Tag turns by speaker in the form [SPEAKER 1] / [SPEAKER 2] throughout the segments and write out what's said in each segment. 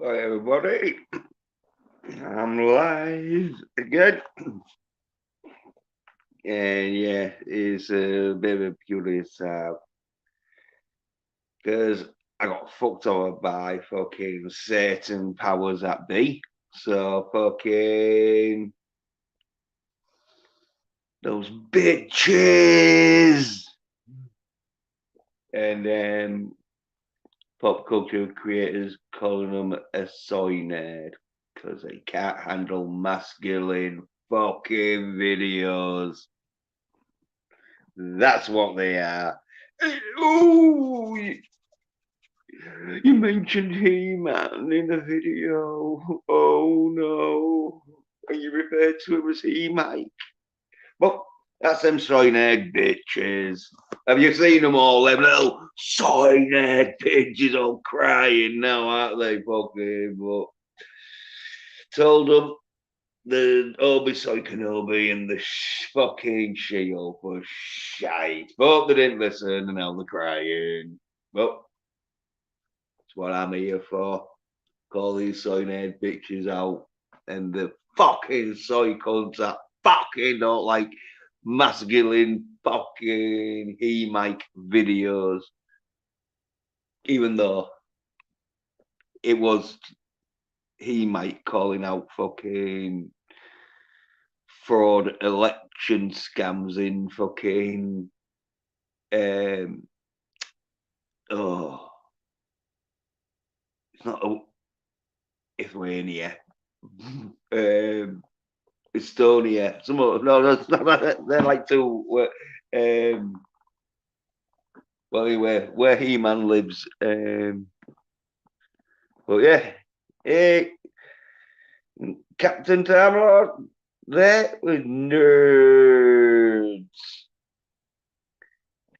[SPEAKER 1] Hi everybody, I'm live again, and yeah, it's a bit of a curious because I got fucked over by fucking Satan powers that be. So fucking those bitches, and then pop culture creators calling them a soy nerd because they can't handle masculine fucking videos. That's what they are. Oh, you mentioned He-Man in the video. Oh no. And you referred to him as He-Mike. Well, that's them soy nerd bitches. Have you seen them all? Them little soy nerd bitches all crying now, aren't they? Fucking, but told them the Obi Kenobi and the fucking She-Hulk was shite. But they didn't listen and now they're crying. But that's what I'm here for. Call these soy nerd bitches out and the fucking soy cunts that fucking don't like masculine fucking he-mike videos. Even though it was he-mike calling out fucking fraud election scams in fucking um oh it's not Lithuania. Estonia. Some of no, no, they're like two. Um, well, anyway, where He Man lives. But yeah, hey, Captain Time Lord, there with nerds.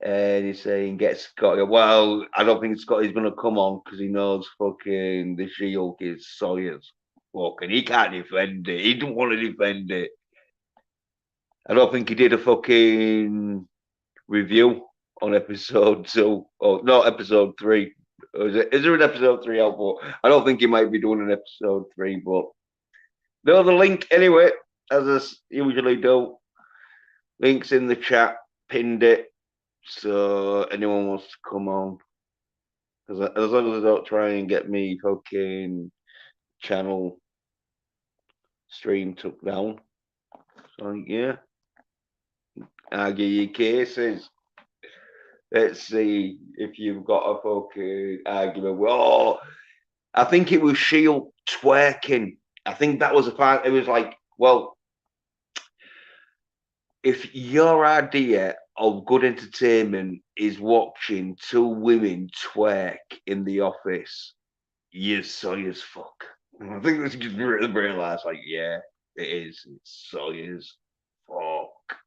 [SPEAKER 1] And he's saying, get Scotty. Well, I don't think Scotty's going to come on because he knows fucking the She-Hulk is Sawyer's. Fucking, he can't defend it. He don't want to defend it. I don't think he did a fucking review on episode 2. Or not episode 3. Or is there an episode 3 out? But I don't think he might be doing an episode 3. But no, the link anyway, as I usually do. Links in the chat, pinned it. So anyone wants to come on, as long as I don't try and get me fucking channel stream took down. So yeah, argue your cases. Let's see if you've got a fucking argument. Oh, I think it was Shield twerking. I think that was a part. It was like, well, if your idea of good entertainment is watching two women twerk in the office, you're soy as fuck. And I think that's just realized, like, yeah, it is. It's soy as fuck.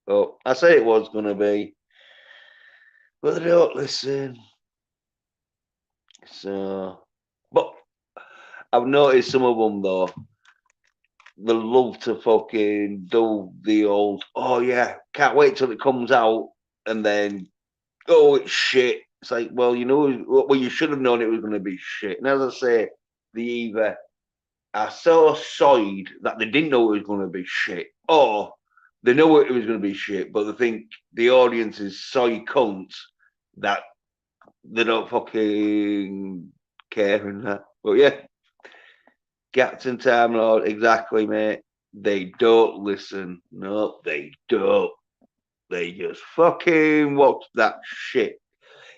[SPEAKER 1] Well, I said it was gonna be, but they don't listen. So, but I've noticed some of them though. They love to fucking do the old. Oh yeah, can't wait till it comes out, and then oh it's shit. It's like, well, you know, well you should have known it was going to be shit. And as I say, they either are so soyed that they didn't know it was going to be shit, or they know it was going to be shit, but they think the audience is soy cunts that they don't fucking care and that. But yeah, Captain Time Lord, exactly, mate. They don't listen. No, they don't. They just fucking watch that shit.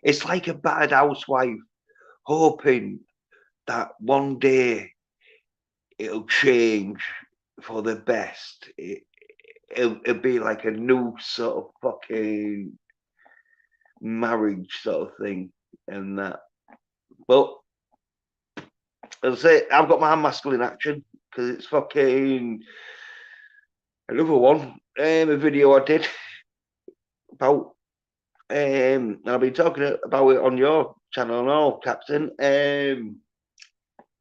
[SPEAKER 1] It's like a bad housewife hoping that one day it'll change for the best. It'll be like a new sort of fucking marriage sort of thing and that. But as I say, I've got my masculine action because it's fucking another one. A video I did about, and I've been talking about it on your channel now, Captain.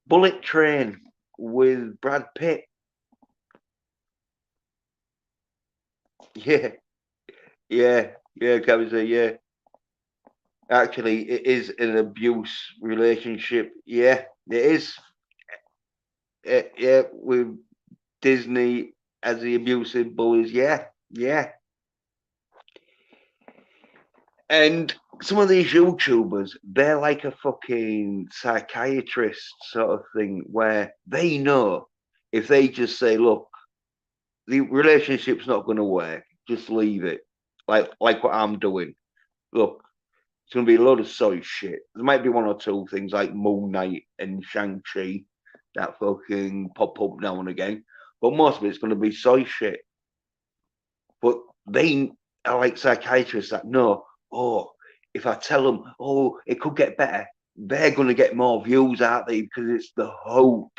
[SPEAKER 1] Bullet Train with Brad Pitt. Yeah, yeah, yeah, Captain. Yeah, Actually, it is an abuse relationship. Yeah, it is. Yeah, with Disney as the abusive bullies. Yeah, yeah. And some of these YouTubers, they're like a fucking psychiatrist sort of thing, where they know if they just say, "Look, the relationship's not going to work. Just leave it." Like what I'm doing. Look, it's going to be a load of soy shit. There might be one or two things like Moon Knight and Shang-Chi that fucking pop up now and again. But most of it's going to be soy shit. But they are like psychiatrists that know, oh, if I tell them, oh, it could get better, they're going to get more views, aren't they? Because it's the hope.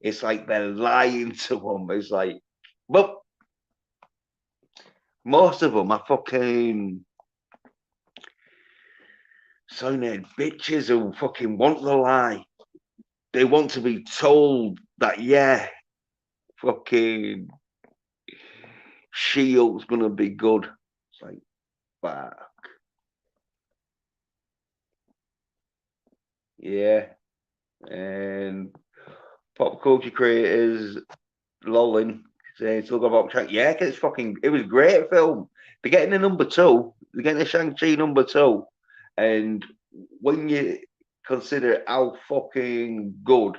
[SPEAKER 1] It's like they're lying to them. It's like, but most of them are fucking so many bitches who fucking want the lie. They want to be told that, yeah, fucking Shield's gonna be good. It's like, fuck. Yeah. And pop culture creators lolling, saying still got about track. Yeah, cause it's fucking it was a great film. They're getting a number two. They're getting a Shang-Chi number two. And when you consider how fucking good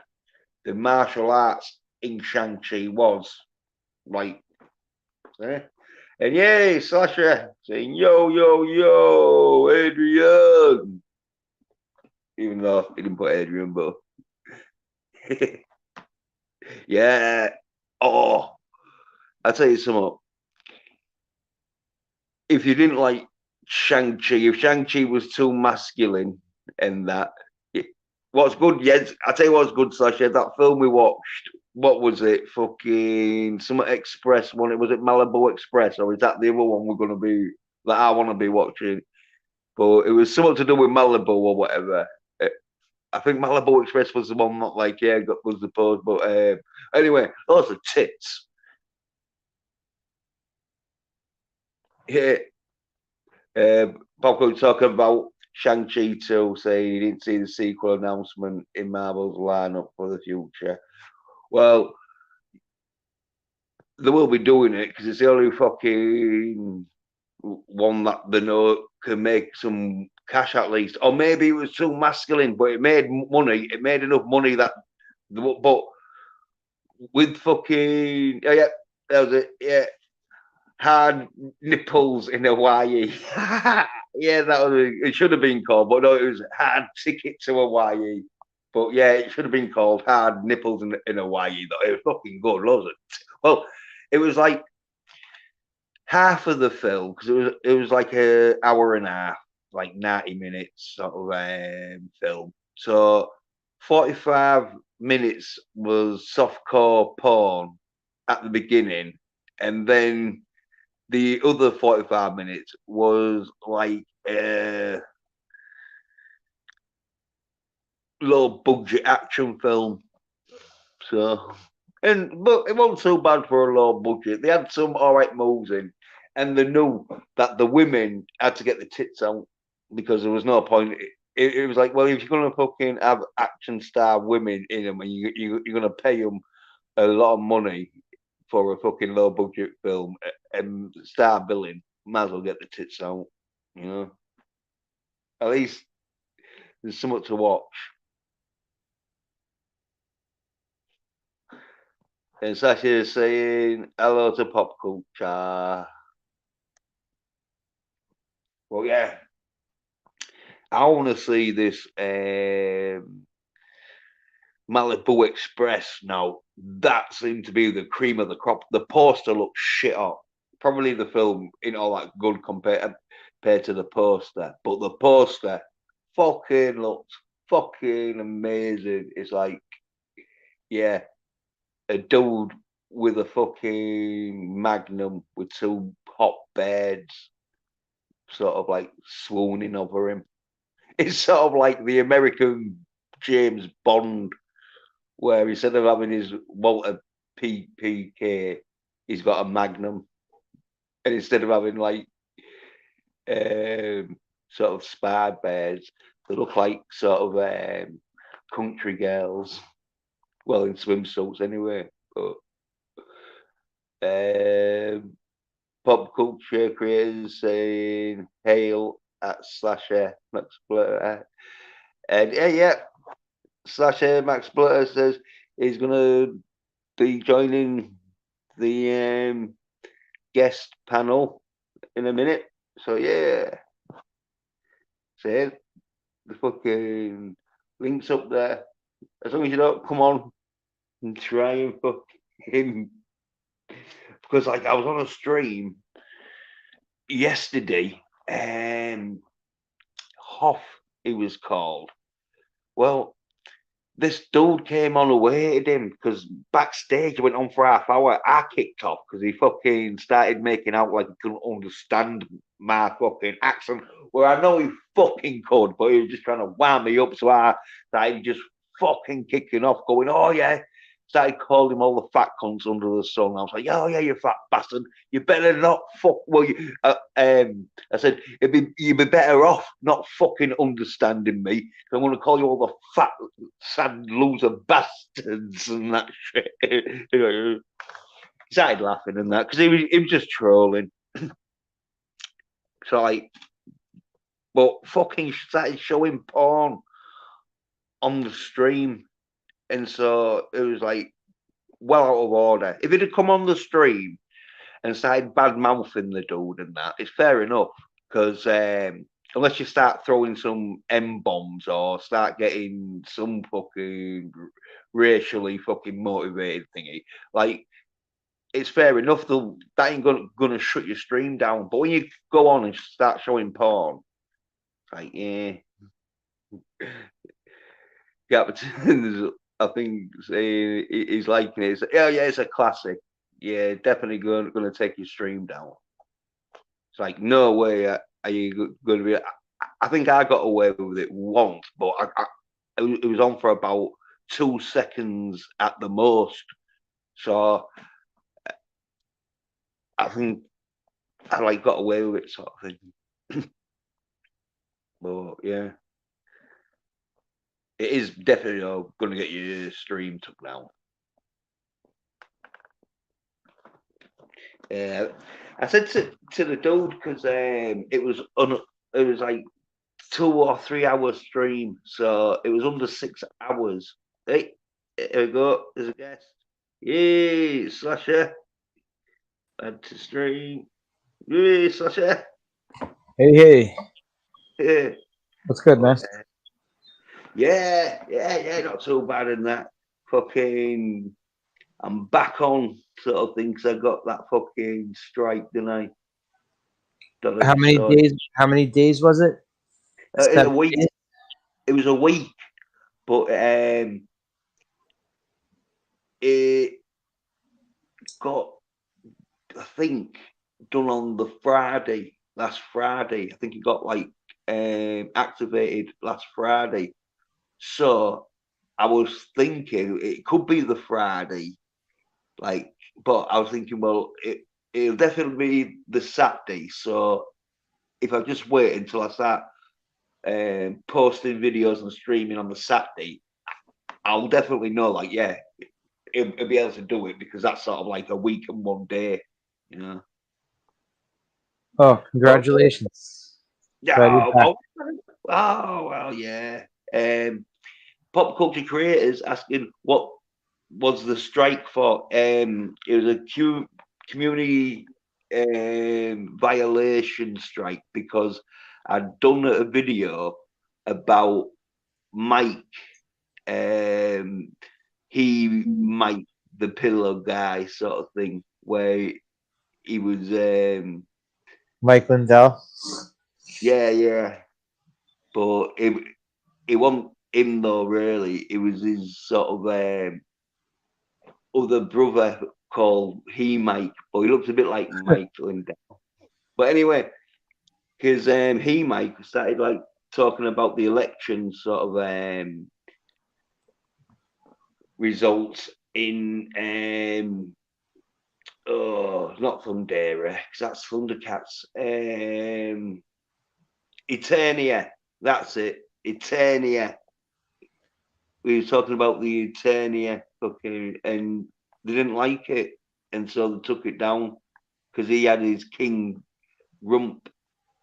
[SPEAKER 1] the martial arts in Shang-Chi was, like, eh? And yay, Sasha saying yo, yo, yo, Adrian. Even though he didn't put Adrian, but yeah. Oh, I'll tell you something. If you didn't like Shang-Chi, if Shang-Chi was too masculine and that, what's good, yes, I'll tell you what's good, Sasha, that film we watched, what was it? Fucking Summer Express one. Was it Malibu Express, or is that the other one we're gonna be that I wanna be watching? But it was something to do with Malibu or whatever. Uh, I think Malibu Express was the one, not like, yeah, was the pose. But anyway, those are tits. Yeah, Popcorn talking about Shang-Chi 2, saying he didn't see the sequel announcement in Marvel's lineup for the future. Well, they will be doing it because it's the only fucking one that they know can make some cash at least. Or maybe it was too masculine, but it made money. It made enough money that, but with fucking, oh yeah, that was it. Yeah, hard nipples in Hawaii. Yeah, that was it. Should have been called, but no, it was hard ticket to Hawaii. But yeah, it should have been called hard nipples in Hawaii. Though it was fucking good, loads of. Well, it was like half of the film because it was like an hour and a half, like 90 minutes sort of film. So 45 minutes was softcore porn at the beginning, and then the other 45 minutes was like a low budget action film. So, but it wasn't so bad for a low budget. They had some all right moves in, and they knew that the women had to get the tits out because there was no point. It was like, well, if you're gonna fucking have action star women in them, and you're gonna pay them a lot of money for a fucking low budget film and star billing, might as well get the tits out. You know, at least there's something to watch. And Sasha is saying hello to pop culture. Well, yeah, I want to see this Malibu Express now. That seemed to be the cream of the crop. The poster looked shit up. Probably the film ain't all that good compared to the poster, but the poster fucking looked fucking amazing. It's like, yeah, a dude with a fucking magnum with two hot beds sort of like swooning over him. It's sort of like the American James Bond, where instead of having his Walter PPK, he's got a magnum. And instead of having like sort of spa bears. They look like sort of country girls. Well, in swimsuits anyway. But um, pop culture creators saying hail at slasher Max Splitter. And yeah, slasher Max Splitter says he's gonna be joining the guest panel in a minute. So yeah, say the fucking links up there. As long as you don't come on and try and fucking because like I was on a stream yesterday, Hoff he was called. Well, this dude came on and waited him because backstage it went on for half hour. I kicked off because he fucking started making out like he couldn't understand my fucking accent. Where I know he fucking could, but he was just trying to wind me up. So I started just fucking kicking off, going, "Oh yeah." Started calling him all the fat cunts under the sun. I was like, "Oh yeah, you fat bastard! You better not fuck." Well, I said, you'd be better off not fucking understanding me. I'm going to call you all the fat, sad loser bastards and that shit. He started laughing and that because he was just trolling. So like, but fucking started showing porn on the stream, and so it was like well out of order. If it had come on the stream and started bad mouthing the dude and that, it's fair enough because unless you start throwing some M bombs or start getting some fucking racially fucking motivated thingy, like it's fair enough. That ain't gonna shut your stream down. But when you go on and start showing porn, it's like yeah, yeah. But I think saying he's liking it. It's, yeah, it's a classic. Yeah, definitely going to take your stream down. It's like, no way are you going to be. I think I got away with it once, but it was on for about 2 seconds at the most. So I think I like got away with it, sort of thing. But yeah, it is definitely going to get your stream took down. Yeah, I said to the dude because it was like 2 or 3 hour stream, so it was under 6 hours. Hey, here we go. There's a guest. Yay, Sasha. Add to stream. Yay, Sasha.
[SPEAKER 2] Hey,
[SPEAKER 1] Yeah.
[SPEAKER 2] what's good, man?
[SPEAKER 1] Yeah, not too bad in that. Fucking, I'm back on sort of thing because I got that fucking strike, didn't I? Don't know if
[SPEAKER 2] How
[SPEAKER 1] you
[SPEAKER 2] many
[SPEAKER 1] saw it.
[SPEAKER 2] days? How many days was it?
[SPEAKER 1] A
[SPEAKER 2] 7
[SPEAKER 1] week.
[SPEAKER 2] days?
[SPEAKER 1] It was a week, but it got, I think, done on the Friday, last Friday. I think it got like activated last Friday. So I was thinking it could be the Friday, like, but I was thinking, well, it'll definitely be the Saturday. So if I just wait until I start posting videos and streaming on the Saturday, I'll definitely know, like, yeah, it'll be able to do it because that's sort of like a week and 1 day, you know.
[SPEAKER 2] Oh,
[SPEAKER 1] But
[SPEAKER 2] congratulations! Glad you're
[SPEAKER 1] yeah,
[SPEAKER 2] back.
[SPEAKER 1] well, yeah. Um, Pop culture creators asking what was the strike for? It was a community violation strike because I'd done a video about Mike. Um, Mike, the pillow guy, sort of thing, where he was.
[SPEAKER 2] Mike Lindell.
[SPEAKER 1] Yeah, but it wasn't him though. Really, it was his sort of other brother called Mike, but he looks a bit like Mike Lindell. But anyway, because Mike started like talking about the election sort of results in oh, not Thundera, because that's Thundercats. Eternia. That's it. Eternia. We were talking about the Eternia, okay, and they didn't like it, and so they took it down because he had his King Rump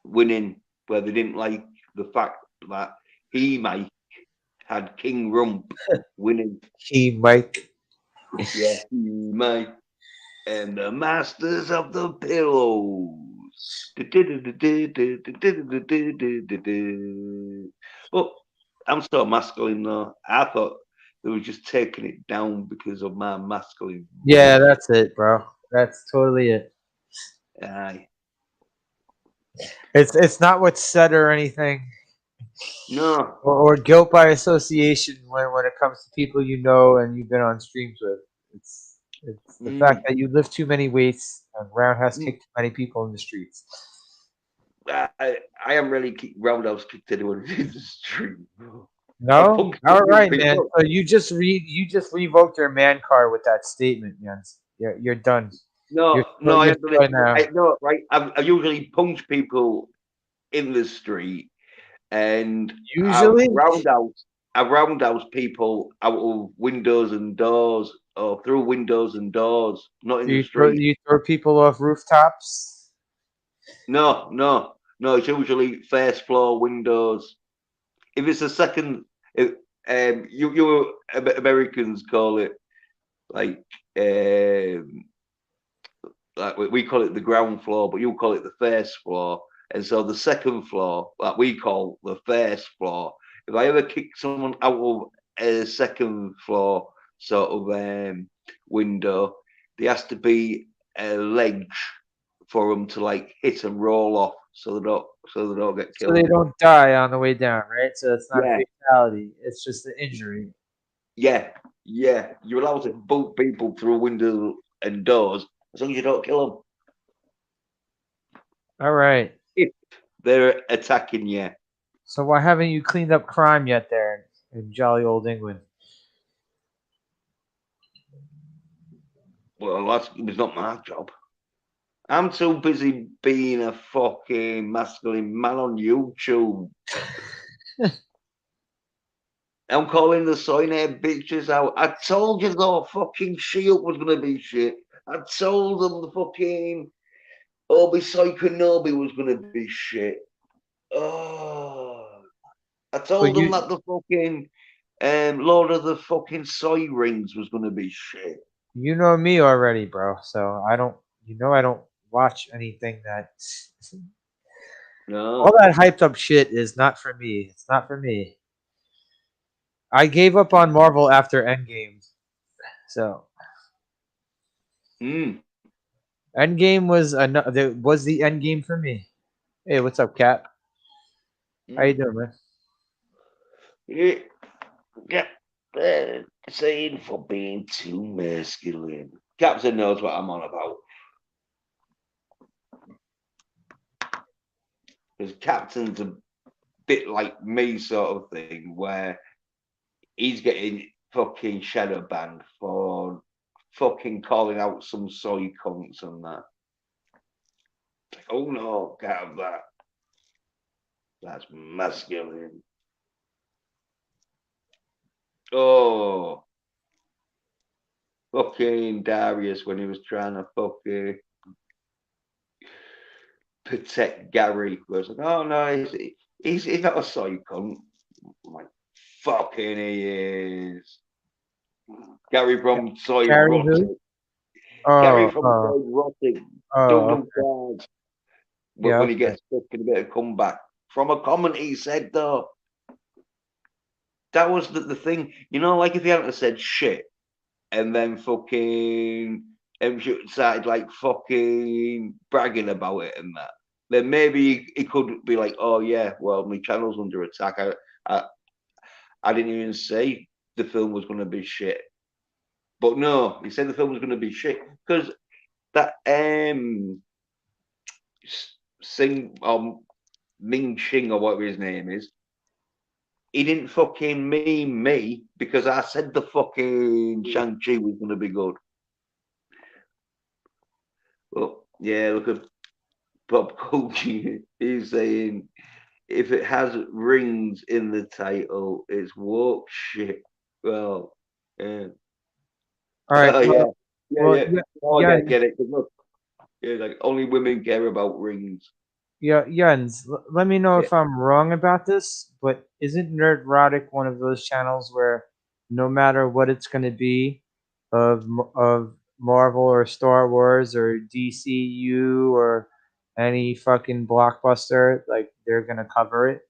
[SPEAKER 1] winning, where they didn't like the fact that he Mike had King Rump winning.
[SPEAKER 2] He Mike.
[SPEAKER 1] Yeah, he Mike and the Masters of the Pillows. Well, I'm so masculine though. I thought they were just taking it down because of my masculine
[SPEAKER 2] Yeah,
[SPEAKER 1] voice.
[SPEAKER 2] that's it, bro. That's totally it.
[SPEAKER 1] Aye.
[SPEAKER 2] It's not what's said or anything,
[SPEAKER 1] No.
[SPEAKER 2] or guilt by association when it comes to people you know and you've been on streams with. It's the fact
[SPEAKER 1] Mm,
[SPEAKER 2] that you lift too many weights and roundhouse
[SPEAKER 1] mm.
[SPEAKER 2] kick too many people in the streets.
[SPEAKER 1] I am really roundhouse kicked anyone in the street. I
[SPEAKER 2] No,
[SPEAKER 1] punched a
[SPEAKER 2] all
[SPEAKER 1] few
[SPEAKER 2] right, man.
[SPEAKER 1] people.
[SPEAKER 2] So you just revoked your man card with that statement, Jens. You're done.
[SPEAKER 1] No, no,
[SPEAKER 2] You're sorry now.
[SPEAKER 1] I know, right? I usually punch people in the street, and
[SPEAKER 2] Usually,
[SPEAKER 1] I've roundhouse people out of windows and doors, or through windows and doors, not in the street.
[SPEAKER 2] you throw people off rooftops.
[SPEAKER 1] No, no, no. It's usually first floor windows. If it's a second, if, you Americans call it like um, like we call it the ground floor, but you call it the first floor. And so the second floor, like we call the first floor. If I ever kick someone out of a second floor sort of window, there has to be a ledge for them to like hit and roll off, so they don't get
[SPEAKER 2] So they
[SPEAKER 1] killed.
[SPEAKER 2] don't die on the way down, right? So it's not a
[SPEAKER 1] Yeah,
[SPEAKER 2] fatality. It's just an injury.
[SPEAKER 1] yeah, yeah. You're allowed to boot people through windows and doors as long as you don't kill them
[SPEAKER 2] All right.
[SPEAKER 1] if they're attacking you.
[SPEAKER 2] So why haven't you cleaned up crime yet there in jolly old England?
[SPEAKER 1] Well, that's it's not my job. I'm too busy being a fucking masculine man on YouTube. I'm calling the soy nerd bitches out. I told you the fucking Shield was gonna be shit. I told them the fucking Obi Soy Kenobi was gonna be shit. Oh, I
[SPEAKER 2] But
[SPEAKER 1] told them that the fucking Lord of the fucking Soy Rings was gonna be shit.
[SPEAKER 2] you know me already, bro. So I don't. I don't watch anything that. All
[SPEAKER 1] No.
[SPEAKER 2] that hyped up shit is not for me. It's not for me. I gave up on Marvel after Endgame. So
[SPEAKER 1] Mm.
[SPEAKER 2] Endgame was the Endgame for me. Hey, what's up, Cat? How you
[SPEAKER 1] Mm.
[SPEAKER 2] doing, man?
[SPEAKER 1] Yeah. Yeah, saying for being too masculine. Captain knows what I'm on about. Because Captain's a bit like me, sort of thing, where he's getting fucking shadow banned for fucking calling out some soy cunts and that. Like, oh no, can't have that. That's masculine. Oh, fucking Darius when he was trying to fucking protect Gary was like, oh no, he's not a soy cunt. I'm like, fucking he is. Gary from Soy
[SPEAKER 2] Carrie
[SPEAKER 1] Rotted.
[SPEAKER 2] who?
[SPEAKER 1] Gary
[SPEAKER 2] Oh,
[SPEAKER 1] from
[SPEAKER 2] oh,
[SPEAKER 1] Soy Rotted. Don't
[SPEAKER 2] oh.
[SPEAKER 1] do cards. But
[SPEAKER 2] Yeah,
[SPEAKER 1] when he
[SPEAKER 2] okay.
[SPEAKER 1] gets stuck in a bit of comeback. From a comment he said though, that was the thing. You know, like if he hadn't have said shit and then fucking started like fucking bragging about it and that, then maybe he could be like, oh yeah, well my channel's under attack. I, I didn't even say the film was going to be shit. But no, he said the film was going to be shit because that Sing Ming Ching or whatever his name is, he didn't fucking mean me because I said the fucking Shang-Chi was going to be good. Well, yeah, look at Bob Culture. He's saying if it has rings in the title, it's woke shit. Well, yeah.
[SPEAKER 2] All right.
[SPEAKER 1] Oh yeah, yeah,
[SPEAKER 2] Well,
[SPEAKER 1] yeah.
[SPEAKER 2] yeah,
[SPEAKER 1] Oh, I
[SPEAKER 2] yeah,
[SPEAKER 1] get it. 'Cause look, yeah, like only women care about rings.
[SPEAKER 2] yeah, Jens. Let me know
[SPEAKER 1] Yeah,
[SPEAKER 2] if I'm wrong about this, but isn't Nerdrotic one of those channels where no matter what it's going to be of Marvel or Star Wars or DCU or any fucking blockbuster, like they're going to cover it?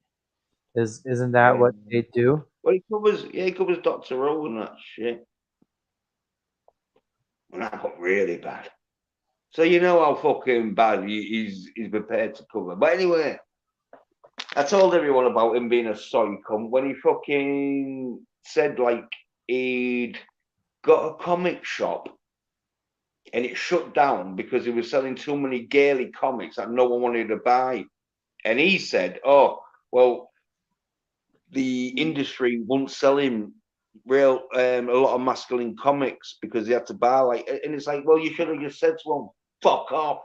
[SPEAKER 2] Isn't that
[SPEAKER 1] yeah.
[SPEAKER 2] what they do?
[SPEAKER 1] Well, he covers Doctor Who and that shit. And that got really bad. So you know how fucking bad he's prepared to cover. But anyway, I told everyone about him being a soy cunt when he fucking said like he'd got a comic shop and it shut down because he was selling too many girly comics that no one wanted to buy. And he said, "Oh, well, the industry won't sell him a lot of masculine comics because they have to buy like." And it's like, well, you should have just said to him, "Fuck off!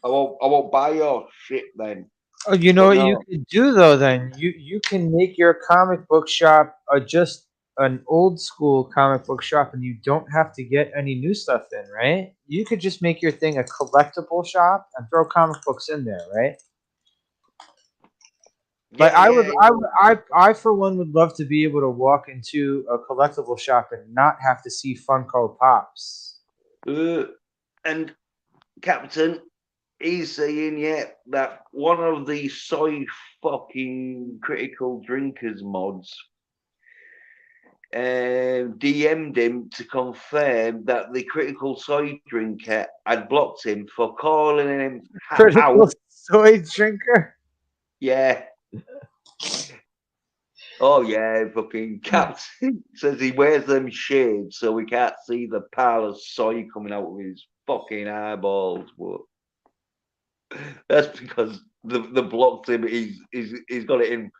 [SPEAKER 1] I won't buy your shit then."
[SPEAKER 2] Oh, you know
[SPEAKER 1] But
[SPEAKER 2] what you
[SPEAKER 1] no,
[SPEAKER 2] could do though? Then you can make your comic book shop just an old school comic book shop, and you don't have to get any new stuff in, right? You could just make your thing a collectible shop and throw comic books in there, right? Like
[SPEAKER 1] yeah, yeah,
[SPEAKER 2] I for one would love to be able to walk into a collectible shop and not have to see Funko Pops.
[SPEAKER 1] yeah. And Captain, he's saying, yeah, that one of the soy fucking critical drinkers mods DM'd him to confirm that the critical soy drinker had blocked him for calling him
[SPEAKER 2] Critical
[SPEAKER 1] out.
[SPEAKER 2] soy drinker.
[SPEAKER 1] Yeah. Oh yeah, fucking Captain says he wears them shades so we can't see the pile of soy coming out of his fucking eyeballs. But that's because the blocked him. He's got it in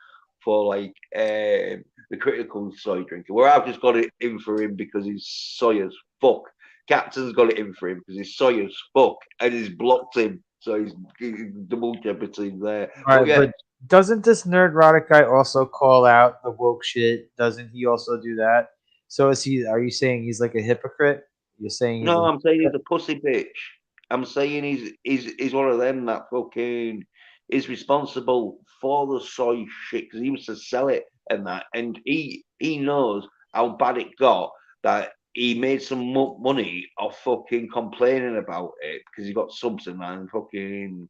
[SPEAKER 1] for like the critical soy drinker. Where I've just got it in for him because he's soy as fuck. Captain's got it in for him because he's soy as fuck, and he's blocked him. So he's double jeopardy there.
[SPEAKER 2] All
[SPEAKER 1] But
[SPEAKER 2] right,
[SPEAKER 1] yeah,
[SPEAKER 2] but doesn't this nerdrotic guy also call out the woke shit? Doesn't he also do that? So is he? Are you saying he's like a hypocrite? You're saying he's a
[SPEAKER 1] no, I'm saying he's
[SPEAKER 2] hypocrite?
[SPEAKER 1] a pussy bitch. I'm saying he's one of them that fucking is responsible for the soy shit because he used to sell it and that, and he knows how bad it got that he made some money off fucking complaining about it because he got subs and that and fucking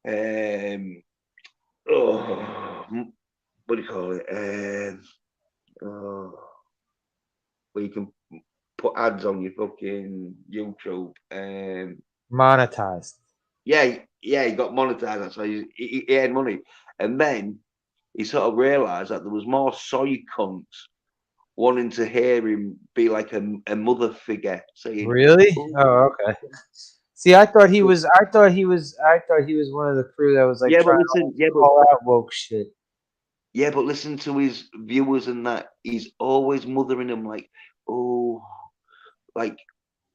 [SPEAKER 1] um oh, what do you call it oh, where you can put ads on your fucking YouTube.
[SPEAKER 2] Monetized.
[SPEAKER 1] Yeah, yeah, he got monetized. That's why he had money, and then he sort of realised that there was more soy cunts wanting to hear him be like a mother figure, saying,
[SPEAKER 2] Really?
[SPEAKER 1] "Oh,
[SPEAKER 2] Oh, okay. See, I thought he was. I thought he was. I thought he was one of the crew that was like
[SPEAKER 1] yeah, but
[SPEAKER 2] trying
[SPEAKER 1] listen,
[SPEAKER 2] to call out woke shit.
[SPEAKER 1] listen to his viewers and that he's always mothering them like, oh, like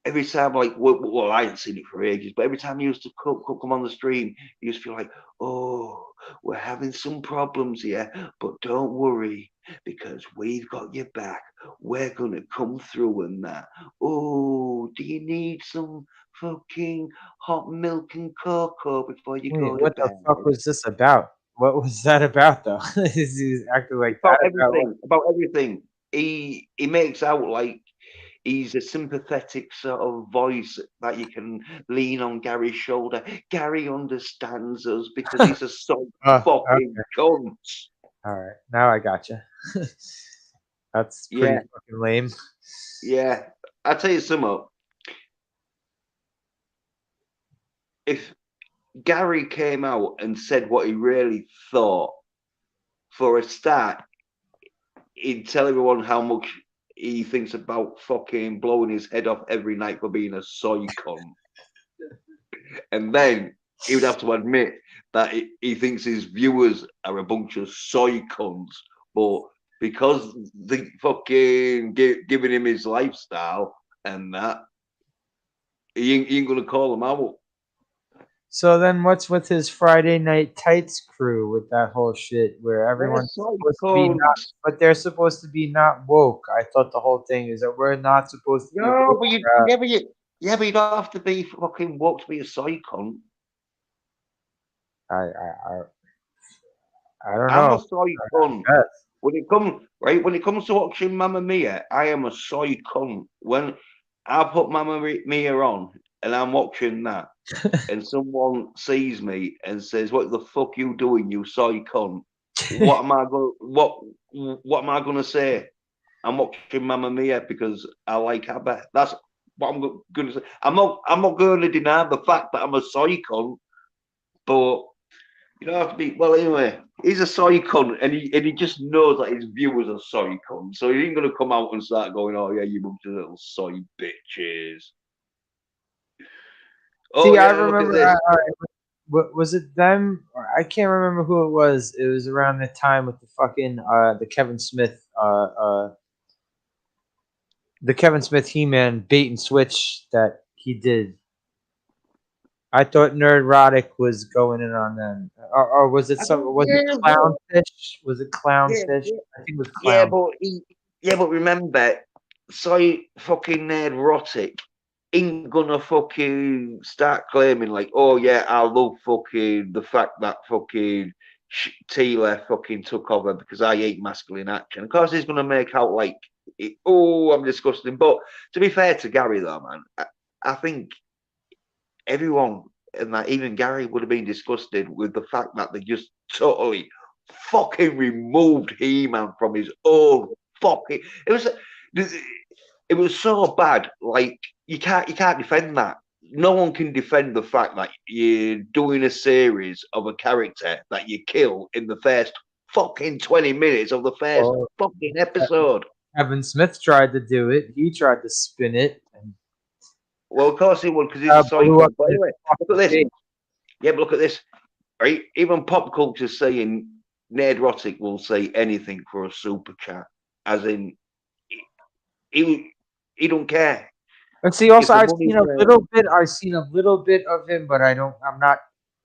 [SPEAKER 1] every time, like, well, I hadn't seen it for ages, but every time he used to come on the stream, he used to feel like, oh, we're having some problems here, but don't worry because we've got your back. We're gonna come through and that. Oh, do you need some fucking hot milk and cocoa before you
[SPEAKER 2] Wait,
[SPEAKER 1] go to
[SPEAKER 2] what the
[SPEAKER 1] bed?
[SPEAKER 2] fuck was this about? What was that about, though? He's acting like that
[SPEAKER 1] About
[SPEAKER 2] about what?
[SPEAKER 1] everything, about everything. He makes out like he's a sympathetic sort of voice that you can lean on Gary's shoulder. Gary understands us because he's a so
[SPEAKER 2] Oh,
[SPEAKER 1] fucking
[SPEAKER 2] okay.
[SPEAKER 1] cunt.
[SPEAKER 2] All right, now I gotcha. That's pretty
[SPEAKER 1] Yeah,
[SPEAKER 2] fucking lame.
[SPEAKER 1] yeah. I tell you something. If Gary came out and said what he really thought, for a start, he'd tell everyone how much he thinks about fucking blowing his head off every night for being a soy cunt. And then he would have to admit that he thinks his viewers are a bunch of soy cunts, but because they fucking giving him his lifestyle and that, he ain't gonna call them out.
[SPEAKER 2] So then, what's with his Friday Night Tights crew with that whole shit where
[SPEAKER 1] They're
[SPEAKER 2] everyone's supposed to be not,
[SPEAKER 1] psychons.
[SPEAKER 2] but they're supposed to be not woke? I thought the whole thing is that we're not supposed to be
[SPEAKER 1] No,
[SPEAKER 2] woke.
[SPEAKER 1] but you don't have to be fucking woke to be a psychon.
[SPEAKER 2] I, I, I, I don't
[SPEAKER 1] I'm a
[SPEAKER 2] know.
[SPEAKER 1] soy
[SPEAKER 2] I
[SPEAKER 1] cunt.
[SPEAKER 2] guess.
[SPEAKER 1] When it comes to watching Mamma Mia, I am a soy cunt. When I put Mia on and I'm watching that, and someone sees me and says, "What the fuck you doing, you soy cunt?" What am I gonna say? I'm watching Mamma Mia because I like ABBA. That's what I'm gonna say. I'm not going to deny the fact that I'm a soy cunt, but you don't have to be. Well, anyway, he's a soy cunt, and he just knows that his viewers are soy cunts, so he ain't gonna come out and start going, "Oh yeah, you bunch of little soy bitches." Oh
[SPEAKER 2] See, I
[SPEAKER 1] yeah, look at
[SPEAKER 2] remember.
[SPEAKER 1] this.
[SPEAKER 2] Was it them? Or I can't remember who it was. It was around the time with the fucking the Kevin Smith the Kevin Smith He-Man bait and switch that he did. I thought Nerdrotic was going in on them, or was it
[SPEAKER 1] I
[SPEAKER 2] some?
[SPEAKER 1] don't
[SPEAKER 2] Was it
[SPEAKER 1] care, but
[SPEAKER 2] Clownfish? Was it
[SPEAKER 1] yeah,
[SPEAKER 2] Clownfish?
[SPEAKER 1] yeah,
[SPEAKER 2] I think it was
[SPEAKER 1] yeah,
[SPEAKER 2] Clown.
[SPEAKER 1] but remember, soy fucking neurotic ain't gonna fucking start claiming like, "Oh yeah, I love fucking the fact that fucking Taylor fucking took over because I hate masculine action." Of course, he's gonna make out like, "Oh, I'm disgusting." But to be fair to Gary though, man, I think everyone and that even Gary would have been disgusted with the fact that they just totally fucking removed He-Man from his own fucking. It was so bad. Like you can't defend that. No one can defend the fact that you're doing a series of a character that you kill in the first fucking 20 minutes of the first
[SPEAKER 2] Well,
[SPEAKER 1] fucking episode.
[SPEAKER 2] Kevin Smith tried to do it. He tried to spin it and
[SPEAKER 1] Well, of course he would because he's a
[SPEAKER 2] blew up
[SPEAKER 1] psycho. But
[SPEAKER 2] in his
[SPEAKER 1] anyway, look at
[SPEAKER 2] fucking
[SPEAKER 1] this.
[SPEAKER 2] face.
[SPEAKER 1] Yeah, but look at this. Right? Even pop culture saying Nerdrotic will say anything for a super chat, as in he he don't care
[SPEAKER 2] And see,
[SPEAKER 1] if
[SPEAKER 2] also
[SPEAKER 1] the
[SPEAKER 2] I've
[SPEAKER 1] money's
[SPEAKER 2] seen a
[SPEAKER 1] there.
[SPEAKER 2] little bit. I've seen a little bit of him, but I don't. I'm not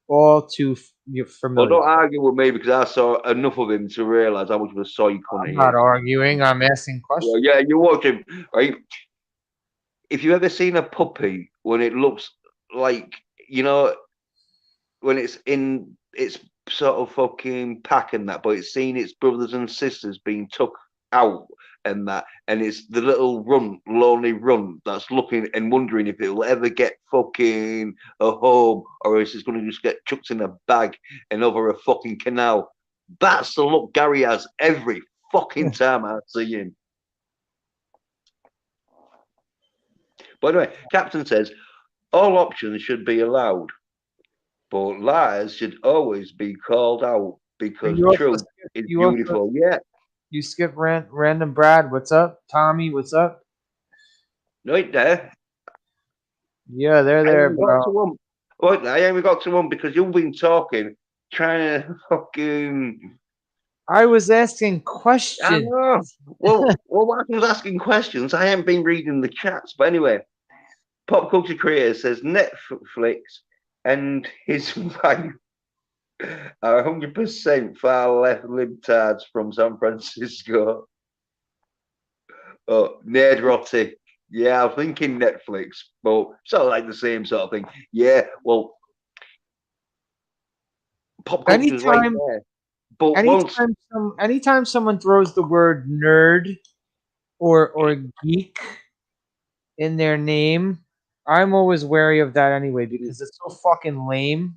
[SPEAKER 2] all too
[SPEAKER 1] Well, don't
[SPEAKER 2] familiar.
[SPEAKER 1] argue with me because I saw enough of him to realise how much of a soy cunt
[SPEAKER 2] I'm
[SPEAKER 1] he
[SPEAKER 2] not
[SPEAKER 1] is.
[SPEAKER 2] arguing. I'm asking
[SPEAKER 1] Well,
[SPEAKER 2] questions.
[SPEAKER 1] yeah, you watch him, right? If you ever seen a puppy when it looks like you know when it's in its sort of fucking pack and that, but it's seen its brothers and sisters being took out and that, and it's the little runt, lonely runt that's looking and wondering if it'll ever get fucking a home or if it's going to just get chucked in a bag and over a fucking canal. That's the look Gary has every fucking time I see him. By the way, Captain says all options should be allowed, but lies should always be called out
[SPEAKER 2] And
[SPEAKER 1] because truth is
[SPEAKER 2] you also
[SPEAKER 1] beautiful. Yeah,
[SPEAKER 2] you skip random Brad. What's up, Tommy? What's up?
[SPEAKER 1] right there.
[SPEAKER 2] Yeah, they're
[SPEAKER 1] I
[SPEAKER 2] there,
[SPEAKER 1] even got
[SPEAKER 2] bro.
[SPEAKER 1] to one. Right there, I even got to one because you've been talking, trying to fucking.
[SPEAKER 2] I was asking
[SPEAKER 1] I
[SPEAKER 2] questions.
[SPEAKER 1] know. While I was asking questions, I haven't been reading the chats. But anyway, Pop Culture Creator says Netflix and his wife are 100% far left libtards from San Francisco. Oh, Nerdrotic. Yeah, I'm thinking Netflix, but sort of like the same sort of thing. Yeah, well, pop culture's right
[SPEAKER 2] Anytime,
[SPEAKER 1] there. But once,
[SPEAKER 2] anytime someone throws the word nerd or geek in their name, I'm always wary of that anyway because it's so fucking lame.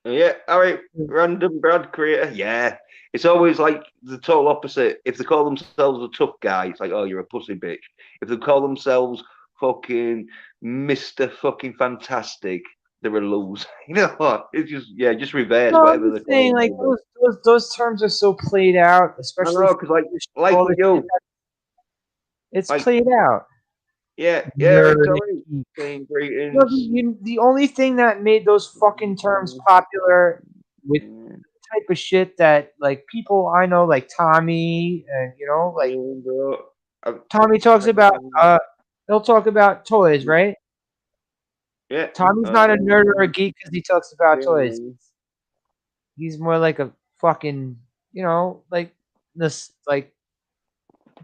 [SPEAKER 1] yeah, all right, random Brad creator. Yeah, it's always like the total opposite. If they call themselves a tough guy, it's like, oh, you're a pussy bitch. If they call themselves fucking Mr. fucking Fantastic, they're a loser. You know what? It's just, yeah, just reverse
[SPEAKER 2] No, I'm
[SPEAKER 1] whatever they
[SPEAKER 2] just
[SPEAKER 1] call
[SPEAKER 2] saying like
[SPEAKER 1] themselves.
[SPEAKER 2] those terms are so played out,
[SPEAKER 1] I
[SPEAKER 2] especially
[SPEAKER 1] know,
[SPEAKER 2] for
[SPEAKER 1] because like
[SPEAKER 2] all the
[SPEAKER 1] with
[SPEAKER 2] shit
[SPEAKER 1] you,
[SPEAKER 2] that it's
[SPEAKER 1] like,
[SPEAKER 2] played out.
[SPEAKER 1] yeah, it's
[SPEAKER 2] Nerd.
[SPEAKER 1] all right. Saying
[SPEAKER 2] No,
[SPEAKER 1] greetings.
[SPEAKER 2] the only thing that made those fucking terms popular with type of shit that like people I know like Tommy and like
[SPEAKER 1] Bro.
[SPEAKER 2] Tommy talks about he'll talk about toys, right?
[SPEAKER 1] Yeah.
[SPEAKER 2] Tommy's not a nerd or a geek because he talks about toys.
[SPEAKER 1] Yeah.
[SPEAKER 2] He's more like a fucking, like this, like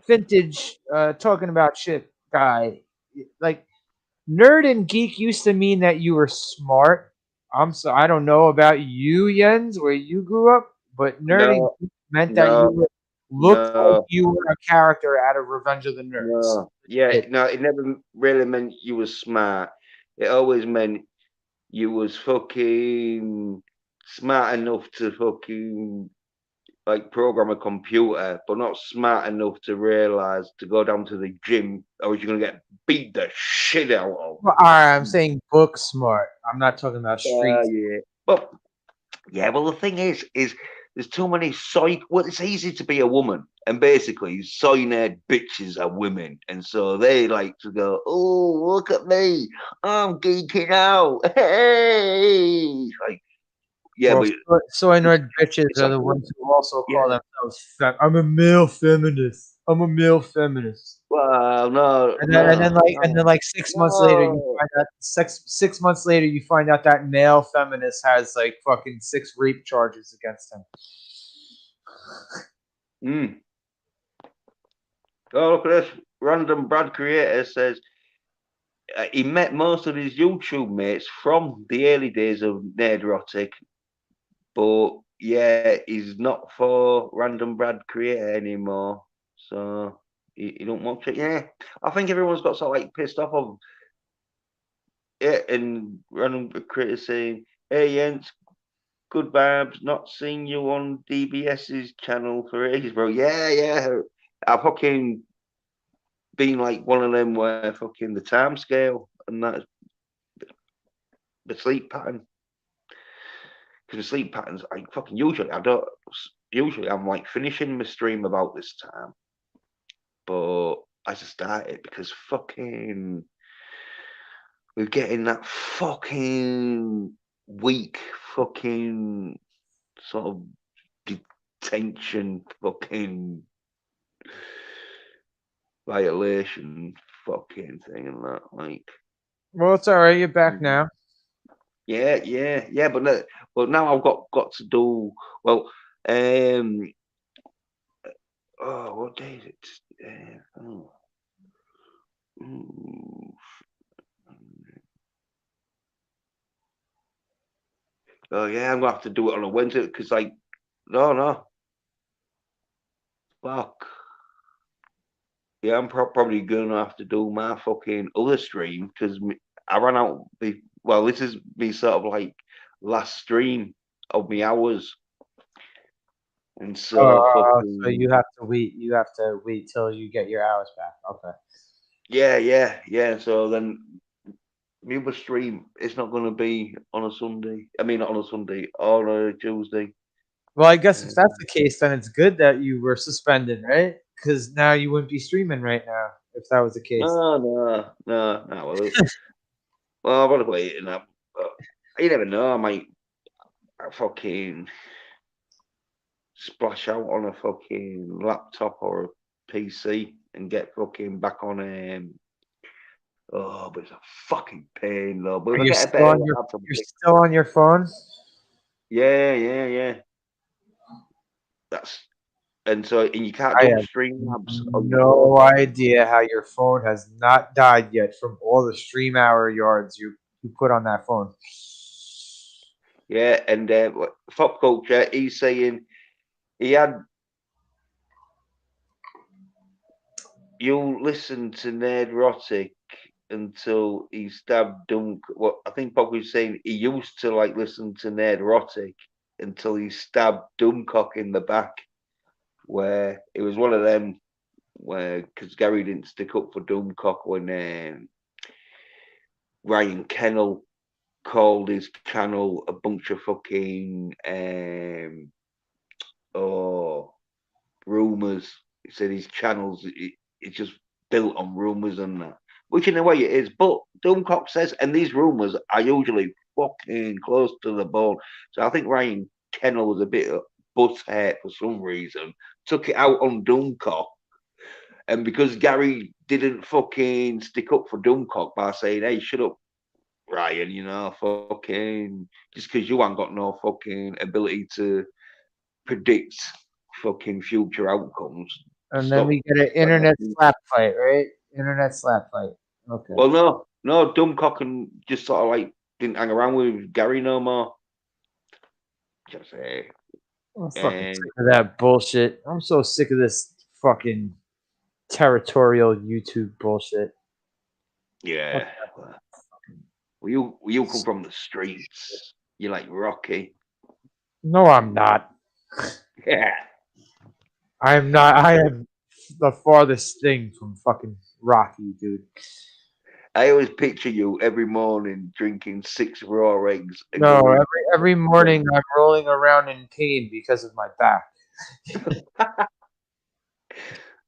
[SPEAKER 2] vintage, talking about shit guy. Like nerd and geek used to mean that you were smart. I don't know about you, Jens, where you grew up, but nerd and
[SPEAKER 1] No,
[SPEAKER 2] geek meant that
[SPEAKER 1] no,
[SPEAKER 2] looked like
[SPEAKER 1] no,
[SPEAKER 2] you were a character out of Revenge of the Nerds.
[SPEAKER 1] no. Yeah,
[SPEAKER 2] It,
[SPEAKER 1] no, it never really meant you was smart. It always meant you was fucking smart enough to fucking like program a computer, but not smart enough to realize to go down to the gym, or you're gonna get beat the shit out of.
[SPEAKER 2] well, all right, I'm saying book smart. I'm not talking about streets.
[SPEAKER 1] Yeah. But yeah, well, the thing is there's too many soy. Well, it's easy to be a woman, and basically, soy nerd bitches are women, and so they like to go, "Oh, look at me, I'm geeking out." Hey, like, yeah,
[SPEAKER 2] Well,
[SPEAKER 1] but
[SPEAKER 2] soy nerd bitches
[SPEAKER 1] it's
[SPEAKER 2] are
[SPEAKER 1] like,
[SPEAKER 2] the ones who also call
[SPEAKER 1] yeah,
[SPEAKER 2] themselves I'm a male feminist. I'm a male feminist.
[SPEAKER 1] well, no,
[SPEAKER 2] And then
[SPEAKER 1] no,
[SPEAKER 2] like and then
[SPEAKER 1] no,
[SPEAKER 2] like 6 months later you
[SPEAKER 1] no.
[SPEAKER 2] find out 6 months later you find out that male feminist has like fucking 6 rape charges against him.
[SPEAKER 1] Mm. Oh, look at this. Random Brad Creator says he met most of his YouTube mates from the early days of Nerdrotic, but yeah, he's not for Random Brad Creator anymore. So he don't watch it. Yeah, I think everyone's got sort of like pissed off of it, and Random Brad Creator saying, "Hey Jens, good vibes. Not seeing you on DBS's channel for ages, bro." Yeah, yeah. I fucking been like one of them where fucking the time scale and that the sleep pattern. Because the sleep patterns, I fucking usually I don't. Usually I'm like finishing my stream about this time, but I just started because fucking we're getting that fucking weak fucking sort of detention fucking violation fucking thing and that like.
[SPEAKER 2] Well, it's all right. You're back now.
[SPEAKER 1] Yeah, yeah, yeah, but no, but now I've got to do well. Um, oh, what day is it? Oh, mm, oh, yeah, I'm gonna have to do it on a Wednesday because, like, no, no, fuck. Yeah, I'm probably gonna have to do my fucking other stream because I ran out. Well, this is me sort of like last stream of me hours, and so
[SPEAKER 2] So
[SPEAKER 1] fucking.
[SPEAKER 2] you have to wait. You have to wait till you get your hours back. Okay.
[SPEAKER 1] Yeah, yeah, yeah. So then my other stream it's not going to be on a Sunday. I mean, not on a Sunday, on a Tuesday.
[SPEAKER 2] Well, I guess if
[SPEAKER 1] Uh,
[SPEAKER 2] that's the case, then it's good that you were suspended, right? Because now you wouldn't be streaming right now if that was the case.
[SPEAKER 1] no, no, no, no. Well, I've got to wait and that. But you never know. I might fucking splash out on a fucking laptop or a PC and get fucking back on. Oh, but it's a fucking pain though. But if
[SPEAKER 2] Are
[SPEAKER 1] I
[SPEAKER 2] you
[SPEAKER 1] get a
[SPEAKER 2] still
[SPEAKER 1] better
[SPEAKER 2] on your
[SPEAKER 1] laptop,
[SPEAKER 2] You're still on your phone?
[SPEAKER 1] yeah, yeah, yeah. That's and so and you can't
[SPEAKER 2] I
[SPEAKER 1] do
[SPEAKER 2] have
[SPEAKER 1] Streamlabs on your phone.
[SPEAKER 2] no idea how your phone has not died yet from all the stream hour yards you put on that phone.
[SPEAKER 1] Yeah, and Pop Culture, he's saying he had you listen to Nerdrotic until he stabbed Dunk. Well, I think Pop was saying he used to like listen to Nerdrotic until he stabbed Dummcock in the back, where it was one of them where because Gary didn't stick up for Dummcock when Ryan Kennel called his channel a bunch of fucking oh rumors. He said his channels it's just built on rumors and that, which in a way it is. But Doomcock says, and these rumors are usually fucking close to the bone. So I think Ryan Kennel was a bit butt hurt for some reason, took it out on Doomcock. And because Gary didn't fucking stick up for Doomcock by saying, "Hey, shut up," Ryan, fucking just because you ain't got no fucking ability to predict fucking future outcomes.
[SPEAKER 2] And then
[SPEAKER 1] Stop.
[SPEAKER 2] we get an internet slap fight, right? Internet slap fight. Okay.
[SPEAKER 1] Well, no, Dumbcock and just sort of like didn't hang around with Gary no more. Just say,
[SPEAKER 2] I'm fucking
[SPEAKER 1] and
[SPEAKER 2] sick of that bullshit. I'm so sick of this fucking territorial YouTube bullshit. Fuck
[SPEAKER 1] yeah.
[SPEAKER 2] that fucking
[SPEAKER 1] Well, you come from the streets. You like Rocky.
[SPEAKER 2] No, I'm not.
[SPEAKER 1] Yeah.
[SPEAKER 2] I am not. I am the farthest thing from fucking Rocky, dude.
[SPEAKER 1] I always picture you every morning drinking 6 raw eggs and
[SPEAKER 2] No,
[SPEAKER 1] going.
[SPEAKER 2] every morning I'm rolling around in pain because of my back.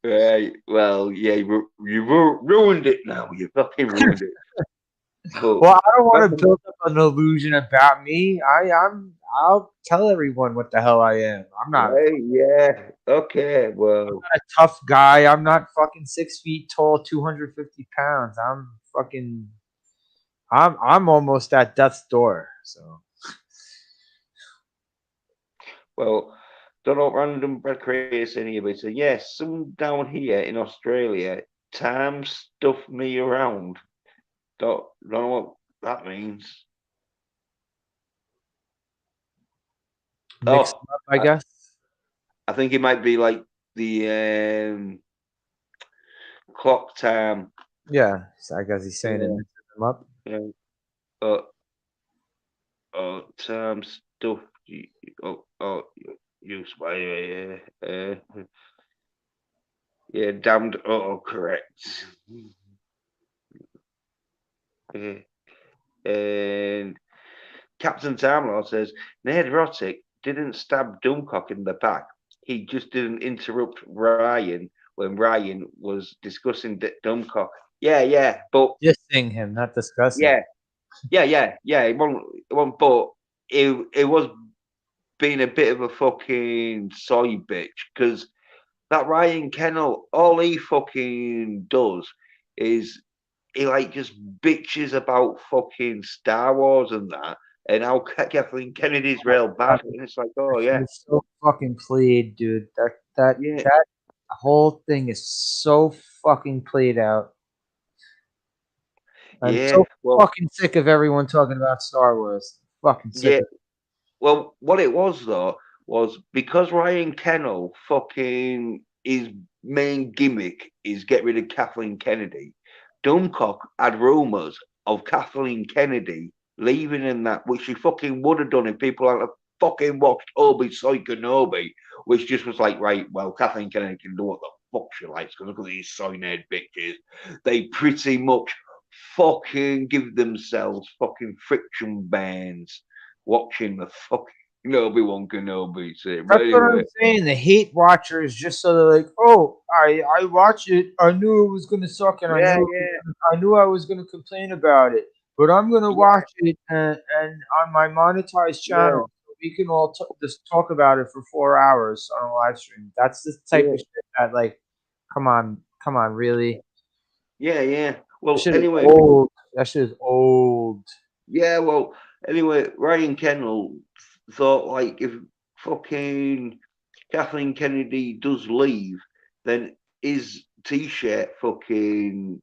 [SPEAKER 1] Right. Well, yeah, you ruined it now. You fucking ruined it. But
[SPEAKER 2] Well, I don't want to
[SPEAKER 1] fucking
[SPEAKER 2] build up an illusion about me. I'll tell everyone what the hell I am. I'm not
[SPEAKER 1] right, yeah. Okay. Well,
[SPEAKER 2] a tough guy. I'm not fucking 6 feet tall, 250 pounds. I'm almost at death's door. So
[SPEAKER 1] well. Don't know what random bread creator saying here, but so yes, someone down here in Australia, time stuffed me around. Don't know what that means.
[SPEAKER 2] mix
[SPEAKER 1] Oh,
[SPEAKER 2] them up, I
[SPEAKER 1] I,
[SPEAKER 2] guess.
[SPEAKER 1] I think it might be like the clock time.
[SPEAKER 2] Yeah, so I guess he's saying it
[SPEAKER 1] Yeah.
[SPEAKER 2] mixes them up.
[SPEAKER 1] Yeah. Uh, time stuff. Use by yeah, damned correct. Yeah. And Captain Timelord says Ned Roddick didn't stab Dummcock in the back. He just didn't interrupt Ryan when Ryan was discussing Dummcock. Yeah, but
[SPEAKER 2] Dissing him, not discussing
[SPEAKER 1] yeah,
[SPEAKER 2] him.
[SPEAKER 1] yeah. It won't, but it was being a bit of a fucking soy bitch because that Ryan Kennel, all he fucking does is he like just bitches about fucking Star Wars and that, and how Kathleen Kennedy's real bad, and it's like,
[SPEAKER 2] That
[SPEAKER 1] oh
[SPEAKER 2] shit
[SPEAKER 1] yeah,
[SPEAKER 2] is so fucking played, dude.
[SPEAKER 1] yeah,
[SPEAKER 2] That whole thing is so fucking played out. I'm
[SPEAKER 1] yeah.
[SPEAKER 2] so
[SPEAKER 1] Well,
[SPEAKER 2] fucking sick of everyone talking about Star Wars. Fucking sick
[SPEAKER 1] yeah.
[SPEAKER 2] of it.
[SPEAKER 1] Well, what it was though was because Ryan Kennel fucking his main gimmick is get rid of Kathleen Kennedy. Dummcock had rumours of Kathleen Kennedy leaving in that, which she fucking would have done if people had fucking watched Obi Soy Kenobi, which just was like, right, well, Kathleen Kennedy can do what the fuck she likes because look at these soy nerd bitches. They pretty much fucking give themselves fucking friction bands watching the fucking Obi-Wan Kenobi shit. But
[SPEAKER 2] That's what
[SPEAKER 1] anyway,
[SPEAKER 2] I'm saying. The hate watchers just so they're like, oh, I watch it. I knew it was gonna suck, and
[SPEAKER 1] yeah, yeah,
[SPEAKER 2] I knew I was gonna complain about it. But I'm gonna
[SPEAKER 1] yeah,
[SPEAKER 2] watch it and on my monetized
[SPEAKER 1] yeah,
[SPEAKER 2] channel, so we can all just talk about it for 4 hours on a live stream. That's the type
[SPEAKER 1] yeah,
[SPEAKER 2] of shit that like, come on, really?
[SPEAKER 1] yeah.
[SPEAKER 2] That
[SPEAKER 1] Well,
[SPEAKER 2] shit is
[SPEAKER 1] anyway,
[SPEAKER 2] old. That shit is old.
[SPEAKER 1] yeah, well, anyway, Ryan Kennel thought like if fucking Kathleen Kennedy does leave, then his T-shirt fucking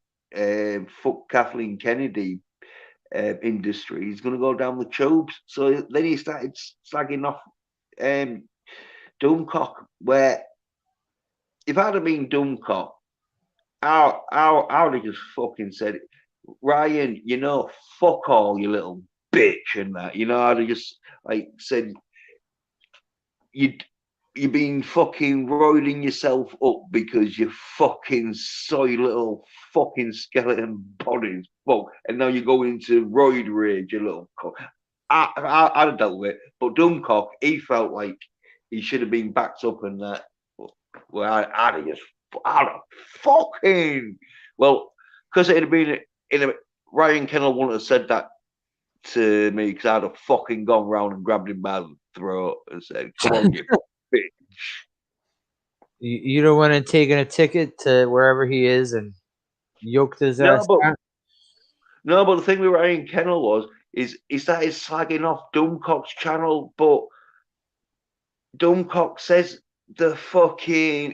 [SPEAKER 1] fuck Kathleen Kennedy industry is going to go down the tubes. So then he started slagging off um, Dummcock, where if I'd have been Dummcock, I would have just fucking said, Ryan, fuck all, you little bitch, and that. I'd have just like said, you you've been fucking roiding yourself up because you fucking soy little fucking skeleton bodies, fuck, and now you're going into roid rage, you little cock. I'd have dealt with it, but Dummcock, he felt like he should have been backed up and that. Well, I'd have just, I'd have fucking, well, because it had been in a, Ryan Kennel wouldn't have said that to me because I'd have fucking gone round and grabbed him by the throat and said, come on, you bitch.
[SPEAKER 2] You don't want to taking a ticket to wherever he is and yoked his
[SPEAKER 1] No,
[SPEAKER 2] ass
[SPEAKER 1] but
[SPEAKER 2] out.
[SPEAKER 1] No, but the thing with Ryan Kennel was is that he's slagging off Dummcock's channel, but Dummcock says the fucking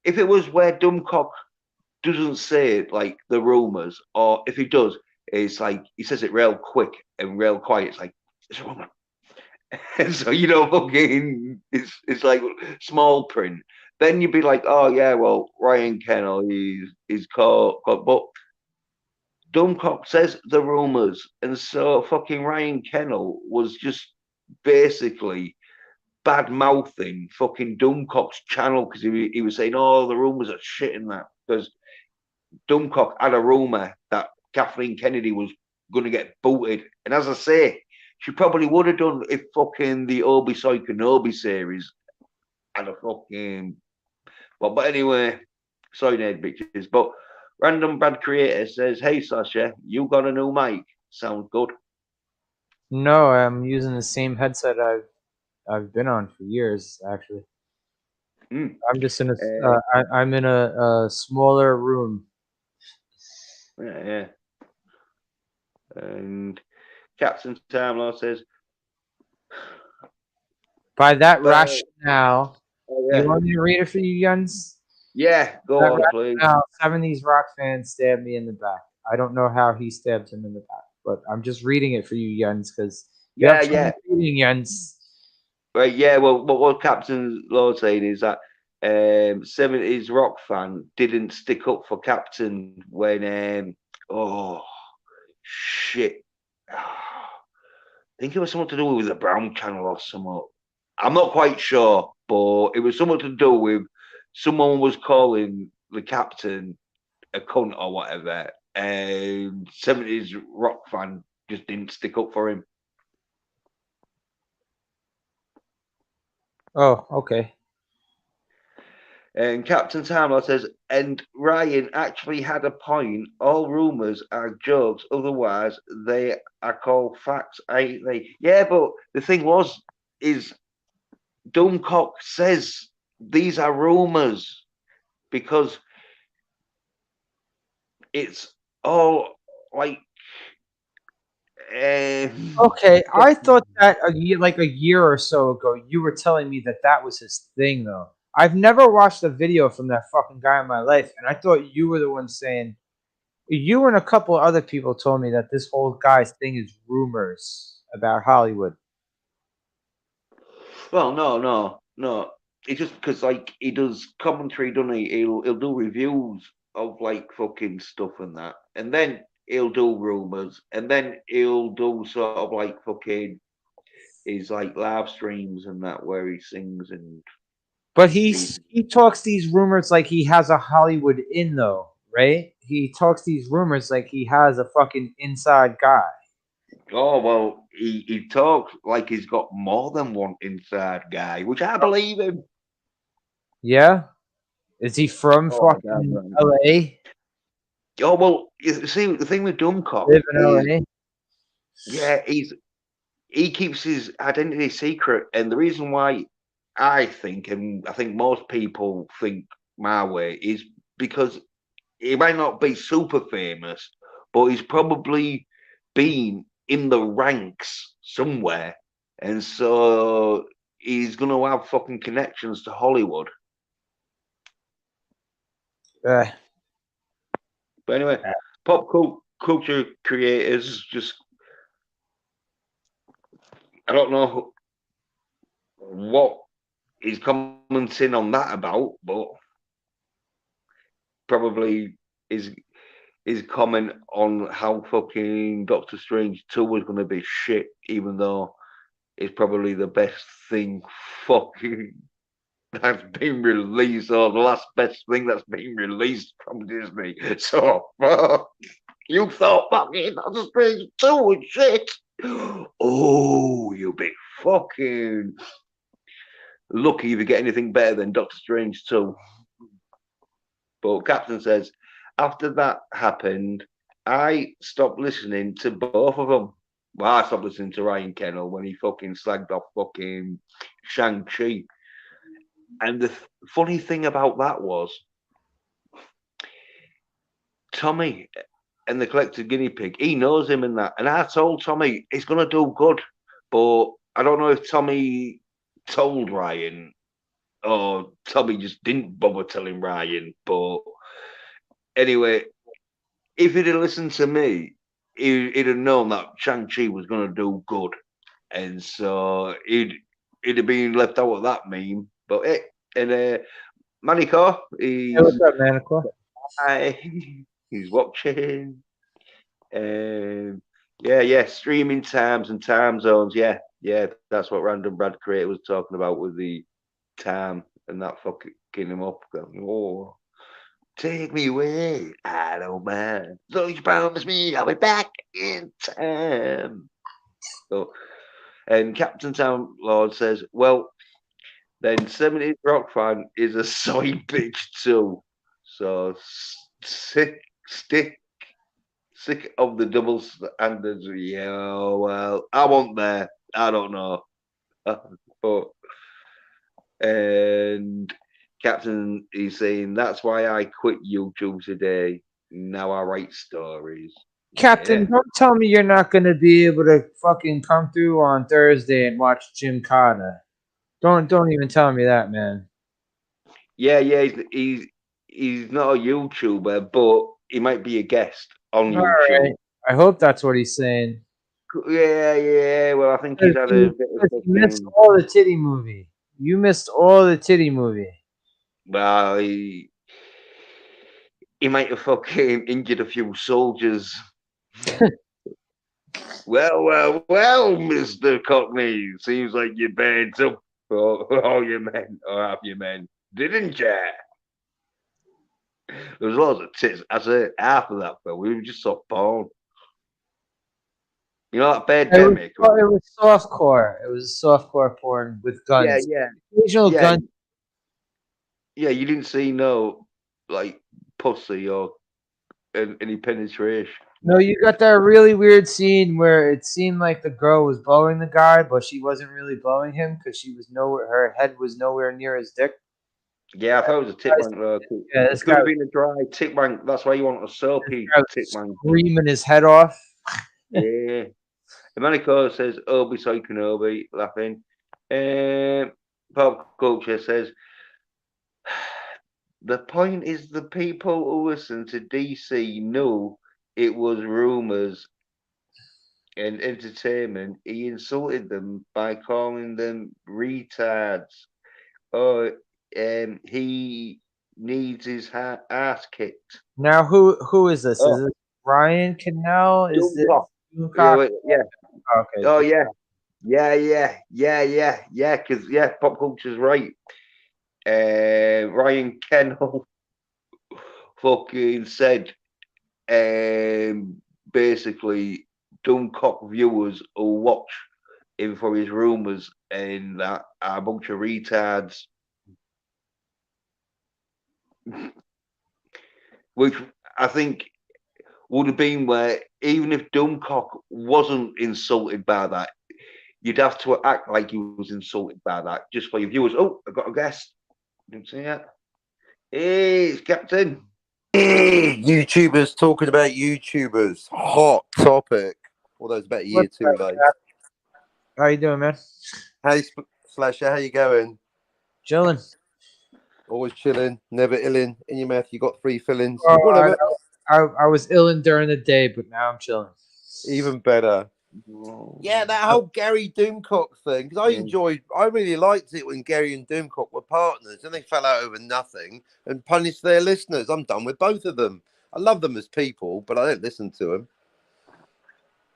[SPEAKER 1] if it was where Dummcock doesn't say it like the rumors, or if he does, it's like he says it real quick and real quiet. It's like it's a rumor, and so fucking it's like small print. Then you'd be like, oh yeah, well Ryan Kennel, he's caught, but Dummcock says the rumors, and so fucking Ryan Kennel was just basically bad mouthing fucking Dummcock's channel because he was saying, "Oh, the rumors are shit in that," because Dummcock had a rumor that Kathleen Kennedy was going to get booted, and as I say, she probably would have done if fucking the Obi Soy Kenobi series had a fucking. But anyway, sorry, Ned bitches. But Random Bad Creator says, "Hey Sasha, you got a new mic? Sounds good."
[SPEAKER 2] No, I'm using the same headset I've been on for years. Actually,
[SPEAKER 1] Mm.
[SPEAKER 2] I'm just in a
[SPEAKER 1] Uh,
[SPEAKER 2] I'm in a smaller room.
[SPEAKER 1] yeah, yeah. And Captain Timeless says,
[SPEAKER 2] By that
[SPEAKER 1] "But
[SPEAKER 2] rationale,
[SPEAKER 1] oh
[SPEAKER 2] you
[SPEAKER 1] yeah,
[SPEAKER 2] want me to read it for you, Jens?
[SPEAKER 1] yeah,
[SPEAKER 2] That
[SPEAKER 1] go on, please."
[SPEAKER 2] rationale, 70s rock fans stabbed me in the back. I don't know how he stabbed him in the back, but I'm just reading it for you, Jens, because you
[SPEAKER 1] Yeah,
[SPEAKER 2] have trouble
[SPEAKER 1] yeah.
[SPEAKER 2] reading, Jens.
[SPEAKER 1] Right, yeah. Well, what Captain Lord saying is that 70s rock fan didn't stick up for Captain when oh shit. I think it was something to do with the Brown Channel or something. I'm not quite sure, but it was something to do with someone was calling the captain a cunt or whatever, and 70s rock fan just didn't stick up for him.
[SPEAKER 2] Oh, okay.
[SPEAKER 1] And Captain Timeless says, and Ryan actually had a point. All rumors are jokes, otherwise they are called facts, ain't they? Yeah, but the thing is Dummcock says these are rumors because it's all like
[SPEAKER 2] Okay, I thought
[SPEAKER 1] fucking.
[SPEAKER 2] that like a year or so ago, you were telling me that that was his thing, though. I've never watched a video from that fucking guy in my life, and I thought you were the one saying you and a couple of other people told me that this whole guy's thing is rumors about Hollywood.
[SPEAKER 1] Well, no. It's just because like he does commentary, doesn't he? He'll do reviews of like fucking stuff and that, and then he'll do rumors, and then he'll do sort of like fucking his like live streams and that where he sings and
[SPEAKER 2] But
[SPEAKER 1] reads.
[SPEAKER 2] he talks these rumors like he has a Hollywood in though, right? He talks these rumors like he has a fucking inside guy.
[SPEAKER 1] Oh well, he talks like he's got more than one inside guy, which I believe him.
[SPEAKER 2] Yeah? Is he from
[SPEAKER 1] Oh, damn
[SPEAKER 2] fucking
[SPEAKER 1] right.
[SPEAKER 2] LA?
[SPEAKER 1] Oh well, you see, the thing with Dummcock
[SPEAKER 2] Live in
[SPEAKER 1] is,
[SPEAKER 2] LA?
[SPEAKER 1] yeah, he keeps his identity secret, and the reason why I think, and I think most people think my way, is because he might not be super famous, but he's probably been in the ranks somewhere, and so he's gonna have fucking connections to Hollywood.
[SPEAKER 2] Uh,
[SPEAKER 1] But anyway, culture creators just I don't know what he's commenting on that about, but probably his comment on how fucking Doctor Strange 2 was going to be shit, even though it's probably the best thing fucking that's been released, or the last best thing that's been released from Disney. So, you thought fucking Doctor Strange 2 was shit? Oh, you be fucking lucky if you get anything better than Doctor Strange 2. But Captain says, after that happened, I stopped listening to both of them. Well, I stopped listening to Ryan Kennel when he fucking slagged off fucking Shang-Chi. And the funny thing about that was, Tommy, and the collected guinea pig. He knows him and that. And I told Tommy he's gonna do good, but I don't know if Tommy told Ryan or Tommy just didn't bother telling Ryan. But anyway, if he'd have listened to me, he'd have known that Shang-Chi was gonna do good, and so he'd have been left out of that meme. But and Manico,
[SPEAKER 2] Hey, what's up, Manico?
[SPEAKER 1] hi, he's watching. Yeah, streaming times and time zones. Yeah, that's what Random Brad Creator was talking about with the time and that fucking him up. Going, oh, take me away. I don't mind. So you promise me I'll be back in time. So, and Captain Time Lord says, well, then 70s Rock Fan is a soy bitch too. So sick of the double standards. Yeah, well, I wasn't there. I don't know. But and Captain is saying that's why I quit YouTube today. Now I write stories.
[SPEAKER 2] Captain,
[SPEAKER 1] Yeah,
[SPEAKER 2] don't tell me you're not gonna be able to fucking come through on Thursday and watch Jim Carter. Don't even tell me that, man.
[SPEAKER 1] yeah. He's not a YouTuber, but he might be a guest on
[SPEAKER 2] All
[SPEAKER 1] YouTube.
[SPEAKER 2] right. I hope that's what he's saying.
[SPEAKER 1] Yeah. Well, I think he's
[SPEAKER 2] Because
[SPEAKER 1] had a
[SPEAKER 2] you,
[SPEAKER 1] bit of
[SPEAKER 2] 'cause you missed
[SPEAKER 1] fucking.
[SPEAKER 2] all the titty movie. You missed all the titty movie.
[SPEAKER 1] Well, he might have fucking injured a few soldiers. Well, Mister Cockney. Seems like you burned up for all your men or half your men, didn't ya? There was loads of tits. I said half of that, but we were just so porn. You know that pandemic?
[SPEAKER 2] It was softcore. It was softcore porn with
[SPEAKER 1] Yeah,
[SPEAKER 2] guns.
[SPEAKER 1] yeah,
[SPEAKER 2] Occasional
[SPEAKER 1] yeah,
[SPEAKER 2] gun.
[SPEAKER 1] yeah. You didn't see no like pussy or any penetration.
[SPEAKER 2] No, you got that really weird scene where it seemed like the girl was blowing the guy, but she wasn't really blowing him because she was nowhere. Her head was nowhere near his dick.
[SPEAKER 1] Yeah, I thought it was a tit wank though.
[SPEAKER 2] Yeah,
[SPEAKER 1] It could have been a dry tit wank. That's why you want a
[SPEAKER 2] this
[SPEAKER 1] soapy
[SPEAKER 2] guy was
[SPEAKER 1] tit wank.
[SPEAKER 2] screaming his head off.
[SPEAKER 1] Yeah. Domenico says, Obi Soy Kenobi, laughing. Pop Culture says, the point is the people who listen to DC knew it was rumours and entertainment. He insulted them by calling them retards. Oh, he needs his ass kicked.
[SPEAKER 2] Now, who is this? Is
[SPEAKER 1] Oh,
[SPEAKER 2] this Ryan Cannell? Is this
[SPEAKER 1] Doomcock. Yeah,
[SPEAKER 2] Mooncock?
[SPEAKER 1] wait, yeah.
[SPEAKER 2] Okay.
[SPEAKER 1] Oh, yeah. Yeah. Because, yeah, pop culture's right. Ryan Kennel fucking said basically Dummcock viewers will watch him for his rumours and that are a bunch of retards, which I think would have been where even if Dummcock wasn't insulted by that, you'd have to act like he was insulted by that just for your viewers. Oh, I got a guest. Didn't see that. Hey, it's Captain.
[SPEAKER 3] YouTubers talking about YouTubers. Hot topic. Although it's about a year
[SPEAKER 2] What's
[SPEAKER 3] too
[SPEAKER 2] up,
[SPEAKER 3] late.
[SPEAKER 2] Cap? How you doing, man?
[SPEAKER 3] Hey, Slasher, how you going?
[SPEAKER 2] Chilling.
[SPEAKER 3] Always chilling, never illing. In your mouth, you got 3 fillings.
[SPEAKER 2] Oh,
[SPEAKER 3] Whatever.
[SPEAKER 2] I was illin during the day, but now I'm chilling.
[SPEAKER 3] Even better.
[SPEAKER 1] Oh,
[SPEAKER 3] Yeah, that whole Gary Doomcock thing. Because
[SPEAKER 1] mm.
[SPEAKER 3] I really liked it when Gary and Doomcock were partners and they fell out over nothing and punished their listeners. I'm done with both of them. I love them as people, but I don't listen to them.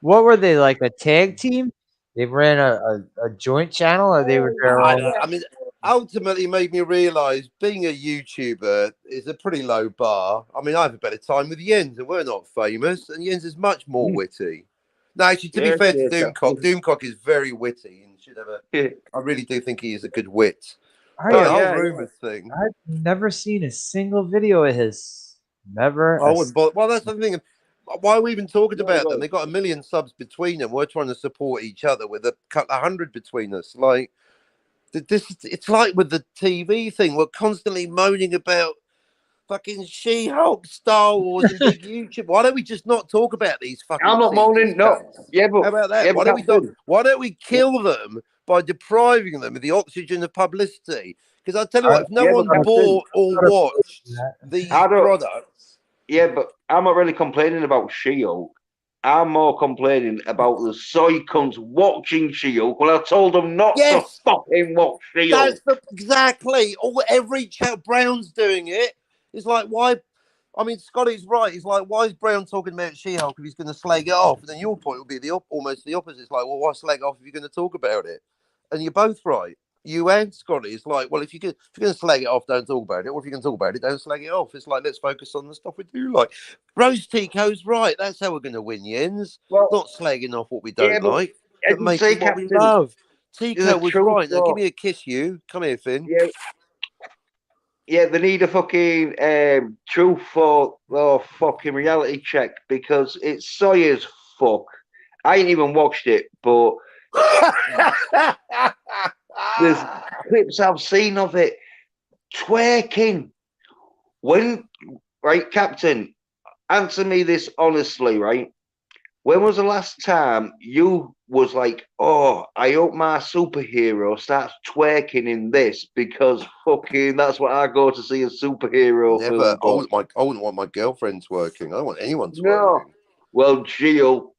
[SPEAKER 2] What were they, like a tag team? They ran a joint channel, or they were their
[SPEAKER 3] I,
[SPEAKER 2] own?
[SPEAKER 3] I mean, ultimately made me realise being a YouTuber is a pretty low bar. I mean, I have a better time with Jens, and we're not famous, and Jens is much more witty. No, actually, to be
[SPEAKER 1] Yes,
[SPEAKER 3] fair to
[SPEAKER 1] yes,
[SPEAKER 3] Doomcock,
[SPEAKER 1] Captain.
[SPEAKER 3] Doomcock is very witty and should have a. I really do think he is a good wit. But
[SPEAKER 1] Oh,
[SPEAKER 3] the whole
[SPEAKER 1] yeah.
[SPEAKER 3] rumours thing,
[SPEAKER 2] I've never seen a single video of his. Never.
[SPEAKER 3] I wouldn't bother. Well, that's the thing. Why are we even talking
[SPEAKER 1] No,
[SPEAKER 3] about them?
[SPEAKER 1] no.
[SPEAKER 3] They got 1 million subs between them. We're trying to support each other with a couple of hundred between us. Like, it's like with the TV thing. We're constantly moaning about fucking She-Hulk, Star Wars, and big YouTube. Why don't we just not talk about these fucking
[SPEAKER 1] I'm not
[SPEAKER 3] tedious
[SPEAKER 1] moaning. No,
[SPEAKER 3] cunts?
[SPEAKER 1] yeah, but
[SPEAKER 3] How about that? Why don't we not?
[SPEAKER 1] Captain.
[SPEAKER 3] Why don't we kill them by depriving them of the oxygen of publicity? Because I tell you what, if no
[SPEAKER 1] Yeah, but
[SPEAKER 3] one
[SPEAKER 1] Captain,
[SPEAKER 3] bought or watched these
[SPEAKER 1] I don't.
[SPEAKER 3] products,
[SPEAKER 1] Yeah, but I'm not really complaining about She-Hulk. I'm more complaining about the soy cunts watching She-Hulk when I told them not to
[SPEAKER 3] yes,
[SPEAKER 1] fucking watch She-Hulk.
[SPEAKER 3] that's exactly. Every Brown's doing it. It's like, why? I mean, Scotty's right. He's like, why is Brown talking about She-Hulk if he's going to slag it off? And then your point would be almost the opposite. It's like, well, why slag off if you're going to talk about it? And you're both right. You and Scotty. It's like, well, if you're going to slag it off, don't talk about it. Or if you can talk about it, don't slag it off. It's like, let's focus on the stuff we do like. Rose Tico's right. That's how we're going to win, Yens.
[SPEAKER 1] Well,
[SPEAKER 3] Not slagging off what we
[SPEAKER 1] yeah,
[SPEAKER 3] don't
[SPEAKER 1] but
[SPEAKER 3] like,
[SPEAKER 1] I
[SPEAKER 3] but
[SPEAKER 1] can say,
[SPEAKER 3] making what we
[SPEAKER 1] Captain,
[SPEAKER 3] love.
[SPEAKER 1] there's
[SPEAKER 3] Tico
[SPEAKER 1] a
[SPEAKER 3] was
[SPEAKER 1] truth
[SPEAKER 3] right. Now, give
[SPEAKER 1] for
[SPEAKER 3] me a kiss, you. Come here, Finn.
[SPEAKER 1] yeah, yeah. They need a fucking truth or fucking reality check because it's soy as fuck. I ain't even watched it, but there's clips I've seen of it twerking. When right, Captain, answer me this honestly, right? When was the last time you was like, oh, I hope my superhero starts twerking in this because fucking that's what I go to see a superhero
[SPEAKER 3] Never.
[SPEAKER 1] film for.
[SPEAKER 3] I wouldn't want my girlfriend twerking. I don't want anyone
[SPEAKER 1] No.
[SPEAKER 3] twerking.
[SPEAKER 1] Well, Gio.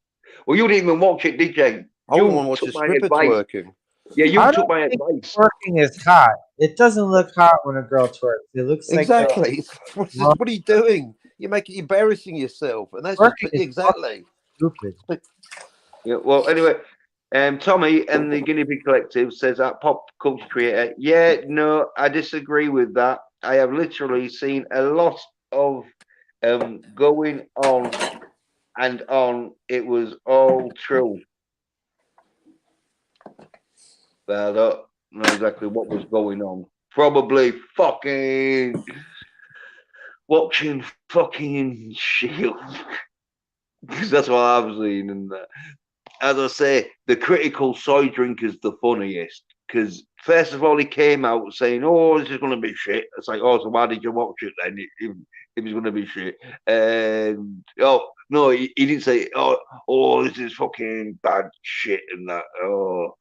[SPEAKER 1] Well, you didn't even watch it, did you?
[SPEAKER 3] I wouldn't want
[SPEAKER 1] You
[SPEAKER 3] to watch
[SPEAKER 1] took
[SPEAKER 3] a
[SPEAKER 1] my
[SPEAKER 3] stripper
[SPEAKER 1] advice.
[SPEAKER 3] twerking.
[SPEAKER 1] Yeah, you
[SPEAKER 2] I
[SPEAKER 1] took
[SPEAKER 2] don't
[SPEAKER 1] my
[SPEAKER 2] think
[SPEAKER 1] advice.
[SPEAKER 2] twerking is hot. It doesn't look hot when a girl twerks. It looks like they're
[SPEAKER 3] Exactly. What are you doing? You're embarrassing yourself, and that's just
[SPEAKER 2] twerking is fucking
[SPEAKER 3] exactly.
[SPEAKER 2] stupid.
[SPEAKER 1] Yeah, well, anyway, Tommy and the Guinea Pig Collective says that pop culture creator. Yeah, no, I disagree with that. I have literally seen a lot of going on and on. It was all true. But I don't know exactly what was going on. Probably fucking watching fucking Shield. Because that's what I've seen. And as I say, the critical soy drink is the funniest. Because first of all, he came out saying, "Oh, this is going to be shit." It's like, "Oh, so why did you watch it then? If it's going to be shit." And oh no, he didn't say, "Oh, this is fucking bad shit," and that. Oh,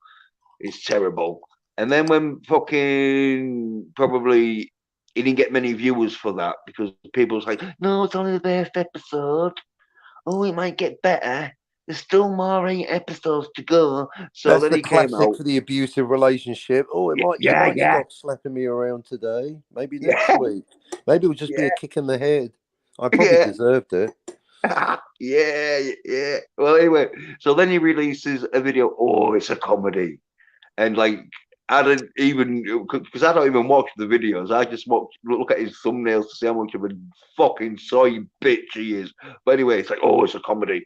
[SPEAKER 1] it's terrible. And then when fucking probably he didn't get many viewers for that because people was like, "No, it's only the first episode. Oh, it might get better. There's still more 8 episodes to go." So
[SPEAKER 3] That's
[SPEAKER 1] then
[SPEAKER 3] the
[SPEAKER 1] he came
[SPEAKER 3] classic
[SPEAKER 1] out.
[SPEAKER 3] for the abusive relationship. Oh, you
[SPEAKER 1] Yeah,
[SPEAKER 3] might
[SPEAKER 1] yeah,
[SPEAKER 3] stop slapping me around today. Maybe next
[SPEAKER 1] yeah,
[SPEAKER 3] week. Maybe it'll just be a
[SPEAKER 1] yeah,
[SPEAKER 3] kick in the head. I probably
[SPEAKER 1] yeah.
[SPEAKER 3] deserved it.
[SPEAKER 1] Yeah, yeah. Well, anyway, so then he releases a video. Oh, it's a comedy, and like I didn't even because I don't even watch the videos. I just look at his thumbnails to see how much of a fucking soy bitch he is. But anyway, it's like, oh, it's a comedy.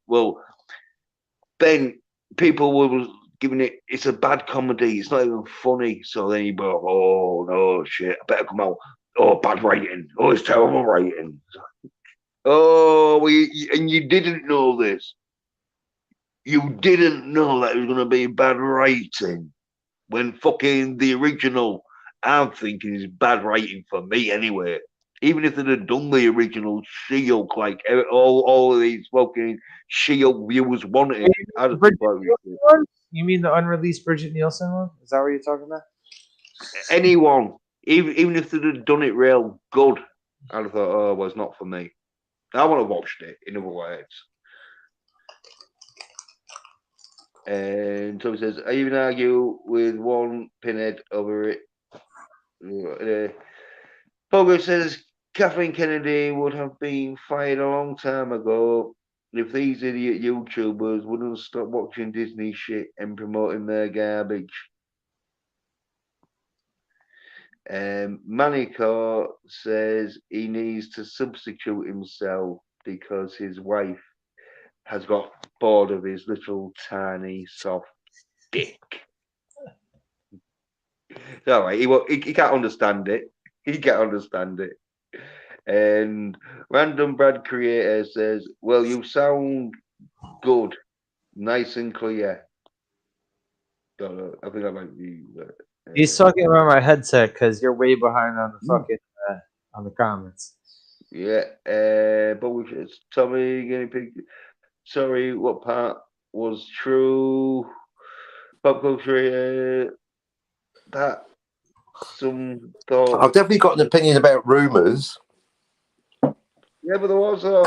[SPEAKER 1] Well, then people were giving it's a bad comedy. It's not even funny. So then he go, oh no, shit, I better come out. Oh, bad rating. Oh, it's terrible rating. Oh, and you didn't know this. You didn't know that it was going to be bad rating when fucking the original, I'm thinking, is bad rating for me anyway. Even if they'd have done the original Shield, like all of these fucking Shield viewers wanted it, I'd have
[SPEAKER 2] Bridget
[SPEAKER 1] thought it
[SPEAKER 2] Nielsen one? You mean the unreleased Bridget Nielsen one? Is that what you're talking about?
[SPEAKER 1] anyone, even if they'd have done it real good, I'd have thought, oh, well, it's not for me. I would have watched it, in other words. And so he says, I even argue with one pinhead over it. Pogo says Kathleen Kennedy would have been fired a long time ago if these idiot YouTubers wouldn't stop watching Disney shit and promoting their garbage. Manico says he needs to substitute himself because his wife has got bored of his little tiny soft dick. It's all right. He can't understand it. He can't understand it. And Random Brad Creator says, "Well, you sound good, nice and clear." Don't know. I think I might be.
[SPEAKER 2] He's talking about my headset because you're way behind on the fucking. on the comments.
[SPEAKER 1] Yeah, but Tommy guinea pig. Sorry, what part was true? Pop culture. That some thought.
[SPEAKER 3] I've definitely got an opinion about rumours.
[SPEAKER 1] Yeah, but there was there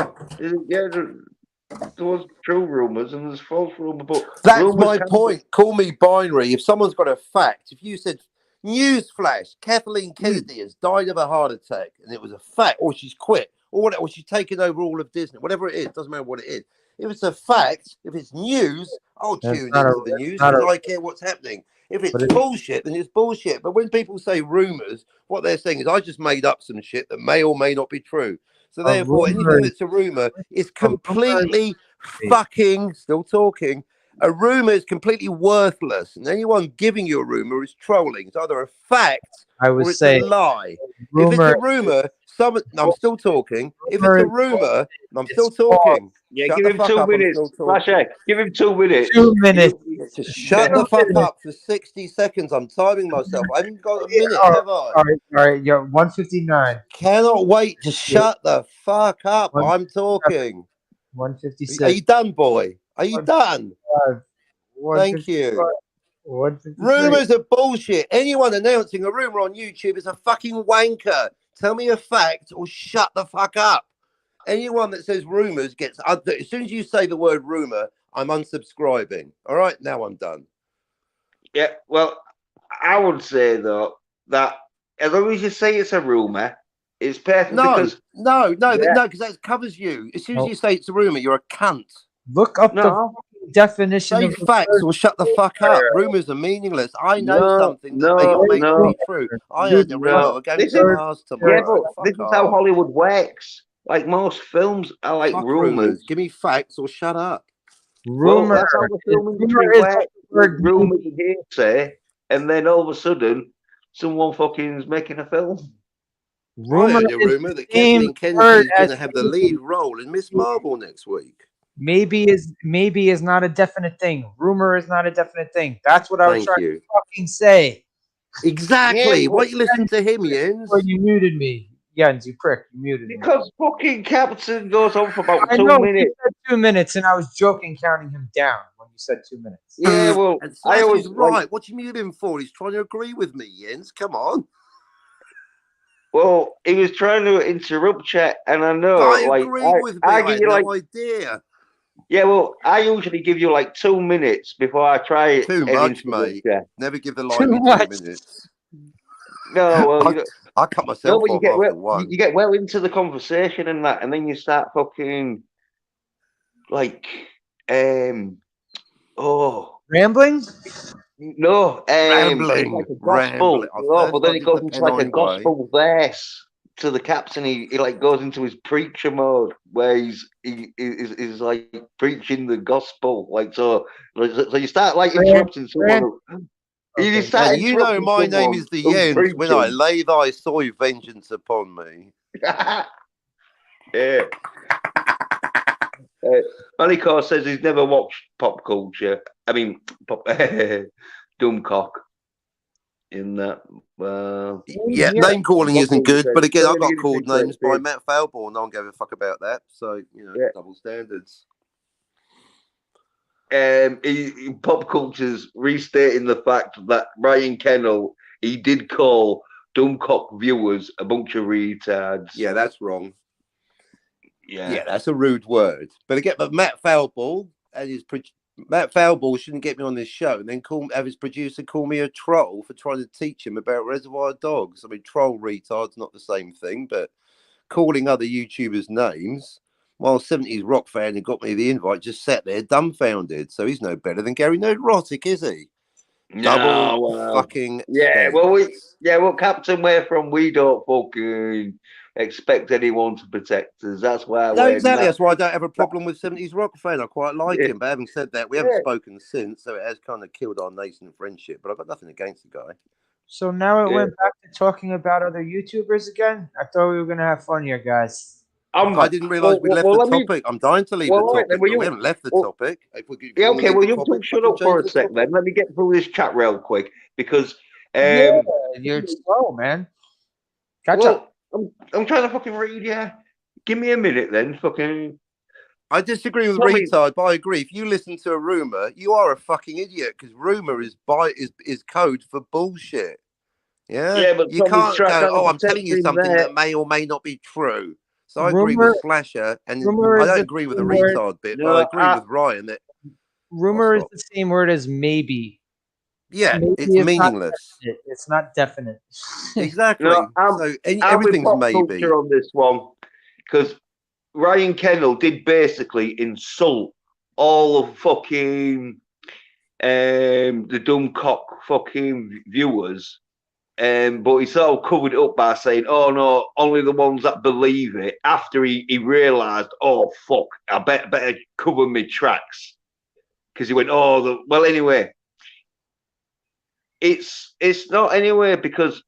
[SPEAKER 1] was true rumors and there's false rumor, but
[SPEAKER 3] That's
[SPEAKER 1] rumors
[SPEAKER 3] my
[SPEAKER 1] can be.
[SPEAKER 3] point. Call me binary. If someone's got a fact, if you said, newsflash, Kathleen Kennedy has died of a heart attack, and it was a fact, or she's quit, or whatever, or she's taken over all of Disney, whatever it is, doesn't matter what it is. If it's a fact, if it's news, I'll
[SPEAKER 2] That's
[SPEAKER 3] tune
[SPEAKER 2] not a.
[SPEAKER 3] into the
[SPEAKER 2] That's
[SPEAKER 3] news
[SPEAKER 2] not
[SPEAKER 3] because
[SPEAKER 2] a.
[SPEAKER 3] I care what's happening. If
[SPEAKER 2] But
[SPEAKER 3] it's bullshit, then it's bullshit. But when people say rumors, what they're saying is I just made up some shit that may or may not be true. So
[SPEAKER 2] a
[SPEAKER 3] therefore,
[SPEAKER 2] rumor
[SPEAKER 3] anything
[SPEAKER 2] is
[SPEAKER 3] that's a rumor is
[SPEAKER 2] a rumor is
[SPEAKER 3] completely fucking still talking. A rumor is completely worthless, and anyone giving you a rumor is trolling. It's either a fact
[SPEAKER 2] I
[SPEAKER 3] or
[SPEAKER 2] was
[SPEAKER 3] it's a
[SPEAKER 2] saying
[SPEAKER 3] lie. If it's
[SPEAKER 2] rumor.
[SPEAKER 3] a rumor, I'm still talking. If it's
[SPEAKER 2] Rumor
[SPEAKER 3] a
[SPEAKER 2] is
[SPEAKER 3] rumor, I'm still
[SPEAKER 2] it's false.
[SPEAKER 3] talking.
[SPEAKER 1] Yeah,
[SPEAKER 3] Shut
[SPEAKER 1] give
[SPEAKER 3] the
[SPEAKER 1] him
[SPEAKER 3] fuck
[SPEAKER 1] 2
[SPEAKER 3] up. I'm
[SPEAKER 1] minutes.
[SPEAKER 3] still talking.
[SPEAKER 1] Flasher, give him 2 minutes.
[SPEAKER 2] 2 minutes.
[SPEAKER 3] Just shut the fuck up for 60 seconds. I'm timing myself. I haven't got a minute,
[SPEAKER 2] Oh,
[SPEAKER 3] have I?
[SPEAKER 2] all right. Yeah, 159.
[SPEAKER 3] Cannot wait to shut the fuck up.
[SPEAKER 2] One-
[SPEAKER 3] I'm talking. Are
[SPEAKER 2] 156.
[SPEAKER 3] you done, boy? Are you done?
[SPEAKER 2] 155.
[SPEAKER 3] Thank you.
[SPEAKER 2] 156.
[SPEAKER 3] Rumors are bullshit. Anyone announcing a rumor on YouTube is a fucking wanker. Tell me a fact or shut the fuck up. Anyone that says rumors gets. As soon as you say the word rumor, I'm unsubscribing. All right, now I'm done.
[SPEAKER 1] Yeah, well, I would say though that as long as you say it's a rumor, it's perfect
[SPEAKER 3] No,
[SPEAKER 1] because
[SPEAKER 3] no, no,
[SPEAKER 1] yeah,
[SPEAKER 3] no, because that covers you. As soon as
[SPEAKER 2] No.
[SPEAKER 3] you say it's a rumor, you're a cunt.
[SPEAKER 2] Look up the
[SPEAKER 1] no,
[SPEAKER 2] definition
[SPEAKER 3] Say
[SPEAKER 2] of the
[SPEAKER 3] facts
[SPEAKER 2] word
[SPEAKER 3] or shut the fuck up.
[SPEAKER 2] rumor.
[SPEAKER 3] Rumors are meaningless. I know
[SPEAKER 1] no,
[SPEAKER 3] something that may or
[SPEAKER 1] no,
[SPEAKER 3] may not
[SPEAKER 1] no,
[SPEAKER 3] be true. I
[SPEAKER 2] You
[SPEAKER 3] heard the rumor
[SPEAKER 1] no.
[SPEAKER 3] we're going
[SPEAKER 1] This
[SPEAKER 3] to
[SPEAKER 1] is
[SPEAKER 2] word
[SPEAKER 3] Mars
[SPEAKER 1] yeah,
[SPEAKER 2] search
[SPEAKER 1] but
[SPEAKER 3] tomorrow.
[SPEAKER 1] this
[SPEAKER 3] Fuck
[SPEAKER 1] is how
[SPEAKER 3] off.
[SPEAKER 1] Hollywood works. Like most films are like
[SPEAKER 3] Fuck
[SPEAKER 1] rumors.
[SPEAKER 3] rumors. Give me facts or shut up.
[SPEAKER 1] Well,
[SPEAKER 2] rumor.
[SPEAKER 1] that's how the film
[SPEAKER 2] Rumor
[SPEAKER 1] industry
[SPEAKER 2] is what
[SPEAKER 1] works.
[SPEAKER 2] the
[SPEAKER 1] Like
[SPEAKER 2] word means.
[SPEAKER 1] rumors and hearsay, and then all of a sudden, someone fucking's making a film.
[SPEAKER 3] I
[SPEAKER 2] Rumor
[SPEAKER 3] heard a
[SPEAKER 2] is
[SPEAKER 3] rumor
[SPEAKER 2] the
[SPEAKER 3] that
[SPEAKER 2] same
[SPEAKER 3] Kathleen Kennedy
[SPEAKER 2] word
[SPEAKER 3] is going
[SPEAKER 2] as
[SPEAKER 3] to have the lead
[SPEAKER 2] maybe.
[SPEAKER 3] role in Miss Marvel next week.
[SPEAKER 2] Maybe is not a definite thing. Rumor is not a definite thing. That's what I was
[SPEAKER 3] Thank
[SPEAKER 2] trying to
[SPEAKER 3] you.
[SPEAKER 2] fucking say.
[SPEAKER 1] Yeah,
[SPEAKER 3] Exactly. Why
[SPEAKER 1] but
[SPEAKER 3] don't you listen to him,
[SPEAKER 2] Or
[SPEAKER 3] Jens?
[SPEAKER 2] you muted me. Jens, you prick. You muted me.
[SPEAKER 1] because fucking Captain goes on for about
[SPEAKER 2] I
[SPEAKER 1] two
[SPEAKER 2] know you
[SPEAKER 1] minutes.
[SPEAKER 2] said 2 minutes, and I was joking, counting him down when you said 2 minutes.
[SPEAKER 1] Yeah, well,
[SPEAKER 3] And
[SPEAKER 1] I
[SPEAKER 3] Slash
[SPEAKER 1] always
[SPEAKER 3] is
[SPEAKER 1] like.
[SPEAKER 3] right. What do you mute him for? He's trying to agree with me, Jens. Come on.
[SPEAKER 1] Well, he was trying to interrupt chat, and I know,
[SPEAKER 3] Guy
[SPEAKER 1] like,
[SPEAKER 3] agreed with me.
[SPEAKER 1] I
[SPEAKER 3] I
[SPEAKER 1] give
[SPEAKER 3] had
[SPEAKER 1] you like,
[SPEAKER 3] no idea.
[SPEAKER 1] yeah, well, I usually give you like 2 minutes before I try
[SPEAKER 3] Too
[SPEAKER 1] and
[SPEAKER 3] much,
[SPEAKER 1] interrupt
[SPEAKER 3] mate.
[SPEAKER 1] you.
[SPEAKER 3] Never give the
[SPEAKER 2] Too
[SPEAKER 3] limey
[SPEAKER 2] much.
[SPEAKER 3] 2 minutes.
[SPEAKER 1] No, well,
[SPEAKER 3] I,
[SPEAKER 1] you know,
[SPEAKER 3] I cut
[SPEAKER 1] no,
[SPEAKER 3] myself
[SPEAKER 1] but you
[SPEAKER 3] off
[SPEAKER 1] get
[SPEAKER 3] after
[SPEAKER 1] well,
[SPEAKER 3] one.
[SPEAKER 1] you get well into the conversation and that, and then you start fucking like, um, oh
[SPEAKER 2] Rambling?
[SPEAKER 1] no, it's like
[SPEAKER 3] Rambling.
[SPEAKER 1] a
[SPEAKER 3] Rambling.
[SPEAKER 1] gospel,
[SPEAKER 3] I
[SPEAKER 1] oh, but
[SPEAKER 3] first
[SPEAKER 1] then
[SPEAKER 3] I
[SPEAKER 1] it
[SPEAKER 3] did
[SPEAKER 1] goes
[SPEAKER 3] the
[SPEAKER 1] into like a
[SPEAKER 3] Pennine way.
[SPEAKER 1] gospel verse to the caps, and he like goes into his preacher mode where he's like preaching the gospel, like so. So you start like
[SPEAKER 2] Ram-
[SPEAKER 1] interrupting
[SPEAKER 2] ram-
[SPEAKER 1] someone. You
[SPEAKER 2] okay.
[SPEAKER 1] start
[SPEAKER 3] And you know
[SPEAKER 1] interrupting
[SPEAKER 3] my name
[SPEAKER 1] someone
[SPEAKER 3] is the
[SPEAKER 1] who's
[SPEAKER 3] Jens when I
[SPEAKER 1] preaching.
[SPEAKER 3] lay thy soy vengeance upon me.
[SPEAKER 1] Yeah. Malikar says he's never watched pop culture. I mean, pop, Dumbcock in that.
[SPEAKER 3] Yeah,
[SPEAKER 2] Yeah.
[SPEAKER 3] name calling
[SPEAKER 1] Pop
[SPEAKER 3] isn't good,
[SPEAKER 1] culture.
[SPEAKER 3] but again, I
[SPEAKER 1] Calling
[SPEAKER 3] got
[SPEAKER 1] Out
[SPEAKER 3] called
[SPEAKER 1] SOY
[SPEAKER 3] names by
[SPEAKER 1] NERDS.
[SPEAKER 3] Matt Falborn. No one gave a fuck about that. So,
[SPEAKER 1] Yeah.
[SPEAKER 3] double standards.
[SPEAKER 1] Pop culture's restating the fact that Ryan Kennel he did call Dumbcock viewers a bunch of retards.
[SPEAKER 3] Yeah, that's wrong.
[SPEAKER 1] Yeah.
[SPEAKER 3] Yeah, that's a rude word. But again, but Matt Falball and Matt Falball shouldn't get me on this show and then have his producer call me a troll for trying to teach him about Reservoir Dogs. I mean, troll retard's not the same thing, but calling other YouTubers names while 70s rock fan who got me the invite just sat there dumbfounded. So he's no better than Gary Neurotic, is he? Double
[SPEAKER 1] No, well,
[SPEAKER 3] fucking
[SPEAKER 1] yeah,
[SPEAKER 3] standards.
[SPEAKER 1] Captain, where from we don't fucking expect anyone to protect us. That's why
[SPEAKER 3] No,
[SPEAKER 1] we're
[SPEAKER 3] exactly.
[SPEAKER 1] not.
[SPEAKER 3] That's why I don't have a problem with 70s rock fan. I quite like
[SPEAKER 1] Yeah,
[SPEAKER 3] him. But having said that, we haven't
[SPEAKER 1] yeah,
[SPEAKER 3] spoken since, so it has kind of killed our nascent friendship. But I've got nothing against the guy.
[SPEAKER 2] So now it
[SPEAKER 1] yeah.
[SPEAKER 2] went back to talking about other YouTubers again. I thought we were gonna have fun here, guys.
[SPEAKER 3] I didn't realise we'd left the
[SPEAKER 1] Let me.
[SPEAKER 3] topic. I'm dying to leave the
[SPEAKER 1] Well, all right then.
[SPEAKER 3] topic,
[SPEAKER 1] Will
[SPEAKER 3] but we
[SPEAKER 1] you?
[SPEAKER 3] haven't left the
[SPEAKER 1] Well,
[SPEAKER 3] topic. If
[SPEAKER 1] yeah,
[SPEAKER 3] you want to
[SPEAKER 1] okay.
[SPEAKER 3] leave
[SPEAKER 1] Well,
[SPEAKER 3] the
[SPEAKER 1] you two
[SPEAKER 3] topic,
[SPEAKER 1] shut
[SPEAKER 3] fucking
[SPEAKER 1] up for
[SPEAKER 3] change
[SPEAKER 1] a
[SPEAKER 3] the
[SPEAKER 1] sec,
[SPEAKER 3] topic.
[SPEAKER 1] then. Let me get through this chat real quick because,
[SPEAKER 2] Yeah, you're slow, man. Catch up.
[SPEAKER 1] well, I'm trying to fucking read you. Give me a minute then. Fucking.
[SPEAKER 3] I disagree with
[SPEAKER 1] Tell me.
[SPEAKER 3] retard, but I agree. If you listen to a rumor, you are a fucking idiot because rumor is code for bullshit. Yeah,
[SPEAKER 1] Yeah, but
[SPEAKER 3] you
[SPEAKER 1] Tommy's
[SPEAKER 3] can't
[SPEAKER 1] tracked
[SPEAKER 3] go.
[SPEAKER 1] down
[SPEAKER 3] Oh,
[SPEAKER 1] the
[SPEAKER 3] I'm telling
[SPEAKER 1] text
[SPEAKER 3] you
[SPEAKER 1] in
[SPEAKER 3] something
[SPEAKER 1] there.
[SPEAKER 3] that may or may not be true. So I agree with
[SPEAKER 2] Rumor
[SPEAKER 3] Slasher, and
[SPEAKER 2] rumor
[SPEAKER 3] I
[SPEAKER 2] is
[SPEAKER 3] don't
[SPEAKER 2] the
[SPEAKER 3] agree with the
[SPEAKER 2] same word.
[SPEAKER 3] retard bit, but I
[SPEAKER 1] No,
[SPEAKER 3] agree with Ryan that what's
[SPEAKER 2] Rumor is
[SPEAKER 3] up.
[SPEAKER 2] the same word as maybe.
[SPEAKER 3] Yeah,
[SPEAKER 2] Maybe
[SPEAKER 3] it's
[SPEAKER 2] is not
[SPEAKER 3] meaningless.
[SPEAKER 2] definite. It's not definite.
[SPEAKER 1] no.
[SPEAKER 3] Exactly. So
[SPEAKER 1] I'm with
[SPEAKER 3] everything's
[SPEAKER 1] pop culture
[SPEAKER 3] maybe.
[SPEAKER 1] on this one because Ryan Kennel did basically insult all of fucking the Dummcock fucking viewers. But he sort of covered it up by saying, "Oh no, only the ones that believe it." After he realised, "Oh fuck, I better cover my tracks," because he went, "Oh, well." Anyway, it's not anyway because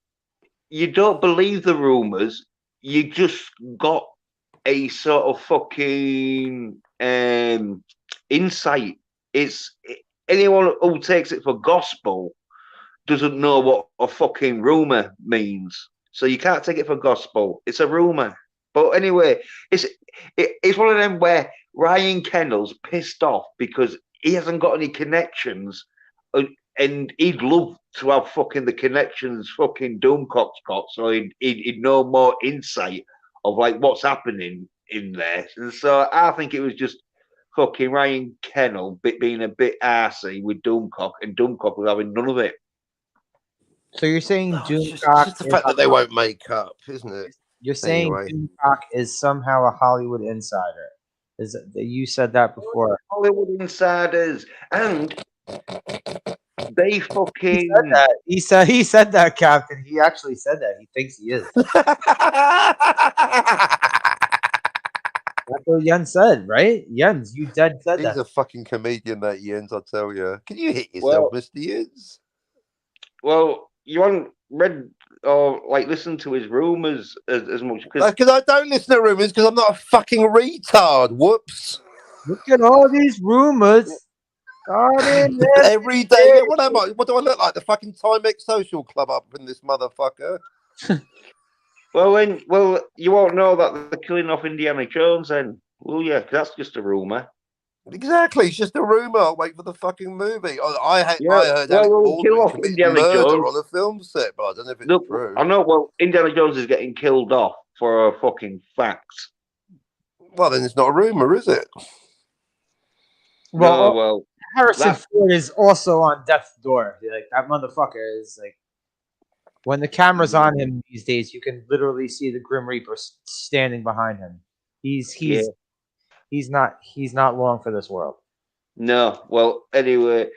[SPEAKER 1] you don't believe the rumours. You just got a sort of fucking insight. It's anyone who takes it for gospel doesn't know what a fucking rumor means. So you can't take it for gospel. It's a rumor. But anyway, it's one of them where Ryan Kennel's pissed off because he hasn't got any connections, and he'd love to have fucking the connections fucking Doomcock's got, so he'd know more insight of like what's happening in there. And so I think it was just fucking Ryan Kennel being a bit arsey with Doomcock, and Doomcock was having none of it.
[SPEAKER 2] So you're saying
[SPEAKER 3] Oh, it's
[SPEAKER 2] Doomcock
[SPEAKER 3] just the
[SPEAKER 2] is
[SPEAKER 3] fact that they won't make up, isn't it?
[SPEAKER 2] you're saying
[SPEAKER 3] Anyway.
[SPEAKER 2] Doomcock is somehow a Hollywood insider. Is it, you said that before?
[SPEAKER 1] Hollywood insiders, and they
[SPEAKER 2] He said
[SPEAKER 1] fucking
[SPEAKER 2] that. He said that, Captain. He actually said that. He thinks he is. That's what Jens said, right? Jens, you dead said
[SPEAKER 3] He's
[SPEAKER 2] that.
[SPEAKER 3] a fucking comedian, that Jens, I tell you. Can you hit yourself,
[SPEAKER 1] well,
[SPEAKER 3] Mr. Jens?
[SPEAKER 1] you haven't read or like listened to his rumors as much because
[SPEAKER 3] Because I don't listen to rumors because I'm not a fucking retard. Whoops.
[SPEAKER 2] Look at all these rumors. Starting
[SPEAKER 3] Every day. Yeah, what am I? What do I look like? The fucking Timex Social Club up in this motherfucker.
[SPEAKER 1] well you won't know that they're killing off Indiana Jones then, will you? 'Cause that's just a rumor.
[SPEAKER 3] Exactly. It's just a rumor. I'll wait for the fucking movie.
[SPEAKER 1] Yeah,
[SPEAKER 3] I heard
[SPEAKER 1] well,
[SPEAKER 3] Alec
[SPEAKER 1] we'll kill
[SPEAKER 3] Baldwin
[SPEAKER 1] off
[SPEAKER 3] committed
[SPEAKER 1] Indiana
[SPEAKER 3] murder
[SPEAKER 1] Jones.
[SPEAKER 3] on a film set, but I don't know if it's
[SPEAKER 1] Look,
[SPEAKER 3] true.
[SPEAKER 1] I know. Well, Indiana Jones is getting killed off for a fucking fact.
[SPEAKER 3] Well, then it's not a rumor, is it?
[SPEAKER 1] No,
[SPEAKER 2] Well,
[SPEAKER 1] well,
[SPEAKER 2] Harrison
[SPEAKER 1] that
[SPEAKER 2] Ford is also on death's door. Like that motherfucker is like when the camera's on him these days, you can literally see the Grim Reaper standing behind him. He's
[SPEAKER 1] yeah.
[SPEAKER 2] he's he's not long for this world.
[SPEAKER 1] No, well, anyway,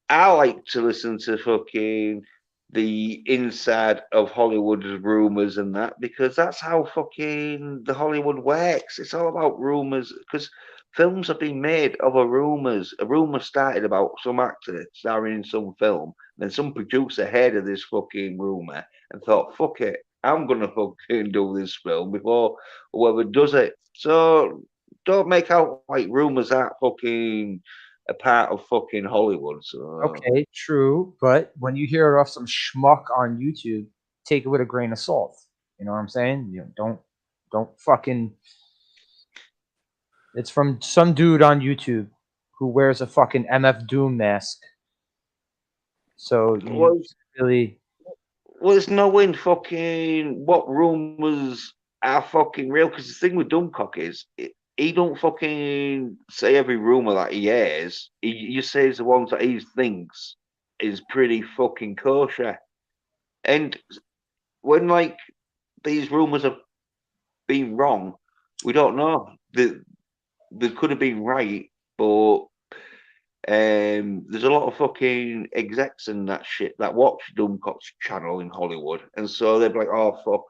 [SPEAKER 1] I like to listen to fucking the inside of Hollywood's rumors and that because that's how fucking the Hollywood works. It's all about rumors because films have been made of a rumors. A rumor started about some actor starring in some film, then some producer heard of this fucking rumor and thought, "Fuck it, I'm gonna fucking do this film before whoever does it." So don't make out like rumors aren't fucking a part of fucking Hollywood. So
[SPEAKER 2] Okay, true, but when you hear it off some schmuck on YouTube, take it with a grain of salt. You know what I'm saying? You know, don't fucking. It's from some dude on YouTube who wears a fucking MF Doom mask. So you
[SPEAKER 1] well,
[SPEAKER 2] really
[SPEAKER 1] there's knowing fucking what rumors are fucking real. Because the thing with Dummcock is he don't fucking say every rumor that he hears. He just says the ones that he thinks is pretty fucking kosher. And when like these rumors have been wrong, we don't know. They could have been right, but there's a lot of fucking execs and that shit that watch Dummcock's channel in Hollywood, and so they're like, "Oh fuck,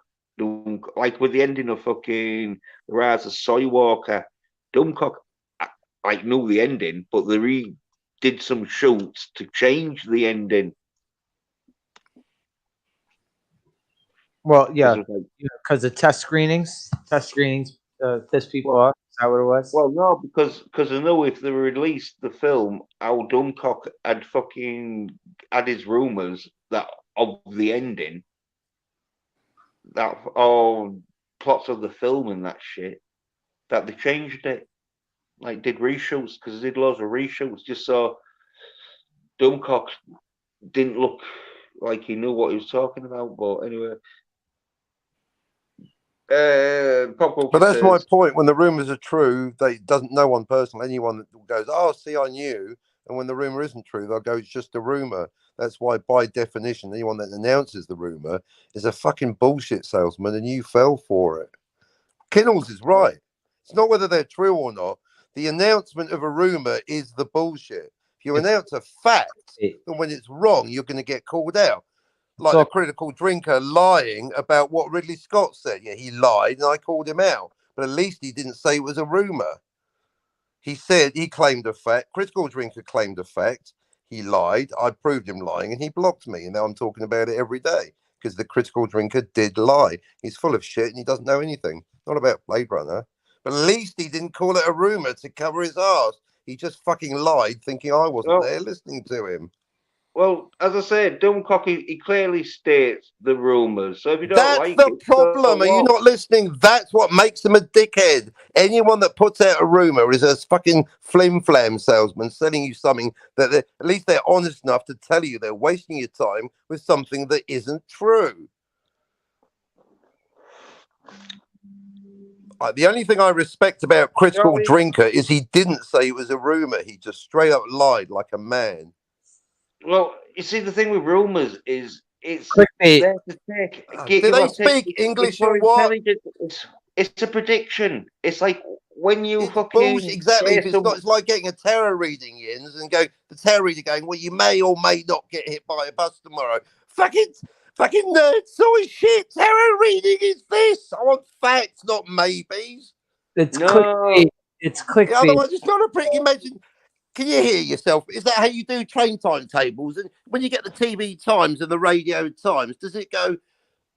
[SPEAKER 1] like with the ending of fucking The Rise of Soy Walker, Dummcock like knew the ending, but they did some shoots to change the ending
[SPEAKER 2] well, yeah,
[SPEAKER 1] because like,
[SPEAKER 2] because the test screenings piss people
[SPEAKER 1] well,
[SPEAKER 2] off. Is that what it was?
[SPEAKER 1] well, no, because I know if they released the film, how Dummcock had fucking had his rumors that of the ending that oh plots of the film and that shit that they changed it, like did reshoots because they did loads of reshoots just so Dummcock didn't look like he knew what he was talking about. But anyway, Pop
[SPEAKER 3] But
[SPEAKER 1] Culture
[SPEAKER 3] that's my
[SPEAKER 1] says,
[SPEAKER 3] point. When the rumors are true, they doesn't no one personally. Anyone that goes, "Oh, see, I knew," and when the rumor isn't true, they'll go, "It's just a rumor." That's why, by definition, anyone that announces the rumor is a fucking bullshit salesman, and you fell for it. Kinnels is right. It's not whether they're true or not. The announcement of a rumor is the bullshit. If you
[SPEAKER 2] It's
[SPEAKER 3] announce a fact,
[SPEAKER 2] it,
[SPEAKER 3] then when it's wrong, you're going to get called out.
[SPEAKER 2] it's
[SPEAKER 3] Like the
[SPEAKER 2] all
[SPEAKER 3] critical drinker lying about what Ridley Scott said. Yeah, he lied and I called him out. But at least he didn't say it was a rumor. He said he claimed a fact. Critical drinker claimed a fact. He lied. I proved him lying and he blocked me. And now I'm talking about it every day because the critical drinker did lie. He's full of shit and he doesn't know anything. Not about Blade Runner. But at least he didn't call it a rumor to cover his ass. He just fucking lied thinking I wasn't
[SPEAKER 1] well,
[SPEAKER 3] there listening to him.
[SPEAKER 1] well, as I said, Dummcock, he clearly states the rumours. So if you don't
[SPEAKER 3] That's
[SPEAKER 1] like
[SPEAKER 3] the
[SPEAKER 1] it, so
[SPEAKER 3] problem. Are you
[SPEAKER 1] what?
[SPEAKER 3] not listening? That's what makes him a dickhead. Anyone that puts out a rumor is a fucking flim flam salesman selling you something that at least they're honest enough to tell you they're wasting your time with something that isn't true. The only thing I respect about
[SPEAKER 1] You know
[SPEAKER 3] Critical
[SPEAKER 1] what I mean?
[SPEAKER 3] Drinker is he didn't say it was a rumor. He just straight up lied like a man.
[SPEAKER 1] Well, you see, the thing with rumours is it's
[SPEAKER 2] clickbait.
[SPEAKER 1] there to
[SPEAKER 3] Do
[SPEAKER 1] give
[SPEAKER 3] they
[SPEAKER 1] or take.
[SPEAKER 3] speak
[SPEAKER 1] It's
[SPEAKER 3] English
[SPEAKER 1] for
[SPEAKER 3] or what?
[SPEAKER 1] intelligence. It's a prediction. It's like when you
[SPEAKER 3] It's bullshit.
[SPEAKER 1] fucking
[SPEAKER 3] Exactly.
[SPEAKER 1] say
[SPEAKER 3] If it's
[SPEAKER 1] some.
[SPEAKER 3] not, it's like getting a tarot reading in and go the tarot reader going, "Well, you may or may not get hit by a bus tomorrow." Fucking nerds, so is shit. Tarot reading is this. I want facts, not maybes.
[SPEAKER 2] It's
[SPEAKER 1] No,
[SPEAKER 2] clickbait. It's clickbait.
[SPEAKER 3] Otherwise, it's not a pretty. Imagine. Can you hear yourself? Is that how you do train timetables? And when you get the TV times and the radio times, does it go?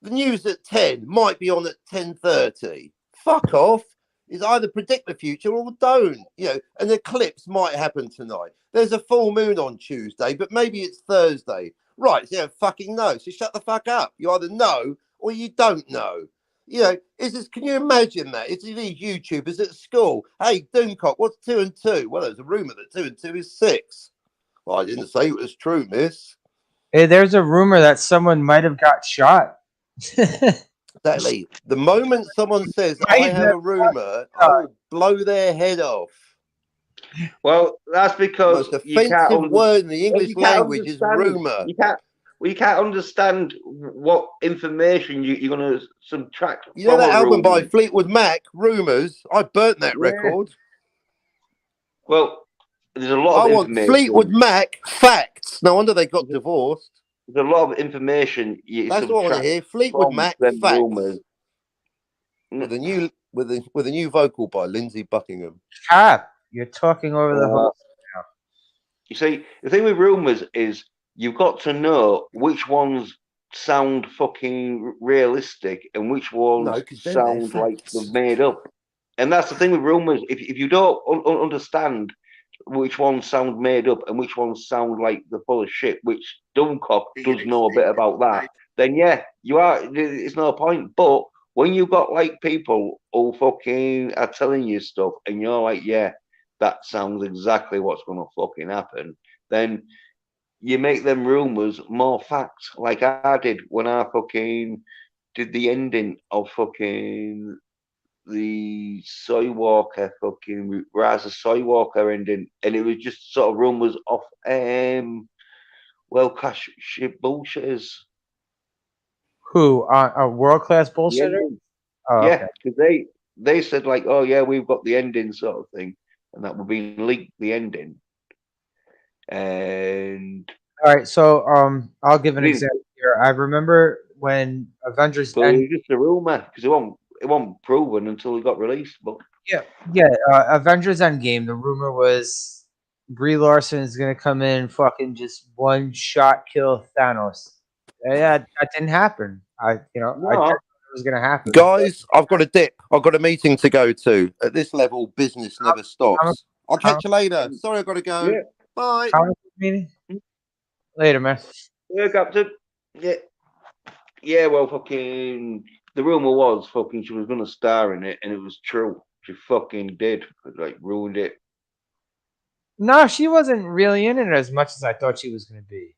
[SPEAKER 3] The news at 10 might be on at 10:30. Fuck off. Is either predict the future or don't. An eclipse might happen tonight. There's a full moon on Tuesday, but maybe it's Thursday. Right, fucking no. So shut the fuck up. You either know or you don't know. Can you imagine that? It's these YouTubers at school. Hey, Doomcock, what's 2 and 2? Well, there's a rumor that 2 and 2 is 6. Well, I didn't say it was true, miss.
[SPEAKER 2] Hey, there's a rumor that someone might have got shot.
[SPEAKER 3] Exactly. The moment someone says, I
[SPEAKER 2] Might
[SPEAKER 3] have
[SPEAKER 2] have
[SPEAKER 3] a rumor, I
[SPEAKER 2] got
[SPEAKER 3] will blow their head off.
[SPEAKER 1] well, that's
[SPEAKER 3] The
[SPEAKER 1] because
[SPEAKER 3] most
[SPEAKER 1] you can't
[SPEAKER 3] offensive word in the English
[SPEAKER 1] you can't
[SPEAKER 3] language is
[SPEAKER 1] understand.
[SPEAKER 3] rumor.
[SPEAKER 1] You can't. Well, you can't understand what information you're going to subtract
[SPEAKER 3] You know
[SPEAKER 1] from
[SPEAKER 3] that
[SPEAKER 1] a
[SPEAKER 3] album by
[SPEAKER 1] rumor.
[SPEAKER 3] Fleetwood Mac, Rumors? I burnt that
[SPEAKER 1] Yeah.
[SPEAKER 3] record.
[SPEAKER 1] Well, there's a lot
[SPEAKER 3] I
[SPEAKER 1] of
[SPEAKER 3] want Fleetwood
[SPEAKER 1] information.
[SPEAKER 3] Mac facts. No wonder they got divorced.
[SPEAKER 1] There's a lot of information you
[SPEAKER 3] That's what I want to
[SPEAKER 1] subtract
[SPEAKER 3] hear. Fleetwood
[SPEAKER 1] from
[SPEAKER 3] Mac
[SPEAKER 1] them
[SPEAKER 3] facts
[SPEAKER 1] rumors.
[SPEAKER 3] with a new vocal by Lindsey Buckingham.
[SPEAKER 2] Cap. You're talking over the
[SPEAKER 1] Uh,
[SPEAKER 2] host now.
[SPEAKER 1] you see, the thing with rumors is you've got to know which ones sound fucking realistic and which
[SPEAKER 3] No,
[SPEAKER 1] ones
[SPEAKER 3] because then they're
[SPEAKER 1] sound like they're
[SPEAKER 3] facts.
[SPEAKER 1] made up. And that's the thing with rumors. If you don't understand which ones sound made up and which ones sound like the full of shit, which Dummcock does know a bit about that, then yeah, you are. It's no point. But when you've got like people who fucking are telling you stuff and you're like, yeah, that sounds exactly what's going to fucking happen, then you make them rumors more facts. Like I did when I fucking did the ending of fucking the Soy Walker fucking Rise of Soy Walker ending, and it was just sort of rumours off well cash shit bullshitters.
[SPEAKER 2] Who? A world class
[SPEAKER 1] The
[SPEAKER 2] bullshitter?
[SPEAKER 1] ending.
[SPEAKER 2] Oh,
[SPEAKER 1] Yeah,
[SPEAKER 2] okay.
[SPEAKER 1] because they said like, oh yeah, we've got the ending sort of thing, and that would be leaked the ending. And
[SPEAKER 2] All right. So, I'll give an
[SPEAKER 1] didn't,
[SPEAKER 2] example here. I remember when Avengers
[SPEAKER 1] but it
[SPEAKER 2] End.
[SPEAKER 1] was just a rumor because it wasn't proven until it got released. But
[SPEAKER 2] Yeah, yeah. Avengers Endgame. The rumor was Brie Larson is gonna come in, fucking just one shot kill Thanos. Yeah, that didn't happen. I didn't know
[SPEAKER 1] no,
[SPEAKER 2] it was gonna happen. But
[SPEAKER 3] Guys, I've got a dip. I've got a meeting to go to. At this level, business never
[SPEAKER 2] comic,
[SPEAKER 3] stops. I'll
[SPEAKER 2] comic,
[SPEAKER 3] catch you later. Sorry, I've got to go.
[SPEAKER 1] yeah,
[SPEAKER 3] Bye.
[SPEAKER 2] comic book meeting later, man.
[SPEAKER 1] yeah, Captain, yeah. Yeah, well, fucking. The rumor was fucking she was gonna star in it, and it was true. She fucking did. Like ruined it.
[SPEAKER 2] No, she wasn't really in it as much as I thought she was going to be.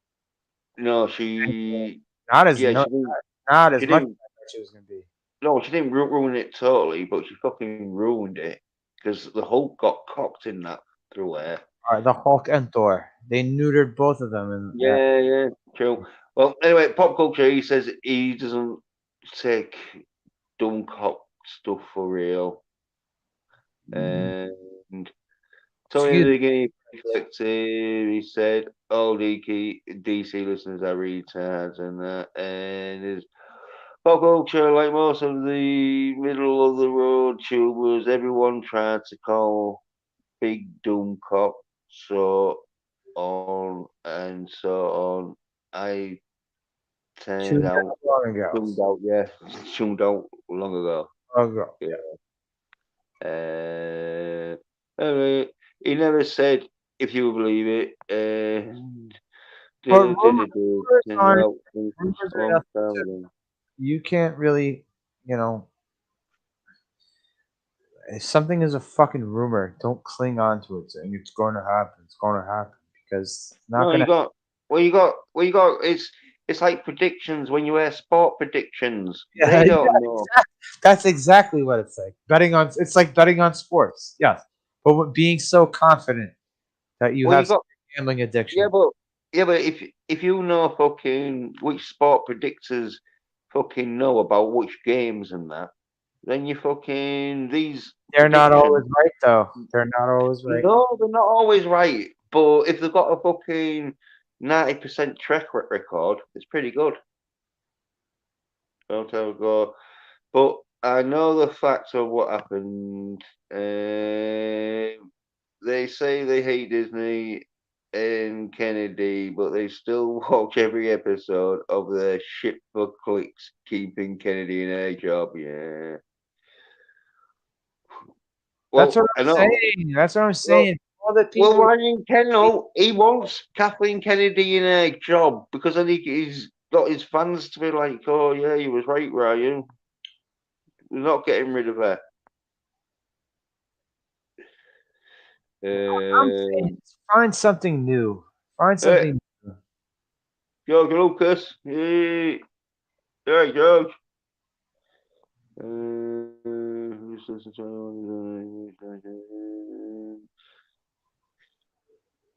[SPEAKER 1] No,
[SPEAKER 2] And,
[SPEAKER 1] she.
[SPEAKER 2] Not as
[SPEAKER 1] Yeah,
[SPEAKER 2] no,
[SPEAKER 1] she didn't.
[SPEAKER 2] not
[SPEAKER 1] She
[SPEAKER 2] as much as
[SPEAKER 1] didn't.
[SPEAKER 2] I thought she was going to be.
[SPEAKER 1] No, she didn't ruin it totally, but she fucking ruined it because the Hulk got cocked in that through her.
[SPEAKER 2] All right, the Hulk and Thor. They neutered both of them, and
[SPEAKER 1] Yeah, yeah, true. Well, anyway, pop culture. He says he doesn't take dumb cop stuff for real, and Tony
[SPEAKER 2] excuse
[SPEAKER 1] at the
[SPEAKER 2] me.
[SPEAKER 1] beginning reflected. He said, "All DC listeners are retards and that," and his pop culture, like most of the middle of the road tubers, everyone tried to call Big Dumb Cop so on and so on. I turned
[SPEAKER 2] Too
[SPEAKER 1] out,
[SPEAKER 2] long ago.
[SPEAKER 1] tuned out, yeah, tuned out long ago.
[SPEAKER 2] Ago.
[SPEAKER 1] Yeah.
[SPEAKER 2] Yeah.
[SPEAKER 1] Anyway, he never said if you believe it. And
[SPEAKER 2] But rumors
[SPEAKER 1] turned
[SPEAKER 2] aren't
[SPEAKER 1] out it was
[SPEAKER 2] rumors
[SPEAKER 1] a
[SPEAKER 2] are
[SPEAKER 1] long
[SPEAKER 2] nothing
[SPEAKER 1] time
[SPEAKER 2] to.
[SPEAKER 1] ago.
[SPEAKER 2] You can't really, you know, if something is a fucking rumor, don't cling on to it saying it's going to happen. It's going to happen because it's not
[SPEAKER 1] No,
[SPEAKER 2] going
[SPEAKER 1] you
[SPEAKER 2] to.
[SPEAKER 1] got. Well, you got. It's like predictions when you wear sport predictions.
[SPEAKER 2] Yeah,
[SPEAKER 1] They
[SPEAKER 2] yeah,
[SPEAKER 1] don't know.
[SPEAKER 2] that's exactly what it's like. Betting on it's like betting on sports. Yes, but with being so confident that you
[SPEAKER 1] Well, you
[SPEAKER 2] have some
[SPEAKER 1] got.
[SPEAKER 2] gambling
[SPEAKER 1] Yeah,
[SPEAKER 2] addiction.
[SPEAKER 1] but if you know fucking which sport predictors fucking know about which games and that, then you fucking these
[SPEAKER 2] They're not always
[SPEAKER 1] predictions.
[SPEAKER 2] right though. They're not always right.
[SPEAKER 1] No, they're not always right. But if they've got a fucking 90% record, it's pretty good. Don't tell go. But I know the facts of what happened. They say they hate Disney and Kennedy, but they still watch every episode of their shit for clicks, keeping Kennedy in a job. Yeah.
[SPEAKER 2] That's what
[SPEAKER 1] Well, I
[SPEAKER 2] I'm
[SPEAKER 1] know.
[SPEAKER 2] saying. That's what I'm
[SPEAKER 1] Well,
[SPEAKER 2] saying. All the
[SPEAKER 1] well,
[SPEAKER 2] people.
[SPEAKER 1] Ryan Kendall, he wants Kathleen Kennedy in a job because I think he's got his fans to be like, oh yeah, he was right, Ryan. We're not getting rid of her.
[SPEAKER 2] I'm saying
[SPEAKER 1] Um,
[SPEAKER 2] is find something new. Find
[SPEAKER 1] hey,
[SPEAKER 2] something new.
[SPEAKER 1] George Lucas. Hey, hey, George.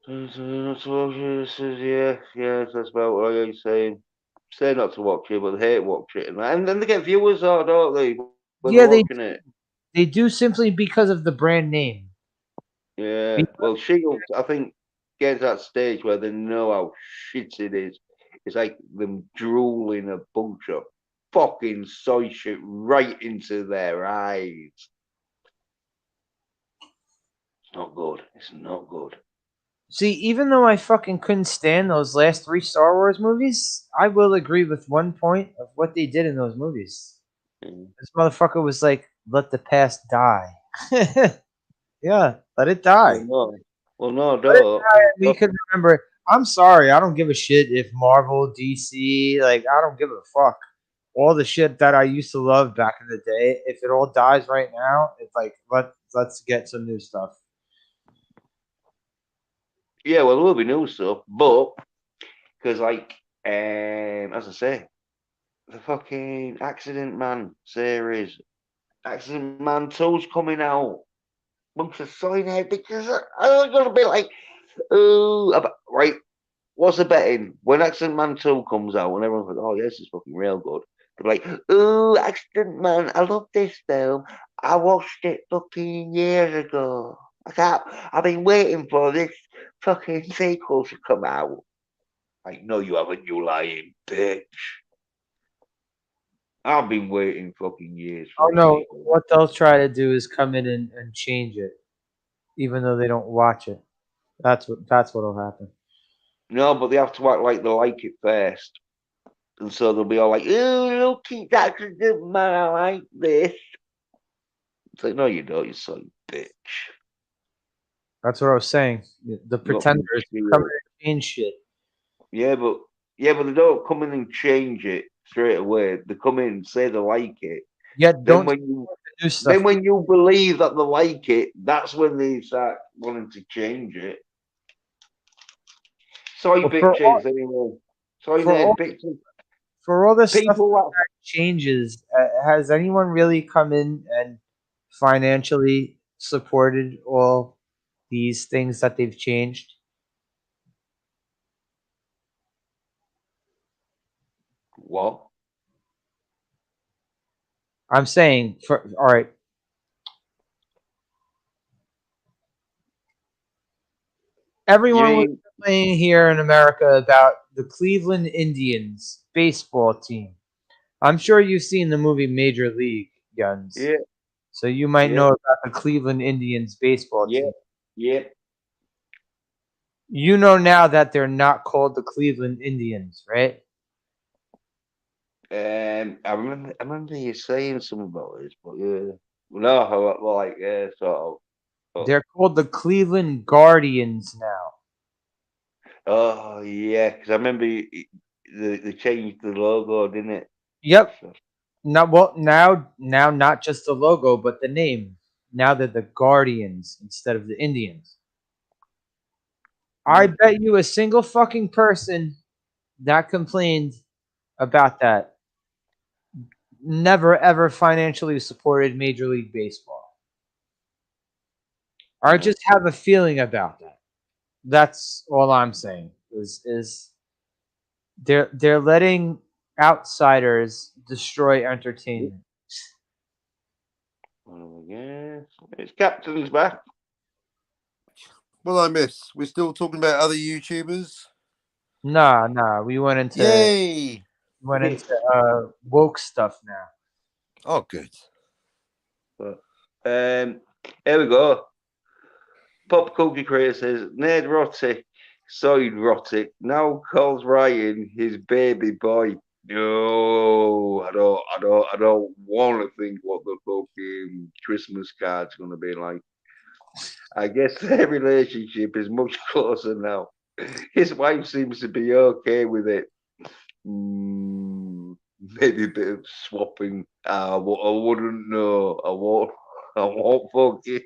[SPEAKER 1] Who's listening not to watch it. This is, yeah, yeah, that's about what I'm saying. Say not to watch it, but they hate watch it. And then they get viewers out, don't they, when they're
[SPEAKER 2] Yeah,
[SPEAKER 1] watching it?
[SPEAKER 2] they do simply because of the brand name.
[SPEAKER 1] Yeah.
[SPEAKER 2] Because
[SPEAKER 1] Well, Shields, I think, gets to that stage where they know how shit it is. It's like them drooling a bunch of fucking soy shit right into their eyes. It's not good. It's not good.
[SPEAKER 2] see, even though I fucking couldn't stand those last three Star Wars movies, I will agree with one point of what they did in those movies.
[SPEAKER 1] Mm.
[SPEAKER 2] This motherfucker was like, "Let the past die." Yeah, let it die.
[SPEAKER 1] Well, no. Well, no,
[SPEAKER 2] Let it
[SPEAKER 1] don't.
[SPEAKER 2] die. And we could remember. I'm sorry. I don't give a shit if Marvel, DC, like I don't give a fuck. All the shit that I used to love back in the day, if it all dies right now, it's like let's get some new stuff.
[SPEAKER 1] Yeah, well, there will be new stuff, but because, like, as I say, the fucking Accident Man series, Accident Man 2's coming out. Bunch of sign out because I'm gonna be like, oh, right. What's the betting when Accident Man 2 comes out? When everyone's like, oh, yes, it's fucking real good. They're like, oh, Accident Man, I love this film. I watched it fucking years ago. I can't. I've been waiting for this fucking sequel to come out. Like, no, you haven't, you lying bitch. I've been waiting fucking years
[SPEAKER 2] Oh
[SPEAKER 1] for a
[SPEAKER 2] no,
[SPEAKER 1] sequel.
[SPEAKER 2] what they'll try to do is come in and change it, even though they don't watch it. That's what'll happen.
[SPEAKER 1] No, but they have to act like they like it first. And so they'll be all like, oh, look, that's a good man, I like this. It's like, no, you don't, you son of a bitch.
[SPEAKER 2] That's what I was saying. The
[SPEAKER 1] You got me
[SPEAKER 2] pretenders come in
[SPEAKER 1] chill.
[SPEAKER 2] and change shit.
[SPEAKER 1] Yeah, but they don't come in and change it straight away. They come in, say they like it.
[SPEAKER 2] Yet
[SPEAKER 1] Then
[SPEAKER 2] don't
[SPEAKER 1] when you
[SPEAKER 2] support the new
[SPEAKER 1] then
[SPEAKER 2] stuff.
[SPEAKER 1] when you believe that they like it, that's when they start wanting to change it. Soy
[SPEAKER 2] Well, for all
[SPEAKER 1] pictures anyway. Soy
[SPEAKER 2] for
[SPEAKER 1] nerd
[SPEAKER 2] all
[SPEAKER 1] pictures.
[SPEAKER 2] for all this stuff
[SPEAKER 1] People
[SPEAKER 2] that changes, has anyone really come in and financially supported all these things that they've changed?
[SPEAKER 1] what?
[SPEAKER 2] I'm saying, for all right,
[SPEAKER 1] You
[SPEAKER 2] everyone was
[SPEAKER 1] mean
[SPEAKER 2] complaining here in America about the Cleveland Indians baseball team. I'm sure you've seen the movie Major League Guns,
[SPEAKER 1] yeah,
[SPEAKER 2] so you might
[SPEAKER 1] yeah,
[SPEAKER 2] know about the Cleveland Indians baseball
[SPEAKER 1] yeah,
[SPEAKER 2] team.
[SPEAKER 1] yeah.
[SPEAKER 2] You know now that they're not called the Cleveland Indians, right?
[SPEAKER 1] I remember you saying something about this, but yeah. No, like sort of. But,
[SPEAKER 2] They're called the Cleveland Guardians now.
[SPEAKER 1] oh yeah, because I remember they changed the logo, didn't it?
[SPEAKER 2] Yep.
[SPEAKER 1] So,
[SPEAKER 2] Now not just the logo, but the name. Now they're the Guardians instead of the Indians. I
[SPEAKER 1] hmm.
[SPEAKER 2] bet you a single fucking person that complained about that never ever financially supported Major League Baseball. I
[SPEAKER 1] Yeah.
[SPEAKER 2] just have a feeling about that. That's all I'm saying. Is they're letting outsiders destroy entertainment.
[SPEAKER 1] Oh, yeah. It's Captain's back.
[SPEAKER 3] Well, I miss. We're still talking about other YouTubers.
[SPEAKER 2] Nah.
[SPEAKER 3] Yay!
[SPEAKER 2] Went into woke stuff now.
[SPEAKER 3] Oh, good.
[SPEAKER 1] But, here we go. Pop culture creator says Ned Rotic, Soy Rotic, now calls Ryan his baby boy. No, I don't want to think what the fucking Christmas card's gonna be like. I guess their relationship is much closer now. His wife seems to be okay with it. Maybe a bit of swapping. I wouldn't know. I won't fucking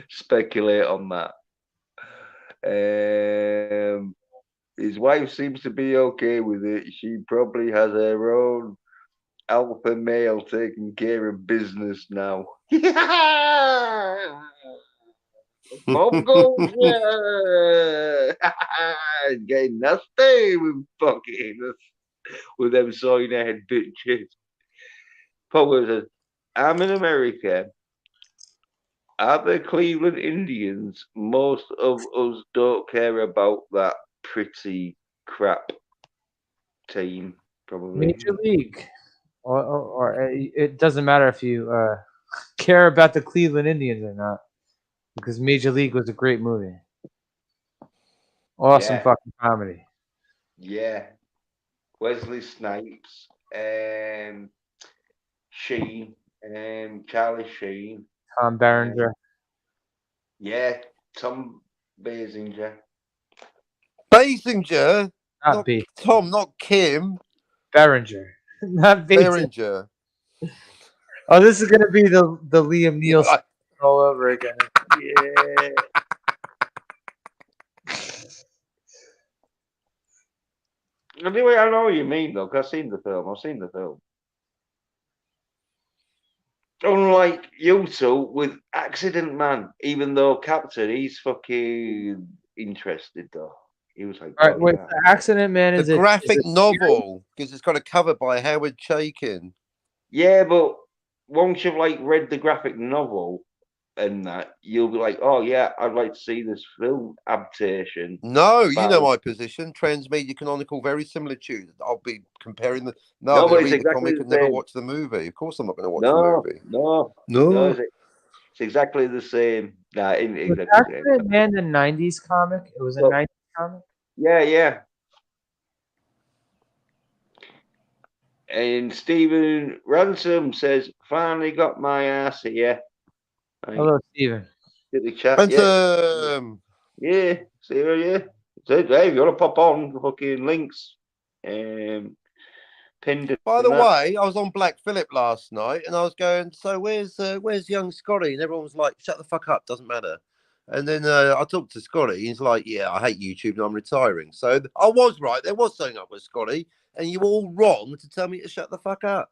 [SPEAKER 1] speculate on that. Um, his wife seems to be okay with it. She probably has her own alpha male taking care of business now. Pop culture! Getting nasty with fucking with them soy head bitches. Pop culture says, I'm in America. Are the Cleveland Indians? Most of us don't care about that pretty crap team,
[SPEAKER 2] Major
[SPEAKER 1] probably.
[SPEAKER 2] League, or it doesn't matter if you care about the Cleveland Indians or not, because Major League was a great movie, awesome
[SPEAKER 1] Yeah,
[SPEAKER 2] fucking comedy.
[SPEAKER 1] yeah. Wesley Snipes, Sheen, Charlie Sheen,
[SPEAKER 2] Tom
[SPEAKER 1] um,
[SPEAKER 2] Berenger,
[SPEAKER 1] yeah, Tom Basinger.
[SPEAKER 3] Basinger,
[SPEAKER 2] not
[SPEAKER 3] not
[SPEAKER 2] B,
[SPEAKER 3] Tom, not Kim.
[SPEAKER 2] Berenger, not Basin.
[SPEAKER 3] Beringer.
[SPEAKER 2] Oh, this is gonna be the Liam
[SPEAKER 3] Yeah,
[SPEAKER 2] Neeson all over again.
[SPEAKER 1] Yeah. Anyway, I know what you mean though, 'cause I've seen the film. I've seen the film. Unlike you two with Accident Man, even though Captain, he's fucking interested though. He was like,
[SPEAKER 2] All right,
[SPEAKER 1] oh
[SPEAKER 2] wait.
[SPEAKER 1] yeah.
[SPEAKER 2] The Accident Man
[SPEAKER 3] the
[SPEAKER 2] is
[SPEAKER 3] graphic
[SPEAKER 2] a series.
[SPEAKER 3] novel because it's got a cover by Howard Chaykin.
[SPEAKER 1] Yeah, but once you've like read the graphic novel and that, you'll be like, oh yeah, I'd like to see this film adaptation
[SPEAKER 3] No, you
[SPEAKER 1] by
[SPEAKER 3] know my position. Transmedia canonical, very similitude. I'll be comparing the. No, I'm
[SPEAKER 1] no,
[SPEAKER 3] going
[SPEAKER 1] but
[SPEAKER 3] to
[SPEAKER 1] it's
[SPEAKER 3] read the
[SPEAKER 1] exactly
[SPEAKER 3] comic
[SPEAKER 1] the
[SPEAKER 3] and never
[SPEAKER 1] same.
[SPEAKER 3] watch the movie. Of course, I'm not going to watch the
[SPEAKER 1] No,
[SPEAKER 3] movie.
[SPEAKER 1] no, no,
[SPEAKER 3] No.
[SPEAKER 1] it's exactly the same. Nah, ain't
[SPEAKER 2] Was
[SPEAKER 1] exactly the same.
[SPEAKER 2] Accident Man the '90s comic? It was a
[SPEAKER 1] So
[SPEAKER 2] '90s comic.
[SPEAKER 1] yeah, yeah. And Stephen Ransom says, finally got my ass here. Right.
[SPEAKER 2] Hello, Steven.
[SPEAKER 1] Get the chat, yeah.
[SPEAKER 3] Phantom.
[SPEAKER 1] Yeah, see, yeah. So, hey, if you want to pop on, fucking links. pinned
[SPEAKER 3] By
[SPEAKER 1] and
[SPEAKER 3] the
[SPEAKER 1] that.
[SPEAKER 3] way, I was on Black Phillip last night, and I was going, "So where's young Scotty?" And everyone was like, "Shut the fuck up, doesn't matter." And then I talked to Scotty. He's like, "Yeah, I hate YouTube, and I'm retiring." So I was right. There was something up with Scotty, and you were all wrong to tell me to shut the fuck up.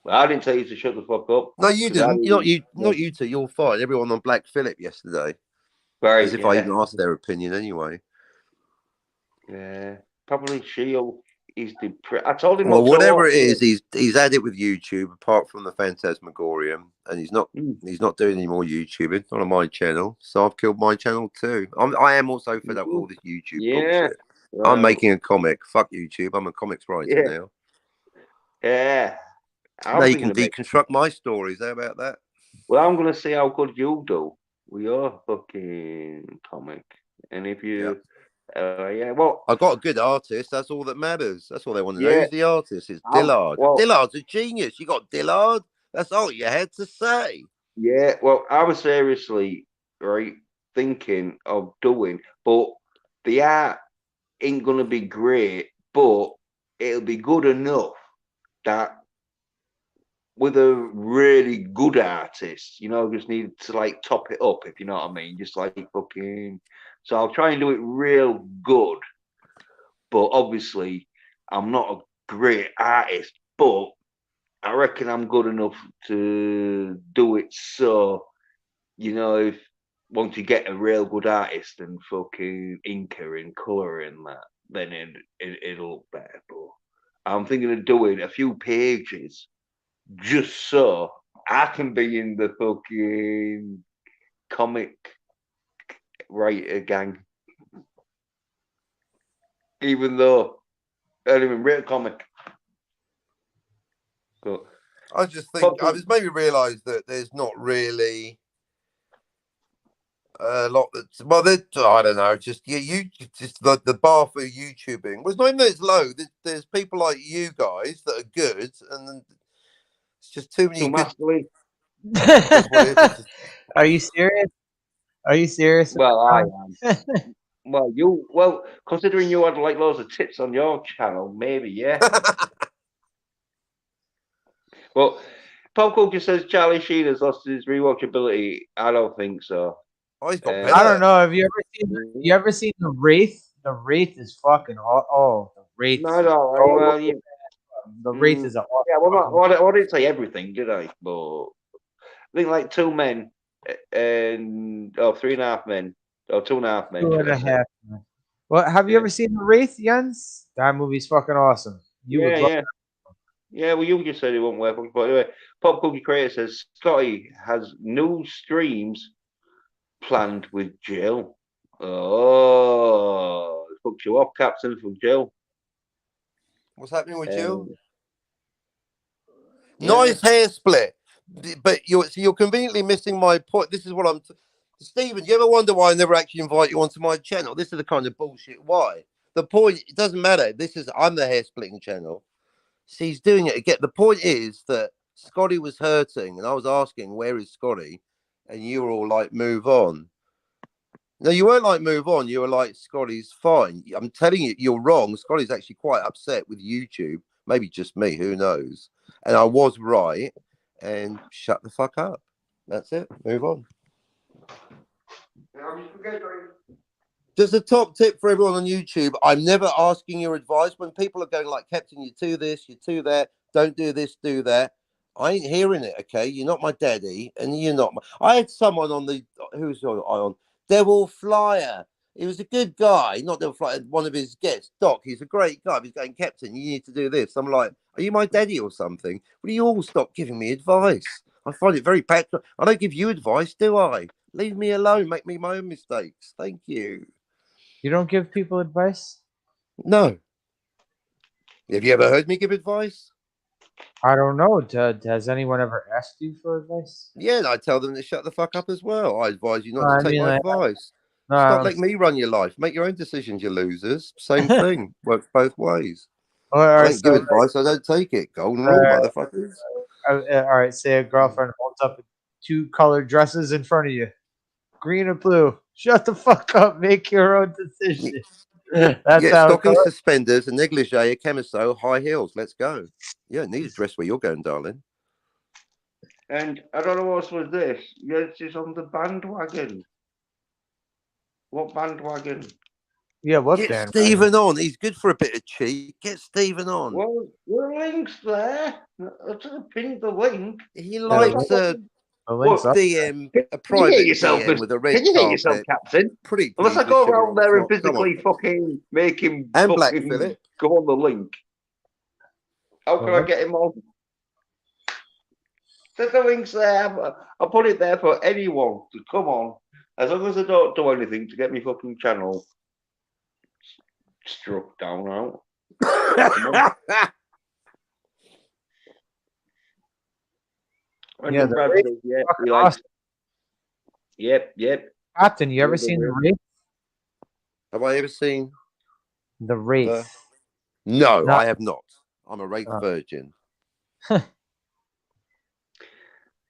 [SPEAKER 1] Well, I didn't tell you to shut the fuck up
[SPEAKER 3] No, you
[SPEAKER 1] because I
[SPEAKER 3] didn't. Not
[SPEAKER 1] didn't.
[SPEAKER 3] you. Not you two. You're fine. Everyone on Black Phillip yesterday, as
[SPEAKER 1] Right,
[SPEAKER 3] if I
[SPEAKER 1] yeah.
[SPEAKER 3] even asked their opinion anyway.
[SPEAKER 1] Yeah, probably Shield is the. I told him
[SPEAKER 3] Well,
[SPEAKER 1] not to
[SPEAKER 3] whatever
[SPEAKER 1] watch
[SPEAKER 3] it is,
[SPEAKER 1] it.
[SPEAKER 3] he's had it with YouTube, apart from the Phantasmagorium, and
[SPEAKER 1] Mm,
[SPEAKER 3] he's not doing any more YouTubing. Not on my channel, so I've killed my channel too. I am also fed up with
[SPEAKER 1] mhm.
[SPEAKER 3] all this YouTube
[SPEAKER 1] Yeah.
[SPEAKER 3] bullshit. I'm
[SPEAKER 1] Well,
[SPEAKER 3] making a comic. Fuck YouTube. I'm a comics writer
[SPEAKER 1] yeah,
[SPEAKER 3] now.
[SPEAKER 1] yeah.
[SPEAKER 3] Now
[SPEAKER 1] I'm
[SPEAKER 3] you
[SPEAKER 1] thinking
[SPEAKER 3] can
[SPEAKER 1] of making.
[SPEAKER 3] deconstruct my stories. How about that?
[SPEAKER 1] Well, I'm gonna see how good you do with your fucking comic, and if
[SPEAKER 3] Yeah,
[SPEAKER 1] you, yeah, well,
[SPEAKER 3] I've got a good artist. That's all that matters. That's all they want to know.
[SPEAKER 1] yeah,
[SPEAKER 3] Who's the artist? It's
[SPEAKER 1] I'm,
[SPEAKER 3] Dillard.
[SPEAKER 1] well,
[SPEAKER 3] Dillard's a genius. You got Dillard. That's all you had to say.
[SPEAKER 1] yeah, well, I was seriously right thinking of doing, but the art ain't gonna be great, but it'll be good enough that with a really good artist, just need to like top it up, if you know what I mean. Just like fucking. So I'll try and do it real good, but obviously I'm not a great artist, but I reckon I'm good enough to do it. So if once you get a real good artist and fucking inker and color and that, then it'll look better. But I'm thinking of doing a few pages just so I can be in the fucking comic writer gang, even though I don't even write a comic. But
[SPEAKER 3] I just think I
[SPEAKER 1] fucking
[SPEAKER 3] was maybe realised that there's not really a lot that's I don't know, just you just the bar for YouTubing was not even that it's low. There's people like you guys that are good, and it's just too many
[SPEAKER 1] too
[SPEAKER 3] good.
[SPEAKER 1] masculine.
[SPEAKER 3] That's what it is. It's just,
[SPEAKER 2] Are you serious? Are you serious?
[SPEAKER 1] Well, I
[SPEAKER 2] Ron?
[SPEAKER 1] am. Considering you had like loads of tits on your channel, maybe yeah. Well, Paul Cook says Charlie Sheen has lost his rewatchability. I don't think so.
[SPEAKER 3] oh, he's got
[SPEAKER 2] I don't
[SPEAKER 3] better.
[SPEAKER 2] know. Have you ever seen? You ever seen the Wraith? The Wraith is fucking. The Wraith.
[SPEAKER 1] No, no. Well,
[SPEAKER 2] The Wraith is a
[SPEAKER 1] yeah. Well,
[SPEAKER 2] fucking
[SPEAKER 1] I didn't say everything, did I? But I think like two men and 3.5 men or 2.5 men,
[SPEAKER 2] two
[SPEAKER 1] should
[SPEAKER 2] and
[SPEAKER 1] I
[SPEAKER 2] a
[SPEAKER 1] say?
[SPEAKER 2] half. Well, have you
[SPEAKER 1] Yeah,
[SPEAKER 2] ever seen the Wraith, Jens? That movie's fucking awesome. You would
[SPEAKER 1] yeah,
[SPEAKER 2] love.
[SPEAKER 1] yeah. Yeah, well, you just said it won't work. But anyway, Pop Cookie Creator says Scotty has new streams planned with Jill. Oh, fucked you up, Captain, for Jill.
[SPEAKER 3] What's happening with you?
[SPEAKER 1] Um, yeah.
[SPEAKER 3] Nice hair split, but you're conveniently missing my point. This is what I'm. Stephen, you ever wonder why I never actually invite you onto my channel? This is the kind of bullshit. Why? The point, it doesn't matter. I'm the hair splitting channel. See, he's doing it again. The point is that Scotty was hurting, and I was asking, where is Scotty? And you were all like, move on. No, you weren't like, move on. You were like, Scotty's fine. I'm telling you, you're wrong. Scotty's actually quite upset with YouTube. Maybe just me, who knows? And I was right. And shut the fuck up. That's it. Move on. Just a top tip for everyone on YouTube. I'm never asking your advice. When people are going like, Captain, you're too this, you're too that, don't do this, do that. I ain't hearing it, okay? You're not my daddy, and you're not my... I had someone on the... Who's on? Devil Flyer. He was a good guy. Not Devil Flyer, one of his guests. Doc, he's a great guy. He's going, Captain, you need to do this. I'm like, are you my daddy or something? Will you all stop giving me advice? I find it very patronizing. I don't give you advice, do I? Leave me alone. Make me my own mistakes. Thank you.
[SPEAKER 2] You don't give people advice.
[SPEAKER 3] No. Have you ever heard me give advice?
[SPEAKER 2] I don't know. Has anyone ever asked you for advice?
[SPEAKER 3] Yeah, and I tell them to shut the fuck up as well. I advise you
[SPEAKER 2] No,
[SPEAKER 3] not to
[SPEAKER 2] I
[SPEAKER 3] take
[SPEAKER 2] mean,
[SPEAKER 3] my
[SPEAKER 2] like,
[SPEAKER 3] advice.
[SPEAKER 2] no,
[SPEAKER 3] Stop letting me run your life. Make your own decisions, you losers. Same thing. Works both ways.
[SPEAKER 2] all
[SPEAKER 3] I
[SPEAKER 2] right,
[SPEAKER 3] don't
[SPEAKER 2] so
[SPEAKER 3] give advice. I don't take it. Golden rule,
[SPEAKER 2] uh,
[SPEAKER 3] motherfuckers.
[SPEAKER 2] all right. Say a girlfriend holds up two colored dresses in front of you, green or blue. Shut the fuck up. Make your own decision. That's
[SPEAKER 3] Yeah,
[SPEAKER 2] how it
[SPEAKER 3] stockings,
[SPEAKER 2] goes.
[SPEAKER 3] suspenders, a negligee, a camisole, high heels. Let's go. You don't need to dress where you're going, darling.
[SPEAKER 1] And I don't know what else was this. Yes, it's on the bandwagon. What bandwagon?
[SPEAKER 2] Yeah, what
[SPEAKER 3] Get
[SPEAKER 2] band?
[SPEAKER 3] Stephen on. He's good for a bit of cheek. Get Stephen on.
[SPEAKER 1] Well, the link's there. I just pinned the link.
[SPEAKER 3] He
[SPEAKER 2] Yeah,
[SPEAKER 3] likes a
[SPEAKER 2] the link's
[SPEAKER 1] What?
[SPEAKER 2] up.
[SPEAKER 3] DM,
[SPEAKER 1] Can
[SPEAKER 3] a
[SPEAKER 1] you hear
[SPEAKER 3] private
[SPEAKER 1] yourself?
[SPEAKER 3] DM with a red
[SPEAKER 1] Can you hear yourself,
[SPEAKER 3] carpet.
[SPEAKER 1] Captain?
[SPEAKER 3] Pretty
[SPEAKER 1] Unless I
[SPEAKER 3] please with
[SPEAKER 1] go
[SPEAKER 3] sugar
[SPEAKER 1] around
[SPEAKER 3] on the
[SPEAKER 1] there and
[SPEAKER 3] top. Come on.
[SPEAKER 1] physically fucking make him
[SPEAKER 3] And Black
[SPEAKER 1] fucking
[SPEAKER 3] Phillip.
[SPEAKER 1] go on the link. How can I get him on? There's the link's there. I'll put it there for anyone to come on. As long as I don't do anything to get me fucking channel struck down out.
[SPEAKER 2] Yeah,
[SPEAKER 1] And
[SPEAKER 2] the
[SPEAKER 1] Brad
[SPEAKER 2] Wraith
[SPEAKER 1] says, yeah,
[SPEAKER 2] fucking
[SPEAKER 1] he likes.
[SPEAKER 2] awesome.
[SPEAKER 1] Yep.
[SPEAKER 2] Captain, you ever
[SPEAKER 1] Love the
[SPEAKER 2] seen the
[SPEAKER 1] Wraith.
[SPEAKER 2] Wraith?
[SPEAKER 3] Have I ever seen
[SPEAKER 2] The Wraith.
[SPEAKER 3] No,
[SPEAKER 2] Not-
[SPEAKER 3] I have not. I'm a Wraith virgin.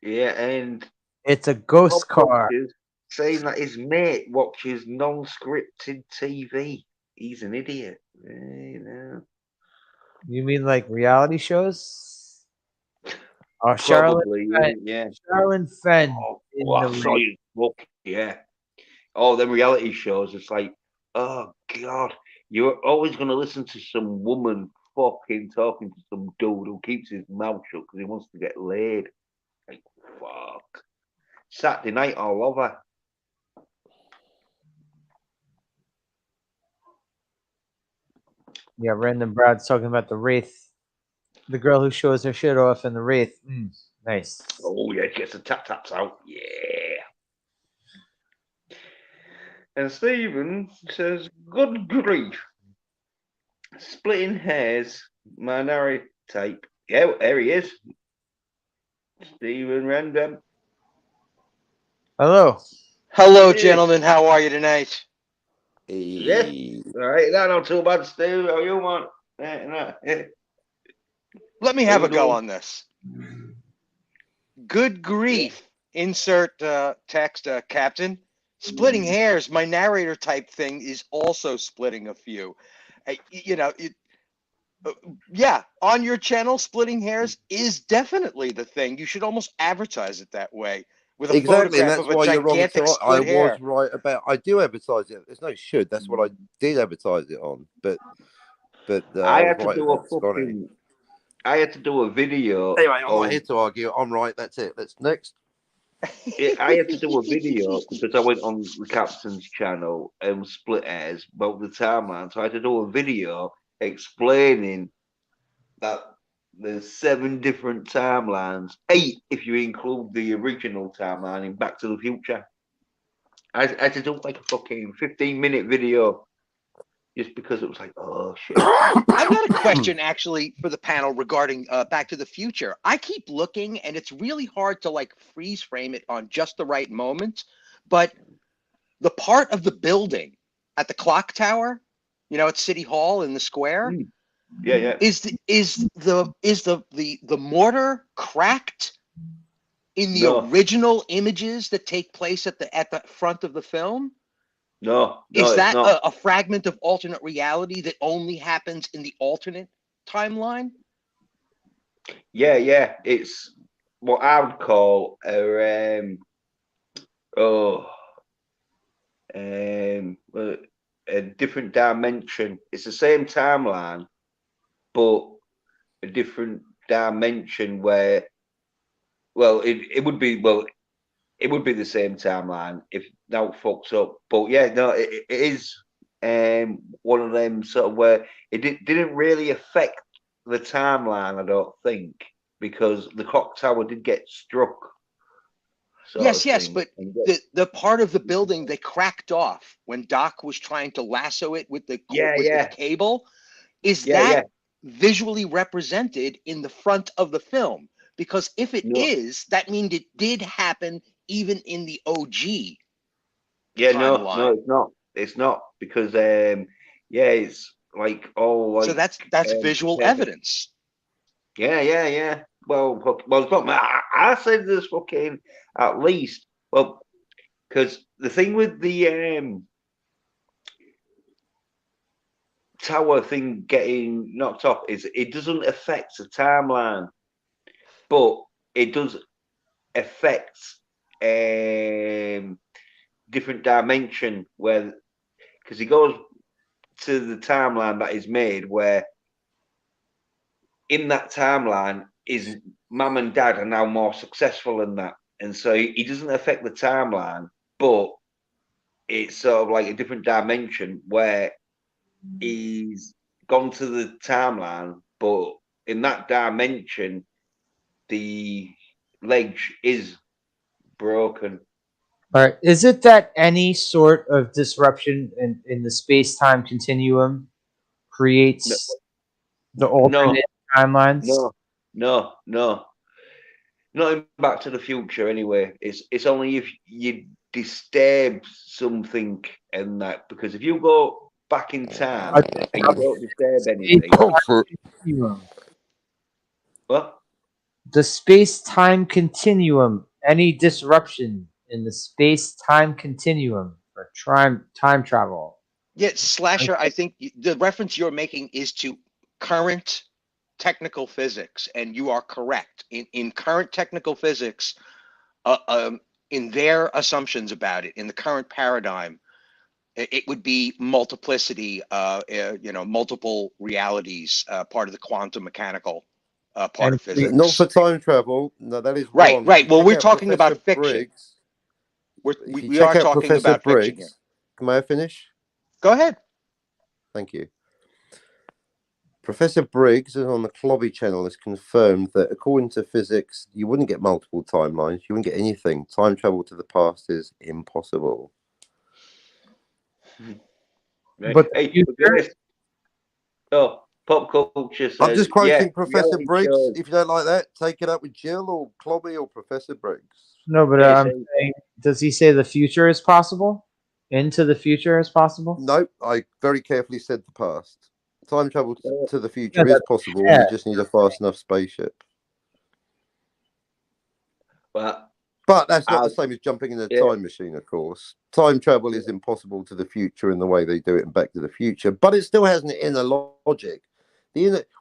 [SPEAKER 1] Yeah, and
[SPEAKER 2] It's a ghost
[SPEAKER 1] Bob
[SPEAKER 2] car.
[SPEAKER 1] Watchers saying that his mate watches non-scripted TV. He's an idiot. You know.
[SPEAKER 2] You mean like reality shows? Oh, Charlotte
[SPEAKER 1] Probably,
[SPEAKER 2] Fenn.
[SPEAKER 1] yeah.
[SPEAKER 2] Charlotte Fenn
[SPEAKER 1] Oh,
[SPEAKER 2] in
[SPEAKER 1] what
[SPEAKER 2] the
[SPEAKER 1] a
[SPEAKER 2] Wraith.
[SPEAKER 1] book, yeah. Oh, them reality shows, it's like, oh God, you're always going to listen to some woman fucking talking to some dude who keeps his mouth shut because he wants to get laid. Like, fuck. Saturday night all over.
[SPEAKER 2] Yeah, Random Brad's talking about the Wraith. The girl who shows her shit off in the Wraith. Nice.
[SPEAKER 1] Oh, yeah, gets the tap taps out. Yeah. And Stephen says, good grief. Splitting hairs, minority type. Yeah, there he is. Stephen Random.
[SPEAKER 2] Hello.
[SPEAKER 4] Hello,
[SPEAKER 1] Hey.
[SPEAKER 4] gentlemen. How are you tonight?
[SPEAKER 1] Yes. All right, that's not too bad, Steve. How you want?
[SPEAKER 4] Let me
[SPEAKER 1] How
[SPEAKER 4] have
[SPEAKER 1] you
[SPEAKER 4] a go
[SPEAKER 1] doing?
[SPEAKER 4] on this. Good grief. Insert text, Captain. Splitting hairs, my narrator type thing is also splitting a few. Yeah, on your channel, splitting hairs is definitely the thing. You should almost advertise it that way with a
[SPEAKER 3] Exactly, and
[SPEAKER 4] photograph
[SPEAKER 3] that's
[SPEAKER 4] of a
[SPEAKER 3] why you're wrong.
[SPEAKER 4] gigantic
[SPEAKER 3] I
[SPEAKER 4] split hair.
[SPEAKER 3] was right about. I do advertise it. There's no should. That's what I did advertise it on. But
[SPEAKER 1] I
[SPEAKER 3] I was
[SPEAKER 1] had to
[SPEAKER 3] right
[SPEAKER 1] do a
[SPEAKER 3] about Scotty.
[SPEAKER 1] fucking. I had to do a video.
[SPEAKER 3] Anyway, I'm not
[SPEAKER 1] of-
[SPEAKER 3] here to argue. I'm right. That's it. Let's next.
[SPEAKER 1] I had to do a video because I went on the captain's channel and split hairs about the timeline. So I had to do a video explaining that there's 7 different timelines, 8 if you include the original timeline in Back to the Future. I had to do like a fucking 15-minute video just because it was like, oh shit.
[SPEAKER 4] I've got a question actually for the panel regarding Back to the Future. I keep looking and it's really hard to like freeze frame it on just the right moment, but the part of the building at the clock tower, at City Hall in the square,
[SPEAKER 1] Yeah.
[SPEAKER 4] is the mortar cracked in the original images that take place at the front of the film?
[SPEAKER 1] No,
[SPEAKER 4] Is
[SPEAKER 1] it's
[SPEAKER 4] that
[SPEAKER 1] not.
[SPEAKER 4] a fragment of alternate reality that only happens in the alternate timeline?
[SPEAKER 1] Yeah. It's what I would call a different dimension. It's the same timeline, but a different dimension where, it would be the same timeline if now fucks up. But yeah, no, it is one of them sort of where didn't really affect the timeline, I don't think, because the clock tower did get struck.
[SPEAKER 4] Yes, but the part of the building they cracked off when Doc was trying to lasso it with the cable, is that visually represented in the front of the film? Because if it is, that means it did happen even in the OG.
[SPEAKER 1] Yeah,
[SPEAKER 4] timeline.
[SPEAKER 1] no, it's not. It's not because it's like
[SPEAKER 4] so that's visual evidence.
[SPEAKER 1] Yeah. Well, it's not. I said this fucking at least. Well, because the thing with the tower thing getting knocked off is it doesn't affect the timeline, but it does affect different dimension where, because he goes to the timeline that is made where in that timeline his mum and dad are now more successful than that, and so he doesn't affect the timeline, but it's sort of like a different dimension where he's gone to the timeline, but in that dimension the ledge is broken.
[SPEAKER 2] All right. Is it that any sort of disruption in the space time continuum
[SPEAKER 1] No,
[SPEAKER 2] creates the
[SPEAKER 1] no,
[SPEAKER 2] alternate timelines?
[SPEAKER 1] no, no, no. Not in Back to the Future anyway. It's only if you disturb something and that, because if you go back in time
[SPEAKER 2] I
[SPEAKER 1] and you don't disturb
[SPEAKER 2] space
[SPEAKER 1] anything,
[SPEAKER 2] continuum.
[SPEAKER 1] well,
[SPEAKER 2] The space time continuum. Any disruption in the space time continuum for time travel.
[SPEAKER 4] Yeah, Slasher, I think the reference you're making is to current technical physics, and you are correct. In current technical physics, in their assumptions about it, in the current paradigm, it would be multiplicity, multiple realities, part of the quantum mechanical part of
[SPEAKER 5] Not for
[SPEAKER 4] physics.
[SPEAKER 5] time travel. No, that is
[SPEAKER 4] Right,
[SPEAKER 5] wrong. If
[SPEAKER 4] right.
[SPEAKER 5] you
[SPEAKER 4] Well,
[SPEAKER 5] check
[SPEAKER 4] we're
[SPEAKER 5] out
[SPEAKER 4] talking about
[SPEAKER 5] Professor
[SPEAKER 4] fiction.
[SPEAKER 5] Briggs,
[SPEAKER 4] We,
[SPEAKER 5] if you
[SPEAKER 4] we are
[SPEAKER 5] check out
[SPEAKER 4] talking
[SPEAKER 5] Professor
[SPEAKER 4] about fiction here.
[SPEAKER 5] Briggs, may I finish?
[SPEAKER 4] Go ahead.
[SPEAKER 5] Thank you. Professor Briggs on the Clobby channel has confirmed that according to physics, you wouldn't get multiple timelines. You wouldn't get anything. Time travel to the past is impossible.
[SPEAKER 1] right.
[SPEAKER 2] But
[SPEAKER 1] Hey,
[SPEAKER 2] future,
[SPEAKER 1] oh, pop culture
[SPEAKER 5] I'm
[SPEAKER 1] says,
[SPEAKER 5] just quoting
[SPEAKER 1] yeah,
[SPEAKER 5] Professor
[SPEAKER 1] reality
[SPEAKER 5] Briggs.
[SPEAKER 1] shows.
[SPEAKER 5] If you don't like that, take it up with Jill or Clobby or Professor Briggs.
[SPEAKER 2] no, but
[SPEAKER 1] It
[SPEAKER 2] I'm
[SPEAKER 1] says,
[SPEAKER 2] saying, does he say the future is possible? Into the future is possible?
[SPEAKER 5] Nope, I very carefully said the past. Time travel to the
[SPEAKER 2] Yeah,
[SPEAKER 5] future is possible.
[SPEAKER 2] yeah.
[SPEAKER 5] You just need a fast enough spaceship.
[SPEAKER 1] well,
[SPEAKER 5] But that's not
[SPEAKER 1] I,
[SPEAKER 5] the same as jumping in a
[SPEAKER 1] yeah,
[SPEAKER 5] time machine, of course. Time travel is impossible to the future in the way they do it in Back to the Future, but it still has an inner logic.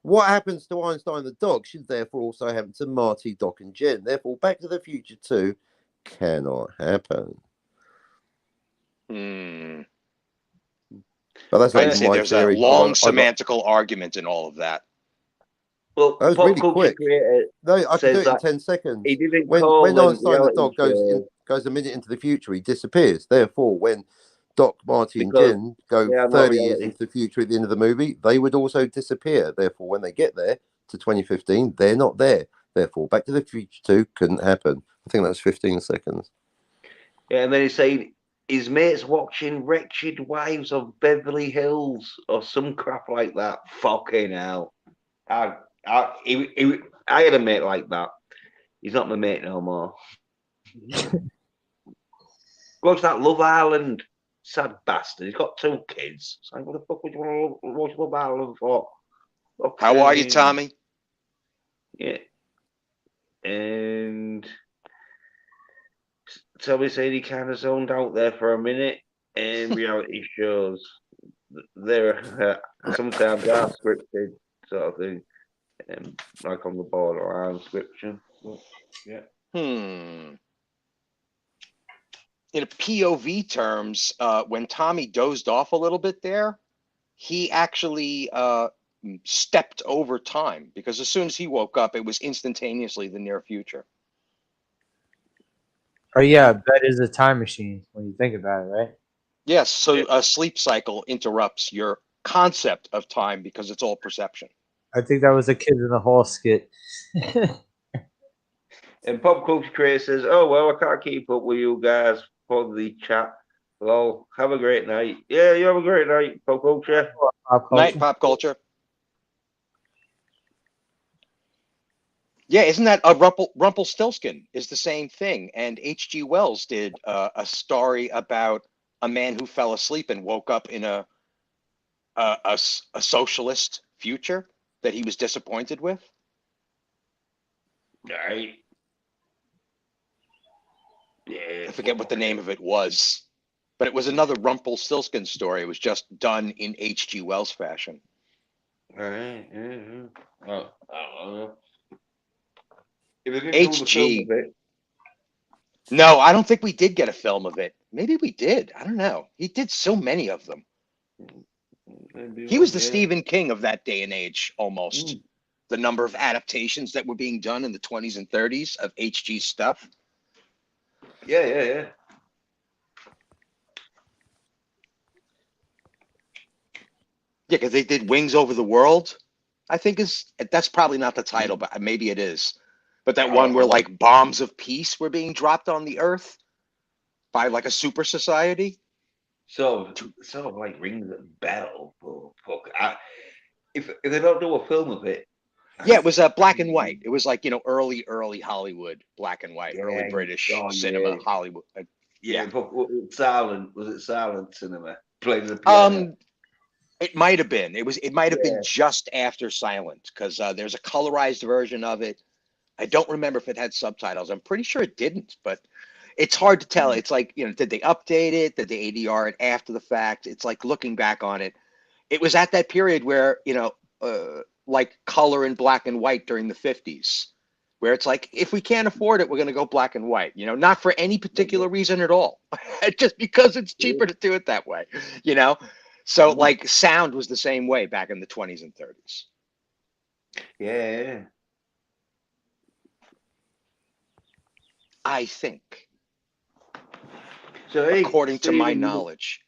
[SPEAKER 5] What happens to Einstein and the dog should therefore also happen to Marty, Doc, and Jen. Therefore, Back to the Future 2 cannot happen.
[SPEAKER 4] Hmm.
[SPEAKER 5] But that's not
[SPEAKER 4] I'd
[SPEAKER 5] even
[SPEAKER 4] say
[SPEAKER 5] my
[SPEAKER 4] there's a
[SPEAKER 5] theory.
[SPEAKER 4] long semantical argument in all of that.
[SPEAKER 1] well,
[SPEAKER 5] That was
[SPEAKER 1] pop
[SPEAKER 5] really
[SPEAKER 1] culture
[SPEAKER 5] quick.
[SPEAKER 1] creator
[SPEAKER 5] No, I could do
[SPEAKER 1] says
[SPEAKER 5] it in
[SPEAKER 1] that
[SPEAKER 5] 10
[SPEAKER 1] he
[SPEAKER 5] seconds.
[SPEAKER 1] didn't
[SPEAKER 5] When
[SPEAKER 1] call them
[SPEAKER 5] Einstein the
[SPEAKER 1] reality
[SPEAKER 5] dog
[SPEAKER 1] shows
[SPEAKER 5] goes a minute into the future, he disappears. Therefore, when Doc, Marty, and
[SPEAKER 1] because
[SPEAKER 5] Jen go
[SPEAKER 1] they are not
[SPEAKER 5] 30 years
[SPEAKER 1] reality.
[SPEAKER 5] into the future at the end of the movie, they would also disappear. Therefore, when they get there to 2015, they're not there. Therefore, Back to the Future 2 couldn't happen. I think that's 15 seconds.
[SPEAKER 1] Yeah, and then he's saying his mates watching Wretched Wives of Beverly Hills or some crap like that. Fucking hell. I had a mate like that. He's not my mate no more. Watch that Love Island. Sad bastard. He's got 2 kids. It's like, what the fuck would you want to watch Love Island for?
[SPEAKER 4] How are you, Tommy?
[SPEAKER 1] Yeah. And Tommy said he kind of zoned out there for a minute. And reality shows, they're sometimes are scripted sort of thing. Like on the borderline scripture. But, yeah.
[SPEAKER 4] In POV terms, when Tommy dozed off a little bit there, he actually stepped over time, because as soon as he woke up, it was instantaneously the near future.
[SPEAKER 2] Oh yeah, that is a time machine when you think about it, right?
[SPEAKER 4] Yes, so a sleep cycle interrupts your concept of time because it's all perception.
[SPEAKER 2] I think that was a Kid in the Hall skit.
[SPEAKER 1] And Pop Culture Creator says, "Oh well, I can't keep up with you guys for the chat. Well, have a great night. Yeah, you have a great night, Pop Culture.
[SPEAKER 2] Pop
[SPEAKER 4] Night,
[SPEAKER 2] culture.
[SPEAKER 4] pop culture. Yeah, isn't that a Rumpelstiltskin is the same thing? And H.G. Wells did a story about a man who fell asleep and woke up in a socialist future that he was disappointed with.
[SPEAKER 1] Right. Yeah.
[SPEAKER 4] I forget what the name of it was. But it was another Rumpelstiltskin story. It was just done in H.G. Wells fashion.
[SPEAKER 1] Right. Yeah. Oh, I don't know. If they didn't do the film
[SPEAKER 4] H.G.
[SPEAKER 1] of it,
[SPEAKER 4] No, I don't think we did get a film of it. Maybe we did. I don't know. He did so many of them.
[SPEAKER 1] maybe
[SPEAKER 4] He was
[SPEAKER 1] one,
[SPEAKER 4] the
[SPEAKER 1] yeah.
[SPEAKER 4] Stephen King of that day and age, almost.
[SPEAKER 1] Mm.
[SPEAKER 4] The number of adaptations that were being done in the 20s and 30s of H.G. stuff.
[SPEAKER 1] Yeah, yeah, yeah.
[SPEAKER 4] Yeah, because they did Wings Over the World. I think that's probably not the title, but maybe it is. But that one where like bombs of peace were being dropped on the earth by like a super society.
[SPEAKER 1] So sort of like rings a bell, but fuck. If they don't do a film of it,
[SPEAKER 4] Yeah, it was black and white. It was like, early Hollywood, black and white, early
[SPEAKER 1] yeah,
[SPEAKER 4] British
[SPEAKER 1] oh
[SPEAKER 4] cinema,
[SPEAKER 1] yeah,
[SPEAKER 4] Hollywood.
[SPEAKER 1] yeah.
[SPEAKER 4] Yeah.
[SPEAKER 1] But silent was it silent cinema? Playing the piano.
[SPEAKER 4] Um, it might have been. It might have been
[SPEAKER 1] Yeah.
[SPEAKER 4] just after silent because there's a colorized version of it. I don't remember if it had subtitles. I'm pretty sure it didn't, but it's hard to tell. It's like, did they update it? Did they ADR it after the fact? It's like looking back on it. It was at that period where, like color and black and white during the 50s, where it's like, if we can't afford it, we're going to go black and white, not for any particular reason at all, just because it's cheaper to do it that way, So like sound was the same way back in the 20s and 30s.
[SPEAKER 1] Yeah.
[SPEAKER 4] I think,
[SPEAKER 1] So hey,
[SPEAKER 4] according to my
[SPEAKER 1] Stephen,
[SPEAKER 4] knowledge.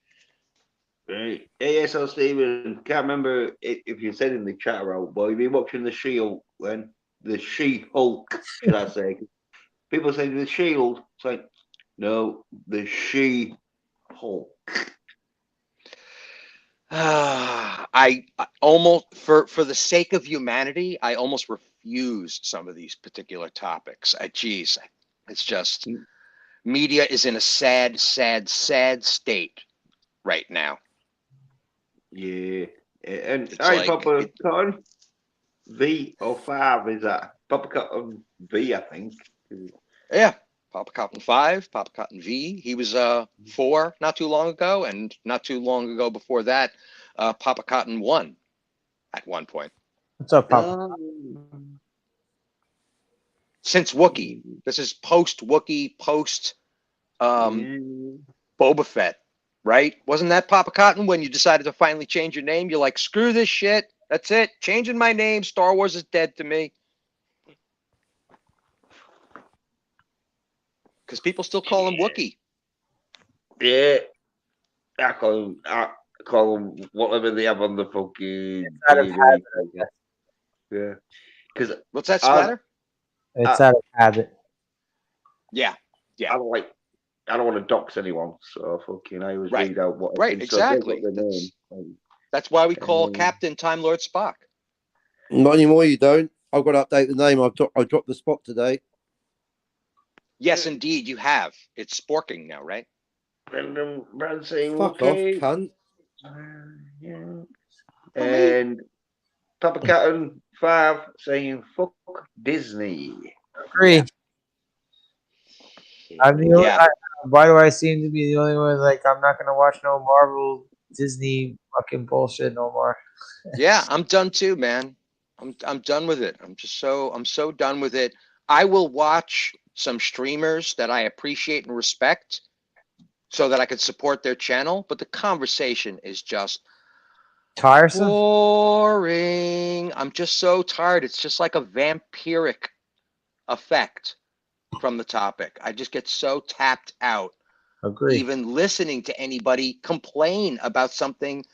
[SPEAKER 1] right. Hey, so Stephen, can't remember if you said in the chat room, but you've been watching the Shield when the She-Hulk, should I say? People say the Shield. It's like, no, the She-Hulk.
[SPEAKER 4] I almost, for the sake of humanity, I almost refuse some of these particular topics. Geez, it's just media is in a sad state right now.
[SPEAKER 1] Yeah. And
[SPEAKER 4] It's
[SPEAKER 1] hey,
[SPEAKER 4] like
[SPEAKER 1] Papa Cotton, V or 5 is that? Papa Cotton V, I think.
[SPEAKER 4] yeah, Papa Cotton 5, Papa Cotton V. He was 4 not too long ago, and not too long ago before that, Papa Cotton 1 at one point.
[SPEAKER 2] What's up, Papa?
[SPEAKER 4] Since Wookiee, this is post Wookiee, post Boba Fett, right? Wasn't that Papa Cotton when you decided to finally change your name? You're like, screw this shit. That's it. Changing my name. Star Wars is dead to me. Because people still call him Wookiee.
[SPEAKER 1] Yeah. I call them whatever they have on the fucking
[SPEAKER 2] It's out of habit, I guess.
[SPEAKER 1] Yeah. Because
[SPEAKER 4] what's that, Splatter?
[SPEAKER 2] It's out of habit.
[SPEAKER 4] Yeah.
[SPEAKER 1] I don't want to dox anyone, so fucking I always read out what
[SPEAKER 4] Right, exactly. That's why we call Captain Time Lord Spock.
[SPEAKER 5] Not anymore, you don't. I've got to update the name. I dropped the spot today.
[SPEAKER 4] Yes, indeed, you have. It's Sporking now, right?
[SPEAKER 1] Brendan Brand saying,
[SPEAKER 5] Fuck
[SPEAKER 1] okay.
[SPEAKER 5] off, cunt.
[SPEAKER 1] Yeah. And Papa Cotton 5 saying, fuck Disney.
[SPEAKER 2] Agree. I'm the only, why do I seem to be the only one like I'm not gonna watch no Marvel Disney fucking bullshit no more?
[SPEAKER 4] Yeah, I'm done too, man. I'm done with it. I'm so done with it. I will watch some streamers that I appreciate and respect so that I can support their channel, but the conversation is just
[SPEAKER 2] tiresome,
[SPEAKER 4] boring. I'm just so tired. It's just like a vampiric effect from the topic. I just get so tapped out.
[SPEAKER 2] Agree.
[SPEAKER 4] Even listening to anybody complain about something,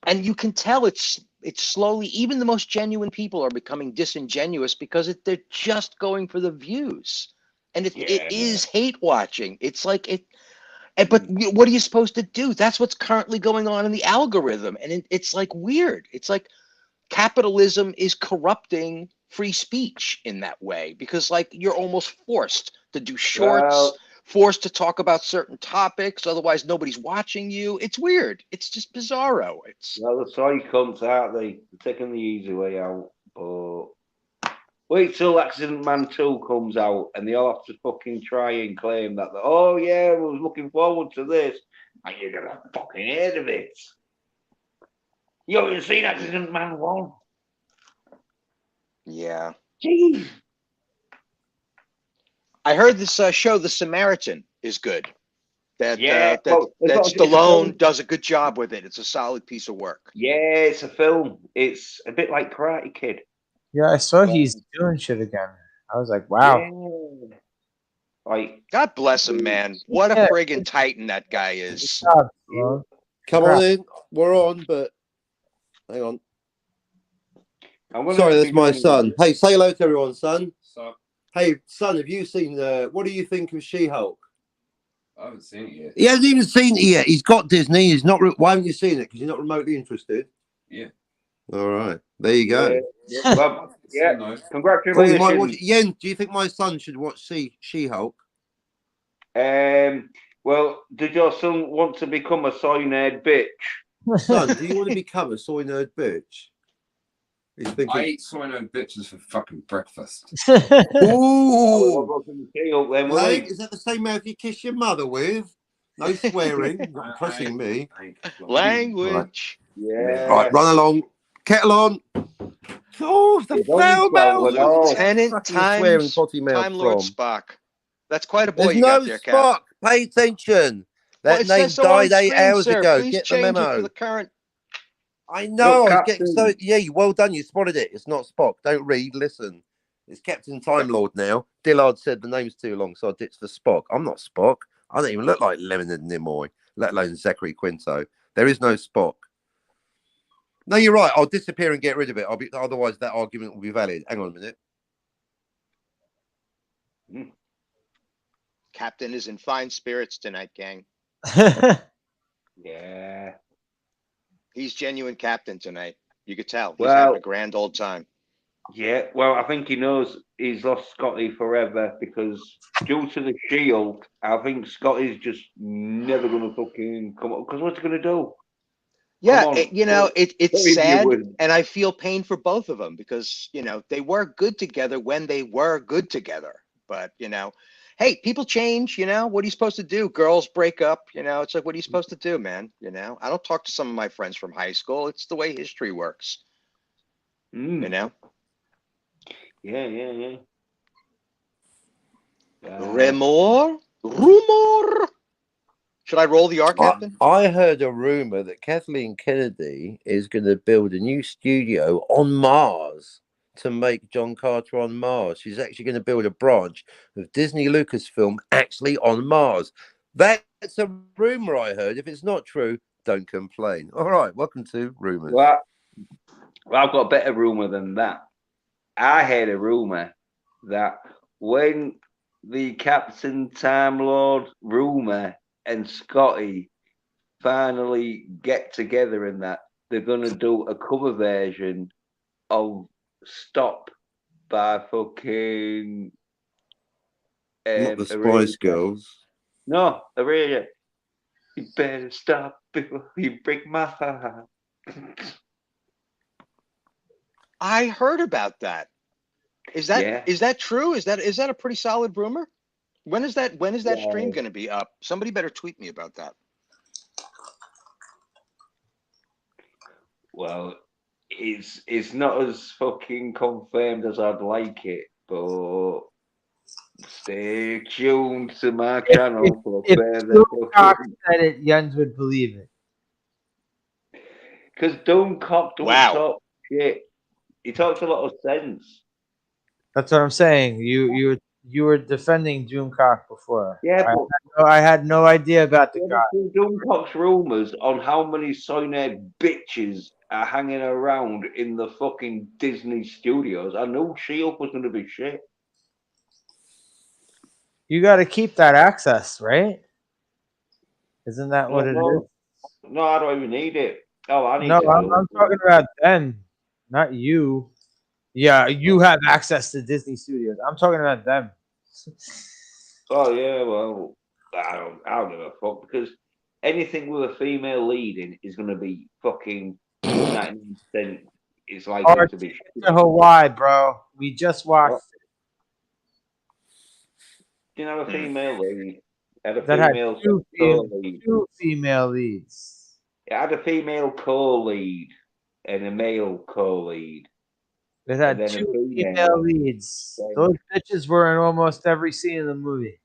[SPEAKER 4] and you can tell it's slowly, even the most genuine people are becoming disingenuous because they're just going for the views, and it is hate watching. It's like it. But what are you supposed to do? That's what's currently going on in the algorithm, and it's like weird. It's like capitalism is corrupting free speech in that way because like you're almost forced to do shorts, forced to talk about certain topics, otherwise nobody's watching you. It's weird. It's just bizarro.
[SPEAKER 1] Well, the soy cunts, aren't they? They're taking the easy way out, but Wait till Accident Man 2 comes out and they all have to fucking try and claim that, oh yeah, I was looking forward to this. And you're gonna fucking hear of it. You haven't seen Accident Man 1?
[SPEAKER 4] Yeah.
[SPEAKER 1] Jeez.
[SPEAKER 4] I heard this show, The Samaritan, is good. That
[SPEAKER 1] well,
[SPEAKER 4] that
[SPEAKER 1] it's a film.
[SPEAKER 4] Stallone does a good job with it. It's a solid piece of work.
[SPEAKER 1] Yeah, it's a film. It's a bit like Karate Kid.
[SPEAKER 2] Yeah, I saw he's doing shit again. I was like, wow.
[SPEAKER 1] Yeah. Like,
[SPEAKER 4] God bless him, man. What a friggin' titan that guy is.
[SPEAKER 2] Yeah.
[SPEAKER 5] Come on in. We're on, but hang on.
[SPEAKER 1] I'm
[SPEAKER 5] Sorry, that's my son. Hey, say hello to everyone, son. Hey, son, have you seen what do you think of She-Hulk?
[SPEAKER 6] I haven't seen it yet.
[SPEAKER 5] He hasn't even seen it yet. He's got Disney. He's not. Why haven't you seen it? Because you're not remotely interested.
[SPEAKER 6] Yeah.
[SPEAKER 5] All right. There you go.
[SPEAKER 1] Yeah. Well, yeah.
[SPEAKER 6] Nice.
[SPEAKER 1] Congratulations.
[SPEAKER 5] Oh, watch, Yen, do you think my son should watch She-Hulk?
[SPEAKER 1] Well, did your son want to become a soy nerd bitch?
[SPEAKER 5] Son, do you want to become a soy nerd bitch? He's thinking.
[SPEAKER 6] I eat soy nerd bitches for fucking breakfast.
[SPEAKER 5] Ooh.
[SPEAKER 1] Lang,
[SPEAKER 5] Is that the same mouth you kiss your mother with? No swearing. Not pressing me.
[SPEAKER 4] Language.
[SPEAKER 1] Yeah.
[SPEAKER 5] Right, run along. Kettle on. Oh, the foul mouth.
[SPEAKER 4] Lieutenant Time Lord
[SPEAKER 5] from?
[SPEAKER 4] Spock. That's quite a boy
[SPEAKER 5] There's
[SPEAKER 4] you
[SPEAKER 5] no
[SPEAKER 4] got there,
[SPEAKER 5] Spock.
[SPEAKER 4] Cap.
[SPEAKER 5] Pay attention.
[SPEAKER 4] Well,
[SPEAKER 5] That
[SPEAKER 4] it
[SPEAKER 5] name
[SPEAKER 4] says so on
[SPEAKER 5] died 8
[SPEAKER 4] screen,
[SPEAKER 5] hours
[SPEAKER 4] sir.
[SPEAKER 5] ago.
[SPEAKER 4] Please
[SPEAKER 5] Get the
[SPEAKER 4] change
[SPEAKER 5] memo.
[SPEAKER 4] it for the current.
[SPEAKER 5] I know.
[SPEAKER 1] Look,
[SPEAKER 5] I was getting so.
[SPEAKER 1] Captain.
[SPEAKER 5] Yeah, well done. You spotted it. It's not Spock. Don't read. Listen. It's Captain Time Lord now. Dillard said the name's too long, so I ditched for Spock. I'm not Spock. I don't even look like Leonard Nimoy, let alone Zachary Quinto. There is no Spock. No, you're right. I'll disappear and get rid of it. Otherwise, that argument will be valid. Hang on a minute.
[SPEAKER 4] Captain is in fine spirits tonight, gang.
[SPEAKER 1] Yeah.
[SPEAKER 4] He's genuine captain tonight. You could tell. He's
[SPEAKER 1] Well,
[SPEAKER 4] having a grand old time.
[SPEAKER 1] Yeah, well, I think he knows he's lost Scotty forever because due to the Shield, I think Scotty's just never going to fucking come up. Because what's he going to do?
[SPEAKER 4] Yeah, it's sad,
[SPEAKER 1] would.
[SPEAKER 4] and I feel pain for both of them because, they were good together when they were good together. But, hey, people change, what are you supposed to do? Girls break up, it's like, what are you supposed to do, man? I don't talk to some of my friends from high school. It's the way history works,
[SPEAKER 1] Yeah.
[SPEAKER 4] Rumor? Should I roll the arc, Captain?
[SPEAKER 5] I heard a rumor that Kathleen Kennedy is going to build a new studio on Mars to make John Carter on Mars. She's actually going to build a branch of Disney Lucasfilm actually on Mars. That's a rumor I heard. If it's not true, don't complain. All right, welcome to Rumors.
[SPEAKER 1] Well, I've got a better rumor than that. I heard a rumor that when the Captain Time Lord rumor and Scotty finally get together in that, they're going to do a cover version of Stop by fucking...
[SPEAKER 5] Not the Spice Girls.
[SPEAKER 1] No, Aurelia. You better stop before you break my heart.
[SPEAKER 4] I heard about that. Is that true? Is that a pretty solid rumor? When is that stream going to be up? Somebody better tweet me about that.
[SPEAKER 1] Well, it's not as fucking confirmed as I'd like it, but stay tuned to my channel for further.
[SPEAKER 2] If said it, Jens would believe it.
[SPEAKER 1] Because Doomcock don't talk shit. He talks a lot of sense.
[SPEAKER 2] That's what I'm saying. You were defending Doomcock before.
[SPEAKER 1] Yeah, but
[SPEAKER 2] I had no idea about the guy.
[SPEAKER 1] Doomcock's rumors on how many soy-nerd bitches are hanging around in the fucking Disney studios. I knew She-Hulk was going to be shit.
[SPEAKER 2] You got to keep that access, right? Isn't that what it is?
[SPEAKER 1] No, I don't even need it. Oh, I need
[SPEAKER 2] No,
[SPEAKER 1] to
[SPEAKER 2] I'm talking about them, not you. Yeah, you have access to Disney Studios. I'm talking about them.
[SPEAKER 1] Oh yeah, well, I don't give a fuck because anything with a female lead in is going to be fucking 99% it's likely to be.
[SPEAKER 2] To Hawaii, bro. We just watched
[SPEAKER 1] Didn't have a female lead. It had a
[SPEAKER 2] that had
[SPEAKER 1] female
[SPEAKER 2] two
[SPEAKER 1] co-lead.
[SPEAKER 2] female leads.
[SPEAKER 1] It had a female co-lead and a male co-lead.
[SPEAKER 2] It
[SPEAKER 1] And
[SPEAKER 2] had
[SPEAKER 1] then a
[SPEAKER 2] two
[SPEAKER 1] female.
[SPEAKER 2] female leads. Those bitches were in almost every scene in the movie.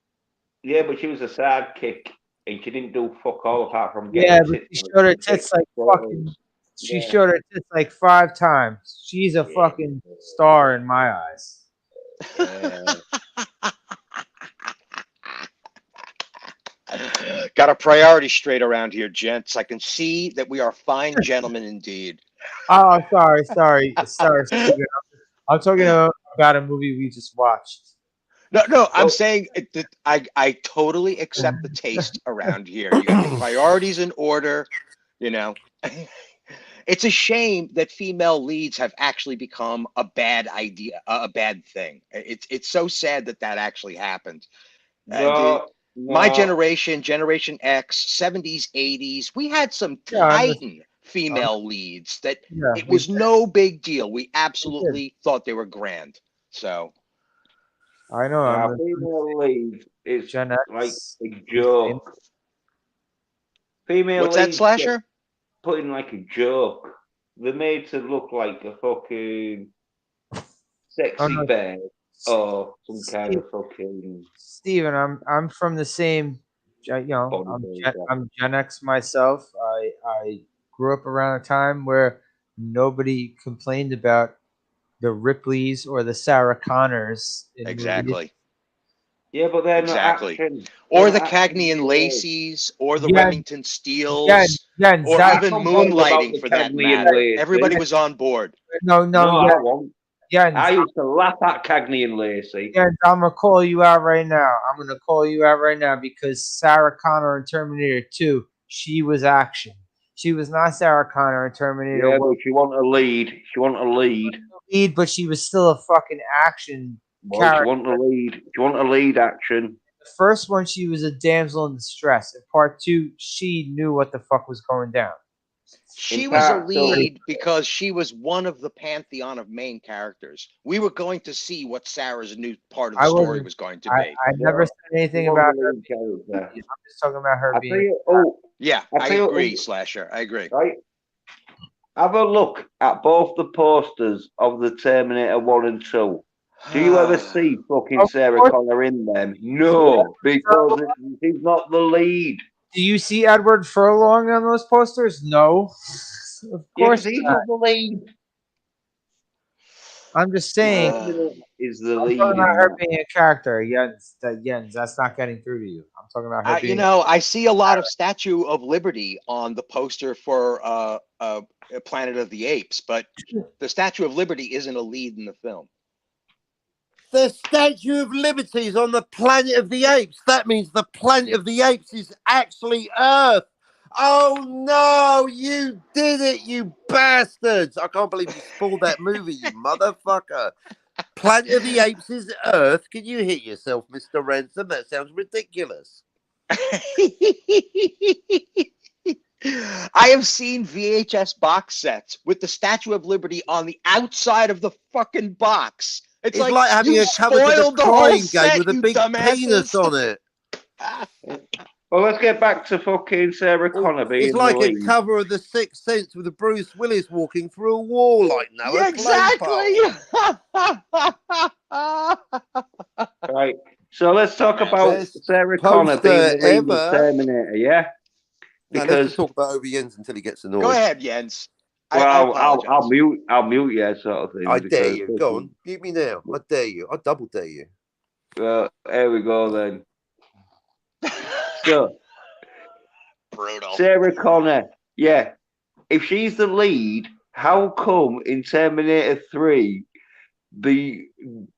[SPEAKER 1] Yeah, but she was a sidekick, and she didn't do fuck all apart from
[SPEAKER 2] Yeah,
[SPEAKER 1] getting
[SPEAKER 2] but
[SPEAKER 1] tits.
[SPEAKER 2] she showed her tits like fucking. She showed her tits like 5 times. She's a fucking star in my eyes.
[SPEAKER 1] Yeah.
[SPEAKER 4] Got a priority straight around here, gents. I can see that we are fine gentlemen indeed.
[SPEAKER 2] Oh, sorry, Steven. I'm talking about a movie we just watched.
[SPEAKER 4] No, I'm saying that I totally accept the taste around here. You got your priorities in order, you know. It's a shame that female leads have actually become a bad idea, a bad thing. It's so sad that actually happened. My generation, Generation X, 70s, 80s, we had some titan female leads that it was no big deal. We absolutely thought they were grand. So
[SPEAKER 2] I know.
[SPEAKER 1] Our female lead is
[SPEAKER 2] Gen X,
[SPEAKER 1] like a joke. Female
[SPEAKER 4] what's that, Slasher?
[SPEAKER 1] Put in like a joke. They're made to look like a fucking sexy bear or some kind of fucking.
[SPEAKER 2] Steven, I'm from the same. I'm Gen X myself. I grew up around a time where nobody complained about the Ripleys or the Sarah Connors.
[SPEAKER 4] Exactly.
[SPEAKER 2] Movies.
[SPEAKER 1] Yeah, but they're not action.
[SPEAKER 4] Or the Cagney and Lacey's, or the Remington Steels, or even Moonlighting for that matter. Everybody was on board.
[SPEAKER 1] No, I won't. I used to laugh at Cagney and Lacey.
[SPEAKER 2] Yeah, I'm gonna call you out right now. Because Sarah Connor in Terminator 2, she was action. She was not Sarah Connor in Terminator 1.
[SPEAKER 1] Yeah, but she wasn't a lead. She wasn't a lead.
[SPEAKER 2] But she was still a fucking action character.
[SPEAKER 1] She wasn't a lead. She wasn't a lead action.
[SPEAKER 2] The first one, she was a damsel in distress. In part 2, she knew what the fuck was going down.
[SPEAKER 4] She was a lead because she was one of the pantheon of main characters. We were going to see what Sarah's new part of the story was going to be.
[SPEAKER 2] I never said anything about her. I'm just talking about her being.
[SPEAKER 4] I agree, Slasher. I agree.
[SPEAKER 1] Right. Have a look at both the posters of the Terminator 1 and 2. Do you ever see fucking Sarah Connor in them? No, because he's not the lead.
[SPEAKER 2] Do you see Edward Furlong on those posters? No. Of course
[SPEAKER 1] he's not the lead.
[SPEAKER 2] I'm just saying.
[SPEAKER 1] Is the
[SPEAKER 2] lead? I'm talking about her being a character. Jens, that's not getting through to you. I'm talking about her being.
[SPEAKER 4] I see a lot of Statue of Liberty on the poster for Planet of the Apes, but the Statue of Liberty isn't a lead in the film.
[SPEAKER 3] The Statue of Liberty is on the Planet of the Apes. That means the Planet of the Apes is actually Earth. Oh no, you did it, you bastards. I can't believe you spoiled that movie, you motherfucker. Planet of the Apes is Earth. Can you hit yourself, Mr. Ransom? That sounds ridiculous.
[SPEAKER 4] I have seen VHS box sets with the Statue of Liberty on the outside of the fucking box. It's like having a cover to the crying game with a big penis on it.
[SPEAKER 1] Well, let's get back to fucking Sarah Connor being
[SPEAKER 3] It's like
[SPEAKER 1] a
[SPEAKER 3] cover of The Sixth Sense with Bruce Willis walking through a wall like Noah.
[SPEAKER 4] Yeah, exactly.
[SPEAKER 1] Right. So let's talk about Sarah Connor being the lead of Terminator, yeah?
[SPEAKER 5] Because let's talk about over Jens until he gets annoyed.
[SPEAKER 4] Go ahead, Jens.
[SPEAKER 1] Well, I'll mute you, sort of thing.
[SPEAKER 5] I dare you. Go on, mute me now. I dare you. I double dare you.
[SPEAKER 1] Well, here we go then. So,
[SPEAKER 4] brutal.
[SPEAKER 1] Sarah Connor, yeah. If she's the lead, how come in Terminator 3 the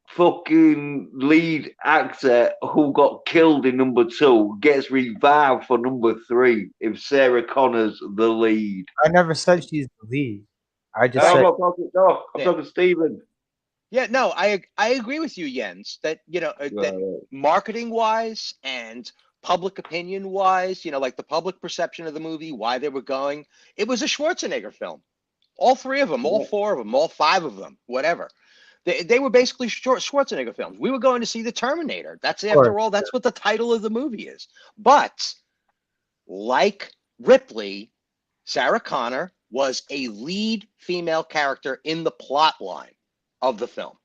[SPEAKER 1] fucking lead actor who got killed in number 2 gets revived for number 3 if Sarah Connor's the lead?
[SPEAKER 2] I never said she's the lead. I just
[SPEAKER 1] said...
[SPEAKER 2] I'm
[SPEAKER 1] talking Steven.
[SPEAKER 4] Yeah, no, I agree with you, Jens, that, that marketing-wise and public opinion-wise, like the public perception of the movie, why they were going, it was a Schwarzenegger film. All three of them, all four of them, all five of them, whatever. They were basically Schwarzenegger films. We were going to see the Terminator. That's, after all, that's what the title of the movie is. But like Ripley, Sarah Connor was a lead female character in the plot line of the film.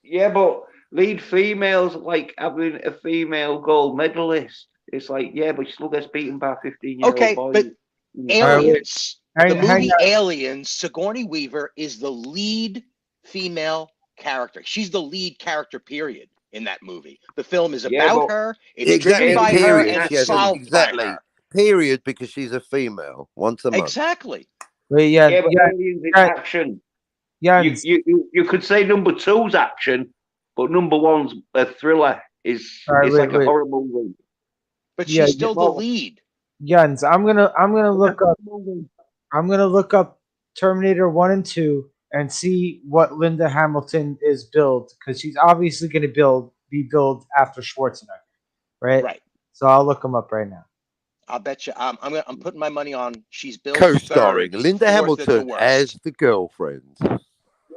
[SPEAKER 1] Yeah, but lead females like having a female gold medalist. It's like, yeah, but she still gets beaten by a 15-year-old boy.
[SPEAKER 4] But Aliens, the movie Aliens, Sigourney Weaver is the lead female character. She's the lead character, period, in that movie. The film is about her. It's driven by her and it's solved by her.
[SPEAKER 5] Period, because she's a female. Once a month.
[SPEAKER 4] Exactly.
[SPEAKER 1] But Aliens in action.
[SPEAKER 2] Yeah.
[SPEAKER 1] You could say number 2's action, but number 1's a thriller. It's like a horror movie.
[SPEAKER 4] But she's still the lead.
[SPEAKER 2] Jens, I'm gonna look up Terminator 1 and 2 and see what Linda Hamilton is billed, because she's obviously gonna be billed after Schwarzenegger, right?
[SPEAKER 4] Right.
[SPEAKER 2] So I'll look them up right now.
[SPEAKER 4] I'll bet you. I'm putting my money on she's billed
[SPEAKER 5] co-starring Linda Hamilton as the girlfriend.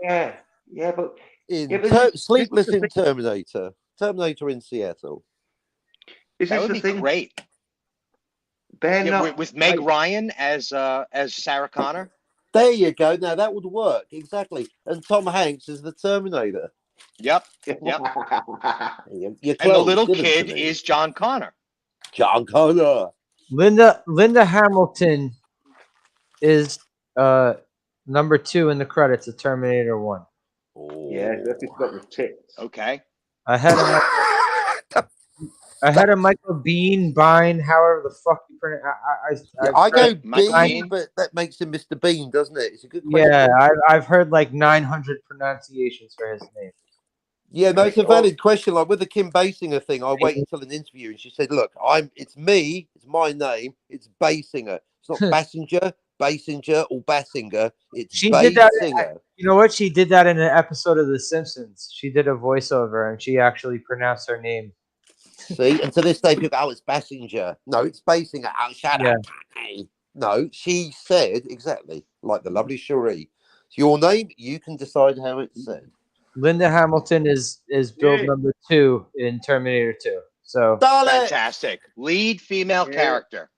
[SPEAKER 1] Yeah, but
[SPEAKER 5] Sleepless in Terminator in Seattle.
[SPEAKER 4] That would be great. With Meg Ryan as Sarah Connor.
[SPEAKER 5] There you go. Now that would work exactly. And Tom Hanks as the Terminator.
[SPEAKER 4] Yep. And the little kid is John Connor.
[SPEAKER 5] John Connor.
[SPEAKER 2] Linda Hamilton is number 2 in the credits of Terminator 1.
[SPEAKER 5] Oh.
[SPEAKER 1] Yeah, that's just got the tits.
[SPEAKER 4] Okay.
[SPEAKER 2] Ahead of Michael Bean, however the fuck you pronounce.
[SPEAKER 5] I go Bean, but that makes him Mr. Bean, doesn't it? It's a good question.
[SPEAKER 2] Yeah, I've heard like 900 pronunciations for his name.
[SPEAKER 5] Yeah, no, it's a valid question. Like with the Kim Basinger thing, I waited until an interview and she said, "Look, it's me. It's my name. It's Basinger. It's not Basinger, or Basinger. It's Basinger."
[SPEAKER 2] You know what? She did that in an episode of The Simpsons. She did a voiceover and she actually pronounced her name.
[SPEAKER 5] See, and to this day, people go, "Oh, it's Basinger." No, it's Basinger. Oh, shut up. No, she said exactly like the lovely Cherie. It's your name. You can decide how it's said.
[SPEAKER 2] Linda Hamilton is billed number 2 in Terminator 2. So
[SPEAKER 4] fantastic. Lead female character.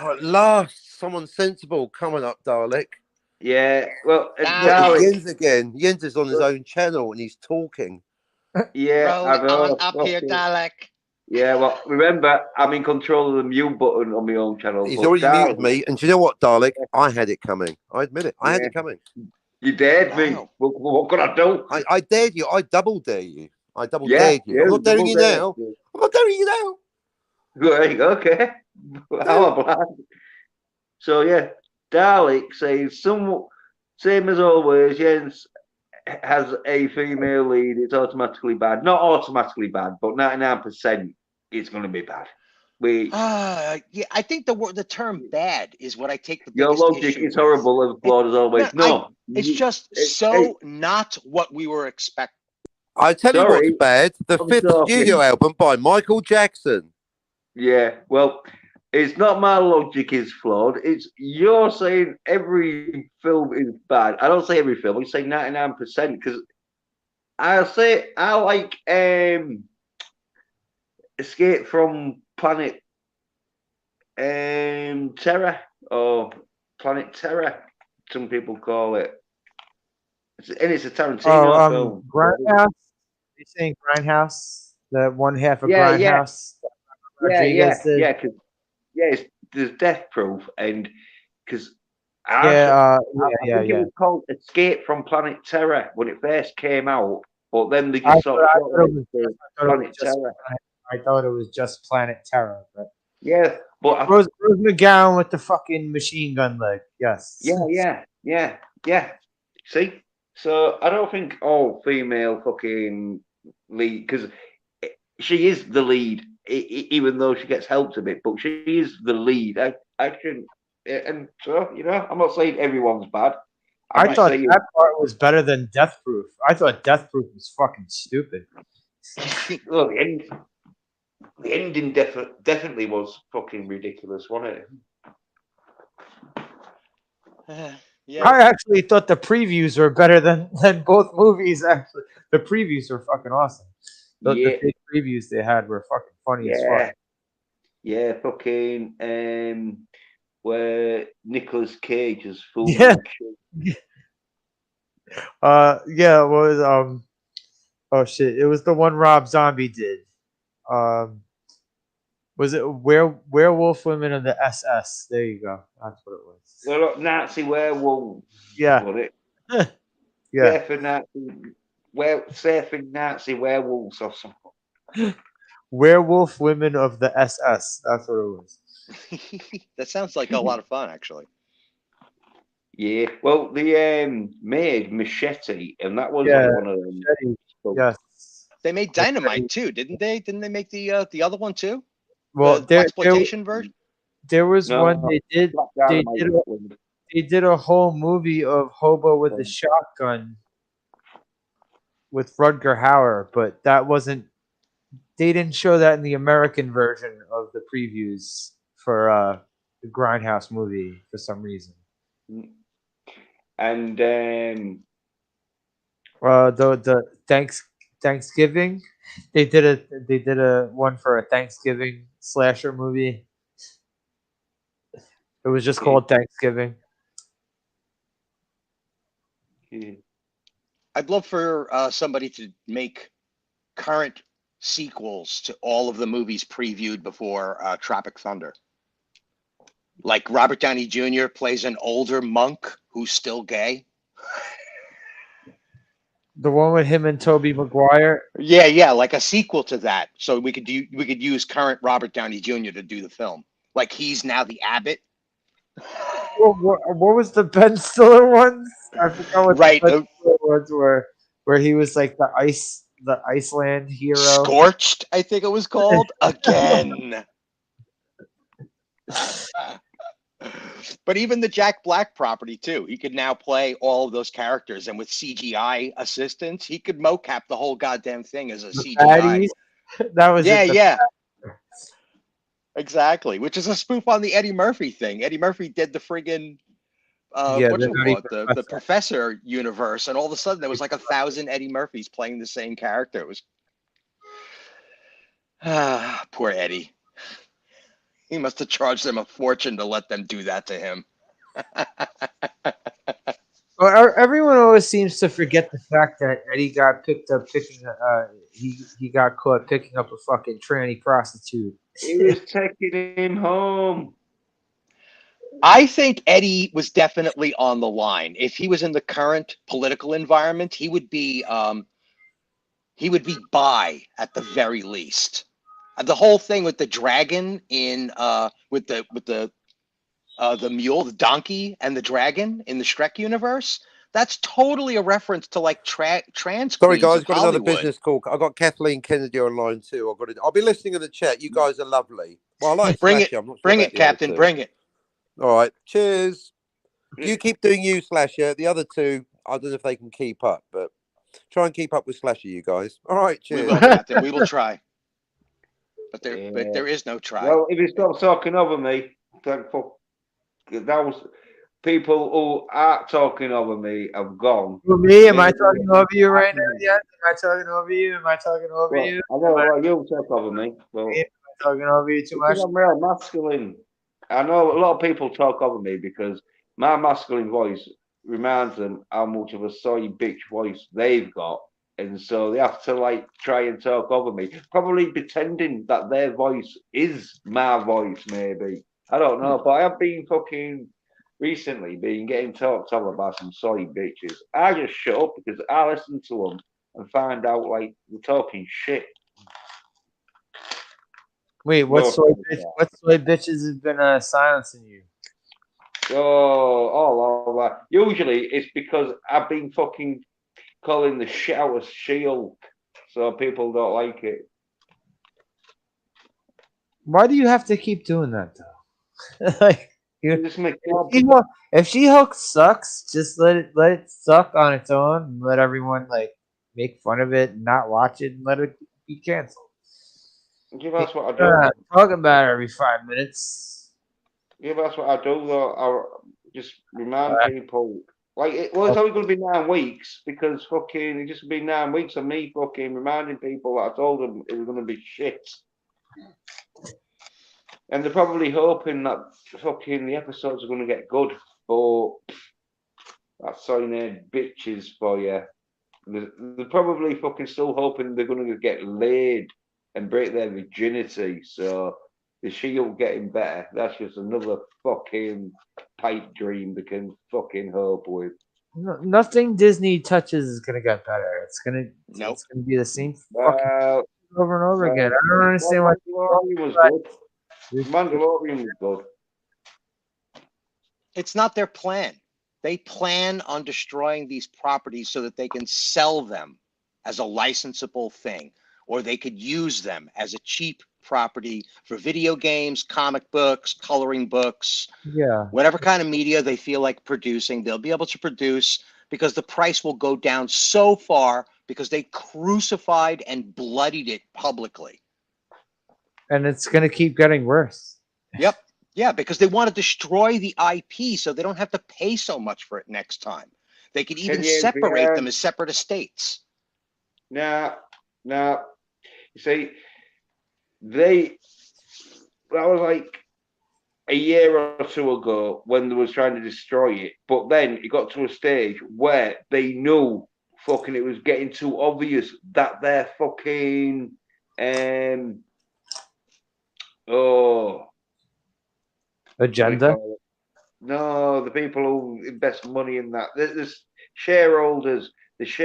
[SPEAKER 5] At last, someone sensible coming up, Dalek.
[SPEAKER 1] Yeah, well,
[SPEAKER 5] Jens is on his own channel and he's talking.
[SPEAKER 1] Yeah, I know.
[SPEAKER 4] Up here, Dalek.
[SPEAKER 1] Yeah, well, remember, I'm in control of the mute button on my own channel.
[SPEAKER 5] He's already muted me, and do you know what, Dalek? I had it coming. I admit it. I had it coming.
[SPEAKER 1] You dared me. What could I do?
[SPEAKER 5] I dared you. I double dare you. I double dared you. I'm not daring you now. I'm not daring you now.
[SPEAKER 1] Right, okay. So, yeah, Dalek says, same as always, Jens has a female lead. It's automatically bad. Not automatically bad, but 99% it's going to be bad.
[SPEAKER 4] I think the term "bad" is what I take the
[SPEAKER 1] your
[SPEAKER 4] biggest
[SPEAKER 1] logic
[SPEAKER 4] issue
[SPEAKER 1] is horrible and flawed as always.
[SPEAKER 4] It's just not what we were expecting.
[SPEAKER 5] I tell you what's bad: the 5th studio album by Michael Jackson.
[SPEAKER 1] Yeah, well, it's not my logic is flawed. It's you're saying every film is bad. I don't say every film. I say 99% because I like Escape from Planet Terror or Planet Terror. Some people call it. And it's a Tarantino film.
[SPEAKER 2] Grindhouse. You're saying Grindhouse? The one half of Grindhouse?
[SPEAKER 1] Yeah. There's Death Proof, and because I think it was called Escape from Planet Terror when it first came out, but then they just Planet Terror.
[SPEAKER 2] I thought it was just Planet Terror, but
[SPEAKER 1] but
[SPEAKER 2] Rose McGowan with the fucking machine gun leg. Yes.
[SPEAKER 1] Yeah. See, so I don't think all female fucking lead because she is the lead. Even though she gets helped a bit, but she is the lead. Action, and so I'm not saying everyone's bad.
[SPEAKER 2] I thought that part was better than Death Proof. I thought Death Proof was fucking stupid.
[SPEAKER 1] Well, the ending definitely was fucking ridiculous, wasn't it?
[SPEAKER 4] Yeah.
[SPEAKER 2] I actually thought the previews were better than both movies. Actually, the previews were fucking awesome. The
[SPEAKER 1] Yeah,
[SPEAKER 2] fake previews they had were fucking funny as fuck.
[SPEAKER 1] yeah, yeah. Fucking where Nicolas Cage is
[SPEAKER 2] Yeah,
[SPEAKER 1] fooling shit.
[SPEAKER 2] yeah. It was oh shit, it was the one Rob Zombie did. Um, was it Werewolf Women of the SS? There you go. That's what it was.
[SPEAKER 1] They're not Nazi werewolves,
[SPEAKER 2] Yeah,
[SPEAKER 1] was it?
[SPEAKER 2] yeah.
[SPEAKER 1] Surfing Nazi werewolves or something.
[SPEAKER 2] Werewolf Women of the SS. That's what it was.
[SPEAKER 4] That sounds like a lot of fun, actually.
[SPEAKER 1] Yeah. Well, they made Machete, and that was
[SPEAKER 2] Yeah,
[SPEAKER 1] like one of them.
[SPEAKER 2] Machete.
[SPEAKER 1] So,
[SPEAKER 2] Yes.
[SPEAKER 4] They made
[SPEAKER 2] Machete.
[SPEAKER 4] Dynamite too, didn't they? Didn't they make the other one too?
[SPEAKER 2] Well,
[SPEAKER 4] The blaxploitation version.
[SPEAKER 2] there was one
[SPEAKER 1] no,
[SPEAKER 2] they did.
[SPEAKER 1] Black
[SPEAKER 2] They
[SPEAKER 1] Dynamite.
[SPEAKER 2] did. They did a whole movie of Hobo with the Shotgun with Rutger Hauer, but that wasn't. They didn't show that in the American version of the previews for the Grindhouse movie for some reason.
[SPEAKER 1] And
[SPEAKER 2] The Thanksgiving, they did a one for a Thanksgiving slasher movie. It was just called Thanksgiving.
[SPEAKER 4] I'd love for somebody to make current sequels to all of the movies previewed before Tropic Thunder. Like Robert Downey Jr. plays an older monk who's still gay.
[SPEAKER 2] The one with him and Tobey Maguire.
[SPEAKER 4] Yeah, like a sequel to that. So we could use current Robert Downey Jr. to do the film. Like he's now the abbot.
[SPEAKER 2] What was the Ben Stiller ones? I forgot what
[SPEAKER 4] Right.
[SPEAKER 2] the Ben Stiller ones were. Where he was like the Iceland hero.
[SPEAKER 4] Scorched, I think it was called. Again. But even the Jack Black property too. He could now play all of those characters, and with CGI assistance, he could mocap the whole goddamn thing as a
[SPEAKER 2] The
[SPEAKER 4] CGI.
[SPEAKER 2] baddies. That was it.
[SPEAKER 4] Yeah. Exactly, which is a spoof on the Eddie Murphy thing. Eddie Murphy did the friggin' the Professor universe, and all of a sudden there was like 1,000 Eddie Murphys playing the same character. It was poor Eddie. He must have charged them a fortune to let them do that to him.
[SPEAKER 2] Well, everyone always seems to forget the fact that Eddie got picked up he got caught picking up a fucking tranny prostitute.
[SPEAKER 1] He was taking him home.
[SPEAKER 4] I think Eddie was definitely on the line. If he was in the current political environment, he would be bi at the very least. The whole thing with the dragon in with the mule, the donkey, and the dragon in the Shrek universe, that's totally a reference to like trans
[SPEAKER 5] Sorry,
[SPEAKER 4] queens
[SPEAKER 5] guys,
[SPEAKER 4] of
[SPEAKER 5] got
[SPEAKER 4] Hollywood.
[SPEAKER 5] another business call. I've got Kathleen Kennedy online too. I'll be listening in the chat. You guys are lovely. Well, I like
[SPEAKER 4] Bring
[SPEAKER 5] Slasher.
[SPEAKER 4] it,
[SPEAKER 5] I'm not sure
[SPEAKER 4] bring
[SPEAKER 5] about
[SPEAKER 4] it,
[SPEAKER 5] the other
[SPEAKER 4] Captain,
[SPEAKER 5] two.
[SPEAKER 4] bring it.
[SPEAKER 5] All right, cheers. You keep doing you, Slasher. The other two, I don't know if they can keep up, but try and keep up with Slasher, you guys. All right, cheers.
[SPEAKER 4] We will, Captain. We will try. But there is no try.
[SPEAKER 1] Well, if he stops talking over me, that was people who aren't talking over me have gone.
[SPEAKER 2] For me, am I talking over you right now? Yes. Am I talking over you? Am I talking over you?
[SPEAKER 1] I know you talk over me. Well,
[SPEAKER 2] am I talking over you too much?
[SPEAKER 1] I'm real masculine. I know a lot of people talk over me because my masculine voice reminds them how much of a soy bitch voice they've got. And so they have to like try and talk over me, probably pretending that their voice is my voice, maybe. I don't know, but I have been fucking recently been getting talked over by some soy bitches. I just shut up because I listen to them and find out like they're talking shit.
[SPEAKER 2] Wait, what soy bitches have been silencing you?
[SPEAKER 1] Oh, all over. Usually it's because I've been fucking calling the shit out of Shield, so people don't like it.
[SPEAKER 2] Why do you have to keep doing that though? Like,
[SPEAKER 1] if
[SPEAKER 2] She-Hulk sucks, just let it suck on its own, and let everyone like make fun of it and not watch it, and let it be canceled.
[SPEAKER 1] Yeah, that's what I do.
[SPEAKER 2] Talking about it every 5 minutes.
[SPEAKER 1] Yeah, that's what I do though. Just remind people. Like, it's only going to be 9 weeks because fucking it just be 9 weeks of me fucking reminding people that I told them it was going to be shit. And they're probably hoping that fucking the episodes are going to get good, but that's Soy Nerd bitches for you. They're probably fucking still hoping they're going to get laid and break their virginity. So the Shield getting better, that's just another fucking pipe dream they can fucking hope with.
[SPEAKER 2] Nothing Disney touches is gonna get better. It's gonna be the same fucking over and over again. I don't understand why.
[SPEAKER 1] Mandalorian was good. Mandalorian was good.
[SPEAKER 4] It's not their plan. They plan on destroying these properties so that they can sell them as a licensable thing, or they could use them as a cheap property for video games, comic books, coloring books, whatever kind of media they feel like producing, they'll be able to produce because the price will go down so far because they crucified and bloodied it publicly.
[SPEAKER 2] And it's going to keep getting worse.
[SPEAKER 4] Yep. Yeah, because they want to destroy the IP so they don't have to pay so much for it next time. They could even separate them as separate estates.
[SPEAKER 1] No. You see, that was like a year or two ago when they was trying to destroy it. But then it got to a stage where they knew fucking it was getting too obvious that their fucking
[SPEAKER 2] agenda.
[SPEAKER 1] No, the people who invest money in that. The shareholders was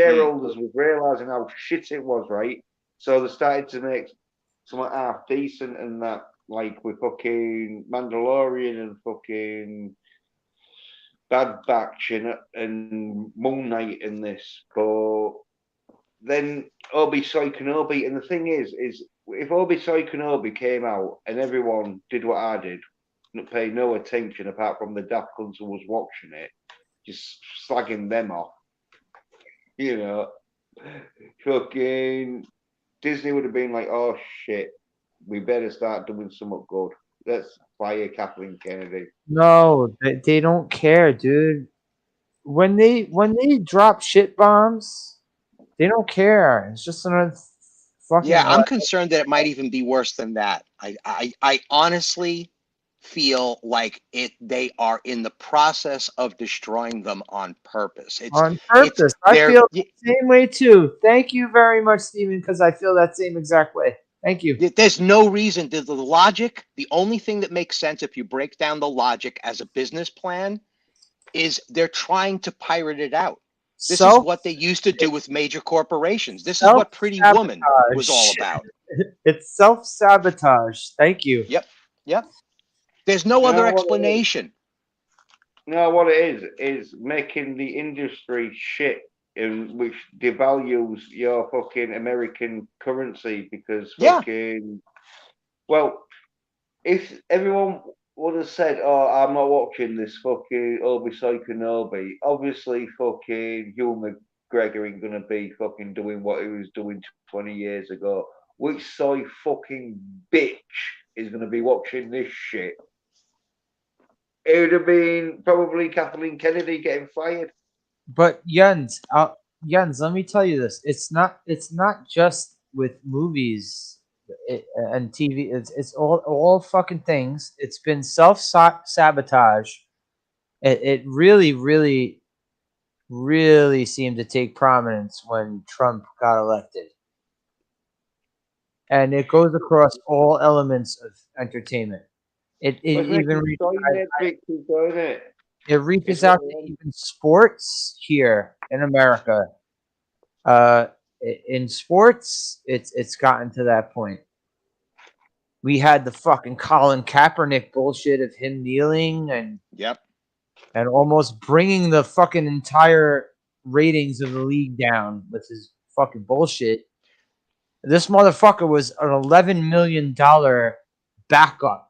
[SPEAKER 1] realizing how shit it was, right? So they started to make something half decent and that, like with fucking Mandalorian and fucking Bad Batch and Moon Knight in this. But then Obi-Wan Kenobi, and the thing is if Obi-Wan Kenobi came out and everyone did what I did, not pay no attention apart from the daft cunts who was watching it, just slagging them off, you know, fucking Disney would have been like, oh shit, we better start doing something good. Let's fire Kathleen Kennedy.
[SPEAKER 2] No, they don't care, dude. When they drop shit bombs, they don't care. It's just another fucking.
[SPEAKER 4] Yeah, I'm concerned that it might even be worse than that. I honestly feel like they are in the process of destroying them on purpose.
[SPEAKER 2] On purpose. I feel the same way too. Thank you very much, Steven, because I feel that same exact way. Thank you.
[SPEAKER 4] There's no reason. The logic, the only thing that makes sense if you break down the logic as a business plan is they're trying to pirate it out. This is what they used to do with major corporations. This is what Pretty Woman was all about.
[SPEAKER 2] It's self-sabotage. Thank you.
[SPEAKER 4] Yep. There's no other explanation.
[SPEAKER 1] No, what it is making the industry shit, which devalues your fucking American currency because fucking. Well, if everyone would have said, "Oh, I'm not watching this fucking Obi-Wan Kenobi," obviously, fucking Ewan McGregor ain't gonna be fucking doing what he was doing 20 years ago. Which soy fucking bitch is gonna be watching this shit? It would have been probably Kathleen Kennedy getting fired.
[SPEAKER 2] But Jens, let me tell you this: it's not just with movies and TV. It's all fucking things. It's been self-sabotage. It really seemed to take prominence when Trump got elected, and it goes across all elements of entertainment. It even reaches out to even sports here in America. In sports, it's gotten to that point. We had the fucking Colin Kaepernick bullshit of him kneeling and almost bringing the fucking entire ratings of the league down with his fucking bullshit. This motherfucker was an $11 million backup.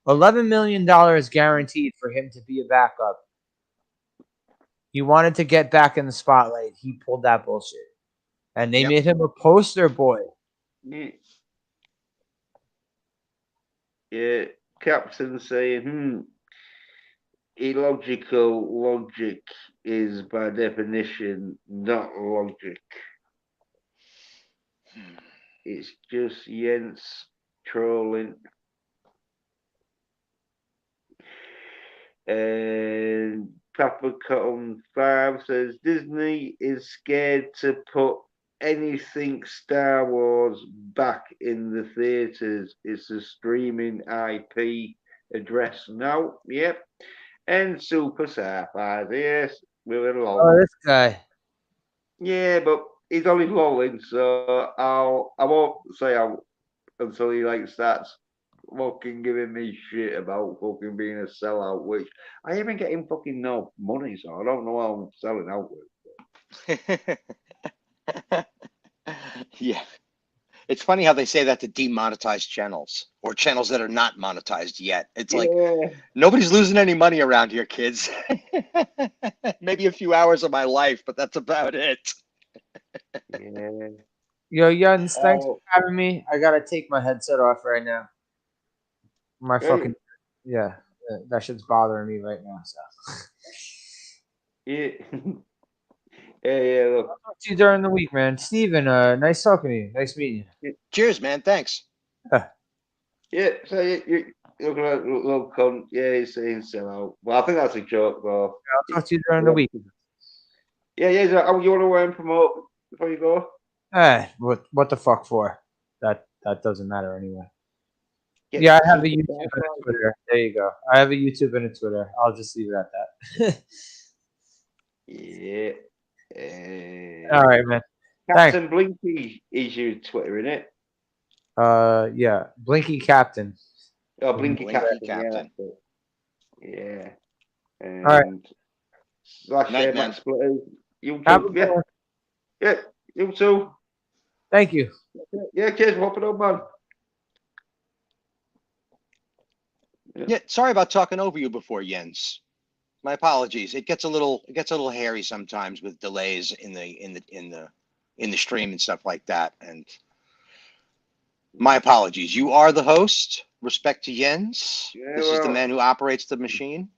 [SPEAKER 2] $11 million guaranteed for him to be a backup. He wanted to get back in the spotlight. He pulled that bullshit. And they made him a poster boy.
[SPEAKER 1] Yeah, Captain saying, illogical logic is by definition not logic. It's just Jens trolling. And Papa Cotton 5 says Disney is scared to put anything Star Wars back in the theatres. It's a streaming IP address now. Yep. And Super Sci-Fi, yes, we're
[SPEAKER 2] Oh,
[SPEAKER 1] lol.
[SPEAKER 2] this guy.
[SPEAKER 1] Yeah, but he's only lolling, so I won't say out until he like starts fucking giving me shit about fucking being a sellout, which I even getting fucking no money, so I don't know how I'm selling out with.
[SPEAKER 4] Yeah. It's funny how they say that to demonetize channels or channels that are not monetized yet. It's like
[SPEAKER 1] Yeah,
[SPEAKER 4] nobody's losing any money around here, kids. Maybe a few hours of my life, but that's about it.
[SPEAKER 1] yeah.
[SPEAKER 2] Yo, Jens, thanks for
[SPEAKER 1] Oh,
[SPEAKER 2] having me. I gotta take my headset off right now. My
[SPEAKER 1] hey,
[SPEAKER 2] fucking yeah, that shit's bothering me right now. So
[SPEAKER 1] yeah, yeah. Look,
[SPEAKER 2] I'll talk to you during the week, man. Steven, nice talking to you. Nice meeting
[SPEAKER 4] Cheers, man. Thanks.
[SPEAKER 2] you.
[SPEAKER 1] yeah. So you looking at little cunt. Yeah, he's saying sellout. Well, I think that's a joke, though.
[SPEAKER 2] I'll talk to you during the week.
[SPEAKER 1] Yeah, yeah. So, you want to promote before you go?
[SPEAKER 2] What the fuck for? That doesn't matter anyway.
[SPEAKER 1] Get
[SPEAKER 2] Yeah, I have a
[SPEAKER 1] super
[SPEAKER 2] YouTube and a Twitter. There you go. I have a YouTube and a Twitter. I'll just leave it at that.
[SPEAKER 1] Yeah.
[SPEAKER 2] All right, man. Thanks.
[SPEAKER 1] Captain Blinky is your Twitter, innit?
[SPEAKER 2] Yeah, Blinky Captain.
[SPEAKER 1] Oh, Blinky
[SPEAKER 4] Blinky
[SPEAKER 1] Captain,
[SPEAKER 4] Captain.
[SPEAKER 1] yeah.
[SPEAKER 2] All right.
[SPEAKER 1] And slash
[SPEAKER 4] Night,
[SPEAKER 1] Max
[SPEAKER 4] man.
[SPEAKER 1] Splitters,
[SPEAKER 2] Have a
[SPEAKER 1] YouTube,
[SPEAKER 2] good one.
[SPEAKER 1] yeah, you too.
[SPEAKER 2] Thank you.
[SPEAKER 1] Yeah, cheers, whop it up, man.
[SPEAKER 4] Yeah, sorry about talking over you before, Jens. My apologies. It gets a little hairy sometimes with delays in the stream and stuff like that. And my apologies. You are the host. Respect to Jens.
[SPEAKER 1] Yeah,
[SPEAKER 4] This is the man who operates the machine.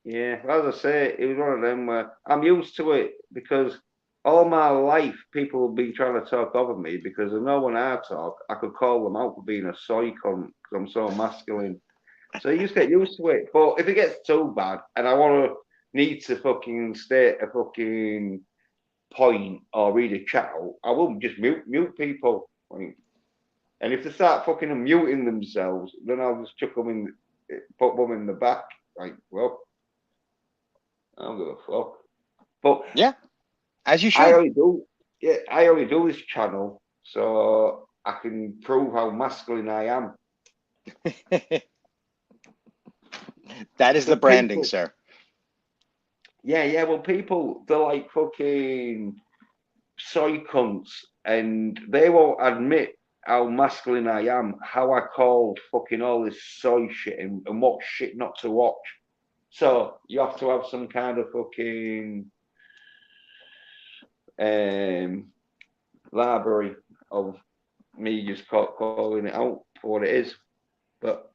[SPEAKER 1] yeah, as I say, it was one of them where I'm used to it because all my life people have been trying to talk over me because I know when I talk, I could call them out for being a soy cunt because I'm so masculine. So you just get used to it. But if it gets too bad and I want to need to fucking state a fucking point or read a chat out, I will just mute people. Like, and if they start fucking muting themselves, then I'll just chuck them in, put them in the back. Like, well, I don't give a fuck. But
[SPEAKER 4] Yeah, as you
[SPEAKER 1] I
[SPEAKER 4] should.
[SPEAKER 1] only do, yeah, I only do this channel so I can prove how masculine I am.
[SPEAKER 4] That is the
[SPEAKER 1] But
[SPEAKER 4] branding,
[SPEAKER 1] people,
[SPEAKER 4] sir.
[SPEAKER 1] yeah. Well, people, they're like fucking soy cunts, and they won't admit how masculine I am, how I called fucking all this soy shit and what shit not to watch. So you have to have some kind of fucking library of me just calling it out for what it is. But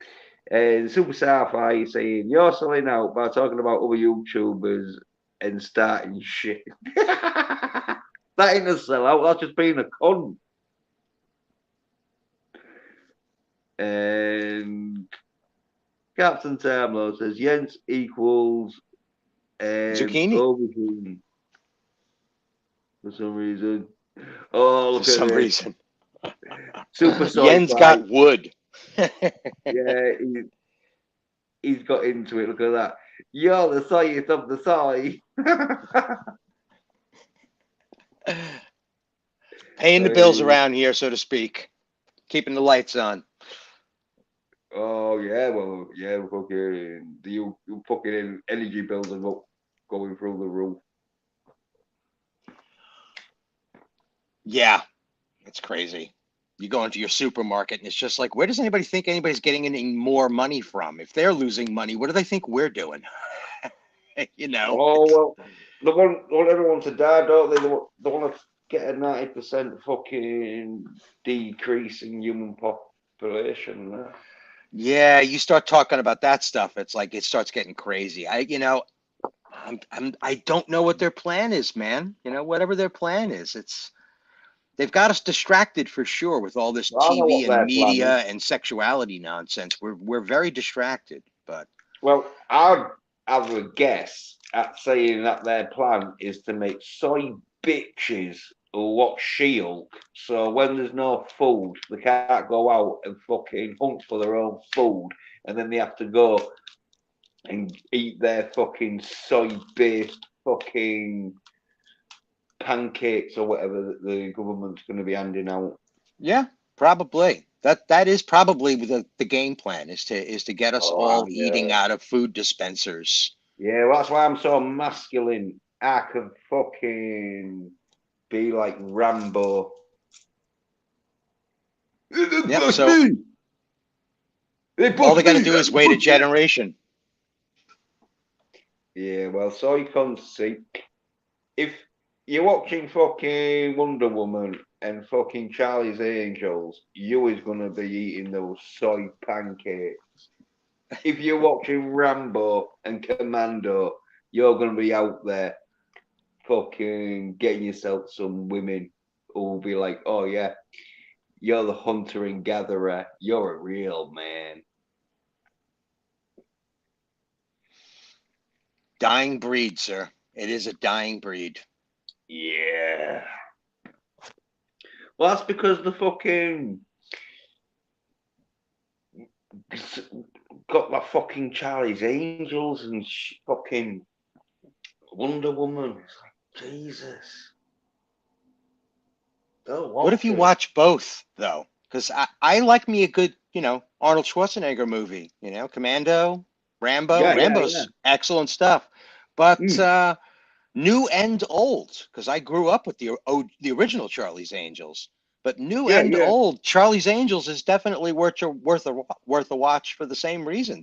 [SPEAKER 1] the Super Sci-Fi is saying you're selling out by talking about other YouTubers and starting shit. That ain't a sellout. That's just being a cunt. And Captain Tamlo says Jens equals
[SPEAKER 4] Zucchini?
[SPEAKER 1] aubergine for some reason. Oh, look
[SPEAKER 4] For
[SPEAKER 1] at
[SPEAKER 4] some
[SPEAKER 1] this.
[SPEAKER 4] reason.
[SPEAKER 1] Super soy
[SPEAKER 4] Yen's got wood.
[SPEAKER 1] Yeah, he's got into it. Look at that. You're the soyest of the soy.
[SPEAKER 4] Paying the bills around here, so to speak. Keeping the lights on.
[SPEAKER 1] Oh yeah, well yeah, fucking you fucking energy bills are going through the roof.
[SPEAKER 4] Yeah, it's crazy. You go into your supermarket and it's just like, where does anybody think anybody's getting any more money from? If they're losing money, what do they think we're doing? You know?
[SPEAKER 1] Oh well, they want everyone to die, don't they? They want to get a 90% fucking decrease in human population.
[SPEAKER 4] Yeah, you start talking about that stuff, it's like it starts getting crazy. I don't know what their plan is, man. Whatever their plan is, they've got us distracted for sure with all this
[SPEAKER 1] I know
[SPEAKER 4] TV
[SPEAKER 1] what
[SPEAKER 4] and
[SPEAKER 1] their plan is.
[SPEAKER 4] media and sexuality nonsense. We're very distracted, but
[SPEAKER 1] Well, I'd have a guess at saying that their plan is to make soy bitches who watch She-Hulk, so when there's no food, they can't go out and fucking hunt for their own food, and then they have to go and eat their fucking soy-based fucking pancakes or whatever that the government's going to be handing out.
[SPEAKER 4] yeah, probably that is probably the game plan is to get us all eating out of food dispensers.
[SPEAKER 1] Yeah, well, that's why I'm so masculine. I could fucking be like Rambo.
[SPEAKER 4] Yep. So all they got to do is wait a generation.
[SPEAKER 1] Yeah, well, so you can see if you're watching fucking Wonder Woman and fucking Charlie's Angels, you is gonna be eating those soy pancakes. If you're watching Rambo and Commando, you're gonna be out there fucking getting yourself some women who will be like, oh yeah, you're the hunter and gatherer. You're a real man.
[SPEAKER 4] Dying breed, sir. It is a dying breed.
[SPEAKER 1] Yeah. Well, that's because the fucking got that fucking Charlie's Angels and fucking Wonder Woman. It's like, Jesus. Don't
[SPEAKER 4] What if
[SPEAKER 1] watch
[SPEAKER 4] you
[SPEAKER 1] it.
[SPEAKER 4] watch both though? Because I like me a good, Arnold Schwarzenegger movie. Commando, Rambo.
[SPEAKER 1] Yeah, yeah, yeah.
[SPEAKER 4] Rambo's excellent stuff. But
[SPEAKER 1] Mm.
[SPEAKER 4] new and old, because I grew up with the original Charlie's Angels. But new
[SPEAKER 1] Yeah,
[SPEAKER 4] and
[SPEAKER 1] yeah.
[SPEAKER 4] old, Charlie's Angels is definitely worth a watch for the same reason.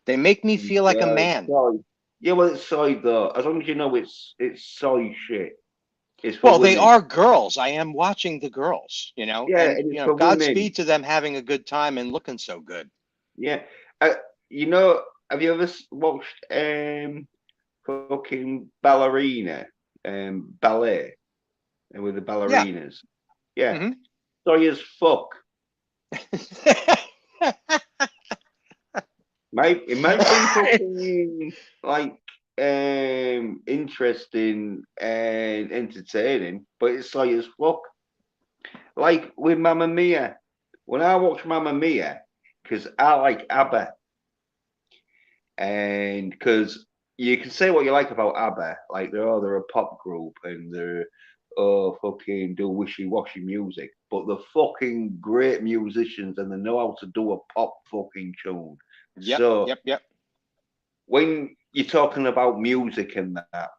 [SPEAKER 4] They make me feel like a
[SPEAKER 1] Yeah,
[SPEAKER 4] man.
[SPEAKER 1] soy. Yeah, well, it's soy though. As long as you know it's soy shit. It's for
[SPEAKER 4] Well, they
[SPEAKER 1] women.
[SPEAKER 4] are girls. I am watching the girls,
[SPEAKER 1] Yeah,
[SPEAKER 4] and
[SPEAKER 1] and it's for women.
[SPEAKER 4] Godspeed to them having a good time and looking so good.
[SPEAKER 1] Yeah. Uh, you know, have you ever watched fucking ballerina, ballet, with the
[SPEAKER 4] Yeah.
[SPEAKER 1] ballerinas? Yeah,
[SPEAKER 4] Hmm.
[SPEAKER 1] soy as fuck. It might be fucking like interesting and entertaining, but it's soy as fuck. Like with Mamma Mia. When I watch Mamma Mia, because I like ABBA, and because you can say what you like about ABBA, like they're a pop group and they're fucking do wishy washy music, but they're fucking great musicians and they know how to do a pop fucking tune.
[SPEAKER 4] Yep.
[SPEAKER 1] So
[SPEAKER 4] Yep. Yep.
[SPEAKER 1] when you're talking about music and that,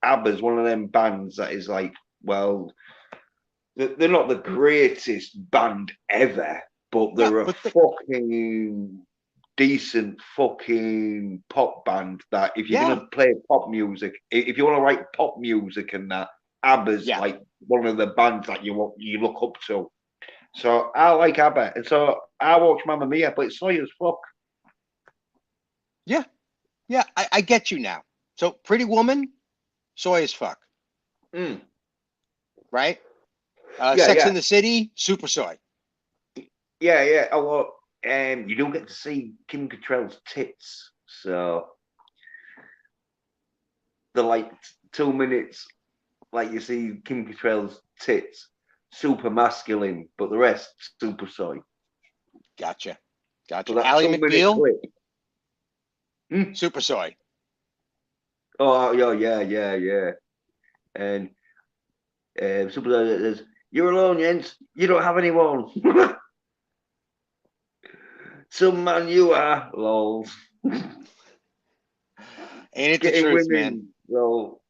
[SPEAKER 1] ABBA's one of them bands that is like, well, they're not the greatest band ever, but
[SPEAKER 4] No,
[SPEAKER 1] they're a
[SPEAKER 4] but
[SPEAKER 1] fucking decent fucking pop band that if you're
[SPEAKER 4] yeah.
[SPEAKER 1] gonna play pop music, if you want to write pop music and that, ABBA's
[SPEAKER 4] Yeah.
[SPEAKER 1] like one of the bands that you look up to. So I like ABBA, and so I watch Mamma Mia, but it's soy as fuck.
[SPEAKER 4] Yeah. Yeah. I get you now. So Pretty Woman, soy as fuck,
[SPEAKER 1] Mm.
[SPEAKER 4] right?
[SPEAKER 1] Yeah,
[SPEAKER 4] Sex
[SPEAKER 1] yeah,
[SPEAKER 4] in the City, super soy.
[SPEAKER 1] yeah, yeah. Oh, well, you don't get to see Kim Cattrall's tits, so they're like 2 minutes. Like you see Kim Cattrall's tits, super masculine, but the rest super soy.
[SPEAKER 4] Gotcha.
[SPEAKER 1] So
[SPEAKER 4] Gotcha.
[SPEAKER 1] that
[SPEAKER 4] Ally
[SPEAKER 1] 2 minute
[SPEAKER 4] McBeal,
[SPEAKER 1] clip. Hmm?
[SPEAKER 4] super soy.
[SPEAKER 1] Oh, yeah, yeah, yeah, yeah. And super soy says, "You're alone, Jens. You don't have anyone." Some man you are, lol.
[SPEAKER 4] Ain't it the
[SPEAKER 1] Getting
[SPEAKER 4] truth, man?
[SPEAKER 1] women, lol.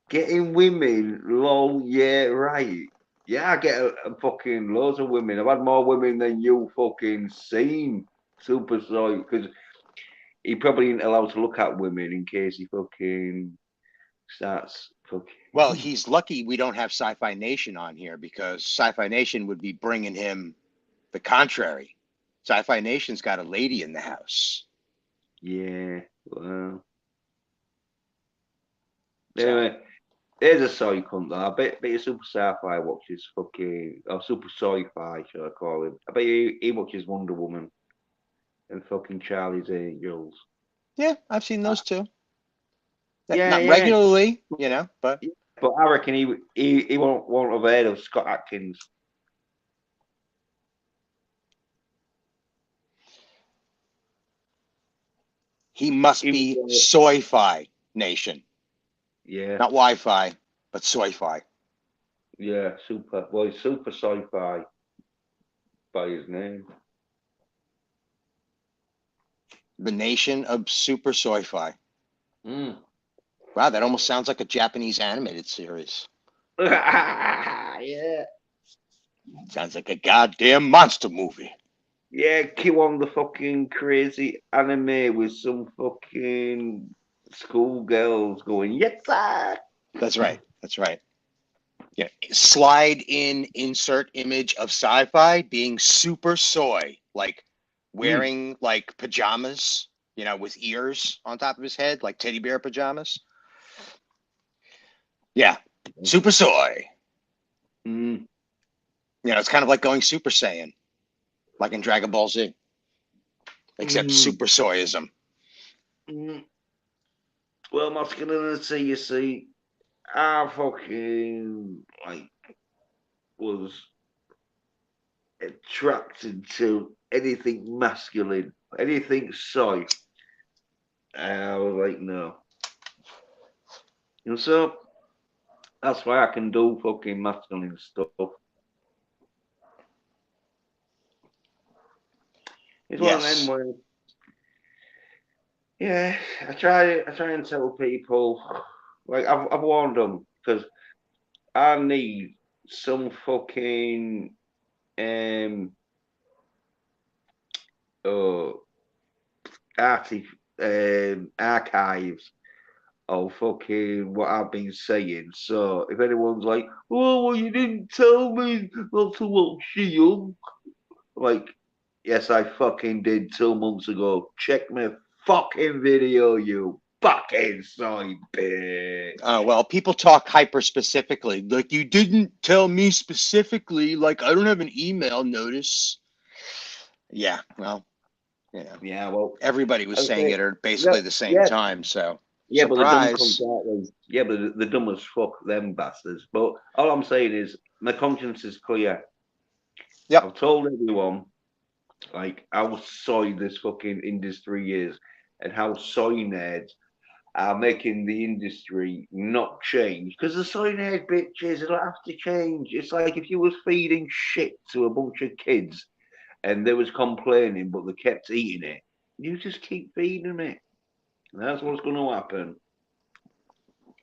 [SPEAKER 1] Getting women, lol. Yeah, right. Yeah, I get a fucking loads of women. I've had more women than you fucking seen. Super soy, because he probably ain't allowed to look at women in case he fucking starts
[SPEAKER 4] Well,
[SPEAKER 1] fucking.
[SPEAKER 4] he's lucky we don't have Sci-Fi Nation on here because Sci-Fi Nation would be bringing him The contrary. Sci-Fi Nation's got a lady in the house.
[SPEAKER 1] Yeah, well.
[SPEAKER 4] So.
[SPEAKER 1] Anyway, there's a soy cunt though. I bet your Super Sci-Fi watches fucking, or Super Sci-Fi, shall I call him? I bet he watches Wonder Woman and fucking Charlie's Angels.
[SPEAKER 4] Yeah, I've seen those too.
[SPEAKER 1] Yeah,
[SPEAKER 4] not
[SPEAKER 1] yeah.
[SPEAKER 4] regularly, but.
[SPEAKER 1] But I reckon he won't have heard of Scott Atkins.
[SPEAKER 4] He must be Soy-Fi Nation.
[SPEAKER 1] Yeah.
[SPEAKER 4] Not Wi-Fi, but Soy-Fi.
[SPEAKER 1] Yeah, super. Well, he's Super Sci-Fi by his name.
[SPEAKER 4] The Nation of Super Soy-Fi.
[SPEAKER 1] Mm.
[SPEAKER 4] Wow, that almost sounds like a Japanese animated series.
[SPEAKER 1] Yeah.
[SPEAKER 4] Sounds like a goddamn monster movie.
[SPEAKER 1] Yeah, kill on the fucking crazy anime with some fucking schoolgirls going, yes, sir.
[SPEAKER 4] That's right. That's right. Yeah. Slide in insert image of sci-fi being super soy, like wearing like pajamas, with ears on top of his head, like teddy bear pajamas. Yeah. Super soy.
[SPEAKER 1] Mm.
[SPEAKER 4] It's kind of like going Super Saiyan, like in Dragon Ball Z, except super soyism.
[SPEAKER 1] Well, masculinity, you see, I fucking was attracted to anything masculine, anything soy. I was like, no. And so that's why I can do fucking masculine stuff. It's one of them where, yeah, I try and tell people, like I've warned them because I need some fucking uh archives of fucking what I've been saying. So if anyone's like, "Oh, well, you didn't tell me not to watch Shield," like, yes, I fucking did 2 months ago. Check my fucking video, you fucking side bitch.
[SPEAKER 4] Well, people talk hyper specifically. Like, you didn't tell me specifically. Like, I don't have an email notice. Yeah, well,
[SPEAKER 1] Yeah, well,
[SPEAKER 4] everybody was saying it at basically the same time. So,
[SPEAKER 1] yeah, but the dumb
[SPEAKER 4] surprise.
[SPEAKER 1] yeah, but the dumb as fuck, them bastards. But all I'm saying is, my conscience is clear.
[SPEAKER 4] Yep.
[SPEAKER 1] I've told everyone, like, how soy this fucking industry is, and how soy nerds are making the industry not change. Because the soy nerd bitches don't have to change. It's like if you was feeding shit to a bunch of kids and they was complaining, but they kept eating it, you just keep feeding them it. And that's what's going to happen.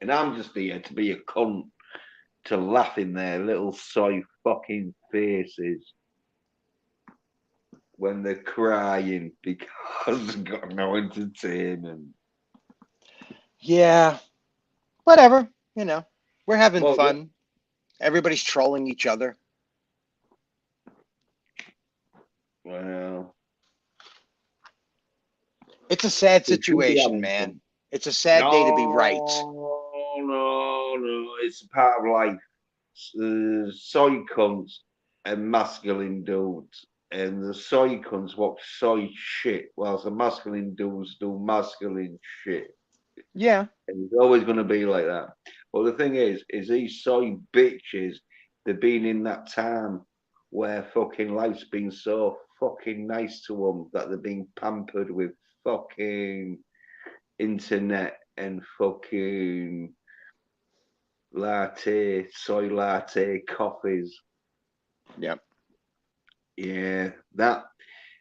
[SPEAKER 1] And I'm just here to be a cunt, to laugh in their little soy fucking faces when they're crying because they've got no entertainment.
[SPEAKER 4] Yeah, whatever. We're having fun. Yeah. Everybody's trolling each other.
[SPEAKER 1] Well,
[SPEAKER 4] it's a sad situation, man. It's a sad day to be right.
[SPEAKER 1] No. It's a part of life. Soy cunts and masculine dudes. And the soy cunts watch soy shit, whilst the masculine dudes do masculine shit.
[SPEAKER 4] Yeah.
[SPEAKER 1] And it's always going to be like that. Well, the thing is these soy bitches, they've been in that time where fucking life's been so fucking nice to them that they're being pampered with fucking internet and fucking soy latte coffees.
[SPEAKER 4] Yep.
[SPEAKER 1] Yeah, that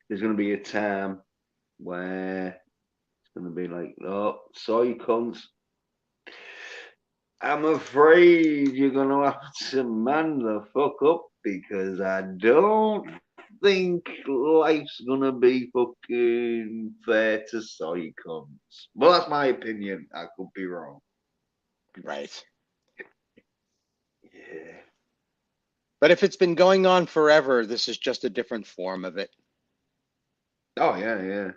[SPEAKER 1] there's going to be a time where it's going to be like, oh, soy cunts. I'm afraid you're going to have to man the fuck up because I don't think life's going to be fucking fair to soy cunts. Well, that's my opinion. I could be wrong.
[SPEAKER 4] Right.
[SPEAKER 1] Yeah.
[SPEAKER 4] But if it's been going on forever, this is just a different form of it.
[SPEAKER 1] Oh yeah, yeah.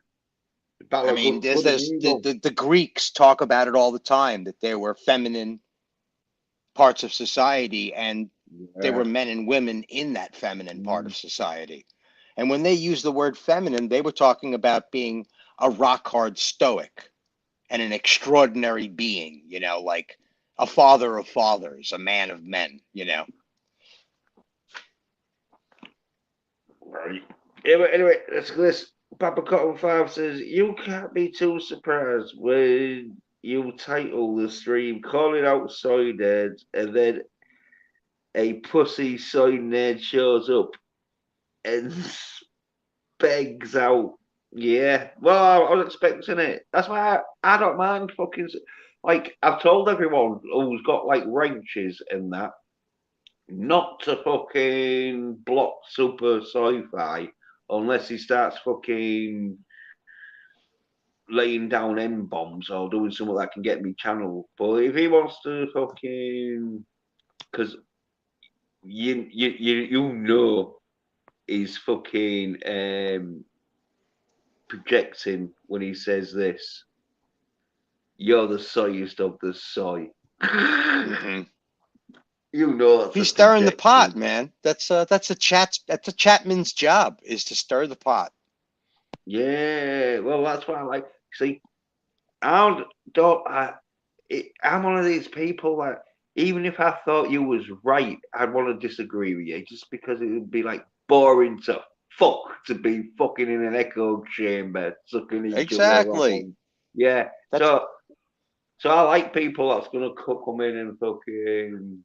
[SPEAKER 4] I mean, the Greeks talk about it all the time, that there were feminine parts of society and there were men and women in that feminine part of society. And when they use the word feminine, they were talking about being a rock hard stoic and an extraordinary being, you know, like a father of fathers, a man of men, you know.
[SPEAKER 1] Right. Anyway, let's go. This Papa Cotton 5 says, you can't be too surprised when you title the stream Calling Out Soy Nerds and then a pussy soy nerd shows up and begs out. Yeah, well, I was expecting it. That's why I don't mind fucking. Like, I've told everyone who's got like wrenches and that not to fucking block Super Sci-Fi unless he starts fucking laying down M bombs or doing something that can get me channel. But if he wants to fucking, because you know he's fucking projecting when he says this. You're the soyest of the soy.
[SPEAKER 4] Mm-hmm.
[SPEAKER 1] You know that's
[SPEAKER 4] he's stirring the pot, man. That's a Chapman's job, is to stir the pot.
[SPEAKER 1] Yeah, well, that's why I like. See, I I'm one of these people that even if I thought you was right, I'd want to disagree with you just because it would be like boring to fuck to be fucking in an echo chamber sucking each other
[SPEAKER 4] Exactly.
[SPEAKER 1] on. Yeah, so I like people that's gonna come in and fucking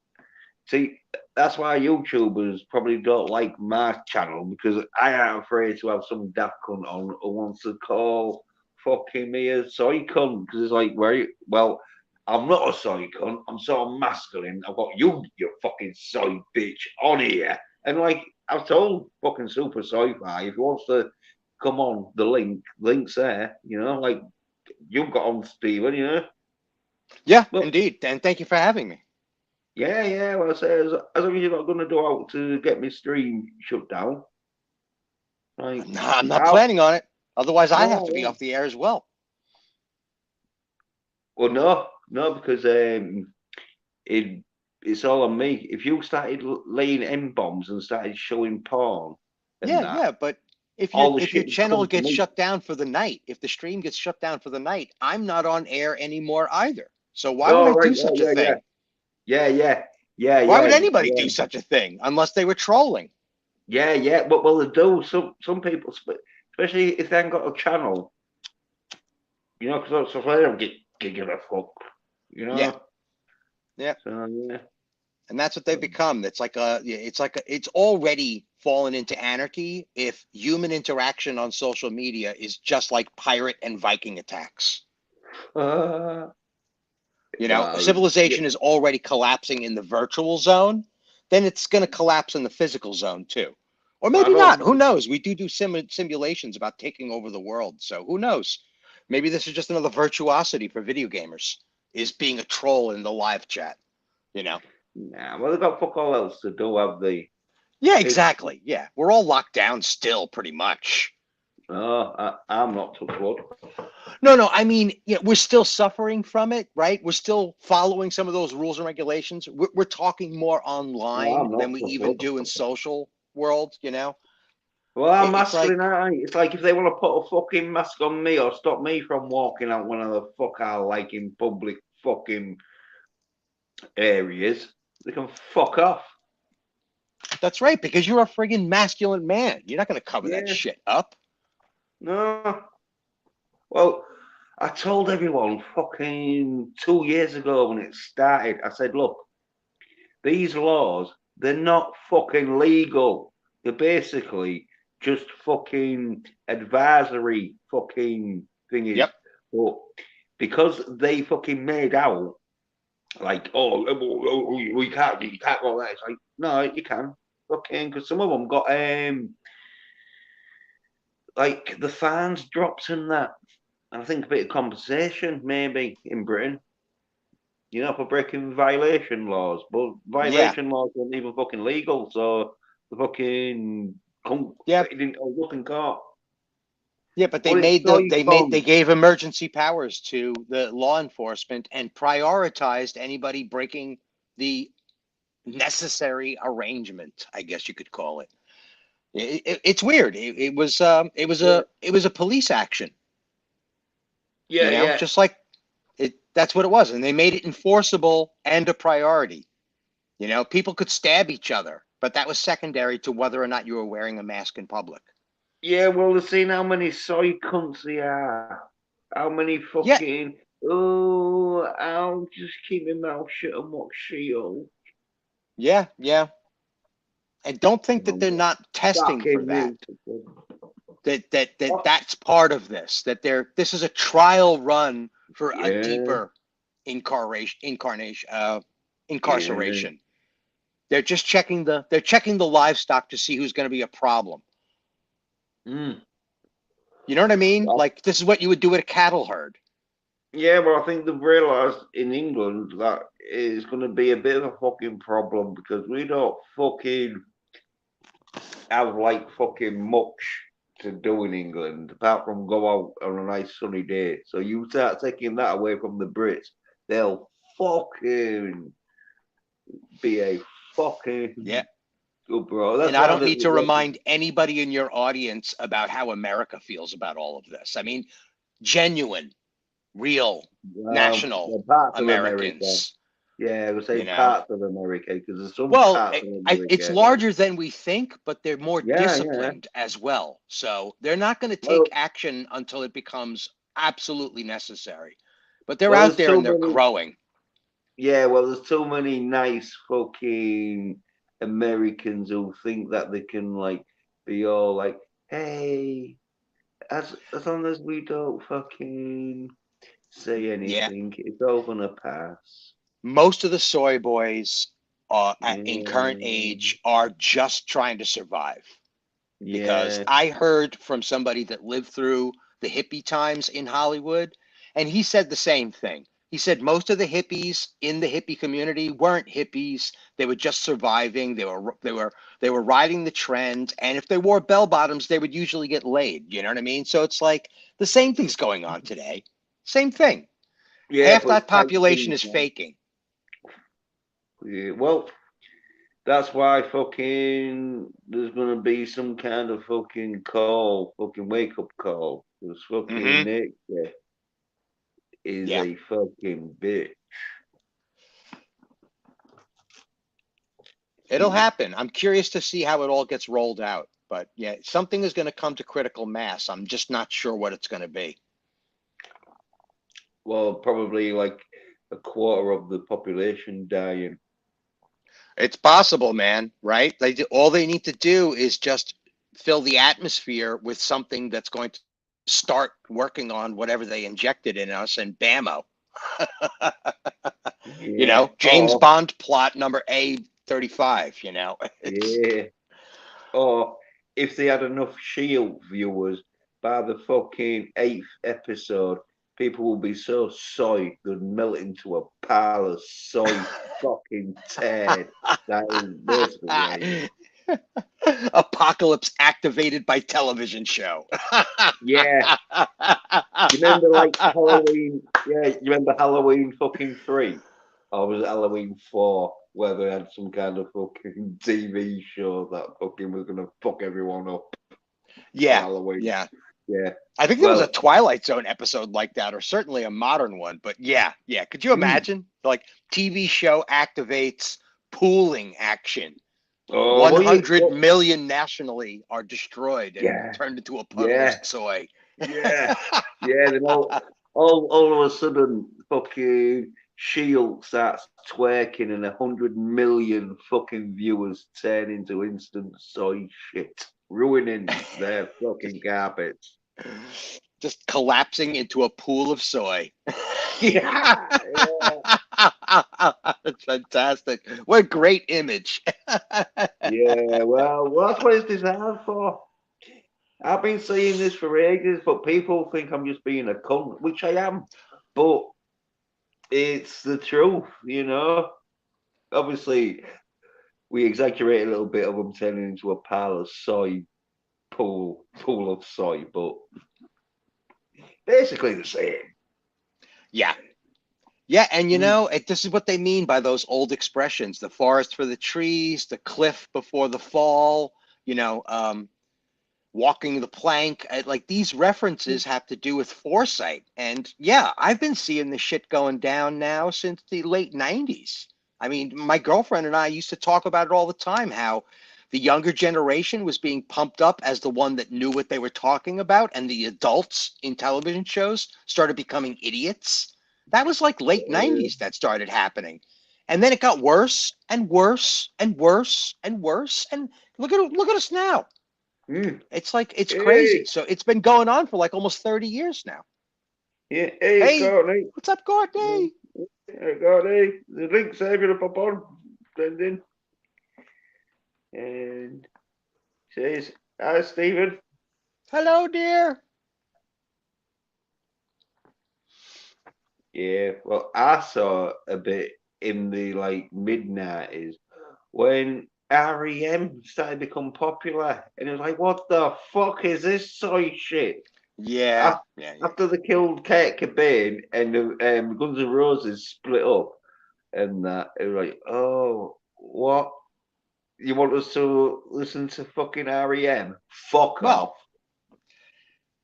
[SPEAKER 1] see. That's why YouTubers probably don't like my channel because I am afraid to have some daft cunt on who wants to call fucking me a soy cunt because it's like, well, I'm not a soy cunt. I'm so masculine. I've got you fucking soy bitch on here, and like I've told fucking Super Sci-Fi if he wants to come on the links there, you know, like you've got on Steven, you know.
[SPEAKER 4] Yeah,
[SPEAKER 1] But
[SPEAKER 4] indeed. And thank you for having me.
[SPEAKER 1] yeah, yeah. Well, I say as long as you're not going to do out to get my stream shut down. Like,
[SPEAKER 4] I'm not planning on it. Otherwise, I have
[SPEAKER 1] no,
[SPEAKER 4] to be
[SPEAKER 1] yeah.
[SPEAKER 4] off the air as well.
[SPEAKER 1] Well, no, because it's all on me. If you started laying M bombs and started showing porn and that,
[SPEAKER 4] Yeah. But if
[SPEAKER 1] all the
[SPEAKER 4] your
[SPEAKER 1] shit would
[SPEAKER 4] channel
[SPEAKER 1] come to
[SPEAKER 4] gets
[SPEAKER 1] me.
[SPEAKER 4] shut down for the night, if the stream gets shut down for the night, I'm not on air anymore either. So why would
[SPEAKER 1] Oh,
[SPEAKER 4] I
[SPEAKER 1] right,
[SPEAKER 4] do such a
[SPEAKER 1] yeah,
[SPEAKER 4] thing?
[SPEAKER 1] yeah, yeah, yeah,
[SPEAKER 4] Why would
[SPEAKER 1] yeah,
[SPEAKER 4] anybody
[SPEAKER 1] yeah,
[SPEAKER 4] do such a thing unless they were trolling?
[SPEAKER 1] yeah, yeah. But well, they do. Some people, especially if they haven't got a channel, you know, because so they don't give a fuck, you
[SPEAKER 4] Yeah,
[SPEAKER 1] know.
[SPEAKER 4] yeah.
[SPEAKER 1] So yeah.
[SPEAKER 4] And that's what they've become. It's already fallen into anarchy if human interaction on social media is just like pirate and Viking attacks.
[SPEAKER 1] Uh,
[SPEAKER 4] You know,
[SPEAKER 1] well, yeah,
[SPEAKER 4] civilization is already collapsing in the virtual zone, then it's going to collapse in the physical zone too. Or
[SPEAKER 1] well, I
[SPEAKER 4] maybe not. Who
[SPEAKER 1] don't.
[SPEAKER 4] knows? We do simulations about taking over the world. So who knows? Maybe this is just another virtuosity for video gamers, is being a troll in the live chat, you know?
[SPEAKER 1] Nah, well, they've got fuck all else to do, have they?
[SPEAKER 4] Yeah,
[SPEAKER 1] It's
[SPEAKER 4] exactly. Yeah. We're all locked down still, pretty much.
[SPEAKER 1] no, I'm not touch wood.
[SPEAKER 4] No. I mean, we're still suffering from it, right? We're still following some of those rules and regulations. We're talking more
[SPEAKER 1] No,
[SPEAKER 4] online
[SPEAKER 1] I'm
[SPEAKER 4] than
[SPEAKER 1] not
[SPEAKER 4] we
[SPEAKER 1] touch
[SPEAKER 4] even
[SPEAKER 1] wood.
[SPEAKER 4] do in social world, you know?
[SPEAKER 1] Well, I'm
[SPEAKER 4] It's
[SPEAKER 1] masculine,
[SPEAKER 4] like,
[SPEAKER 1] aren't I? It's like if they want to put a fucking mask on me or stop me from walking out one of the fuck I like in public fucking areas, they can fuck off.
[SPEAKER 4] that's right, because you're a friggin' masculine man. You're not going to cover that
[SPEAKER 1] Yeah,
[SPEAKER 4] shit up.
[SPEAKER 1] no. Well, I told everyone fucking 2 years ago when it started. I said, look, these laws, they're not fucking legal. They're basically just fucking advisory fucking thingies.
[SPEAKER 4] Yep.
[SPEAKER 1] But because they fucking made out like, we can't, you can't go there. It's like, no, you can. Fucking, because some of them got like the fines dropped and that. And I think a bit of compensation maybe in Britain. You know, for breaking violation laws, but
[SPEAKER 4] Yeah,
[SPEAKER 1] violation laws weren't even fucking legal, so the fucking
[SPEAKER 4] yeah,
[SPEAKER 1] it didn't hold up in court.
[SPEAKER 4] yeah. But
[SPEAKER 1] But it's so
[SPEAKER 4] they
[SPEAKER 1] fun.
[SPEAKER 4] gave emergency powers to the law enforcement and prioritized anybody breaking the necessary arrangement, I guess you could call it. It's weird. It was a police action,
[SPEAKER 1] Yeah, yeah.
[SPEAKER 4] just like it. That's what it was, and they made it enforceable and a priority. People could stab each other, but that was secondary to whether or not you were wearing a mask in public.
[SPEAKER 1] Yeah, well, they've seen how many soy cunts they are. How many
[SPEAKER 4] Yeah,
[SPEAKER 1] fucking, oh, I'll just keep my mouth shut and watch Shield.
[SPEAKER 4] yeah, yeah. And don't think that they're
[SPEAKER 1] Um,
[SPEAKER 4] not testing for
[SPEAKER 1] fucking
[SPEAKER 4] that.
[SPEAKER 1] music. Oh,
[SPEAKER 4] That's part of this. This is a trial run for a
[SPEAKER 1] yeah,
[SPEAKER 4] deeper
[SPEAKER 1] yeah.
[SPEAKER 4] incarceration. They're checking the livestock to see who's going to be a problem.
[SPEAKER 1] Mm.
[SPEAKER 4] You know what I mean?
[SPEAKER 1] Well,
[SPEAKER 4] Like this is what you would do at a cattle herd.
[SPEAKER 1] yeah, but I think they've realised in England that it's going to be a bit of a fucking problem because we don't fucking have like fucking much to do in England apart from go out on a nice sunny day. So you start taking that away from the Brits, they'll fucking be a
[SPEAKER 4] Yeah.
[SPEAKER 1] fucking good bro.
[SPEAKER 4] And
[SPEAKER 1] That's
[SPEAKER 4] I
[SPEAKER 1] why
[SPEAKER 4] don't need to
[SPEAKER 1] the
[SPEAKER 4] remind anybody in your audience about how America feels about all of this. I mean, genuine, real, national
[SPEAKER 1] the parts of America.
[SPEAKER 4] Americans,
[SPEAKER 1] Yeah, we say
[SPEAKER 4] you know.
[SPEAKER 1] parts of America because there's some
[SPEAKER 4] Well,
[SPEAKER 1] parts of
[SPEAKER 4] it's
[SPEAKER 1] America.
[SPEAKER 4] larger than we think, but they're more
[SPEAKER 1] Yeah, yeah.
[SPEAKER 4] disciplined as well. So they're not going to take
[SPEAKER 1] Well,
[SPEAKER 4] action until it becomes absolutely necessary. But they're
[SPEAKER 1] well,
[SPEAKER 4] out
[SPEAKER 1] there's
[SPEAKER 4] there
[SPEAKER 1] too
[SPEAKER 4] and they're
[SPEAKER 1] many.
[SPEAKER 4] growing.
[SPEAKER 1] Yeah, well, there's too many nice fucking Americans who think that they can like be all like, hey, as long as we don't fucking say
[SPEAKER 4] Yeah.
[SPEAKER 1] anything, it's all gonna pass.
[SPEAKER 4] Most of the soy boys in current
[SPEAKER 1] Yeah,
[SPEAKER 4] age are just trying to survive. Because
[SPEAKER 1] yeah.
[SPEAKER 4] I heard from somebody that lived through the hippie times in Hollywood, and he said the same thing. He said most of the hippies in the hippie community weren't hippies. They were just surviving. They were riding the trend, and if they wore bell bottoms, they would usually get laid. You know what I mean? So it's like the same thing's going on today. Same thing.
[SPEAKER 1] Yeah,
[SPEAKER 4] Half
[SPEAKER 1] but
[SPEAKER 4] that
[SPEAKER 1] it's tight
[SPEAKER 4] population
[SPEAKER 1] things,
[SPEAKER 4] is
[SPEAKER 1] man.
[SPEAKER 4] faking.
[SPEAKER 1] Yeah, well, that's why fucking there's gonna be some kind of fucking call, fucking wake up call. Because fucking
[SPEAKER 4] Hmm.
[SPEAKER 1] nature is
[SPEAKER 4] Yeah.
[SPEAKER 1] a fucking bitch.
[SPEAKER 4] It'll happen. I'm curious to see how it all gets rolled out. But yeah, something is going to come to critical mass. I'm just not sure what it's going to be.
[SPEAKER 1] Well, probably like a quarter of the population dying.
[SPEAKER 4] It's possible, man, right? All they need to do is just fill the atmosphere with something that's going to start working on whatever they injected in us and bammo.
[SPEAKER 1] Yeah.
[SPEAKER 4] James Bond plot number A35, It's
[SPEAKER 1] Yeah. Or if they had enough Shield viewers by the fucking eighth episode, people will be so soy they'd melt into a pile of soy fucking turd. That is basically what it is.
[SPEAKER 4] Apocalypse activated by television show.
[SPEAKER 1] Yeah. You remember like Halloween? Yeah, you remember Halloween fucking 3? Or was it Halloween 4 where they had some kind of fucking TV show that fucking was gonna fuck everyone up on
[SPEAKER 4] Yeah,
[SPEAKER 1] Halloween?
[SPEAKER 4] yeah.
[SPEAKER 1] Yeah.
[SPEAKER 4] I think there was a
[SPEAKER 1] Well,
[SPEAKER 4] Twilight Zone episode like that, or certainly a modern one. But yeah, yeah. Could you
[SPEAKER 1] mm,
[SPEAKER 4] imagine? Like TV show activates pooling action.
[SPEAKER 1] oh,
[SPEAKER 4] One
[SPEAKER 1] well,
[SPEAKER 4] hundred million nationally are destroyed and
[SPEAKER 1] yeah,
[SPEAKER 4] turned into a puddle of
[SPEAKER 1] yeah,
[SPEAKER 4] soy.
[SPEAKER 1] yeah, yeah. Then all of a sudden, fucking Shield starts twerking, and 100 million fucking viewers turn into instant soy shit, ruining their fucking carpets.
[SPEAKER 4] Just collapsing into a pool of soy.
[SPEAKER 1] Yeah, yeah,
[SPEAKER 4] That's fantastic. What a great image.
[SPEAKER 1] yeah. Well, that's what it's designed for. I've been saying this for ages, but people think I'm just being a cunt, which I am. But it's the truth, you know. Obviously, we exaggerate a little bit of them turning into a pile of soy pool of soy, but basically the same.
[SPEAKER 4] Yeah. Yeah, and you
[SPEAKER 1] Mm.
[SPEAKER 4] know, this is what they mean by those old expressions: the forest for the trees, the cliff before the fall. You know, walking the plank. Like these references have to do with foresight. And yeah, I've been seeing this shit going down now since the late 90s. I mean, my girlfriend and I used to talk about it all the time, how the younger generation was being pumped up as the one that knew what they were talking about, and the adults in television shows started becoming idiots. That was like late 90s that started happening. And then it got worse and worse and worse and worse. And look at us now.
[SPEAKER 1] Mm.
[SPEAKER 4] It's like it's crazy.
[SPEAKER 1] Hey,
[SPEAKER 4] So it's been going on for like almost 30 years now.
[SPEAKER 1] yeah, hey,
[SPEAKER 4] Hey,
[SPEAKER 1] Courtney.
[SPEAKER 4] what's up, Courtney?
[SPEAKER 1] Hey, Courtney. The link's there gonna pop on, Brendan. And says, hi, Stephen.
[SPEAKER 4] Hello, dear.
[SPEAKER 1] Yeah, well, I saw a bit in the like mid 90s when REM started to become popular, and it was like, what the fuck is this soy shit?
[SPEAKER 4] Yeah,
[SPEAKER 1] Af-
[SPEAKER 4] yeah, yeah.
[SPEAKER 1] After they killed Kurt Cobain and the Guns N' Roses split up, and that it was like, oh, what? You want us to listen to fucking REM? Fuck
[SPEAKER 4] Well,
[SPEAKER 1] off.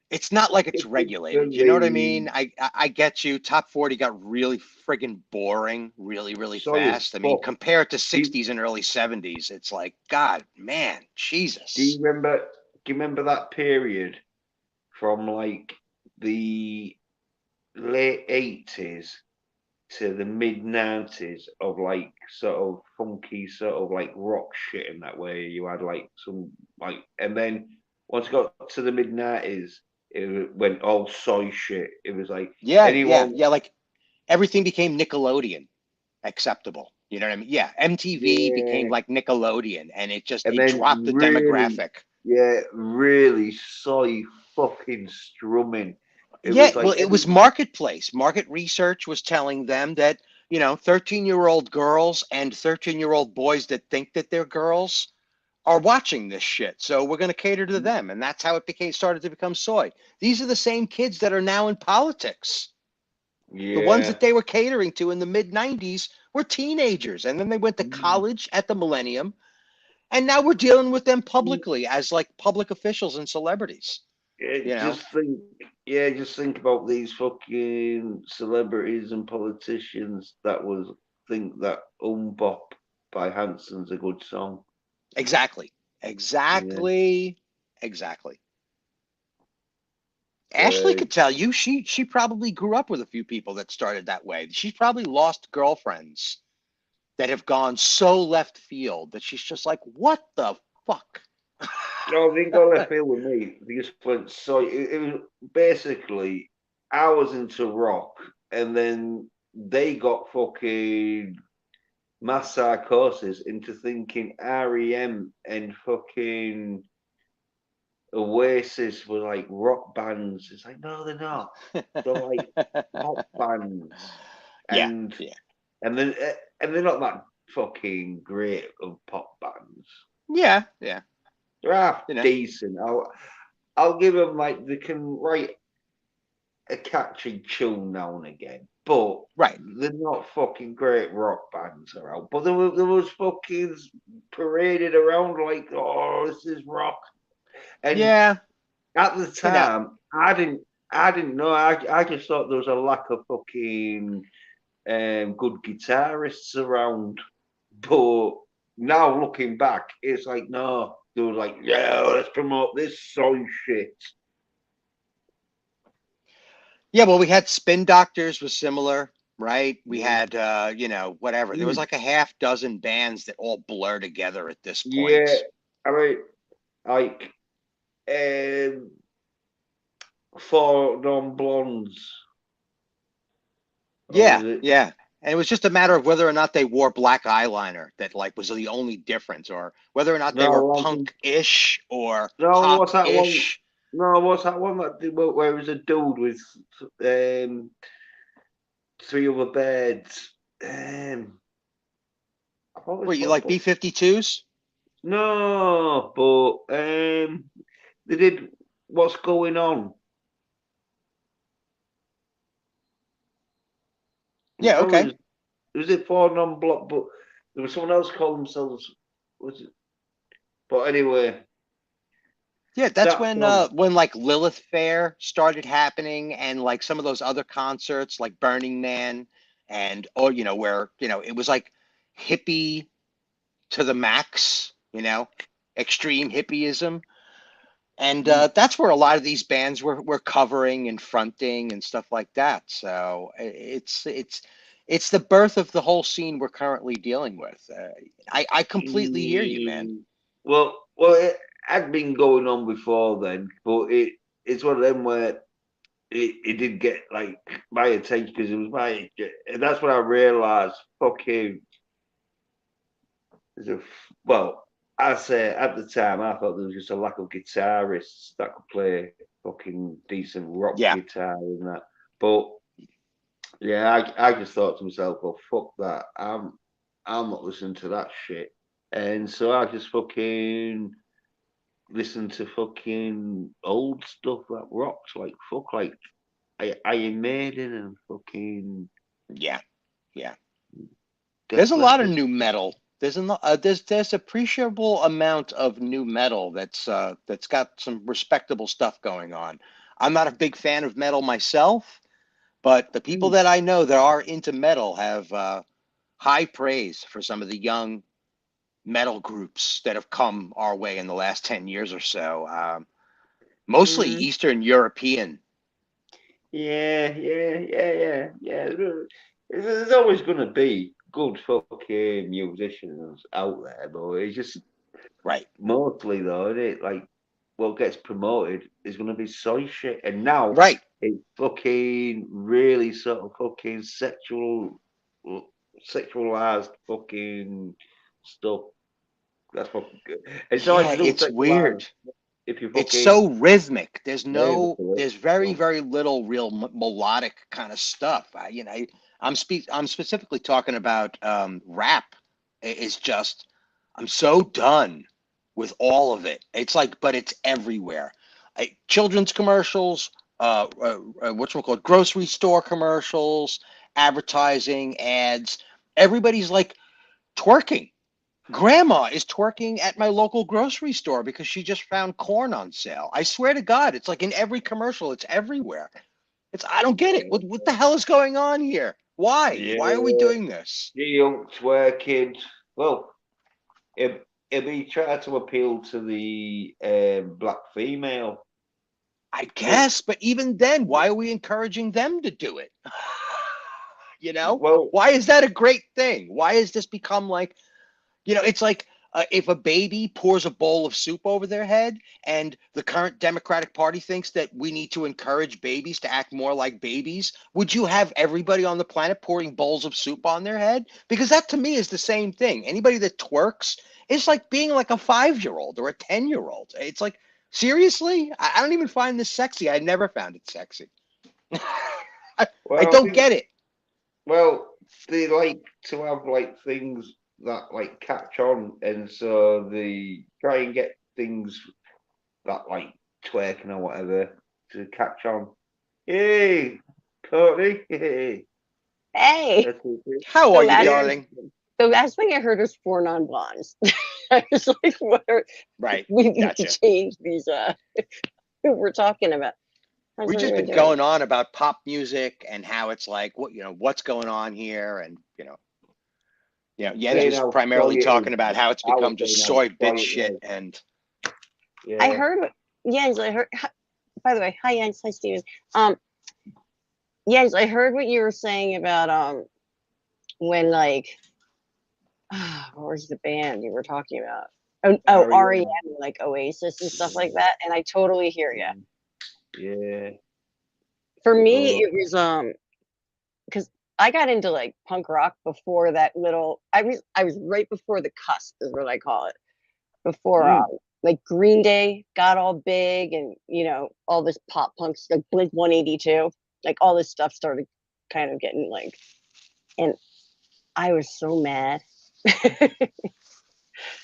[SPEAKER 4] it's not like it's regulated. You know what I
[SPEAKER 1] Particularly
[SPEAKER 4] mean? I get you. Top 40 got really friggin' boring really, really
[SPEAKER 1] soy as
[SPEAKER 4] fast. I mean,
[SPEAKER 1] fuck.
[SPEAKER 4] compared to
[SPEAKER 1] Do you,
[SPEAKER 4] 60s and early 70s, it's like, God, man,
[SPEAKER 1] do you
[SPEAKER 4] Jesus.
[SPEAKER 1] remember? Do you remember that period from like the late 80s to the mid 90s of like sort of funky sort of like rock shit in that way? You had like some like, and then once it got to the mid 90s, it went all soy shit. It was like
[SPEAKER 4] Yeah, yeah,
[SPEAKER 1] anyone,
[SPEAKER 4] yeah. Like everything became Nickelodeon acceptable. You know what I mean? Yeah, MTV became
[SPEAKER 1] yeah,
[SPEAKER 4] like Nickelodeon, and
[SPEAKER 1] and
[SPEAKER 4] it
[SPEAKER 1] then
[SPEAKER 4] dropped the
[SPEAKER 1] really,
[SPEAKER 4] demographic.
[SPEAKER 1] yeah, really soy fucking strumming. It
[SPEAKER 4] Yeah,
[SPEAKER 1] was
[SPEAKER 4] well,
[SPEAKER 1] like
[SPEAKER 4] it was marketplace. Market research was telling them that, 13-year-old girls and 13-year-old boys that think that they're girls are watching this shit. So we're going to cater to them. And that's how it started to become soy. These are the same kids that are now in politics. The ones
[SPEAKER 1] yeah,
[SPEAKER 4] that they were catering to in the mid 90s were teenagers. And then they went to college at the millennium. And now we're dealing with them publicly as like public officials and celebrities,
[SPEAKER 1] yeah,
[SPEAKER 4] you know?
[SPEAKER 1] just think about these fucking celebrities and politicians that was think that Bop by Hanson's a good song.
[SPEAKER 4] Exactly.
[SPEAKER 1] Yeah,
[SPEAKER 4] Exactly. Exactly. Ashley
[SPEAKER 1] uh,
[SPEAKER 4] could tell you she probably grew up with a few people that started that way. She's probably lost girlfriends that have gone so left field that she's just like, what the fuck?
[SPEAKER 1] no, they didn't go left field with me. They just went so. It was basically I was into rock, and then they got fucking mass psychosis into thinking REM and fucking Oasis were like rock bands. It's like, no, they're not. They're like pop bands,
[SPEAKER 4] Yeah,
[SPEAKER 1] and
[SPEAKER 4] yeah,
[SPEAKER 1] and then and they're not that fucking great of pop bands.
[SPEAKER 4] yeah, yeah.
[SPEAKER 1] They're half
[SPEAKER 4] You know,
[SPEAKER 1] decent. I'll give them like they can write a catchy tune now and again, but
[SPEAKER 4] right.
[SPEAKER 1] they're not fucking great rock bands around. But there was fucking paraded around like, oh, this is rock. And
[SPEAKER 4] Yeah,
[SPEAKER 1] at the
[SPEAKER 4] you know,
[SPEAKER 1] time, I didn't know. I just thought there was a lack of fucking good guitarists around. But now looking back, it's like no, they were like, yeah, let's promote this song shit.
[SPEAKER 4] yeah. Well, we had Spin Doctors was similar, right? We
[SPEAKER 1] Mm.
[SPEAKER 4] had, whatever. There was
[SPEAKER 1] Mm.
[SPEAKER 4] like a half dozen bands that all blur together at this
[SPEAKER 1] Yeah,
[SPEAKER 4] point.
[SPEAKER 1] I mean, like um, Four Non Blondes, or
[SPEAKER 4] Yeah,
[SPEAKER 1] was it?
[SPEAKER 4] yeah. And it was just a matter of whether or not they wore black eyeliner that like was the only difference, or whether or not they were
[SPEAKER 1] No,
[SPEAKER 4] punk-ish or
[SPEAKER 1] no. What's that one?
[SPEAKER 4] pop-ish.
[SPEAKER 1] No, what's that one that where it was a dude with um three other bands.
[SPEAKER 4] What, you like B-52s?
[SPEAKER 1] No, but they did What's Going On.
[SPEAKER 4] Yeah, okay.
[SPEAKER 1] Was it Four Non-Block? But there was someone else called themselves. Was it? But anyway,
[SPEAKER 4] Yeah, that's
[SPEAKER 1] that one.
[SPEAKER 4] when like Lilith Fair started happening, and like some of those other concerts like Burning Man, and where it was like hippie to the max, extreme hippieism. And that's where a lot of these bands were covering and fronting and stuff like that. So it's the birth of the whole scene we're currently dealing with. I completely hear you, man.
[SPEAKER 1] Well, it had been going on before then, but it's one of them where it did get like my attention because it was my age, and that's when I realised, fucking, there's a well, I say at the time I thought there was just a lack of guitarists that could play fucking decent rock
[SPEAKER 4] Yeah.
[SPEAKER 1] guitar and that, but yeah, I just thought to myself, well, fuck that, I'm not listening to that shit, and so I just fucking listen to fucking old stuff that rocks, like fuck, like Iron Maiden and fucking
[SPEAKER 4] Yeah.
[SPEAKER 1] Def
[SPEAKER 4] There's a lot of
[SPEAKER 1] Leppard.
[SPEAKER 4] new metal. There's appreciable amount of new metal that's got some respectable stuff going on. I'm not a big fan of metal myself, but the people that I know that are into metal have high praise for some of the young metal groups that have come our way in the last 10 years or so. Mostly Eastern European.
[SPEAKER 1] Yeah. There's always gonna be good fucking musicians out there, but it's just
[SPEAKER 4] Right.
[SPEAKER 1] mostly though, isn't it? Like what gets promoted is gonna be soy shit, and now
[SPEAKER 4] Right.
[SPEAKER 1] it's fucking really sort of fucking sexualized fucking stuff. That's fucking good. It's not like
[SPEAKER 4] Yeah,
[SPEAKER 1] it's all
[SPEAKER 4] it's
[SPEAKER 1] sexualized
[SPEAKER 4] weird.
[SPEAKER 1] if you
[SPEAKER 4] It's
[SPEAKER 1] fucking
[SPEAKER 4] so rhythmic. There's
[SPEAKER 1] name
[SPEAKER 4] there's very, very little real melodic kind of stuff. I'm specifically talking about rap. It's just, I'm so done with all of it. It's like, but it's everywhere. Children's commercials, whatchamacallit, grocery store commercials, advertising, ads. Everybody's like twerking. Grandma is twerking at my local grocery store because she just found corn on sale. I swear to God, it's like in every commercial. It's everywhere. I don't get it. What the hell is going on here? Why?
[SPEAKER 1] Yeah,
[SPEAKER 4] Why are we doing this?
[SPEAKER 1] the young twerking. Well, if he tried to appeal to the black female,
[SPEAKER 4] I
[SPEAKER 1] but
[SPEAKER 4] guess, but even then, why are we encouraging them to do it?
[SPEAKER 1] well,
[SPEAKER 4] Why is that a great thing? Why has this become like, it's like if a baby pours a bowl of soup over their head and the current Democratic Party thinks that we need to encourage babies to act more like babies, would you have everybody on the planet pouring bowls of soup on their head? Because that to me is the same thing. Anybody that twerks is like being like a 5-year-old or a 10-year-old. It's like, seriously? I don't even find this sexy. I never found it sexy. I
[SPEAKER 1] well,
[SPEAKER 4] don't get it.
[SPEAKER 1] well, they like to have like things that like catch on, and so they try and get things that like twerking or whatever to catch on. Hey, Courtney. Hey,
[SPEAKER 7] Hey,
[SPEAKER 1] that's it.
[SPEAKER 4] How
[SPEAKER 7] the
[SPEAKER 4] are you,
[SPEAKER 7] last
[SPEAKER 1] Yeah.
[SPEAKER 4] darling?
[SPEAKER 7] the last thing I heard was four non-blondes. I was like, "What?
[SPEAKER 4] Right.
[SPEAKER 7] We need to
[SPEAKER 4] Gotcha.
[SPEAKER 7] change these. Who we're talking about? How's
[SPEAKER 4] We've just
[SPEAKER 7] everyone
[SPEAKER 4] been
[SPEAKER 7] doing?"
[SPEAKER 4] going on about pop music and how it's like what's going on here, and Jens
[SPEAKER 1] Saying
[SPEAKER 4] was
[SPEAKER 1] how
[SPEAKER 4] primarily
[SPEAKER 1] soy it is.
[SPEAKER 4] talking about how it's
[SPEAKER 1] I was
[SPEAKER 4] become just
[SPEAKER 1] saying how
[SPEAKER 4] soy bitch
[SPEAKER 1] soy it
[SPEAKER 4] shit,
[SPEAKER 1] was.
[SPEAKER 4] and
[SPEAKER 7] I
[SPEAKER 1] Yeah.
[SPEAKER 7] heard. Jens, I heard. By the way, hi Jens, hi Steven. Jens, I heard what you were saying about when like, what was the band you were talking about? Oh, REM, like Oasis and stuff like that. And I totally hear you.
[SPEAKER 1] Yeah.
[SPEAKER 7] For me, it was because I got into like punk rock before that little. I was right before the cusp, is what I call it. Before like Green Day got all big, and all this pop punk like Blink 182, like all this stuff started kind of getting like, and I was so mad.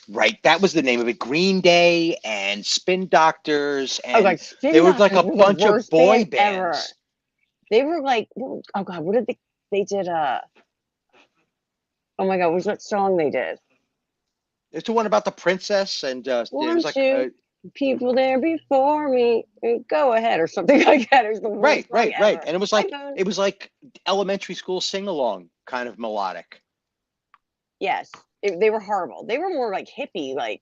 [SPEAKER 4] Right, that was the name of it. Green Day and Spin Doctors,
[SPEAKER 7] Oh
[SPEAKER 4] and
[SPEAKER 7] god,
[SPEAKER 4] they
[SPEAKER 7] Spin
[SPEAKER 4] were like
[SPEAKER 7] Doctors
[SPEAKER 4] a
[SPEAKER 7] were the
[SPEAKER 4] bunch of
[SPEAKER 7] worst
[SPEAKER 4] boy
[SPEAKER 7] band ever.
[SPEAKER 4] bands.
[SPEAKER 7] They were like, oh god, what did they did? Oh my god, what was that song they did?
[SPEAKER 4] It's the one about the princess, and it
[SPEAKER 7] One,
[SPEAKER 4] was like
[SPEAKER 7] two people there before me, go ahead, or something like that. It was the worst
[SPEAKER 4] right,
[SPEAKER 7] song ever.
[SPEAKER 4] and it was like elementary school sing along kind of melodic.
[SPEAKER 7] Yes, they were horrible. They were more like hippie, like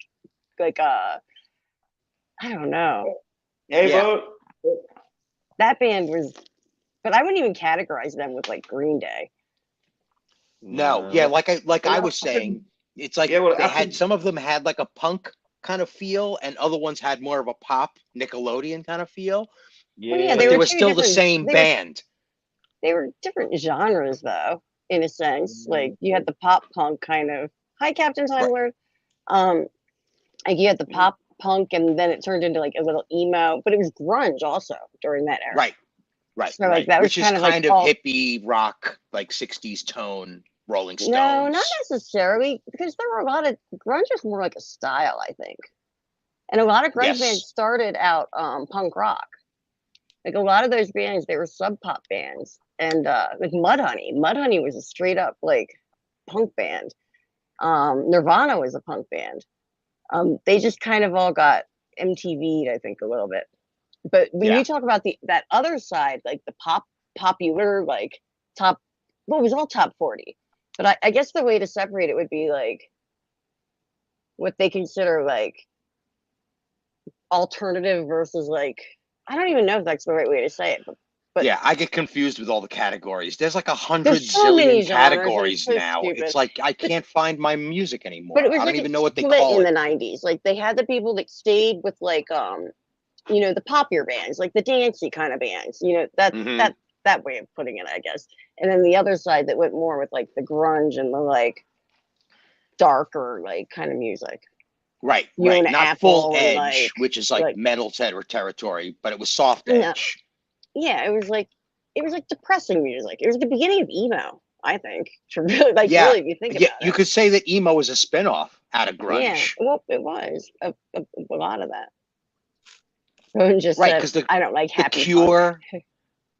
[SPEAKER 7] I don't know.
[SPEAKER 1] Hey,
[SPEAKER 4] Yeah.
[SPEAKER 7] That band was, but I wouldn't even categorize them with like Green Day.
[SPEAKER 4] No, yeah, like I was saying, it's like they had some of them had like a punk kind of feel, and other ones had more of a pop Nickelodeon kind of feel.
[SPEAKER 7] Well, yeah,
[SPEAKER 4] but they were still the same band.
[SPEAKER 7] They were different genres, though, in a sense. Like you had the pop punk kind of. Hi, Captain Time Lord. Like you had the pop punk, and then it turned into like a little emo, but it was grunge also during that era.
[SPEAKER 4] Right.
[SPEAKER 7] So like that was
[SPEAKER 4] Which is
[SPEAKER 7] kind of like
[SPEAKER 4] hippie rock, like 60s tone, Rolling Stones.
[SPEAKER 7] No, not necessarily, because there were a lot of grunge is more like a style, I think, and a lot of grunge bands started out punk rock. Like a lot of those bands, they were sub pop bands, and like Mudhoney was a straight up like punk band. Nirvana was a punk band. They just kind of all got MTV'd, I think, a little bit. But when you talk about that other side, like the popular, like top, well, it was all top 40. But I guess the way to separate it would be like what they consider like alternative versus like, I don't even know if that's the right way to say it. But
[SPEAKER 4] yeah, I get confused with all the categories. There's like 100
[SPEAKER 7] so
[SPEAKER 4] zillion categories
[SPEAKER 7] so
[SPEAKER 4] now.
[SPEAKER 7] stupid.
[SPEAKER 4] It's like I can't find my music anymore.
[SPEAKER 7] But it was
[SPEAKER 4] I don't
[SPEAKER 7] like
[SPEAKER 4] even know what they
[SPEAKER 7] split
[SPEAKER 4] call
[SPEAKER 7] in
[SPEAKER 4] it.
[SPEAKER 7] the 90s. Like they had the people that stayed with like you know, the popular bands, like the dancey kind of bands, you know, that way of putting it, I guess. And then the other side that went more with like the grunge and the like darker like kind of music.
[SPEAKER 4] Right. Not full edge, like, which is like metal territory, but it was soft edge.
[SPEAKER 7] Yeah, it was like depressing music. It was the beginning of emo, I think. To really really if you think about it.
[SPEAKER 4] You could say that emo was a spinoff out of grunge.
[SPEAKER 7] Yeah, well, it was a lot of that. Just
[SPEAKER 4] right, because
[SPEAKER 7] I don't like Happy
[SPEAKER 4] Cure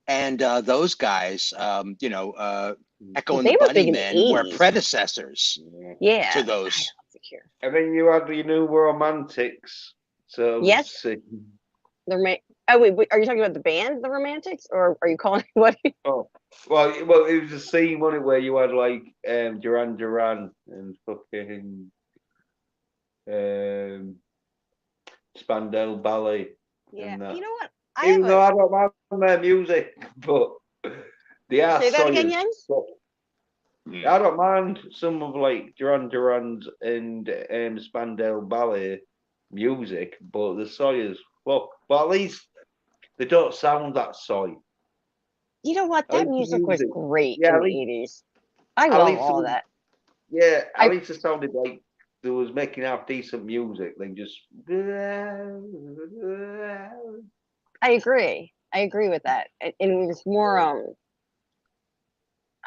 [SPEAKER 4] and those guys, you know, Echo and the Bunnymen were predecessors to those.
[SPEAKER 1] And then you had the New Romantics. So
[SPEAKER 7] yes, oh wait, are you talking about the band, the Romantics, or are you calling what?
[SPEAKER 1] Oh, well, it was a scene, wasn't it, where you had like Duran Duran and fucking Spandau Ballet.
[SPEAKER 7] Yeah, you know what?
[SPEAKER 1] Even though I don't mind their music, but they are.
[SPEAKER 7] Say that again, Jens.
[SPEAKER 1] I don't mind some of like Duran Duran's and Spandau Ballet music, but the soy is fuck. But at least they don't sound that soy.
[SPEAKER 7] You know what? That music was great in the 80s. I love all that.
[SPEAKER 1] Yeah, at least it sounded like they was making out decent music than just.
[SPEAKER 7] I agree with that, and it was more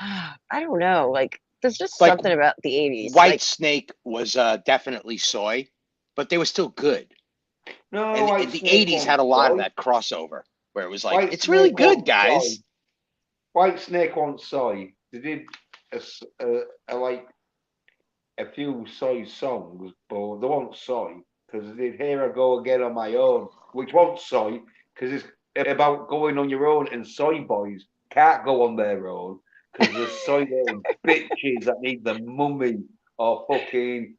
[SPEAKER 7] I don't know, like there's just like, something about the 80s.
[SPEAKER 4] White Snake was definitely soy, but they were still good.
[SPEAKER 1] No,
[SPEAKER 4] and the 80s had a lot of that crossover where it was like,
[SPEAKER 1] White
[SPEAKER 4] it's
[SPEAKER 1] Snake
[SPEAKER 4] really good, guys.
[SPEAKER 1] Soy. White Snake wants soy. They did like a few soy songs, but they want soy because they did Here I Go Again on My Own, which wants soy because it's about going on your own, and soy boys can't go on their own because there's soy little bitches that need the mummy or fucking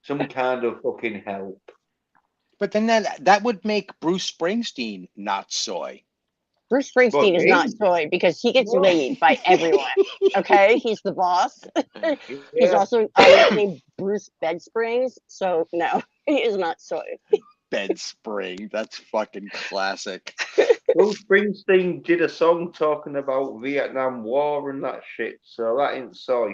[SPEAKER 1] some kind of fucking help.
[SPEAKER 4] But then that would make Bruce Springsteen not soy.
[SPEAKER 7] Bruce Springsteen is not soy because he gets laid by everyone. Okay, he's the boss. He's also named Bruce Bedsprings, so no, he is not soy.
[SPEAKER 4] Bedspring, that's fucking classic.
[SPEAKER 1] Bruce Springsteen did a song talking about Vietnam War and that shit, so that ain't soy.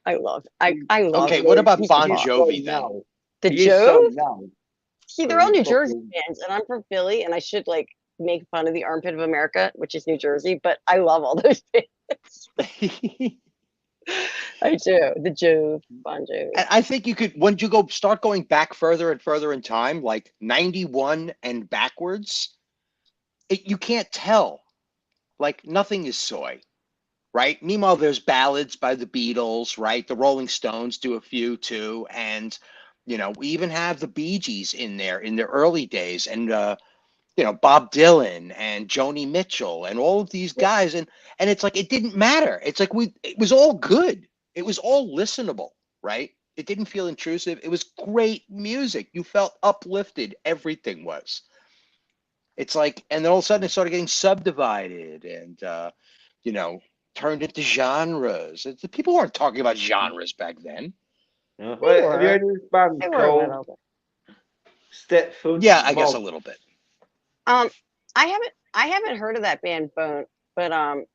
[SPEAKER 7] I love.
[SPEAKER 4] Okay, what about Bon Jovi then?
[SPEAKER 1] Now.
[SPEAKER 7] The Jove? See, they're all New Jersey fans, and I'm from Philly, and I should like make fun of the armpit of America, which is New Jersey, but I love all those bands. I do. The Jove, Bon Jovi.
[SPEAKER 4] And I think you could, when you start going back further and further in time, like 91 and backwards, you can't tell. Like nothing is soy, right? Meanwhile, there's ballads by the Beatles, right? The Rolling Stones do a few too, and we even have the Bee Gees in there in their early days, and Bob Dylan and Joni Mitchell and all of these guys, and it's like it didn't matter. It's like it was all good. It was all listenable, right? It didn't feel intrusive. It was great music. You felt uplifted. Everything was. It's like, and then all of a sudden it started getting subdivided and turned into genres. People weren't talking about genres back then.
[SPEAKER 1] Have you heard of this band called Stepford?
[SPEAKER 4] Yeah, I guess a little bit.
[SPEAKER 7] I haven't heard of that band Bone, but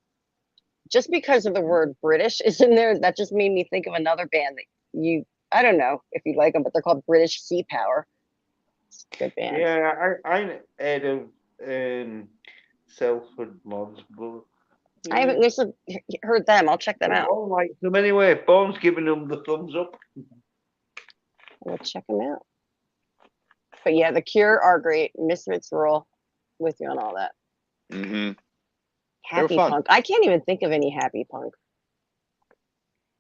[SPEAKER 7] just because of the word British is in there, that just made me think of another band that I don't know if you like them, but they're called British Sea Power. It's a good band.
[SPEAKER 1] Yeah, I heard of Selford Mods, but
[SPEAKER 7] I haven't heard them. I'll check them out.
[SPEAKER 1] I like them anyway. Bone's giving them the thumbs up.
[SPEAKER 7] We'll check them out. But yeah, The Cure are great. Misfits rule. With you on all that.
[SPEAKER 4] Mm-hmm.
[SPEAKER 7] Happy punk. I can't even think of any happy punk.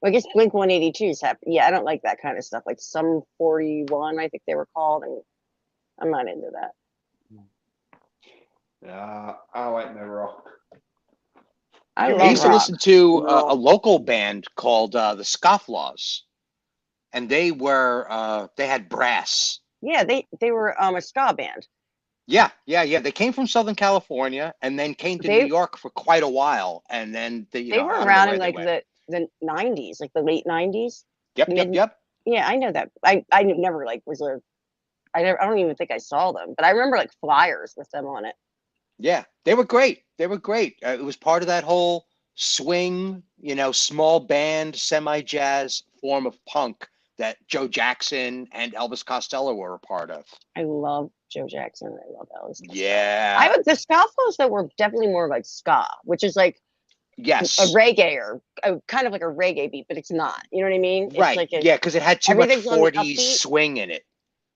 [SPEAKER 7] Well, I guess Blink 182 is happy. Yeah, I don't like that kind of stuff. Like Sum 41, I think they were called, and I'm not into that.
[SPEAKER 1] Yeah, I like my rock.
[SPEAKER 4] I used to listen to a local band called the Scofflaws, and they had brass.
[SPEAKER 7] Yeah, they were a ska band.
[SPEAKER 4] Yeah. They came from Southern California and then came to New York for quite a while, and then they
[SPEAKER 7] were around in like the 90s, like the late 90s.
[SPEAKER 4] Yep.
[SPEAKER 7] Yeah, I know that. I never I don't even think I saw them, but I remember like flyers with them on it.
[SPEAKER 4] Yeah, they were great. It was part of that whole swing, small band, semi-jazz form of punk that Joe Jackson and Elvis Costello were a part of.
[SPEAKER 7] I love Joe Jackson. I love Elvis Costello.
[SPEAKER 4] Yeah.
[SPEAKER 7] The ska flows that were definitely more like ska, which is like a reggae or kind of like a reggae beat, but it's not. You know what I mean?
[SPEAKER 4] Right.
[SPEAKER 7] It's like
[SPEAKER 4] because it had too much 40s swing in it.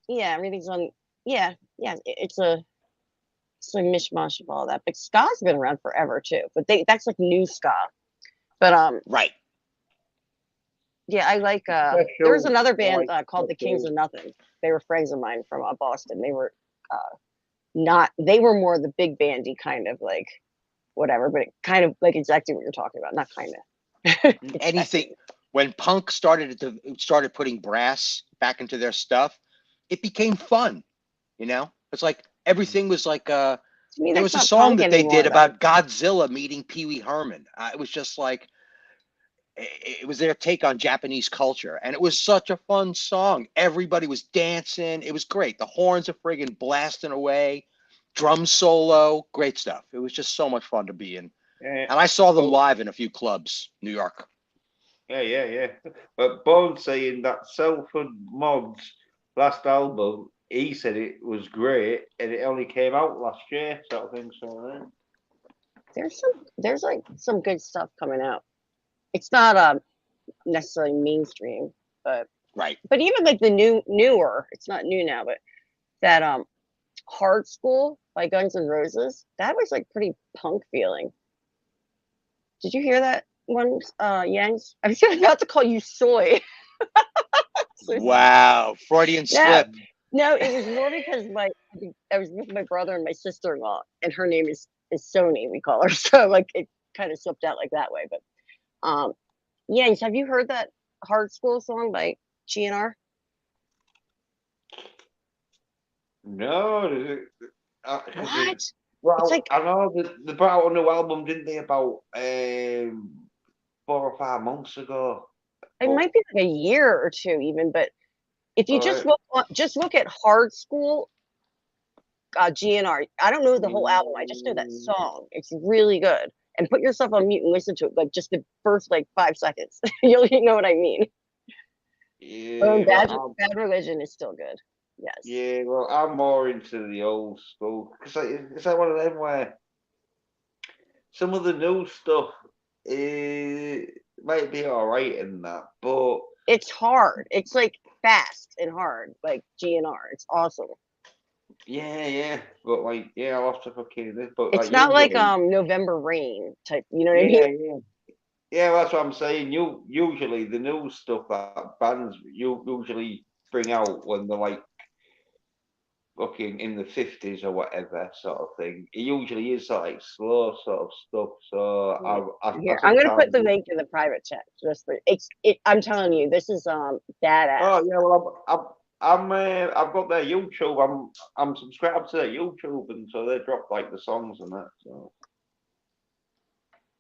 [SPEAKER 7] Yeah, everything's on. Yeah. It's a mishmash of all that. But ska's been around forever too. But that's like new ska. But
[SPEAKER 4] right.
[SPEAKER 7] Yeah, I like. There was another band called the Kings of Nothing. They were friends of mine from Boston. They were they were more the big bandy kind of like whatever, but it kind of like exactly what you're talking about. Not kind of.
[SPEAKER 4] Anything. When punk started putting brass back into their stuff, it became fun. It's like everything was like there was a song that they did about Godzilla meeting Pee Wee Herman. It was just like. It was their take on Japanese culture, and it was such a fun song. Everybody was dancing. It was great. The horns are friggin' blasting away, drum solo, great stuff. It was just so much fun to be in. And I saw them live in a few clubs, New York.
[SPEAKER 1] Yeah. But Bone saying that Selford Mods last album, he said it was great, and it only came out last year, sort of thing. So
[SPEAKER 7] there's like some good stuff coming out. It's not necessarily mainstream, but
[SPEAKER 4] right.
[SPEAKER 7] But even like the newer, it's not new now, but that Hard School by Guns N' Roses, that was like pretty punk feeling. Did you hear that one, Jens? I was about to call you Soy.
[SPEAKER 4] Wow, Freudian slip.
[SPEAKER 7] No, it was more because I was with my brother and my sister-in-law, and her name is Sony, we call her, so like it kind of slipped out like that way, but. Jens, have you heard that Hard School song by GNR?
[SPEAKER 1] No.
[SPEAKER 7] What?
[SPEAKER 1] Well, like, I know they put out a new album, didn't they, about 4 or 5 months ago?
[SPEAKER 7] It might be like a year or two even, but if you just look at Hard School, GNR. I don't know the whole album. I just know that song. It's really good. And put yourself on mute and listen to it, like just the first 5 seconds. You know what I mean?
[SPEAKER 1] Yeah.
[SPEAKER 7] Bad Religion is still good. Yes.
[SPEAKER 1] Yeah, well, I'm more into the old school because it's like one of them where some of the new stuff it might be all right in that, but
[SPEAKER 7] it's hard. It's like fast and hard, like GNR. It's awesome.
[SPEAKER 1] yeah, but like, yeah, I'll have to fucking this, but
[SPEAKER 7] It's
[SPEAKER 1] like
[SPEAKER 7] not like
[SPEAKER 1] usually,
[SPEAKER 7] November Rain type. You know what I mean?
[SPEAKER 1] yeah, that's what I'm saying. Usually the new stuff that bands usually bring out when they're like fucking in the 50s or whatever sort of thing. It usually is like slow sort of stuff. So I
[SPEAKER 7] Here, I'm gonna put
[SPEAKER 1] sometimes.
[SPEAKER 7] the link in the private chat just for it. I'm telling you, this is badass.
[SPEAKER 1] Oh yeah, well I've got their YouTube. I'm subscribed to their YouTube, and so they drop like the songs and that. So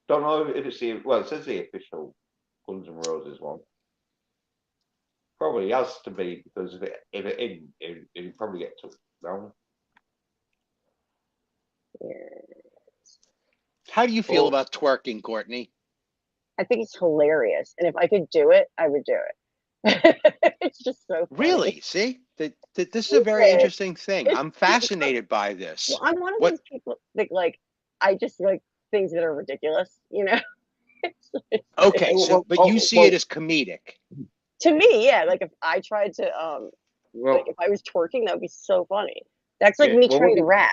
[SPEAKER 1] don't know if it's it says the official Guns N' Roses one. Probably has to be because if it isn't, it'd probably get took down.
[SPEAKER 4] How do you feel about twerking, Courtney?
[SPEAKER 7] I think it's hilarious, and if I could do it, I would do it. It's just so funny.
[SPEAKER 4] Really? See, this is a very interesting thing. I'm fascinated by this.
[SPEAKER 7] Well, I'm one of those people that like I just like things that are ridiculous, you know.
[SPEAKER 4] Okay, so but you see it as comedic.
[SPEAKER 7] To me, yeah. Like if I tried to like if I was twerking, that would be so funny. That's like me trying to rap.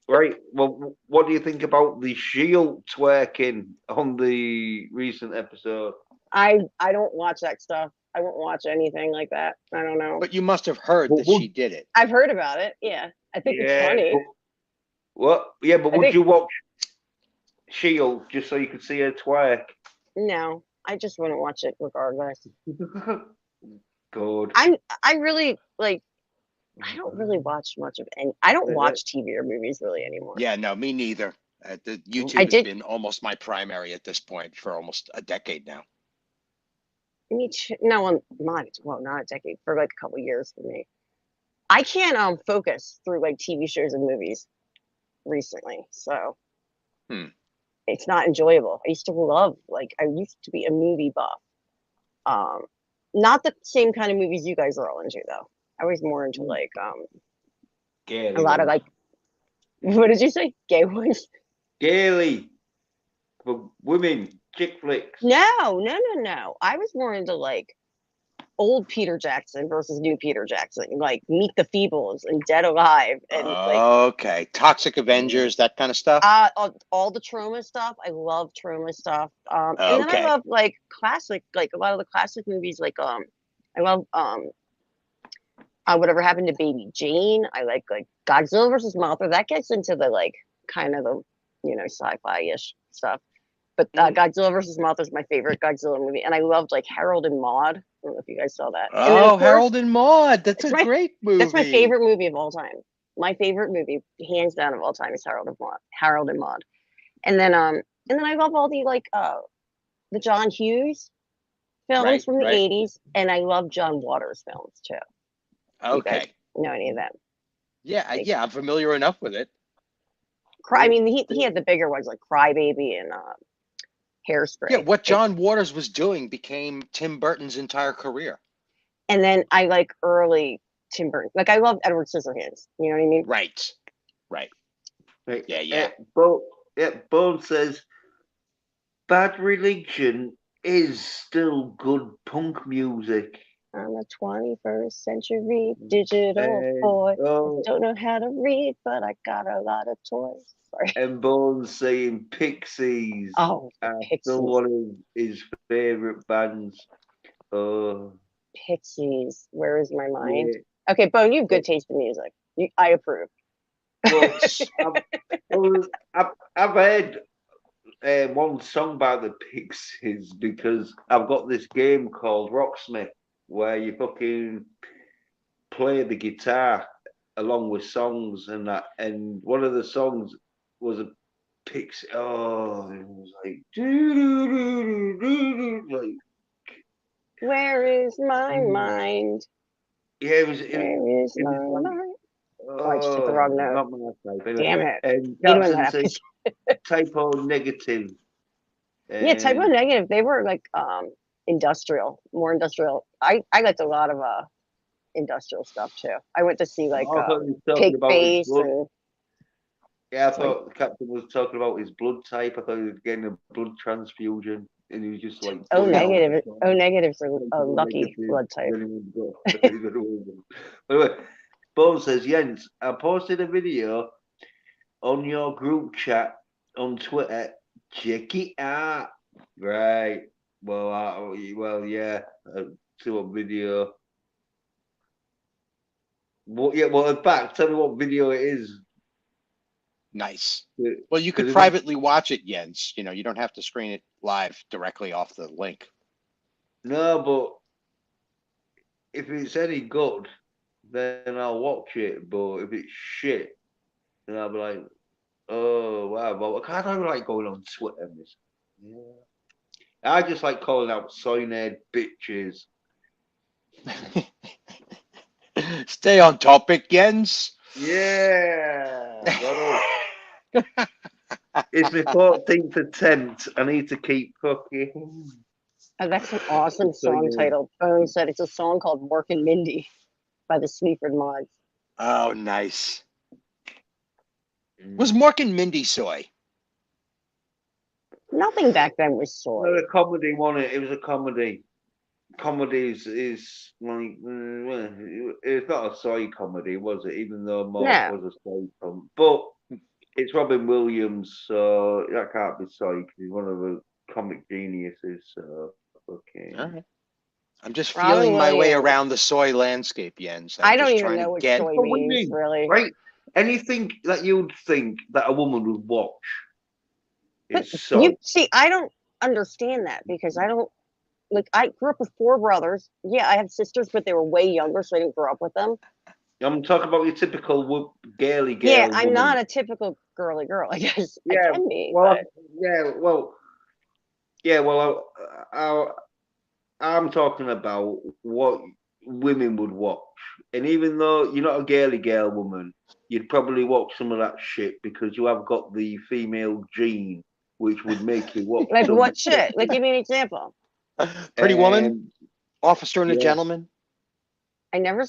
[SPEAKER 1] Right. Well, what do you think about the Shield twerking on the recent episode?
[SPEAKER 7] I don't watch that stuff. I won't watch anything like that. I don't know.
[SPEAKER 4] But you must have heard that she did it.
[SPEAKER 7] I've heard about it. Yeah, I think it's funny.
[SPEAKER 1] What? Yeah, but would you watch Shield just so you could see her twerk?
[SPEAKER 7] No, I just wouldn't watch it regardless.
[SPEAKER 1] Good.
[SPEAKER 7] I really like. I don't really watch much of any. I don't watch TV or movies really anymore.
[SPEAKER 4] Yeah, no, me neither. The YouTube has been almost my primary at this point for almost a decade now.
[SPEAKER 7] No, not a decade, for like a couple years for me. I can't focus through like TV shows and movies recently, so it's not enjoyable. I used to be a movie buff. Not the same kind of movies you guys are all into though. I was more into like a lot of like, what did you say? Gay ones?
[SPEAKER 1] Gaily for women, chick flicks.
[SPEAKER 7] No. I was more into like old Peter Jackson versus new Peter Jackson, like Meet the Feebles and Dead Alive, and
[SPEAKER 4] okay, Toxic Avengers, that kind of stuff.
[SPEAKER 7] All the Trauma stuff. I love Trauma stuff. And then I love like classic, like a lot of the classic movies. Like I love Whatever Happened to Baby Jane. I like Godzilla versus Mothra. That gets into the like kind of the sci-fi-ish stuff. But Godzilla versus Mothra is my favorite Godzilla movie, and I loved like Harold and Maude. I don't know if you guys saw that.
[SPEAKER 4] Oh, Harold and Maude! That's a great movie.
[SPEAKER 7] That's my favorite movie of all time. My favorite movie, hands down, of all time, is Harold and Maude. And then I love all the like the John Hughes films from the '80s, and I love John Waters films too.
[SPEAKER 4] Okay.
[SPEAKER 7] You guys know any of them?
[SPEAKER 4] Yeah, I'm familiar enough with it.
[SPEAKER 7] I mean, he had the bigger ones like Cry Baby and Hairspray.
[SPEAKER 4] Yeah, what John Waters was doing became Tim Burton's entire career.
[SPEAKER 7] And then I like early Tim Burton. Like I love Edward Scissorhands. You know what I mean?
[SPEAKER 4] Right.
[SPEAKER 1] Yeah. Bone says Bad Religion is still good punk music.
[SPEAKER 7] I'm a 21st century digital boy. I don't know how to read, but I got a lot of toys. Sorry.
[SPEAKER 1] And Bone's saying Pixies.
[SPEAKER 7] Oh, Pixies.
[SPEAKER 1] Still one of his favorite bands.
[SPEAKER 7] Pixies. Where is my mind? Yeah. Okay, Bone, you have good taste in music. I approve.
[SPEAKER 1] Well, I've heard one song by the Pixies because I've got this game called Rocksmith where you fucking play the guitar along with songs and that, and one of the songs was a Pixie. Oh, it was like, like,
[SPEAKER 7] where is my mind?
[SPEAKER 1] Yeah, it was.
[SPEAKER 7] Where is my mind? Oh, I just took the wrong note. Damn it!
[SPEAKER 1] And Captain says Typo Negative.
[SPEAKER 7] Yeah, Typo Negative. They were like industrial, more industrial. I liked a lot of industrial stuff too. I went to see like Pig Face and
[SPEAKER 1] Yeah, I
[SPEAKER 7] It's like,
[SPEAKER 1] thought the captain was talking about his blood type. I thought he was getting a blood transfusion, and he was just like,
[SPEAKER 7] O
[SPEAKER 1] putting out
[SPEAKER 7] negative.
[SPEAKER 1] the
[SPEAKER 7] O negatives are
[SPEAKER 1] sign
[SPEAKER 7] a
[SPEAKER 1] to go
[SPEAKER 7] lucky
[SPEAKER 1] negative,
[SPEAKER 7] blood type.
[SPEAKER 1] then he would go. He's gonna win. By the way, Bo says, Jens, I posted a video on your group chat on Twitter. Check it out. Right. Well, yeah. See what video. What? Yeah. Well, back. Tell me what video it is.
[SPEAKER 4] Nice.
[SPEAKER 1] Yeah,
[SPEAKER 4] Well, you could
[SPEAKER 1] 'cause
[SPEAKER 4] privately watch it, Jens. You know, you don't have to screen it live directly off the link.
[SPEAKER 1] no, but if it's any good, then I'll watch it. But if it's shit, then I'll be like, oh wow. But I don't like going on Twitter. Yeah. I just like calling out soy nerd bitches.
[SPEAKER 4] Stay on topic, Jens.
[SPEAKER 1] Yeah. It's my 14th attempt. I need to keep fucking.
[SPEAKER 7] Oh, that's an awesome
[SPEAKER 1] So,
[SPEAKER 7] song
[SPEAKER 1] yeah.
[SPEAKER 7] title. Bone said it's a song called Mork and Mindy by the Sleaford Mods.
[SPEAKER 4] Oh, nice.
[SPEAKER 1] Mm.
[SPEAKER 4] Was Mork and Mindy soy?
[SPEAKER 7] Nothing back then was soy.
[SPEAKER 1] No, a comedy, wasn't it? It was a comedy. Comedy is like it's not a soy comedy, was it? Even though Mark
[SPEAKER 7] No.
[SPEAKER 1] was a soy comedy, but it's Robin Williams, so that can't be soy because he's one of the comic geniuses. So okay.
[SPEAKER 4] All right. I'm just
[SPEAKER 7] Robin
[SPEAKER 4] feeling my way
[SPEAKER 7] Williams.
[SPEAKER 4] around the soy landscape, Jens.
[SPEAKER 7] I
[SPEAKER 4] I'm
[SPEAKER 7] don't
[SPEAKER 4] just
[SPEAKER 7] even
[SPEAKER 4] trying
[SPEAKER 7] know
[SPEAKER 4] to
[SPEAKER 7] what
[SPEAKER 4] get.
[SPEAKER 7] soy
[SPEAKER 1] For
[SPEAKER 7] means,
[SPEAKER 1] women,
[SPEAKER 7] really.
[SPEAKER 1] right? Anything that you'd think that a woman would watch
[SPEAKER 7] But
[SPEAKER 1] is soy.
[SPEAKER 7] you see, I don't understand that because I don't like. I grew up with 4 brothers. Yeah, I have sisters, but they were way younger, so I didn't grow up with them.
[SPEAKER 1] I'm talking about your typical girly girl
[SPEAKER 7] Yeah, I'm
[SPEAKER 1] woman.
[SPEAKER 7] not a typical girly girl. I guess I
[SPEAKER 1] Yeah,
[SPEAKER 7] can be,
[SPEAKER 1] well,
[SPEAKER 7] but
[SPEAKER 1] yeah, well, I'm talking about what women would watch, and even though you're not a girly girl woman, you'd probably watch some of that shit because you have got the female gene, which would make you watch
[SPEAKER 7] like
[SPEAKER 1] some.
[SPEAKER 7] what shit? Like, give me an example.
[SPEAKER 4] Pretty Woman,
[SPEAKER 1] Um,
[SPEAKER 4] Officer and a
[SPEAKER 1] yeah,
[SPEAKER 4] Gentleman.
[SPEAKER 7] I never.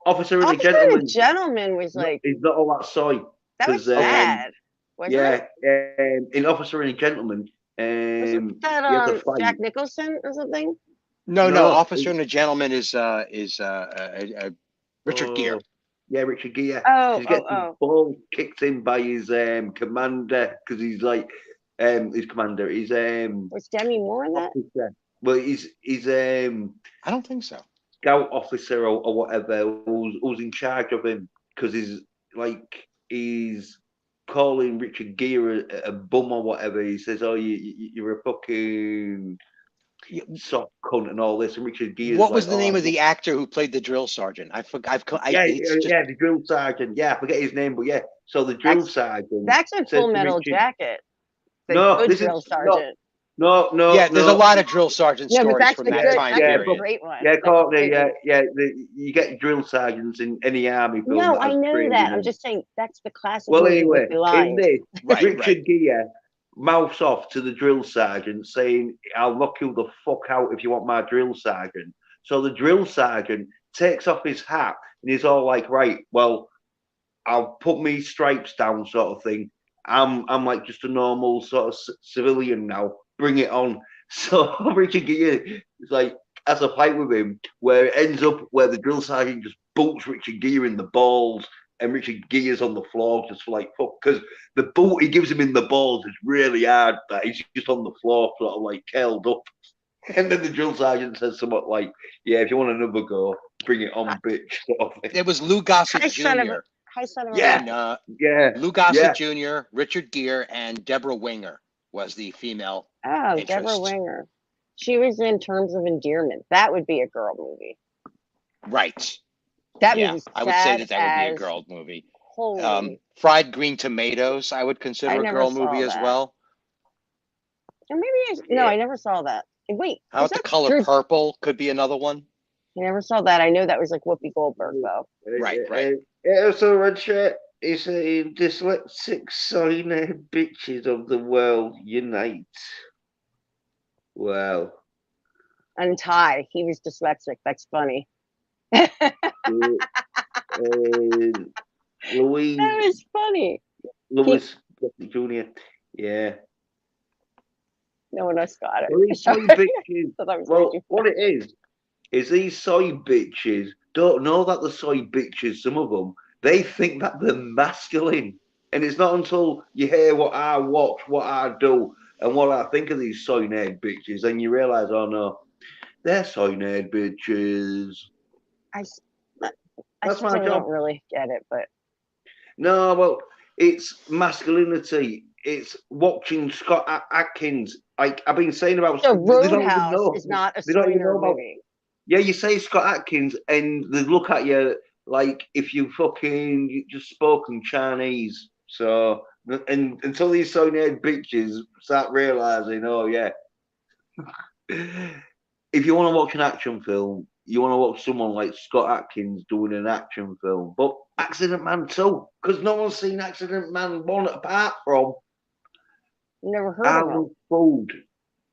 [SPEAKER 1] Officer and a
[SPEAKER 7] Officer and a
[SPEAKER 1] Gentleman.
[SPEAKER 7] Gentleman was like
[SPEAKER 1] Is not all that soy
[SPEAKER 7] that was
[SPEAKER 1] because
[SPEAKER 4] Okay.
[SPEAKER 7] sad, wasn't it?
[SPEAKER 1] yeah, in Officer and a Gentleman,
[SPEAKER 7] Wasn't that
[SPEAKER 1] he has a
[SPEAKER 7] Jack
[SPEAKER 1] fight.
[SPEAKER 7] Nicholson or something?
[SPEAKER 4] No,
[SPEAKER 1] No,
[SPEAKER 4] Officer and a Gentleman is Richard Gere.
[SPEAKER 1] oh, yeah, Richard Gere.
[SPEAKER 7] Oh,
[SPEAKER 1] He
[SPEAKER 7] oh,
[SPEAKER 1] gets his
[SPEAKER 7] oh.
[SPEAKER 1] ball kicked in by his commander because he's like his commander. He's
[SPEAKER 7] Was Demi Moore in that?
[SPEAKER 1] officer. Well, he's
[SPEAKER 4] I don't think so.
[SPEAKER 1] scout officer or whatever who's in charge of him because he's calling Richard Gere a bum or whatever. He says, "Oh, you're a fucking soft cunt and all this." And Richard Gere's
[SPEAKER 4] What
[SPEAKER 1] like,
[SPEAKER 4] was the name
[SPEAKER 1] "Oh,
[SPEAKER 4] of the actor who played the drill sergeant? I forgot. It's just
[SPEAKER 1] yeah, the drill sergeant. Yeah, I forget his name, but yeah. So the drill sergeant
[SPEAKER 7] That's in
[SPEAKER 1] says
[SPEAKER 7] Full
[SPEAKER 1] to
[SPEAKER 7] Metal
[SPEAKER 1] Richard,
[SPEAKER 7] Jacket. The
[SPEAKER 1] "No,
[SPEAKER 7] good
[SPEAKER 1] this
[SPEAKER 7] drill
[SPEAKER 1] is no,
[SPEAKER 7] sergeant.
[SPEAKER 1] no, no,
[SPEAKER 4] yeah. There's a
[SPEAKER 1] no."
[SPEAKER 4] lot of drill sergeant
[SPEAKER 7] No, but
[SPEAKER 4] stories
[SPEAKER 7] that's
[SPEAKER 4] from
[SPEAKER 7] the
[SPEAKER 4] that
[SPEAKER 7] good.
[SPEAKER 4] time
[SPEAKER 7] That's
[SPEAKER 1] Yeah,
[SPEAKER 7] the
[SPEAKER 1] but
[SPEAKER 4] period.
[SPEAKER 7] great one.
[SPEAKER 1] yeah,
[SPEAKER 7] That's the
[SPEAKER 1] Courtney,
[SPEAKER 7] great one.
[SPEAKER 1] you get drill sergeants in any army film
[SPEAKER 7] No,
[SPEAKER 1] that
[SPEAKER 7] I
[SPEAKER 1] has
[SPEAKER 7] know that. I'm
[SPEAKER 1] training.
[SPEAKER 7] just saying that's the classic
[SPEAKER 1] Well,
[SPEAKER 7] movie with
[SPEAKER 1] anyway,
[SPEAKER 7] the
[SPEAKER 1] in
[SPEAKER 7] lines.
[SPEAKER 1] this,
[SPEAKER 4] Right,
[SPEAKER 1] Richard Gere mouths off to the drill sergeant saying, "I'll knock you the fuck out if you want my drill sergeant." So the drill sergeant takes off his hat and he's all like, "Right, well, I'll put me stripes down," sort of thing. I'm like just a normal sort of civilian now. Bring it on. So Richard Gere is like has a fight with him where it ends up where the drill sergeant just boots Richard Gere in the balls and Richard Gere's on the floor just like fuck because the boot he gives him in the balls is really hard that he's just on the floor sort of like curled up. And then the drill sergeant says something like, "Yeah, if you want another go, bring it on, bitch." Sort of thing.
[SPEAKER 4] There was Lou Gossett
[SPEAKER 7] Hi, son of
[SPEAKER 4] Jr.
[SPEAKER 7] a. Hi, son of a.
[SPEAKER 1] Yeah,
[SPEAKER 7] bitch.
[SPEAKER 4] and Lou Gossett
[SPEAKER 1] yeah.
[SPEAKER 4] Jr., Richard Gere, and Deborah Winger was the female
[SPEAKER 7] Oh, Deborah
[SPEAKER 4] interest.
[SPEAKER 7] Winger. She was in Terms of Endearment. That would be a girl movie.
[SPEAKER 4] Right.
[SPEAKER 7] That
[SPEAKER 4] Yeah,
[SPEAKER 7] movie's
[SPEAKER 4] I would say
[SPEAKER 7] sad
[SPEAKER 4] that would be a
[SPEAKER 7] as
[SPEAKER 4] girl movie.
[SPEAKER 7] holy.
[SPEAKER 4] Fried Green Tomatoes, I would consider
[SPEAKER 7] I
[SPEAKER 4] a
[SPEAKER 7] never
[SPEAKER 4] girl
[SPEAKER 7] saw
[SPEAKER 4] movie as
[SPEAKER 7] that.
[SPEAKER 4] well.
[SPEAKER 7] Or maybe no, I never saw that. Wait,
[SPEAKER 4] How
[SPEAKER 7] is
[SPEAKER 4] about The
[SPEAKER 7] that
[SPEAKER 4] Color
[SPEAKER 7] Drew?
[SPEAKER 4] Purple? Could be another one.
[SPEAKER 7] I never saw that. I know that was like Whoopi Goldberg though.
[SPEAKER 4] Right.
[SPEAKER 1] Also, Red Shirt is saying dyslexic signer bitches of the world unite. Wow.
[SPEAKER 7] And Ty, he was dyslexic. That's funny.
[SPEAKER 1] Louise,
[SPEAKER 7] That was funny.
[SPEAKER 1] Lewis Jr. Yeah.
[SPEAKER 7] No one else got it.
[SPEAKER 1] Well, these soy
[SPEAKER 7] Sorry.
[SPEAKER 1] bitches.
[SPEAKER 7] Thought that was way
[SPEAKER 1] Well,
[SPEAKER 7] too
[SPEAKER 1] what it is these soy bitches don't know that the soy bitches, some of them, they think that they're masculine. And it's not until you hear what I watch, what I do, and what I think of these soy nerd bitches, and you realise, oh no, they're soy nerd bitches.
[SPEAKER 7] I
[SPEAKER 1] That's my
[SPEAKER 7] still
[SPEAKER 1] job.
[SPEAKER 7] don't really get it, but
[SPEAKER 1] No, well, it's masculinity. It's watching Scott Atkins. Like I've been saying about,
[SPEAKER 7] so
[SPEAKER 1] they don't even
[SPEAKER 7] Roadhouse
[SPEAKER 1] know.
[SPEAKER 7] is not a
[SPEAKER 1] They don't
[SPEAKER 7] soy
[SPEAKER 1] even know
[SPEAKER 7] nerd
[SPEAKER 1] about.
[SPEAKER 7] movie.
[SPEAKER 1] Yeah, you say Scott Atkins, and they look at you like if you you just spoken Chinese. So, and until these so nerd bitches start realizing, oh yeah, if you want to watch an action film, you want to watch someone like Scott Atkins doing an action film. But Accident Man 2, because no one's seen Accident Man 1 apart from
[SPEAKER 7] Never heard of him.
[SPEAKER 1] Alan Food.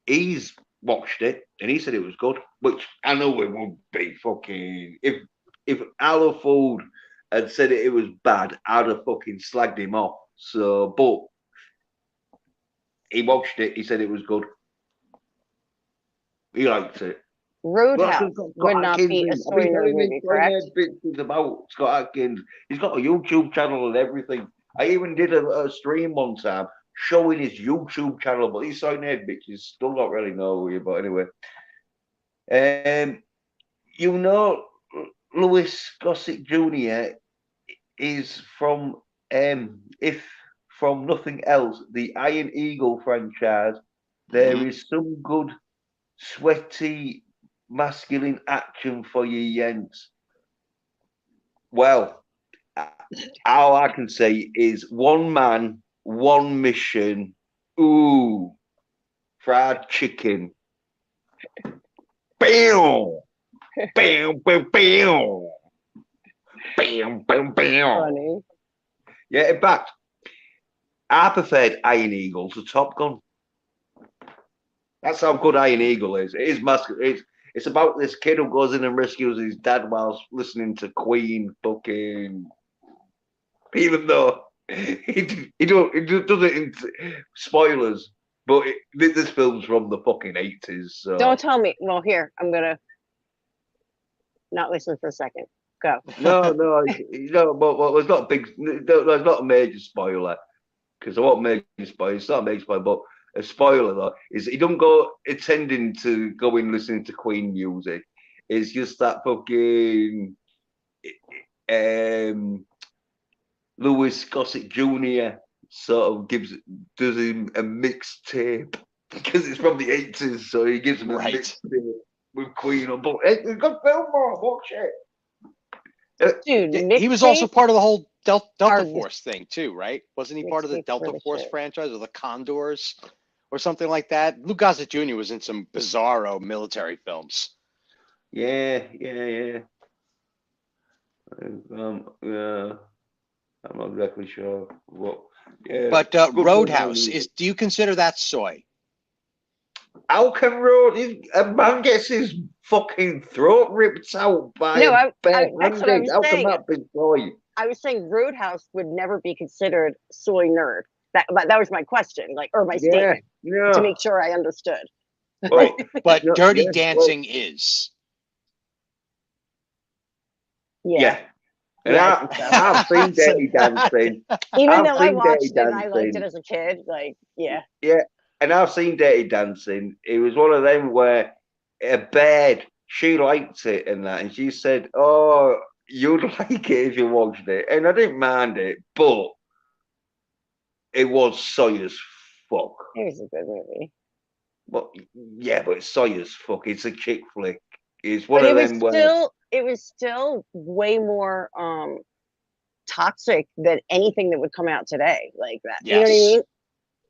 [SPEAKER 1] He's watched it and he said it was good, which I know it would be fucking. If Alan Food had said it was bad, I'd have fucking slagged him off. So, but he watched it, he said it was good. He liked it.
[SPEAKER 7] Roadhouse would not be a soy nerd movie, correct?
[SPEAKER 1] Bits about Scott Atkins. He's got a YouTube channel and everything. I even did a stream one time showing his YouTube channel, but these soy nerd bitches still don't really know who he. But anyway, you know, Louis Gossett Jr. is from if from nothing else, the Iron Eagle franchise. There is some good sweaty masculine action for you yents. Well, all I can say is one man, one mission. Ooh, fried chicken. Bam, bam, bam, bam, bam, bam, bam.
[SPEAKER 7] Funny.
[SPEAKER 1] Yeah, in fact, I preferred Iron Eagle to Top Gun. That's how good Iron Eagle is. It is masculine. It's about this kid who goes in and rescues his dad whilst listening to Queen fucking. Even though he does it in spoilers, but this film's from the fucking 80s. So.
[SPEAKER 7] Don't tell me. Well, here, I'm going to not listen for a second. Go.
[SPEAKER 1] No, but it's not a big, it's not a major spoiler because I won't make a spoiler. It's not a major spoiler, but a spoiler though is he don't go intending to go in listening to Queen music. It's just that fucking Louis Gossett Jr. sort of does him a mixtape because it's from the 80s, so he gives him a mixtape with Queen on. But it's a good film, more watch it.
[SPEAKER 7] Dude,
[SPEAKER 4] he was also part of the whole Delta Force thing too, right? Wasn't he part of the Delta Force franchise or the Condors or something like that? Lou Gossett Jr. was in some bizarro military films.
[SPEAKER 1] Yeah. I'm not exactly sure what. Yeah,
[SPEAKER 4] but Roadhouse is. Do you consider that soy?
[SPEAKER 1] How can a man gets his fucking throat ripped out by
[SPEAKER 7] that's what I was
[SPEAKER 1] How
[SPEAKER 7] saying.
[SPEAKER 1] can that be soy?
[SPEAKER 7] I was saying Roadhouse would never be considered soy nerd. That was my question, or my statement, to make sure I understood.
[SPEAKER 4] Right, but Dirty Dancing is.
[SPEAKER 1] Yeah. And I've seen Dirty Dancing.
[SPEAKER 7] Even though I watched it and I liked it as a kid, yeah.
[SPEAKER 1] Yeah, and I've seen Dirty Dancing. It was one of them where a bird, she liked it and that, and she said, oh, you'd like it if you watched it. And I didn't mind it, but it was soy as fuck.
[SPEAKER 7] It was a good movie.
[SPEAKER 1] But it's soy as fuck. It's a chick flick. It's one of them where...
[SPEAKER 7] It was still way more toxic than anything that would come out today, like that. Yes. You know what I mean?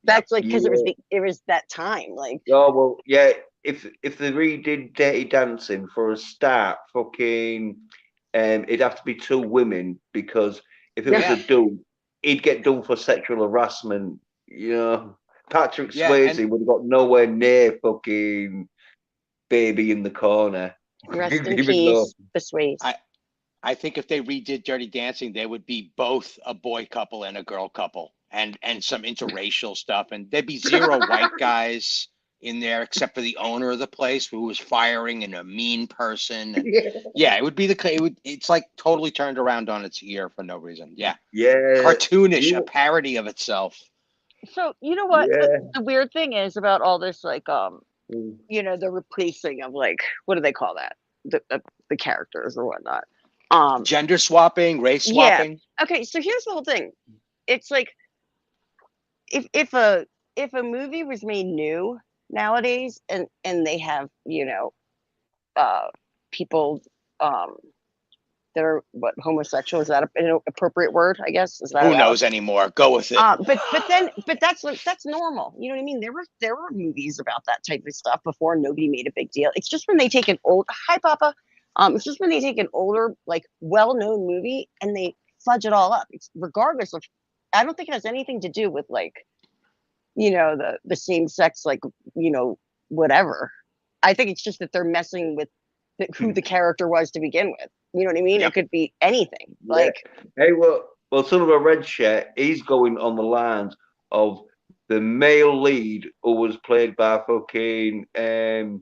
[SPEAKER 7] That's because it was that time.
[SPEAKER 1] Oh well, yeah. If they redid Dirty Dancing for a start, fucking, it'd have to be 2 women because if it was a dude, he'd get done for sexual harassment. You know, Patrick Swayze would have got nowhere near fucking Baby in the Corner.
[SPEAKER 7] Rest in peace, the Swayze.
[SPEAKER 4] I think if they redid Dirty Dancing, they would be both a boy couple and a girl couple, and some interracial stuff, and there'd be zero white guys in there except for the owner of the place who was firing and a mean person. And yeah, it would be it's like totally turned around on its ear for no reason. Yeah. Cartoonish, a parody of itself.
[SPEAKER 7] So you know what
[SPEAKER 1] Yeah.
[SPEAKER 7] the weird thing is about all this, like you know, the replacing of, like, what do they call that, the characters or whatnot,
[SPEAKER 4] gender swapping, race swapping.
[SPEAKER 7] Okay, so here's the whole thing. It's like if a movie was made new nowadays, and they have, you know, people that are homosexual, is that an appropriate word? I guess, is that
[SPEAKER 4] who knows anymore? Go with it.
[SPEAKER 7] But that's normal. You know what I mean? There were movies about that type of stuff before. Nobody made a big deal. It's just when they take an old hi Papa. It's just when they take an older, like, well-known movie and they fudge it all up. It's regardless of. I don't think it has anything to do with, like, you know, the same sex, like, you know, whatever. I think it's just that they're messing with who the character was to begin with. You know what I mean? It could be anything. Like,
[SPEAKER 1] hey, well, Son of a Red Shirt, he's going on the lines of the male lead who was played by fucking Swayze,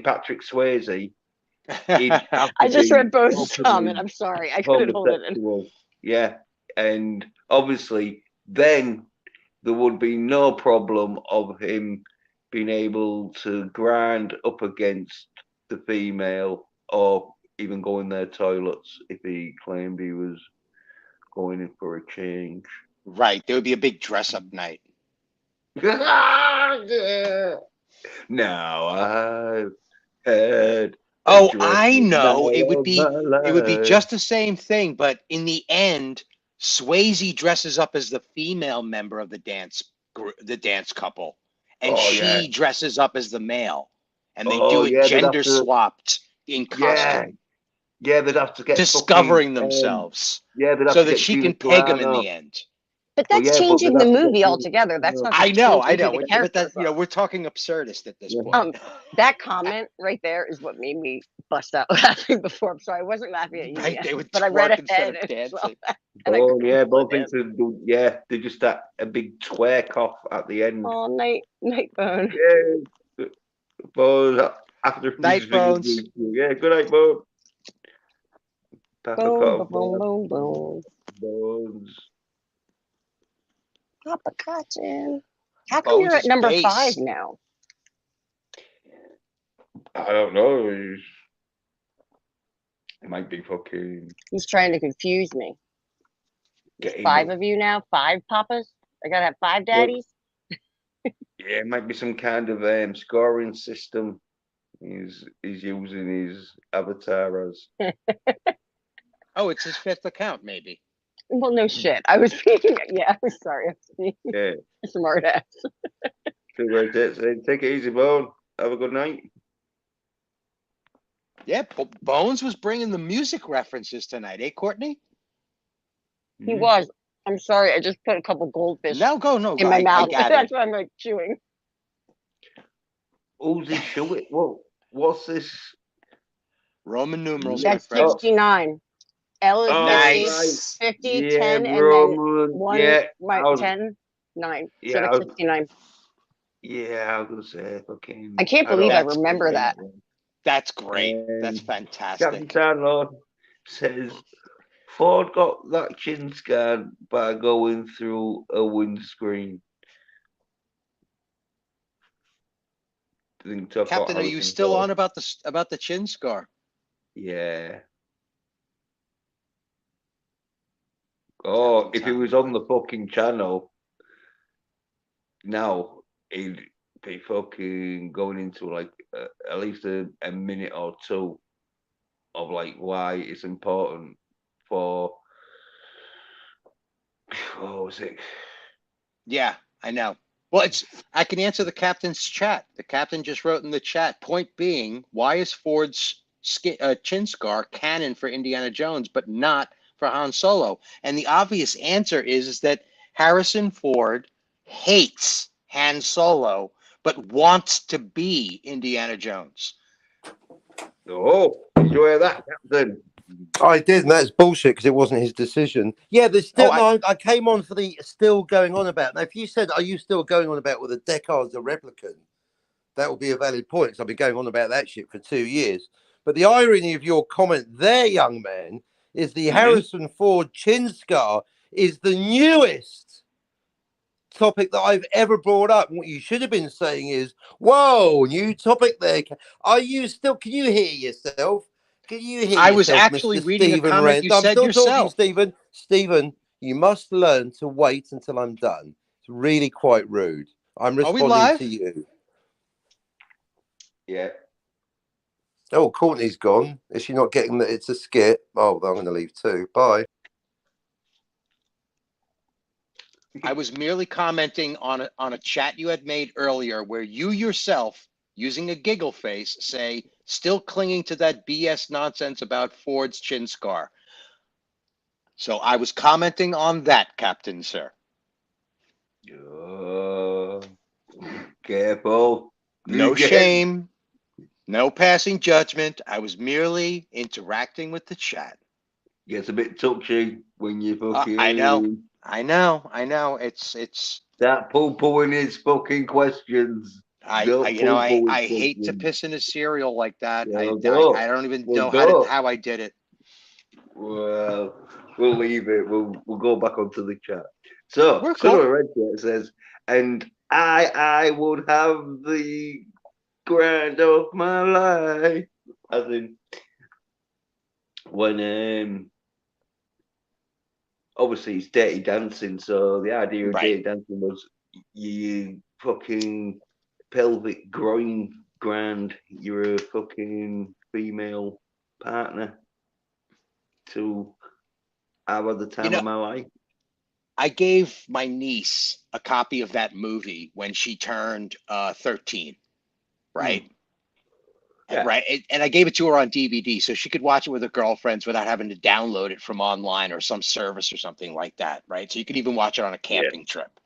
[SPEAKER 1] Patrick Swayze.
[SPEAKER 7] I just read Bo's comment. I'm sorry, I couldn't hold it in.
[SPEAKER 1] Yeah, and obviously then there would be no problem of him being able to grind up against the female or even go in their toilets if he claimed he was going in for a change.
[SPEAKER 4] Right, there would be a big dress-up night.
[SPEAKER 1] Now I've heard.
[SPEAKER 4] Oh, I know. It would be just the same thing, but in the end, Swayze dresses up as the female member of the dance couple, and she dresses up as the male, and they do it gender swapped in costume.
[SPEAKER 1] Yeah, they'd have to get
[SPEAKER 4] discovering themselves. So that she can peg him in the end.
[SPEAKER 7] But that's changing the movie altogether. That's not.
[SPEAKER 4] I know. But that's, you know, we're talking absurdist at this point.
[SPEAKER 7] That comment right there is what made me bust out laughing before. I'm sorry, I wasn't laughing at you,
[SPEAKER 4] right,
[SPEAKER 7] but I read ahead.
[SPEAKER 1] Both things. They just that a big twerk off at the end.
[SPEAKER 7] Oh, night bone.
[SPEAKER 1] Yeah, Bone after
[SPEAKER 4] night bones.
[SPEAKER 1] Yeah, good night, Bone.
[SPEAKER 7] Bones. Papa Cotton. How come you're at number 5 now?
[SPEAKER 1] I don't know. It might be fucking.
[SPEAKER 7] He's trying to confuse me. There's 5 of you now? 5 papas? I gotta have 5 daddies?
[SPEAKER 1] Yeah, it might be some kind of scoring system he's using his avatar as.
[SPEAKER 4] Oh, it's his 5th account, maybe.
[SPEAKER 7] Well, no shit. I was thinking, I was sorry. I was being smart ass.
[SPEAKER 1] Take it easy, Bone. Have a good night.
[SPEAKER 4] Yeah, Bones was bringing the music references tonight, eh, Courtney?
[SPEAKER 7] He was. I'm sorry. I just put a couple goldfish in my mouth. That's why I'm like chewing.
[SPEAKER 1] Who's he chewing? What's this?
[SPEAKER 4] Roman numerals.
[SPEAKER 7] That's 69. L is
[SPEAKER 4] nice.
[SPEAKER 7] 50, 10, and then 1, 10, 9.
[SPEAKER 1] Yeah,
[SPEAKER 7] so that's 69.
[SPEAKER 1] Yeah, I was going to say, fucking.
[SPEAKER 7] I can't believe I remember that.
[SPEAKER 4] That's great. That's fantastic.
[SPEAKER 1] Captain Sandlord says Ford got that chin scan by going through a windscreen.
[SPEAKER 4] Captain, are you still on about the chin scar?
[SPEAKER 1] Yeah. Oh, if he was on the fucking channel now, he'd be fucking going into like at least a minute or two of like why it's important for. What was it?
[SPEAKER 4] Yeah, I know. Well, I can answer the captain's chat. The captain just wrote in the chat. Point being, why is Ford's chin scar canon for Indiana Jones, but not for Han Solo? And the obvious answer is that Harrison Ford hates Han Solo, but wants to be Indiana Jones.
[SPEAKER 1] Oh, enjoy that, Captain.
[SPEAKER 5] I did, and that's bullshit because it wasn't his decision. Yeah, there's still I came on for the still going on about. Now, if you said, "Are you still going on about with the Deckard's a replicant?" That would be a valid point because I've been going on about that shit for 2 years. But the irony of your comment there, young man, is the Harrison Ford chin scar is the newest topic that I've ever brought up. And what you should have been saying is, "Whoa, new topic there." Are you still? Can you hear yourself? Can you hear
[SPEAKER 4] I was
[SPEAKER 5] yourself,
[SPEAKER 4] actually
[SPEAKER 5] Mr.
[SPEAKER 4] reading a
[SPEAKER 5] Stephen
[SPEAKER 4] comment
[SPEAKER 5] Rand?
[SPEAKER 4] you
[SPEAKER 5] I'm
[SPEAKER 4] said
[SPEAKER 5] still talking,
[SPEAKER 4] yourself.
[SPEAKER 5] Stephen. Stephen, you must learn to wait until I'm done. It's really quite rude. I'm
[SPEAKER 4] Are we
[SPEAKER 5] responding
[SPEAKER 4] live?
[SPEAKER 5] to you.
[SPEAKER 1] Yeah.
[SPEAKER 5] Oh, Courtney's gone. Is she not getting that it's a skit? Oh, I'm going to leave too. Bye.
[SPEAKER 4] I was merely commenting on a chat you had made earlier where you yourself, using a giggle face, say, still clinging to that BS nonsense about Ford's chin scar. So I was commenting on that, Captain, sir.
[SPEAKER 1] Careful.
[SPEAKER 4] No shame. No passing judgment. I was merely interacting with the chat.
[SPEAKER 1] Gets a bit touchy when you fucking.
[SPEAKER 4] I know. It's
[SPEAKER 1] that poo-pooing his fucking questions.
[SPEAKER 4] I hate to piss in a cereal like that.
[SPEAKER 1] Yeah,
[SPEAKER 4] I don't even know how I did it.
[SPEAKER 1] Well, we'll leave it. We'll go back onto the chat. So,
[SPEAKER 4] We're
[SPEAKER 1] Son
[SPEAKER 4] cool.
[SPEAKER 1] of a Red Shirt says, and I would have the grind of my life. As in, when obviously it's Dirty Dancing, so the idea of Dirty Dancing was you fucking pelvic groin grind your fucking female partner to have at the time of my life.
[SPEAKER 4] I gave my niece a copy of that movie when she turned 13, right?
[SPEAKER 1] Yeah.
[SPEAKER 4] Right. And I gave it to her on DVD so she could watch it with her girlfriends without having to download it from online or some service or something like that. Right. So you could even watch it on a camping trip.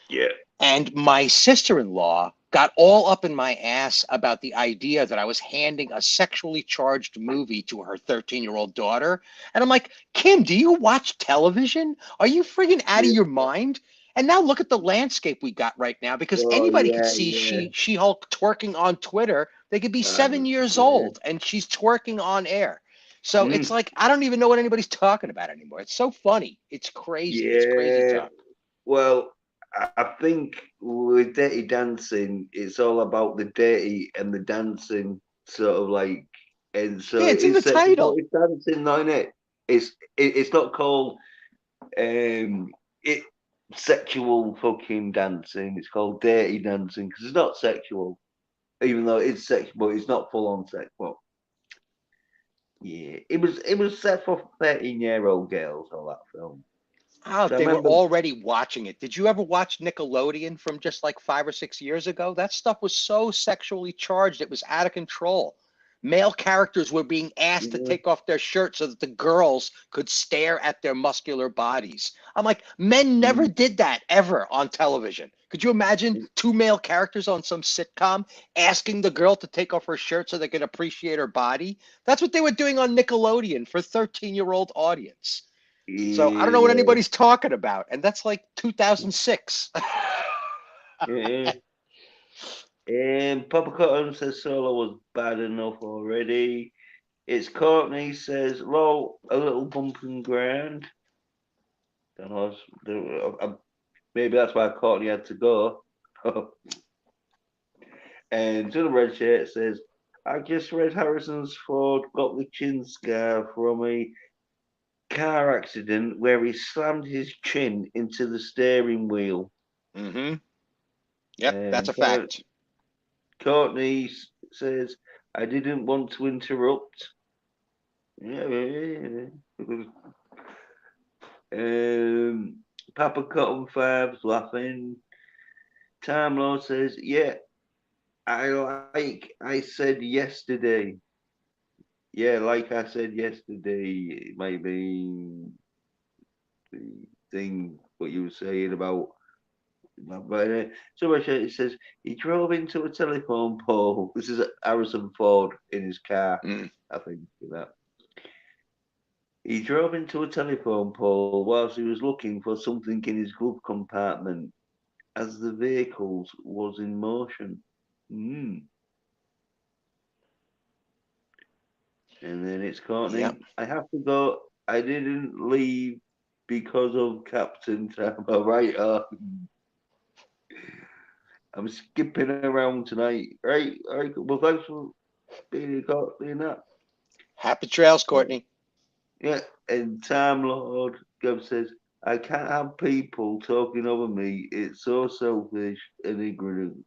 [SPEAKER 1] Yeah.
[SPEAKER 4] And my sister-in-law got all up in my ass about the idea that I was handing a sexually charged movie to her 13-year-old daughter. And I'm like, Kim, do you watch television? Are you friggin' out of your mind? And now look at the landscape we got right now, because anybody could see She-Hulk twerking on Twitter. They could be 7 years old and she's twerking on air. So it's like, I don't even know what anybody's talking about anymore. It's so funny. It's crazy.
[SPEAKER 1] Yeah.
[SPEAKER 4] It's crazy talk.
[SPEAKER 1] Well, I think with Dirty Dancing, it's all about the dirty and the dancing, sort of like, and so
[SPEAKER 4] it's in the title.
[SPEAKER 1] It's dancing, not in it. It's not called it sexual fucking dancing. It's called Dirty Dancing because it's not sexual, even though it's sexual. It's not full on sexual. Yeah, it was set for 13-year-old girls. All that film.
[SPEAKER 4] Oh, they were already watching it. Did you ever watch Nickelodeon from just like 5 or 6 years ago? That stuff was so sexually charged. It was out of control. Male characters were being asked to take off their shirts so that the girls could stare at their muscular bodies. I'm like, men never did that ever on television. Could you imagine 2 male characters on some sitcom asking the girl to take off her shirt so they could appreciate her body? That's what they were doing on Nickelodeon for 13-year-old audience. So I don't know what anybody's talking about. And that's like 2006.
[SPEAKER 1] Papa Cotton says Solo was bad enough already. It's Courtney says, "Low, a little bumping ground." Don't know. Maybe that's why Courtney had to go. And to the red shirt says, "I just read Harrison's Ford got the chin scar from a car accident where he slammed his chin into the steering wheel."
[SPEAKER 4] Mm-hmm. Yep, that's a fact.
[SPEAKER 1] Courtney says, "I didn't want to interrupt." Papa Cotton Fab's laughing. Time Lord says, "Yeah, I said yesterday." Yeah, like I said yesterday, it might be the thing what you were saying about. But so much it says he drove into a telephone pole. This is Harrison Ford in his car. I think that. He drove into a telephone pole whilst he was looking for something in his glove compartment as the vehicle was in motion. Mm. And then it's Courtney.
[SPEAKER 4] Yep.
[SPEAKER 1] I have to go. I didn't leave because of Captain Trevor. Right, I'm skipping around tonight. Right, all right. Well, thanks for being that.
[SPEAKER 4] Happy trails, Courtney.
[SPEAKER 1] Yeah, and Time Lord Gov says, I can't have people talking over me. It's so selfish and ignorant.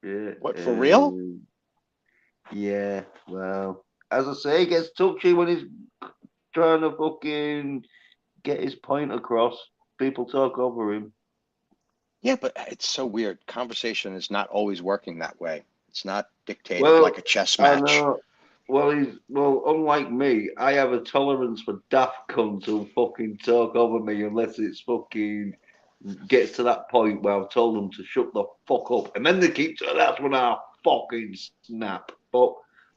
[SPEAKER 1] Yeah,
[SPEAKER 4] What, for real?
[SPEAKER 1] yeah, well, as I say, he gets touchy when he's trying to fucking get his point across. People talk over him.
[SPEAKER 4] Yeah, but it's so weird. Conversation is not always working that way. It's not dictated
[SPEAKER 1] Well,
[SPEAKER 4] like a chess
[SPEAKER 1] I
[SPEAKER 4] match.
[SPEAKER 1] know. Well, unlike me, I have a tolerance for daft cunts who fucking talk over me unless it's fucking gets to that point where I've told them to shut the fuck up, and then they keep. That's when I fucking snap. But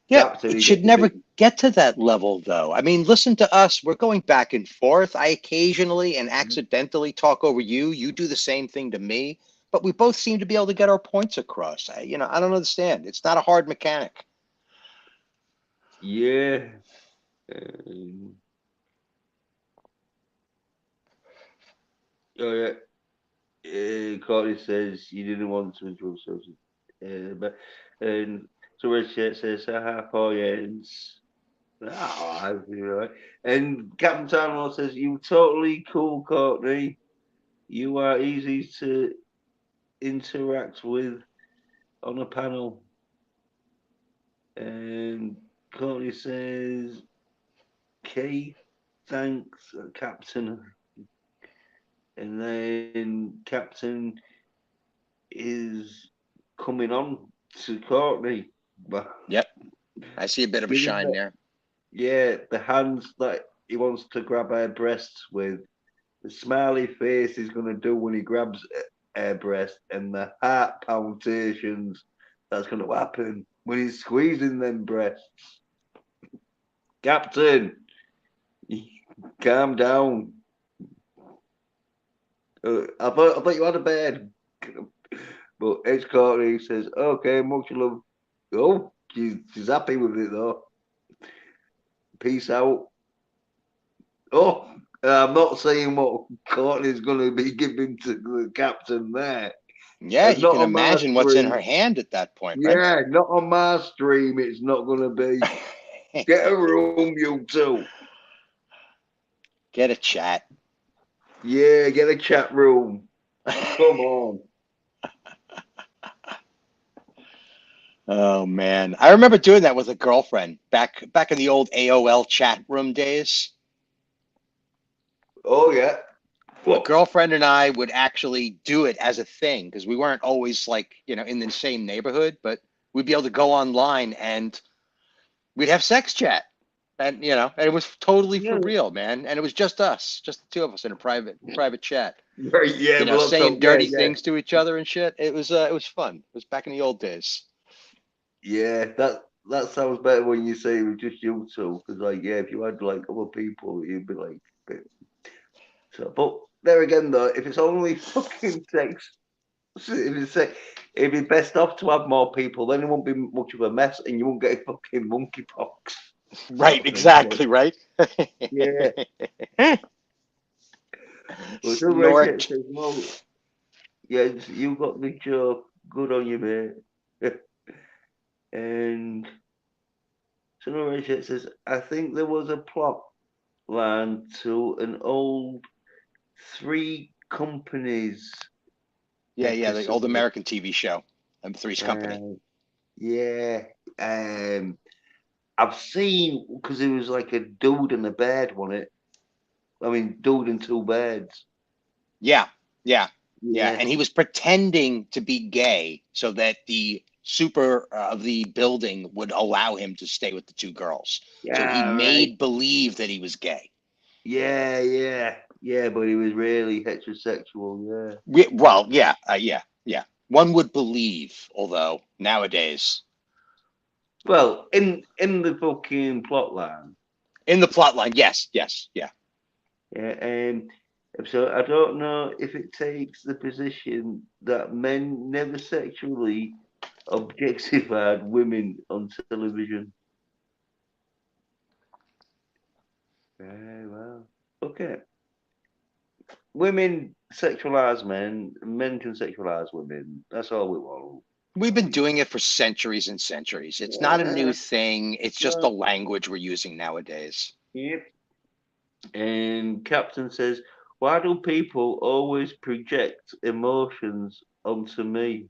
[SPEAKER 4] Yeah,
[SPEAKER 1] Captain,
[SPEAKER 4] it
[SPEAKER 1] he
[SPEAKER 4] should
[SPEAKER 1] gets a bit.
[SPEAKER 4] never get to that level, though. I mean, listen to us. We're going back and forth. I occasionally and accidentally talk over you. You do the same thing to me, but we both seem to be able to get our points across. I don't understand. It's not a hard mechanic.
[SPEAKER 1] Yeah. Um, oh yeah. Courtney says you didn't want to interrupt Sophie. But and so Richard says, "Haha, points." Ah, I feel right. And Captain Time says, "You totally cool, Courtney. You are easy to interact with on a panel." And Courtney says, "Kay, thanks, Captain." And then Captain is coming on to Courtney. But
[SPEAKER 4] Yep, I see a bit of a
[SPEAKER 1] giving
[SPEAKER 4] shine there.
[SPEAKER 1] the hands that he wants to grab her breasts with, the smiley face he's going to do when he grabs her breast, and the heart palpitations that's going to happen when he's squeezing them breasts. Captain, calm down. I thought you had a bed. But Edge Courtney says, okay, much love. Oh, she's happy with it though. Peace out. Oh, I'm not saying what Courtney's going to be giving to the captain there.
[SPEAKER 4] Yeah, you
[SPEAKER 1] Not
[SPEAKER 4] can
[SPEAKER 1] on my
[SPEAKER 4] imagine what's in her
[SPEAKER 1] stream.
[SPEAKER 4] hand at that point, right?
[SPEAKER 1] Yeah, not on my stream. It's not going to be. Get a room, you two.
[SPEAKER 4] Get a chat.
[SPEAKER 1] Yeah, get a chat room. Come on.
[SPEAKER 4] Oh man, I remember doing that with a girlfriend back in the old AOL chat room days.
[SPEAKER 1] Oh yeah.
[SPEAKER 4] A
[SPEAKER 1] What?
[SPEAKER 4] girlfriend and I would actually do it as a thing because we weren't always like, in the same neighborhood, but we'd be able to go online and we'd have sex chat. And it was totally for
[SPEAKER 1] Yeah.
[SPEAKER 4] real, man. And it was just us, just the two of us in a private chat,
[SPEAKER 1] Right. Yeah. Well, that's
[SPEAKER 4] saying
[SPEAKER 1] yeah.
[SPEAKER 4] dirty
[SPEAKER 1] Yeah.
[SPEAKER 4] things to each other and shit. It was fun. It was back in the old days.
[SPEAKER 1] Yeah. That sounds better when you say it was just you two. Because like, yeah, if you had like other people, you'd be like. So, but there again, though, if it's only fucking sex, it'd be best off to have more people. Then it won't be much of a mess, and you won't get fucking monkeypox.
[SPEAKER 4] Right, exactly, right?
[SPEAKER 1] Yeah. But so Rachel
[SPEAKER 4] Snort.
[SPEAKER 1] says, "Well, yeah, you got the joke. Good on you, mate." And so Rachel says, "I think there was a plot line to an old Three Companies
[SPEAKER 4] Yeah, the old
[SPEAKER 1] episode."
[SPEAKER 4] American TV show, Three's Company.
[SPEAKER 1] Yeah. Um, I've seen because it was like a dude and a bird, wasn't it? I mean, dude and two birds.
[SPEAKER 4] Yeah, yeah, yeah.
[SPEAKER 1] Yeah.
[SPEAKER 4] And he was pretending to be gay so that the super of the building would allow him to stay with the two girls. So he
[SPEAKER 1] Yeah, right.
[SPEAKER 4] made believe that he was gay.
[SPEAKER 1] Yeah. But he was really heterosexual. Yeah.
[SPEAKER 4] Well, yeah. One would believe, although nowadays,
[SPEAKER 1] Well, in the fucking plot line,
[SPEAKER 4] In the plot line, yes, yeah.
[SPEAKER 1] Yeah, so I don't know if it takes the position that men never sexually objectified women on television. Very well. Okay. Women sexualize men, men can sexualize women. That's all we want.
[SPEAKER 4] We've been doing it for centuries and centuries. It's not a new thing. It's just the language we're using nowadays.
[SPEAKER 1] Yep. And Captain says, why do people always project emotions onto me?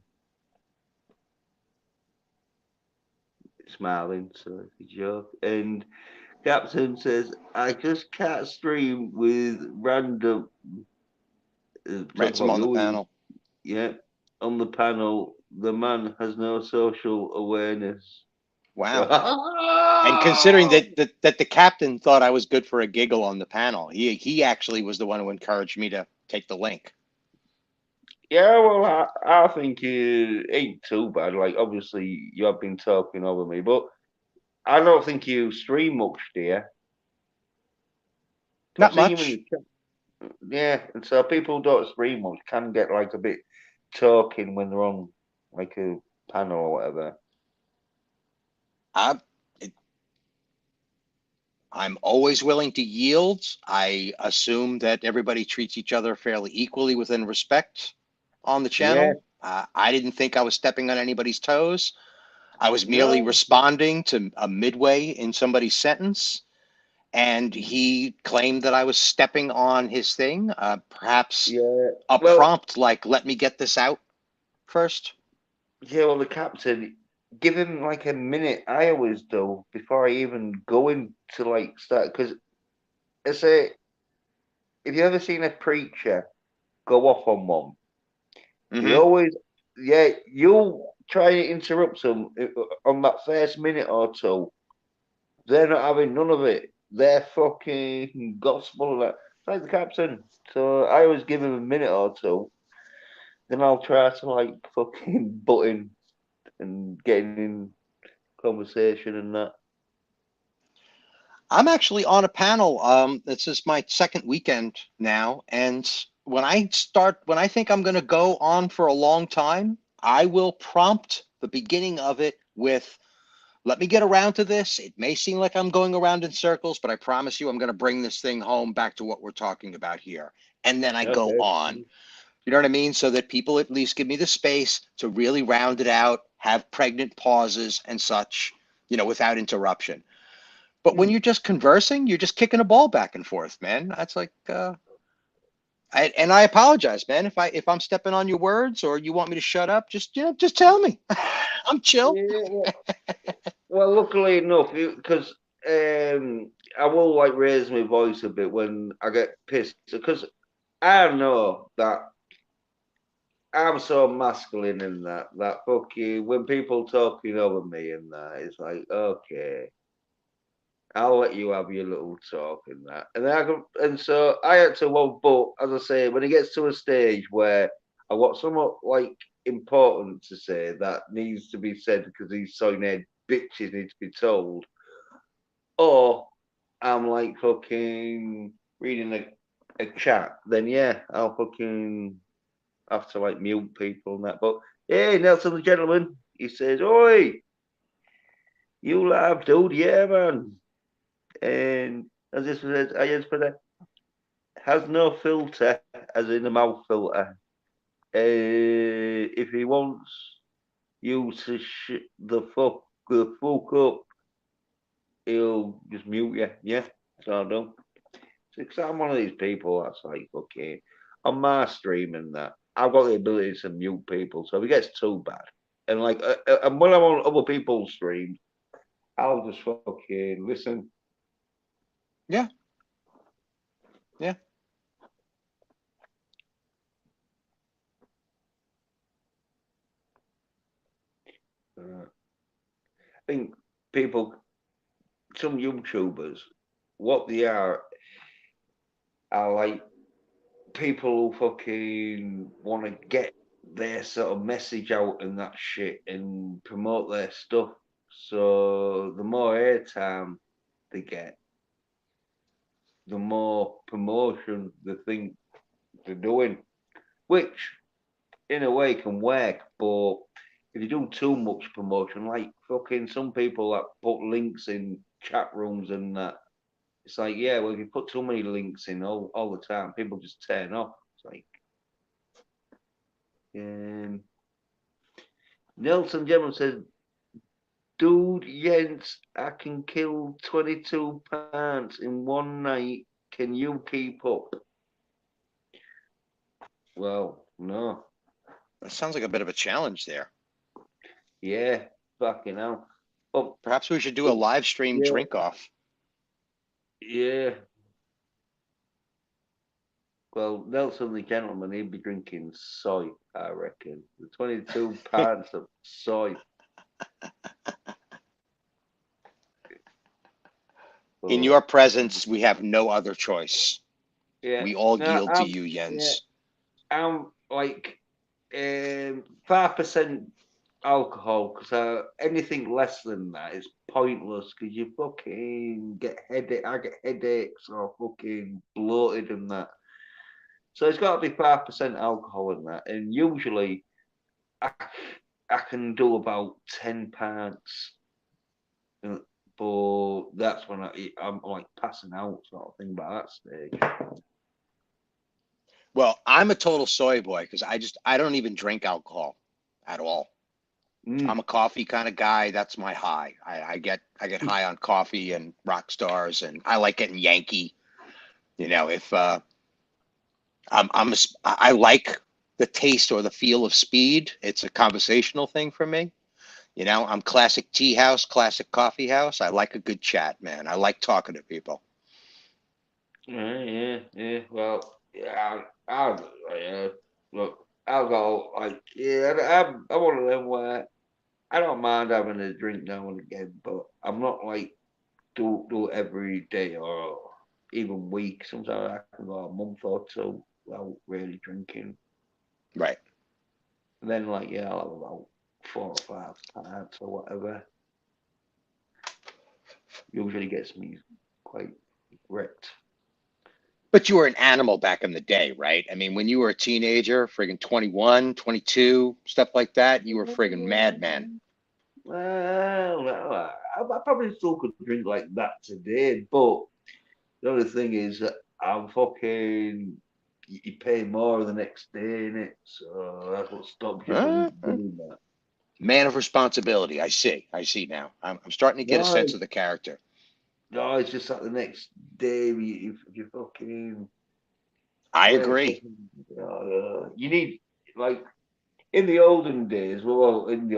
[SPEAKER 1] Smiling, so it's a joke. And Captain says, I just can't stream with random. Talk
[SPEAKER 4] Ransom
[SPEAKER 1] about
[SPEAKER 4] on the
[SPEAKER 1] you.
[SPEAKER 4] panel.
[SPEAKER 1] Yeah. On the panel, the man has no social awareness.
[SPEAKER 4] Wow. And considering that the captain thought I was good for a giggle on the panel, he actually was the one who encouraged me to take the link.
[SPEAKER 1] Yeah, well, I think it ain't too bad. Like, obviously, you have been talking over me, but I don't think you stream much, dear. I've
[SPEAKER 4] Not
[SPEAKER 1] seen you in
[SPEAKER 4] much.
[SPEAKER 1] the chat. Yeah, and so people who don't stream much can get like a bit talking when they're on like a panel or whatever.
[SPEAKER 4] I'm always willing to yield. I assume that everybody treats each other fairly equally within respect on the
[SPEAKER 1] Yeah,
[SPEAKER 4] channel. I didn't think I was stepping on anybody's toes. I was merely
[SPEAKER 1] no,
[SPEAKER 4] responding to a midway in somebody's sentence, and he claimed that I was stepping on his thing. Perhaps
[SPEAKER 1] yeah.
[SPEAKER 4] a
[SPEAKER 1] Well,
[SPEAKER 4] prompt like, let me get this out first.
[SPEAKER 1] yeah, well, the captain, give him like a minute. I always do before I even go into like start because I say if you ever seen a preacher go off on one, he
[SPEAKER 4] Mm-hmm.
[SPEAKER 1] always, yeah, you'll try and interrupt them on that first minute or two. They're not having none of it. They're fucking gospel and that. It's like the captain. So I always give him a minute or two. Then I'll try to like fucking butt in and getting in conversation and that.
[SPEAKER 4] I'm actually on a panel. This is my second weekend now, and when I think I'm going to go on for a long time, I will prompt the beginning of it with, "Let me get around to this. It may seem like I'm going around in circles, but I promise you, I'm going to bring this thing home back to what we're talking about here." And then I go
[SPEAKER 1] Okay.
[SPEAKER 4] on. You know what I mean? So that people at least give me the space to really round it out, have pregnant pauses and such, without interruption. But when
[SPEAKER 1] Hmm.
[SPEAKER 4] you're just conversing, you're just kicking a ball back and forth, man. That's like, and I apologize, man, if I'm stepping on your words or you want me to shut up. Just tell me. I'm chill.
[SPEAKER 1] Yeah, well, luckily enough, because I will like raise my voice a bit when I get pissed because I know that I'm so masculine in that fucking when people talking over me and that it's like okay, I'll let you have your little talk and that, and and so I had to well, but as I say, when it gets to a stage where I got somewhat like important to say that needs to be said because these soiled bitches need to be told, or I'm like fucking reading a chat, then yeah, I'll fucking have to like mute people and that. But hey, Nelson the gentleman, he says, "Oi, you laugh, dude, yeah, man." And as this says, I just put a has no filter, as in a mouth filter. If he wants you to the fuck up, he'll just mute you. Yeah, so I don't. Because I'm one of these people that's like, okay, on my stream and that, I've got the ability to mute people. So if it gets too bad, and like, and when I'm on other people's streams, I'll just fucking listen.
[SPEAKER 4] Yeah, yeah.
[SPEAKER 1] I think people, some YouTubers, what they are like people who fucking want to get their sort of message out and that shit and promote their stuff. So the more airtime they get, the more promotion the thing they're doing, which in a way can work, but if you do too much promotion, like fucking some people that put links in chat rooms and that, it's like, yeah, well, if you put too many links in all the time, people just turn off. It's like, Nelson Gemma says, dude, Jens, I can kill 22 pounds in one night. Can you keep up? Well, no.
[SPEAKER 4] That sounds like a bit of a challenge there.
[SPEAKER 1] Yeah, fucking hell. Well,
[SPEAKER 4] perhaps we should do a live stream drink off.
[SPEAKER 1] Yeah. Well, Nelson the gentleman, he'd be drinking soy, I reckon. The 22 pints of soy.
[SPEAKER 4] In your presence, we have no other choice.
[SPEAKER 1] Yeah.
[SPEAKER 4] We all yield to you, Jens.
[SPEAKER 1] Yeah. I'm like 5% alcohol, because anything less than that is pointless, because you fucking get headache. I get headaches or fucking bloated and that. So it's got to be 5% alcohol in that, and usually I can do about 10 pints, but that's when I'm like passing out sort of thing by that stage.
[SPEAKER 4] Well, I'm a total soy boy because I don't even drink alcohol at all. I'm a coffee kind of guy. That's my high. I get high on coffee and rock stars, and I like getting Yankee. You know, if I like the taste or the feel of speed. It's a conversational thing for me. You know, I'm classic tea house, classic coffee house. I like a good chat, man. I like talking to people.
[SPEAKER 1] Yeah. Well, yeah, look, alcohol, like, yeah, I'm one of them where I don't mind having a drink now and again, but I'm not like do it every day or even week. Sometimes I can go a month or two without really drinking.
[SPEAKER 4] Right.
[SPEAKER 1] And then, like, yeah, I'll have about 4 or 5 pints or whatever. Usually gets me quite wrecked.
[SPEAKER 4] But you were an animal back in the day, right? I mean, when you were a teenager, friggin' 21, 22, stuff like that, you were friggin' madman.
[SPEAKER 1] Well, I probably still could drink like that today, but the only thing is that I'm fucking. You pay more the next day, innit? So that's what stops you from doing that.
[SPEAKER 4] Man of responsibility. I see now. I'm starting to get a sense of the character.
[SPEAKER 1] No, it's just like the next day, if you fucking.
[SPEAKER 4] I agree.
[SPEAKER 1] You need, like, in the olden days, when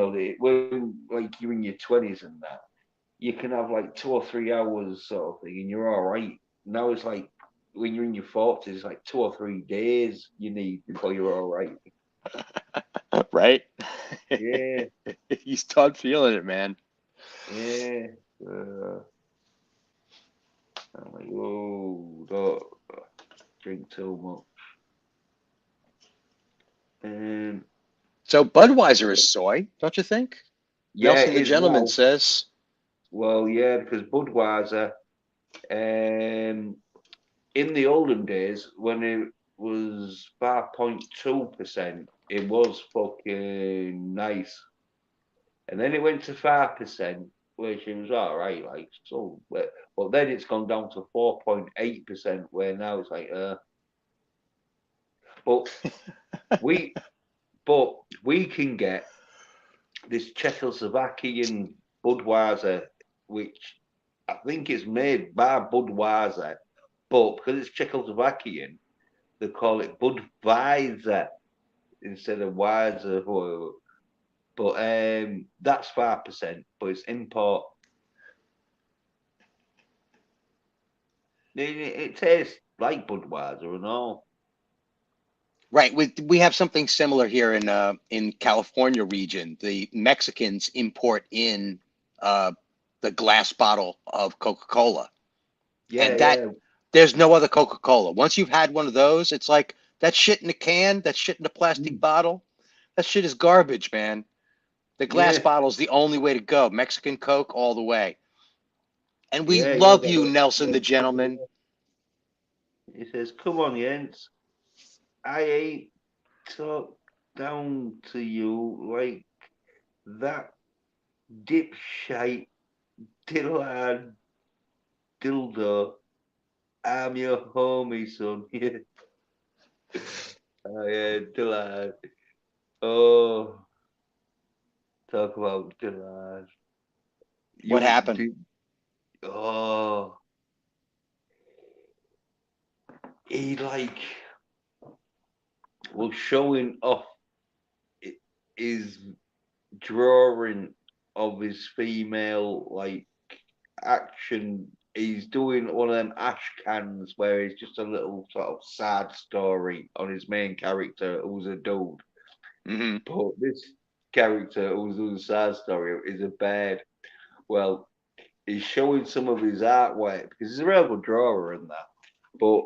[SPEAKER 1] like you're in your 20s and that, you can have like 2 or 3 hours sort of thing, and you're all right. Now it's like when you're in your 40s, it's like 2 or 3 days you need before you're all right.
[SPEAKER 4] Right?
[SPEAKER 1] Yeah.
[SPEAKER 4] You start feeling it, man.
[SPEAKER 1] Yeah. I'm like, oh, don't drink too much.
[SPEAKER 4] So Budweiser is soy, don't you think?
[SPEAKER 1] Yeah,
[SPEAKER 4] Nelson the gentleman
[SPEAKER 1] now.
[SPEAKER 4] says.
[SPEAKER 1] Well, yeah, because Budweiser, in the olden days, when it was 5.2%, it was fucking nice. And then it went to 5%, which it was all right, like, so, but then it's gone down to 4.8%, where now it's like, but we, can get this Czechoslovakian Budweiser, which I think is made by Budweiser, but because it's Czechoslovakian, they call it Budweiser instead of Weiser. But that's 5%, but it's import. It tastes like Budweiser and all.
[SPEAKER 4] Right. We have something similar here in California region. The Mexicans import in the glass bottle of Coca-Cola.
[SPEAKER 1] Yeah,
[SPEAKER 4] and there's no other Coca-Cola. Once you've had one of those, it's like that shit in a can, that shit in a plastic bottle. That shit is garbage, man. The glass bottle is the only way to go. Mexican Coke all the way. And we love you, Nelson the gentleman.
[SPEAKER 1] He says, "Come on, Jens. I ain't talked down to you like that dipshite Dillard dildo. I'm your homie, son." Oh yeah, Dillard. Oh, talk about Dillard.
[SPEAKER 4] What
[SPEAKER 1] You
[SPEAKER 4] happened?
[SPEAKER 1] did. Oh, he like was showing off his drawing of his female like action. He's doing one of them ash cans where it's just a little sort of sad story on his main character who's a dude.
[SPEAKER 4] Mm-hmm.
[SPEAKER 1] But this character who's doing the sad story is a bad. Well, he's showing some of his artwork because he's a real good drawer and that. But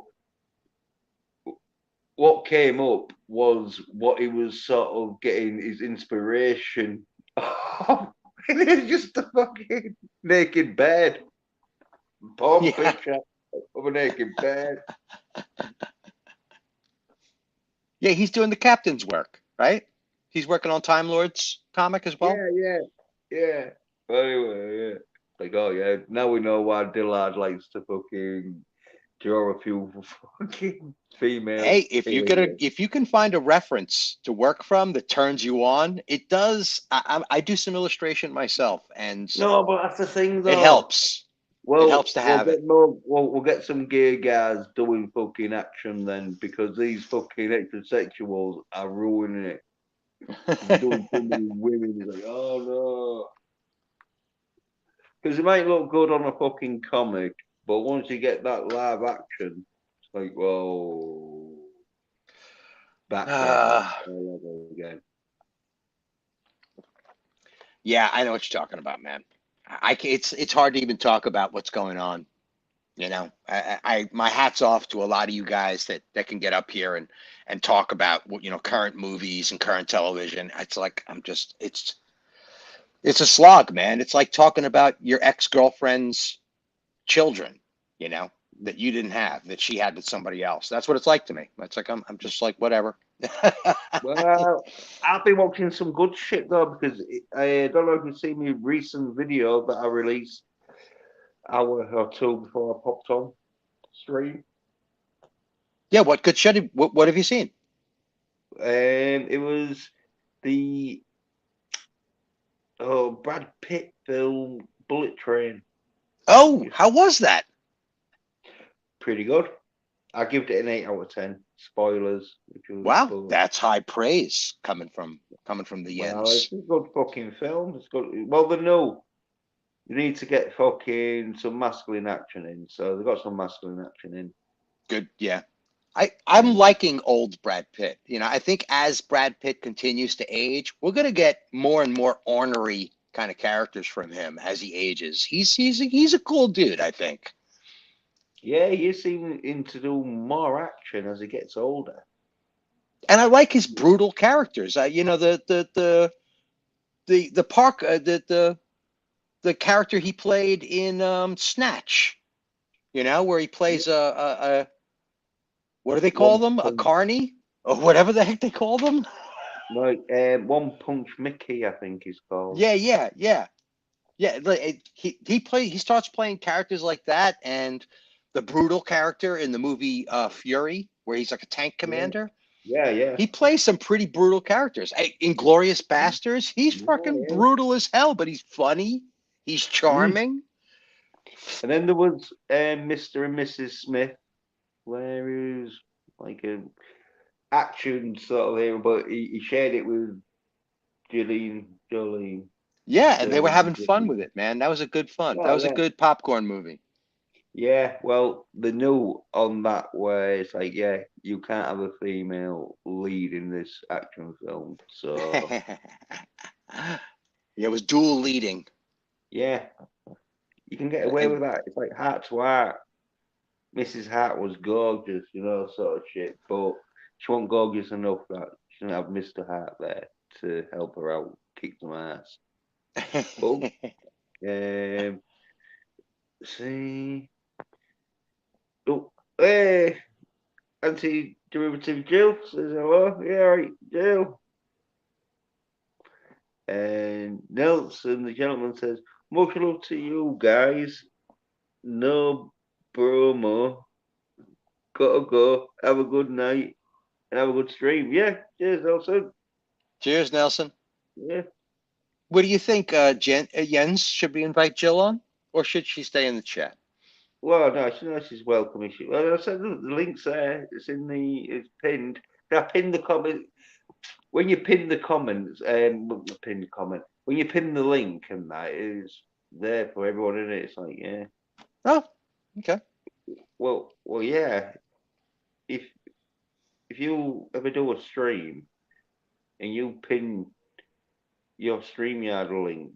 [SPEAKER 1] what came up was what he was sort of getting his inspiration. It's just a fucking naked bed. Porn
[SPEAKER 4] Yeah.
[SPEAKER 1] picture of a naked bed.
[SPEAKER 4] Yeah, he's doing the captain's work, right? He's working on Time Lord's comic as well.
[SPEAKER 1] Yeah. But anyway, yeah. Like, oh yeah, now we know why Dillard likes to fucking draw a few fucking female.
[SPEAKER 4] Hey, if you can find a reference to work from that turns you on, it does. I do some illustration myself, and
[SPEAKER 1] No, but that's the thing though.
[SPEAKER 4] it helps. It helps to have it.
[SPEAKER 1] We'll get some gay guys doing fucking action then, because these fucking heterosexuals are ruining it. Doing too many women. It's like, oh no. Because it might look good on a fucking comic, but once you get that live action, it's like, whoa. Back down all over again.
[SPEAKER 4] Yeah, I know what you're talking about, man. It's hard to even talk about what's going on. You know, my hat's off to a lot of you guys that can get up here and talk about current movies and current television. It's like it's a slog, man. It's like talking about your ex-girlfriend's children, that you didn't have, that she had with somebody else. That's what it's like to me. It's like I'm just like whatever.
[SPEAKER 1] Well, I've been watching some good shit though, because I don't know if you've seen my recent video that I released hour or two before I popped on stream.
[SPEAKER 4] Yeah, what good shit? What have you seen?
[SPEAKER 1] It was the Brad Pitt film Bullet Train.
[SPEAKER 4] Oh, how was that?
[SPEAKER 1] Pretty good. I give it an 8 out of 10. Spoilers.
[SPEAKER 4] Wow, that's high praise coming from the
[SPEAKER 1] Well,
[SPEAKER 4] Yens.
[SPEAKER 1] it's a good fucking film. It's good. Well, they know you need to get fucking some masculine action in, so they got some masculine action in.
[SPEAKER 4] Good, yeah. I'm liking old Brad Pitt. I think as Brad Pitt continues to age, we're gonna get more and more ornery kind of characters from him as he ages. He's a cool dude, I think.
[SPEAKER 1] Yeah, you seem to do more action as he gets older.
[SPEAKER 4] And I like his brutal characters. The park the character he played in Snatch. Where he plays a what do they call them? A carny or whatever the heck they call them.
[SPEAKER 1] Like One Punch Mickey, I think he's called.
[SPEAKER 4] Yeah. He starts playing characters like that, and the brutal character in the movie Fury, where he's like a tank commander.
[SPEAKER 1] Yeah.
[SPEAKER 4] He plays some pretty brutal characters. Inglourious Bastards, he's fucking brutal as hell, but he's funny. He's charming.
[SPEAKER 1] And then there was Mr. and Mrs. Smith, where he was like an action sort of hero, but he shared it with Jolene.
[SPEAKER 4] Yeah, and they were having fun with it, man. That was a good fun. That was a good popcorn movie.
[SPEAKER 1] Yeah, well, the new on that where it's like, yeah, you can't have a female lead in this action film. So
[SPEAKER 4] yeah, it was dual leading.
[SPEAKER 1] Yeah, you can get away with that. It's like Heart to Heart. Mrs. Hart was gorgeous, sort of shit, but she wasn't gorgeous enough that she didn't have Mr. Hart there to help her out, kick some ass. But, see. Oh, hey, Anti-derivative Jill says hello. Yeah, right, Jill. And Nelson, the gentleman, says, much love to you guys. No bromo. Gotta go. Have a good night and have a good stream. Yeah, cheers, Nelson.
[SPEAKER 4] Cheers, Nelson.
[SPEAKER 1] Yeah.
[SPEAKER 4] What do you think, Jens? Should we invite Jill on, or should she stay in the chat?
[SPEAKER 1] Well, no, she's welcome. Well, I said the link's there. It's pinned. I pinned the comment. When you pin the comments, pin the comment. When you pin the link and that is there for everyone in it. It's like, yeah.
[SPEAKER 4] Oh, okay.
[SPEAKER 1] Well, yeah. If you ever do a stream and you pin your StreamYard link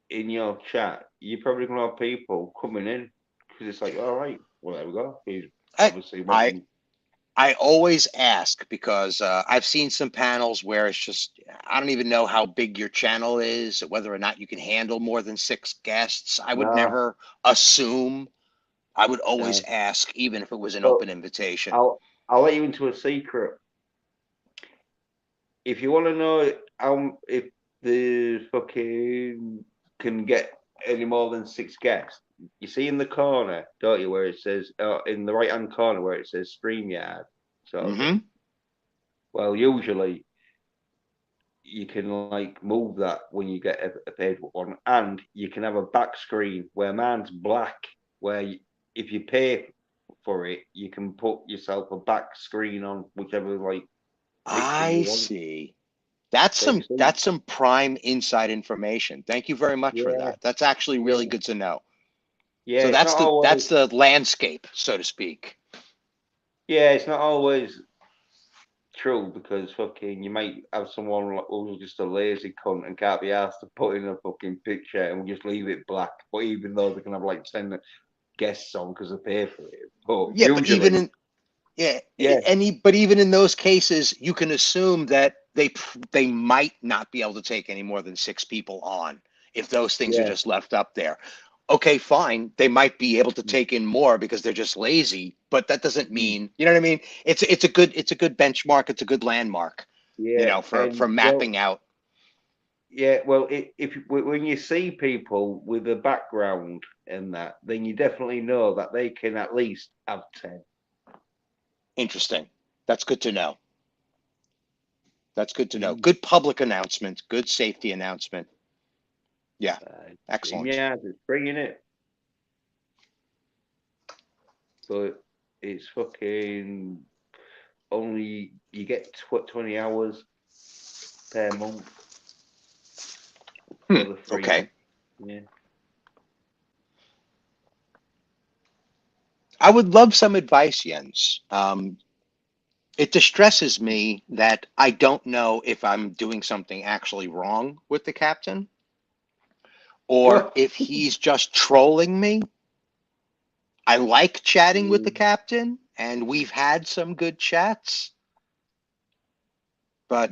[SPEAKER 1] in your chat, you're probably gonna have people coming in because it's like, all right, well there we go. He's obviously wanting.
[SPEAKER 4] I always ask because I've seen some panels where it's just, I don't even know how big your channel is, whether or not you can handle more than 6 guests. I would never assume. I would always ask, even if it was an open invitation.
[SPEAKER 1] I'll let you into a secret. If you want to know if the fucking can get any more than 6 guests, you see in the corner, don't you, where it says in the right hand corner where it says StreamYard. So, well, usually you can like move that when you get a paid one, and you can have a back screen where mine's black. Where if you pay for it, you can put yourself a back screen on whichever like.
[SPEAKER 4] I see. That's some prime inside information. Thank you very much for that. That's actually really good to know.
[SPEAKER 1] Yeah,
[SPEAKER 4] so that's the landscape, so to speak.
[SPEAKER 1] Yeah, it's not always true because fucking you might have someone who's just a lazy cunt and can't be asked to put in a fucking picture and we just leave it black. But even though they can have like 10 guests on because they pay for it. But
[SPEAKER 4] yeah,
[SPEAKER 1] usually,
[SPEAKER 4] but even in but even in those cases, you can assume that they might not be able to take any more than 6 people on if those things are just left up there. Okay, fine. They might be able to take in more because they're just lazy, but that doesn't mean, you know what I mean? It's a good benchmark. It's a good landmark, for mapping out.
[SPEAKER 1] Yeah, well, if when you see people with a background and that, then you definitely know that they can at least have 10.
[SPEAKER 4] Interesting. That's good to know. That's good to know. Good public announcement. Good safety announcement. Yeah. Excellent.
[SPEAKER 1] Yeah, it's bringing it. But it's fucking only you get 20 hours per month for the free.
[SPEAKER 4] Okay.
[SPEAKER 1] Yeah.
[SPEAKER 4] I would love some advice, Jens. It distresses me that I don't know if I'm doing something actually wrong with the captain or if he's just trolling me. I like chatting with the captain, and we've had some good chats. But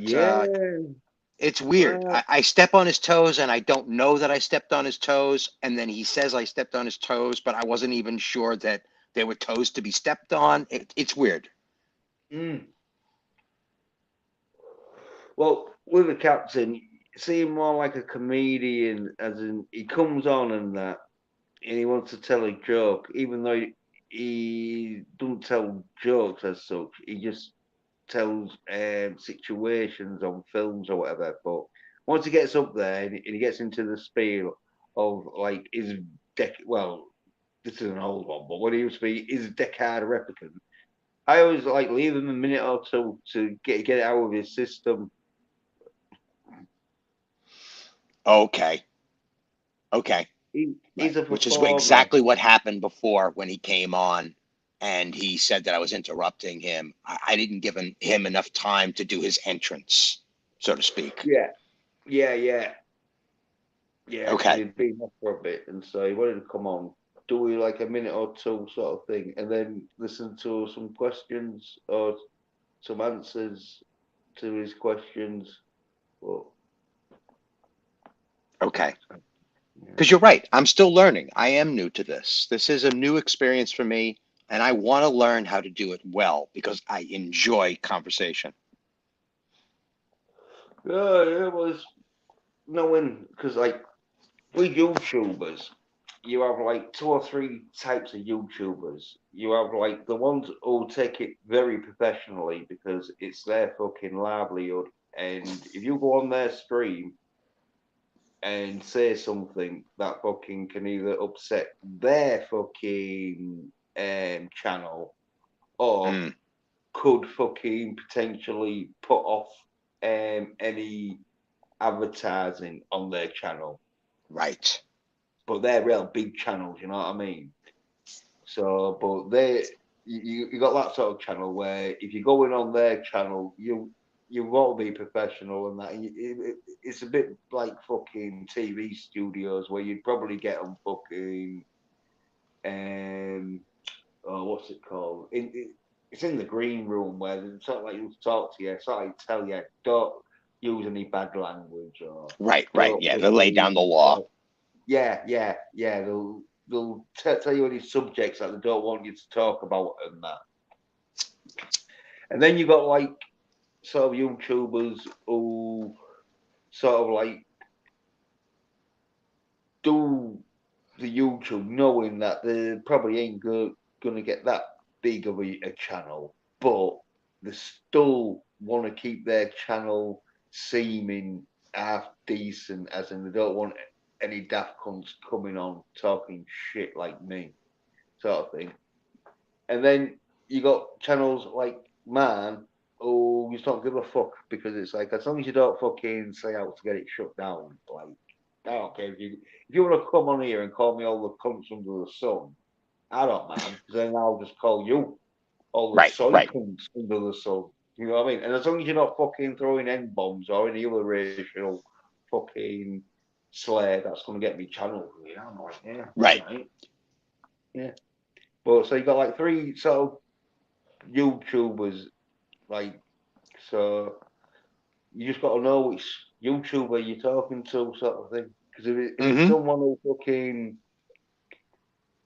[SPEAKER 4] it's weird. I step on his toes, and I don't know that I stepped on his toes. And then he says I stepped on his toes, but I wasn't even sure that there were toes to be stepped on. It's weird.
[SPEAKER 1] Well, with the captain, see him more like a comedian, as in he comes on and that, and he wants to tell a joke, even though he doesn't tell jokes as such. He just tells situations on films or whatever. But once he gets up there and he gets into the spiel of like his well, this is an old one, but when he was his Deckard replicant, I always like leave him a minute or two to get it out of his system.
[SPEAKER 4] Okay.
[SPEAKER 1] He's a
[SPEAKER 4] which is
[SPEAKER 1] performer.
[SPEAKER 4] exactly what happened before when he came on and he said that I was interrupting him. I didn't give him enough time to do his entrance, so to speak.
[SPEAKER 1] Yeah.
[SPEAKER 4] Okay.
[SPEAKER 1] He'd been off for a bit, and so he wanted to come on, do like a minute or two sort of thing, and then listen to some questions or some answers to his questions. But,
[SPEAKER 4] okay. Because you're right. I'm still learning. I am new to this. This is a new experience for me. and I want to learn how to do it well because I enjoy conversation.
[SPEAKER 1] It was knowing because like with YouTubers, you have like two or three types of YouTubers. You have like the ones who take it very professionally because it's their fucking livelihood, and if you go on their stream and say something that fucking can either upset their fucking channel or could fucking potentially put off any advertising on their channel.
[SPEAKER 4] Right.
[SPEAKER 1] But they're real big channels, you know what I mean? So, but you got that sort of channel where if you're going on their channel, you want to be professional and that. It's a bit like fucking TV studios where you'd probably get them fucking oh, what's it called? It's in the green room where they sort of like you talk to you, sort of like tell you don't use any bad language or
[SPEAKER 4] right.
[SPEAKER 1] don't
[SPEAKER 4] Yeah, they lay down the law.
[SPEAKER 1] Yeah. They'll tell you any subjects that they don't want you to talk about and that. And then you got like sort of YouTubers who sort of like do the YouTube knowing that they probably ain't gonna get that big of a channel, but they still want to keep their channel seeming half decent, as in they don't want any daft cunts coming on talking shit like me, sort of thing. And then you got channels like mine who just don't give a fuck because it's like as long as you don't fucking say how to get it shut down, like I don't care if you want to come on here and call me all the cunts under the sun, I don't mind. Then I'll just call you all the soy cunts under the sun. You know what I mean? And as long as you're not fucking throwing N bombs or any other racial fucking slur that's going to get me channeled, I'm like, yeah, right. Yeah. But so you got like three sort of YouTubers, like so you just got to know which YouTuber you're talking to, sort of thing. Because if it's someone who fucking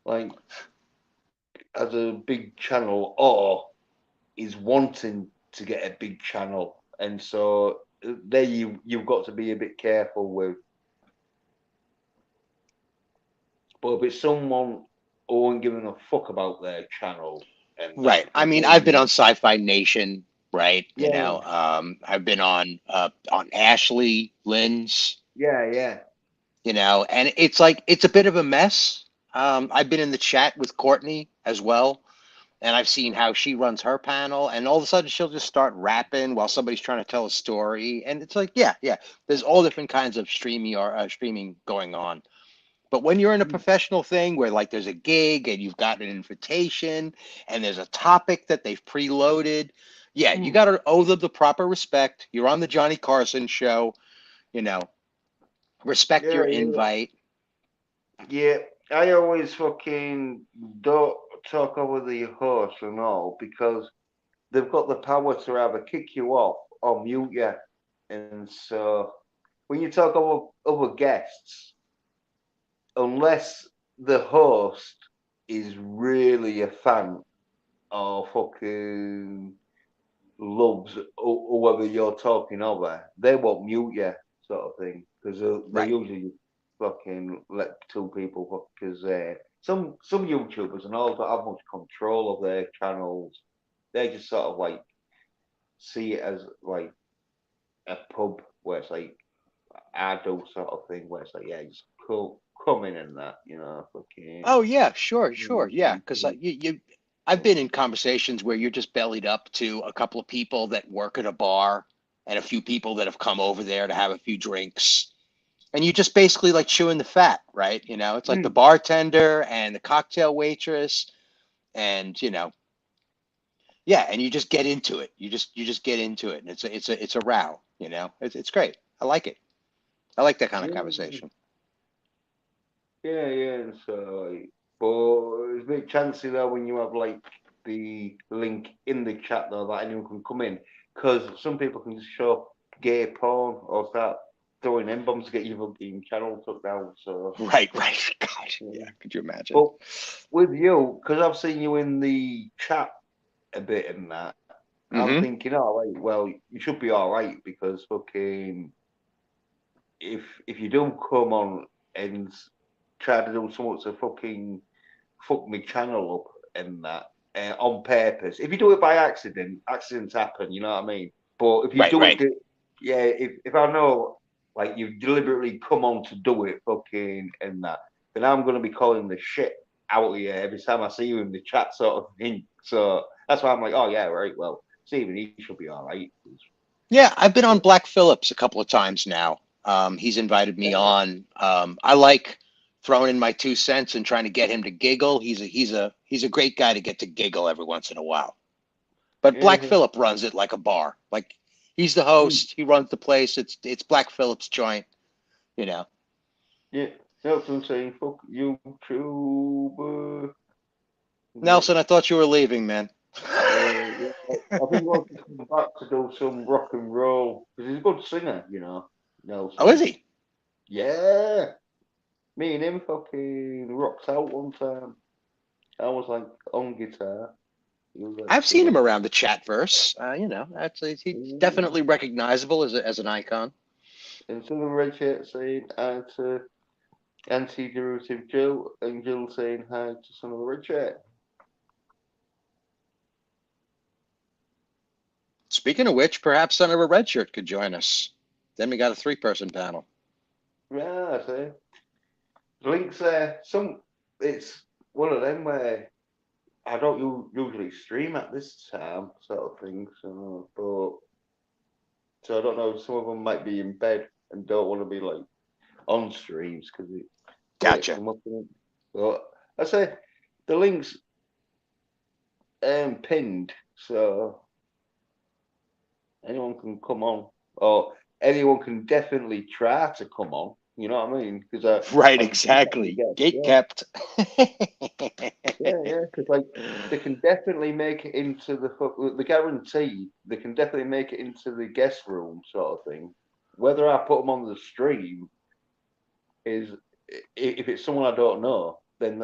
[SPEAKER 1] like has a big channel or is wanting to get a big channel, and so there you've got to be a bit careful with. But if it's someone who ain't giving a fuck about their channel, and
[SPEAKER 4] right. I mean, I've been on Sci-Fi Nation, right? You know, I've been on Ashley Lynn's.
[SPEAKER 1] Yeah.
[SPEAKER 4] You know, and it's like it's a bit of a mess. I've been in the chat with Courtney as well, and I've seen how she runs her panel, and all of a sudden she'll just start rapping while somebody's trying to tell a story, and it's like, yeah, there's all different kinds of streaming going on. But when you're in a professional thing where like there's a gig and you've got an invitation and there's a topic that they've preloaded, you got to owe them the proper respect. You're on the Johnny Carson show, you know, respect your invite.
[SPEAKER 1] Yeah, I always fucking don't talk over the host and all because they've got the power to either kick you off or mute you. And so when you talk over other guests, unless the host is really a fan or fucking loves whoever you're talking over, they won't mute you, sort of thing, because they usually fucking let two people fuck. Because some YouTubers and all don't have much control of their channels. They just sort of like see it as like a pub where it's like adult sort of thing, where it's like just come in and that, fucking.
[SPEAKER 4] Oh yeah, sure, yeah, because I've been in conversations where you're just bellied up to a couple of people that work at a bar and a few people that have come over there to have a few drinks. And you just basically like chewing the fat, right? You know, it's like the bartender and the cocktail waitress and, and you just get into it. You just get into it and it's a row, It's great. I like it. I like that kind of conversation.
[SPEAKER 1] Yeah, and so but it's a bit chancy though when you have like the link in the chat though that anyone can come in because some people can just show gay porn or start throwing M bombs to get your fucking channel took down. So
[SPEAKER 4] Right. God, yeah. Could you imagine?
[SPEAKER 1] But with you, because I've seen you in the chat a bit and that, I'm thinking, all right, well, you should be all right because fucking if you do come on and try to do something to fucking fuck my channel up and that on purpose, if you do it by accident, accidents happen. You know what I mean? But if you do
[SPEAKER 4] Right.
[SPEAKER 1] it, yeah, if I know like you've deliberately come on to do it, fucking and that, then I'm gonna be calling the shit out of you every time I see you in the chat, sort of thing. So that's why I'm like, oh yeah, right, well, Stephen, he should be all right.
[SPEAKER 4] Yeah, I've been on Black Phillips a couple of times now. He's invited me on. I like throwing in my 2 cents and trying to get him to giggle. He's a great guy to get to giggle every once in a while. But Black Phillip runs it like a bar. Like he's the host. He runs the place. It's Black Phillip's joint. You know.
[SPEAKER 1] Yeah, that's what I'm saying. Fuck YouTube.
[SPEAKER 4] Nelson, I thought you were leaving, man.
[SPEAKER 1] Yeah, I think he wants to come back to do some rock and roll because he's a good singer, you know. Nelson.
[SPEAKER 4] Oh, is he?
[SPEAKER 1] Yeah. Me and him fucking rocked out one time. I was like on guitar. Like,
[SPEAKER 4] I've seen him around the chatverse. You know, actually, he's definitely recognizable as an icon.
[SPEAKER 1] And some of the red shirts saying hi to anti-derivative Jill, and Jill saying hi to some of the red shirt.
[SPEAKER 4] Speaking of which, perhaps Son of a Red Shirt could join us. Then we got a 3-person panel.
[SPEAKER 1] Yeah, I see. The links there. It's one of them where I don't usually stream at this time, sort of thing. So I don't know. Some of them might be in bed and don't want to be like on streams because it wakes
[SPEAKER 4] Gotcha.
[SPEAKER 1] them up. But I say the links pinned, so anyone can come on, or anyone can definitely try to come on. You know what I mean? Because
[SPEAKER 4] right, exactly. Gate kept.
[SPEAKER 1] Yeah, because like they can definitely make it into the guarantee. They can definitely make it into the guest room, sort of thing. Whether I put them on the stream is if it's someone I don't know, then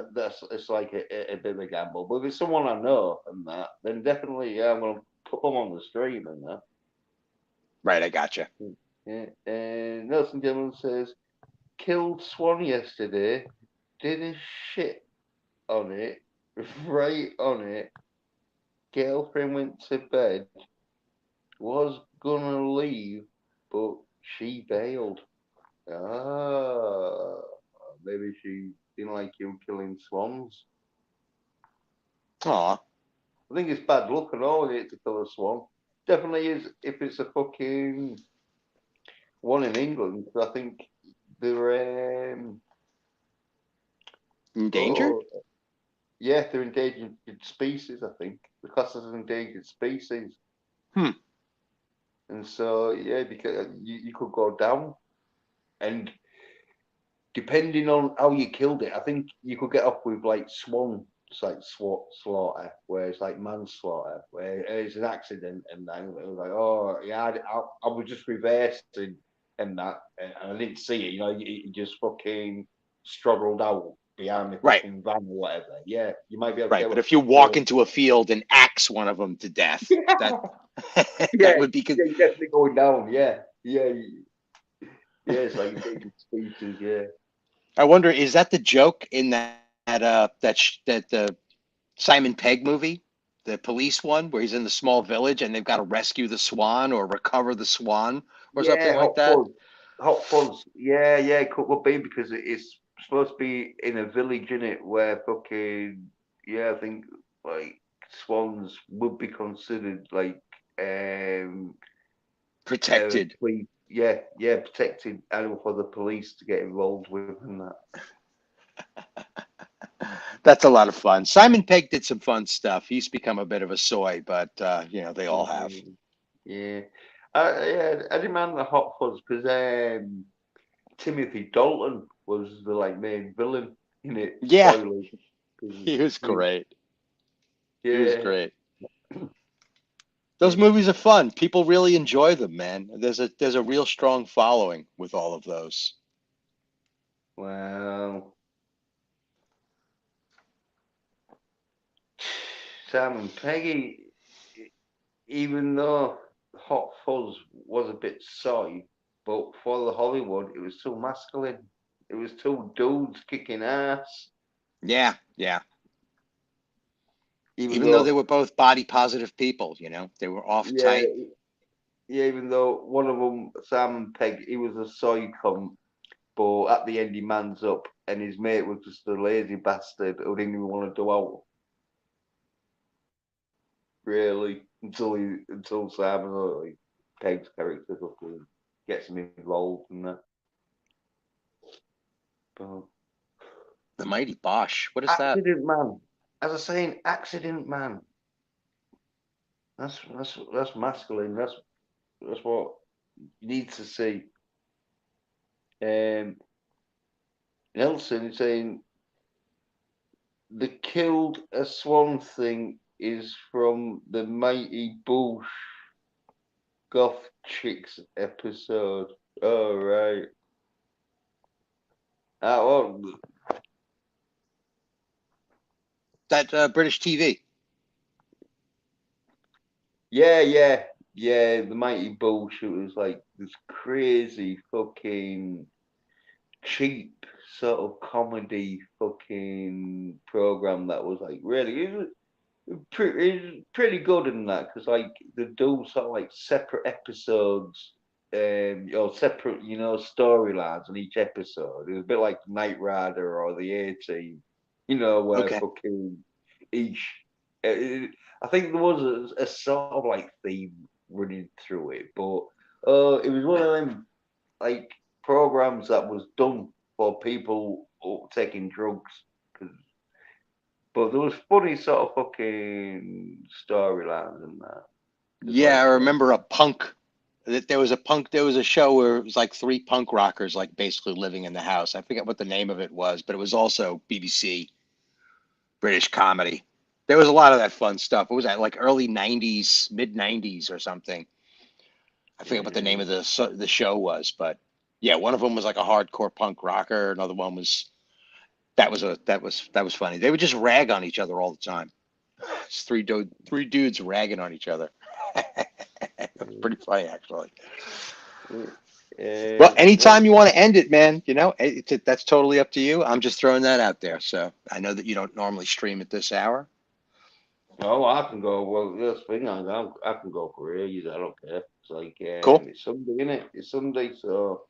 [SPEAKER 1] it's like a bit of a gamble. But if it's someone I know and that, then definitely I'm gonna put them on the stream and that.
[SPEAKER 4] Right, I gotcha.
[SPEAKER 1] Yeah. And Nelson Gilman says killed Swan yesterday. Did a shit on it, right on it. Girlfriend went to bed. Was gonna leave, but she bailed. Ah, maybe she didn't like you killing swans.
[SPEAKER 4] Aw.
[SPEAKER 1] I think it's bad luck and all it to kill a swan. Definitely is if it's a fucking one in England. I think they're
[SPEAKER 4] endangered.
[SPEAKER 1] Yeah, they're endangered species. I think they're classed as an endangered species. And so yeah, because you could go down, and depending on how you killed it, I think you could get off with like swan. It's like slaughter, where it's like manslaughter, where it's an accident, and then it was like, oh yeah, I was just reversing and that, and I didn't see it. You know, you just fucking struggled out behind the fucking van or whatever. Yeah, you might be able to
[SPEAKER 4] right.
[SPEAKER 1] get
[SPEAKER 4] But if you walk into a field and axe one of them to death, that would be
[SPEAKER 1] yeah, definitely going down. Yeah, it's like endangered species. Yeah.
[SPEAKER 4] I wonder, is that the joke in that the Simon Pegg movie, the police one, where he's in the small village and they've got to rescue the swan or recover the swan or something like that?
[SPEAKER 1] Hot Fuzz. Yeah, it could be because it's supposed to be in a village in it where fucking I think like swans would be considered like
[SPEAKER 4] protected.
[SPEAKER 1] Protected animal for the police to get involved with and that.
[SPEAKER 4] That's a lot of fun. Simon Pegg did some fun stuff. He's become a bit of a soy, but they all have.
[SPEAKER 1] Yeah. I demand the Hot Fuzz because Timothy Dalton was the like main villain in it.
[SPEAKER 4] Yeah,
[SPEAKER 1] Spoilers.
[SPEAKER 4] he was great.
[SPEAKER 1] Yeah.
[SPEAKER 4] He was great. Those movies are fun. People really enjoy them, man. There's a real strong following with all of those.
[SPEAKER 1] Well, Sam and Peggy, even though Hot Fuzz was a bit soy, but for the Hollywood, it was too masculine. It was two dudes kicking ass.
[SPEAKER 4] Yeah, yeah.
[SPEAKER 1] Even
[SPEAKER 4] Even though they
[SPEAKER 1] though,
[SPEAKER 4] were both body positive people, you know, they were off
[SPEAKER 1] yeah,
[SPEAKER 4] type.
[SPEAKER 1] yeah, even though one of them, Sam and Peg, he was a soy cunt, but at the end he mans up, and his mate was just a lazy bastard who didn't even want to do out, really, until Sam and like, Peg's character fucking gets him involved in that. But
[SPEAKER 4] The Mighty Bosch. What is that?
[SPEAKER 1] Accident Man, as I was saying, Accident Man. That's masculine. That's what you need to see. Nelson is saying the killed a swan thing is from the Mighty Boosh Goth Chicks episode. Oh right. Well,
[SPEAKER 4] That British TV.
[SPEAKER 1] yeah. The Mighty Boosh. It was like this crazy fucking cheap sort of comedy fucking program that was like really pretty good in that because like they do sort of like separate episodes or separate storylines on each episode. It was a bit like Knight Rider or the A-Team, where
[SPEAKER 4] Okay.
[SPEAKER 1] fucking each I think there was a sort of like theme running through it, but it was one of them like programs that was done for people taking drugs. But there was funny sort of fucking storylines in that.
[SPEAKER 4] Yeah, I remember a punk. There was a show where it was like three punk rockers, like basically living in the house. I forget what the name of it was, but it was also BBC British comedy. There was a lot of that fun stuff. What was that, like early '90s, mid '90s, or something? I forget what the name of the show was, but yeah, one of them was like a hardcore punk rocker. Another one was that was funny. They would just rag on each other all the time. It's three dudes ragging on each other. It's pretty funny, actually. Well, anytime you want to end it, man, that's totally up to you. I'm just throwing that out there. So I know that you don't normally stream at this hour.
[SPEAKER 1] Oh, I can go. Well, this thing, I can go for ages. I don't care. It's like
[SPEAKER 4] Cool.
[SPEAKER 1] it's Sunday, innit? It's Sunday, so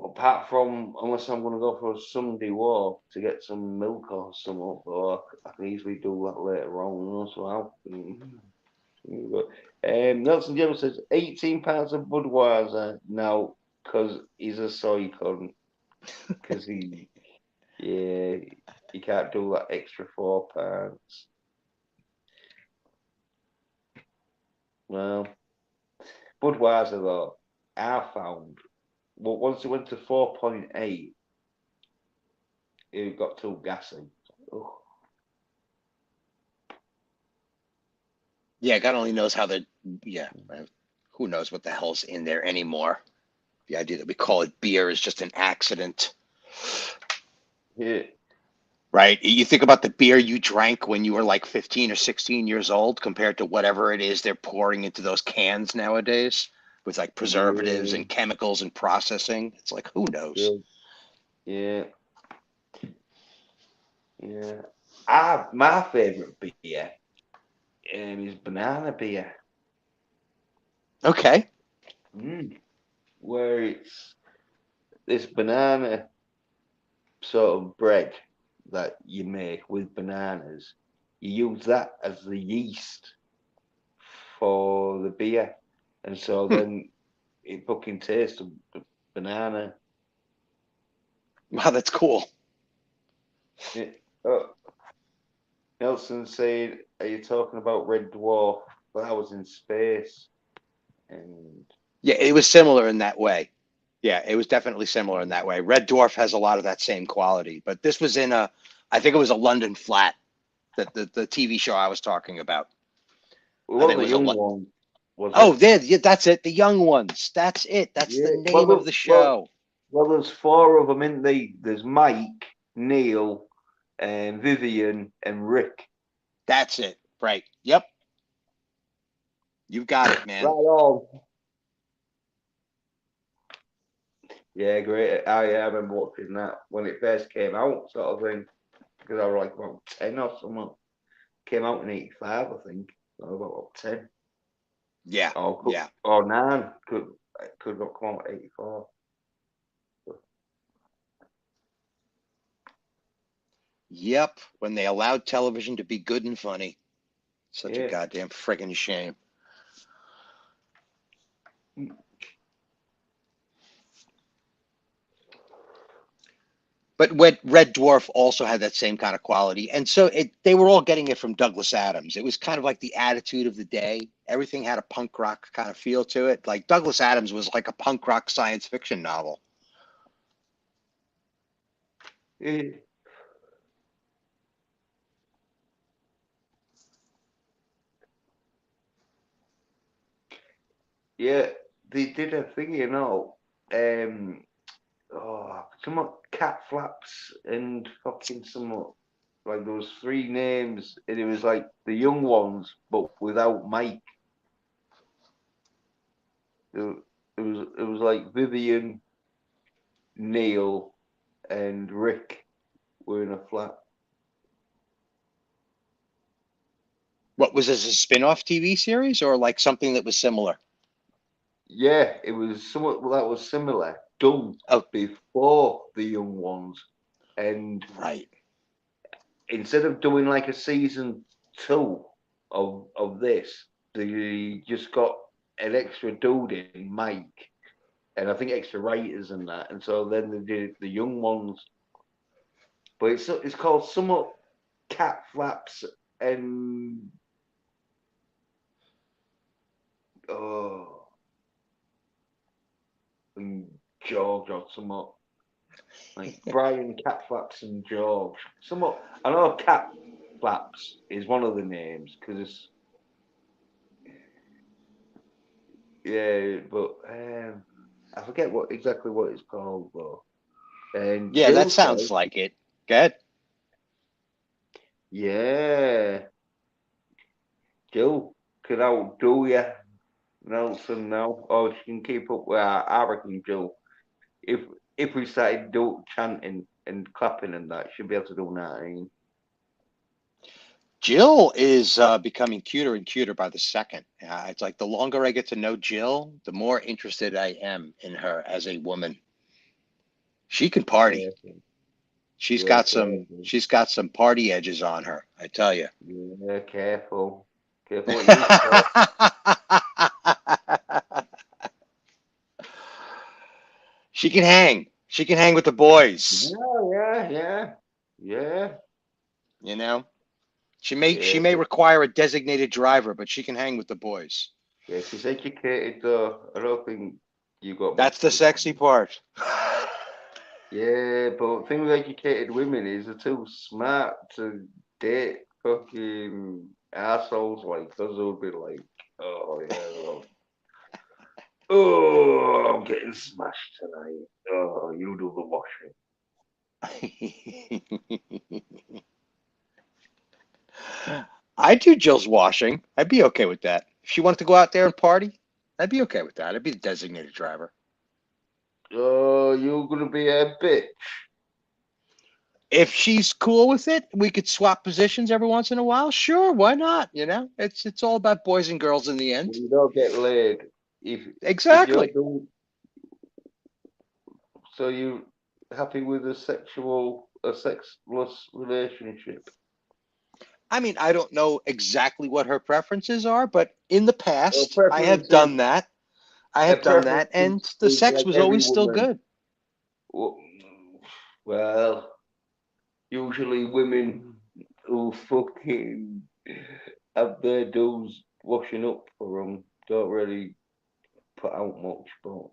[SPEAKER 1] apart from unless I'm gonna go for a Sunday walk to get some milk or something, or I can easily do that later on. So I'll. Nelson Jones says £18 of Budweiser now because he's a soy cunt. Because he can't do that extra £4. Well, Budweiser though, I found once it went to 4.8, it got too gassy. Ugh.
[SPEAKER 4] Yeah, God only knows how who knows what the hell's in there anymore. The idea that we call it beer is just an accident.
[SPEAKER 1] Yeah.
[SPEAKER 4] Right? You think about the beer you drank when you were like 15 or 16 years old compared to whatever it is they're pouring into those cans nowadays with like preservatives and chemicals and processing. It's like, who knows?
[SPEAKER 1] Yeah. My favorite beer is banana beer.
[SPEAKER 4] Okay.
[SPEAKER 1] Where it's this banana sort of bread that you make with bananas. You use that as the yeast for the beer, and so then it fucking tastes of the banana.
[SPEAKER 4] Wow, that's cool.
[SPEAKER 1] Yeah. Nelson said, "Are you talking about Red Dwarf? But I was in space." And
[SPEAKER 4] yeah, it was similar in that way. Yeah, it was definitely similar in that way. Red Dwarf has a lot of that same quality, but this was I think it was a London flat. The TV show I was talking about.
[SPEAKER 1] Well, the young one.
[SPEAKER 4] That's it. The young ones. That's it. That's the name of the show.
[SPEAKER 1] Well, there's 4 of them in there's Mike, Neil, and Vivian, and Rick.
[SPEAKER 4] That's it. Right. Yep. You've got it, man.
[SPEAKER 1] Right on. Yeah, great. I remember watching that when it first came out, sort of thing, because I was like about 10 or something. Came out in 85, I think. I was about 10.
[SPEAKER 4] Yeah.
[SPEAKER 1] Or 9. Could not come out at 84.
[SPEAKER 4] Yep. When they allowed television to be good and funny. Such a goddamn friggin' shame. But Red Dwarf also had that same kind of quality. And so they were all getting it from Douglas Adams. It was kind of like the attitude of the day. Everything had a punk rock kind of feel to it. Like Douglas Adams was like a punk rock science fiction novel.
[SPEAKER 1] Yeah, they did a thing, some cat flaps and fucking some, like there was 3 names, and it was like the young ones, but without Mike. It was like Vivian, Neil, and Rick were in a flat.
[SPEAKER 4] What was this, a spin-off TV series or like something that was similar?
[SPEAKER 1] Yeah, it was somewhat that was similar, done before the young ones, and
[SPEAKER 4] right.
[SPEAKER 1] Instead of doing like a season 2 of this, they just got an extra dude in, Mike, and I think extra writers and that, and so then they did the young ones. But it's called somewhat Cat Flaps and and George or somewhat like Brian Cat Flaps and George. Somewhat, I know Cat Flaps is one of the names because it's but I forget exactly what it's called though. And
[SPEAKER 4] yeah,
[SPEAKER 1] Jill
[SPEAKER 4] that sounds like it. Good.
[SPEAKER 1] Yeah, Jill could outdo you, Nelson. Now, or she can keep up with I reckon Jill. If if we started chanting and clapping and that, she'd be able to do 19.
[SPEAKER 4] Jill is becoming cuter and cuter by the second. It's like the longer I get to know Jill, the more interested I am in her as a woman. She can party. She's got some party edges on her, I tell you.
[SPEAKER 1] Yeah, careful. Careful what you say.
[SPEAKER 4] She can hang. She can hang with the boys.
[SPEAKER 1] Yeah.
[SPEAKER 4] You know? She may require a designated driver, but she can hang with the boys.
[SPEAKER 1] Yeah, she's educated though. I don't think you got.
[SPEAKER 4] That's the sexy part.
[SPEAKER 1] Yeah, but the thing with educated women is they're too smart to date fucking assholes like us who'll be like, oh yeah, oh, I'm getting smashed tonight. Oh, you do the washing.
[SPEAKER 4] I'd do Jill's washing. I'd be okay with that. If she wanted to go out there and party, I'd be okay with that. I'd be the designated driver.
[SPEAKER 1] Oh, you're gonna be a bitch.
[SPEAKER 4] If she's cool with it, we could swap positions every once in a while. Sure, why not? You know, it's all about boys and girls in the end.
[SPEAKER 1] You don't get laid.
[SPEAKER 4] Exactly.
[SPEAKER 1] So you happy with a sexless relationship?
[SPEAKER 4] I mean, I don't know exactly what her preferences are, but in the past, I have done that. And the sex was always still good.
[SPEAKER 1] Well, usually women who fucking have their dudes washing up for them don't really put out much, but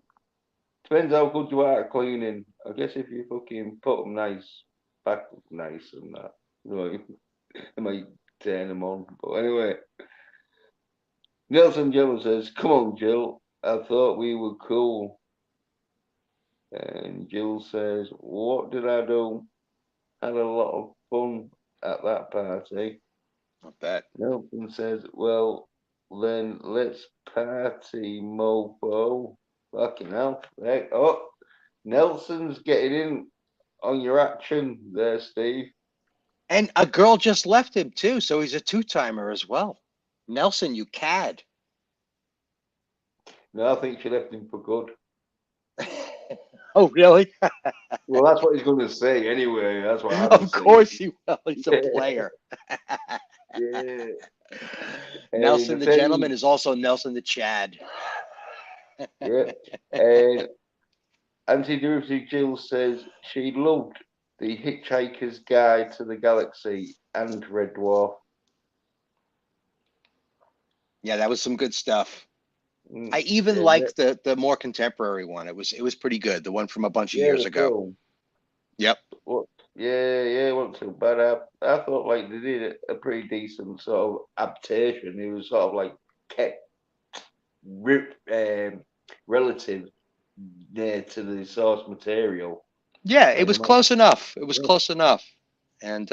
[SPEAKER 1] depends how good you are at cleaning. I guess if you fucking put them back nice and that, right? I might turn them on. But anyway, Nelson Jones says, "Come on, Jill. I thought we were cool." And Jill says, "What did I do? Had a lot of fun at that party."
[SPEAKER 4] I bet.
[SPEAKER 1] Nelson says, "Well, then let's party, mofo." Fucking hell. Right. Oh, Nelson's getting in on your action there, Steve.
[SPEAKER 4] And a girl just left him too, so he's a two-timer as well. Nelson, you cad.
[SPEAKER 1] No, I think she left him for good.
[SPEAKER 4] Oh, really?
[SPEAKER 1] Well, that's what he's going to say anyway. That's what I'm
[SPEAKER 4] Of
[SPEAKER 1] saying.
[SPEAKER 4] course he will. He's a player.
[SPEAKER 1] Yeah.
[SPEAKER 4] Nelson the gentleman is also Nelson the Chad.
[SPEAKER 1] Yeah. And Anti-Derivative Jill says she loved The Hitchhiker's Guide to the Galaxy and Red Dwarf.
[SPEAKER 4] Yeah, that was some good stuff. I even liked the more contemporary one. It was pretty good. The one from a bunch of years ago.
[SPEAKER 1] Film.
[SPEAKER 4] Yep.
[SPEAKER 1] Well, yeah, it wasn't too bad. I thought like they did a pretty decent sort of adaptation. It was sort of like kept relative near to the source material.
[SPEAKER 4] Yeah, it was close enough. It was close enough. And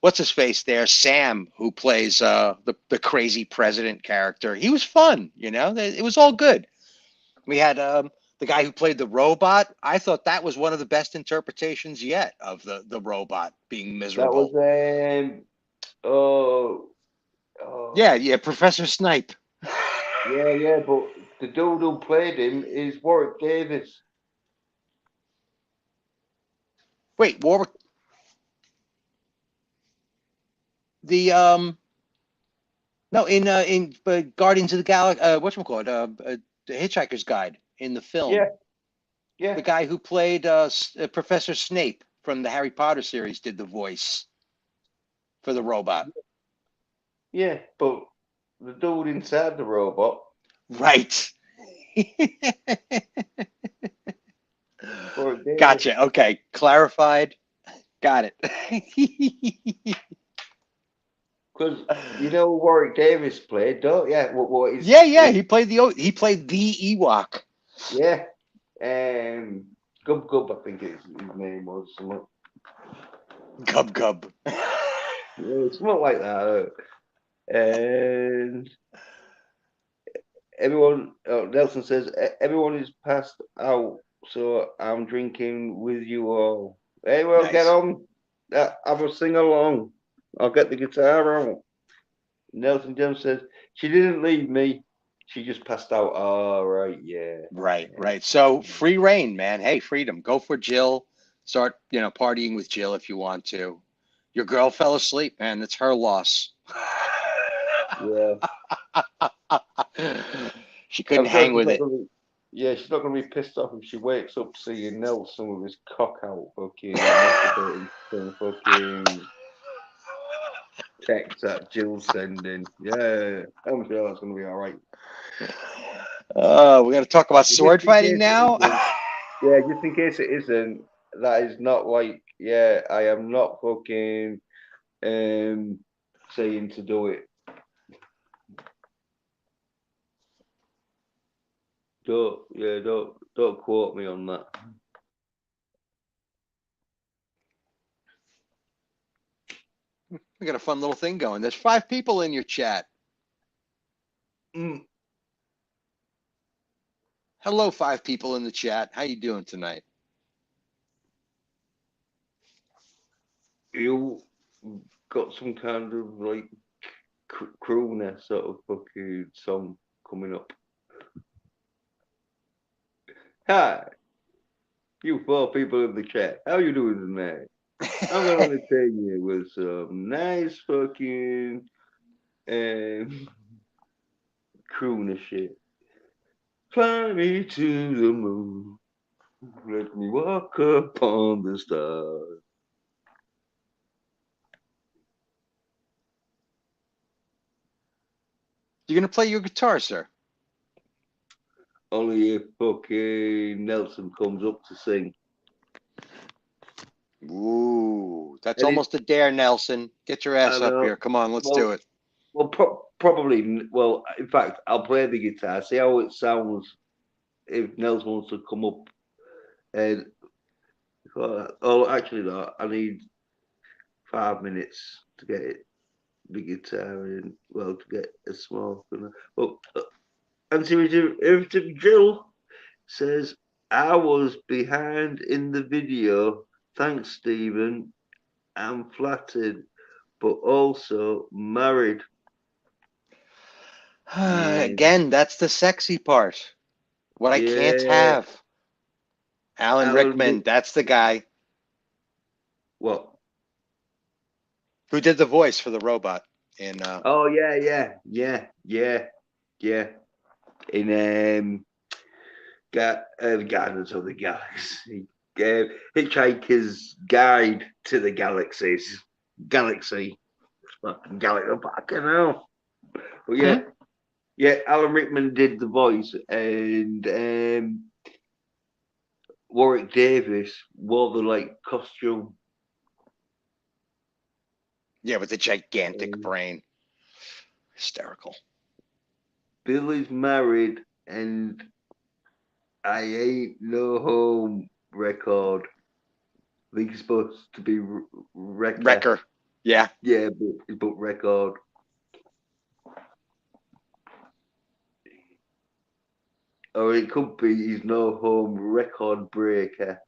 [SPEAKER 4] what's his face there? Sam, who plays the crazy president character. He was fun, you know. It was all good. We had the guy who played the robot. I thought that was one of the best interpretations yet of the robot being miserable.
[SPEAKER 1] That was
[SPEAKER 4] yeah, Professor Snipe.
[SPEAKER 1] Yeah, but the dude who played him is Warwick Davis.
[SPEAKER 4] Wait, Warwick. The no, in Guardians of the Galaxy, whatchamacallit, the Hitchhiker's Guide in the film.
[SPEAKER 1] Yeah.
[SPEAKER 4] The guy who played Professor Snape from the Harry Potter series did the voice for the robot.
[SPEAKER 1] Yeah, but the dude inside the robot.
[SPEAKER 4] Right. Gotcha. Okay, clarified. Got it.
[SPEAKER 1] Because you know Warwick Davis played, don't you? What is?
[SPEAKER 4] Yeah. He played the Ewok.
[SPEAKER 1] Yeah. Gub, I think his name was. Something.
[SPEAKER 4] Gub.
[SPEAKER 1] Yeah, something like that. And everyone, Nelson says, everyone is passed out, so I'm drinking with you all. Hey, well, nice. Get on. Have a sing along. I'll get the guitar out. Nelson Jones says, she didn't leave me. She just passed out. Oh, right, yeah.
[SPEAKER 4] Right. So free reign, man. Hey, freedom. Go for Jill. Start, partying with Jill if you want to. Your girl fell asleep, man. That's her loss.
[SPEAKER 1] Yeah.
[SPEAKER 4] She couldn't hang with it.
[SPEAKER 1] Yeah, she's not going to be pissed off if she wakes up seeing Nelson with his cock out, fucking text that Jill's sending. Yeah, I'm sure that's going to be all right.
[SPEAKER 4] We're going to talk about sword fighting now?
[SPEAKER 1] Yeah, just in case it isn't, that is not like, I am not fucking saying to do it. Don't quote me on that.
[SPEAKER 4] We got a fun little thing going. There's 5 people in your chat. Hello, 5 people in the chat. How you doing tonight?
[SPEAKER 1] You got some kind of like crooner sort of fucking song coming up. Hi, you 4 people in the chat. How you doing tonight? I'm gonna entertain you with some nice fucking crooner shit. Fly me to the moon. Let me walk upon the stars.
[SPEAKER 4] You're gonna play your guitar, sir?
[SPEAKER 1] Only if fucking Nelson comes up to sing.
[SPEAKER 4] Ooh, that's
[SPEAKER 1] And
[SPEAKER 4] almost a dare, Nelson. Get your ass
[SPEAKER 1] I
[SPEAKER 4] up
[SPEAKER 1] know.
[SPEAKER 4] here. Come on, let's do it.
[SPEAKER 1] Well, probably. Well, in fact, I'll play the guitar. See how it sounds if Nels wants to come up. And actually, no. I need 5 minutes to get the guitar in. Well, to get a smoke. But Answer Jill says I was behind in the video. Thanks, Stephen. I'm flattered, but also married. Yeah.
[SPEAKER 4] Again, that's the sexy part. What I can't
[SPEAKER 1] Yeah.
[SPEAKER 4] have. Alan
[SPEAKER 1] Alan
[SPEAKER 4] Rickman, that's the guy
[SPEAKER 1] what?
[SPEAKER 4] who did the voice for the robot in
[SPEAKER 1] Oh yeah. In the Guardians of the Galaxy, Hitchhiker's Guide to the Galaxy, fucking galaxy. Fucking hell. But yeah, Alan Rickman did the voice, and Warwick Davis wore the like costume.
[SPEAKER 4] Yeah, with the gigantic brain. Hysterical.
[SPEAKER 1] Billy's married, and I ain't no home record. I think it's supposed to be
[SPEAKER 4] Wrecker. Yeah.
[SPEAKER 1] Yeah, but record. Or it could be he's no home record breaker.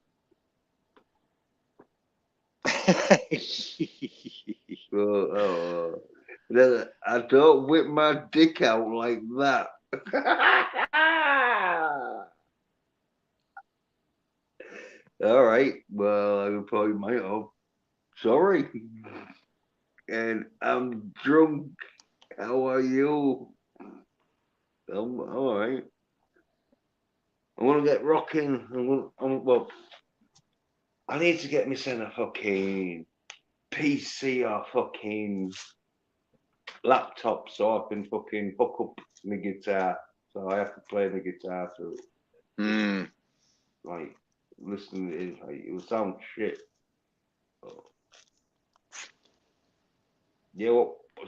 [SPEAKER 1] I don't whip my dick out like that. All right. Well, I probably might have. Sorry. And I'm drunk. How are you? I'm all right. I want to get rocking. Well, I need to get me sent a fucking PC or fucking laptop so I can fucking hook up my guitar. So I have to play the guitar to like listen to it. Like, it will sound shit. Yeah.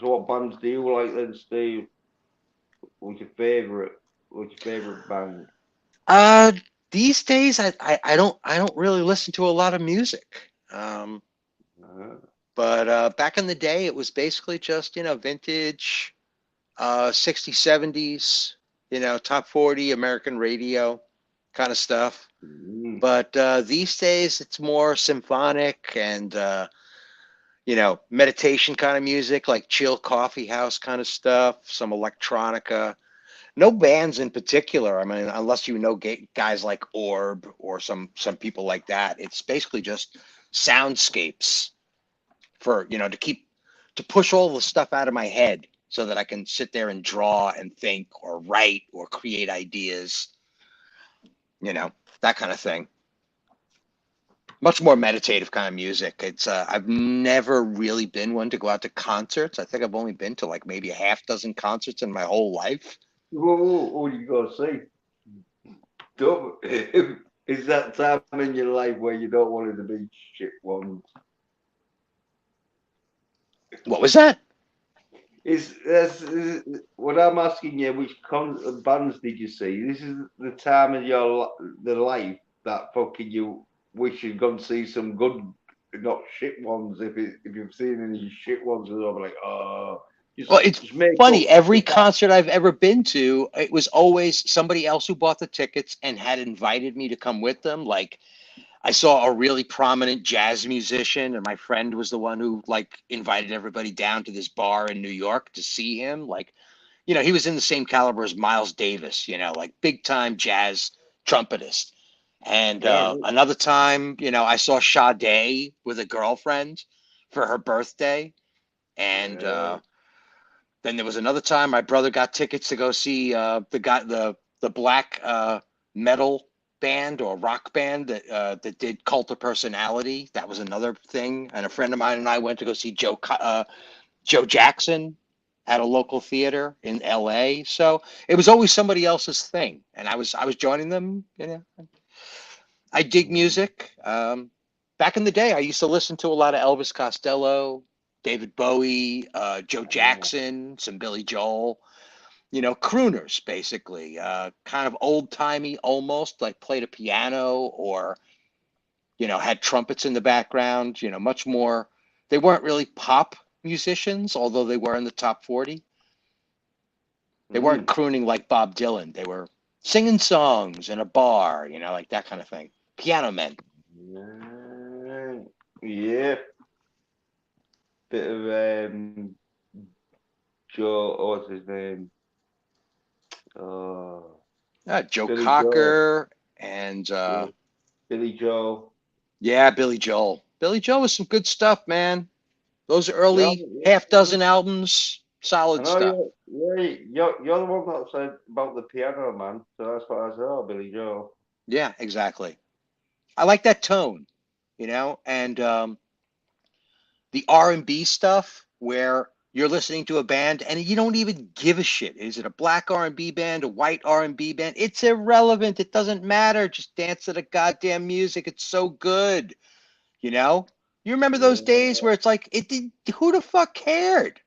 [SPEAKER 1] What bands do you like then, Steve? What's your favorite? What's your favorite band?
[SPEAKER 4] These days I don't really listen to a lot of music. But back in the day, it was basically just, vintage, 60s, 70s, top 40 American radio kind of stuff. But these days, it's more symphonic and, meditation kind of music, like chill coffee house kind of stuff, some electronica. No bands in particular. I mean, unless guys like Orb or some people like that. It's basically just soundscapes for to push all the stuff out of my head so that I can sit there and draw and think or write or create ideas, that kind of thing. Much more meditative kind of music. It's I've never really been one to go out to concerts. I think I've only been to like maybe a half dozen concerts in my whole life.
[SPEAKER 1] What you gotta say? Is that time in your life where you don't want it to be shit ones?
[SPEAKER 4] What was that?
[SPEAKER 1] Is what I'm asking you? Which bands did you see? This is the time of the life that fucking you wish you'd gone to see some good, not shit ones. If you've seen any shit ones, I'll be like, oh.
[SPEAKER 4] Well, it's funny. Every concert I've ever been to, it was always somebody else who bought the tickets and had invited me to come with them. Like, I saw a really prominent jazz musician, and my friend was the one who like invited everybody down to this bar in New York to see him. Like, he was in the same caliber as Miles Davis, like big time jazz trumpetist. And another time, I saw Sade with a girlfriend for her birthday. And then there was another time my brother got tickets to go see the black metal band or rock band that did Cult of Personality. That was another thing. And a friend of mine and I went to go see Joe Jackson at a local theater in LA. So it was always somebody else's thing. And I was joining them, I dig music. back in the day, I used to listen to a lot of Elvis Costello, David Bowie, Joe Jackson, some Billy Joel. You know, crooners basically, kind of old timey, almost like played a piano or had trumpets in the background. Much more. They weren't really pop musicians, although they were in the top 40. They weren't crooning like Bob Dylan. They were singing songs in a bar, like that kind of thing. Piano men.
[SPEAKER 1] Yeah. Bit of Joe, what's his name?
[SPEAKER 4] Joe
[SPEAKER 1] Billy
[SPEAKER 4] Cocker and
[SPEAKER 1] Billy Joel.
[SPEAKER 4] Yeah, Billy Joel. Billy Joel was some good stuff, man. Those early half dozen albums, solid stuff.
[SPEAKER 1] You're the one that said about the piano man, so that's what I said, Billy Joel.
[SPEAKER 4] Yeah, exactly. I like that tone, and the R&B stuff where you're listening to a band and you don't even give a shit. Is it a black R&B band, a white R&B band? It's irrelevant. It doesn't matter. Just dance to the goddamn music. It's so good. You remember those days where it's like, who the fuck cared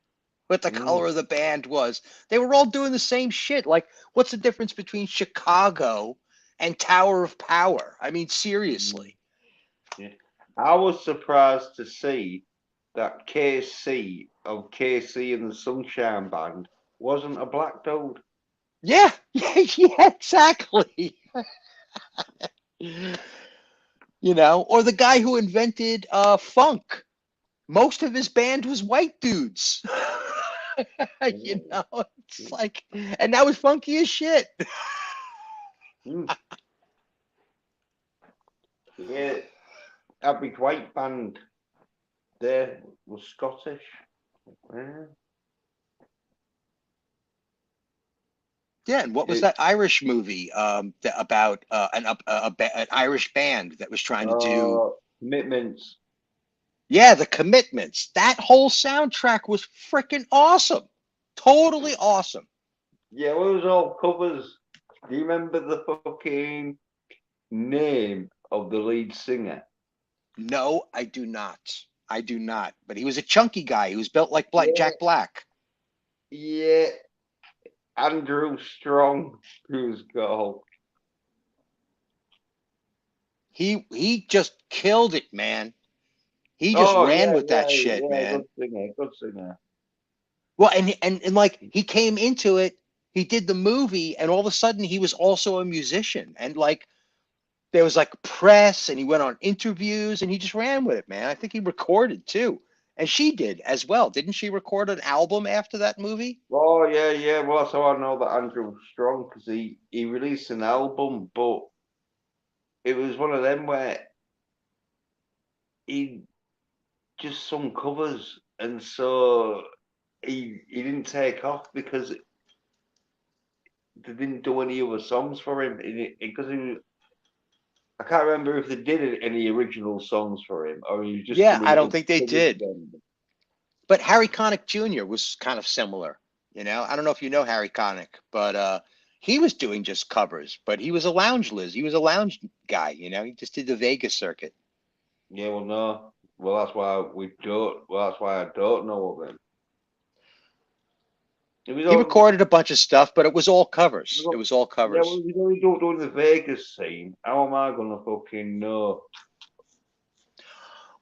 [SPEAKER 4] what the color of the band was? They were all doing the same shit. Like, what's the difference between Chicago and Tower of Power? I mean, seriously.
[SPEAKER 1] Yeah. I was surprised to see that KC of KC and the Sunshine Band wasn't a black dude.
[SPEAKER 4] Yeah, exactly. Or the guy who invented funk. Most of his band was white dudes. It's like, and that was funky as shit.
[SPEAKER 1] Yeah, Average White Band there was Scottish.
[SPEAKER 4] Yeah, and what was that Irish movie about an Irish band that was trying to do
[SPEAKER 1] Commitments?
[SPEAKER 4] Yeah, The Commitments. That whole soundtrack was freaking awesome. Totally awesome.
[SPEAKER 1] Yeah, well, it was all covers. Do you remember the fucking name of the lead singer?
[SPEAKER 4] No, I do not. I do not. But he was a chunky guy. He was built like Jack Black.
[SPEAKER 1] Yeah, Andrew Strong, who's called.
[SPEAKER 4] He just killed it, man. He just ran with that shit, man.
[SPEAKER 1] Good singer.
[SPEAKER 4] Well, and like he came into it, he did the movie, and all of a sudden he was also a musician. And like there was like press, and he went on interviews, and he just ran with it, man. I think he recorded too. And she did as well. Didn't she record an album after that movie?
[SPEAKER 1] Oh, yeah. Well, that's how I know that Andrew Strong, because he released an album, but it was one of them where he just sung covers, and so he didn't take off because they didn't do any other songs for him. Because I can't remember if they did any original songs for him, or he was just
[SPEAKER 4] I don't think they did. But Harry Connick Jr. was kind of similar. I don't know if you know Harry Connick, but he was doing just covers. But he was a lounge Liz. He was a lounge guy. He just did the Vegas circuit.
[SPEAKER 1] Yeah, well, no. Well, that's why we don't. Well, that's why I don't know of him.
[SPEAKER 4] He recorded a bunch of stuff, but it was all covers. It was all covers.
[SPEAKER 1] Yeah, well, we don't do the Vegas scene. How am I gonna fucking know?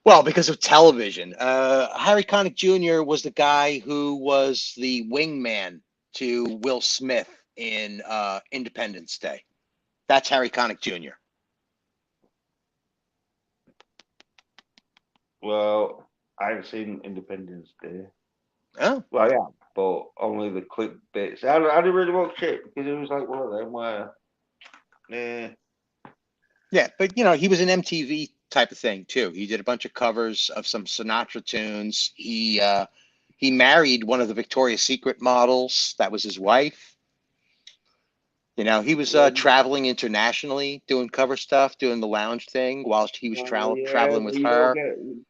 [SPEAKER 4] Well, because of television. Harry Connick Jr. was the guy who was the wingman to Will Smith in Independence Day. That's Harry Connick Jr.
[SPEAKER 1] Well, I haven't seen Independence Day.
[SPEAKER 4] Oh.
[SPEAKER 1] Well, yeah, but only the clip bits. I didn't really watch it because it was like one of them where,
[SPEAKER 4] Yeah, but he was an MTV type of thing too. He did a bunch of covers of some Sinatra tunes. He married one of the Victoria's Secret models. That was his wife. He was traveling internationally, doing cover stuff, doing the lounge thing while he was traveling with her.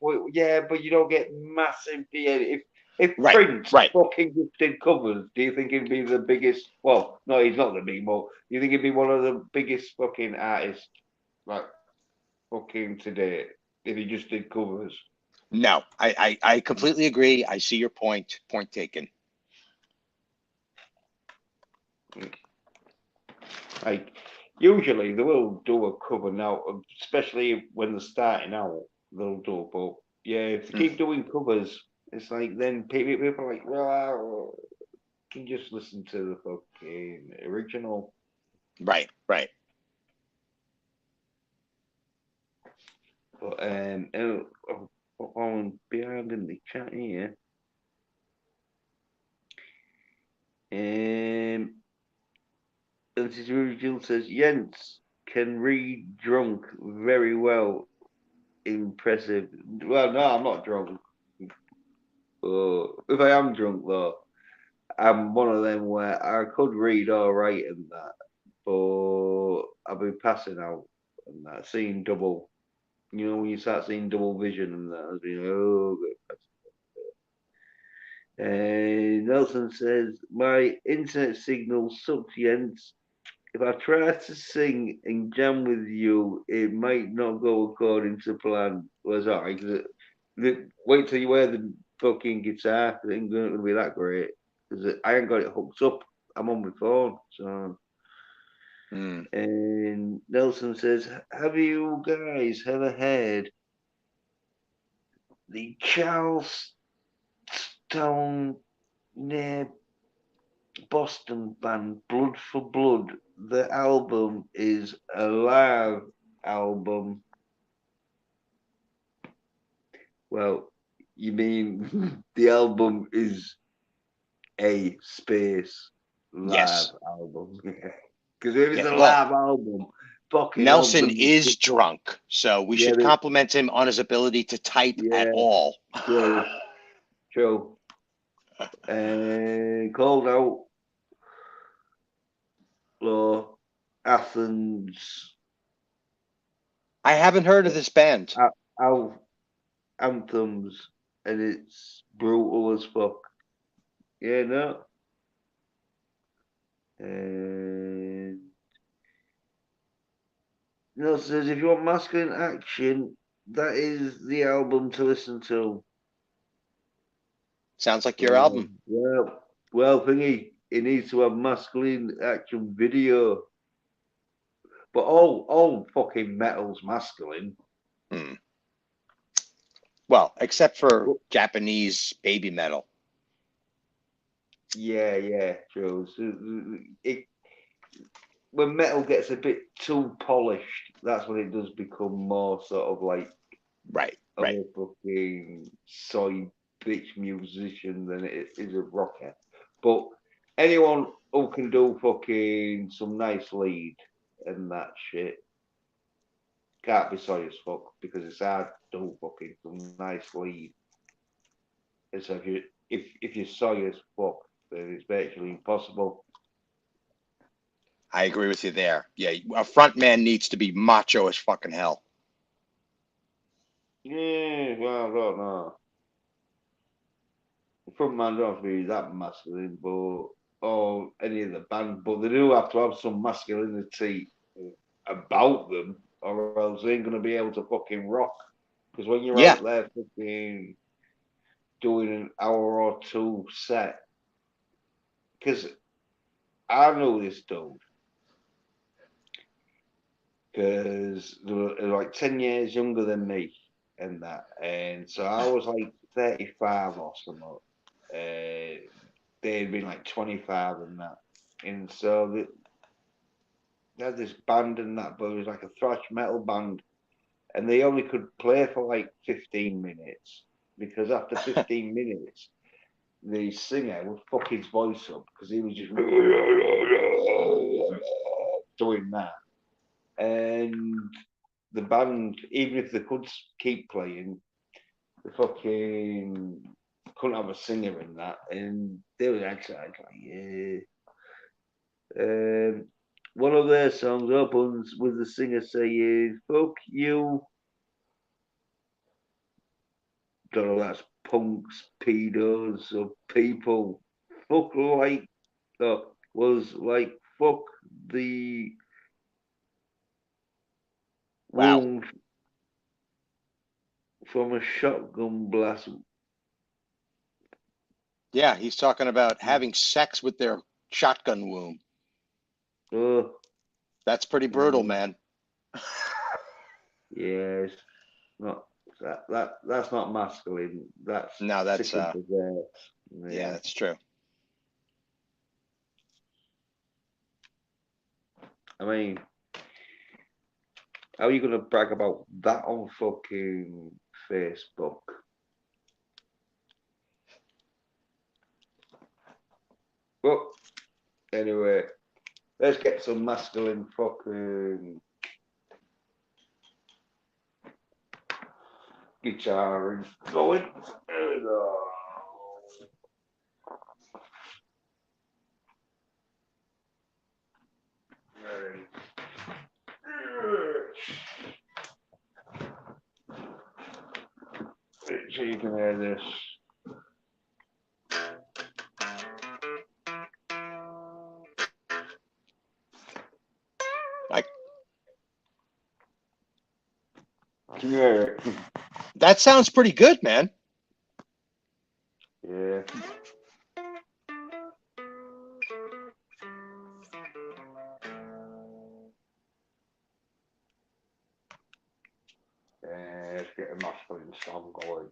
[SPEAKER 1] But you don't get massive. If Prince fucking did covers, do you think he'd be the biggest? Well, no, he's not the big. But do you think he'd be one of the biggest fucking artists, like fucking today? if he just did covers.
[SPEAKER 4] No, I completely agree. I see your point. Point taken.
[SPEAKER 1] Like, usually they will do a cover now, especially when they're starting out. They'll do, but yeah, if they keep doing covers, it's like then people are like, well, can you just listen to the fucking original?
[SPEAKER 4] Right, right.
[SPEAKER 1] But on behind in the chat here, this Jill says Jens can read drunk very well. Impressive. Well, no, I'm not drunk. If I am drunk though, I'm one of them where I could read all right and that, but I'll be passing out and that, seeing double. You know, when you start seeing double vision and that, I'll be like, oh. Nelson says, my internet signal sucks, Jens. If I try to sing and jam with you, it might not go according to plan. Well, sorry, wait till you wear the fucking guitar. It ain't going to be that great because I ain't got it hooked up. I'm on my phone. So, and Nelson says, have you guys ever heard the Charleston near Boston band Blood for Blood? The album is a live album. Well, you mean the album is a space live album? Because if it's a live album, fucking
[SPEAKER 4] Nelson is drunk, so we should compliment him on his ability to type at all.
[SPEAKER 1] True. And called out Athens.
[SPEAKER 4] I haven't heard of this band.
[SPEAKER 1] Anthems, and it's brutal as fuck. Yeah, no. And says if you want masculine action, that is the album to listen to.
[SPEAKER 4] Sounds like your album.
[SPEAKER 1] Well, thingy, it needs to have masculine action video. But all fucking metal's masculine.
[SPEAKER 4] Well, except for Japanese baby metal.
[SPEAKER 1] Yeah, true. So when metal gets a bit too polished, that's when it does become more sort of like
[SPEAKER 4] a
[SPEAKER 1] fucking soy bitch musician than it is a rocker. But anyone who can do fucking some nice lead and that shit can't be soy as fuck because it's hard to do fucking some nice lead. And so if you're soy as fuck, then it's virtually impossible.
[SPEAKER 4] I agree with you there. Yeah, a front man needs to be macho as fucking hell.
[SPEAKER 1] Yeah, well, I don't know. The front man don't have to be that masculine, or any of the band, but they do have to have some masculinity about them, or else they ain't gonna be able to fucking rock. Because when you're out there fucking doing an hour or two set, because I know this dude, because they were like 10 years younger than me and that, and so I was like 35 or something. They'd been like 25 and that, and so they had this band and that, but it was like a thrash metal band, and they only could play for like 15 minutes because after 15 minutes the singer would fuck his voice up because he was just doing that, and the band, even if they could keep playing, they fucking couldn't have a singer in that, and they were actually like, one of their songs opens with the singer saying, fuck you. Don't know, that's punks, pedos, or people. Fuck like, was like, fuck the. Wow. from a shotgun blast.
[SPEAKER 4] Yeah, he's talking about having sex with their shotgun womb.
[SPEAKER 1] Oh,
[SPEAKER 4] That's pretty brutal, man.
[SPEAKER 1] Yes, not that's not masculine. That's
[SPEAKER 4] No, that's
[SPEAKER 1] sick and perverse.
[SPEAKER 4] yeah, that's true.
[SPEAKER 1] I mean, how are you gonna brag about that on fucking Facebook? But anyway, let's get some masculine fucking guitar going. There we go. So you can hear this. Can you hear it?
[SPEAKER 4] That sounds pretty good, man.
[SPEAKER 1] Yeah. Let's get a masculine song going.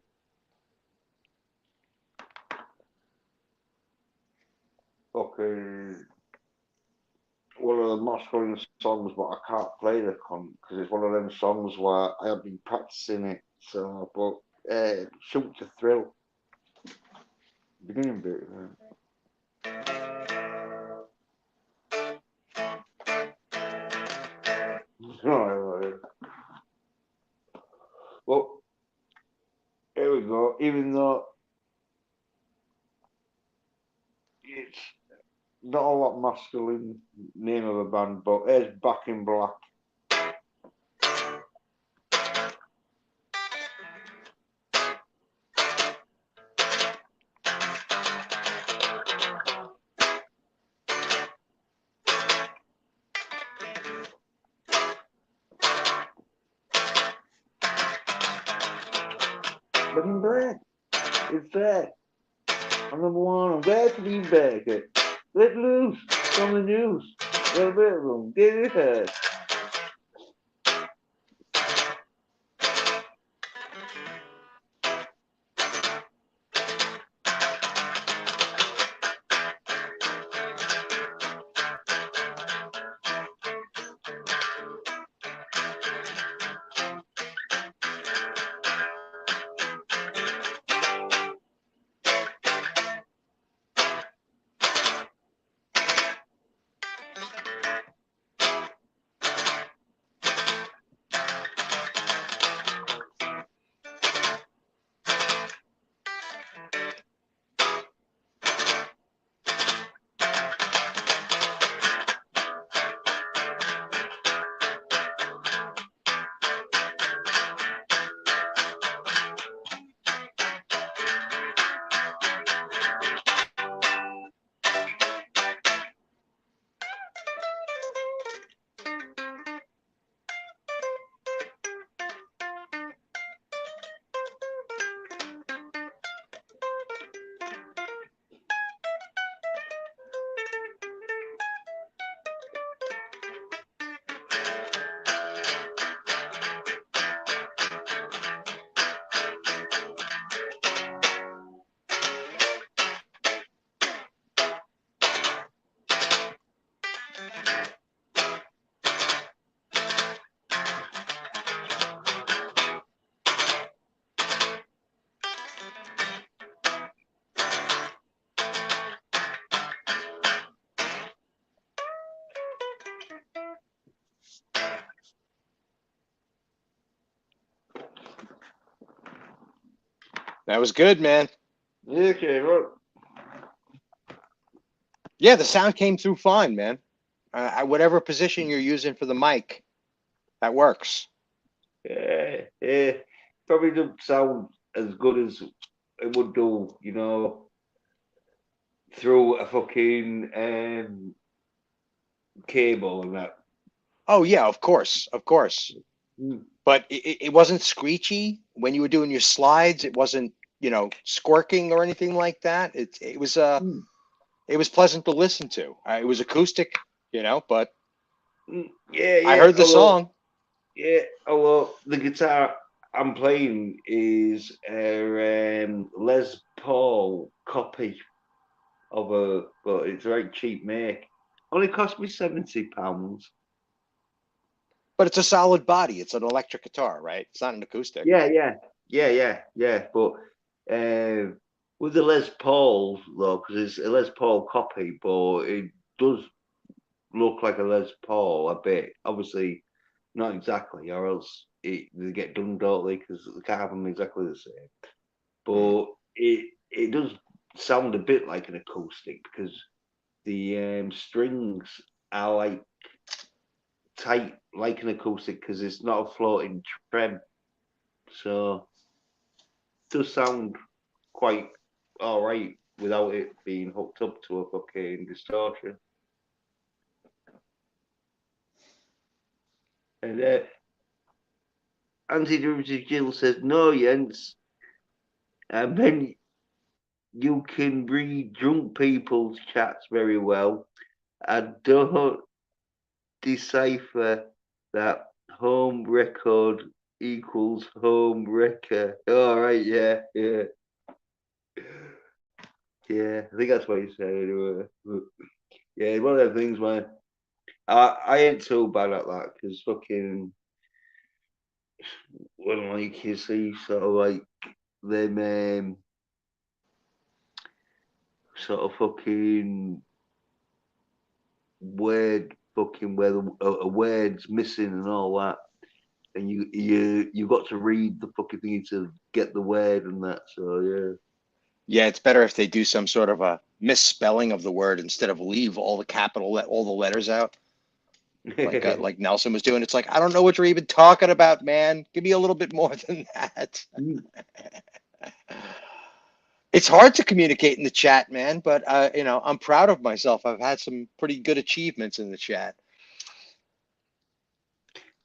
[SPEAKER 1] Okay. One of the masculine songs, but I can't play the con because it's one of them songs where I have been practicing it. So, but Shoot to Thrill. Beginning bit. Well, here we go. Even though it's not a lot masculine name of a band, but it's Back in Black. Back in Black. It's there. I'm number one. I'm glad to be back. Let loose from the news. The bedroom. Get it heard.
[SPEAKER 4] That was good, man.
[SPEAKER 1] Okay, well.
[SPEAKER 4] Yeah, the sound came through fine, man. Whatever position you're using for the mic, that works.
[SPEAKER 1] Yeah. Probably doesn't sound as good as it would do, you know, through a fucking cable and that.
[SPEAKER 4] Oh yeah, of course, of course. But it wasn't screechy when you were doing your slides. It wasn't, squirking or anything like that. It was pleasant to listen to. It was acoustic, but
[SPEAKER 1] Yeah,
[SPEAKER 4] I
[SPEAKER 1] yeah.
[SPEAKER 4] heard the song.
[SPEAKER 1] Yeah, although the guitar I'm playing is a Les Paul copy of but it's a very cheap make. Only cost me £70.
[SPEAKER 4] But it's a solid body. It's an electric guitar, right? It's not an acoustic.
[SPEAKER 1] Yeah. But with the Les Paul though, because it's a Les Paul copy, but it does look like a Les Paul a bit. Obviously, not exactly, or else they get done, don't they? Because they can't have them exactly the same. But it does sound a bit like an acoustic because the strings are like tight like an acoustic because it's not a floating trem. So it does sound quite all right without it being hooked up to a fucking distortion. And Anti-Derivative Jill says, no, Jens. And then you can read drunk people's chats very well. I don't decipher that home record equals home wrecker. All right, yeah. Yeah, I think that's what you said anyway. Yeah, one of the things, man. I ain't too bad at that because fucking when like you see sort of like them sort of fucking word fucking where a word's missing and all that, and you got to read the fucking thing to get the word and that. So yeah.
[SPEAKER 4] Yeah, it's better if they do some sort of a misspelling of the word instead of leave all the letters out, like Nelson was doing. It's like, I don't know what you're even talking about, man. Give me a little bit more than that. It's hard to communicate in the chat, man, but I'm proud of myself. I've had some pretty good achievements in the chat.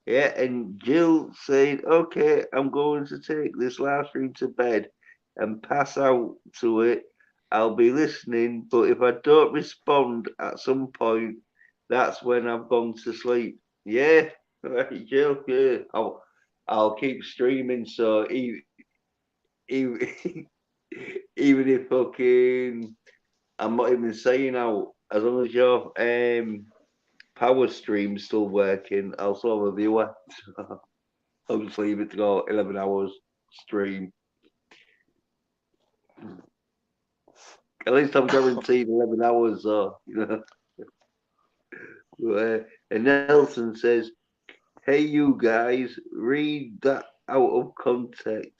[SPEAKER 1] Yeah, and Jill said, okay, I'm going to take this live stream to bed and pass out to it. I'll be listening, but if I don't respond at some point, that's when I've gone to sleep. Yeah, right, Jill, yeah. I'll keep streaming, so even, even if fucking I'm not even saying out, as long as your power stream's still working, I'll still have a viewer. I'll just leave it to go 11 hours stream. At least I'm guaranteed 11 hours, and Nelson says, hey, you guys, read that out of context.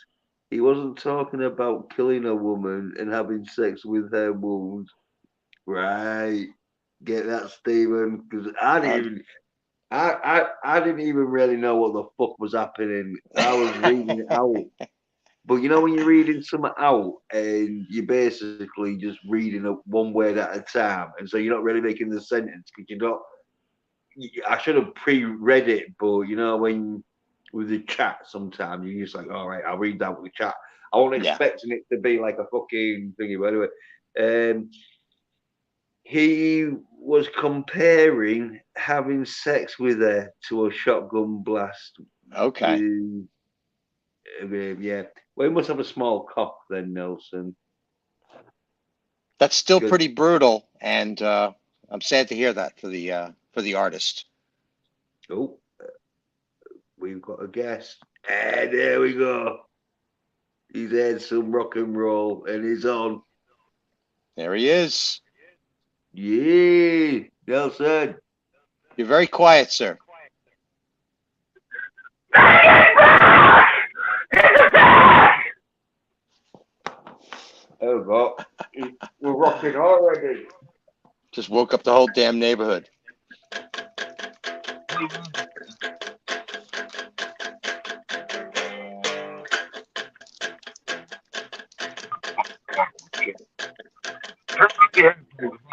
[SPEAKER 1] He wasn't talking about killing a woman and having sex with her wounds. Right. Get that, Stephen? Because I didn't even really know what the fuck was happening. I was reading it out. But you know when you're reading something out and you're basically just reading one word at a time, and so you're not really making the sentence because you're not. I should have pre-read it, but when with the chat, sometimes you're just like, all right, I'll read that with the chat. I wasn't expecting it to be like a fucking thingy, but anyway. He was comparing having sex with her to a shotgun blast.
[SPEAKER 4] Okay.
[SPEAKER 1] Yeah. Well, he must have a small cock then, Nelson.
[SPEAKER 4] That's still pretty brutal, and I'm sad to hear that for the artist.
[SPEAKER 1] Oh, we've got a guest. And there we go. He's had some rock and roll, and he's on.
[SPEAKER 4] There he is.
[SPEAKER 1] Yeah, Nelson.
[SPEAKER 4] You're very quiet, sir.
[SPEAKER 1] Oh, God. We're rocking already.
[SPEAKER 4] Just woke up the whole damn neighborhood.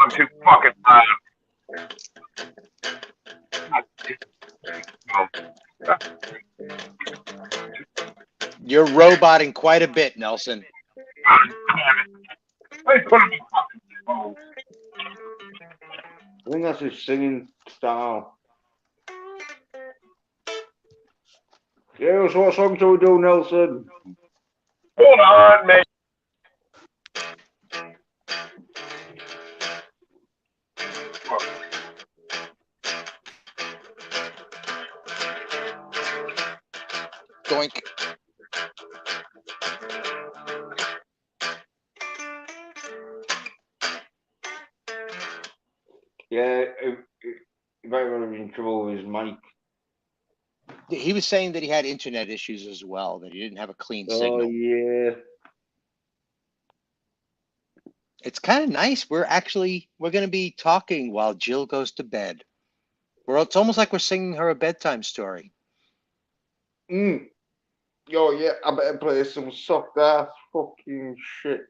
[SPEAKER 8] Too fucking loud.
[SPEAKER 4] You're roboting quite a bit, Nelson.
[SPEAKER 8] Let's put him in fucking phone.
[SPEAKER 1] I think that's his singing style. Yeah, so what song do we do, Nelson?
[SPEAKER 8] Hold on, man.
[SPEAKER 4] Doink.
[SPEAKER 1] Yeah, he might have been in trouble with his mic.
[SPEAKER 4] He was saying that he had internet issues as well, that he didn't have a clean
[SPEAKER 1] Oh,
[SPEAKER 4] signal.
[SPEAKER 1] yeah.
[SPEAKER 4] It's kind of nice. We're going to be talking while Jill goes to bed. It's almost like we're singing her a bedtime story.
[SPEAKER 1] Oh, yeah, I better play some soft ass fucking shit.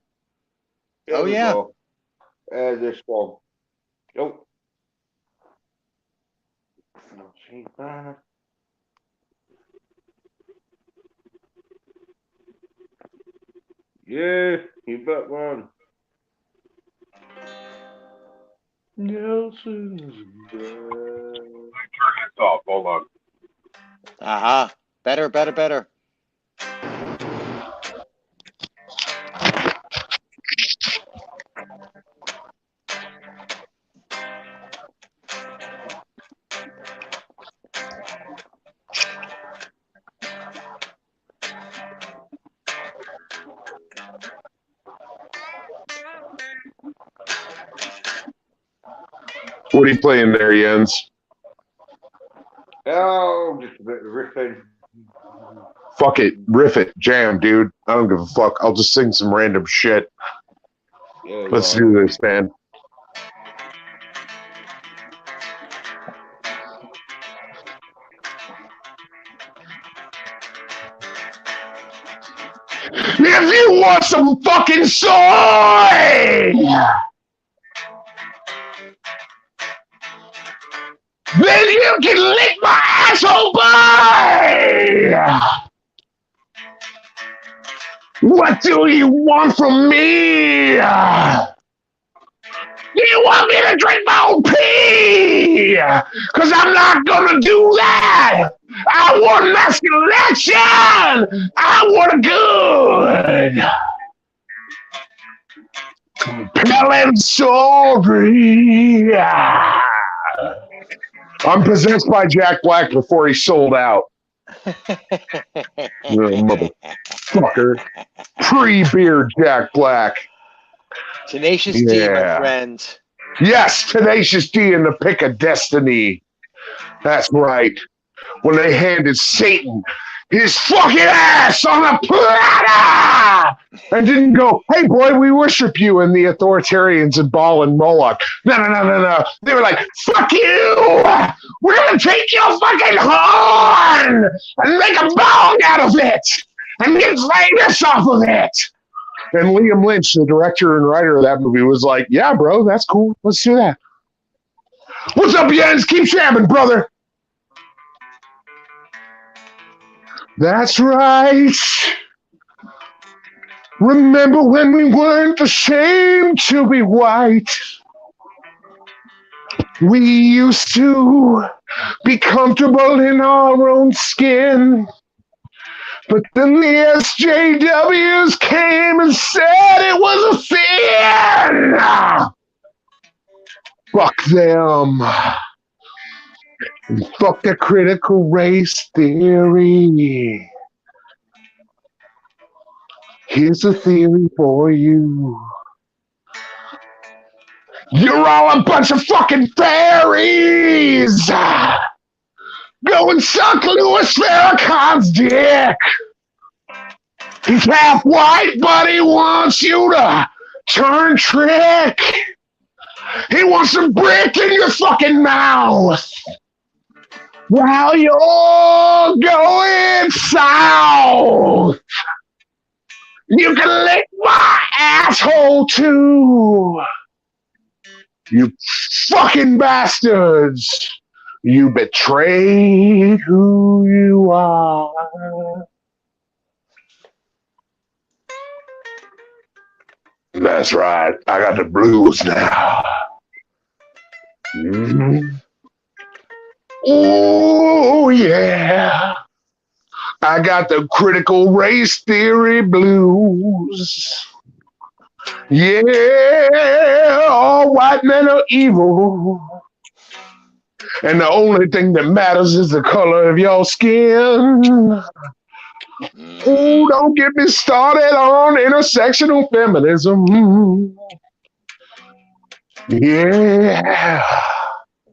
[SPEAKER 1] Here we go. This one. Oh. Not too bad. Yeah, you bet one. Nelson's dead.
[SPEAKER 8] Turn this off. Hold on.
[SPEAKER 4] Aha. Better.
[SPEAKER 8] What are you playing there, Jens?
[SPEAKER 1] Oh, just a bit of riffing.
[SPEAKER 8] Fuck it. Riff it. Jam, dude. I don't give a fuck. I'll just sing some random shit.
[SPEAKER 1] Yeah,
[SPEAKER 8] Let's do this, man. If you want some fucking soy, then you can lick my asshole, boy! What do you want from me? You want me to drink my own pee? Cause I'm not gonna do that! I want masculation! I want a good! Compelling story! I'm possessed by Jack Black before he sold out. Motherfucker. Pre-beard Jack Black.
[SPEAKER 4] Tenacious D, my friend.
[SPEAKER 8] Yes, Tenacious D in the Pick of Destiny. That's right. When they handed Satan his fucking ass on a platter and didn't go, hey boy, we worship you and the authoritarians and Baal and Moloch. No. They were like, fuck you! We're gonna take your fucking horn and make a bong out of it and get famous off of it. And Liam Lynch, the director and writer of that movie, was like, yeah, bro, that's cool. Let's do that. What's up, Jens? Keep jamming, brother. That's right. Remember when we weren't ashamed to be white? We used to be comfortable in our own skin. But then the SJWs came and said it was a sin. Fuck them. And fuck the critical race theory. Here's a theory for you. You're all a bunch of fucking fairies! Go and suck Louis Farrakhan's dick! He's half white, but he wants you to turn trick! He wants a brick in your fucking mouth! While you're going south! You can lick my asshole too! You fucking bastards! You betrayed who you are. That's right. I got the blues now. Oh, yeah. I got the critical race theory blues. Yeah, all white men are evil. And the only thing that matters is the color of your skin. Oh, don't get me started on intersectional feminism. Yeah.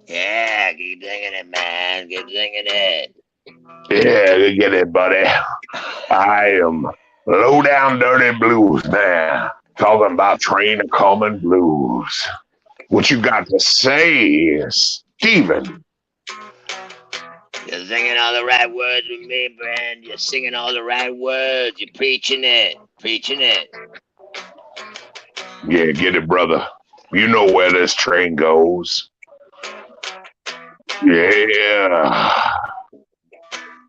[SPEAKER 4] Yeah, keep singing it, man. Keep singing it.
[SPEAKER 8] Yeah, get it, buddy. I am low down dirty blues man. Talking about Train of Common Blues. What you got to say, Steven?
[SPEAKER 4] You're singing all the right words with me, Brand. You're singing all the right words. You're preaching it. Preaching it.
[SPEAKER 8] Yeah, get it, brother. You know where this train goes. Yeah.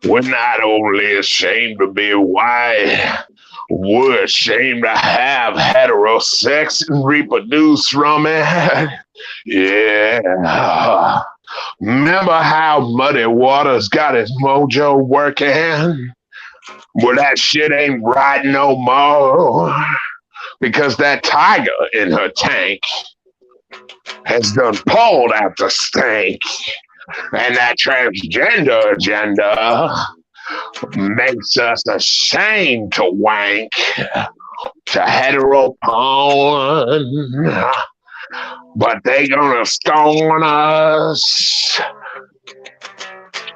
[SPEAKER 8] We're not only ashamed to be white, we're ashamed to have hetero sex and reproduce from it. Yeah. Remember how Muddy Waters got his mojo working? Well, that shit ain't right no more. Because that tiger in her tank has done pulled out the stank. And that transgender agenda makes us ashamed to wank to hetero porn. But they gonna scorn us.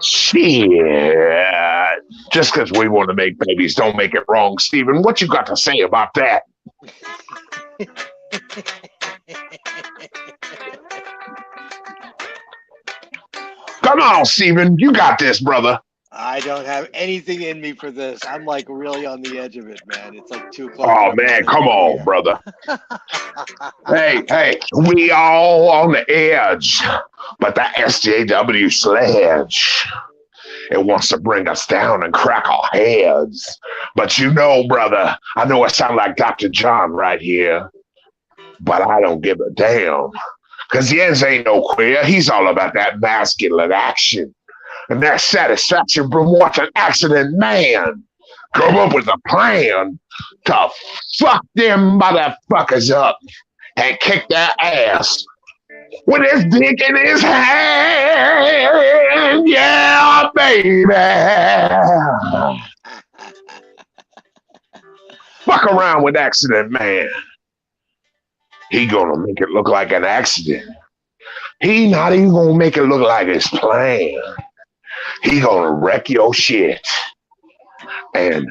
[SPEAKER 8] Shit. Just because we want to make babies don't make it wrong. Steven, what you got to say about that? Come on, Steven. You got this, brother.
[SPEAKER 4] I don't have anything in me for this. I'm like really on the edge of it, man. It's like 2 o'clock.
[SPEAKER 8] Oh, man, come on, brother. Hey, we all on the edge. But the SJW sledge, it wants to bring us down and crack our heads. But you know, brother, I know I sound like Dr. John right here, but I don't give a damn. Because Jens ain't no queer. He's all about that masculine action. And that satisfaction from watching accident man come up with a plan to fuck them motherfuckers up and kick their ass with his dick in his hand. Yeah, baby. Fuck around with accident man. He gonna make it look like an accident. He not even gonna make it look like his plan. He gonna wreck your shit. And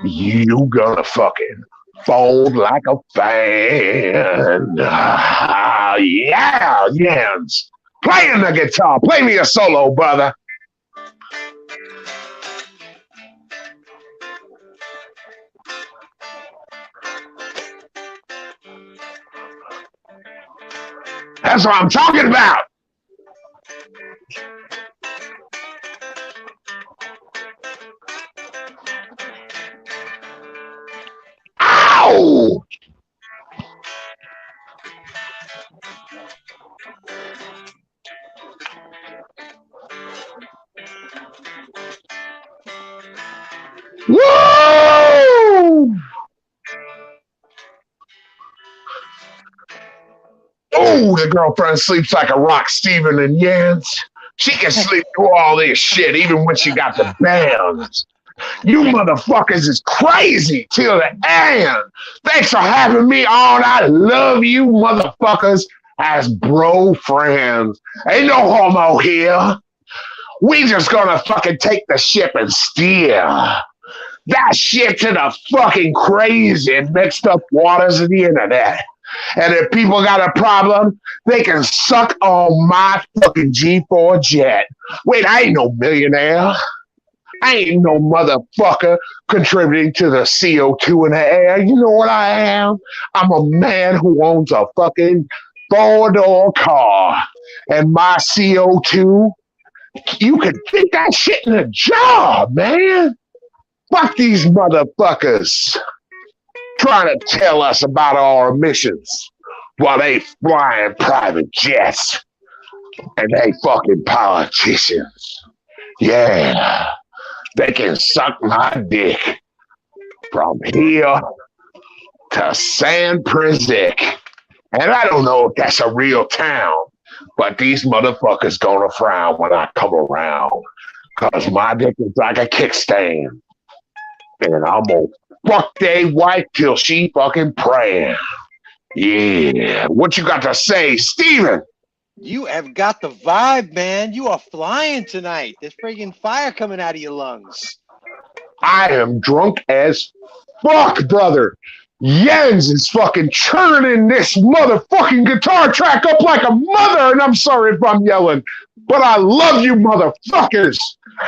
[SPEAKER 8] you gonna fucking fold like a fan. Yeah, Jens. Playing the guitar. Play me a solo, brother. That's what I'm talking about. Ow! Woo! Oh, the girlfriend sleeps like a rock, Steven and Jens. She can sleep through all this shit, even when she got the bands. You motherfuckers is crazy till the end. Thanks for having me on. I love you motherfuckers as bro friends. Ain't no homo here. We just gonna fucking take the ship and steer that shit to the fucking crazy and mixed up waters of the internet. And if people got a problem, they can suck on my fucking G4 jet. Wait, I ain't no millionaire. I ain't no motherfucker contributing to the CO2 in the air. You know what I am? I'm a man who owns a fucking 4-door car. And my CO2, you can fit that shit in a jar, man. Fuck these motherfuckers. trying to tell us about our missions while they flying private jets and they fucking politicians. Yeah, they can suck my dick from here to San Francisco. And I don't know if that's a real town, but these motherfuckers gonna frown when I come around. Cause my dick is like a kickstand. And I'm gonna fuck they wife till she fucking praying. Yeah. What you got to say, Steven?
[SPEAKER 4] You have got the vibe, man. You are flying tonight. There's freaking fire coming out of your lungs.
[SPEAKER 8] I am drunk as fuck, brother. Jens is fucking churning this motherfucking guitar track up like a mother, and I'm sorry if I'm yelling, but I love you motherfuckers,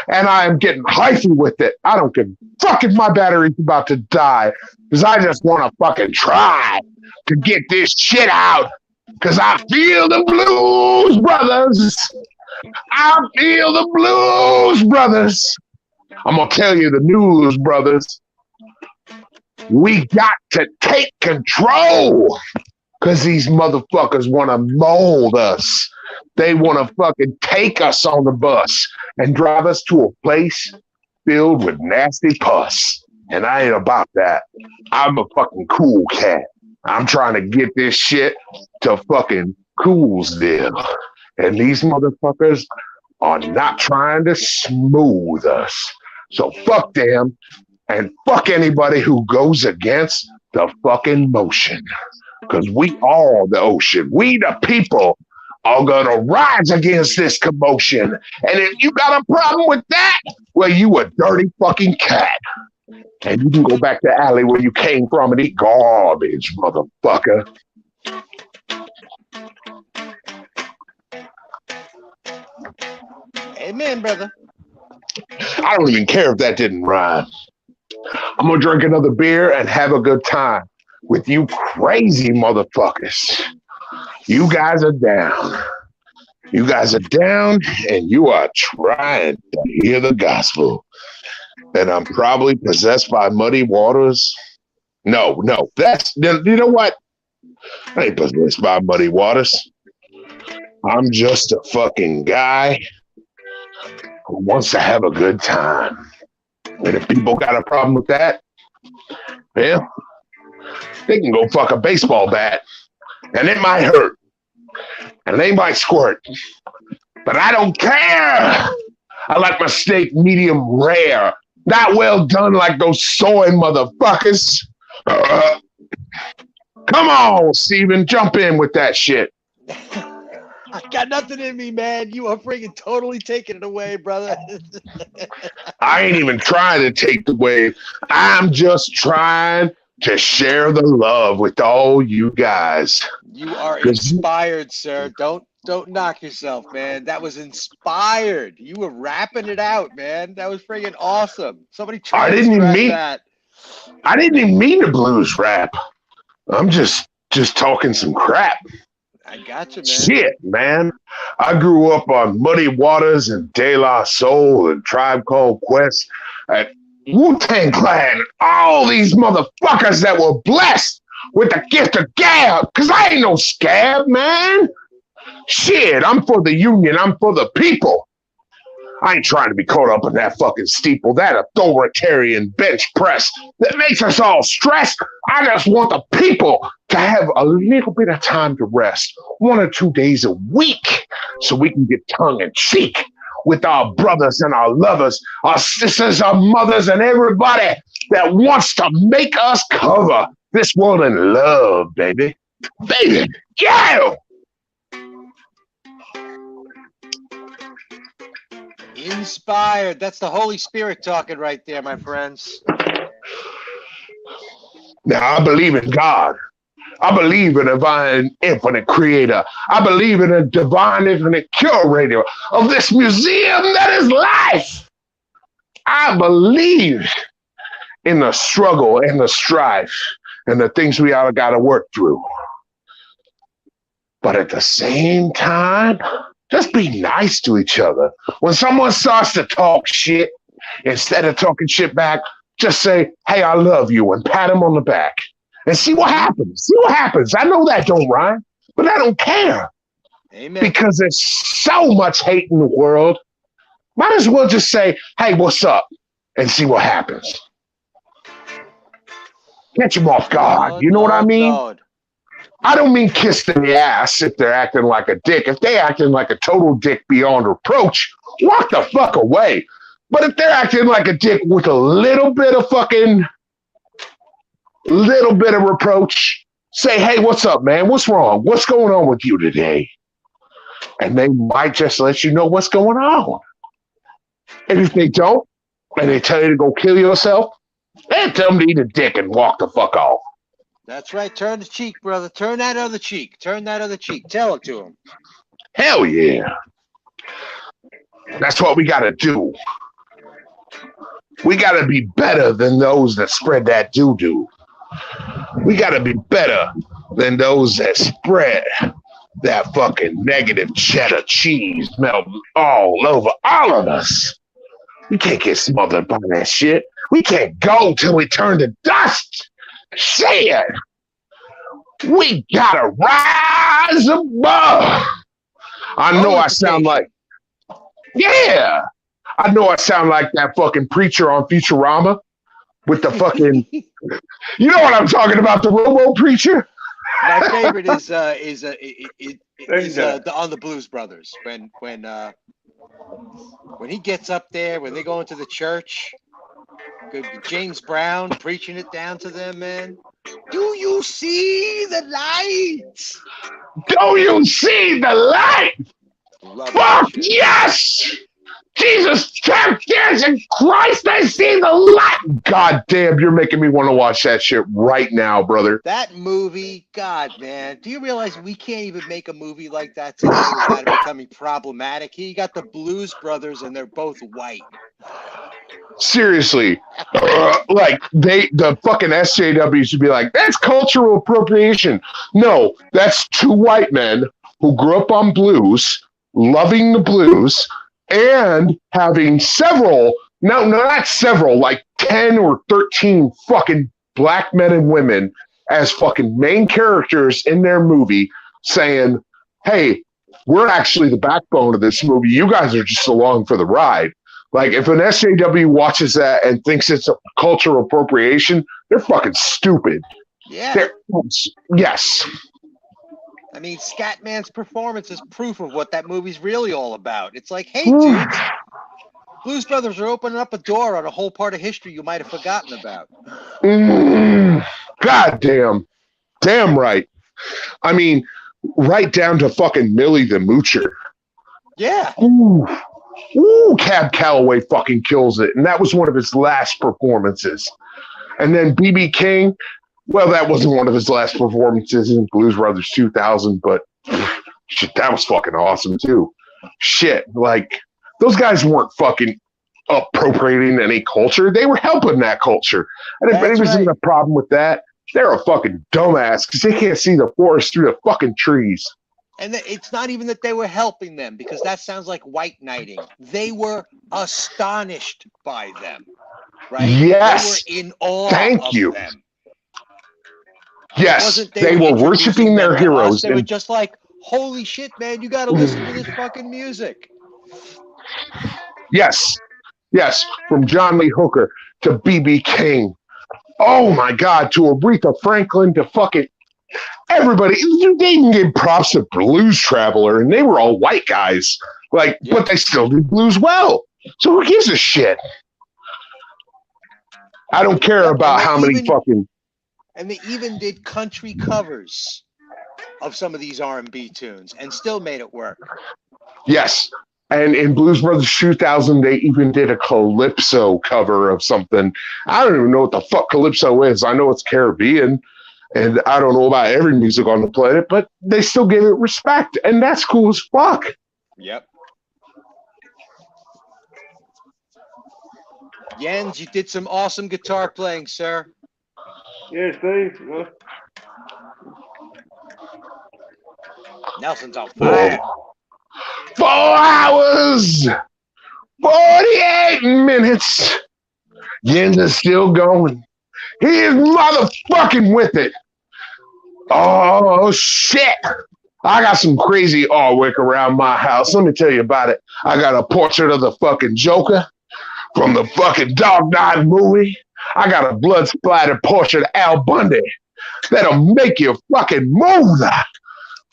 [SPEAKER 8] and I am getting hyphy with it. I don't give a fuck if my battery's about to die, because I just want to fucking try to get this shit out, because I feel the blues, brothers. I feel the blues, brothers. I'm going to tell you the news, brothers. We got to take control because these motherfuckers want to mold us. They want to fucking take us on the bus and drive us to a place filled with nasty pus. And I ain't about that. I'm a fucking cool cat. I'm trying to get this shit to fucking Coolsville. And these motherfuckers are not trying to smooth us. So fuck them. And fuck anybody who goes against the fucking motion. Because we are the ocean. We the people are going to rise against this commotion. And if you got a problem with that, well, you a dirty fucking cat. And you can go back to the alley where you came from and eat garbage, motherfucker.
[SPEAKER 4] Amen, brother.
[SPEAKER 8] I don't even care if that didn't rhyme. I'm going to drink another beer and have a good time with you crazy motherfuckers. You guys are down. You guys are down and you are trying to hear the gospel. And I'm probably possessed by muddy waters. No, that's, you know what? I ain't possessed by muddy waters. I'm just a fucking guy who wants to have a good time. And if people got a problem with that, well, they can go fuck a baseball bat. And it might hurt. And they might squirt. But I don't care. I like my steak medium rare. Not well done like those soy motherfuckers. Come on, Steven. Jump in with that shit.
[SPEAKER 4] I got nothing in me, man. You are freaking totally taking it away, brother.
[SPEAKER 8] I ain't even trying to take the wave. I'm just trying to share the love with all you guys.
[SPEAKER 4] You are inspired, sir. Don't knock yourself, man. That was inspired. You were rapping it out, man. That was freaking awesome. Somebody tried to scratch that.
[SPEAKER 8] I didn't even mean to blues rap. I'm just talking some crap.
[SPEAKER 4] I got you, man.
[SPEAKER 8] Shit, man. I grew up on Muddy Waters and De La Soul and Tribe Called Quest and Wu-Tang Clan. All these motherfuckers that were blessed with the gift of gab. Because I ain't no scab, man. Shit, I'm for the union. I'm for the people. I ain't trying to be caught up in that fucking steeple, that authoritarian bench press that makes us all stressed. I just want the people to have a little bit of time to rest, 1 or 2 days a week, so we can get tongue in cheek with our brothers and our lovers, our sisters, our mothers, and everybody that wants to make us cover this world in love, baby. Baby, yeah!
[SPEAKER 4] Inspired. That's the Holy Spirit talking right there, my friends.
[SPEAKER 8] Now, I believe in God. I believe in a divine infinite creator. I believe in a divine infinite curator of this museum that is life. I believe in the struggle and the strife and the things we all got to work through. But at the same time, just be nice to each other. When someone starts to talk shit, instead of talking shit back, just say, hey, I love you, and pat them on the back. and see what happens. See what happens. I know that don't rhyme, but I don't care.
[SPEAKER 4] Amen.
[SPEAKER 8] Because there's so much hate in the world. Might as well just say, hey, what's up? And see what happens. Catch them off guard. You know what I mean?
[SPEAKER 4] Lord.
[SPEAKER 8] I don't mean kiss in the ass if they're acting like a dick. If they're acting like a total dick beyond reproach, walk the fuck away. But if they're acting like a dick with a little bit of reproach, say, hey, what's up, man? What's wrong? What's going on with you today? And they might just let you know what's going on. And if they don't, and they tell you to go kill yourself, then tell them to eat a dick and walk the fuck off.
[SPEAKER 4] That's right. Turn the cheek, brother. Turn that other cheek. Turn that other cheek. Tell it to him.
[SPEAKER 8] Hell yeah. That's what we got to do. We got to be better than those that spread that doo-doo. We got to be better than those that spread that fucking negative cheddar cheese melting all over all of us. We can't get smothered by that shit. We can't go till we turn to dust. Shit. We gotta rise above. I know I sound like, yeah. I know I sound like that fucking preacher on Futurama with the fucking, you know what I'm talking about, the Robo preacher.
[SPEAKER 4] My favorite is on the Blues Brothers when he gets up there, when they go into the church, James Brown preaching it down to them, man. Do you see the light?
[SPEAKER 8] Do you see the light? Fuck yes! Jesus, Christ, I see the light. God damn, you're making me want to watch that shit right now, brother.
[SPEAKER 4] That movie, God, man. Do you realize we can't even make a movie like that today without it becoming problematic? You got the Blues Brothers, and they're both white.
[SPEAKER 8] Seriously, like the fucking SJWs should be like, that's cultural appropriation. No, that's two white men who grew up on blues, loving the blues, and having several, no, not several, like 10 or 13 fucking black men and women as fucking main characters in their movie saying, hey, we're actually the backbone of this movie. You guys are just along for the ride. Like, if an SJW watches that and thinks it's a cultural appropriation, they're fucking stupid.
[SPEAKER 4] Yeah.
[SPEAKER 8] Yes.
[SPEAKER 4] I mean, Scatman's performance is proof of what that movie's really all about. It's like, hey, dudes, Blues Brothers are opening up a door on a whole part of history you might have forgotten about.
[SPEAKER 8] God damn. Damn right. I mean, right down to fucking Millie the Moocher.
[SPEAKER 4] Yeah.
[SPEAKER 8] Ooh, Cab Calloway fucking kills it. And that was one of his last performances. And then B.B. King, well, that wasn't one of his last performances in Blues Brothers 2000, but shit, that was fucking awesome too. Shit, like, those guys weren't fucking appropriating any culture. They were helping that culture. And if anybody's got a problem with that, they're a fucking dumbass because they can't see the forest through the fucking trees.
[SPEAKER 4] And it's not even that they were helping them, because that sounds like white knighting. They were astonished by them, right?
[SPEAKER 8] Yes.
[SPEAKER 4] They were in awe
[SPEAKER 8] Thank you.
[SPEAKER 4] them.
[SPEAKER 8] Yes, they were worshiping their heroes.
[SPEAKER 4] They were just like, holy shit, man, you got to listen to this fucking music.
[SPEAKER 8] Yes, yes, from John Lee Hooker to B.B. King. Oh my God, to Aretha Franklin, to fucking everybody. They can give props to Blues Traveler, and they were all white guys. Like, yeah. But they still did blues well. So who gives a shit? I don't care about how many fucking.
[SPEAKER 4] And they even did country covers of some of these R&B tunes, and still made it work.
[SPEAKER 8] Yes. And in Blues Brothers 2000, they even did a Calypso cover of something. I don't even know what the fuck Calypso is. I know it's Caribbean, and I don't know about every music on the planet, but they still gave it respect, and that's cool as fuck.
[SPEAKER 4] Yep. Jens, you did some awesome guitar playing, sir.
[SPEAKER 1] Yes, Steve.
[SPEAKER 4] Nelson's on fire.
[SPEAKER 8] 4 hours, 48 minutes. Jens is still going. He is motherfucking with it. Oh, shit. I got some crazy artwork around my house. Let me tell you about it. I got a portrait of the fucking Joker from the fucking Dark Knight movie. I got a blood splattered portrait of Al Bundy that'll make you fucking move the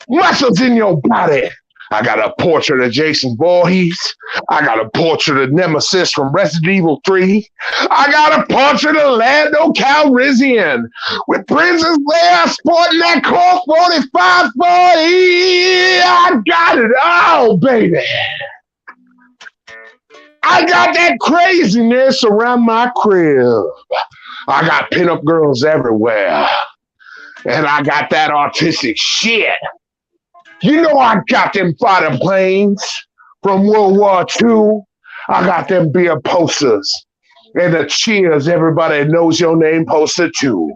[SPEAKER 8] muscles in your body. I got a portrait of Jason Voorhees. I got a portrait of Nemesis from Resident Evil 3. I got a portrait of Lando Calrissian with Princess Leia sporting that Colt 45 40. I got it all, baby. I got that craziness around my crib. I got pinup girls everywhere. And I got that artistic shit. You know I got them fighter planes from World War II. I got them beer posters. And the Cheers, everybody knows your name poster too.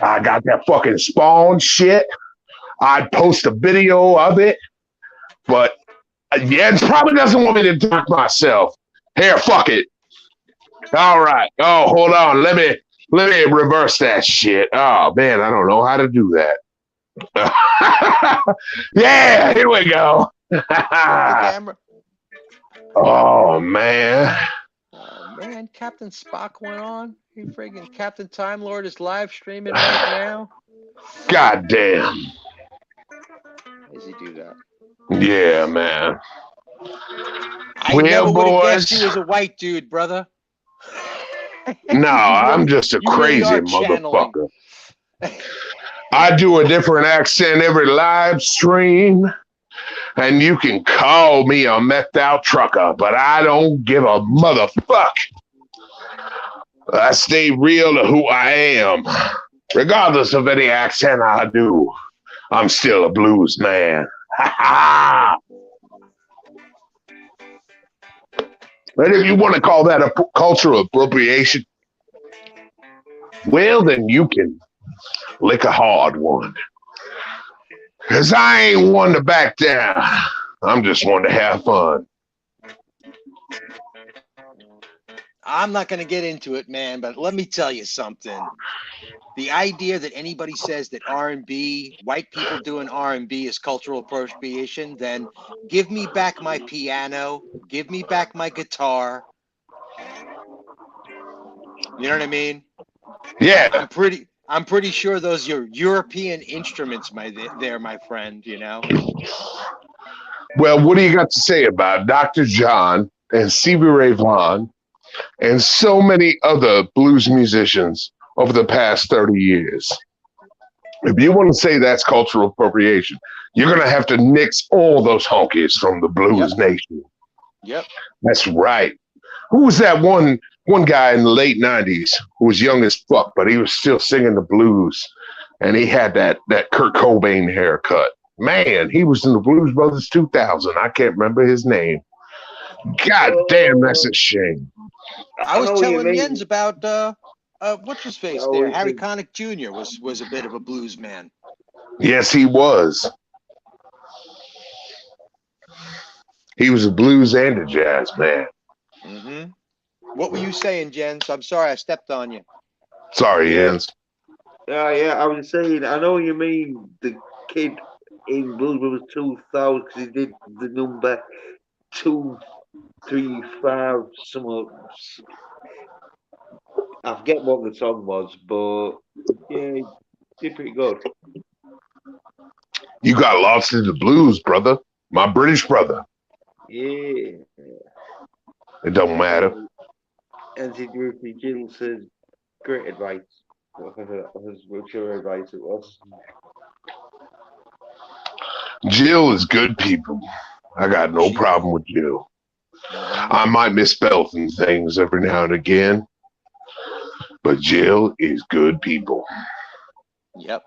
[SPEAKER 8] I got that fucking Spawn shit. I'd post a video of it. But yeah, it probably doesn't want me to talk myself. Here, fuck it. All right. Oh, hold on. Let me reverse that shit. Oh man, I don't know how to do that. Yeah, here we go. Oh man.
[SPEAKER 4] Oh man, Captain Spock went on. He friggin' Captain Time Lord is live streaming right now.
[SPEAKER 8] God damn.
[SPEAKER 4] How does he do that?
[SPEAKER 8] Yeah, man.
[SPEAKER 4] I never would have guessed he was a white dude, brother.
[SPEAKER 8] No, I'm just a crazy motherfucker. I do a different accent every live stream, and you can call me a methed out trucker, but I don't give a motherfuck. I stay real to who I am. Regardless of any accent I do, I'm still a blues man. And if you want to call that a cultural appropriation, well, then you can lick a hard one. Because I ain't one to back down. I'm just one to have fun.
[SPEAKER 4] I'm not going to get into it, man, but let me tell you something. The idea that anybody says that R&B, white people doing R&B is cultural appropriation, then give me back my piano, give me back my guitar. You know what I mean?
[SPEAKER 8] Yeah.
[SPEAKER 4] I'm pretty sure those are European instruments, my friend, you know?
[SPEAKER 8] Well, what do you got to say about Dr. John and Stevie Ray Vaughan and so many other blues musicians over the past 30 years? If you want to say that's cultural appropriation, you're going to have to nix all those honkies from the blues nation.
[SPEAKER 4] Yep.
[SPEAKER 8] That's right. Who was that one guy in the late 90s who was young as fuck, but he was still singing the blues, and he had that Kurt Cobain haircut? Man, he was in the Blues Brothers 2000. I can't remember his name. God damn, that's a shame.
[SPEAKER 4] I was telling Jens about what's his face there. Harry Connick Jr. was a bit of a blues man.
[SPEAKER 8] Yes, he was. He was a blues and a jazz man.
[SPEAKER 4] Mm-hmm. What were you saying, Jens? I'm sorry I stepped on you.
[SPEAKER 8] Sorry, Jens.
[SPEAKER 1] Yeah, I was saying, I know you mean the kid in Blues Brothers 2000 because he did the number 235 somewhat. I forget what the song was, but yeah, he did pretty good.
[SPEAKER 8] You got lost in the blues, brother. My British brother.
[SPEAKER 1] Yeah.
[SPEAKER 8] It don't matter.
[SPEAKER 1] Anti-Droopy Jill says, great advice. Whichever advice it was.
[SPEAKER 8] Jill is good people. I got no problem with Jill. I might misspell some things every now and again, but Jill is good people.
[SPEAKER 4] Yep.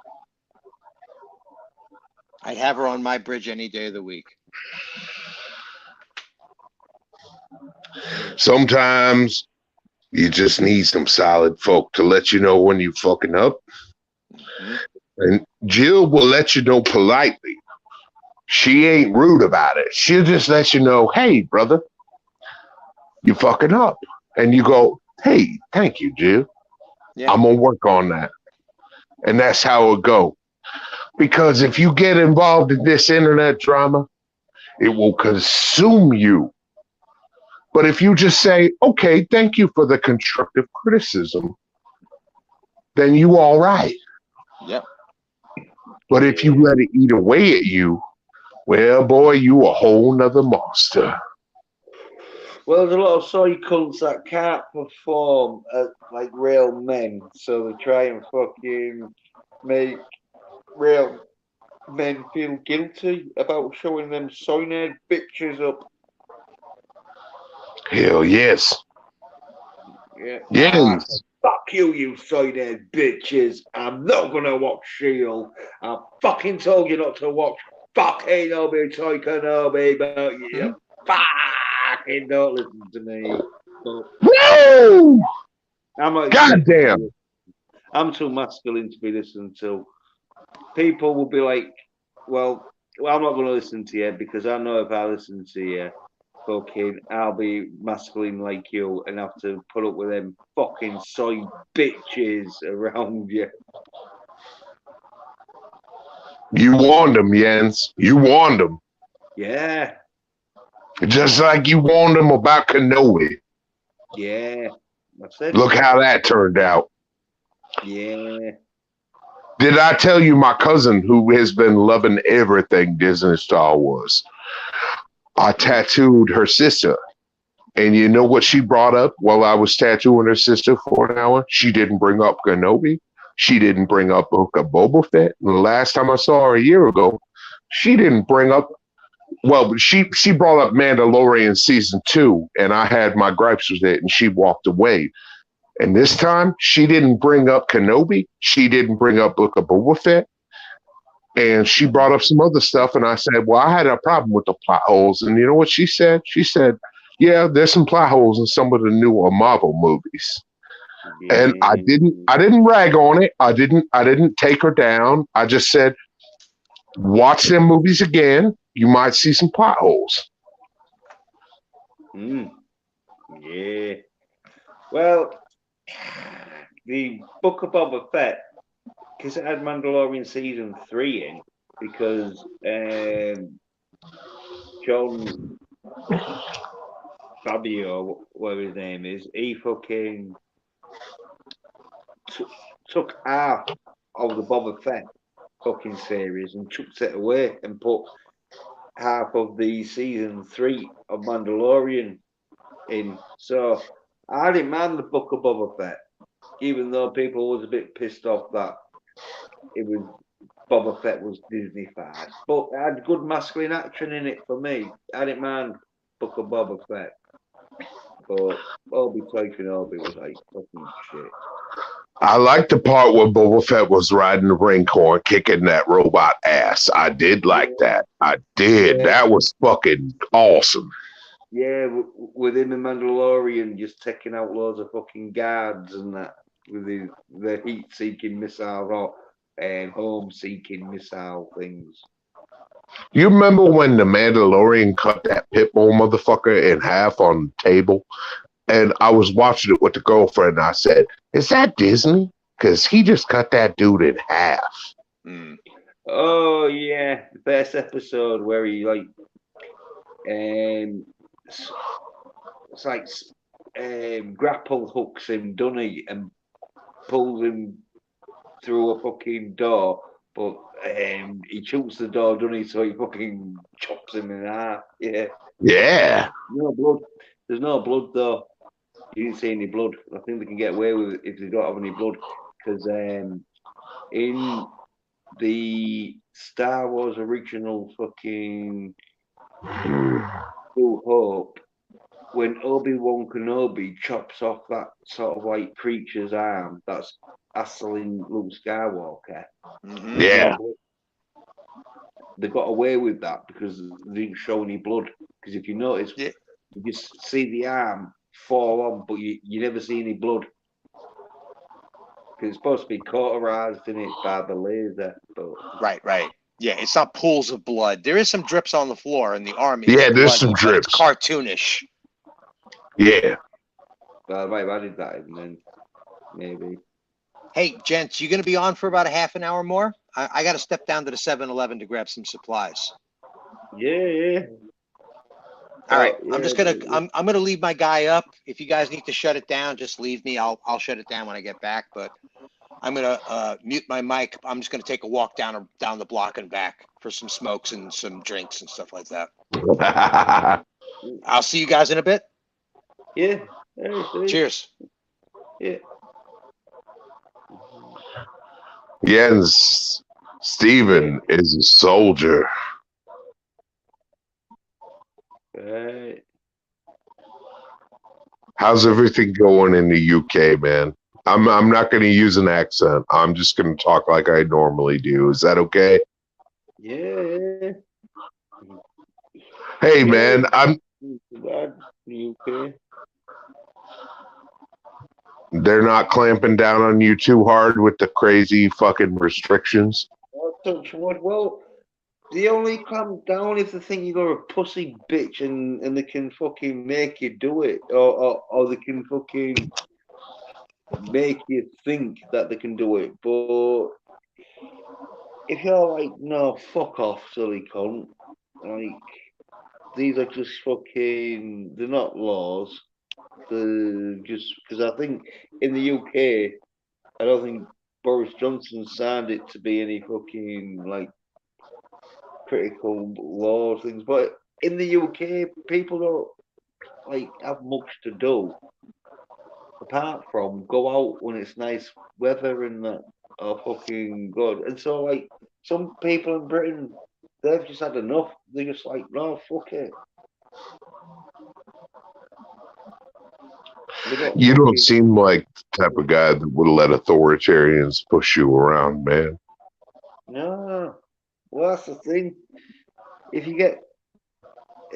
[SPEAKER 4] I'd have her on my bridge any day of the week.
[SPEAKER 8] Sometimes you just need some solid folk to let you know when you fucking up. Mm-hmm. And Jill will let you know politely. She ain't rude about it. She'll just let you know, hey, brother, you fucking up. And you go, hey, thank you, Jill. I'm gonna work on that, and that's how it go. Because if you get involved in this internet drama, it will consume you. But if you just say, "Okay, thank you for the constructive criticism," then you all right.
[SPEAKER 4] Yep.
[SPEAKER 8] But if you let it eat away at you, well, boy, you a whole nother monster.
[SPEAKER 1] Well, there's a lot of soy cunts that can't perform like real men, so they try and fucking make real men feel guilty about showing them soy nerd bitches up.
[SPEAKER 8] Hell yes.
[SPEAKER 1] Yeah.
[SPEAKER 8] Yes.
[SPEAKER 1] Fuck you, you soy nerd bitches. I'm not gonna watch Shield. I fucking told you not to watch fucking Obi-Wan Kenobi, but you fucking don't listen to me. But
[SPEAKER 8] Woo!
[SPEAKER 1] I'm not
[SPEAKER 8] Goddamn.
[SPEAKER 1] I'm too masculine to be listened to. People will be like, well, I'm not going to listen to you because I know if I listen to you, fucking, I'll be masculine like you and have to put up with them fucking soy bitches around you.
[SPEAKER 8] You warned them, Jens. You warned them.
[SPEAKER 1] Yeah.
[SPEAKER 8] Just like you warned them about Kenobi.
[SPEAKER 1] Yeah.
[SPEAKER 8] Look how that turned out.
[SPEAKER 1] Yeah.
[SPEAKER 8] Did I tell you my cousin, who has been loving everything Disney Star Wars? I tattooed her sister. And you know what she brought up while I was tattooing her sister for an hour? She didn't bring up Kenobi. She didn't bring up Book of Boba Fett. And the last time I saw her a year ago, she didn't bring up, well, she brought up Mandalorian season 2, and I had my gripes with it, and she walked away. And this time, she didn't bring up Kenobi. She didn't bring up Book of Boba Fett. And she brought up some other stuff, and I said, well, I had a problem with the plot holes. And you know what she said? She said, yeah, there's some plot holes in some of the newer Marvel movies. Yeah. And I didn't rag on it. I didn't take her down. I just said, watch them movies again. You might see some plot holes.
[SPEAKER 1] Yeah. Well, the Book of Boba Fett, because it had Mandalorian season 3 in, because John Fabio, whatever his name is, he fucking took half of the Boba Fett fucking series and chucked it away and put half of the season 3 of Mandalorian in. So I didn't mind the Book of Boba Fett, even though people was a bit pissed off that it was Boba Fett was Disney-fied. But it had good masculine action in it for me. I didn't mind Book of Boba Fett. But Obi-Wan Kenobi was like fucking shit.
[SPEAKER 8] I like the part where Boba Fett was riding the Rancor and kicking that robot ass. I did like that. I did. Yeah. That was fucking awesome.
[SPEAKER 1] Yeah, with him and Mandalorian just taking out loads of fucking guards and that with the heat-seeking missile and home-seeking missile things.
[SPEAKER 8] You remember when the Mandalorian cut that Pitbull motherfucker in half on the table? And I was watching it with the girlfriend, and I said, is that Disney? Because he just cut that dude in half.
[SPEAKER 1] Oh, yeah. The first episode where he, like, it's like grapple hooks him, doesn't he? And pulls him through a fucking door. But he shoots the door, doesn't he? So he fucking chops him in half. Yeah.
[SPEAKER 8] Yeah.
[SPEAKER 1] No blood. There's no blood, though. You didn't see any blood. I think they can get away with it if they don't have any blood. Because in the Star Wars original fucking New Hope, when Obi-Wan Kenobi chops off that sort of like creature's arm, that's hassling Luke Skywalker.
[SPEAKER 8] Yeah.
[SPEAKER 1] They got away with that because they didn't show any blood. Because if you notice, you just see the arm fall on, but you never see any blood. Because it's supposed to be cauterized in it by the laser. But...
[SPEAKER 4] Right. Yeah, it's not pools of blood. There is some drips on the floor in the army.
[SPEAKER 8] Yeah, there's some drips.
[SPEAKER 4] It's cartoonish.
[SPEAKER 8] Yeah.
[SPEAKER 1] Well, I might have added that in then, maybe.
[SPEAKER 4] Hey, gents, you going to be on for about a half an hour more? I got to step down to the 7-Eleven to grab some supplies.
[SPEAKER 1] Yeah.
[SPEAKER 4] All right,
[SPEAKER 1] Yeah,
[SPEAKER 4] I'm just gonna I'm gonna leave my guy up. If you guys need to shut it down, just leave me. I'll shut it down when I get back. But I'm gonna mute my mic. I'm just gonna take a walk down the block and back for some smokes and some drinks and stuff like that. I'll see you guys in a bit.
[SPEAKER 1] Yeah. Hey,
[SPEAKER 4] cheers.
[SPEAKER 1] Yeah.
[SPEAKER 8] Jens Steven is a soldier.
[SPEAKER 1] Right.
[SPEAKER 8] How's everything going in the UK, man? I'm not going to use an accent. I'm just going to talk like I normally do. Is that okay?
[SPEAKER 1] Yeah.
[SPEAKER 8] Hey, man,
[SPEAKER 1] UK.
[SPEAKER 8] They're not clamping down on you too hard with the crazy fucking restrictions.
[SPEAKER 1] Well, the only clamp down if they think you're a pussy bitch and they can fucking make you do it, or they can fucking make you think that they can do it. But if you're like, no, fuck off, silly cunt, like, these are just fucking, they're not laws. They're just, because I think in the UK, I don't think Boris Johnson signed it to be any fucking, like, critical law things. But in the UK, people don't, like, have much to do apart from go out when it's nice weather and that are fucking good. And so, like, some people in Britain, they've just had enough. They're just like, no, fuck it.
[SPEAKER 8] You don't seem like the type of guy that would let authoritarians push you around, man.
[SPEAKER 1] No. Well, that's the thing. If you get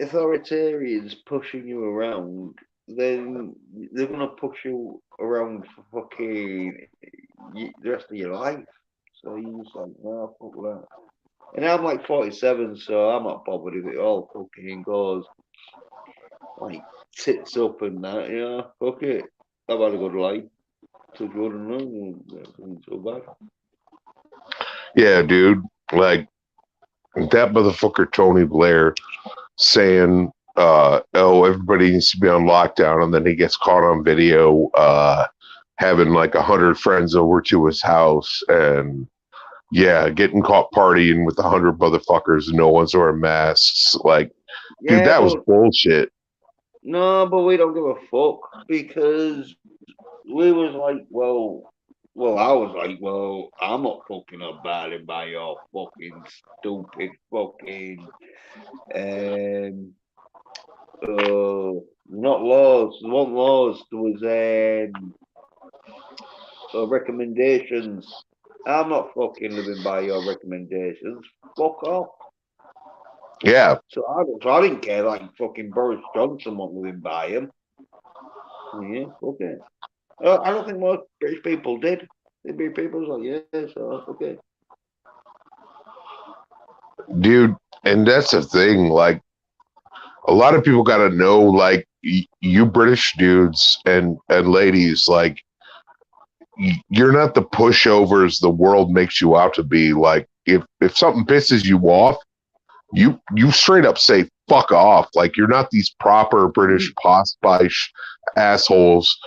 [SPEAKER 1] authoritarians pushing you around, then they're gonna push you around for fucking the rest of your life. So you just like, no, fuck that. And I'm like 47, so I'm not bothered if it all fucking goes like tits up and that. Fuck it. I've had a good life. So good enough. Nothing so bad.
[SPEAKER 8] Yeah, dude. Like that motherfucker Tony Blair saying, oh, everybody needs to be on lockdown, and then he gets caught on video having like 100 friends over to his house and getting caught partying with 100 motherfuckers and no one's wearing masks. Like, dude, that was bullshit.
[SPEAKER 1] No, but we don't give a fuck because we was like, I was like, I'm not fucking abiding by your fucking stupid fucking not laws. There weren't laws. There was recommendations. I'm not fucking living by your recommendations. Fuck off.
[SPEAKER 8] Yeah.
[SPEAKER 1] So I didn't care like fucking Boris Johnson wasn't living by him. Yeah, okay. I don't think most British people did. British people was like, yeah, so okay.
[SPEAKER 8] Dude, and that's the thing, like a lot of people got to know, like you British dudes and ladies, like you're not the pushovers the world makes you out to be. Like if something pisses you off, you straight up say fuck off. Like you're not these proper British posh assholes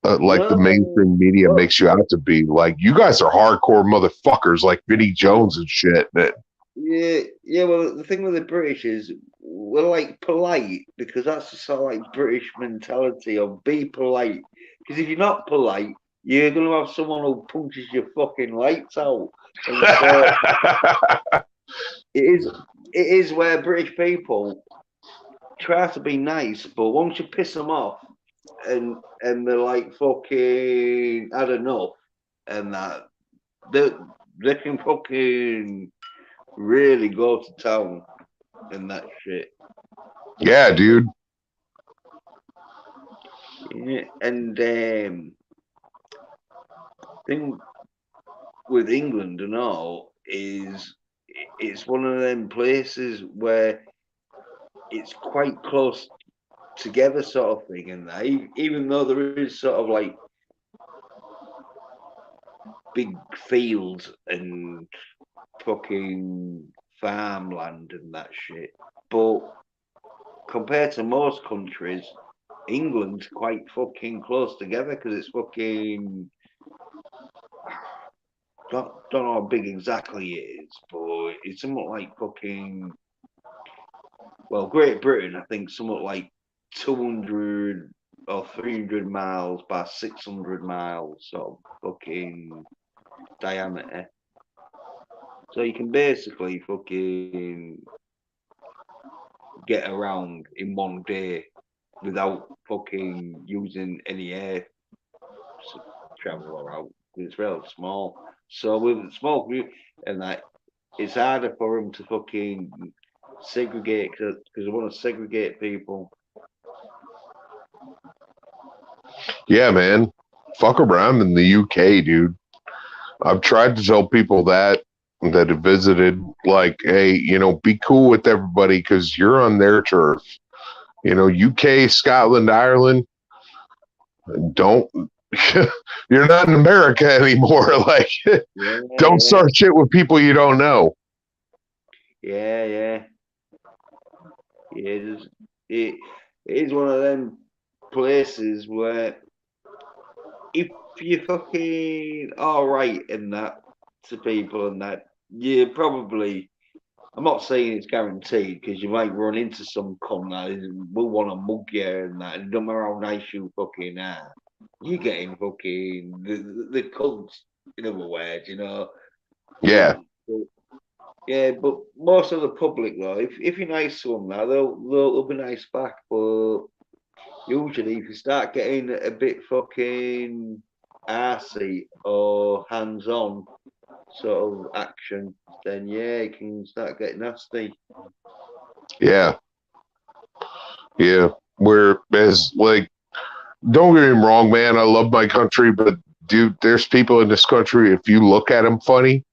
[SPEAKER 8] like the mainstream media makes you out to be. Like you guys are hardcore motherfuckers like Vinnie Jones and shit.
[SPEAKER 1] Yeah. Well, the thing with the British is we're like polite because that's the sort of like British mentality of be polite. Because if you're not polite, you're gonna have someone who punches your fucking lights out. And so it is where British people try to be nice, but once you piss them off, and they're like fucking had enough, and that they can fucking really go to town and that shit.
[SPEAKER 8] Yeah, dude.
[SPEAKER 1] Yeah, and thing with England and all is it's one of them places where it's quite close together, sort of thing, and that even though there is sort of like big fields and fucking farmland and that shit. But compared to most countries, England's quite fucking close together because it's fucking. Don't know how big exactly it is, but it's somewhat like fucking. Well, Great Britain, I think, somewhat like 200 or 300 miles by 600 miles, sort of fucking diameter. So you can basically fucking get around in one day without fucking using any air to travel around. It's real small. So with small group and that, it's harder for them to fucking segregate because they want to segregate people.
[SPEAKER 8] Yeah, man. Fuck around in the UK, dude. I've tried to tell people that have visited, like, hey, be cool with everybody because you're on their turf. UK, Scotland, Ireland, don't. You're not in America anymore. Like, don't start shit with people you don't know.
[SPEAKER 1] Yeah. It is one of them places where if you're fucking all right in that to people and that, you probably. I'm not saying it's guaranteed because you might run into some con that will want to mug you and that, and no matter how nice you fucking are, you getting fucking the cunts in other words,
[SPEAKER 8] Yeah.
[SPEAKER 1] But most of the public though, if you're nice to them now, they'll be nice back. But usually, if you start getting a bit fucking arsey or hands on sort of action, then yeah, it can start getting nasty.
[SPEAKER 8] Yeah. Whereas, like, don't get me wrong, man. I love my country, but dude, there's people in this country. If you look at them funny,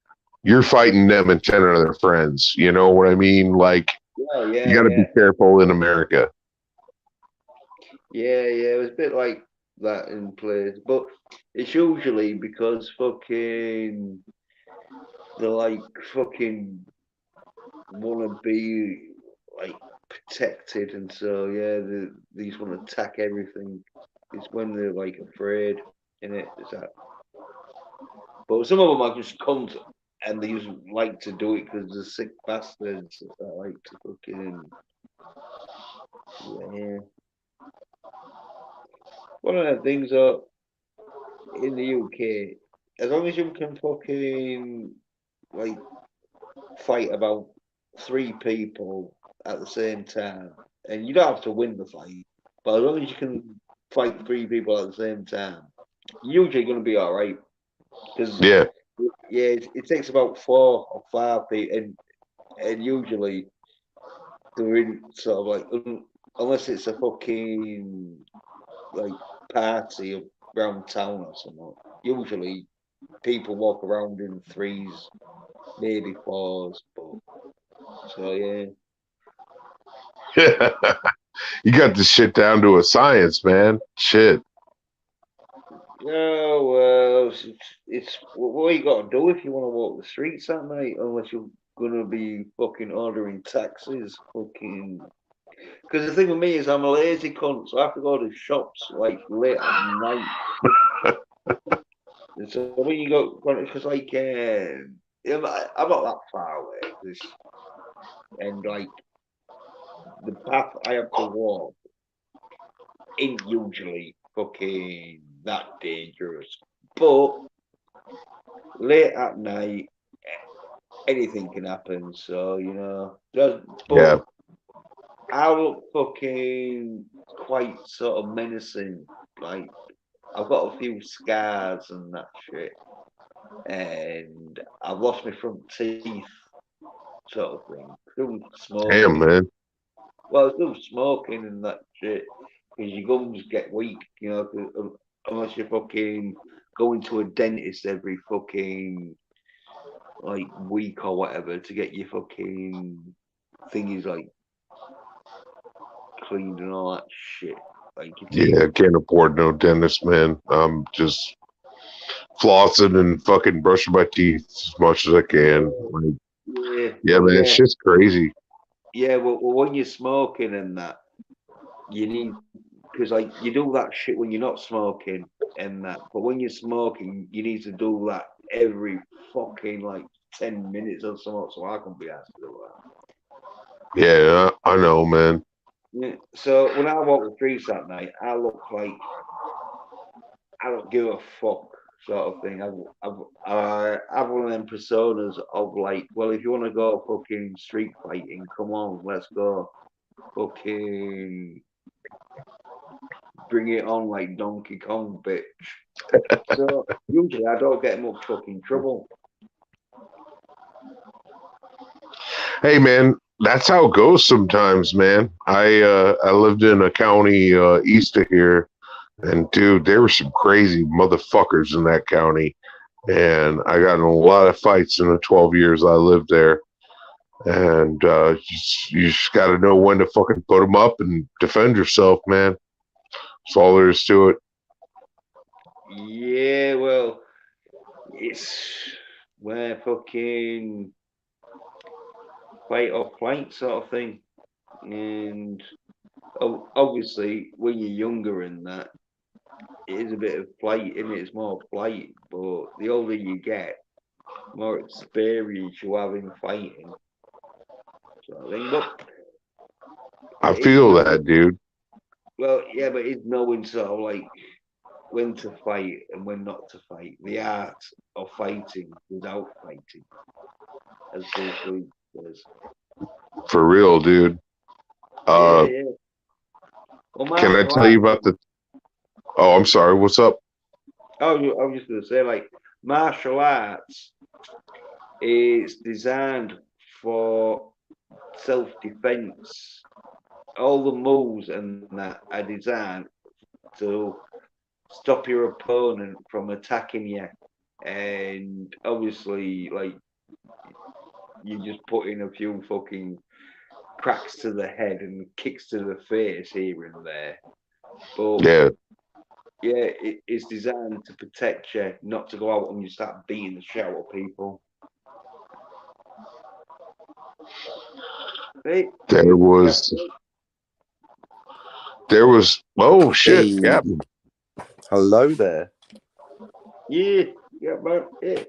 [SPEAKER 8] you're fighting them and 10 of their friends. You know what I mean? Like, you got to be careful in America.
[SPEAKER 1] Yeah, it was a bit like that in place, but it's usually because fucking they're like fucking want to be like protected, and so they just want to attack everything. It's when they're like afraid in it. Is that? But some of them are just cunt, and they just like to do it because they're sick bastards that like to fucking yeah. One of the things are in the UK, as long as you can fucking like fight about 3 people at the same time, and you don't have to win the fight, but as long as you can fight 3 people at the same time, you're usually going to be all right. Because it takes about 4 or 5 people, and usually they're in sort of like unless it's a fucking like party around town or something. Usually people walk around in 3s, maybe 4s, but so yeah.
[SPEAKER 8] You got this shit down to a science, man. Shit.
[SPEAKER 1] No, well, it's what you got to do if you want to walk the streets that night, unless you're gonna be fucking ordering taxis, fucking. Because the thing with me is I'm a lazy cunt, so I have to go to shops like late at night. And so when you go, because like, I'm not that far away, and like the path I have to walk ain't usually fucking that dangerous, but late at night anything can happen. So but I look fucking quite sort of menacing. Like I've got a few scars and that shit, and I've lost my front teeth, sort of thing. Still smoking.
[SPEAKER 8] Damn, man.
[SPEAKER 1] Well, still smoking and that shit because your gums get weak, unless you're fucking going to a dentist every fucking like week or whatever to get your fucking thingies like cleaned and all that shit. Like
[SPEAKER 8] I can't afford no dentist, man. I'm just flossing and fucking brushing my teeth as much as I can. Like, yeah, man, it's just crazy.
[SPEAKER 1] Yeah, well, when you're smoking and that, you need, because like you do that shit when you're not smoking and that, but when you're smoking, you need to do that every fucking like 10 minutes or something. So I can be asked to do that.
[SPEAKER 8] Yeah, I know, man.
[SPEAKER 1] Yeah. So when I walk the streets that night, I look like I don't give a fuck sort of thing. I have one of them personas of like, well, if you want to go fucking street fighting, come on, let's go. Fucking bring it on like Donkey Kong, bitch. So usually I don't get much fucking trouble.
[SPEAKER 8] Hey, man, that's how it goes sometimes, man. I lived in a county east of here, and dude, there were some crazy motherfuckers in that county, and I got in a lot of fights in the 12 years I lived there. And you just got to know when to fucking put them up and defend yourself, man. That's all there is to it.
[SPEAKER 1] Yeah, well, it's where fucking fight or flight sort of thing. And obviously, when you're younger and that, it is a bit of flight, and it's more flight. But the older you get, more experience you have in fighting. So I think, but
[SPEAKER 8] I feel that, dude.
[SPEAKER 1] Well, yeah, but it's knowing sort of like when to fight and when not to fight. The art of fighting without fighting, as Bruce Lee says.
[SPEAKER 8] For real, dude.
[SPEAKER 1] Yeah. Well,
[SPEAKER 8] can I tell you about the? Oh, I'm sorry. What's up?
[SPEAKER 1] I was just going to say, like, martial arts is designed for self-defense. All the moves and that are designed to stop your opponent from attacking you. And obviously, like, you just put in a few fucking cracks to the head and kicks to the face here and there. But yeah, it's designed to protect you, not to go out and you start beating the shit out of people. Hey,
[SPEAKER 8] there was. Oh shit,
[SPEAKER 3] Hey.
[SPEAKER 8] Captain.
[SPEAKER 3] Hello there.
[SPEAKER 1] Yeah, man. Yeah.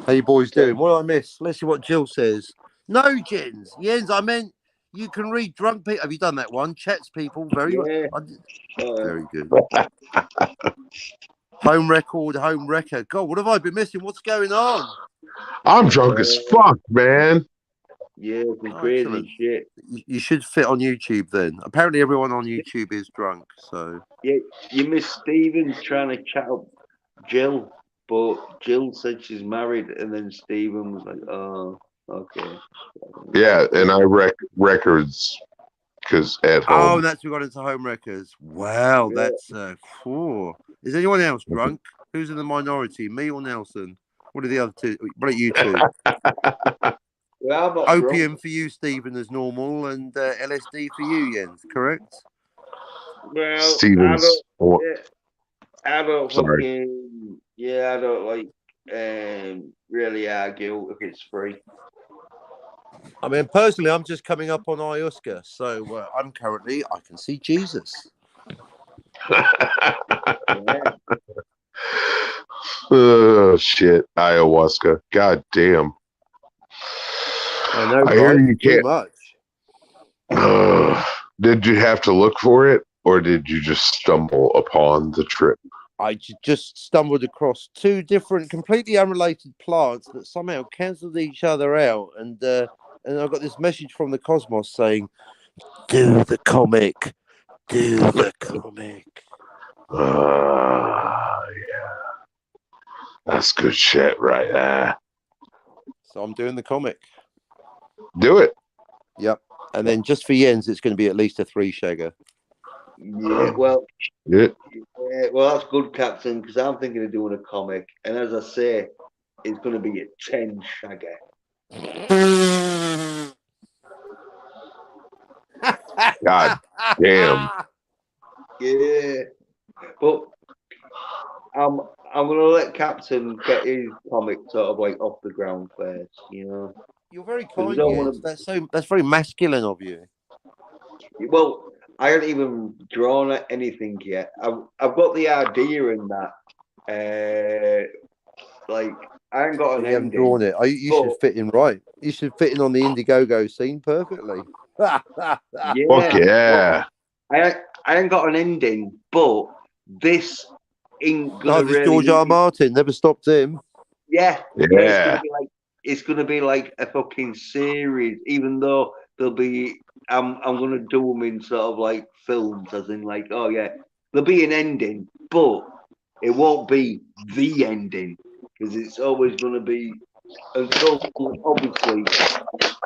[SPEAKER 3] How you boys doing? What did I miss? Let's see what Jill says. No, Jens, I meant you can read drunk people. Have you done that one? Chats people very very good. Home record. God, what have I been missing? What's going on?
[SPEAKER 8] I'm drunk as fuck, man.
[SPEAKER 1] Yeah, some crazy shit.
[SPEAKER 3] You should fit on YouTube then. Apparently everyone on YouTube is drunk, so
[SPEAKER 1] yeah, you missed Stephen trying to chat up Jill, but Jill said she's married, and then Stephen was like, "Oh, okay."
[SPEAKER 8] Yeah, and I records because at home.
[SPEAKER 3] Oh, that's we got into home records. Wow, that's cool. Is anyone else drunk? Who's in the minority? Me or Nelson? What are the other two? What are you two?
[SPEAKER 1] Well,
[SPEAKER 3] Opium
[SPEAKER 1] drunk.
[SPEAKER 3] for you, Stephen, as normal, and LSD for you, Jens. Correct?
[SPEAKER 1] Well,
[SPEAKER 8] Stevens.
[SPEAKER 1] I don't fucking I don't like really argue if it's free.
[SPEAKER 3] I mean, personally, I'm just coming up on ayahuasca, so I'm currently I can see Jesus.
[SPEAKER 8] Oh shit, ayahuasca. God damn.
[SPEAKER 3] I know,
[SPEAKER 8] I hear you
[SPEAKER 3] too
[SPEAKER 8] can't.
[SPEAKER 3] Much.
[SPEAKER 8] Did you have to look for it, or did you just stumble upon the trip?
[SPEAKER 3] I just stumbled across two different, completely unrelated plants that somehow cancelled each other out, and I got this message from the cosmos saying, "Do the comic, do the comic."
[SPEAKER 8] Yeah, that's good shit right there.
[SPEAKER 3] So I'm doing the comic.
[SPEAKER 8] Do it.
[SPEAKER 3] Yep. And then just for Jens, it's going to be at least a 3-shagger.
[SPEAKER 1] Yeah, well,
[SPEAKER 8] yeah,
[SPEAKER 1] well, that's good, Captain, because I'm thinking of doing a comic, and as I say, it's going to be a 10-shagger.
[SPEAKER 8] God damn.
[SPEAKER 1] Yeah, but I'm gonna let Captain get his comic sort of like off the ground first, you know.
[SPEAKER 3] You're very
[SPEAKER 1] 'Cause we
[SPEAKER 3] kind,
[SPEAKER 1] don't
[SPEAKER 3] Jens.
[SPEAKER 1] want
[SPEAKER 3] That's very masculine of you.
[SPEAKER 1] to. Well, I haven't even drawn anything yet. I've got the idea in that. Like I ain't got
[SPEAKER 3] But
[SPEAKER 1] an
[SPEAKER 3] you haven't
[SPEAKER 1] ending.
[SPEAKER 3] drawn it. You should fit in right. You should fit in on the Indiegogo scene perfectly.
[SPEAKER 8] Fuck
[SPEAKER 1] Yeah.
[SPEAKER 8] yeah.
[SPEAKER 1] I ain't got an ending, but this ain't gonna
[SPEAKER 3] Like this
[SPEAKER 1] really.
[SPEAKER 3] George R. Martin never stopped him.
[SPEAKER 1] Yeah,
[SPEAKER 8] Yeah.
[SPEAKER 1] It's gonna be like a fucking series, even though there'll be. I'm gonna do them in sort of like films, as in like, oh yeah, there'll be an ending, but it won't be the ending because it's always gonna be until obviously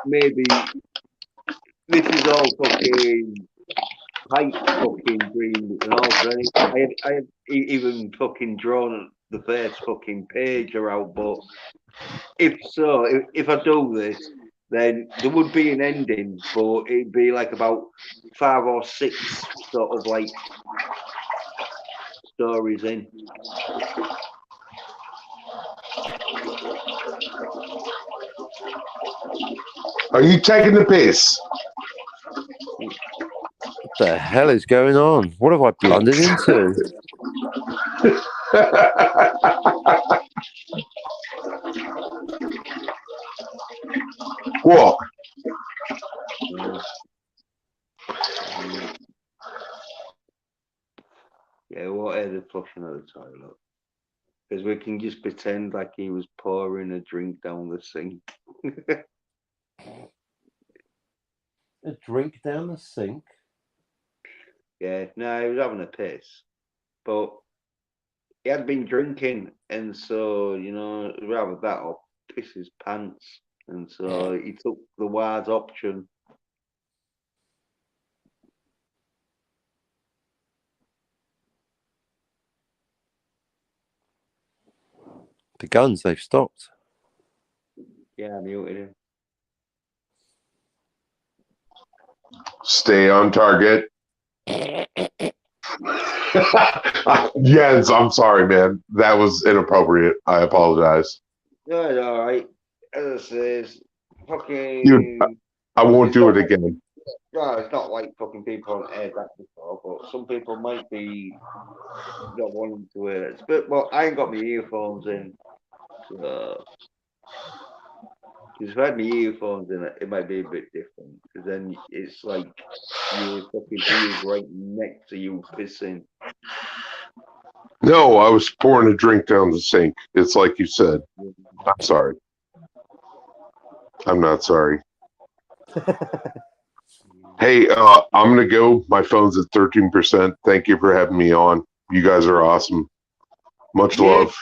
[SPEAKER 1] maybe this is all fucking pipe fucking dreams and all. So I had even fucking drawn the first fucking page around, but if so, if I do this, then there would be an ending, but it'd be like about 5 or 6 sort of like stories in.
[SPEAKER 8] Are you taking the piss?
[SPEAKER 3] What the hell is going on? What have I blundered into?
[SPEAKER 8] What?
[SPEAKER 1] Yeah, what are the flushing of the toilet? Because we can just pretend like he was pouring a drink down the sink.
[SPEAKER 3] A drink down the sink?
[SPEAKER 1] Yeah, no, he was having a piss. But he had been drinking, and so, rather that or piss his pants. And so he took the wise option.
[SPEAKER 3] The guns, they've stopped.
[SPEAKER 1] Yeah, I muted him.
[SPEAKER 8] Stay on target. Yes, I'm sorry, man. That was inappropriate. I apologize.
[SPEAKER 1] No, it's all right. As I says,
[SPEAKER 8] Dude,
[SPEAKER 1] fucking.
[SPEAKER 8] I won't
[SPEAKER 1] It's
[SPEAKER 8] do
[SPEAKER 1] not
[SPEAKER 8] it
[SPEAKER 1] like,
[SPEAKER 8] again.
[SPEAKER 1] no, it's not like fucking people haven't heard that before, but some people might be not wanting to hear it. But well, I ain't got my earphones in, so because if I had my earphones in, it might be a bit different. Because then it's like your fucking ears right next to you pissing.
[SPEAKER 8] No, I was pouring a drink down the sink. It's like you said. I'm sorry. I'm not sorry. Hey, I'm gonna go. My phone's at 13%. Thank you for having me on. You guys are awesome. Much love.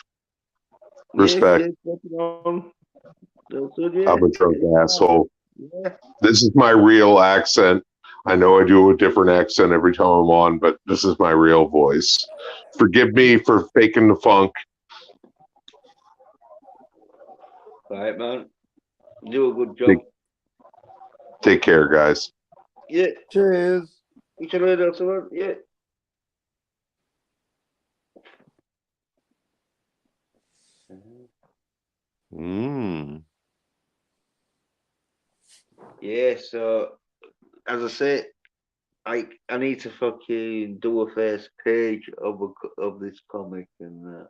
[SPEAKER 8] Respect. I'm a drunk asshole.
[SPEAKER 1] Yeah.
[SPEAKER 8] This is my real accent. I know I do a different accent every time I'm on, but this is my real voice. Forgive me for faking the funk.
[SPEAKER 1] All right, man. Do a good job.
[SPEAKER 8] Take care, guys.
[SPEAKER 1] Yeah.
[SPEAKER 3] Cheers.
[SPEAKER 1] Each other, someone. Yeah. Yeah, so as I said, I need to fucking do a first page of this comic and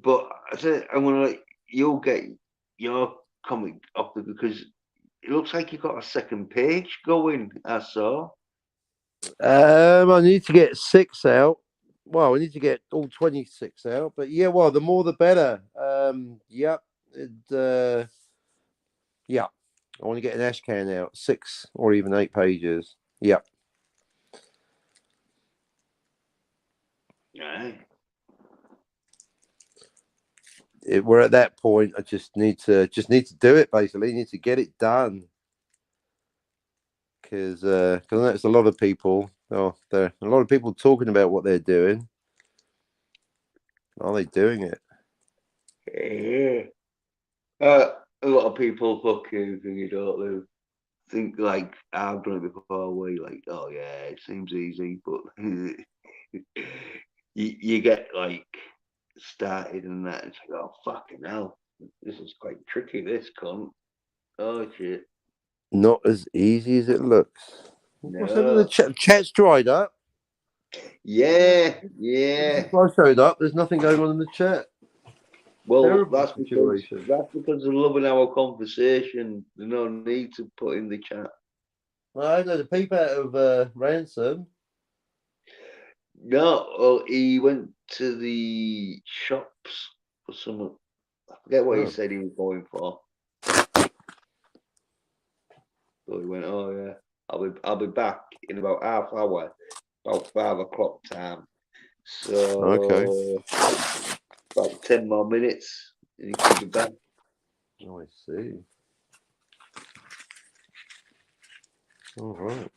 [SPEAKER 1] but I said I'm gonna let you get your comic off because it looks like you got a second page going. I saw.
[SPEAKER 3] I need to get 6 out. Well, we need to get all 26 out, but yeah, well, the more the better. Yep. Yeah. I want to get an ash can out, 6 or even 8 pages. Yep.
[SPEAKER 1] Right.
[SPEAKER 3] We're at that point. I just need to do it. Basically, need to get it done because I know there's a lot of people. Oh, there are a lot of people talking about what they're doing. Are they doing it?
[SPEAKER 1] Yeah. A lot of people fucking think don't think like I've done it before. Where you're like, oh yeah, it seems easy, but you get like started and that. It's like, oh fucking hell, this is quite tricky. This cunt. Oh shit.
[SPEAKER 5] Not as easy as it looks. What's over the
[SPEAKER 1] No.
[SPEAKER 5] chat? Chat's dried up.
[SPEAKER 1] Yeah,
[SPEAKER 5] If
[SPEAKER 1] yeah.
[SPEAKER 5] I showed up, there's nothing going on in the chat.
[SPEAKER 1] Well,
[SPEAKER 5] Terrible situation.
[SPEAKER 1] that's because they're loving our conversation. There's no need to put in the chat.
[SPEAKER 5] Well, I know the peep out of Ransom.
[SPEAKER 1] No, well, he went to the shops for some. I forget what he said he was going for. So he went, oh yeah, I'll be back in about half hour, about 5 o'clock time. So
[SPEAKER 5] Okay.
[SPEAKER 1] about 10 more minutes, and he could be back.
[SPEAKER 5] Oh, I see. All right.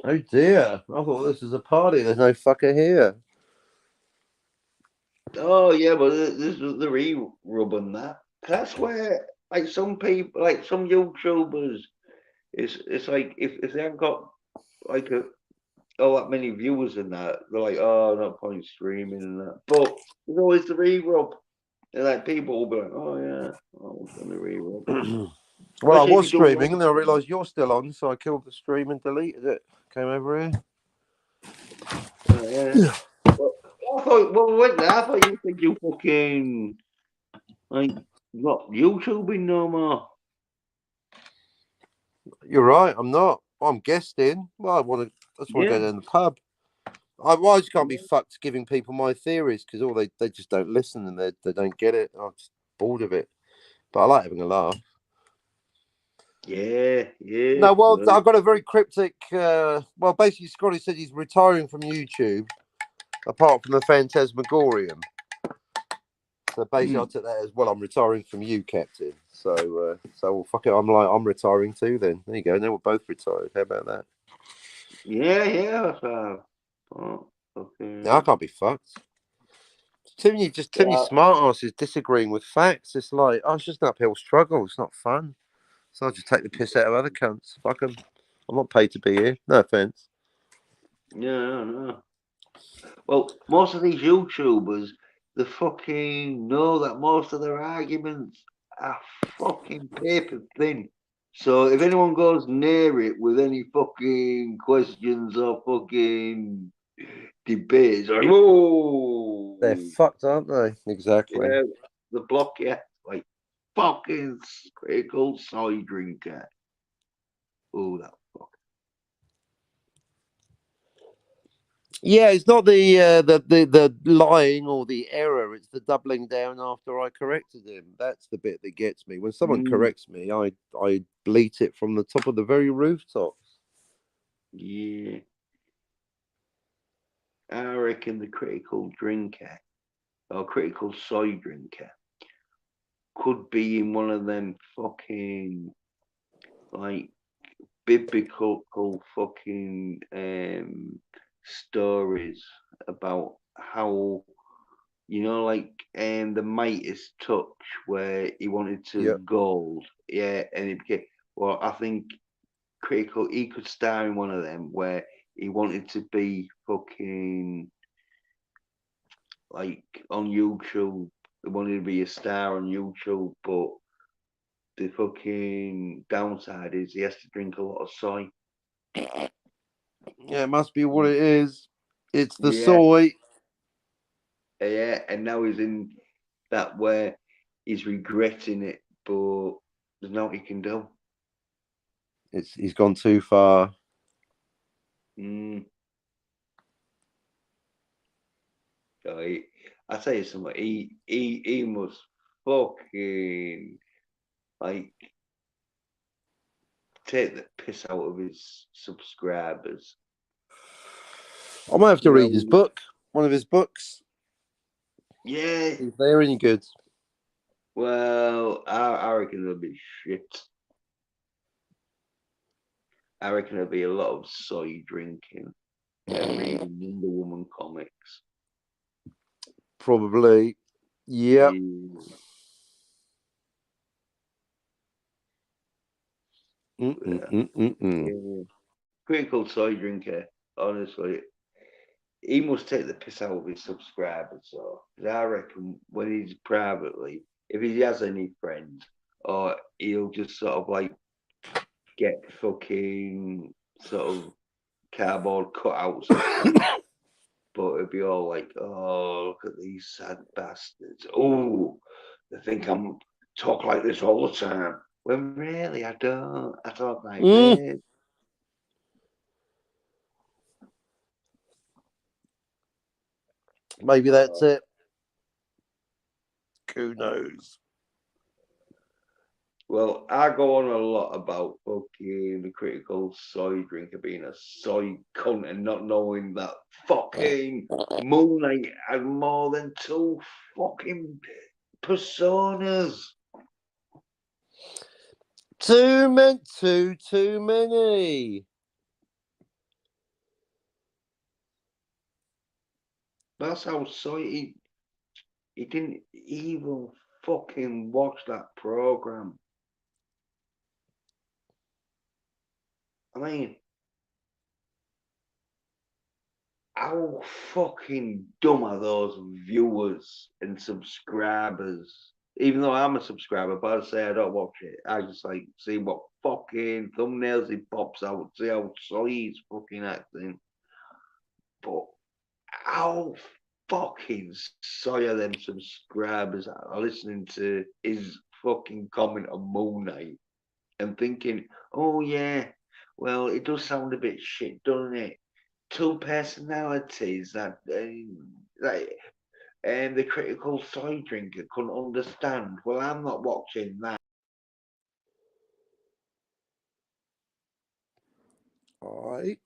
[SPEAKER 5] Oh dear! I thought this was a party. There's no fucker here.
[SPEAKER 1] Oh yeah, but this was the re-rub on that. That's where, like, some people, like some YouTubers, it's like if they haven't got like all that many viewers in that, they're like, oh, no point streaming and that. But there's always the re-rub, and like people will be like, oh yeah, I was on the re-rub.
[SPEAKER 5] Well, I
[SPEAKER 1] Especially if
[SPEAKER 5] was
[SPEAKER 1] you do
[SPEAKER 5] streaming, and then I realised you're still on, so I killed the stream and deleted it. Came over here.
[SPEAKER 1] yeah. Well, I thought, well, wait there. I thought you said you fucking like not YouTubing no more.
[SPEAKER 5] You're right. I'm not. I'm guesting. Well, I just want to go down the pub. I just can't be fucked giving people my theories because they just don't listen and they don't get it. I'm just bored of it. But I like having a laugh.
[SPEAKER 1] Yeah, yeah.
[SPEAKER 5] No, well, I've got a very cryptic. Well, basically, Scotty said he's retiring from YouTube, apart from the Phantasmagorium. So basically, I took that as well. I'm retiring from you, Captain. So well, fuck it. I'm retiring too. Then there you go. Now we're both retired. How about that?
[SPEAKER 1] Yeah. Oh, okay.
[SPEAKER 5] No, I can't be fucked. Too many smart asses disagreeing with facts. It's like, oh, it's just an uphill struggle. It's not fun. So I'll just take the piss out of other cunts. Fuck them. I'm not paid to be here. No offense.
[SPEAKER 1] No. Well, most of these YouTubers, they fucking know that most of their arguments are fucking paper thin. So if anyone goes near it with any fucking questions or fucking debates, like, whoa,
[SPEAKER 5] They're fucked, aren't they? Exactly.
[SPEAKER 1] yeah, the block, yeah, like fucking critical soy drinker. Oh, that fuck.
[SPEAKER 5] Yeah, it's not the lying or the error. It's the doubling down after I corrected him. That's the bit that gets me. When someone corrects me, I bleat it from the top of the very rooftops.
[SPEAKER 1] Yeah. I reckon the critical drinker or critical soy drinker could be in one of them fucking like biblical fucking stories about how like the Midas touch where he wanted to gold, yeah, and it became well. I think critical he could star in one of them where he wanted to be fucking like on YouTube. He wanted to be a star on YouTube, but the fucking downside is he has to drink a lot of soy.
[SPEAKER 5] Yeah, it must be what it is. It's the soy.
[SPEAKER 1] Yeah, and now he's in that where he's regretting it, but there's nothing he can do.
[SPEAKER 5] He's gone too far.
[SPEAKER 1] I tell you something, he must fucking like take the piss out of his subscribers.
[SPEAKER 5] I might have to read his book, one of his books.
[SPEAKER 1] Yeah.
[SPEAKER 5] Is there any good?
[SPEAKER 1] Well, I reckon it'll be shit. I reckon it'll be a lot of soy drinking and reading Wonder Woman comics.
[SPEAKER 5] Probably. Yep.
[SPEAKER 1] Yeah. Critical soy drinker, honestly, he must take the piss out of his subscribers. So I reckon when he's privately, if he has any friends, or he'll just sort of like get fucking sort of cardboard cutouts of him. But it'd be all like, oh, look at these sad bastards. Oh, they think I'm talk like this all the time. When really I don't. I talk like this.
[SPEAKER 5] Maybe that's it. Who knows?
[SPEAKER 1] Well, I go on a lot about fucking the critical soy drinker being a soy cunt and not knowing that fucking Moon Knight had more than 2 fucking personas.
[SPEAKER 5] Too many.
[SPEAKER 1] That's how soy he didn't even fucking watch that program. I mean, how fucking dumb are those viewers and subscribers? Even though I'm a subscriber, but I say I don't watch it. I just like see what fucking thumbnails he pops out, see how soy he's fucking acting. But how fucking soy are them subscribers that are listening to his fucking comment on Moon Knight and thinking, oh yeah, well, it does sound a bit shit, doesn't it? 2 personalities that the critical soy drinker couldn't understand. Well, I'm not watching that.
[SPEAKER 5] All right.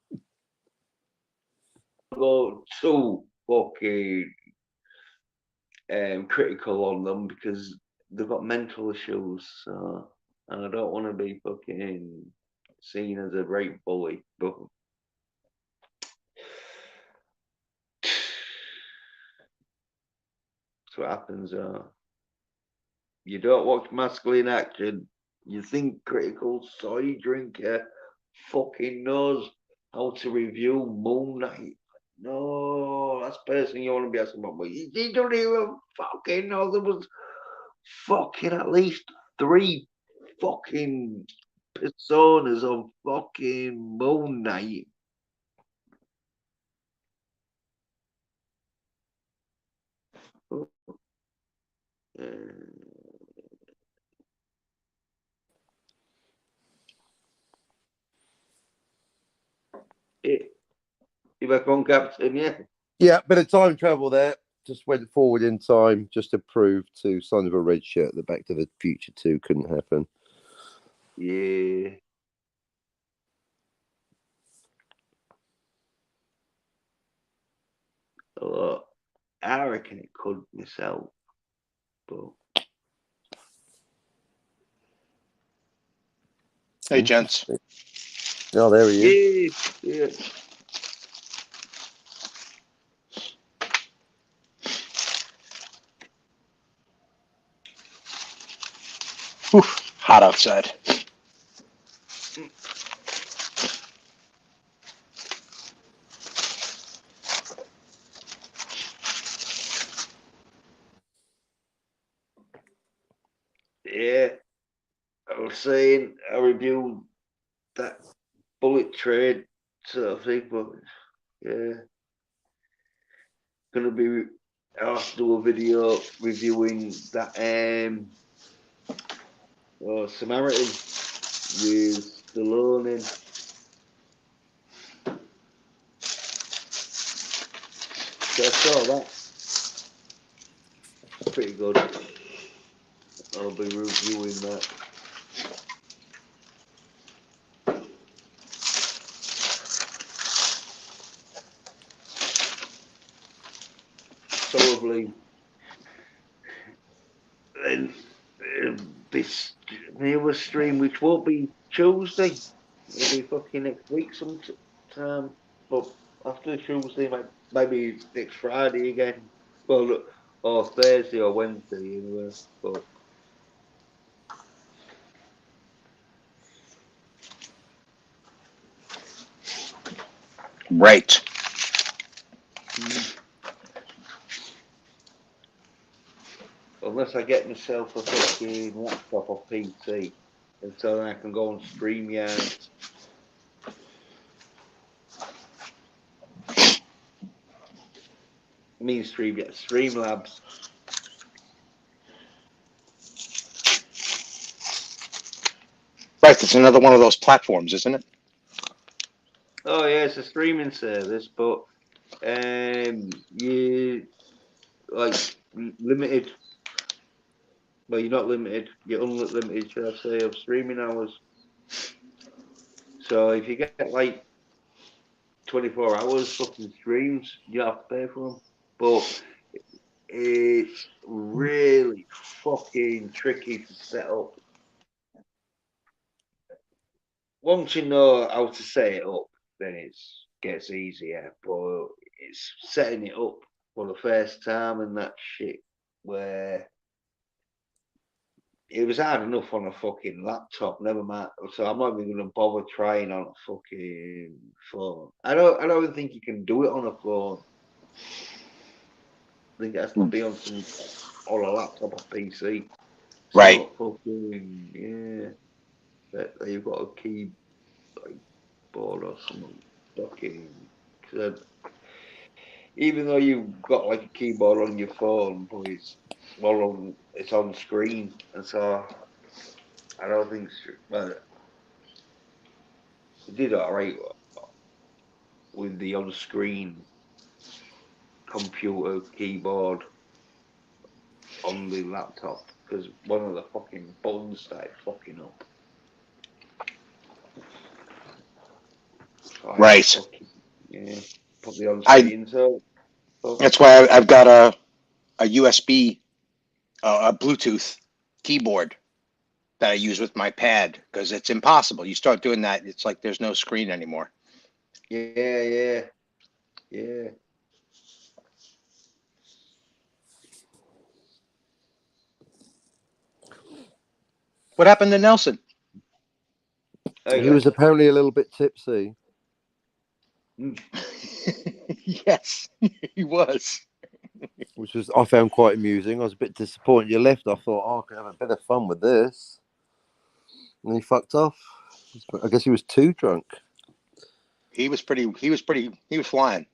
[SPEAKER 1] Go too fucking critical on them because they've got mental issues. So, and I don't want to be fucking seen as a rape bully, but that's what happens. You don't watch masculine action. You think critical soy drinker fucking knows how to review Moon Knight? No, that's the person you want to be asking about. But you don't even fucking know there was fucking at least 3 fucking personas of fucking Moon Knight. You back on, Captain, yeah?
[SPEAKER 5] Yeah, bit of time travel there. Just went forward in time just to prove to Son of a Red Shirt that Back to the Future 2 couldn't happen.
[SPEAKER 1] Yeah. I reckon it could myself, but
[SPEAKER 4] Hey, gents.
[SPEAKER 5] Oh, there he is.
[SPEAKER 1] yeah.
[SPEAKER 4] Whew, hot outside.
[SPEAKER 1] Yeah, I was saying I reviewed that bullet trade sort of thing, but yeah, gonna be. I'll have to do a video reviewing that Samaritan with Stallone in. So I saw that. Pretty good. I'll be reviewing that. Probably then this newest stream, which won't be Tuesday, it'll be fucking next week sometime. But after Tuesday, maybe next Friday again. Well, or Thursday or Wednesday anyway. But
[SPEAKER 4] Right.
[SPEAKER 1] Unless I get myself a fucking laptop or PC, and so then I can go on StreamYard. I mean StreamYard, Streamlabs.
[SPEAKER 4] Right, it's another one of those platforms, isn't it?
[SPEAKER 1] Oh yeah, it's a streaming service, but you like limited. Well, you're not limited. You're unlimited, should I say, of streaming hours. So if you get like 24 hours fucking streams, you have to pay for them. But it's really fucking tricky to set up. Once you know how to set it up, then it gets easier. But it's setting it up for the first time and that shit where it was hard enough on a fucking laptop, never mind. So I'm not even gonna bother trying on a fucking phone. I don't even think you can do it on a phone. I think it has to be on a laptop or PC. So
[SPEAKER 4] Right.
[SPEAKER 1] fucking yeah. That you've got a keyboard or something. Fucking. Even though you've got like a keyboard on your phone, but it's on screen, and so I don't think. Well, it did alright with the on-screen computer keyboard on the laptop because one of the fucking buttons started fucking up. So
[SPEAKER 4] Right.
[SPEAKER 1] put the on-screen.
[SPEAKER 4] That's why I've got a USB, a Bluetooth keyboard that I use with my pad because it's impossible. You start doing that, it's like there's no screen anymore.
[SPEAKER 1] Yeah.
[SPEAKER 4] What happened to Nelson?
[SPEAKER 5] He was apparently a little bit tipsy.
[SPEAKER 4] Yes, he was.
[SPEAKER 5] Which I found quite amusing. I was a bit disappointed you left. I thought, oh, I could have a bit of fun with this. And he fucked off. I guess he was too drunk.
[SPEAKER 4] He was flying.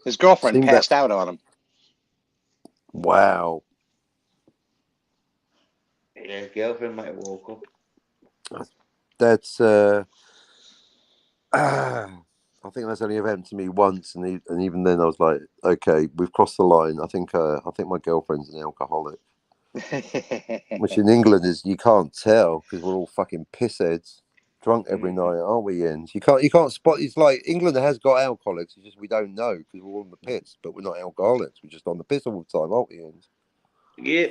[SPEAKER 4] His girlfriend passed out on him.
[SPEAKER 5] Wow.
[SPEAKER 1] Yeah, his girlfriend might have woke up.
[SPEAKER 5] That's I think that's only ever happened to me once, and even then I was like, okay, we've crossed the line. I think my girlfriend's an alcoholic, which in England is you can't tell because we're all fucking pissheads, drunk every night, aren't we? Jens? You can't spot. It's like England has got alcoholics. It's just we don't know because we're all on the piss, but we're not alcoholics. We're just on the piss all the time, aren't we? Jens?
[SPEAKER 1] Yeah.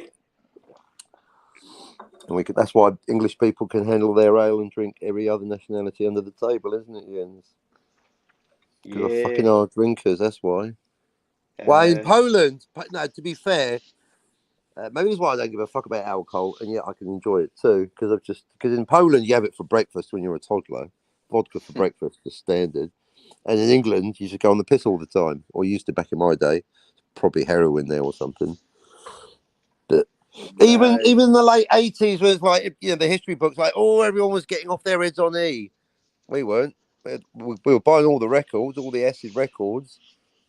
[SPEAKER 5] And that's why English people can handle their ale and drink every other nationality under the table, isn't it, Jens? Because they're fucking hard drinkers, that's why. Well, in Poland, no, to be fair, maybe that's why I don't give a fuck about alcohol, and yet I can enjoy it too, because in Poland you have it for breakfast when you're a toddler, vodka for breakfast is standard, and in England you should go on the piss all the time, or used to back in my day, probably heroin there or something. But even in the late 80s, where it's like the history books, like everyone was getting off their heads on E. We weren't. We were buying all the records, all the acid records.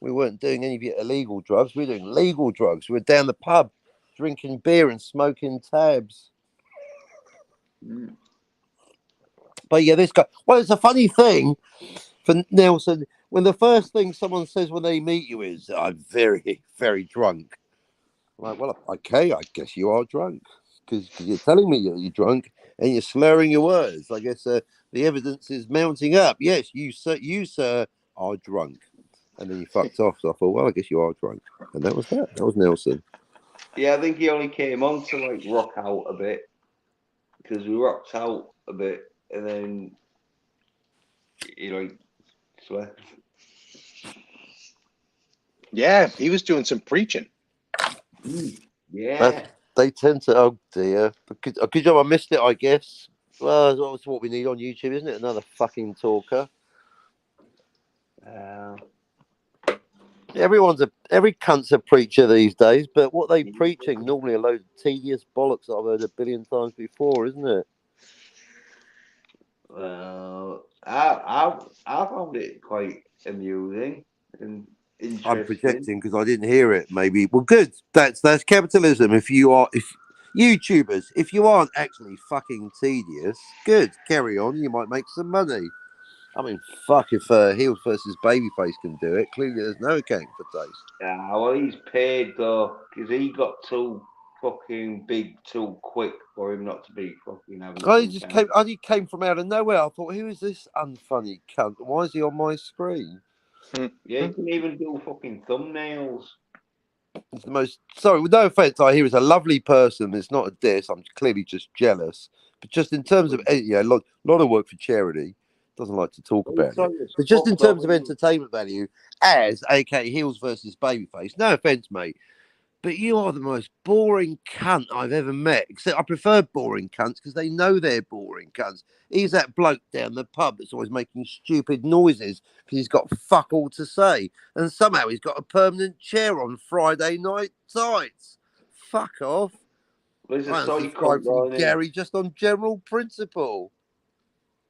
[SPEAKER 5] We weren't doing any of your illegal drugs. We were doing legal drugs. We were down the pub, drinking beer and smoking tabs. But yeah, this guy. Well, it's a funny thing for Nelson when the first thing someone says when they meet you is, "I'm very, very drunk." I'm like, well, okay, I guess you are drunk because you're telling me you're drunk and you're slurring your words. I guess the evidence is mounting up. Yes, you sir, are drunk. And then you fucked off. So I thought, well, I guess you are drunk. And that was that. That was Nelson.
[SPEAKER 1] Yeah, I think he only came on to like rock out a bit because we rocked out a bit and then sweat.
[SPEAKER 4] Yeah, he was doing some preaching.
[SPEAKER 1] Yeah.
[SPEAKER 5] They tend to, oh dear. Good job I missed it, I guess. Well, that's what we need on YouTube, isn't it? Another fucking talker. Every cunt's a preacher these days, but what they preaching normally a load of tedious bollocks that I've heard a billion times before, isn't it?
[SPEAKER 1] Well, I found it quite amusing and
[SPEAKER 5] I'm
[SPEAKER 1] interesting.
[SPEAKER 5] projecting because I didn't hear it. Maybe. Well, good. That's capitalism. If YouTubers, if you aren't actually fucking tedious, good. Carry on. You might make some money. I mean, fuck if Heels versus Babyface can do it. Clearly, there's no accounting for taste.
[SPEAKER 1] Yeah, well, he's paid though, because he got too fucking big too quick for him not to be fucking having.
[SPEAKER 5] He came from out of nowhere. I thought, who is this unfunny cunt? Why is he on my screen?
[SPEAKER 1] Yeah, he can even do fucking thumbnails.
[SPEAKER 5] It's the most. Sorry, with no offense, I hear he's a lovely person. It's not a diss. I'm clearly just jealous. But just in terms of a lot of work for charity. Doesn't like to talk about it. But just in terms of entertainment value, as AK Heels versus Babyface, no offense, mate, but you are the most boring cunt I've ever met. Except I prefer boring cunts because they know they're boring cunts. He's that bloke down the pub that's always making stupid noises because he's got fuck all to say. And somehow he's got a permanent chair on Friday night tights. Fuck off.
[SPEAKER 1] Well,
[SPEAKER 5] I unsubscribe from Gary just on general principle.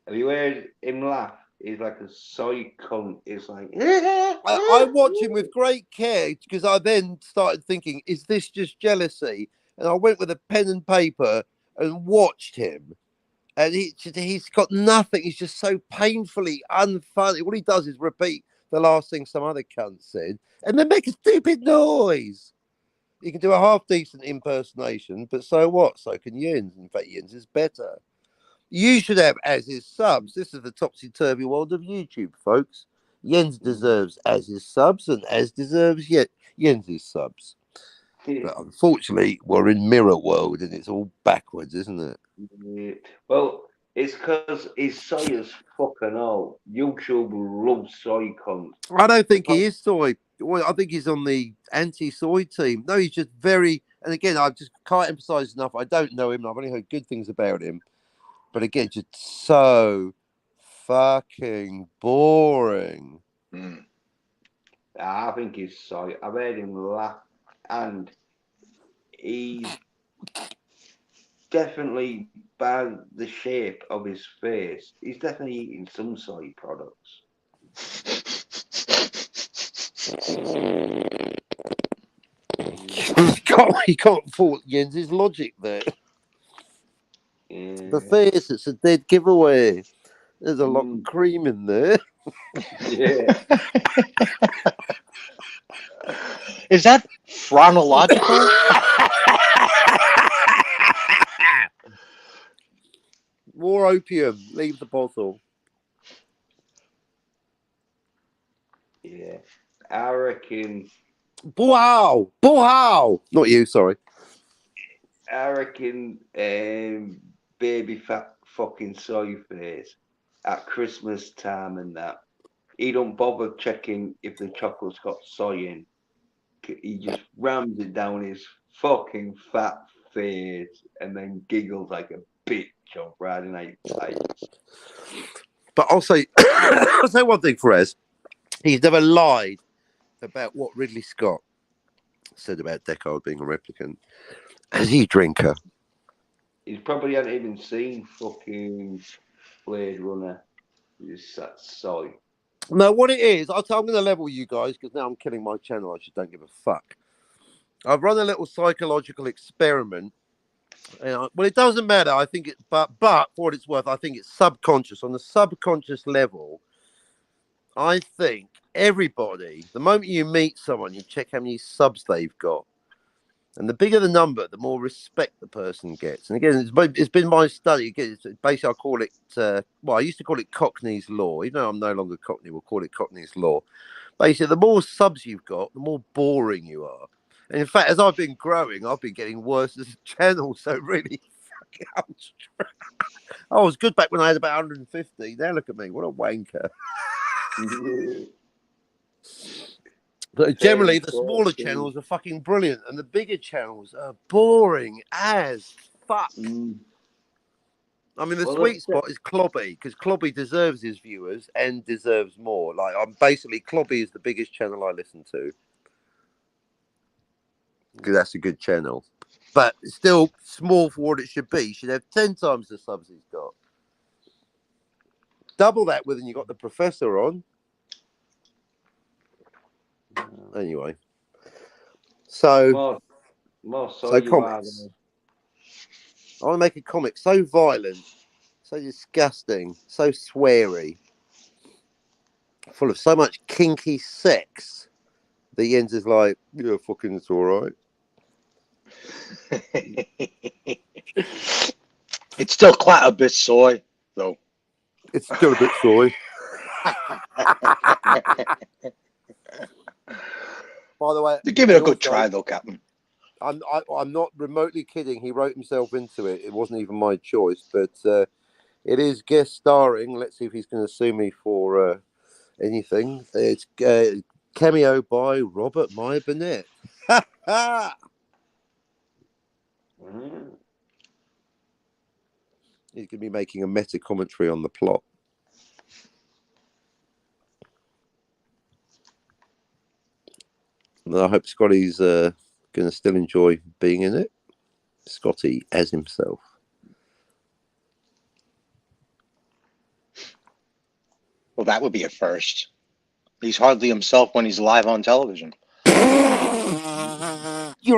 [SPEAKER 1] Have you heard him laugh? He's like a soy cunt. It's like
[SPEAKER 5] I watch him with great care because I then started thinking, is this just jealousy? And I went with a pen and paper and watched him. And he's got nothing. He's just so painfully unfunny. What he does is repeat the last thing some other cunt said and then make a stupid noise. You can do a half decent impersonation, but so what? So can Jens. In fact, Jens is better. You should have as his subs. This is the topsy-turvy world of YouTube, folks. Jens deserves as his subs, and as deserves Jens's subs. But unfortunately, we're in mirror world, and it's all backwards, isn't it?
[SPEAKER 1] Well, it's because his soy is fucking old. YouTube loves soy cunt.
[SPEAKER 5] I don't think he is soy. Well, I think he's on the anti-soy team. No, he's just very. And again, I just can't emphasize enough. I don't know him. I've only heard good things about him. But again, just so fucking boring.
[SPEAKER 1] I think he's soy. I've heard him laugh, and he's definitely, by the shape of his face, he's definitely eating some soy products.
[SPEAKER 5] You can't fault Jens's logic there.
[SPEAKER 1] Yeah.
[SPEAKER 5] The face, it's a dead giveaway. There's a lot of cream in there.
[SPEAKER 1] Yeah.
[SPEAKER 4] Is that phronological?
[SPEAKER 5] More opium. Leave the bottle.
[SPEAKER 1] Yeah. I reckon.
[SPEAKER 5] Wow. Not you, sorry.
[SPEAKER 1] I reckon baby fat fucking soy face at Christmas time and that. He don't bother checking if the chocolate's got soy in. He just rams it down his fucking fat face and then giggles like a bitch on Friday night fights.
[SPEAKER 5] But I'll say one thing for Ez. He's never lied about what Ridley Scott said about Deckard being a replicant. Is he a drinker?
[SPEAKER 1] He's probably hasn't even seen fucking Blade Runner. It's that soy.
[SPEAKER 5] No, what it is, I'm going to level you guys because now I'm killing my channel. I just don't give a fuck. I've run a little psychological experiment. Well, it doesn't matter. I think but for what it's worth, I think it's subconscious. On the subconscious level, I think everybody, the moment you meet someone, you check how many subs they've got. And the bigger the number, the more respect the person gets. And again, it's been my study. Again, basically, I call it, I used to call it Cockney's Law. Even though I'm no longer Cockney, we'll call it Cockney's Law. Basically, the more subs you've got, the more boring you are. And in fact, as I've been growing, I've been getting worse as a channel. So really, I was good back when I had about 150. Now look at me. What a wanker. But generally, the smaller channels are fucking brilliant, and the bigger channels are boring as fuck. I mean, the sweet spot is Clobby, because Clobby deserves his viewers and deserves more. Like, I'm basically, Clobby is the biggest channel I listen to, because that's a good channel. But still small for what it should be. He should have 10 times the subs he's got. Double that with, and you got the professor on. Anyway. So comics. I want to make a comic so violent, so disgusting, so sweary, full of so much kinky sex. The ends is like, yeah, fucking, it's all right.
[SPEAKER 4] It's still quite a bit soy, though.
[SPEAKER 5] It's still a bit soy. By the way,
[SPEAKER 4] give it a good try, though, Captain.
[SPEAKER 5] I'm not remotely kidding. He wrote himself into it. It wasn't even my choice, but it is guest starring. Let's see if he's going to sue me for anything. It's cameo by Robert Meyer Burnett. Ha ha! He's going to be making a meta commentary on the plot. And I hope Scotty's going to still enjoy being in it. Scotty as himself.
[SPEAKER 4] Well, that would be a first. He's hardly himself when he's live on television.
[SPEAKER 5] You're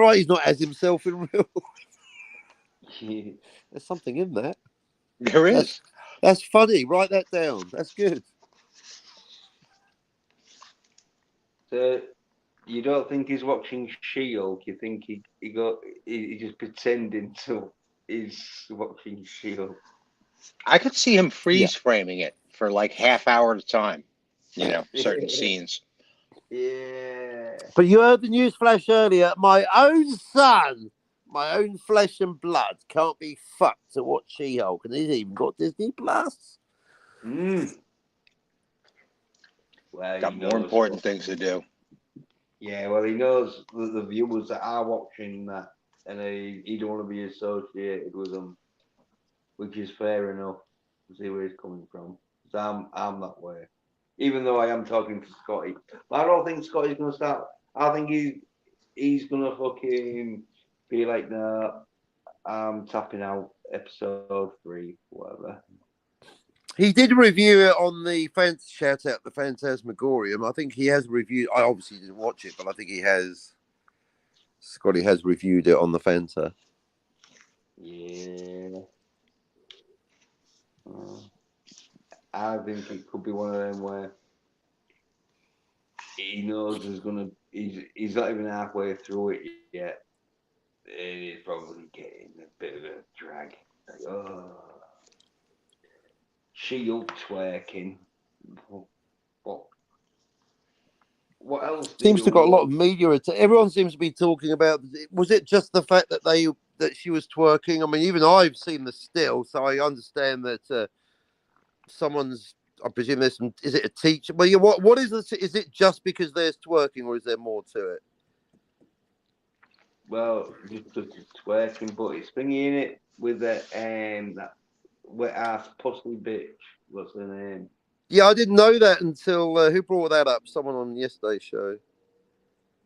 [SPEAKER 5] right, he's not as himself in real life. There's something in that.
[SPEAKER 4] There is.
[SPEAKER 5] That's funny. Write that down. That's good.
[SPEAKER 1] So you don't think he's watching She-Hulk? You think he's just pretending to he's watching She-Hulk?
[SPEAKER 4] I could see him freeze framing it for like half hour at a time. You know, certain scenes.
[SPEAKER 1] Yeah.
[SPEAKER 5] But you heard the news flash earlier. My own son, my own flesh and blood, can't be fucked to watch She-Hulk, and he's even got Disney Plus.
[SPEAKER 1] Well,
[SPEAKER 4] got more important things to do.
[SPEAKER 1] Yeah, well, he knows that the viewers that are watching that, and he don't want to be associated with them, which is fair enough. To see where he's coming from. So I'm that way. Even though I am talking to Scotty, but I don't think Scotty's gonna start. I think he's gonna fucking be like, no, I'm tapping out episode 3, whatever.
[SPEAKER 5] He did review it on the shout out the Phantasmagorium. I think he has reviewed. I obviously didn't watch it, but I think he has. Scotty has reviewed it on the Fanta.
[SPEAKER 1] Yeah. I think it could be one of them where he knows he's not even halfway through it yet. And he's probably getting a bit of a drag. Like, She-Hulk twerking. What else?
[SPEAKER 5] Seems to have got a lot of media. Everyone seems to be talking about. Was it just the fact that she was twerking? I mean, even I've seen the still, so I understand that someone's. I presume there's some. Is it a teacher? Well, yeah. What is this? Is it just because there's twerking, or is there more to it?
[SPEAKER 1] Well, just because it's twerking, but it's bringing it with that wet ass pussy bitch. What's her name?
[SPEAKER 5] Yeah, I didn't know that until who brought that up? Someone on yesterday's show.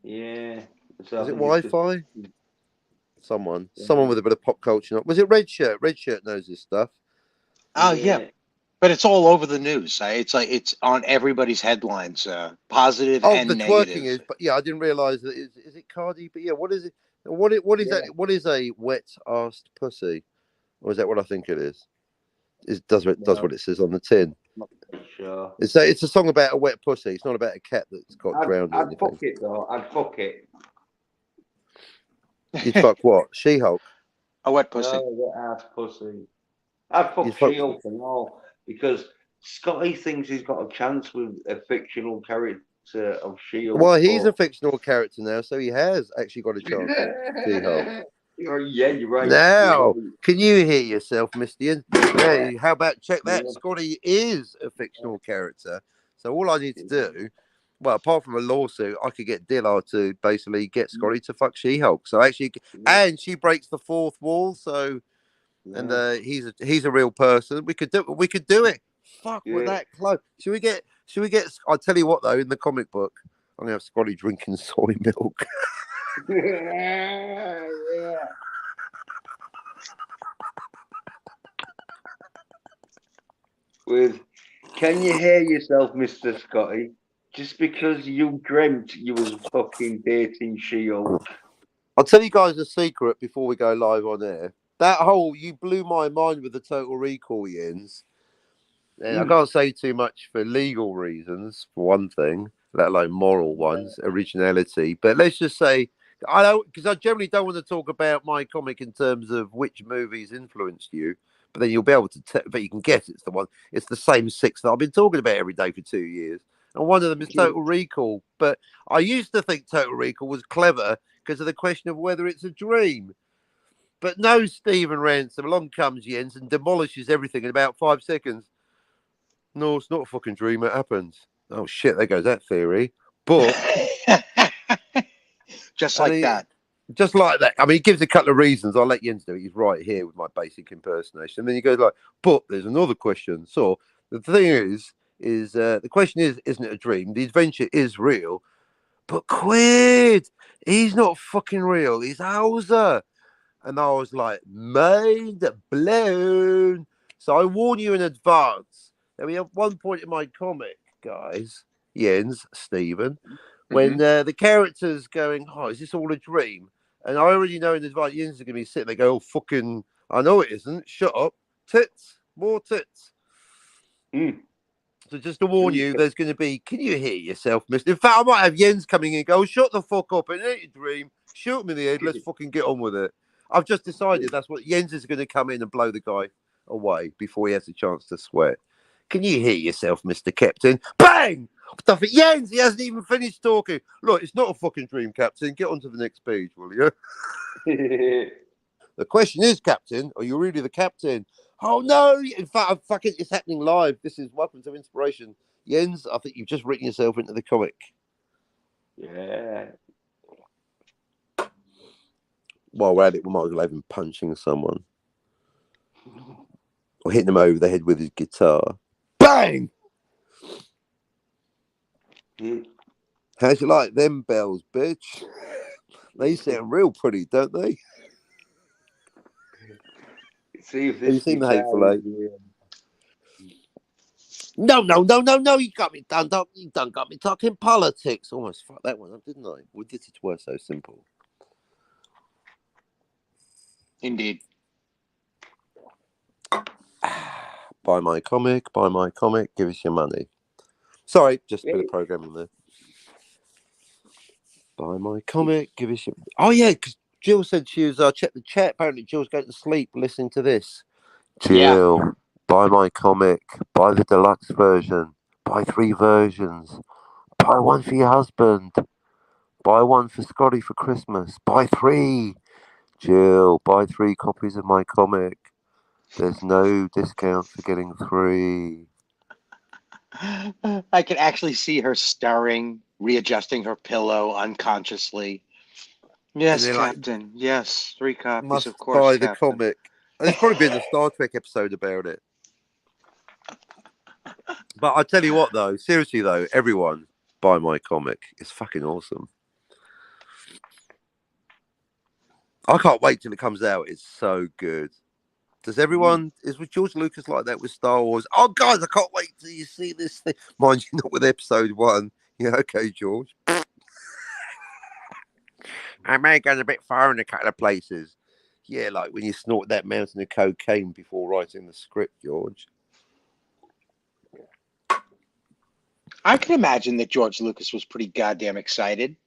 [SPEAKER 1] Yeah. So
[SPEAKER 5] is it Wi-Fi? Someone with a bit of pop culture. Was it Red Shirt? Red Shirt knows this stuff.
[SPEAKER 4] Oh yeah. But it's all over the news. It's like it's on everybody's headlines, positive and negative.
[SPEAKER 5] Oh, the twerking is. But yeah, I didn't realize that. Is it Cardi? But yeah, what is it? What is that? What is a wet-assed pussy? Or is that what I think it is? Does what it says on the tin.
[SPEAKER 1] Not sure.
[SPEAKER 5] It's a song about a wet pussy. It's not about a cat that's got drowned.
[SPEAKER 1] I'd fuck it though. I'd fuck it.
[SPEAKER 5] You'd fuck what? She-Hulk.
[SPEAKER 4] A wet pussy.
[SPEAKER 1] No, wet ass pussy. I'd fuck She-Hulk and all because Scotty thinks he's got a chance with a fictional character of She-Hulk.
[SPEAKER 5] Well, he's a fictional character now, so he has actually got a chance with She-Hulk.
[SPEAKER 1] Yeah, you're right.
[SPEAKER 5] Now, can you hear yourself, Mr. Ian? Yeah, how about check that? Yeah. Scotty is a fictional character. So all I need to do, well, apart from a lawsuit, I could get Dillard to basically get Scotty to fuck She-Hulk. So actually, and she breaks the fourth wall. So and he's a real person. We could do it. Fuck, we're that close. Should we get? I'll tell you what though. In the comic book, I'm gonna have Scotty drinking soy milk.
[SPEAKER 1] Yeah. With, can you hear yourself, Mr. Scotty? Just because you dreamt you was fucking dating She-Hulk.
[SPEAKER 5] I'll tell you guys a secret before we go live on air. That whole, you blew my mind with the Total Recall, Jens. And I can't say too much for legal reasons, for one thing, let alone moral ones, originality. But let's just say, because I generally don't want to talk about my comic in terms of which movies influenced you. But then you'll be able to, but you can guess it's the one. It's the same 6 that I've been talking about every day for 2 years. And one of them is Total Recall. But I used to think Total Recall was clever because of the question of whether it's a dream. But no, Stephen Ransom, along comes Jens and demolishes everything in about 5 seconds. No, it's not a fucking dream. It happens. Oh, shit, there goes that theory. But...
[SPEAKER 4] just like that.
[SPEAKER 5] Just like that. I mean, he gives a couple of reasons. I'll let Jens do it. He's right here with my basic impersonation. And then he goes like, but there's another question. So the thing is the question is, isn't it a dream? The adventure is real. But Quid, he's not fucking real. He's Hauser. And I was like, mind blown. So I warn you in advance. Now, we have one point in my comic, guys, Jens, Stephen, when the character's going, oh, is this all a dream? And I already know in advance, Jens is going to be sitting there going, oh, fucking, I know it isn't. Shut up. Tits. More tits. So just to warn you, there's going to be, can you hear yourself, mister? In fact, I might have Jens coming in and go, shut the fuck up. It ain't a dream. Shoot him in the head. Let's fucking get on with it. I've just decided that's what Jens is going to come in and blow the guy away before he has a chance to sweat. Can you hear yourself, Mr. Captain? Bang! Stuff it. Jens, he hasn't even finished talking. Look, it's not a fucking dream, Captain. Get on to the next page, will you? The question is, Captain, are you really the captain? Oh, no. In fact, it's happening live. This is Weapons of Inspiration. Jens, I think you've just written yourself into the comic.
[SPEAKER 1] Yeah.
[SPEAKER 5] While we're at it, we might as well have him punching someone. Or hitting him over the head with his guitar. Bang! How'd you like them bells, bitch? They sound real pretty, don't they?
[SPEAKER 1] See if
[SPEAKER 5] Have you seen the Hateful Eight? No, you got me done. You done got me talking politics. Almost fucked that one up, didn't I? Would this it were so simple?
[SPEAKER 4] Indeed.
[SPEAKER 5] Buy my comic, give us your money. Sorry, just a bit of programming there. Buy my comic, give us your... Oh, yeah, because Jill said she was... check the chat. Apparently, Jill's going to sleep listening to this. Jill, buy my comic. Buy the deluxe version. Buy 3 versions. Buy one for your husband. Buy one for Scotty for Christmas. Buy 3. Jill, buy 3 copies of my comic. There's no discount for getting 3.
[SPEAKER 4] I can actually see her stirring, readjusting her pillow unconsciously. Yes, Captain. Like, yes, 3 copies,
[SPEAKER 5] must
[SPEAKER 4] of course.
[SPEAKER 5] Buy the
[SPEAKER 4] Captain.
[SPEAKER 5] comic. There's probably been a Star Trek episode about it. But I tell you what, though, seriously though, everyone buy my comic. It's fucking awesome. I can't wait till it comes out. It's so good. Does everyone, is with George Lucas like that with Star Wars? Oh, guys, I can't wait till you see this thing. Mind you, not with episode 1. Yeah, okay, George. I may have gone a bit far in a couple of places. Yeah, like when you snort that mountain of cocaine before writing the script, George.
[SPEAKER 4] I can imagine that George Lucas was pretty goddamn excited.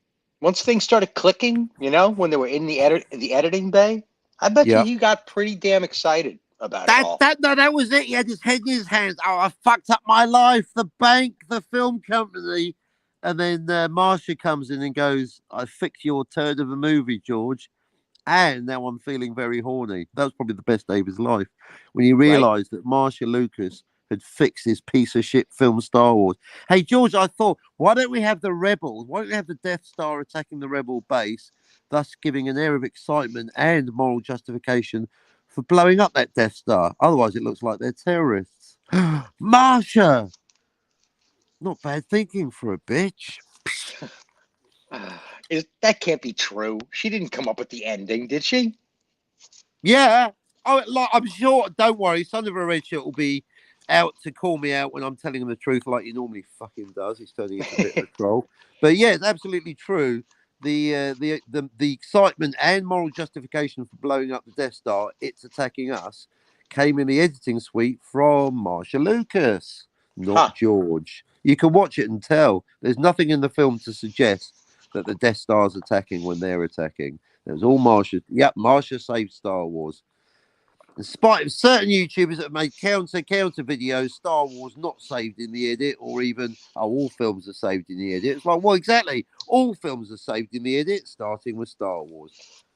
[SPEAKER 4] Once things started clicking, you know, when they were in the editing bay, I bet you he got pretty damn excited about it all.
[SPEAKER 5] That was it. He had his head in his hands. Oh, I fucked up my life. The bank, the film company. And then Marsha comes in and goes, I fixed your turd of a movie, George. And now I'm feeling very horny. That was probably the best day of his life. When he realised that Marsha Lucas had fixed his piece of shit film Star Wars. Hey, George, I thought, why don't we have the rebels? Why don't we have the Death Star attacking the rebel base, thus giving an air of excitement and moral justification for blowing up that Death Star. Otherwise, it looks like they're terrorists. Marsha! Not bad thinking for a bitch.
[SPEAKER 4] That can't be true. She didn't come up with the ending, did she?
[SPEAKER 5] Yeah. Oh, like, I'm sure. Don't worry. Son of a Red Shirt will be out to call me out when I'm telling him the truth, like he normally fucking does. He's turning into a bit of a troll. But yeah, it's absolutely true. The excitement and moral justification for blowing up the Death Star, it's attacking us, came in the editing suite from Marsha Lucas, not George. You can watch it and tell. There's nothing in the film to suggest that the Death Star's attacking when they're attacking. It was all Marsha. Yep, Marsha saved Star Wars. In spite of certain YouTubers that have made counter videos, Star Wars not saved in the edit, or even, all films are saved in the edit. It's like, well, exactly. All films are saved in the edit, starting with Star Wars.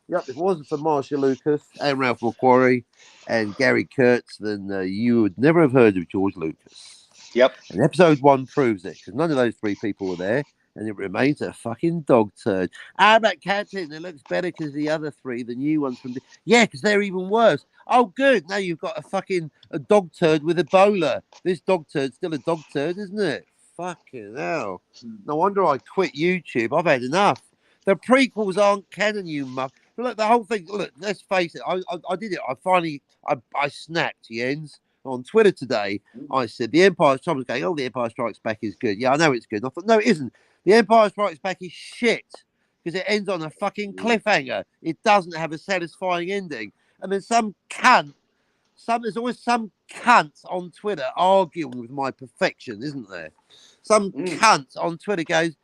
[SPEAKER 5] Yep, if it wasn't for Marsha Lucas and Ralph McQuarrie and Gary Kurtz, then you would never have heard of George Lucas.
[SPEAKER 4] Yep.
[SPEAKER 5] And episode 1 proves it, because none of those 3 people were there. And it remains a fucking dog turd. But Captain, it looks better because the other 3, the new ones from yeah, because they're even worse. Oh, good. Now you've got a dog turd with Ebola. This dog turd's still a dog turd, isn't it? Fucking hell. No wonder I quit YouTube. I've had enough. The prequels aren't canon, you muff. Look, the whole thing. Look, let's face it. I did it. I snapped, Jens. On Twitter today, I said the Empire. Someone's going, "Oh, the Empire Strikes Back is good." Yeah, I know it's good. And I thought, no, it isn't. The Empire Strikes Back is shit because it ends on a fucking cliffhanger. It doesn't have a satisfying ending. And then there's always some cunt on Twitter arguing with my perfection, isn't there? Some cunt on Twitter goes,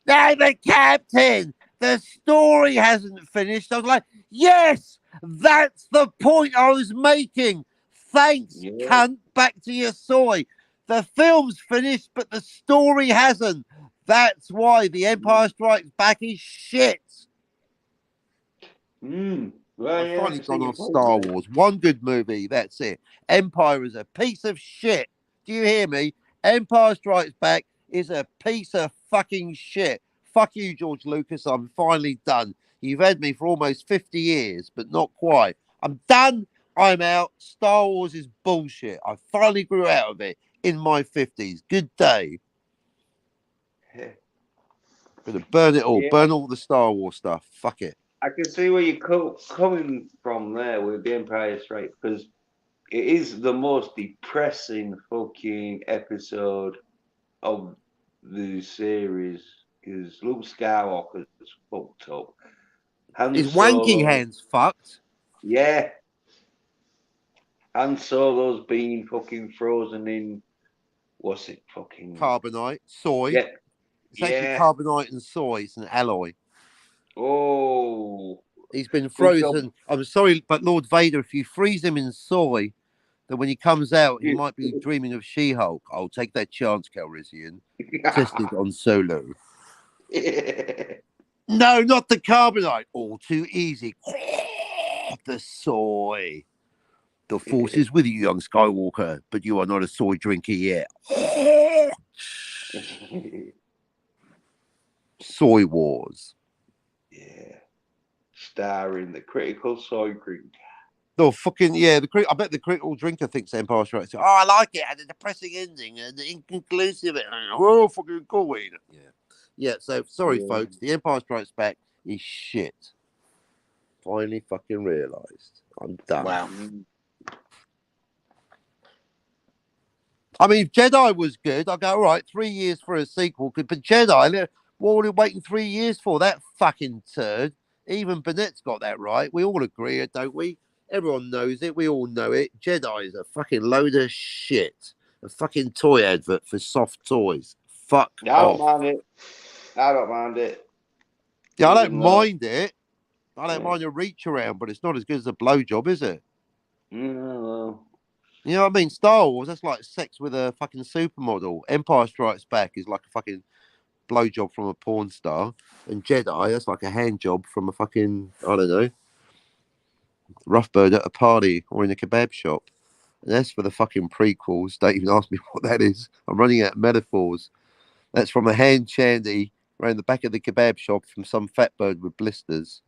[SPEAKER 5] "No, but Captain, the story hasn't finished." I was like, yes, that's the point I was making. Thanks, cunt. Back to your soy. The film's finished, but the story hasn't. That's why The Empire Strikes Back is shit.
[SPEAKER 1] Well,
[SPEAKER 5] I've finally gone off Star Wars. One good movie, that's it. Empire is a piece of shit. Do you hear me? Empire Strikes Back is a piece of fucking shit. Fuck you, George Lucas. I'm finally done. You've had me for almost 50 years, but not quite. I'm done. I'm out. Star Wars is bullshit. I finally grew out of it in my 50s. Good day. Gonna burn it all.
[SPEAKER 1] Yeah.
[SPEAKER 5] Burn all the Star Wars stuff. Fuck it.
[SPEAKER 1] I can see where you're coming from there with the Empire Strikes, because it is the most depressing fucking episode of the series. Because Luke Skywalker's fucked up.
[SPEAKER 5] His wanking hands fucked.
[SPEAKER 1] Yeah. Han Solo's been fucking frozen in, what's it, fucking
[SPEAKER 5] carbonite, soy.
[SPEAKER 1] Yeah.
[SPEAKER 5] It's actually carbonite and soy. It's an alloy.
[SPEAKER 1] Oh.
[SPEAKER 5] He's been frozen. I'm sorry, but Lord Vader, if you freeze him in soy, then when he comes out, he might be dreaming of She-Hulk. I'll take that chance, Calrissian. Tested on Solo. No, not the carbonite. All too easy. The soy. The Force is with you, young Skywalker, but you are not a soy drinker yet. Soy Wars.
[SPEAKER 1] Yeah. Starring the critical soy drink.
[SPEAKER 5] No, fucking, yeah. I bet the critical drinker thinks Empire Strikes Back. Oh, I like it. It had a depressing ending and inconclusive. Oh, fucking cool. Yeah. Yeah, so, sorry, folks. The Empire Strikes Back is shit. Finally fucking realised. I'm done.
[SPEAKER 4] Wow.
[SPEAKER 5] I mean, if Jedi was good, I'd go, all right, 3 years for a sequel. But Jedi, what were we waiting 3 years for? That fucking turd. Even Burnett's got that right. We all agree, don't we? Everyone knows it. We all know it. Jedi is a fucking load of shit. A fucking toy advert for soft toys. Fuck off.
[SPEAKER 1] I don't mind it.
[SPEAKER 5] Yeah, I don't mind it. I don't mind a reach around, but it's not as good as a blowjob, is it?
[SPEAKER 1] No.
[SPEAKER 5] You know what I mean? Star Wars, that's like sex with a fucking supermodel. Empire Strikes Back is like a fucking blowjob from a porn star. And Jedi, that's like a hand job from a fucking, I don't know, rough bird at a party or in a kebab shop. And that's for the fucking prequels. Don't even ask me what that is. I'm running out of metaphors. That's from a hand shandy around the back of the kebab shop from some fat bird with blisters.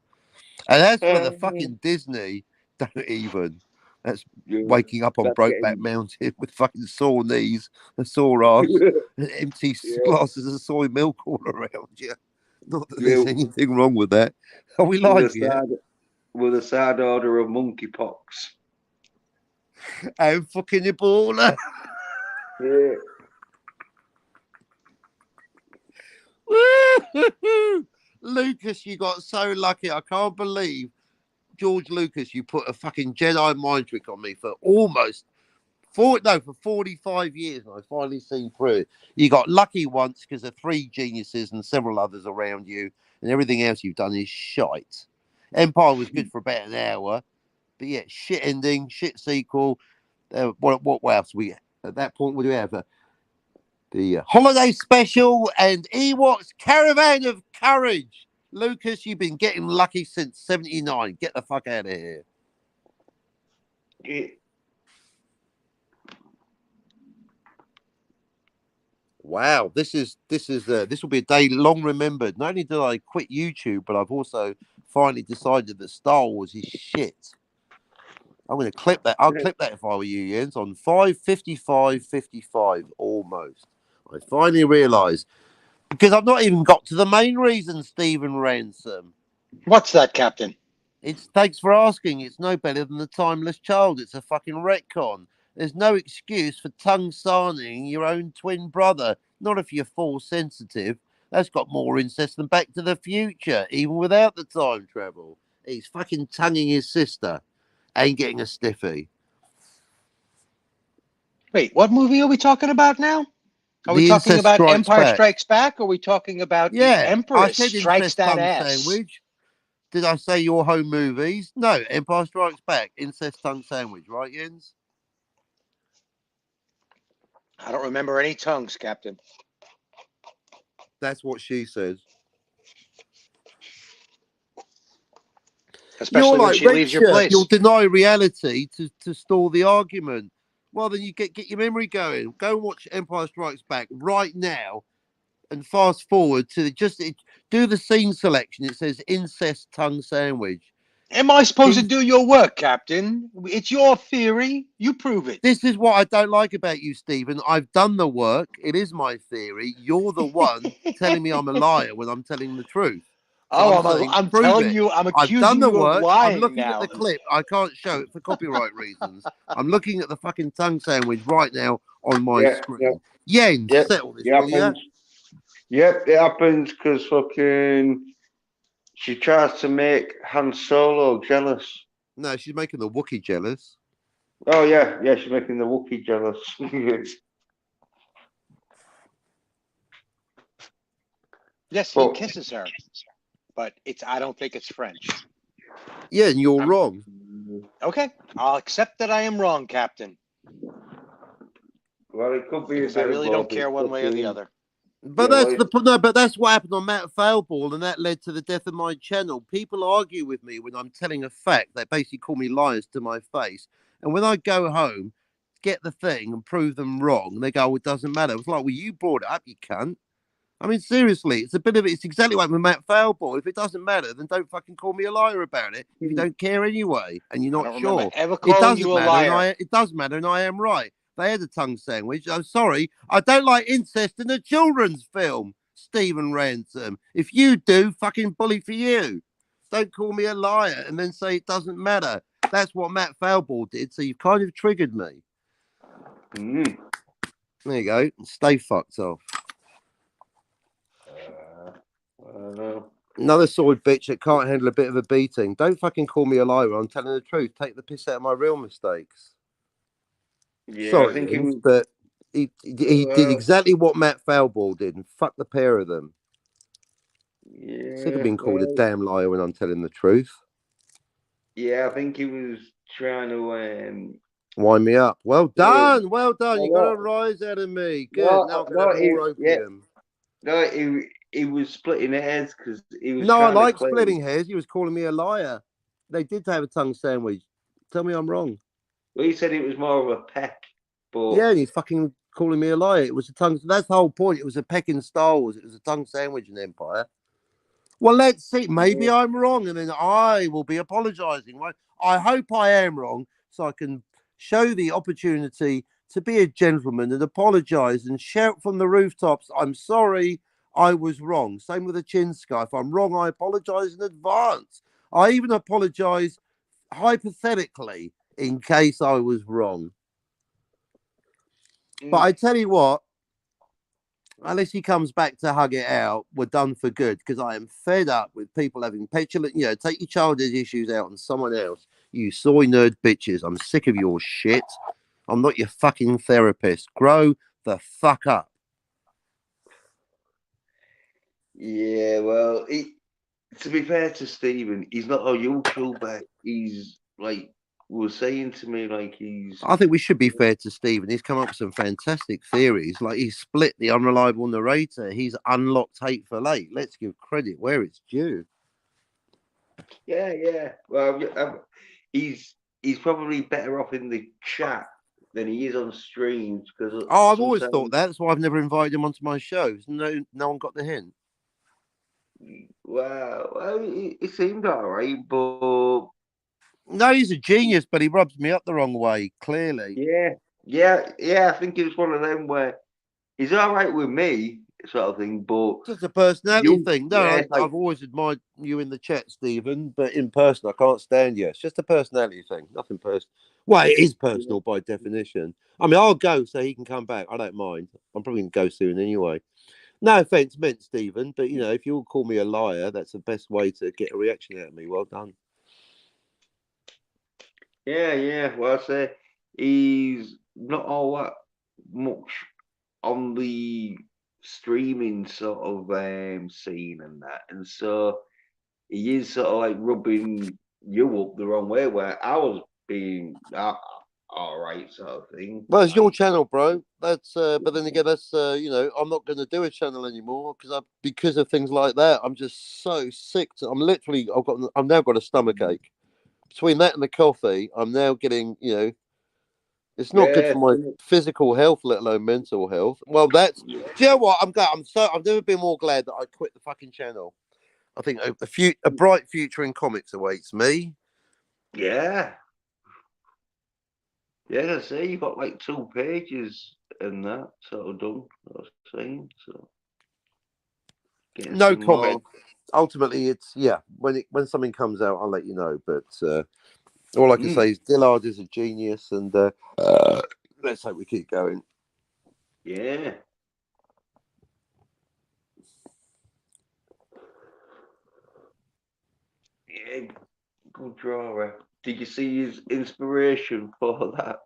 [SPEAKER 5] And as for the fucking Disney, don't even. That's
[SPEAKER 1] Yeah,
[SPEAKER 5] waking up on
[SPEAKER 1] that's
[SPEAKER 5] Brokeback
[SPEAKER 1] getting.
[SPEAKER 5] Mountain with fucking sore knees, a sore ass, and empty
[SPEAKER 1] Yeah,
[SPEAKER 5] glasses of soy milk all around you. Not that there's
[SPEAKER 1] yeah,
[SPEAKER 5] anything wrong with that. Are we
[SPEAKER 1] with a
[SPEAKER 5] live yet?
[SPEAKER 1] sad, with a sad order of monkeypox.
[SPEAKER 5] And fucking Ebola.
[SPEAKER 1] Yeah,
[SPEAKER 5] Lucas, you got so lucky. I can't believe, George Lucas, you put a fucking Jedi mind trick on me for almost for 45 years, and I finally seen through it. You got lucky once because of 3 geniuses and several others around you, and everything else you've done is shite. Empire was good for about an hour, but yeah, shit ending, shit sequel. What else we at that point would we have? The holiday special and Ewoks Caravan of Courage. Lucas, you've been getting lucky since '79. Get the fuck out of here.
[SPEAKER 1] yeah.
[SPEAKER 5] Wow, this will be a day long remembered. Not only did I quit YouTube, but I've also finally decided that Star Wars is shit. I'm going to clip that. I'll clip that if I were you, Jens, on 5:55:55 almost. I finally realised because I've not even got to the main reason, Stephen Ransom.
[SPEAKER 4] What's that, Captain?
[SPEAKER 5] It's thanks for asking. It's no better than the Timeless Child. It's a fucking retcon. There's no excuse for tongue sarning your own twin brother. Not if you're Force sensitive. That's got more incest than Back to the Future, even without the time travel. He's fucking tonguing his sister. Ain't getting a stiffy.
[SPEAKER 4] Wait, what movie are we talking about now? Are we
[SPEAKER 5] The
[SPEAKER 4] talking
[SPEAKER 5] incest
[SPEAKER 4] about
[SPEAKER 5] strikes
[SPEAKER 4] Empire
[SPEAKER 5] back.
[SPEAKER 4] Strikes Back? Or are we talking about the
[SPEAKER 5] Yeah, I
[SPEAKER 4] Empress
[SPEAKER 5] said
[SPEAKER 4] Strikes
[SPEAKER 5] incest
[SPEAKER 4] That
[SPEAKER 5] tongue
[SPEAKER 4] Ass?
[SPEAKER 5] sandwich. Did I say your home movies? No, Empire Strikes Back, incest tongue sandwich, right, Jens?
[SPEAKER 4] I don't remember any tongues, Captain.
[SPEAKER 5] That's what she says.
[SPEAKER 4] Especially
[SPEAKER 5] You're
[SPEAKER 4] when
[SPEAKER 5] like
[SPEAKER 4] she
[SPEAKER 5] Red
[SPEAKER 4] leaves your
[SPEAKER 5] Shirt.
[SPEAKER 4] place.
[SPEAKER 5] You'll deny reality to stall the argument. Well, then you get your memory going. Go and watch Empire Strikes Back right now, and fast forward to do the scene selection. It says incest tongue sandwich.
[SPEAKER 4] Am I supposed to do your work, Captain? It's your theory. You prove it.
[SPEAKER 5] This is what I don't like about you, Stephen. I've done the work. It is my theory. You're the one telling me I'm a liar when I'm telling the truth. So
[SPEAKER 4] I'm
[SPEAKER 5] prove
[SPEAKER 4] telling
[SPEAKER 5] it.
[SPEAKER 4] you, I'm
[SPEAKER 5] I've done
[SPEAKER 4] accusing
[SPEAKER 5] the
[SPEAKER 4] you of
[SPEAKER 5] work. I'm
[SPEAKER 4] lying
[SPEAKER 5] looking
[SPEAKER 4] now.
[SPEAKER 5] at the clip. I can't show it for copyright reasons. I'm looking at the fucking tongue sandwich right now on my screen. Yen, settle this, will you?
[SPEAKER 1] Yep, it happens because fucking she tries to make Han Solo jealous.
[SPEAKER 5] No, she's making the Wookiee jealous.
[SPEAKER 1] Oh yeah, she's making the Wookiee jealous.
[SPEAKER 4] Yes, he kisses her, but I don't think it's French.
[SPEAKER 5] Yeah, and you're wrong.
[SPEAKER 4] Okay, I'll accept that I am wrong, Captain.
[SPEAKER 1] Well, it could be
[SPEAKER 4] because I really don't care one way or the other.
[SPEAKER 5] But but that's what happened on Matt Failball, and that led to the death of my channel. People argue with me when I'm telling a fact. They basically call me liars to my face. And when I go home, get the thing and prove them wrong, they go, "Oh, it doesn't matter." It's like, well, you brought it up, you cunt. I mean, seriously, it's exactly like with Matt Failball. If it doesn't matter, then don't fucking call me a liar about it. If you don't care anyway, and you're not sure, it doesn't matter. It does matter, and I am right. They had a tongue sandwich. I'm sorry, I don't like incest in a children's film. Stephen Ransom. If you do, fucking bully for you. Don't call me a liar and then say it doesn't matter. That's what Matt Failball did. So you've kind of triggered me. There you go. Stay fucked off. Another sword bitch that can't handle a bit of a beating. Don't fucking call me a liar. I'm telling the truth. Take the piss out of my real mistakes.
[SPEAKER 1] Yeah,
[SPEAKER 5] sorry, but he did exactly what Matt Failball did and fucked the pair of them.
[SPEAKER 1] Yeah,
[SPEAKER 5] Should have been called a damn liar when I'm telling the truth.
[SPEAKER 1] Yeah, I think he was trying to
[SPEAKER 5] wind me up. Well done, well done. You got a rise out of me. Good. Now I'm gonna have more opium.
[SPEAKER 1] No, he was splitting hairs because he was.
[SPEAKER 5] No, I like splitting hairs. He was calling me a liar. They did have a tongue sandwich. Tell me I'm wrong.
[SPEAKER 1] Well, he said it was more of a peck, but
[SPEAKER 5] yeah, and he's fucking calling me a liar. It was a tongue. That's the whole point. It was a peck in Star Wars. It was a tongue sandwich in Empire. Well, let's see. Maybe I'm wrong, and then I will be apologising. Right? I hope I am wrong, so I can show the opportunity to be a gentleman and apologise and shout from the rooftops, I'm sorry, I was wrong. Same with the chin sky. If I'm wrong, I apologise in advance. I even apologise hypothetically in case I was wrong. But I tell you what, unless he comes back to hug it out, we're done for good, because I am fed up with people having petulant, take your childhood issues out on someone else. You soy nerd bitches. I'm sick of your shit. I'm not your fucking therapist. Grow the fuck up.
[SPEAKER 1] Yeah, well, to be fair to Stephen, he's not a YouTuber. He's like was saying to me, like he's.
[SPEAKER 5] I think we should be fair to Stephen. He's come up with some fantastic theories. Like he's split the unreliable narrator. He's unlocked Hateful Eight. Let's give credit where it's due.
[SPEAKER 1] Yeah. Well, he's probably better off in the chat than he is on streams, because.
[SPEAKER 5] Oh, I've always thought that. That's why I've never invited him onto my shows. No one got the hint.
[SPEAKER 1] Well, he seemed all right, but
[SPEAKER 5] no, he's a genius, but he rubs me up the wrong way. Clearly.
[SPEAKER 1] Yeah. I think it's one of them where he's all right with me, sort of thing, but
[SPEAKER 5] just a personality thing. No,
[SPEAKER 1] yeah,
[SPEAKER 5] I've always admired you in the chat, Stephen, but in person, I can't stand you. It's just a personality thing, nothing personal. Well, it is personal by definition. I mean, I'll go so he can come back. I don't mind. I'm probably going to go soon anyway. No offense meant, Stephen, but if you'll call me a liar, that's the best way to get a reaction out of me. Well done.
[SPEAKER 1] Yeah. Well, I say he's not all that much on the streaming sort of scene and that, and so he is sort of like rubbing you up the wrong way, where I was being all right sort of thing.
[SPEAKER 5] Well, it's your channel, bro. That's but then again, that's I'm not going to do a channel anymore because of things like that. I'm just so sick. I've now got a stomach ache. Between that and the coffee, I'm now getting it's not good for my physical health, let alone mental health. Well, do you know what? I've never been more glad that I quit the fucking channel. I think a bright future in comics awaits me.
[SPEAKER 1] Yeah, I say you got like 2 pages and that sort of done. I was saying so.
[SPEAKER 5] No comment. Ultimately, it's when something comes out, I'll let you know. But all I can say is Dillard is a genius, and let's hope we keep going.
[SPEAKER 1] Yeah. Yeah, good drawer. Did you see his inspiration for that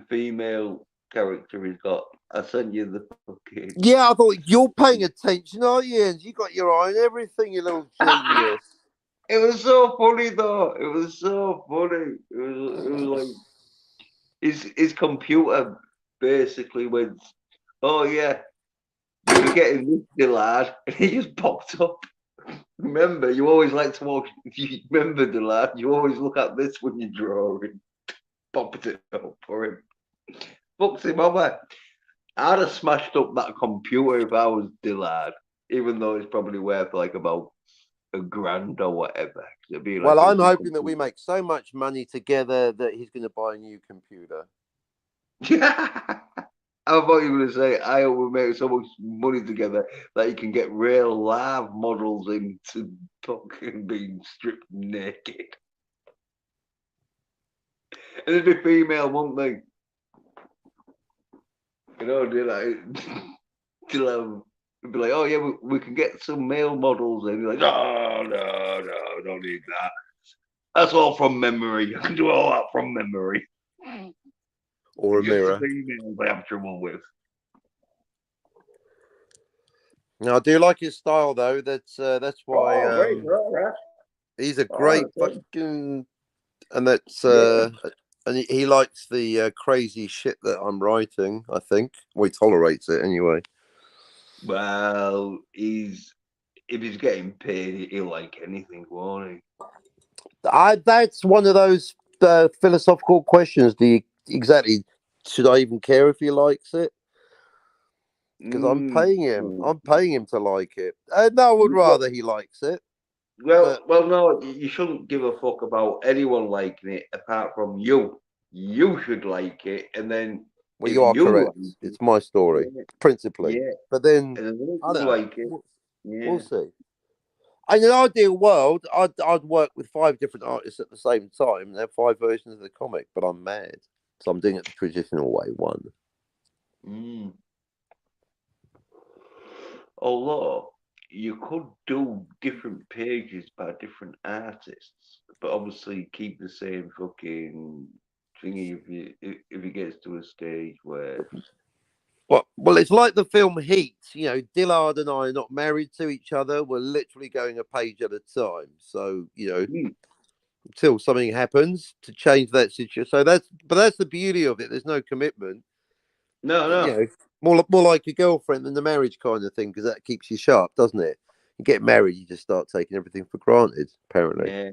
[SPEAKER 1] female character he's got? I sent you the fucking.
[SPEAKER 5] Yeah, I thought you're paying attention, aren't you? And you got your eye on everything, you little genius.
[SPEAKER 1] It was so funny though. It was so funny. It was like his computer basically went, "Oh yeah, you'll be getting this, Dillard," and he just popped up. Remember, you always like to watch. Remember, Dillard, you always look at this when you're drawing. Popped it up for him. Fucked him over. I'd have smashed up that computer if I was Dillard, even though it's probably worth like about $1,000 or whatever.
[SPEAKER 5] Well, I'm hoping that we make so much money together that he's going to buy a new computer.
[SPEAKER 1] I thought you were going to say, I hope we make so much money together that you can get real live models into fucking being stripped naked. And it'd be female, wouldn't they? It'd be like, oh yeah, we can get some male models, and you're like, no, don't need that. That's all from memory. I can do all that from memory.
[SPEAKER 5] Or a mirror.
[SPEAKER 1] Females I have trouble with.
[SPEAKER 5] Now I do like his style though. That's why he's a great fucking, and that's and he likes the crazy shit that I'm writing. I think he tolerates it anyway.
[SPEAKER 1] Well, if he's getting paid, he'll like anything, won't he?
[SPEAKER 5] That's one of those philosophical questions. Should I even care if he likes it? Because I'm paying him. I'm paying him to like it. No, I would rather he likes it.
[SPEAKER 1] Well,
[SPEAKER 5] But
[SPEAKER 1] well, no, you shouldn't give a fuck about anyone liking it apart from you. You should like it, and then
[SPEAKER 5] well,
[SPEAKER 1] if
[SPEAKER 5] you are
[SPEAKER 1] you
[SPEAKER 5] correct.
[SPEAKER 1] like it,
[SPEAKER 5] It's my story,
[SPEAKER 1] yeah,
[SPEAKER 5] principally.
[SPEAKER 1] yeah,
[SPEAKER 5] But then
[SPEAKER 1] and then if
[SPEAKER 5] I don't
[SPEAKER 1] you
[SPEAKER 5] know.
[SPEAKER 1] like it,
[SPEAKER 5] We'll
[SPEAKER 1] yeah.
[SPEAKER 5] see. In an ideal world, I'd work with 5 different artists at the same time and have 5 versions of the comic. But I'm mad, so I'm doing it the traditional way. One.
[SPEAKER 1] Mm. Although you could do different pages by different artists, but obviously keep the same fucking thingy if it gets to a stage where
[SPEAKER 5] Well, it's like the film Heat. You know, Dillard and I are not married to each other. We're literally going a page at a time. So,
[SPEAKER 1] hmm,
[SPEAKER 5] until something happens to change that situation. But that's the beauty of it. There's no commitment.
[SPEAKER 1] no,
[SPEAKER 5] You
[SPEAKER 1] no,
[SPEAKER 5] know, more like a girlfriend than the marriage kind of thing, because that keeps you sharp, doesn't it? You get married, you just start taking everything for granted. Apparently,
[SPEAKER 1] yeah,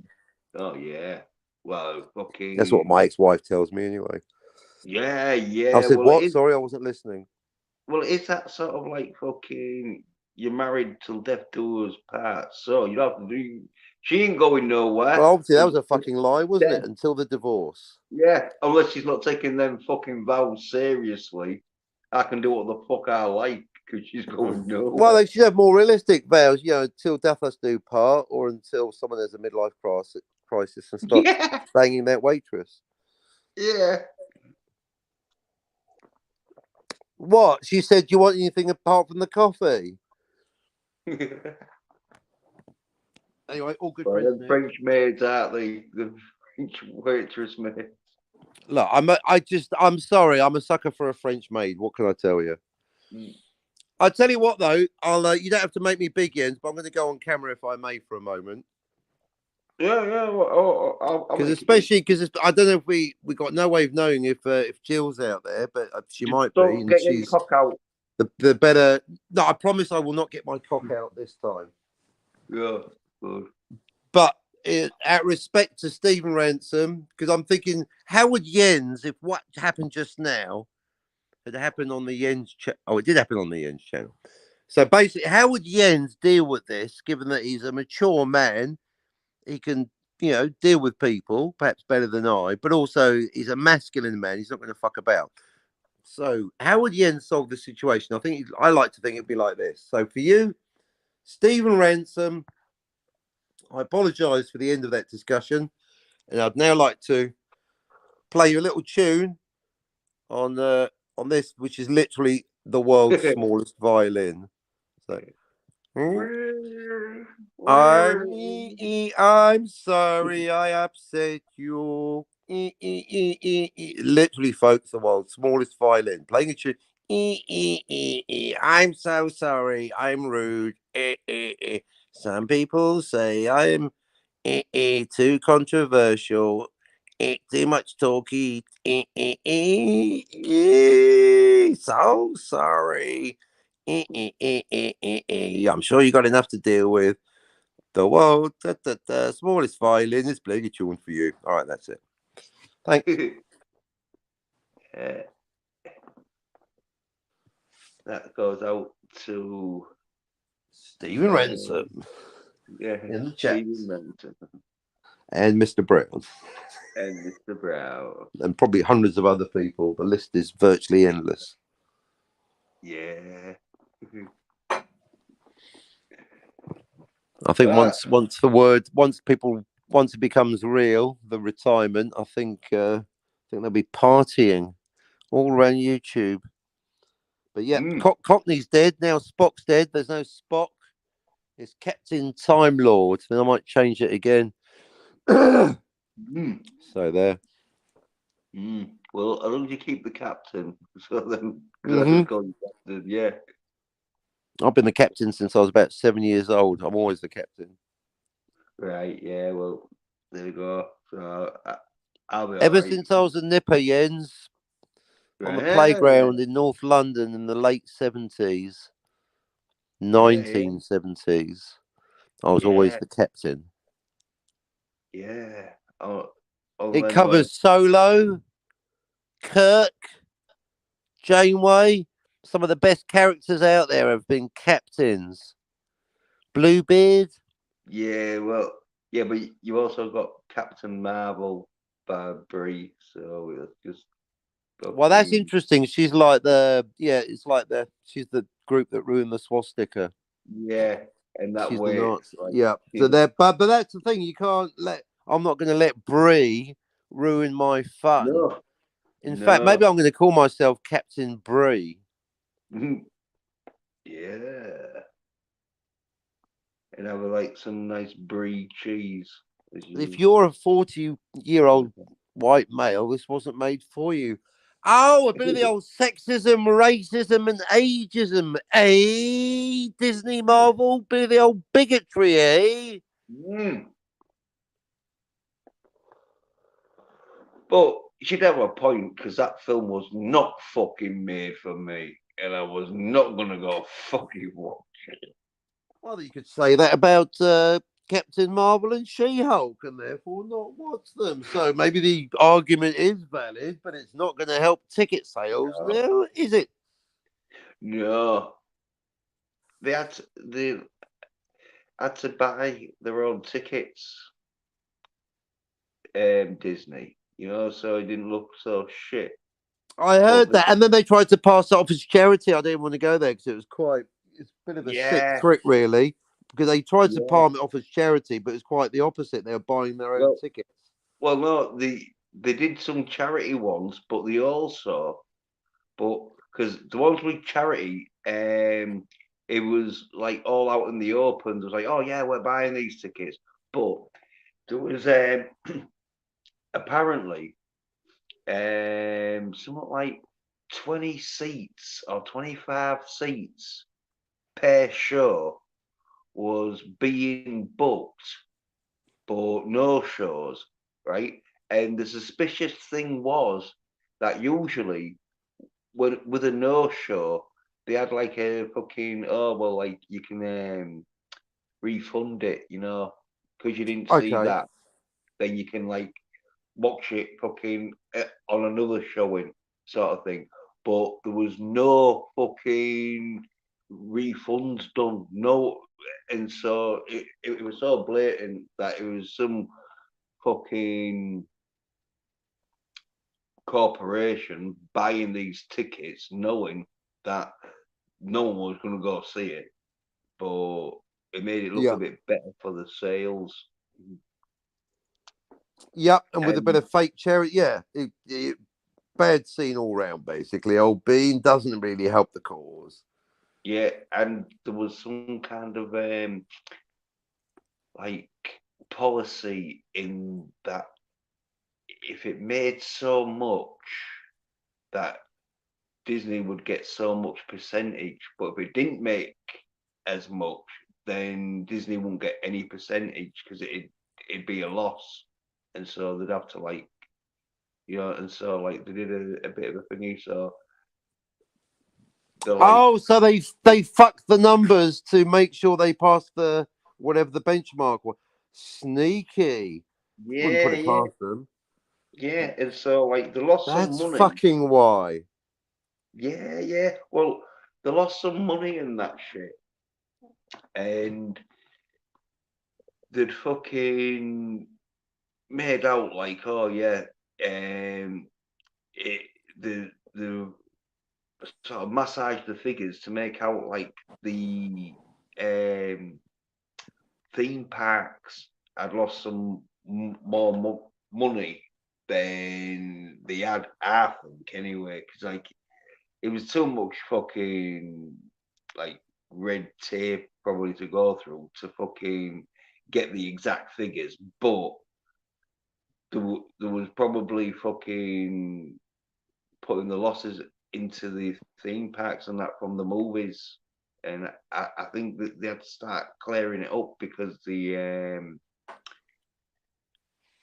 [SPEAKER 1] oh yeah, well,
[SPEAKER 5] that's what my
[SPEAKER 1] fucking
[SPEAKER 5] ex-wife tells me anyway.
[SPEAKER 1] yeah,
[SPEAKER 5] I
[SPEAKER 1] yeah.
[SPEAKER 5] said, "What? Sorry, I wasn't listening."
[SPEAKER 1] Well, it's that sort of like fucking you're married till death do us part, so you don't have to do. She ain't going nowhere.
[SPEAKER 5] Well, obviously, that was a fucking lie, wasn't it? Until the divorce.
[SPEAKER 1] Yeah, unless she's not taking them fucking vows seriously, I can do what the fuck I like because she's going
[SPEAKER 5] Well,
[SPEAKER 1] nowhere.
[SPEAKER 5] they should have more realistic vows, until death us do part, or until someone has a midlife crisis and starts
[SPEAKER 1] Yeah,
[SPEAKER 5] banging that waitress.
[SPEAKER 1] yeah.
[SPEAKER 5] What? She said, "Do you want anything apart from the coffee?" Anyway, all good
[SPEAKER 1] Well,
[SPEAKER 5] friends
[SPEAKER 1] them
[SPEAKER 5] now.
[SPEAKER 1] French maids, aren't they? The French waitress maids.
[SPEAKER 5] Look, I'm sorry. I'm a sucker for a French maid. What can I tell you?
[SPEAKER 1] Mm.
[SPEAKER 5] I tell you what, though, you don't have to make me big ends, but I'm going to go on camera if I may for a moment,
[SPEAKER 1] Yeah, yeah. Well, I'll
[SPEAKER 5] because
[SPEAKER 1] make it big.
[SPEAKER 5] especially because I don't know if we got no way of knowing if Jill's out there, but she
[SPEAKER 1] Just
[SPEAKER 5] might be,
[SPEAKER 1] don't
[SPEAKER 5] and
[SPEAKER 1] get your
[SPEAKER 5] she's
[SPEAKER 1] cock out.
[SPEAKER 5] the better. No, I promise I will not get my cock out this time.
[SPEAKER 1] Yeah, good.
[SPEAKER 5] But out respect to Stephen Ransom, because I'm thinking, how would Jens, if what happened just now had happened on the Jens channel? Oh, it did happen on the Jens channel. So basically, how would Jens deal with this, given that he's a mature man? He can, deal with people perhaps better than I, but also he's a masculine man. He's not going to fuck about. So, how would Jens solve the situation? I like to think it'd be like this. So, for you, Stephen Ransom, I apologise for the end of that discussion, and I'd now like to play you a little tune on this, which is literally the world's smallest violin. So, I'm sorry I upset you. Literally, folks, the world's smallest violin playing a tune. I'm so sorry. I'm rude. Some people say I'm too controversial. Too much talky. So sorry. I'm sure you got enough to deal with. The world, smallest violin is playing a tune for you. All right, that's it. Thanks.
[SPEAKER 1] That goes out to
[SPEAKER 5] Stephen Ransom
[SPEAKER 1] yeah,
[SPEAKER 5] in the chat.
[SPEAKER 1] Stephen Ransom
[SPEAKER 5] And Mr. Brown.
[SPEAKER 1] and Mr. Brown.
[SPEAKER 5] And probably hundreds of other people. The list is virtually endless.
[SPEAKER 1] Yeah.
[SPEAKER 5] I think once it becomes real, the retirement, I think they'll be partying all around YouTube. But yeah, Cockney's dead now. Spock's dead. There's no Spock. It's Captain Time Lord. And I might change it again. So there.
[SPEAKER 1] Well, as long as you keep the captain, so then because I just call you captain, yeah.
[SPEAKER 5] I've been the captain since I was about 7 years old. I'm always the captain.
[SPEAKER 1] Right, yeah. Well, there you go. So I'll be all
[SPEAKER 5] Ever
[SPEAKER 1] right.
[SPEAKER 5] since I was a nipper, Jens, on the playground in North London in the late 70s, 1970s, I was always the captain.
[SPEAKER 1] Yeah.
[SPEAKER 5] It covers Solo, Kirk, Janeway. Some of the best characters out there have been captains. Bluebeard,
[SPEAKER 1] Yeah, well, yeah, but you also got Captain Marvel by Brie, so it's just
[SPEAKER 3] Well, that's
[SPEAKER 1] fucking
[SPEAKER 3] interesting. She's like the it's like she's the group that ruined the swastika.
[SPEAKER 1] yeah, and that
[SPEAKER 3] She's the
[SPEAKER 1] way,
[SPEAKER 3] Nazi.
[SPEAKER 1] like,
[SPEAKER 3] Yeah. So
[SPEAKER 1] you
[SPEAKER 3] there, but that's the thing. You can't let. I'm not going to let Brie ruin my fun.
[SPEAKER 1] no,
[SPEAKER 3] In fact,
[SPEAKER 1] no,
[SPEAKER 3] maybe I'm going to call myself Captain Brie.
[SPEAKER 1] yeah, and have like some nice Brie cheese. As
[SPEAKER 3] If
[SPEAKER 1] you,
[SPEAKER 3] you're a 40-year-old white male, this wasn't made for you. Oh, a bit of the old sexism, racism, and ageism, eh? Disney, Marvel, bit of the old bigotry, eh?
[SPEAKER 1] mm. But she'd have a point because that film was not fucking made for me, and I was not gonna go fucking watch it.
[SPEAKER 3] Well, you could say that about Captain Marvel and She-Hulk, and therefore not watch them. So maybe the argument is valid, but it's not going to help ticket sales
[SPEAKER 1] No,
[SPEAKER 3] now, is it?
[SPEAKER 1] no. They had to buy their own tickets. Disney, so it didn't look so shit.
[SPEAKER 3] I
[SPEAKER 1] But
[SPEAKER 3] heard that, and then they tried to pass it off as charity. I didn't want to go there because it's a bit of a sick
[SPEAKER 1] yeah,
[SPEAKER 3] trick, really, because they tried to
[SPEAKER 1] yeah.
[SPEAKER 3] palm it off as charity, but it's quite the opposite. They were buying their own
[SPEAKER 1] Well,
[SPEAKER 3] tickets.
[SPEAKER 1] well, no, they did some charity ones, but they also, but because the ones with charity, it was like all out in the open. It was like, oh yeah, we're buying these tickets, but there was apparently something like 20 seats or 25 seats per show was being booked, but no shows, right? And the suspicious thing was that usually, with a no show, they had like a fucking, oh well, like you can refund it, because you didn't see
[SPEAKER 3] Okay.
[SPEAKER 1] that. Then you can like watch it fucking on another showing, sort of thing. But there was no fucking refunds done. No, and so it was so blatant that it was some fucking corporation buying these tickets, knowing that no one was going to go see it. But it made it look a
[SPEAKER 3] Yeah.
[SPEAKER 1] bit better for the sales.
[SPEAKER 3] Yep. And with a bit
[SPEAKER 1] And
[SPEAKER 3] of fake charity, yeah. Bad scene all round, basically. Old Bean doesn't really help the cause.
[SPEAKER 1] yeah, and there was some kind of like policy in that if it made so much that Disney would get so much percentage, but if it didn't make as much, then Disney wouldn't get any percentage because it'd be a loss, and so they'd have to like and so like they did a bit of a thingy, so they're like,
[SPEAKER 3] Oh, so they fucked the numbers to make sure they passed the whatever the benchmark was. Sneaky. Wouldn't
[SPEAKER 1] yeah,
[SPEAKER 3] put it
[SPEAKER 1] yeah,
[SPEAKER 3] past them.
[SPEAKER 1] yeah, and so like they lost some
[SPEAKER 3] That's
[SPEAKER 1] money.
[SPEAKER 3] fucking why.
[SPEAKER 1] Yeah, yeah. Well, they lost some money in that shit, and they'd fucking made out like, oh yeah, it the sort of massaged the figures to make out like the um theme parks had lost some more money than they had, I think, anyway, because like it was too much fucking like red tape probably to go through to fucking get the exact figures, but there was probably fucking putting the losses into the theme parks and that from the movies. And I think that they had to start clearing it up because the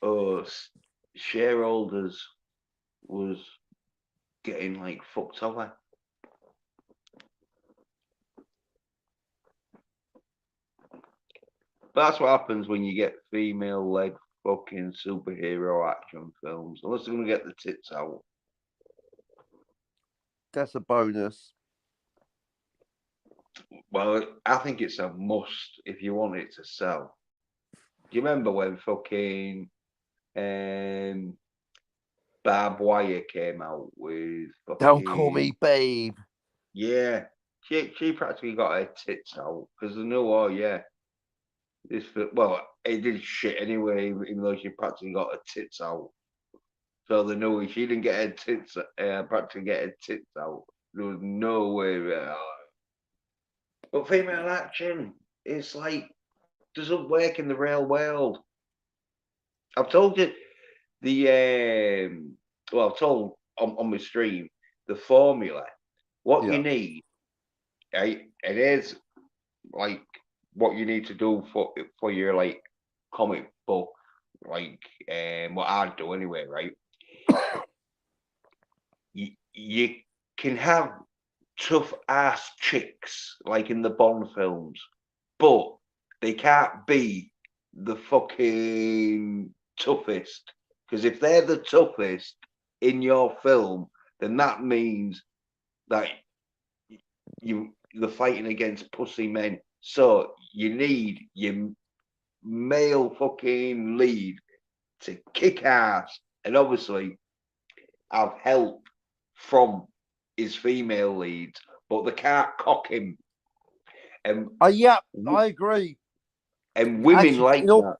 [SPEAKER 1] uh, shareholders was getting like fucked over. But that's what happens when you get female led fucking superhero action films. Unless they're gonna get the tits out.
[SPEAKER 3] That's a bonus.
[SPEAKER 1] Well, I think it's a must if you want it to sell. you remember when fucking Barbed Wire came out with
[SPEAKER 3] Don't call
[SPEAKER 1] fucking
[SPEAKER 3] me babe.
[SPEAKER 1] yeah? She practically got her tits out because they knew, oh yeah, this well, it did shit anyway, even though she practically got her tits out. So they knew if she didn't get her tits, practically get her tits out, there was no way. But female action, it's like doesn't work in the real world. I've told you I've told on my stream the formula. What you
[SPEAKER 3] Yeah.
[SPEAKER 1] need, right? It is like what you need to do for your like comic book, like what I do anyway, right? You can have tough ass chicks like in the Bond films, but they can't be the fucking toughest. Because if they're the toughest in your film, then that means that you're fighting against pussy men. So you need your male fucking lead to kick ass and obviously have help from his female leads, but they can't cock him. And
[SPEAKER 3] Yeah, I agree.
[SPEAKER 1] and women
[SPEAKER 3] Actually,
[SPEAKER 1] like that.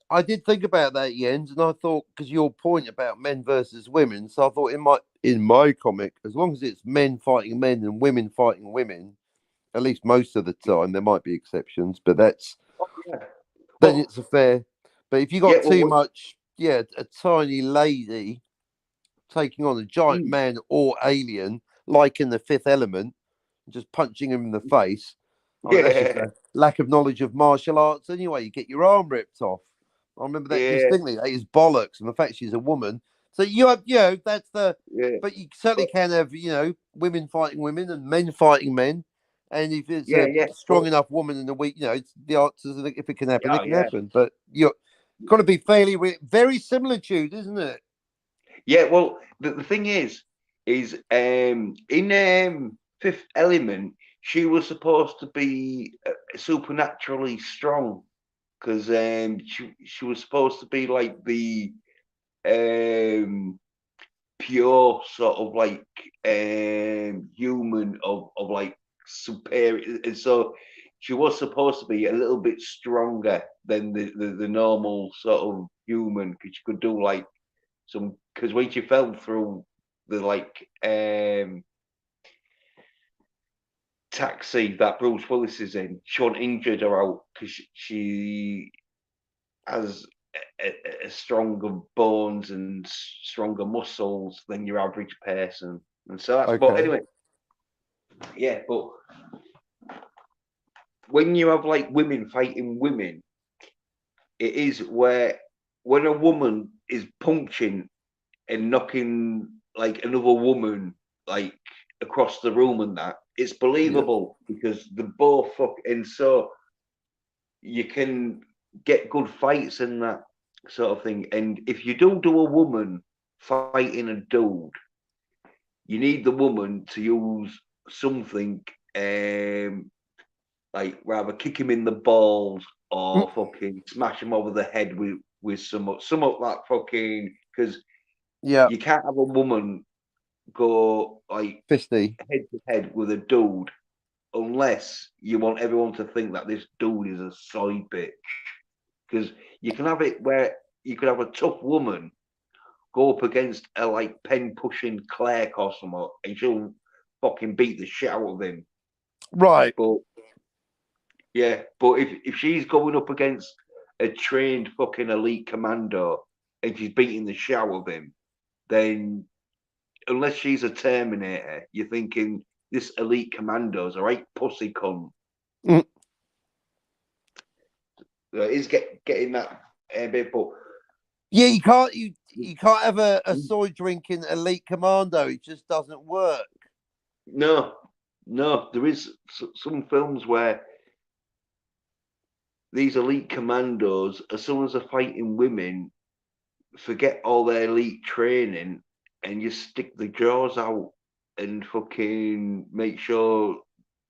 [SPEAKER 3] I did think about that, Jens, and I thought because your point about men versus women, so I thought in my comic, as long as it's men fighting men and women fighting women, at least most of the time, there might be exceptions, but that's
[SPEAKER 1] Yeah.
[SPEAKER 3] then it's a fair. But if you got
[SPEAKER 1] Yeah,
[SPEAKER 3] too much, a tiny lady taking on a giant man or alien, like in The Fifth Element, just punching him in the face. I mean, that's just
[SPEAKER 1] yeah,
[SPEAKER 3] a lack of knowledge of martial arts anyway. You get your arm ripped off. I remember that
[SPEAKER 1] yeah,
[SPEAKER 3] distinctly. That is bollocks. And the fact she's a woman. So that's the,
[SPEAKER 1] yeah,
[SPEAKER 3] but you certainly can have, women fighting women and men fighting men. And if it's
[SPEAKER 1] yeah,
[SPEAKER 3] a
[SPEAKER 1] yeah.
[SPEAKER 3] strong enough woman and a weak, it's the answers. If it can happen, it
[SPEAKER 1] Oh,
[SPEAKER 3] can
[SPEAKER 1] yeah.
[SPEAKER 3] happen. But you're got to be fairly, very similitude, isn't it?
[SPEAKER 1] Yeah, well, the thing is in Fifth Element, she was supposed to be supernaturally strong because she was supposed to be like the um pure sort of like human of like superior, and so she was supposed to be a little bit stronger than the normal sort of human because she could do like some because when she fell through the like taxi that Bruce Willis is in, Sean injured her out because she has a stronger bones and stronger muscles than your average person, and so that's. But
[SPEAKER 3] Okay.
[SPEAKER 1] anyway, yeah. But when you have like women fighting women, it is where when a woman is punching and knocking like another woman like across the room and that, it's
[SPEAKER 3] Yeah.
[SPEAKER 1] believable because the both fuck, and so you can get good fights and that sort of thing. And if you do a woman fighting a dude, you need the woman to use something like rather kick him in the balls or fucking smash him over the head with some of that fucking because
[SPEAKER 3] Yeah.
[SPEAKER 1] you can't have a woman go like
[SPEAKER 3] Fisty.
[SPEAKER 1] head to head with a dude unless you want everyone to think that this dude is a side bitch. Because you can have it where you could have a tough woman go up against a like pen pushing Claire Cosmo and she'll fucking beat the shit out of him.
[SPEAKER 3] Right.
[SPEAKER 1] But yeah, but if she's going up against a trained fucking elite commando and she's beating the shit out of him, then unless she's a Terminator, you're thinking this elite commando's a right pussy cunt.
[SPEAKER 3] Mm.
[SPEAKER 1] Is getting that bit, but
[SPEAKER 3] Yeah, you can't have a soy drinking elite commando. It just doesn't work.
[SPEAKER 1] no, there is some films where these elite commandos, as soon as they're fighting women, forget all their elite training and you stick the jaws out and fucking make sure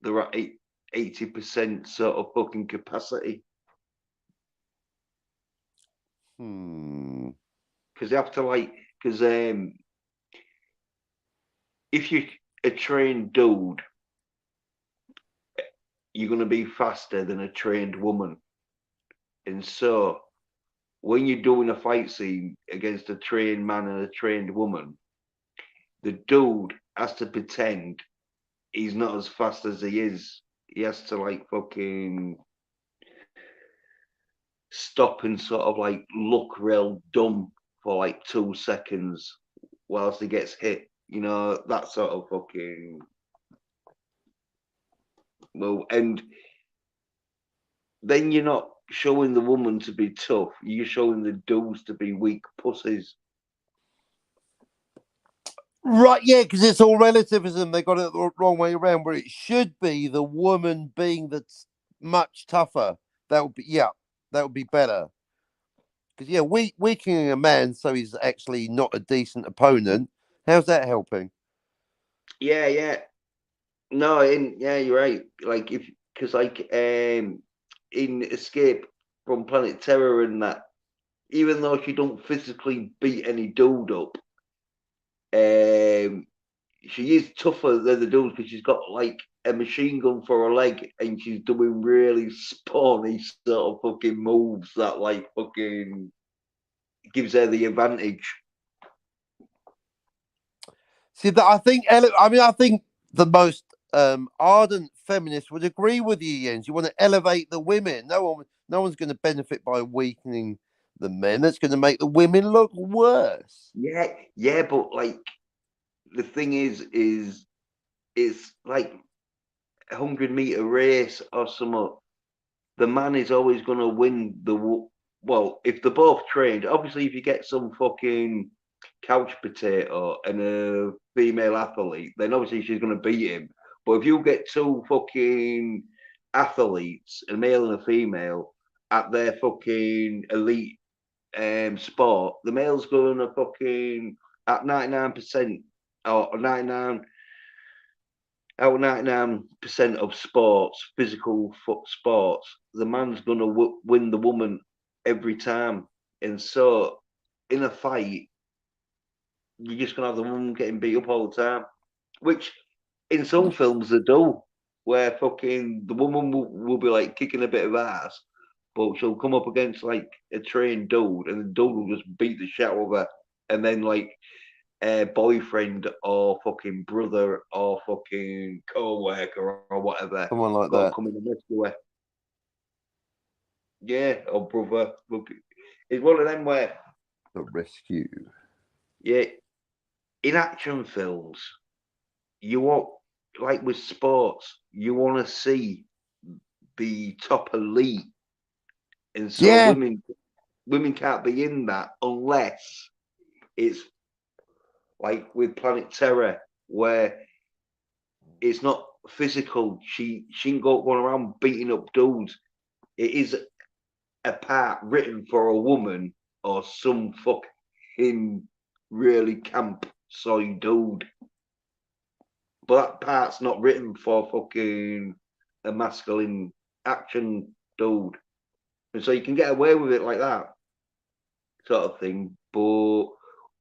[SPEAKER 1] they're at 80% sort of fucking capacity. Because they have to because if you're a trained dude, you're going to be faster than a trained woman. And so when you're doing a fight scene against a trained man and a trained woman, the dude has to pretend he's not as fast as he is. He has to fucking stop and sort of look real dumb for 2 seconds whilst he gets hit. You know, that sort of fucking. Well, and then you're not showing the woman to be tough, you're showing the dudes to be weak pussies.
[SPEAKER 3] Right, yeah, because it's all relativism. They got it the wrong way around, where it should be the woman being that's much tougher. That would be better. Because weakening a man so he's actually not a decent opponent. How's that helping?
[SPEAKER 1] Yeah. No, yeah, you're right. Because in Escape from Planet Terror and that, even though she don't physically beat any dude up, she is tougher than the dudes because she's got a machine gun for her leg and she's doing really spawny sort of fucking moves that fucking gives her the advantage.
[SPEAKER 3] See that I think the most ardent feminists would agree with you, Jens. You want to elevate the women. No one's going to benefit by weakening the men. That's going to make the women look worse.
[SPEAKER 1] Yeah, but the thing is it's like a 100-meter race or something. The man is always going to win well, if they're both trained. Obviously, if you get some fucking couch potato and a female athlete, then obviously she's going to beat him. But if you get two fucking athletes, a male and a female, at their fucking elite sport, the male's going to fucking at 99% or 99 out of 99% of sports, physical sports, the man's going to win the woman every time. And so, in a fight, you're just going to have the woman getting beat up all the time, which in some films they do, where fucking the woman will be kicking a bit of ass, but she'll come up against a trained dude, and the dude will just beat the shit out of her, and then boyfriend or fucking brother or fucking co-worker or whatever,
[SPEAKER 3] someone like that,
[SPEAKER 1] come in and rescue her. Yeah, or brother. Look, it's one of them where
[SPEAKER 3] the rescue.
[SPEAKER 1] Yeah, in action films, you want with sports, you want to see the top elite, and so women can't be in that unless it's with Planet Terror, where it's not physical. She ain't going around beating up dudes. It is a part written for a woman or some fucking really camp soy dude. But that part's not written for fucking a masculine action dude. And so you can get away with it like that sort of thing. But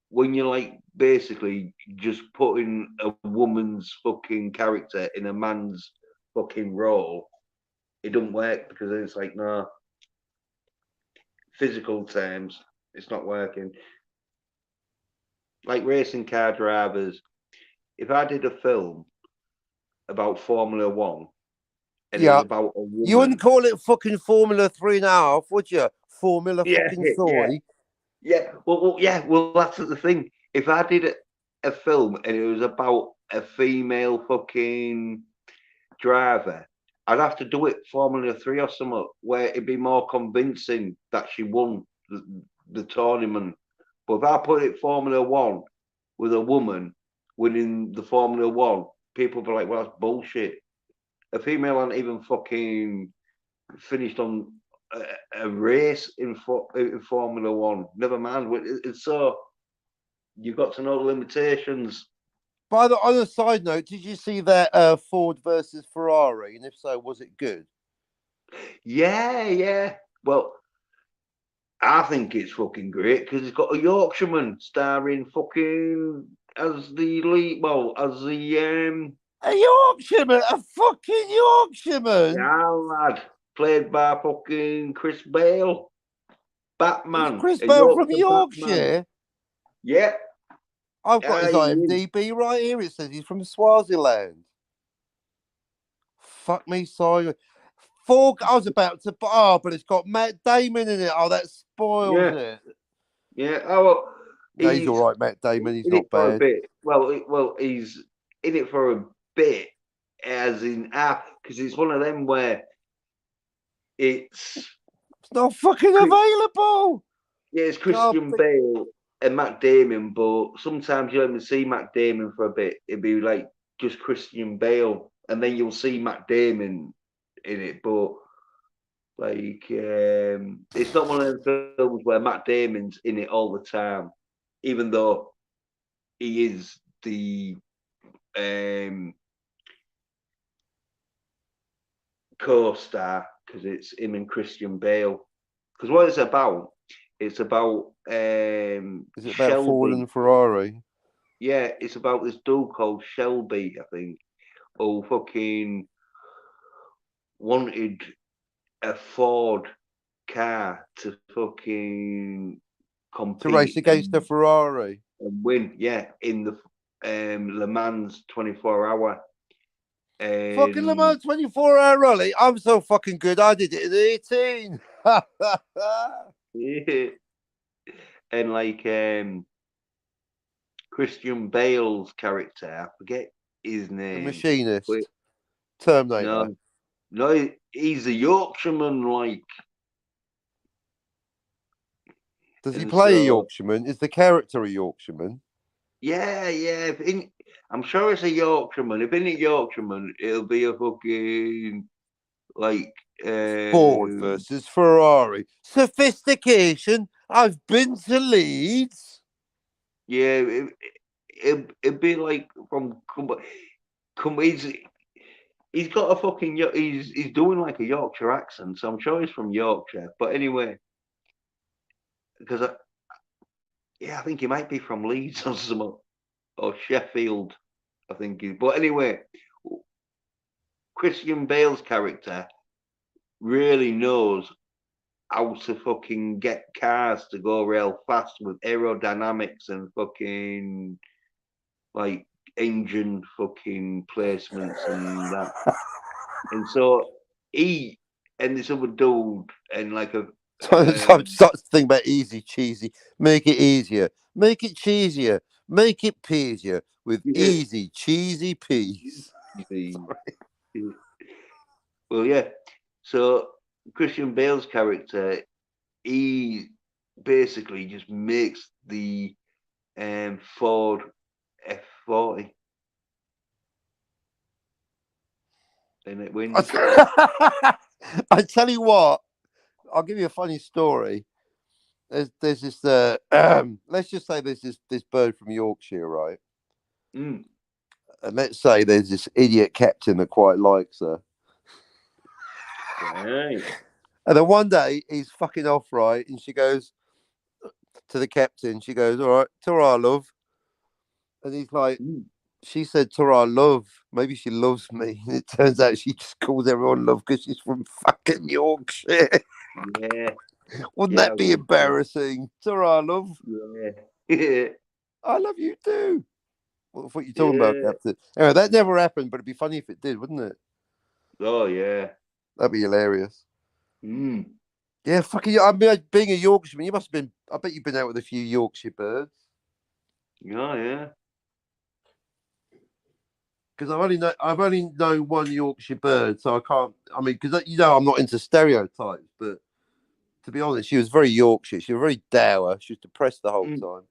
[SPEAKER 1] when you're basically just putting a woman's fucking character in a man's fucking role, it doesn't work because then it's no, physical terms, it's not working. Like racing car drivers, if I did a film about Formula One and it was about a woman,
[SPEAKER 3] you wouldn't call it fucking Formula 3.5, would you? Formula fucking Soy.
[SPEAKER 1] Yeah. Well, that's the thing. If I did a film and it was about a female fucking driver, I'd have to do it Formula 3 or something where it'd be more convincing that she won the tournament. But if I put it Formula 1 with a woman winning the Formula 1, people would be like, well, that's bullshit. A female ain't even fucking finished on a race in Formula 1. Never mind. It's so you've got to know the limitations.
[SPEAKER 3] On a side note, did you see that Ford versus Ferrari? And if so, was it good?
[SPEAKER 1] Yeah. Well, I think it's fucking great because it's got a Yorkshireman starring fucking as the lead, well, as the
[SPEAKER 3] A Yorkshireman, a fucking Yorkshireman.
[SPEAKER 1] yeah, lad, played by fucking Chris Bale,
[SPEAKER 3] Is
[SPEAKER 1] Batman,
[SPEAKER 3] Chris
[SPEAKER 1] a
[SPEAKER 3] Bale from
[SPEAKER 1] Yorkshire Batman.
[SPEAKER 3] Yorkshire?
[SPEAKER 1] Yeah,
[SPEAKER 3] I've got his
[SPEAKER 1] he is.
[SPEAKER 3] IMDb right here. It says he's from Swaziland. Fuck me, sorry. I was about to. Oh, but it's got Matt Damon in it. Oh, that spoils
[SPEAKER 1] Yeah,
[SPEAKER 3] it.
[SPEAKER 1] yeah. Oh, well,
[SPEAKER 3] No, he's
[SPEAKER 1] he's
[SPEAKER 3] all right, Matt Damon. He's
[SPEAKER 1] in it
[SPEAKER 3] not
[SPEAKER 1] for a
[SPEAKER 3] bad.
[SPEAKER 1] bit. Well, he's in it for a bit, as in because it's one of them where it's
[SPEAKER 3] not fucking available.
[SPEAKER 1] Yeah, it's Christian Bale and Matt Damon, but sometimes you don't even see Matt Damon for a bit. It'd be like just Christian Bale, and then you'll see Matt Damon in it, but like it's not one of those films where Matt Damon's in it all the time, even though he is the co-star because it's him and Christian Bale. Because what it's about is about
[SPEAKER 3] is it about Ford and Ferrari?
[SPEAKER 1] Yeah, it's about this dude called Shelby, I think, who fucking wanted a Ford car to fucking compete
[SPEAKER 3] to race against a Ferrari
[SPEAKER 1] and win. Yeah, in the Le Mans 24-hour.
[SPEAKER 3] Fucking Le Mans 24-hour rally. I'm so fucking good. I did it at 18.
[SPEAKER 1] Yeah. And like Christian Bale's character, I forget his name.
[SPEAKER 3] The machinist. Terminator.
[SPEAKER 1] No, he's a Yorkshireman, like.
[SPEAKER 3] Does he play a Yorkshireman? Is the character a Yorkshireman?
[SPEAKER 1] Yeah. I'm sure it's a Yorkshireman. If in a Yorkshireman, it'll be a fucking like
[SPEAKER 3] Ford versus Ferrari. Sophistication. I've been to Leeds.
[SPEAKER 1] Yeah, it'd be like from he's got a fucking he's doing like a Yorkshire accent, so I'm sure he's from Yorkshire. But anyway, because I think he might be from Leeds or something, or Sheffield, I think he. But anyway, Christian Bale's character really knows how to fucking get cars to go real fast with aerodynamics and fucking like engine fucking placements and that. And so he and this other dude and like a
[SPEAKER 3] Start to think about easy cheesy. Make it easier. Make it cheesier. Make it peasier with easy cheesy peas.
[SPEAKER 1] Well, yeah. So Christian Bale's character, he basically just makes the Ford F40, and it wins.
[SPEAKER 3] I tell you what, I'll give you a funny story. There's this let's just say there's this bird from Yorkshire, right?
[SPEAKER 1] And
[SPEAKER 3] let's say there's this idiot captain that quite likes her.
[SPEAKER 1] Right.
[SPEAKER 3] And then one day he's fucking off, right? And she goes to the captain, she goes, "All right, ta-ra, love." And he's like, she said, "Ta-ra, love. Maybe she loves me." And it turns out she just calls everyone love because she's from fucking Yorkshire.
[SPEAKER 1] Yeah.
[SPEAKER 3] Wouldn't that be embarrassing? Ta-ra, love.
[SPEAKER 1] Yeah.
[SPEAKER 3] I love you too. What are you talking about, Captain? Anyway, that never happened, but it'd be funny if it did, wouldn't it?
[SPEAKER 1] Oh, yeah.
[SPEAKER 3] That'd be hilarious. Yeah, fucking. I mean, being a Yorkshireman, you must have been. I bet you've been out with a few Yorkshire birds.
[SPEAKER 1] Oh, yeah.
[SPEAKER 3] Because I've only known one Yorkshire bird, so I can't. I mean, because I'm not into stereotypes, but to be honest, she was very Yorkshire. She was very dour. She was depressed the whole time.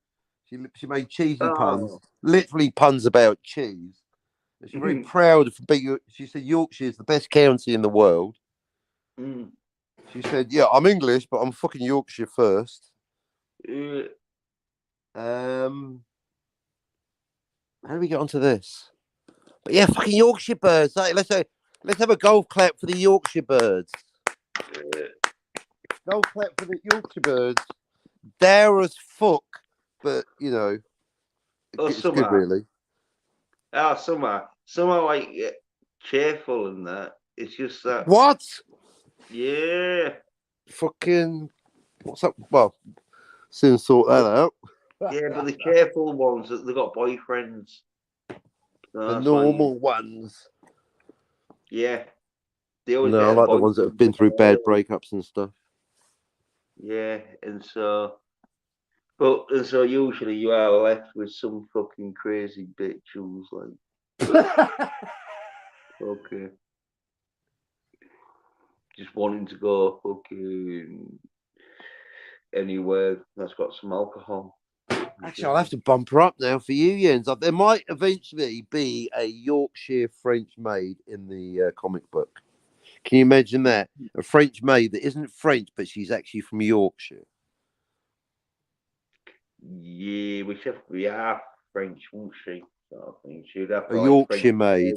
[SPEAKER 3] She made cheesy puns, literally puns about cheese. And she's very proud of being. She said Yorkshire is the best county in the world. She said, "Yeah, I'm English, but I'm fucking Yorkshire first." How do we get onto this? But yeah, fucking Yorkshire birds. Let's have a golf clap for the Yorkshire birds.
[SPEAKER 5] Golf clap for the Yorkshire birds. They're as fuck, but you know, it's good really.
[SPEAKER 1] Oh, some are like cheerful and that. It's just that.
[SPEAKER 5] What?
[SPEAKER 1] Yeah.
[SPEAKER 5] Fucking. What's up? Well, soon sort that out.
[SPEAKER 1] Yeah, but the cheerful ones, they got boyfriends.
[SPEAKER 5] The normal ones.
[SPEAKER 1] Yeah. They always
[SPEAKER 5] No, I
[SPEAKER 1] get
[SPEAKER 5] like the ones that have been through bad breakups and stuff.
[SPEAKER 1] Yeah, and so usually you are left with some fucking crazy bitch who's like, okay, just wanting to go fucking anywhere that's got some alcohol.
[SPEAKER 5] Actually, I'll have to bump her up now for you, Jens. There might eventually be a Yorkshire French maid in the comic book. Can you imagine that? A French maid that isn't French, but she's actually from Yorkshire.
[SPEAKER 1] Yeah, we should be half French, won't she? Sort of thing. She'd have
[SPEAKER 5] A
[SPEAKER 1] to,
[SPEAKER 5] Yorkshire
[SPEAKER 1] French
[SPEAKER 5] maid.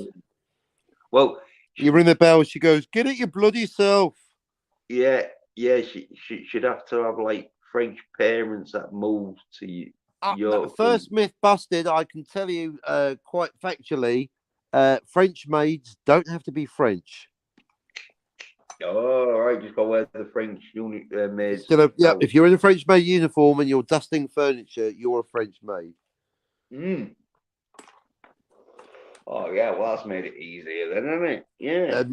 [SPEAKER 1] Well,
[SPEAKER 5] you ring the bell. She goes, "Get it, your bloody self."
[SPEAKER 1] Yeah. She'd have to have like French parents that moved to York.
[SPEAKER 5] First myth busted. I can tell you quite factually, French maids don't have to be French.
[SPEAKER 1] Oh, all right, just go wear the French maids.
[SPEAKER 5] If you're in a French maid uniform and you're dusting furniture, you're a French maid.
[SPEAKER 1] Oh yeah, well that's made it easier then, hasn't it? Yeah.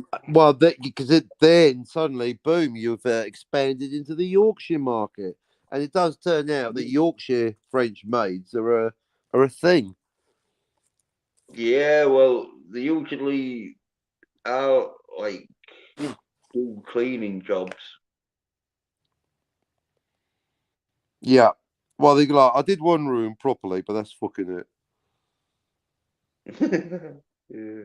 [SPEAKER 5] Because then suddenly, boom, you've expanded into the Yorkshire market, and it does turn out that Yorkshire French maids are a thing.
[SPEAKER 1] Yeah, well, they usually are like do cleaning jobs.
[SPEAKER 5] Yeah. Well, they like, I did one room properly, but that's fucking
[SPEAKER 1] it. Yeah.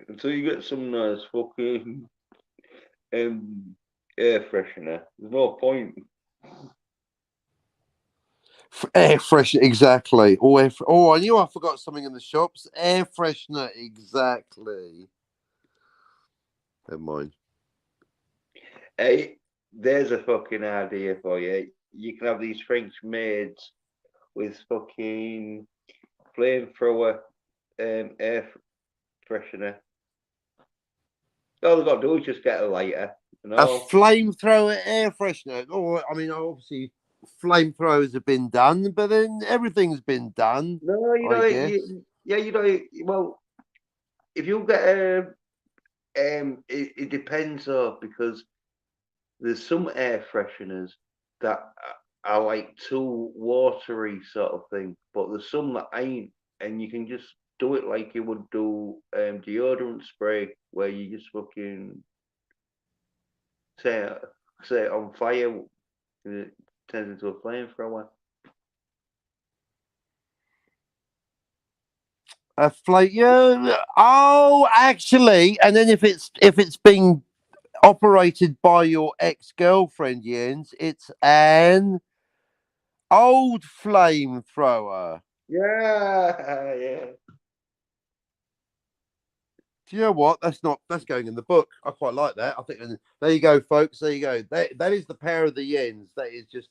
[SPEAKER 1] Until you get some nice fucking air freshener, there's no point.
[SPEAKER 5] Air freshener, exactly. I knew I forgot something in the shops. Air freshener, exactly. Never mind.
[SPEAKER 1] Hey, there's a fucking idea for you. You can have these French maids with fucking flamethrower air freshener. All they've got to do is just get a lighter.
[SPEAKER 5] A flamethrower air freshener. Oh, I mean, obviously, flamethrowers have been done, but then everything's been done.
[SPEAKER 1] No, well, if you get it depends though, because there's some air fresheners that are like too watery sort of thing, but there's some that ain't, and you can just do it like you would do deodorant spray, where you just fucking set it on fire, and it turns into a flamethrower.
[SPEAKER 5] A flame, yeah. Oh, actually, and then if it's being operated by your ex-girlfriend, Jens, it's an old flamethrower.
[SPEAKER 1] Yeah, yeah.
[SPEAKER 5] Do you know what? That's going in the book. I quite like that. I think there you go, folks. There you go. That is the power of the Jens. That is just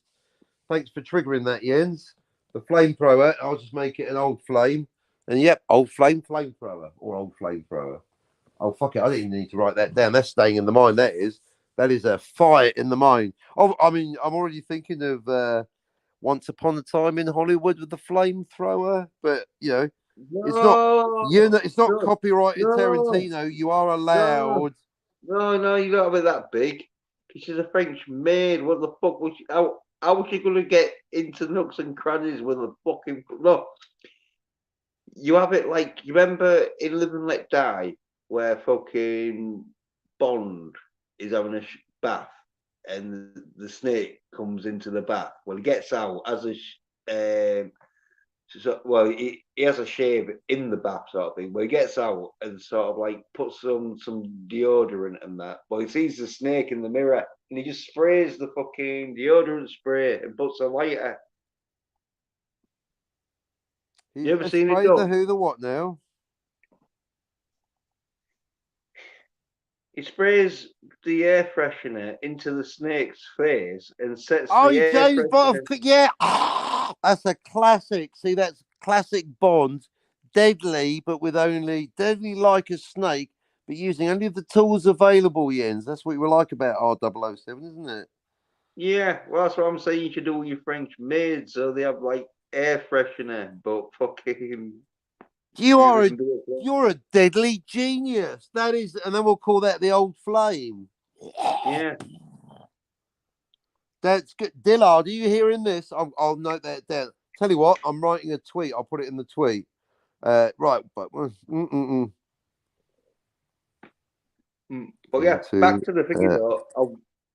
[SPEAKER 5] thanks for triggering that, Jens. The flamethrower. I'll just make it an old flame. And yep, old flamethrower or old flamethrower. Oh fuck it! I didn't even need to write that down. That's staying in the mind. That is a fire in the mind. Oh, I mean, I'm already thinking of Once Upon a Time in Hollywood with the flamethrower, but you know, it's not copyrighted Tarantino. You are allowed.
[SPEAKER 1] No, you don't have it that big. She's a French maid. What the fuck was she? How was she going to get into nooks and crannies with a fucking no? You have it like you remember in Live and Let Die, where fucking Bond is having a bath and the snake comes into the bath. Well, he gets out as he has a shave in the bath sort of thing. But he gets out and sort of like puts some deodorant and that. But he sees the snake in the mirror and he just sprays the fucking deodorant spray and puts a lighter. You ever seen it?
[SPEAKER 5] The who, the what now?
[SPEAKER 1] He sprays the air freshener into the snake's face and sets
[SPEAKER 3] Oh,
[SPEAKER 1] the air
[SPEAKER 3] James Bond,
[SPEAKER 1] freshener.
[SPEAKER 3] yeah. That's a classic. See, that's classic Bond. Deadly, but with only deadly like a snake, but using only the tools available, Jens. That's what we like about R007, isn't it?
[SPEAKER 1] Yeah, well, that's what I'm saying. You should do with your French maids, so they have like air freshener, but fucking
[SPEAKER 3] You are
[SPEAKER 1] they
[SPEAKER 3] a
[SPEAKER 1] can do it.
[SPEAKER 3] you're a deadly genius. That is, and then we'll call that the old flame.
[SPEAKER 1] Yeah.
[SPEAKER 3] That's good. Dillard, are you hearing this? I'll note that down. Tell you what, I'm writing a tweet. I'll put it in the tweet. Right, but
[SPEAKER 1] But yeah, back to the thingy though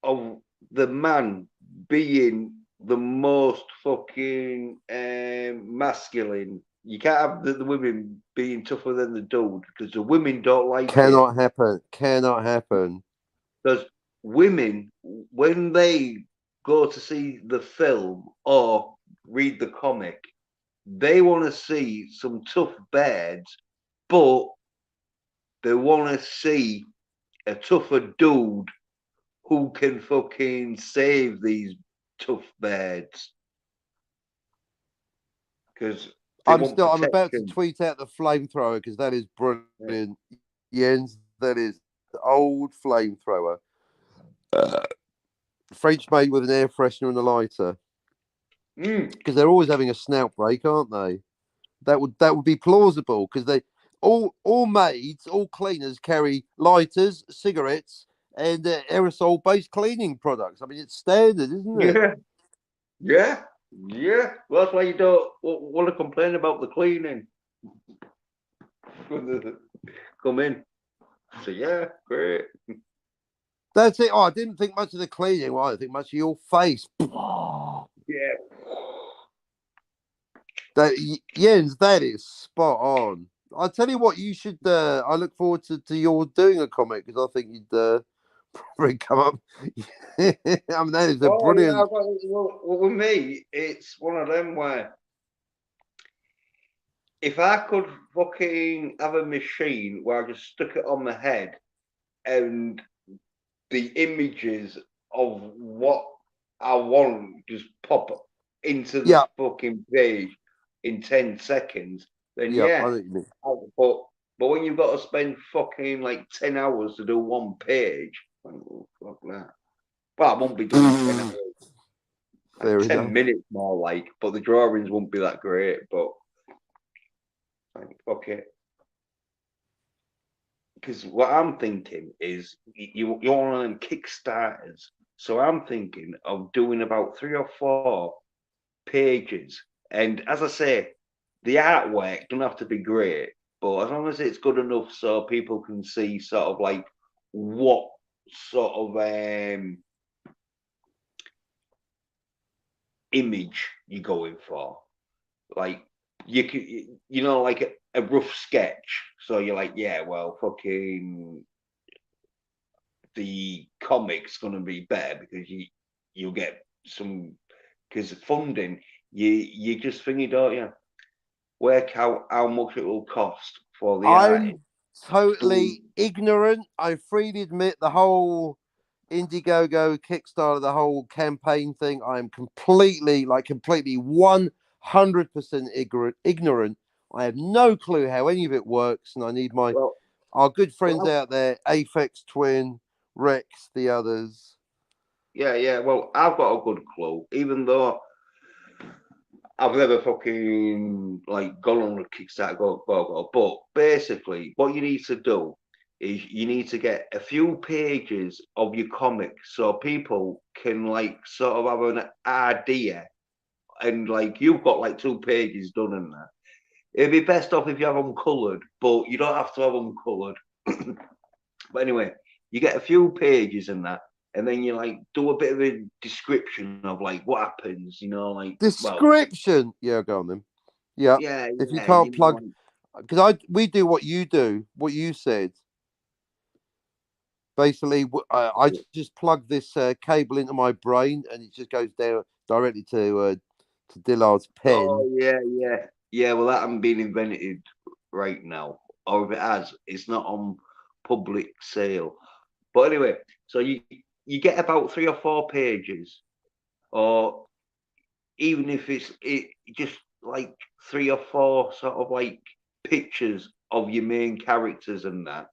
[SPEAKER 1] of the man being the most fucking masculine. You can't have the women being tougher than the dude because the women don't like it.
[SPEAKER 3] cannot happen. Cannot happen.
[SPEAKER 1] Because women, when they go to see the film or read the comic, they want to see some tough bads, but they want to see a tougher dude who can fucking save these tough bads. Because they want
[SPEAKER 3] I'm about to
[SPEAKER 1] protection.
[SPEAKER 3] tweet out the flamethrower because that is brilliant. Jens, that is the old flamethrower. French made with an air freshener and a lighter. Because they're always having a snout break, aren't they? That would be plausible because they all maids, all cleaners carry lighters, cigarettes, and aerosol based cleaning products. I mean, it's standard, isn't it?
[SPEAKER 1] Yeah. Well, that's why you don't want to complain about the cleaning when they come in. So yeah, great.
[SPEAKER 3] That's it. Oh, I didn't think much of the cleaning. Well, I didn't think much of your face.
[SPEAKER 1] Yeah.
[SPEAKER 3] Jens, that is spot on. I'll tell you what, you should. I look forward to your doing a comic because I think you'd probably come up. I mean, that is a brilliant.
[SPEAKER 1] Yeah, well, with me, it's one of them where if I could fucking have a machine where I just stuck it on my head and the images of what I want just pop into the fucking page in 10 seconds, then
[SPEAKER 3] I
[SPEAKER 1] yeah.
[SPEAKER 3] know what you mean.
[SPEAKER 1] But when you've got to spend fucking like 10 hours to do one page, oh, fuck that. Well, I won't be doing 10 hours.
[SPEAKER 3] Fair
[SPEAKER 1] 10
[SPEAKER 3] enough.
[SPEAKER 1] minutes more like, but the drawings won't be that great. But like, fuck it. Because what I'm thinking is you're one of them Kickstarters. So I'm thinking of doing about 3 or 4 pages. And as I say, the artwork don't have to be great, but as long as it's good enough so people can see sort of like what sort of image you're going for. Like you can, you know, like a rough sketch. So you're like, yeah, well, fucking the comic's gonna be better because you'll get some because funding. You just thingy, don't you? Work out how much it will cost for the artist.
[SPEAKER 3] I'm totally ignorant. I freely admit the whole Indiegogo Kickstarter, the whole campaign thing. I'm completely 100% ignorant. I have no clue how any of it works, and I need our good friends out there, Aphex Twin, Rex, the others.
[SPEAKER 1] Yeah. Well, I've got a good clue, even though I've never fucking like gone on a Kickstarter, go. But basically, what you need to do is you need to get a few pages of your comic so people can like sort of have an idea. And like you've got like 2 pages done in that. It'd be best off if you have them coloured, but you don't have to have them coloured. But anyway, you get a few pages in that, and then you like do a bit of a description of like what happens, you know, like
[SPEAKER 3] description. Yeah, go on then. Yeah. If you can't plug, because we do what you do, what you said. Basically, I just plug this cable into my brain, and it just goes down directly to Dillard's pen.
[SPEAKER 1] Oh yeah. Well, that hasn't been invented right now, or if it has, it's not on public sale. But anyway, so you get about 3 or 4 pages, or even if it's just like 3 or 4 sort of like pictures of your main characters and that,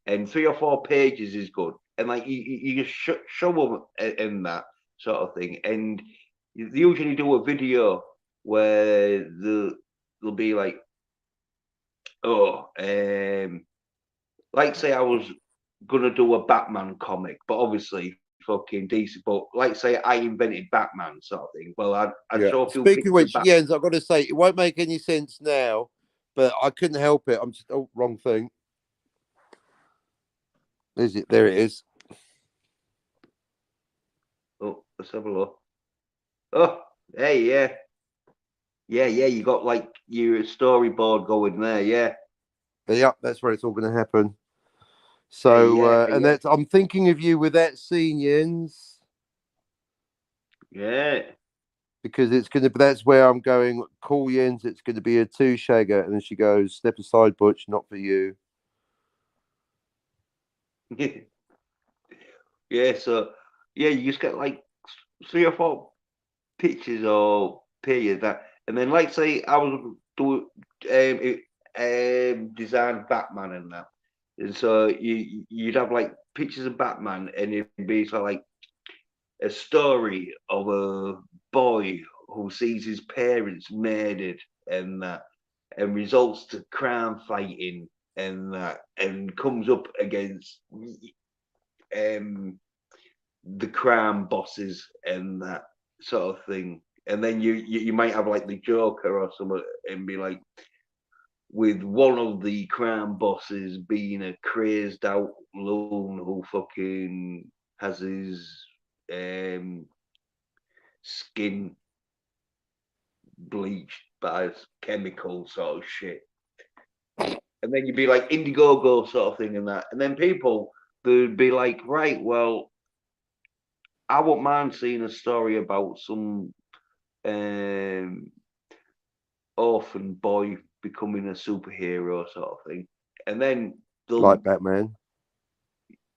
[SPEAKER 1] and 3 or 4 pages is good, and like you just show them in that sort of thing, and they usually do a video where they'll be like, oh, like say I was gonna do a Batman comic, but obviously fucking decent. But like say I invented Batman sort of thing. Well, I'd show a few
[SPEAKER 5] Speaking of
[SPEAKER 1] pictures
[SPEAKER 5] which,
[SPEAKER 1] of
[SPEAKER 5] Jens, I've got to say, it won't make any sense now, but I couldn't help it. I'm just, oh, wrong thing. Is it? There it is.
[SPEAKER 1] Oh, let's have a look. Oh, hey, yeah. Yeah, you got like your storyboard going there, yeah.
[SPEAKER 5] Yep, that's where it's all going to happen. So, and that's, I'm thinking of you with that scene, Jens.
[SPEAKER 1] Yeah.
[SPEAKER 5] Because it's going to, that's where I'm going, call Jens, it's going to be a 2-shagger. And then she goes, step aside, Butch, not for you.
[SPEAKER 1] Yeah, so, yeah, you just get like 3 or 4 pictures or periods that, and then like say I was do design Batman and that, and so you'd have like pictures of Batman, and it'd be sort of like a story of a boy who sees his parents murdered and that, and results to crime fighting and that, and comes up against the crime bosses and that sort of thing. And then you might have like the Joker or something, and be like, with one of the crime bosses being a crazed out loon who fucking has his skin bleached by chemical sort of shit. And then you'd be like Indiegogo sort of thing and that. And then people, they'd be like, right, well, I wouldn't mind seeing a story about some orphan boy becoming a superhero sort of thing. And then they'll,
[SPEAKER 5] like Batman.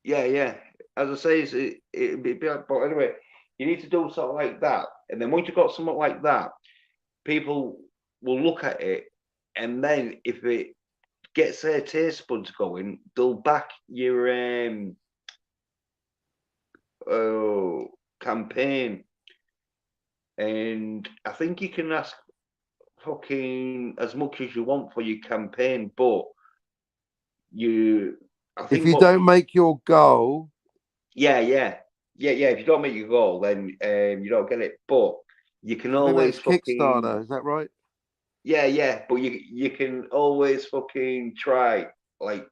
[SPEAKER 1] Yeah. As I say, it'd be like, but anyway, you need to do something like that. And then once you've got something like that, people will look at it, and then if it gets their taste buds going, they'll back your campaign. And I think you can ask fucking as much as you want for your campaign, but I think
[SPEAKER 5] if you don't make your goal,
[SPEAKER 1] yeah. If you don't make your goal, then you don't get it. But you can always
[SPEAKER 5] Kickstarter. Is that right?
[SPEAKER 1] Yeah. But you can always fucking try like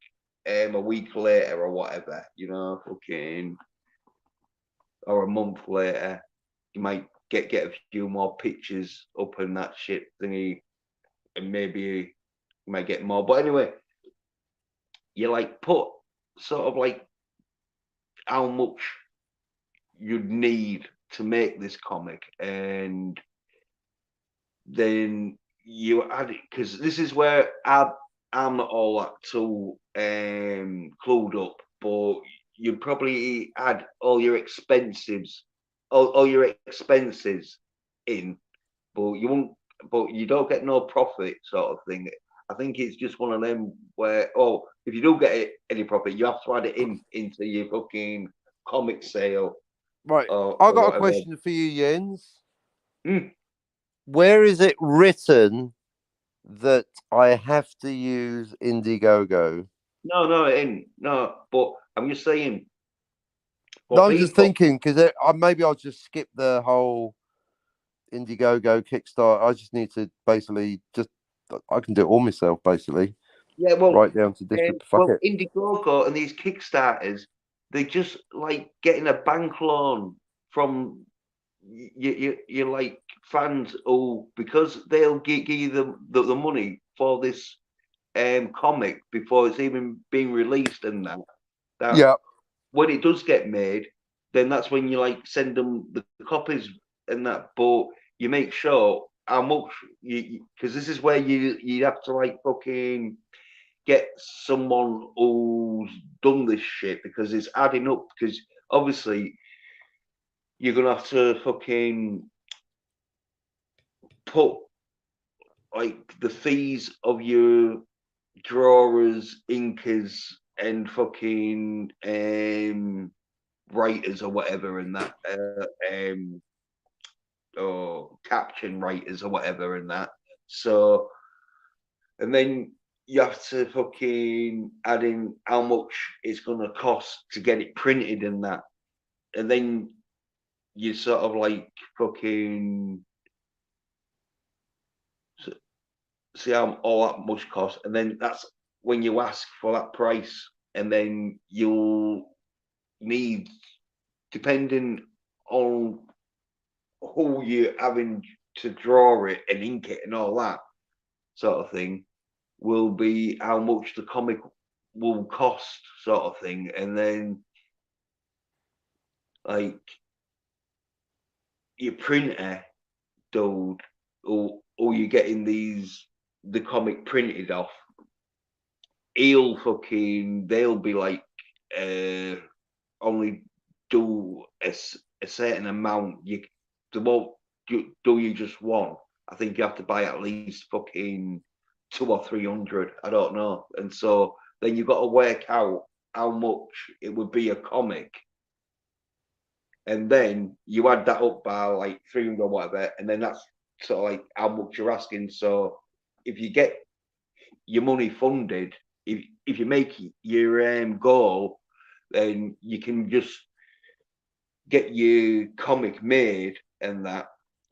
[SPEAKER 1] a week later or whatever, fucking, or a month later, you might get a few more pictures up and that shit thingy, and maybe you might get more. But anyway, you like put sort of like how much you'd need to make this comic, and then you add it, because this is where I'm not all that too clued up, but you probably add all your expenses, all your expenses in, but you don't get no profit sort of thing. I think it's just one of them where, if you do get any profit, you have to add it into your fucking comic sale.
[SPEAKER 5] Right. I got a question for you, Jens.
[SPEAKER 1] Mm.
[SPEAKER 5] Where is it written that I have to use Indiegogo?
[SPEAKER 1] No, but I'm just saying.
[SPEAKER 5] No, I'm just thinking, because maybe I'll just skip the whole Indiegogo Kickstarter. I just need to basically I can do it all myself, basically.
[SPEAKER 1] Yeah, well,
[SPEAKER 5] right down to district. Fuck it.
[SPEAKER 1] Indiegogo and these Kickstarters, they just like getting a bank loan from you like fans, because they'll give you the money for this comic before it's even being released, and that
[SPEAKER 5] yeah,
[SPEAKER 1] when it does get made, then that's when you like send them the copies and that. But you make sure how much because this is where you have to like fucking get someone who's done this shit, because it's adding up. Because obviously you're gonna have to fucking put like the fees of your drawers, inkers, and fucking writers or whatever, and that or caption writers or whatever, and that. So, and then you have to fucking add in how much it's gonna cost to get it printed and that, and then you sort of like fucking see how all that much cost, and then that's when you ask for that price, and then you'll need, depending on who you're having to draw it and ink it and all that sort of thing, will be how much the comic will cost, sort of thing. And then like your printer, dude, or you're getting the comic printed off, they'll be like only do a certain amount. They won't do you just one. I think you have to buy at least fucking 200 or 300. I don't know. And so then you've got to work out how much it would be a comic, and then you add that up by like 300 or whatever, and then that's sort of like how much you're asking. So if you get your money funded, if you make your goal, then you can just get your comic made and that,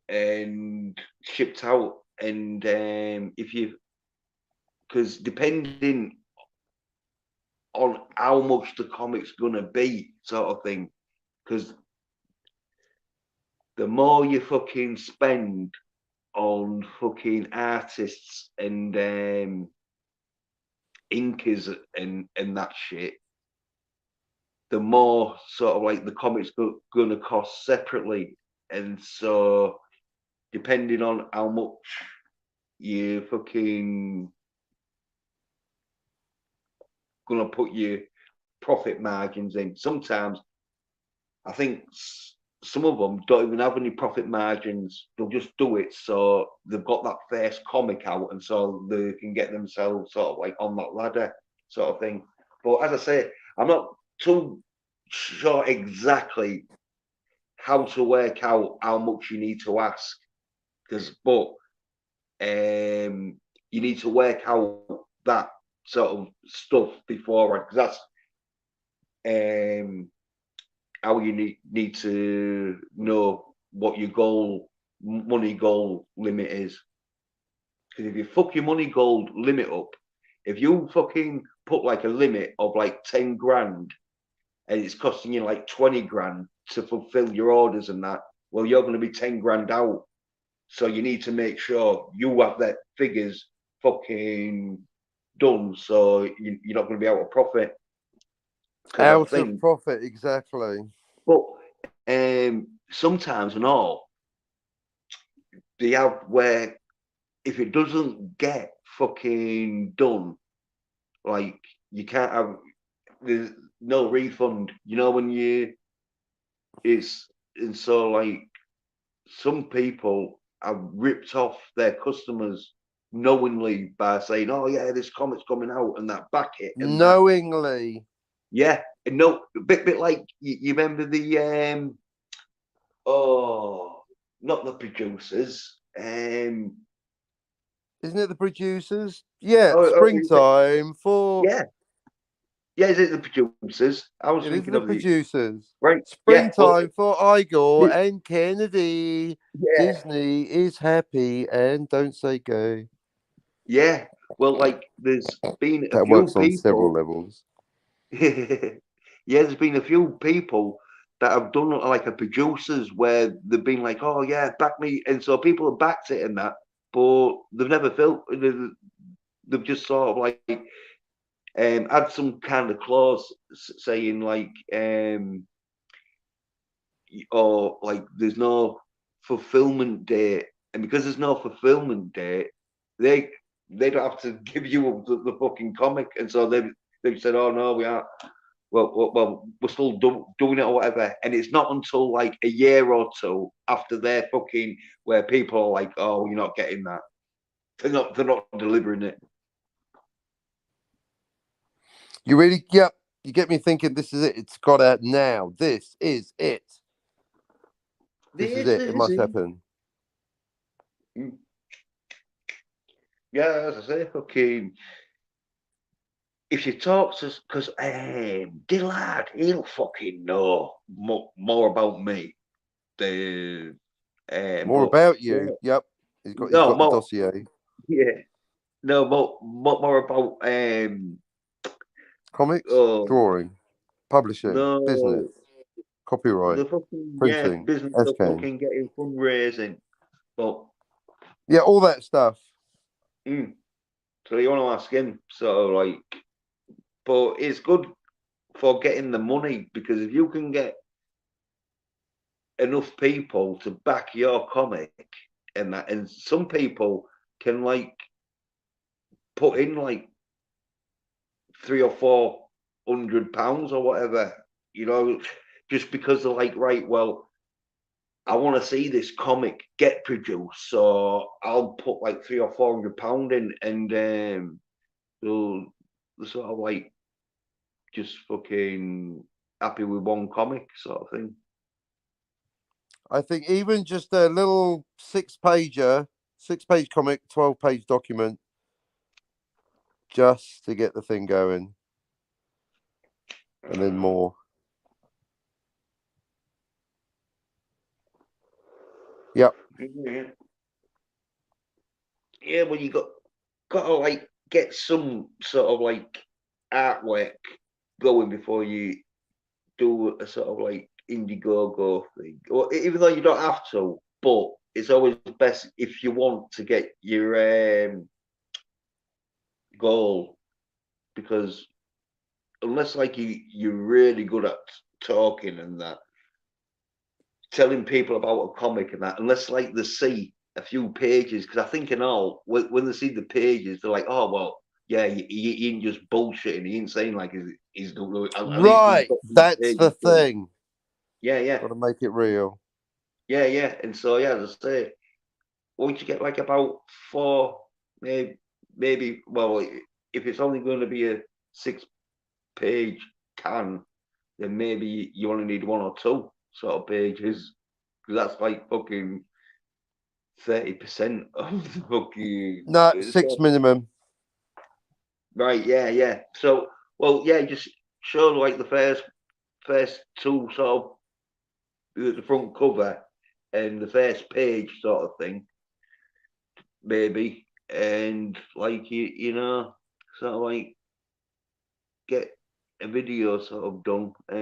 [SPEAKER 1] and shipped out. And if you, because depending on how much the comic's gonna be, sort of thing, because the more you fucking spend on fucking artists and inkers and that shit, the more sort of like the comics gonna cost separately. And so depending on how much you fucking gonna put your profit margins in, sometimes I think some of them don't even have any profit margins. They'll just do it so they've got that first comic out, and so they can get themselves sort of like on that ladder, sort of thing. But as I say, I'm not too sure exactly how to work out how much you need to ask, but you need to work out that sort of stuff beforehand, because that's how you need to know what your money goal limit is. Because if you fuck your money goal limit up, if you fucking put like a limit of like 10 grand and it's costing you like 20 grand to fulfill your orders and that, well, you're going to be 10 grand out. So you need to make sure you have that figures fucking done, so you're not going to be out of profit.
[SPEAKER 5] Out of profit, exactly.
[SPEAKER 1] But sometimes and all, they have where if it doesn't get fucking done, like you can't have, there's no refund. You know, when and so like some people have ripped off their customers knowingly by saying, "Oh yeah, this comic's coming out," and that back it and
[SPEAKER 5] knowingly.
[SPEAKER 1] That. Yeah, and no, a bit like you remember the not the producers.
[SPEAKER 5] Isn't it the producers? Yeah, springtime for.
[SPEAKER 1] Yeah, is it the producers? I was thinking
[SPEAKER 5] the
[SPEAKER 1] of
[SPEAKER 5] producers.
[SPEAKER 1] Right.
[SPEAKER 5] Springtime for Igor and Kennedy. Yeah. Disney is happy and don't say go.
[SPEAKER 1] Yeah. Well, like there's been a
[SPEAKER 5] that
[SPEAKER 1] few
[SPEAKER 5] works
[SPEAKER 1] people,
[SPEAKER 5] on several levels.
[SPEAKER 1] Yeah, there's been a few people that have done like a producers where they've been like, "Oh yeah, back me," and so people have backed it and that, but they've never felt. They've just sort of like had some kind of clause saying like, or like there's no fulfillment date, and because there's no fulfillment date, they they don't have to give you the fucking comic, and so they said, oh no, we aren't. Well, we're still doing it or whatever, and it's not until like a year or two after they're fucking where people are like, oh, you're not getting that. They're not delivering it.
[SPEAKER 5] You really, yep. You get me thinking. This is it. It's got out now. This is it. This is it. It must happen.
[SPEAKER 1] Yeah, as I say, fucking. If you talk to, because Dillard, he'll fucking know more about me.
[SPEAKER 5] More about you. Yep. He's got the
[SPEAKER 1] more,
[SPEAKER 5] dossier.
[SPEAKER 1] yeah. No, more about
[SPEAKER 5] Comics, drawing, publishing, business,
[SPEAKER 1] no,
[SPEAKER 5] copyright,
[SPEAKER 1] the fucking
[SPEAKER 5] printing,
[SPEAKER 1] business of
[SPEAKER 5] SCAN.
[SPEAKER 1] fucking getting fundraising. But
[SPEAKER 5] yeah, all that stuff.
[SPEAKER 1] So you want to ask him, so like, but it's good for getting the money, because if you can get enough people to back your comic and that, and some people can like put in like £300 or £400 or whatever, just because they're like, right, well, I want to see this comic get produced, so I'll put like £300 or £400 in, and they'll sort of like just fucking happy with one comic sort of thing.
[SPEAKER 5] I think even just a little 6-page comic, 12-page document, just to get the thing going, and then more. Yep.
[SPEAKER 1] Yeah, well, you got to like get some sort of like artwork going before you do a sort of like Indiegogo thing. Or even though you don't have to, but it's always best if you want to get your goal, because unless like you're really good at talking and that, telling people about a comic and that, unless like they see a few pages, because I think in all, when they see the pages, they're like, oh well, yeah, he ain't just bullshitting. He ain't saying like he's doing.
[SPEAKER 5] Right, that's the thing.
[SPEAKER 1] Yeah.
[SPEAKER 5] Got to make it real.
[SPEAKER 1] Yeah. And so yeah, as I say, once you get like about 4, maybe well, if it's only going to be a 6-page can, then maybe you only need 1 or 2 sort of pages, because that's like fucking 30% of the fucking.
[SPEAKER 5] No, 6 minimum.
[SPEAKER 1] Right, yeah. So, well, yeah, just show like the first 2 sort of the front cover and the first page sort of thing, maybe, and like sort of like get a video sort of done.
[SPEAKER 5] I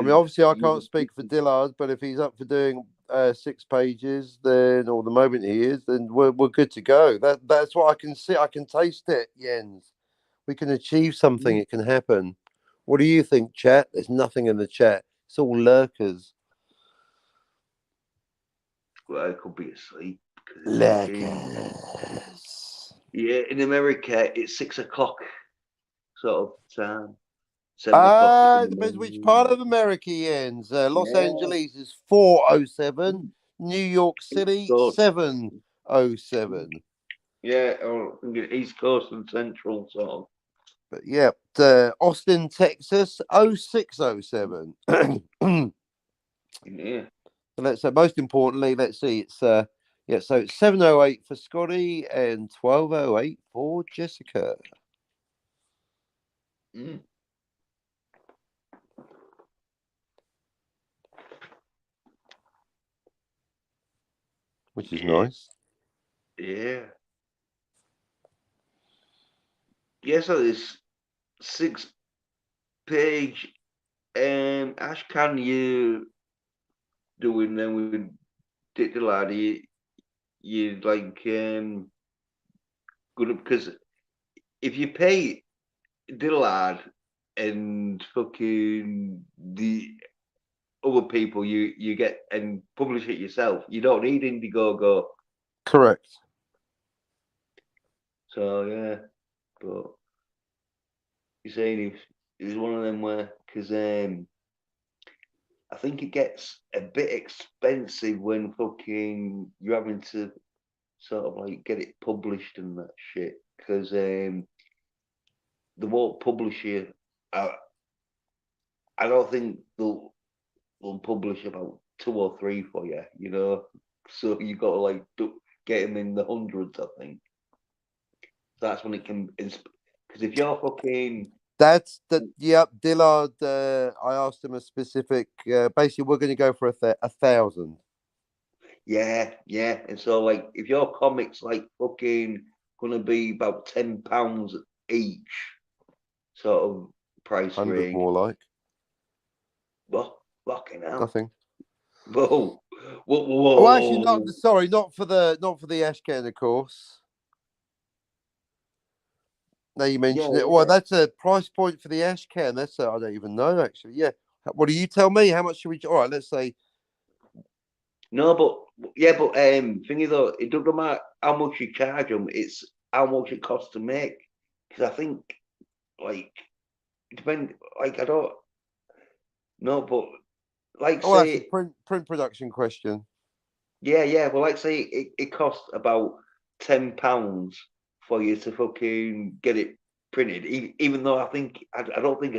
[SPEAKER 5] mean, obviously, I can't speak for Dillard, but if he's up for doing 6 pages, then, or the moment he is, then we're good to go. That's what I can see. I can taste it, Jens. We can achieve something. It can happen. What do you think, chat? There's nothing in the chat. It's all lurkers.
[SPEAKER 1] Well, I could be asleep.
[SPEAKER 5] Lurkers.
[SPEAKER 1] Yeah, in America, it's 6 o'clock sort of time. 7 o'clock.
[SPEAKER 5] It depends which part of America he ends. Los Angeles is 4:07. New York City 7:07.
[SPEAKER 1] Yeah, or East Coast and Central sort of.
[SPEAKER 5] But yeah, Austin, Texas 06:07.
[SPEAKER 1] Yeah.
[SPEAKER 5] So let's most importantly, let's see. It's so it's 7:08 for Scotty and 12:08 for Jessica. Which is nice.
[SPEAKER 1] Yeah. Yeah, so this 6-page Ash, can you doing them with Dick the Lad? You like good, because if you pay Dillard and fucking the other people you get and publish it yourself, you don't need Indiegogo.
[SPEAKER 5] Correct.
[SPEAKER 1] So yeah, but you're saying it's one of them where because I think it gets a bit expensive when fucking you're having to sort of like get it published and that shit because they won't publish you. I don't think they'll publish about two or three for you, you know. So you got to like get them in the hundreds, I think. That's when it can. Because if you're fucking
[SPEAKER 5] That's the yep, Dillard. I asked him a specific. Basically, we're going to go for 1,000.
[SPEAKER 1] yeah, yeah, and so like if your comics like fucking gonna be about £10 each, sort of price
[SPEAKER 5] 100
[SPEAKER 1] range.
[SPEAKER 5] more like.
[SPEAKER 1] What fucking hell?
[SPEAKER 5] Nothing.
[SPEAKER 1] Whoa, whoa, whoa!
[SPEAKER 5] Oh, actually, not sorry, not for the Ashcan, of course. Now you mentioned it. Well, that's a price point for the Ashcan. That's I don't even know actually. Yeah. What do you tell me? How much should we? All right, let's say.
[SPEAKER 1] No, but yeah, but thingy though, it doesn't matter how much you charge them. It's how much it costs to make. Because I think like depend like I don't know, but like
[SPEAKER 5] Oh, that's a
[SPEAKER 1] say
[SPEAKER 5] print production question.
[SPEAKER 1] yeah. Well, like say it costs about £10 for you to fucking get it printed. Even though I don't think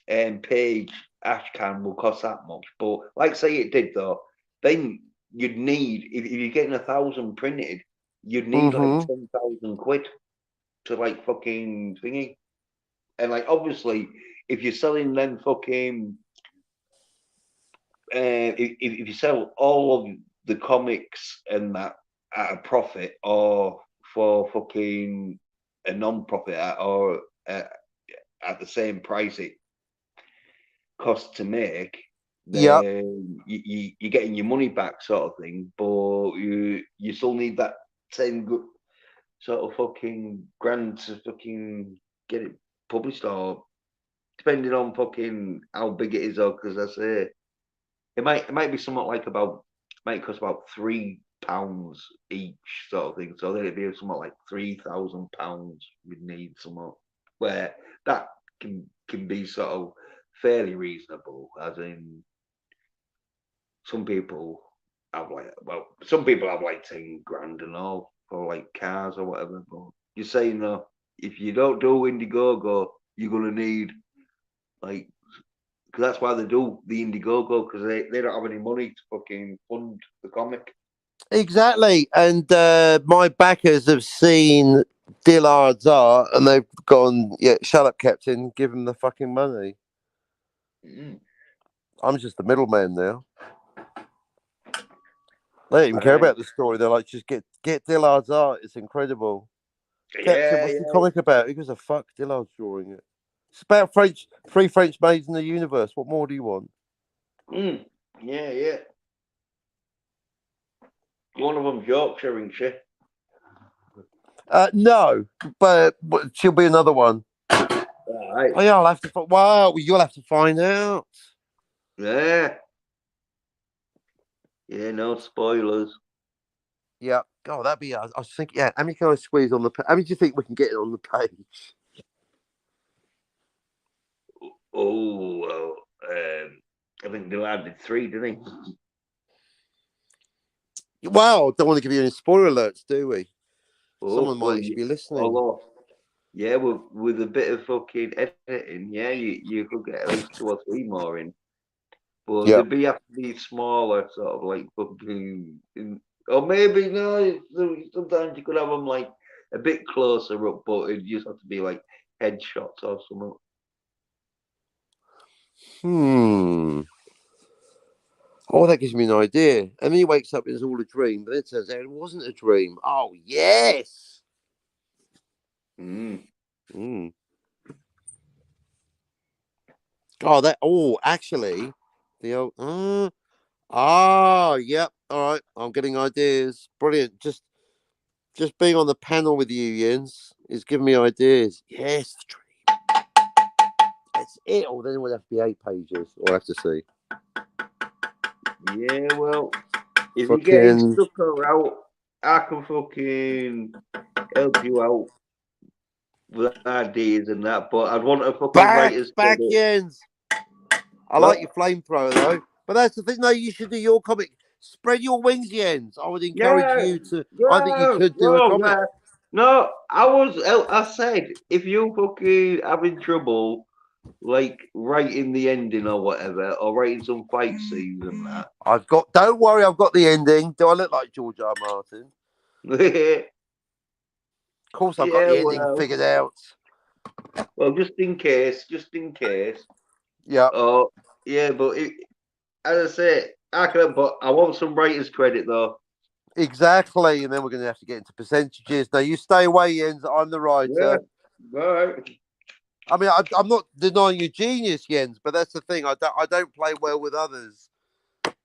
[SPEAKER 1] a page ashcan will cost that much. But like say it did though, then you'd need if you're getting 1,000 printed, you'd need like 10,000 quid to like fucking thingy. And like obviously, if you're selling them fucking, if you sell all of the comics and that at a profit, or for fucking a non-profit or at the same price it costs to make,
[SPEAKER 5] Yep.
[SPEAKER 1] then you're getting your money back, sort of thing. But you still need that 10 sort of fucking grand to fucking get it published, or depending on fucking how big it is, though. Because I say it might be somewhat like might cost about £3 each, sort of thing. So then it'd be somewhat like £3,000 we'd need somewhat where that can be sort of fairly reasonable, as in some people some people have like 10 grand and all for like cars or whatever. But you're saying though, if you don't do Indiegogo, you're gonna need like, because that's why they do the Indiegogo, because they don't have any money to fucking fund the comic.
[SPEAKER 5] Exactly, and my backers have seen Dillard's art, and they've gone, "Yeah, shut up, Captain. Give him the fucking money." I'm just the middleman now. They don't even care about the story. They're like, just get Dillard's art. It's incredible. Captain, what's the comic about? Who gives a fuck? Dillard's drawing it. It's about three French maids in the universe. What more do you want?
[SPEAKER 1] Yeah. One of them's Yorkshire, isn't she?
[SPEAKER 5] No, but she'll be another one.
[SPEAKER 1] Right.
[SPEAKER 5] Oh yeah, I'll have to. Wow, you'll have to find out.
[SPEAKER 1] Yeah. Yeah, no spoilers.
[SPEAKER 5] Yeah. Oh, that'd be. I was thinking. Yeah. How many can I squeeze on the? How many do you think we can get on the page?
[SPEAKER 1] Oh well, I think Dillard did 3, didn't
[SPEAKER 5] he? Wow. Don't want to give you any spoiler alerts, do we? Someone might
[SPEAKER 1] actually
[SPEAKER 5] be listening.
[SPEAKER 1] Although, yeah, with a bit of fucking editing, yeah, you could get at least 2 or 3 more in. But they'd have to be smaller, sort of like fucking, or maybe no. Sometimes you could have them like a bit closer up, but it just have to be like headshots or something.
[SPEAKER 5] Oh, that gives me an idea. And then he wakes up, it's all a dream, but then it turns out it wasn't a dream. Oh, yes. Oh, actually, the old. Yep. All right. I'm getting ideas. Brilliant. Just being on the panel with you, Jens, is giving me ideas. Yes, the dream. That's it. Oh, then it would have to be 8 pages. I'll have to see.
[SPEAKER 1] Yeah, well, if you're getting stuck around, I can fucking help you out with ideas and that, but I'd want a fucking
[SPEAKER 3] Back,
[SPEAKER 1] writer's
[SPEAKER 3] back,
[SPEAKER 1] credit.
[SPEAKER 3] Jens. I like your
[SPEAKER 1] Well,
[SPEAKER 3] flamethrower though, but that's the thing. No, you should do your comic. Spread your wings, Jens. I would encourage
[SPEAKER 1] yeah,
[SPEAKER 3] you to. I think you
[SPEAKER 1] yeah,
[SPEAKER 3] could do a
[SPEAKER 1] no,
[SPEAKER 3] comic.
[SPEAKER 1] yeah. No, I said, if you fucking having trouble, like, writing the ending or whatever, or writing some fight scenes and that.
[SPEAKER 3] I've got. Don't worry, I've got the ending. Do I look like George R. Martin? Of course, I've got
[SPEAKER 1] Yeah,
[SPEAKER 3] the ending
[SPEAKER 1] well,
[SPEAKER 3] figured out.
[SPEAKER 1] just in case, just in case.
[SPEAKER 3] Yeah,
[SPEAKER 1] Oh, yeah, but as I say, I can, but I want some writer's credit though.
[SPEAKER 3] exactly. And then we're going to have to get into percentages. Now you stay away, Jens. I'm the
[SPEAKER 1] Yeah,
[SPEAKER 3] writer.
[SPEAKER 1] right.
[SPEAKER 3] I mean, I'm not denying your genius, Jens, but that's the thing. I don't play well with others.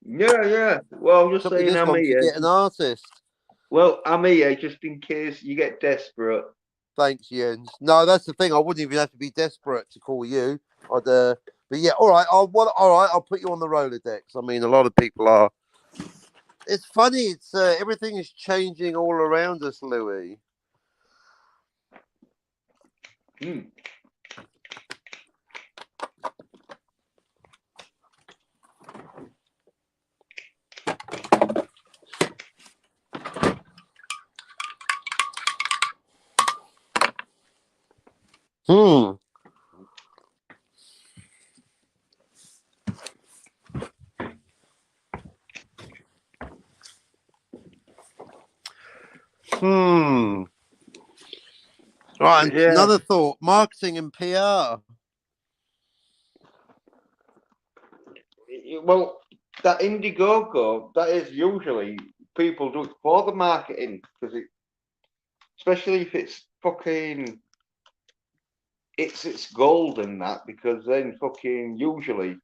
[SPEAKER 1] Yeah, yeah. Well, I'm just
[SPEAKER 3] Took me
[SPEAKER 1] saying
[SPEAKER 3] this
[SPEAKER 1] I'm
[SPEAKER 3] long to
[SPEAKER 1] here.
[SPEAKER 3] get an artist.
[SPEAKER 1] Well, I'm here just in case you get desperate.
[SPEAKER 3] Thanks, Jens. No, that's the thing. I wouldn't even have to be desperate to call you. But yeah, all right. All right. I'll put you on the Rolodex. I mean, a lot of people are. It's funny. It's everything is changing all around us, Louis.
[SPEAKER 1] Hmm.
[SPEAKER 3] Hmm. Hmm. Right. And
[SPEAKER 1] Yeah.
[SPEAKER 3] another thought: marketing and PR.
[SPEAKER 1] Well, that Indiegogo, that is usually people do it for the marketing because especially if it's fucking, it's gold and that because then fucking usually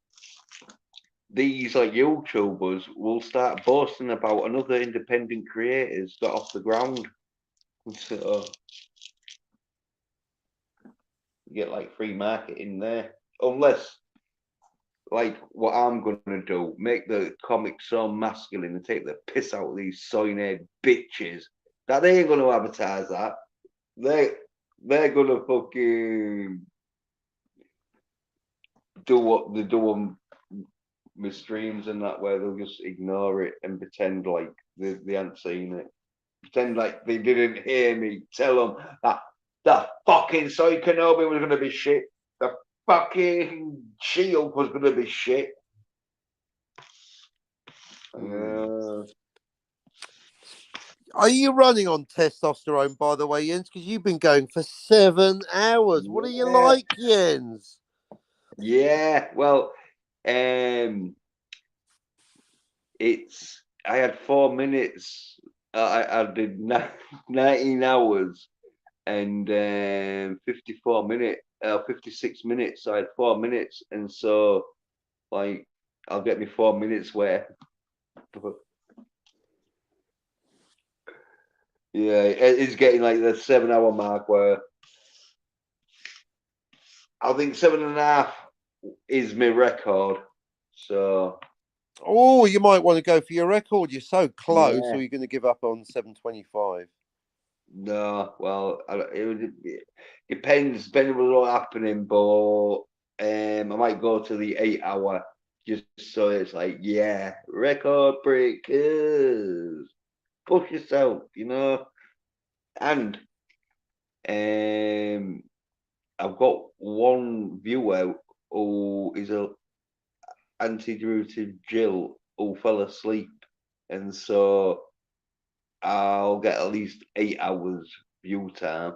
[SPEAKER 1] these like YouTubers will start boasting about another independent creators got off the ground. So you get like free marketing there, unless like what I'm gonna do, make the comic so masculine and take the piss out of these soy-haired bitches that they ain't gonna advertise that. They they're gonna fucking do what they do on my streams and that where they'll just ignore it and pretend like they hadn't seen it. Pretend like they didn't hear me tell them that the fucking Soy Kenobi was gonna be shit. The fucking Shield was gonna be shit.
[SPEAKER 3] Are you running on testosterone, by the way, Jens? Because you've been going for 7 hours. What are you
[SPEAKER 1] Yeah,
[SPEAKER 3] like, Jens?
[SPEAKER 1] yeah. Well, it's I had 4 minutes. I did 19 hours and 54 minutes, 56 minutes. So I had 4 minutes, and so like I'll get me 4 minutes where. Yeah, it's getting like the 7 hour mark where I think 7.5 is my record. So
[SPEAKER 3] Oh, you might want to go for your record. You're so close,
[SPEAKER 1] yeah,
[SPEAKER 3] or you're going to give up on 725.
[SPEAKER 1] no, well, it depends depending on what's happening, but I might go to the 8 hour just so it's like, yeah, record breakers, push yourself, and um, I've got one viewer who is a antidiuretic Jill who fell asleep, and so I'll get at least 8 hours view time.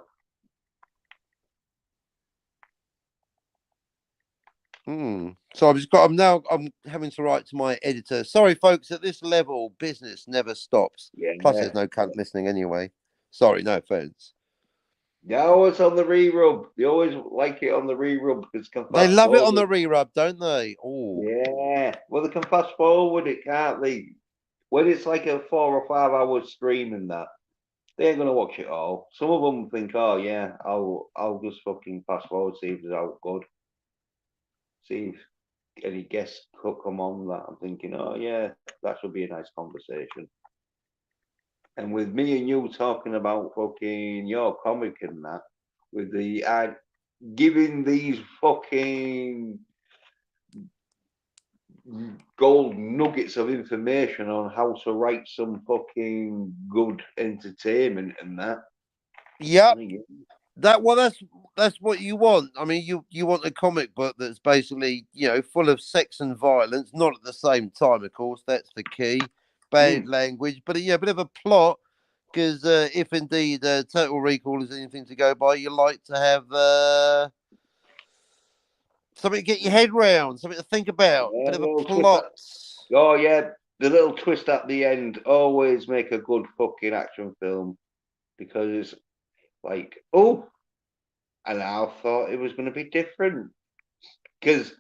[SPEAKER 3] So I'm having to write to my editor. Sorry, folks, at this level, business never stops. Plus,
[SPEAKER 1] Yeah.
[SPEAKER 3] there's no cunt listening anyway. Sorry, no offense.
[SPEAKER 1] Yeah, always on the re-rub. They always like it on the re-rub because can
[SPEAKER 3] They
[SPEAKER 1] fast
[SPEAKER 3] love it on
[SPEAKER 1] forward.
[SPEAKER 3] the re-rub, don't they? Oh,
[SPEAKER 1] Yeah. Well, they can fast forward it, can't they? When it's like a 4 or 5 hour stream and that, they ain't gonna watch it all. Some of them think, oh yeah, I'll just fucking fast forward, see if it's out good, see if any guests could come on that. I'm thinking, oh yeah, that should be a nice conversation. And with me and you talking about fucking your comic and that, with the giving these fucking gold nuggets of information on how to write some fucking good entertainment and that.
[SPEAKER 3] Yep. That's what you want. I mean, you want a comic book that's basically, full of sex and violence, not at the same time, of course. That's the key. Bad language, but a bit of a plot. Because if indeed Total Recall is anything to go by, you like to have something to get your head round, something to think about, a bit of a plot.
[SPEAKER 1] Oh yeah, the little twist at the end always make a good fucking action film, because it's like, oh, and I thought it was going to be different. Because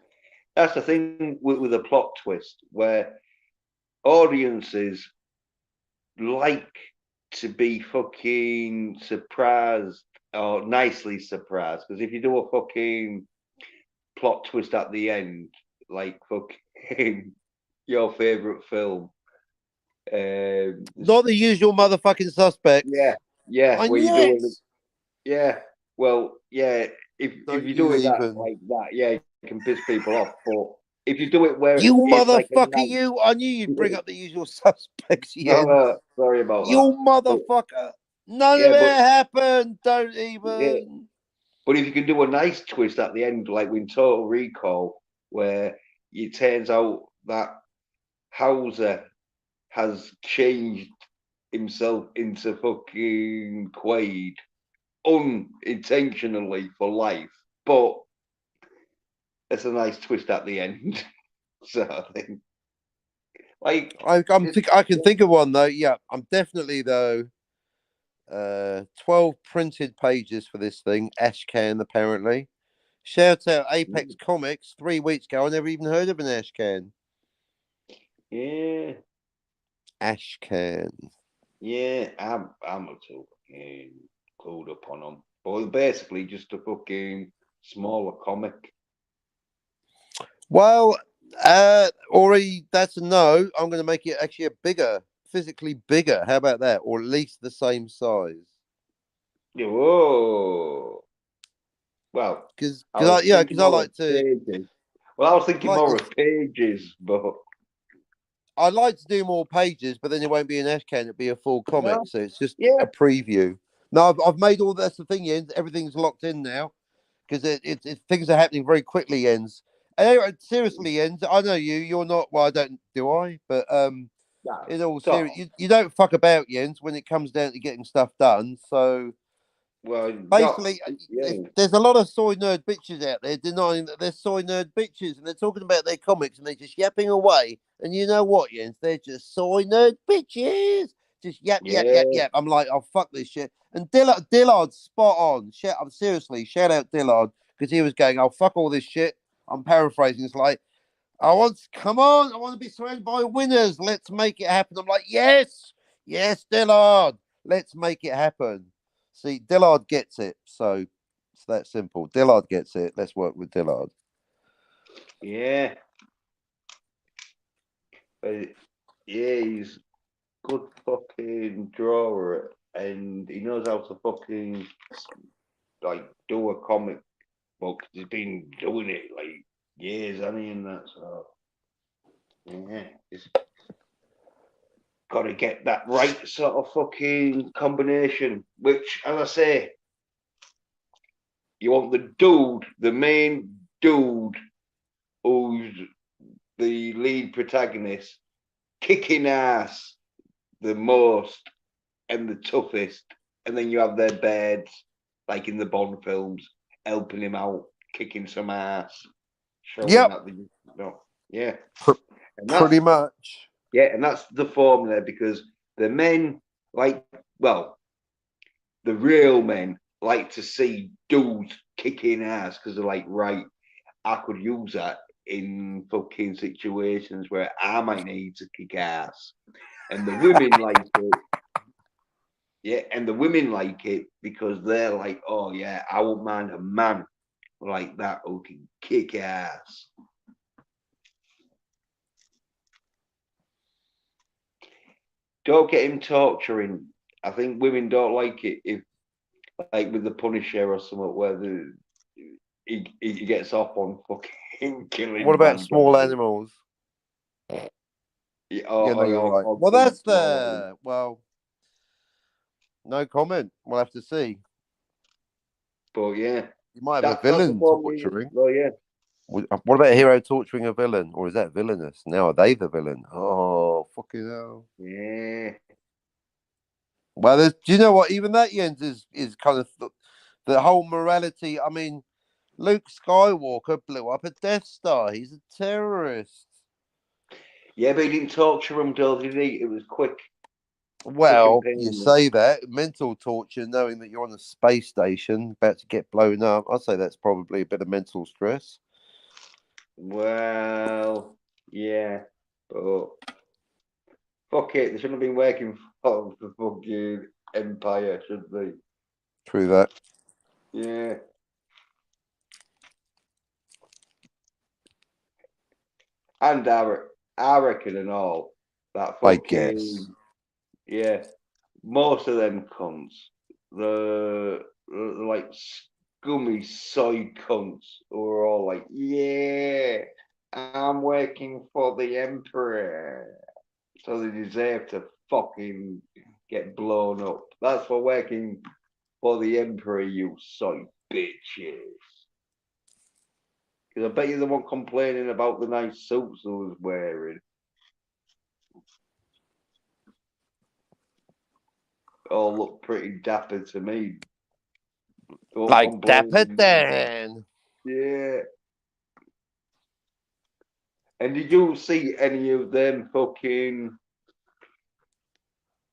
[SPEAKER 1] that's the thing with a plot twist, where audiences like to be fucking surprised, or nicely surprised. Because if you do a fucking plot twist at the end, like fucking your favorite film,
[SPEAKER 3] not the usual motherfucking suspects.
[SPEAKER 1] Yeah. Where you do it, yeah. Well, yeah. If you do it like that, yeah, you can piss people off. But if you do it where
[SPEAKER 3] you
[SPEAKER 1] it's
[SPEAKER 3] motherfucker,
[SPEAKER 1] like nice...
[SPEAKER 3] you, I knew you'd bring up the usual suspects.
[SPEAKER 1] Sorry about
[SPEAKER 3] you
[SPEAKER 1] that.
[SPEAKER 3] Motherfucker. None of it happened. Don't even.
[SPEAKER 1] Yeah. But if you can do a nice twist at the end, like in Total Recall, where it turns out that Hauser has changed himself into fucking Quaid unintentionally for life, but it's a nice twist at the end. So I think, like,
[SPEAKER 3] I can think of one though. Yeah, I'm definitely though. 12 printed pages for this thing. Ashcan apparently. Shout out Apex Comics. 3 weeks ago, I never even heard of an Ashcan.
[SPEAKER 1] Yeah.
[SPEAKER 3] Ashcan.
[SPEAKER 1] Yeah, I'm a too fucking clued up on them. But basically just a fucking smaller comic.
[SPEAKER 3] Well, already that's a no. I'm going to make it actually a bigger, physically bigger. How about that? Or at least the same size.
[SPEAKER 1] Whoa. Well,
[SPEAKER 3] because I like to.
[SPEAKER 1] Pages. Well, I was thinking more of pages, but
[SPEAKER 3] I'd like to do more pages, but then it won't be an Ashcan, it'll be a full comic.
[SPEAKER 1] No.
[SPEAKER 3] So it's just a preview. No, I've made all that's the thing, Jens. Everything's locked in now because things are happening very quickly, Jens. Anyway, seriously, Jens, I know you're not. Well, I don't, do I? But in all serious, you don't fuck about, Jens, when it comes down to getting stuff done. So.
[SPEAKER 1] Well,
[SPEAKER 3] basically, there's a lot of soy nerd bitches out there denying that they're soy nerd bitches, and they're talking about their comics, and they're just yapping away. And you know what, Jens? They're just soy nerd bitches. Just yap. I'm like, oh, fuck this shit. And Dillard's spot on. Seriously, shout out Dillard, because he was going, oh, fuck all this shit. I'm paraphrasing. It's like, I want to be surrounded by winners. Let's make it happen. I'm like, yes, Dillard. Let's make it happen. See, Dillard gets it, so it's that simple. Dillard gets it. Let's work with Dillard.
[SPEAKER 1] Yeah. He's good fucking drawer, and he knows how to fucking like do a comic book. He's been doing it like years, hasn't he? And that, so yeah, he's got to get that right sort of fucking combination. Which, as I say, you want the main dude, who's the lead protagonist, kicking ass the most and the toughest, and then you have their beds, like in the Bond films, helping him out, kicking some ass, showing that
[SPEAKER 3] pretty much.
[SPEAKER 1] Yeah, and that's the form there, because the men the real men like to see dudes kicking ass, because they're like, right, I could use that in fucking situations where I might need to kick ass. And the women like it. Yeah, and the women like it because they're like, oh yeah, I won't mind a man like that who can kick ass. Don't get him torturing. I think women don't like it if, like, with the Punisher or something, where he gets off on fucking
[SPEAKER 5] What
[SPEAKER 1] killing
[SPEAKER 5] about
[SPEAKER 1] bad
[SPEAKER 5] small
[SPEAKER 1] guys.
[SPEAKER 5] animals?
[SPEAKER 1] Yeah,
[SPEAKER 5] Yeah, no, you're right. Well,
[SPEAKER 1] killing
[SPEAKER 5] that's
[SPEAKER 1] small
[SPEAKER 5] well, no comment. We'll have to see.
[SPEAKER 1] But yeah,
[SPEAKER 5] You might have a
[SPEAKER 1] that's the
[SPEAKER 5] villain
[SPEAKER 1] one.
[SPEAKER 5] torturing.
[SPEAKER 1] Well, yeah.
[SPEAKER 5] What about a hero torturing a villain, or is that villainous? Now are they the villain? Oh, fucking hell!
[SPEAKER 1] Yeah.
[SPEAKER 5] Well, do you know what? Even that Jens is kind of the whole morality. I mean, Luke Skywalker blew up a Death Star. He's a terrorist.
[SPEAKER 1] Yeah, but he didn't torture him, though, did he? It was quick.
[SPEAKER 5] Well, you say that mental torture, knowing that you're on a space station about to get blown up. I'd say that's probably a bit of mental stress.
[SPEAKER 1] Well, yeah, but fuck it, they shouldn't have been working for the fucking Empire, should they?
[SPEAKER 5] True that.
[SPEAKER 1] Yeah. And I reckon and all that
[SPEAKER 5] I guess.
[SPEAKER 1] fucking, yeah, most of them cunts, the like scummy soy cunts who are all like, yeah, I'm working for the Emperor. So they deserve to fucking get blown up. That's for working for the Emperor, you soy bitches. Because I bet you're the one complaining about the nice suits I was wearing. All look pretty dapper to me. Don't
[SPEAKER 5] Like
[SPEAKER 1] complain.
[SPEAKER 5] Dapper Dan.
[SPEAKER 1] Yeah. And did you see any of them fucking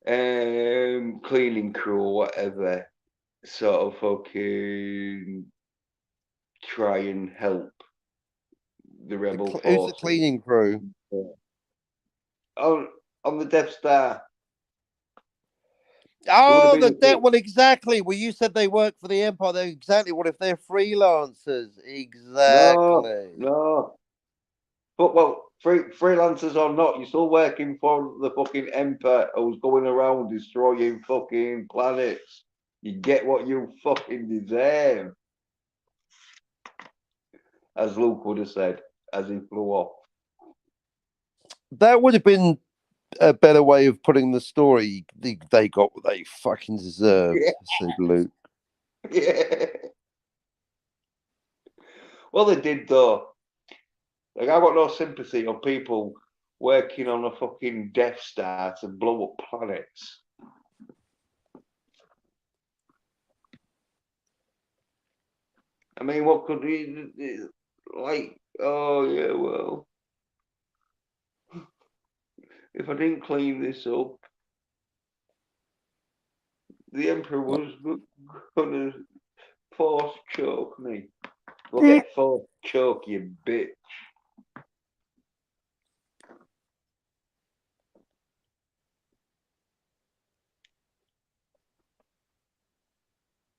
[SPEAKER 1] cleaning crew or whatever sort of fucking try and help the rebel
[SPEAKER 5] Who's the
[SPEAKER 1] forces
[SPEAKER 5] cleaning crew?
[SPEAKER 1] on the Death Star?
[SPEAKER 5] Oh, the debt. Well, exactly. Well, you said they work for the Empire. They're exactly. What if they're freelancers? Exactly.
[SPEAKER 1] No. But well, freelancers or not, you're still working for the fucking Empire who's going around destroying fucking planets. You get what you fucking deserve, as Luke would have said as he flew off.
[SPEAKER 5] That would have been a better way of putting the story. They got what they fucking deserved, said Luke.
[SPEAKER 1] Yeah. Well, they did though. Like, I got no sympathy on people working on a fucking Death Star to blow up planets. I mean, what could he like? Oh yeah, well, if I didn't clean this up, the Emperor was gonna force choke me. Well, get force choke, you bitch.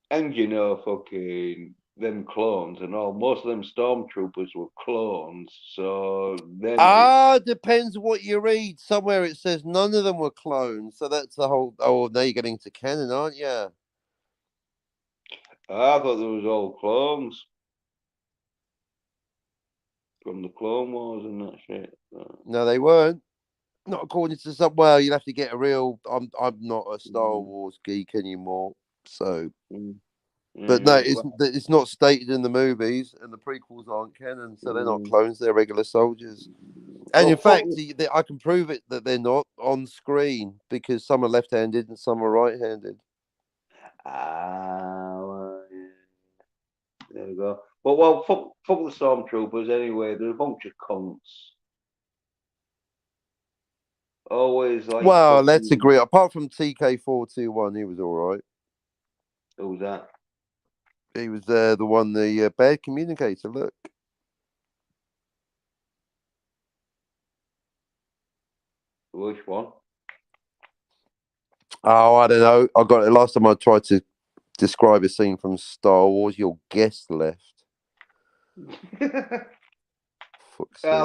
[SPEAKER 1] And you know, fucking them clones and all. Most of them stormtroopers were clones, so then
[SPEAKER 5] Depends what you read. Somewhere it says none of them were clones. So that's the whole. Oh, now you're getting to canon, aren't you?
[SPEAKER 1] I thought there was all clones from the Clone Wars and that shit.
[SPEAKER 5] No, they weren't. Not according to some. Well, you'll have to get a real. I'm not a Star Wars geek anymore, so. But no, it's not stated in the movies, and the prequels aren't canon, so they're not clones. They're regular soldiers. And in fact, I can prove it that they're not on screen because some are left-handed and some are right-handed.
[SPEAKER 1] Well, yeah. There we go. But well, fuck the stormtroopers anyway. They're a bunch of cunts. Always like.
[SPEAKER 5] Well, let's agree. Apart from TK421, he was all right.
[SPEAKER 1] Who was that?
[SPEAKER 5] He was the one, the bad communicator. Look.
[SPEAKER 1] Which one?
[SPEAKER 5] Oh, I don't know. I got it last time I tried to describe a scene from Star Wars. Your guest left.
[SPEAKER 1] I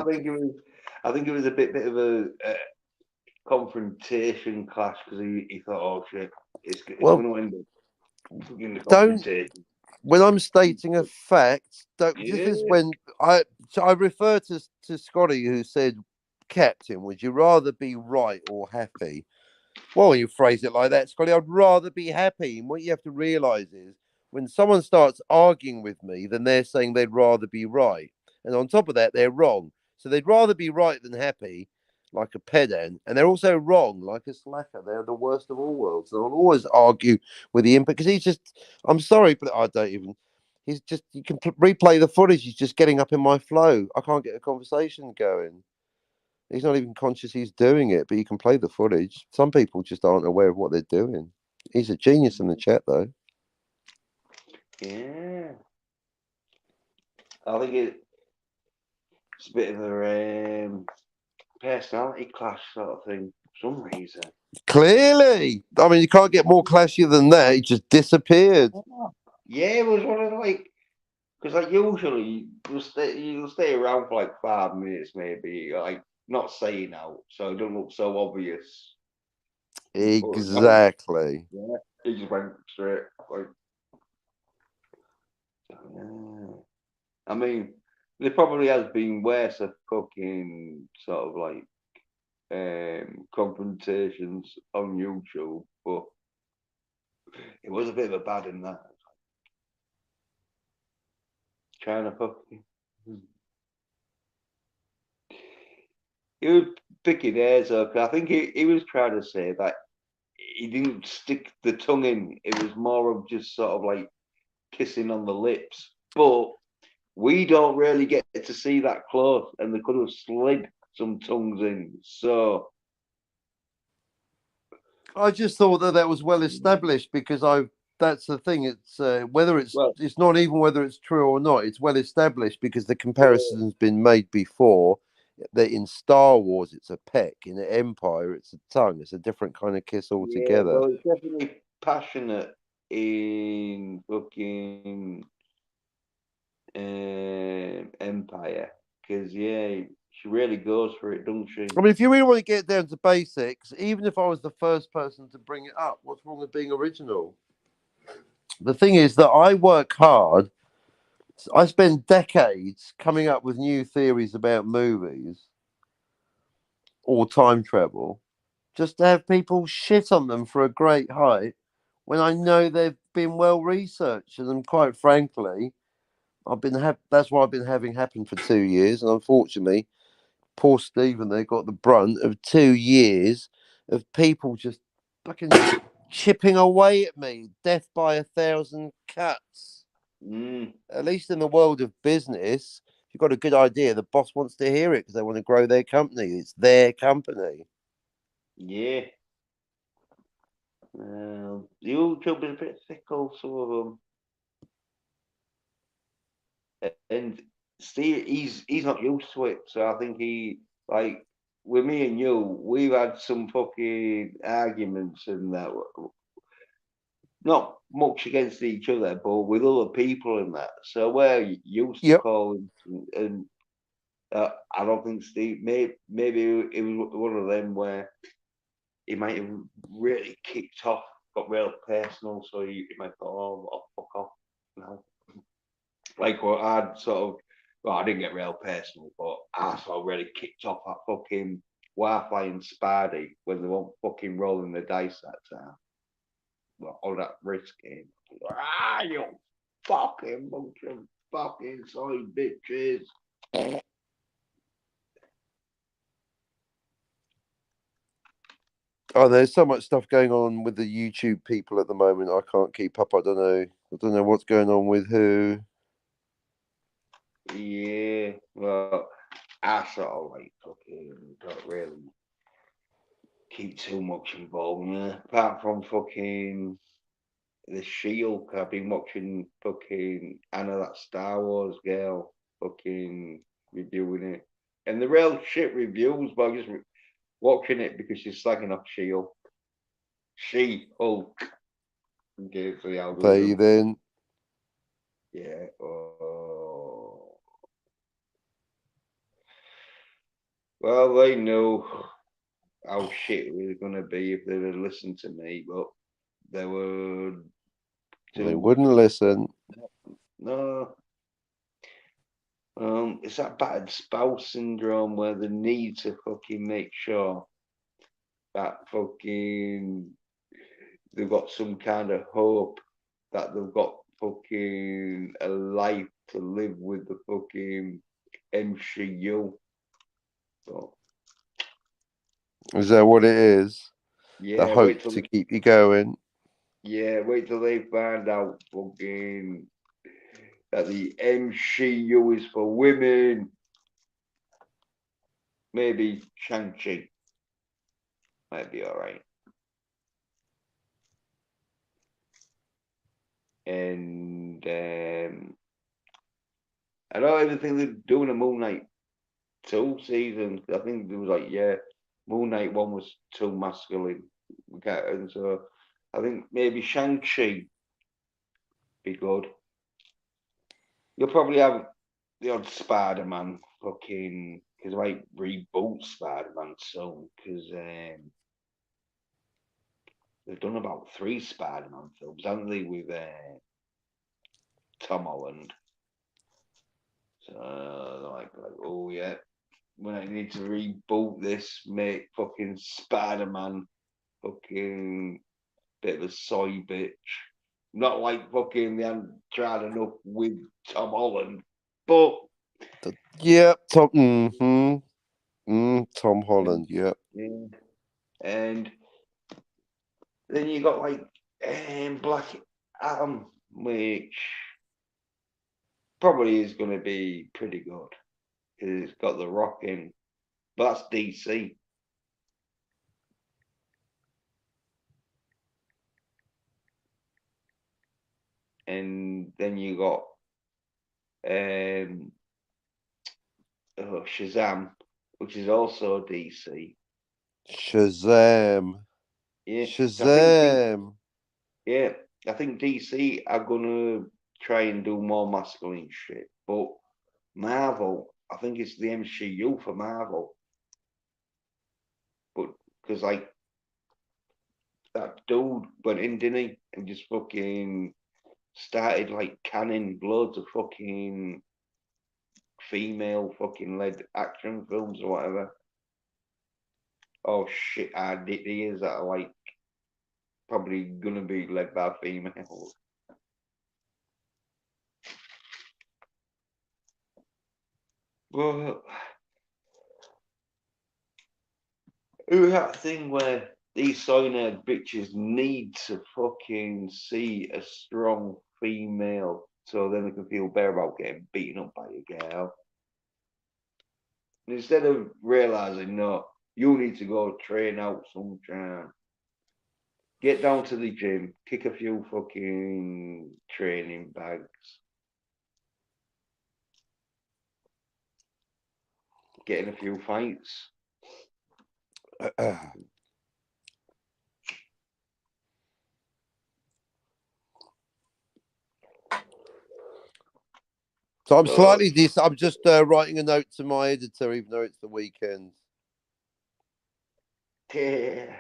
[SPEAKER 1] think it was a bit of a confrontation clash because he thought, oh shit, it's
[SPEAKER 5] Well,
[SPEAKER 1] going to end up in the
[SPEAKER 5] don't.
[SPEAKER 1] confrontation.
[SPEAKER 5] When I'm stating a fact, this
[SPEAKER 1] Yeah.
[SPEAKER 5] is when I refer to Scotty, who said, "Captain, would you rather be right or happy?" Well, when you phrase it like that, Scotty, I'd rather be happy. And what you have to realise is when someone starts arguing with me, then they're saying they'd rather be right. And on top of that, they're wrong. So they'd rather be right than happy, like a pedant. And they're also wrong, like a slacker. They're the worst of all worlds. And I'll always argue with the input because he's just, I'm sorry, but I don't even. He's just, you can replay the footage. He's just getting up in my flow. I can't get a conversation going. He's not even conscious he's doing it, but you can play the footage. Some people just aren't aware of what they're doing. He's a genius in the chat, though.
[SPEAKER 1] Yeah. I think it's a bit of a personality clash sort of thing for some reason.
[SPEAKER 5] Clearly. I mean, you can't get more clashy than that. He just disappeared.
[SPEAKER 1] Yeah, it was one of the, like, because like usually you'll stay around for like 5 minutes maybe, like not saying out, so it don't look so obvious. But no,
[SPEAKER 5] Exactly.
[SPEAKER 1] yeah, he just went straight. Like, yeah. I mean, there probably has been worse of fucking sort of like confrontations on YouTube, but it was a bit of a bad in that. Trying to fucking. He was picking hairs up. I think he was trying to say that he didn't stick the tongue in. It was more of just sort of like kissing on the lips. But we don't really get to see that close, and they could have slid some tongues in. So
[SPEAKER 5] I just thought that was well established because that's the thing. It's whether
[SPEAKER 1] well,
[SPEAKER 5] it's not even whether it's true or not. It's well established because the comparison's been made before. That in Star Wars it's a peck, in Empire it's a tongue. It's a different kind of kiss
[SPEAKER 1] yeah,
[SPEAKER 5] altogether.
[SPEAKER 1] well, it's definitely passionate in fucking Empire because yeah, she really goes for it, doesn't she?
[SPEAKER 5] I mean, if you really want to get down to basics, even if I was the first person to bring it up, what's wrong with being original? The thing is that I work hard. I spend decades coming up with new theories about movies or time travel, just to have people shit on them for a great height when I know they've been well researched. And quite frankly, that's what I've been having happen for 2 years. And unfortunately, poor Stephen there got the brunt of 2 years of people just fucking chipping away at me, death by 1,000 cuts.
[SPEAKER 1] Mm.
[SPEAKER 5] At least in the world of business, if you've got a good idea, the boss wants to hear it because they want to grow their company. It's their company.
[SPEAKER 1] Yeah. The YouTube is a bit fickle, some of them. And Steve, he's not used to it, so I think he like with me and you, we've had some fucking arguments and that, not much against each other, but with other people and that. So we're used to
[SPEAKER 5] Yep.
[SPEAKER 1] calling, and I don't think Steve, maybe it was one of them where he might have really kicked off, got real personal, so he might go, oh, fuck off, no. Like what I'd sort of, well, I didn't get real personal, but I sort of really kicked off that fucking Wi-Fi and Spardy when they weren't fucking rolling the dice that time. Well, all that risk game. You fucking bunch of fucking sorry bitches.
[SPEAKER 5] Oh, there's so much stuff going on with the YouTube people at the moment. I can't keep up. I don't know. I don't know what's going on with who.
[SPEAKER 1] Yeah, well, I sort of like fucking don't really keep too much involved, yeah. Apart from fucking the Shield, I've been watching fucking Anna, that Star Wars girl, fucking reviewing it. And the real shit reviews, but I'm just watching it because she's slagging off Shield. She Hulk. Okay, for the
[SPEAKER 5] They
[SPEAKER 1] algorithm.
[SPEAKER 5] then.
[SPEAKER 1] Yeah. Well, they know. how shit it was gonna be if they'd have listened to me, but they were
[SPEAKER 5] They wouldn't listen.
[SPEAKER 1] No. It's that battered spouse syndrome where they need to fucking make sure that fucking they've got some kind of hope that they've got fucking a life to live with the fucking MCU. So,
[SPEAKER 5] Is that what it is?
[SPEAKER 1] yeah,
[SPEAKER 5] The hope to keep you going.
[SPEAKER 1] Yeah, wait till they find out fucking that the MCU is for women. Maybe Shang-Chi might be alright. And I don't even think they're doing a Moon Knight 2 season. I think it was like, yeah, Moon Knight 1 was too masculine. And so I think maybe Shang-Chi be good. You'll probably have the odd Spider-Man fucking, because I might reboot Spider-Man soon, because they've done about 3 Spider-Man films, haven't they, with Tom Holland. So like, oh yeah, when I need to reboot this, make fucking Spider-Man fucking bit of a soy bitch. Not like fucking they haven't tried enough with Tom Holland, but
[SPEAKER 5] yeah, Tom Holland, yeah.
[SPEAKER 1] And then you got like Black Adam, which probably is going to be pretty good because it's got the Rock in, but that's DC. And then you got Shazam, which is also DC.
[SPEAKER 5] Shazam.
[SPEAKER 1] Yeah,
[SPEAKER 5] Shazam.
[SPEAKER 1] I think DC are gonna try and do more masculine shit, but Marvel, I think it's the MCU for Marvel, but because like that dude went in, didn't he, and just fucking started like canning loads of fucking female fucking led action films or whatever. Oh shit, ideas that are like probably gonna be led by females. Well, that thing where these soy-nerd bitches need to fucking see a strong female so then they can feel better about getting beaten up by a girl. Instead of realizing, no, you need to go train out sometime. Get down to the gym, kick a few fucking training bags. Get in a few fights.
[SPEAKER 5] So I'm slightly I'm just writing a note to my editor, even though it's the weekend.
[SPEAKER 1] Yeah.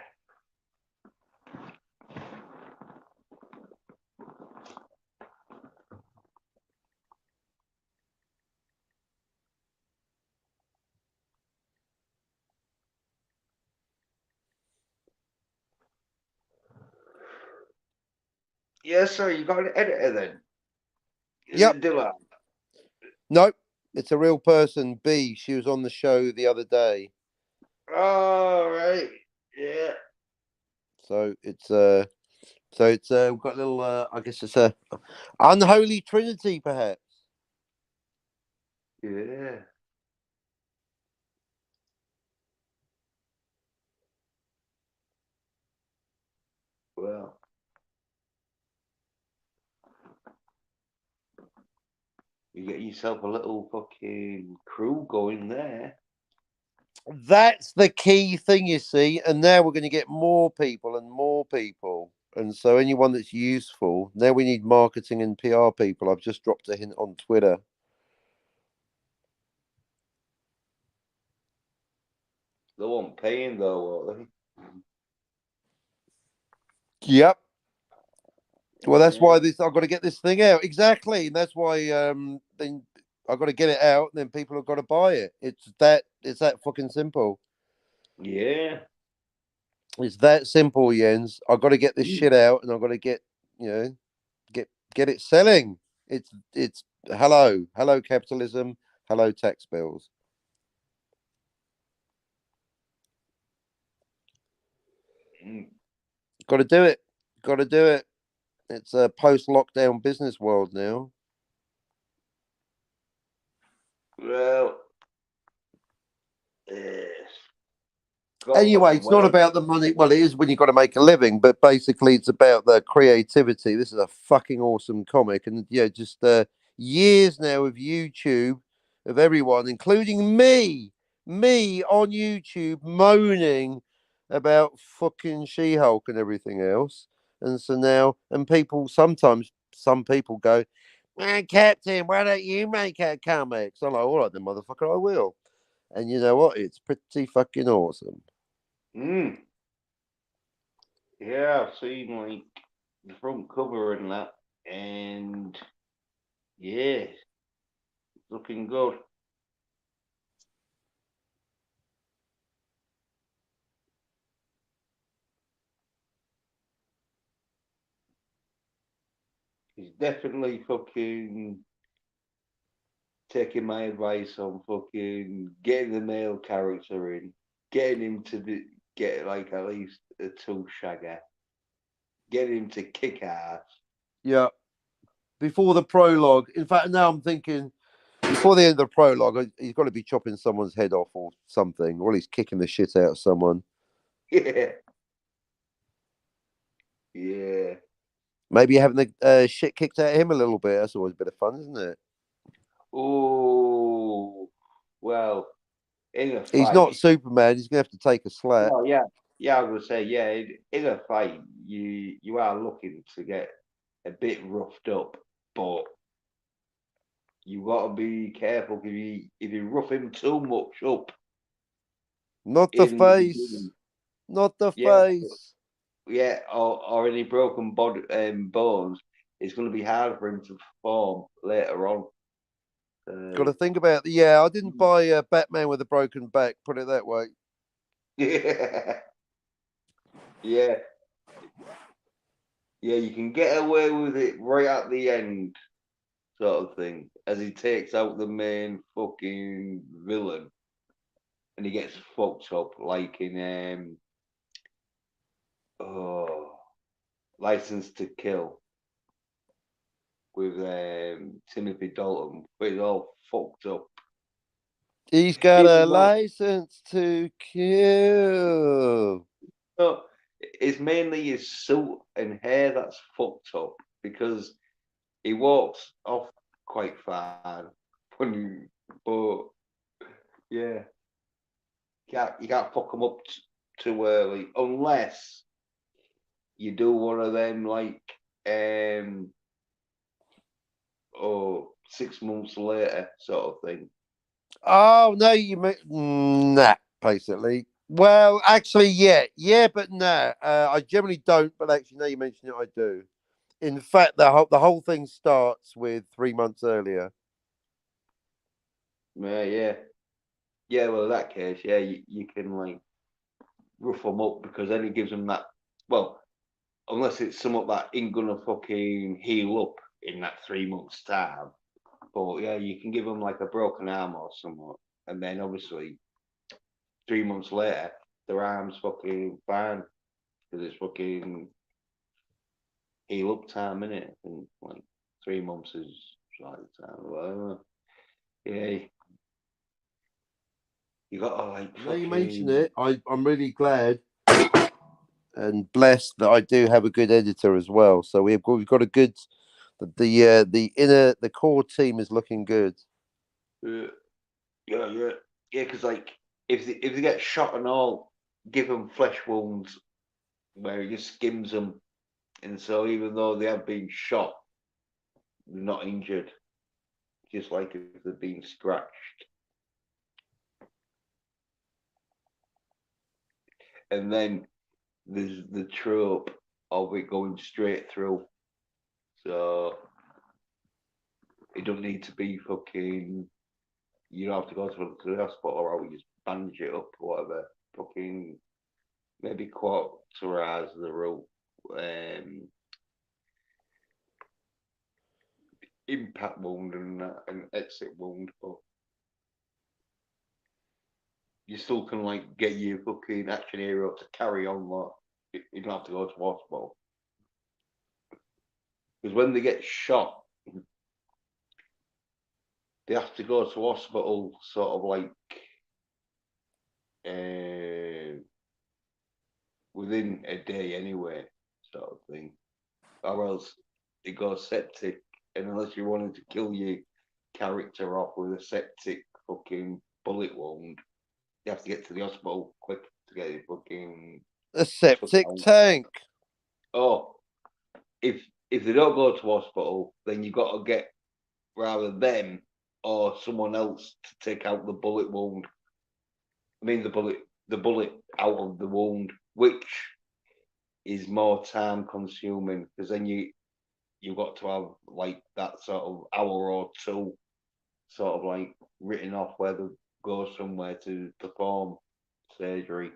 [SPEAKER 1] Yeah, so you got an editor then?
[SPEAKER 5] Yep.
[SPEAKER 1] Dillard?
[SPEAKER 5] Nope, it's a real person. B. She was on the show the other day.
[SPEAKER 1] Oh, right. Yeah.
[SPEAKER 5] So it's we've got a little I guess it's a unholy trinity, perhaps.
[SPEAKER 1] Yeah. Well, you get yourself a little fucking crew going there.
[SPEAKER 5] That's the key thing, you see. And now we're going to get more people and more people. And so anyone that's useful, now we need marketing and PR people. I've just dropped a hint on Twitter.
[SPEAKER 1] They won't paying though, won't
[SPEAKER 5] Yep. Well,
[SPEAKER 1] they?
[SPEAKER 5] that's why I've got to get this thing out. Exactly. And that's why then I've got to get it out, and then people have got to buy it. It's that fucking simple.
[SPEAKER 1] Yeah.
[SPEAKER 5] It's that simple, Jens. I've got to get this shit out, and I've got to get get it selling. It's hello capitalism, hello tax bills. Got to do it. Got to do it. It's a post-lockdown business world now.
[SPEAKER 1] Well, yes.
[SPEAKER 5] Anyway, it's not about the money. Well, it is when you've got to make a living, but basically, it's about the creativity. This is a fucking awesome comic, and yeah, just years now of YouTube, of everyone, including me on YouTube, moaning about fucking She-Hulk and everything else. And so now, and people sometimes, some people go, "Man, Captain, why don't you make a comic?" So I'm like, all right, then, motherfucker, I will. And you know what? It's pretty fucking awesome.
[SPEAKER 1] Yeah, I've seen like the front cover and that, and yeah, it's looking good. He's definitely fucking taking my advice on fucking getting the male character in, getting him to get like at least a two shagger, getting him to kick ass.
[SPEAKER 5] Yeah. Before the prologue. In fact, now I'm thinking before the end of the prologue, he's got to be chopping someone's head off or something, or he's kicking the shit out of someone.
[SPEAKER 1] Yeah. Yeah.
[SPEAKER 5] Maybe having the shit kicked out of him a little bit. That's always a bit of fun, isn't it?
[SPEAKER 1] Oh, well, in a
[SPEAKER 5] He's
[SPEAKER 1] fight.
[SPEAKER 5] not Superman. He's going to have to take a slap.
[SPEAKER 1] Oh, yeah. Yeah, I was gonna say, yeah, in a fight, you are looking to get a bit roughed up, but you got to be careful if you rough him too much up
[SPEAKER 5] Not the
[SPEAKER 1] in the
[SPEAKER 5] face.
[SPEAKER 1] beginning,
[SPEAKER 5] Not the
[SPEAKER 1] yeah,
[SPEAKER 5] face.
[SPEAKER 1] yeah, or any broken body bones, it's going to be hard for him to perform later on.
[SPEAKER 5] Got to think about. Yeah, I didn't
[SPEAKER 1] Mm.
[SPEAKER 5] buy a Batman with a broken back. Put it that way.
[SPEAKER 1] Yeah, yeah, yeah. You can get away with it right at the end, sort of thing, as he takes out the main fucking villain, and he gets fucked up, like in oh, License to Kill with Timothy Dalton, but he's all fucked up.
[SPEAKER 5] He's got a license to kill.
[SPEAKER 1] No, it's mainly his suit and hair that's fucked up because he walks off quite far. But yeah, you can't fuck him up too early unless you do one of them like oh 6 months later sort of thing.
[SPEAKER 5] Oh no, you mean nah, basically. Well, actually, yeah, but nah. I generally don't, but actually, now you mention it, I do. In fact, the whole thing starts with 3 months earlier.
[SPEAKER 1] Yeah. Yeah, well, in that case, yeah, you can like rough them up because then it gives them that. Well, unless it's something that ain't gonna fucking heal up in that 3 months time. But yeah, you can give them like a broken arm or something, and then obviously 3 months later, their arm's fucking fine because it's fucking heal up time in it, and like 3 months is like time. Whatever. Yeah, you gotta like
[SPEAKER 5] Now you mention
[SPEAKER 1] fucking.
[SPEAKER 5] it, I'm really glad and blessed that I do have a good editor as well. So we've got a good the core team is looking good.
[SPEAKER 1] Yeah. Because like if they get shot and all, give them flesh wounds where it just skims them, and so even though they have been shot, they're not injured, just like if they've been scratched. and then there's the trope of it going straight through. So it don't need to be fucking. You don't have to go to the hospital, or we just bandage it up or whatever. Fucking maybe cauterize the root. Impact wound and that, and exit wound, but you still can like get your fucking action hero to carry on. Like you don't have to go to hospital, because when they get shot, they have to go to hospital, sort of like within a day anyway, sort of thing, or else it goes septic. And unless you wanted to kill your character off with a septic fucking bullet wound, you have to get to the hospital quick to get your fucking
[SPEAKER 3] a septic tank.
[SPEAKER 1] Oh, if they don't go to hospital, then you got to get rather them or someone else to take out the bullet wound. I mean the bullet out of the wound, which is more time consuming, because then you've got to have like that sort of hour or two sort of like written off where they go somewhere to perform surgery.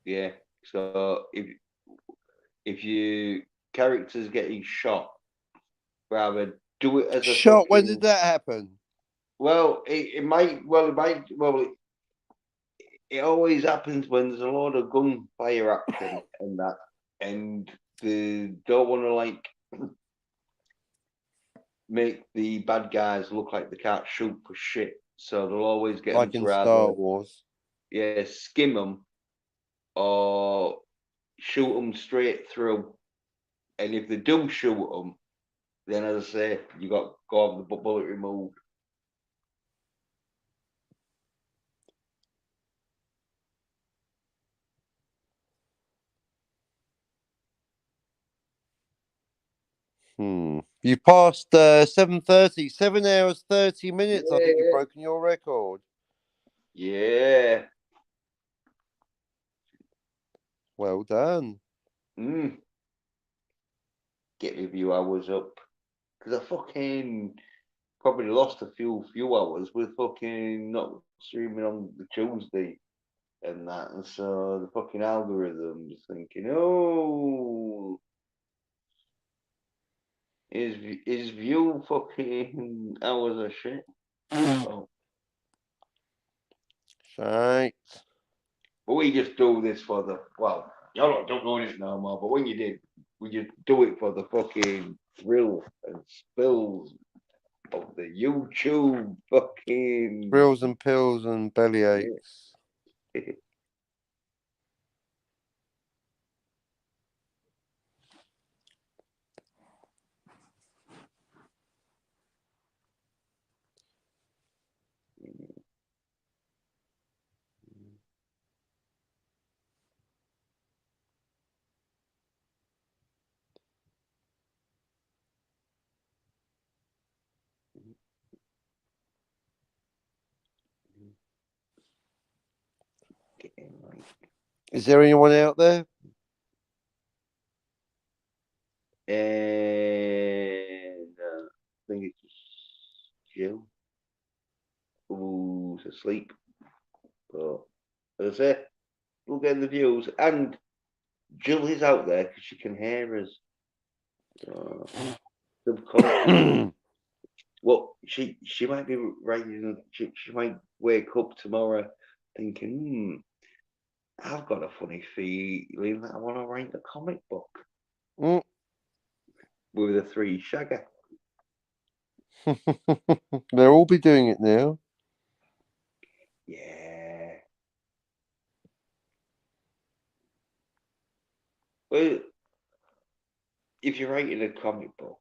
[SPEAKER 1] Yeah. So if your character's getting shot, rather do it as a
[SPEAKER 3] shot.
[SPEAKER 1] Fucking,
[SPEAKER 3] when did that happen?
[SPEAKER 1] Well, it always happens when there's a lot of gunfire action and that, and they don't want to like make the bad guys look like they can't shoot for shit. So they'll always get
[SPEAKER 3] like
[SPEAKER 1] them
[SPEAKER 3] in
[SPEAKER 1] to
[SPEAKER 3] Star Wars.
[SPEAKER 1] Yeah, skim them or shoot them straight through. And if they do shoot them, then as I say, you got to go have the bullet removed.
[SPEAKER 3] You passed 7:30, 7 hours 30 minutes. I think you've broken your record.
[SPEAKER 1] Yeah.
[SPEAKER 3] Well done.
[SPEAKER 1] Get my view hours up, because I fucking probably lost a few hours with fucking not streaming on the Tuesday and that, and so the fucking algorithm's thinking, oh, is view fucking hours of shit. Oh.
[SPEAKER 3] Right.
[SPEAKER 1] But we just do this for the, well, y'all don't know it no more, but when you did, we just do it for the fucking thrill and spills of the YouTube fucking
[SPEAKER 3] thrills and pills and belly aches. Is there anyone out there?
[SPEAKER 1] And I think it's Jill who's asleep. But as I say, we'll get the views. And Jill is out there because she can hear us. Well, she might be writing. She might wake up tomorrow thinking, I've got a funny feeling that I want to write a comic book with the three Shagger.
[SPEAKER 3] They'll all be doing it now.
[SPEAKER 1] Yeah. Well, if you're writing a comic book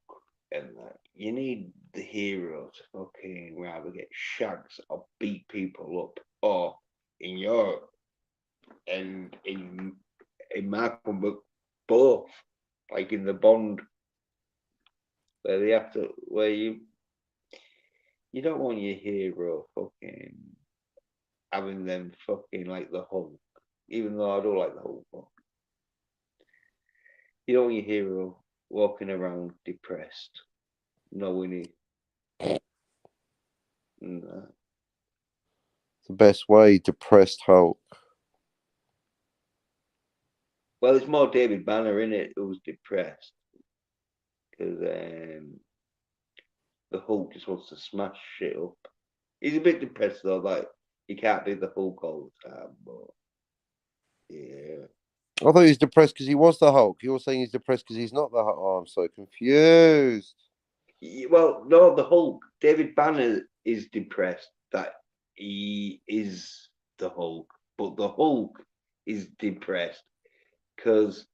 [SPEAKER 1] and that, you need the hero to fucking rather get shags or beat people up, or in your and in my comic book, both, like in the Bond, where they have to, where you don't want your hero fucking having them fucking like the Hulk, even though I don't like the Hulk. But you don't want your hero walking around depressed, knowing he.
[SPEAKER 5] The best way, depressed Hulk.
[SPEAKER 1] Well, it's more David Banner in it who's depressed because the Hulk just wants to smash shit up. He's a bit depressed though, like he can't be the Hulk all the time. But yeah,
[SPEAKER 5] I thought he was depressed because he was the Hulk. You're saying he's depressed because he's not the Hulk. Oh, I'm so confused.
[SPEAKER 1] well, no, the Hulk. David Banner is depressed that he is the Hulk, but the Hulk is depressed because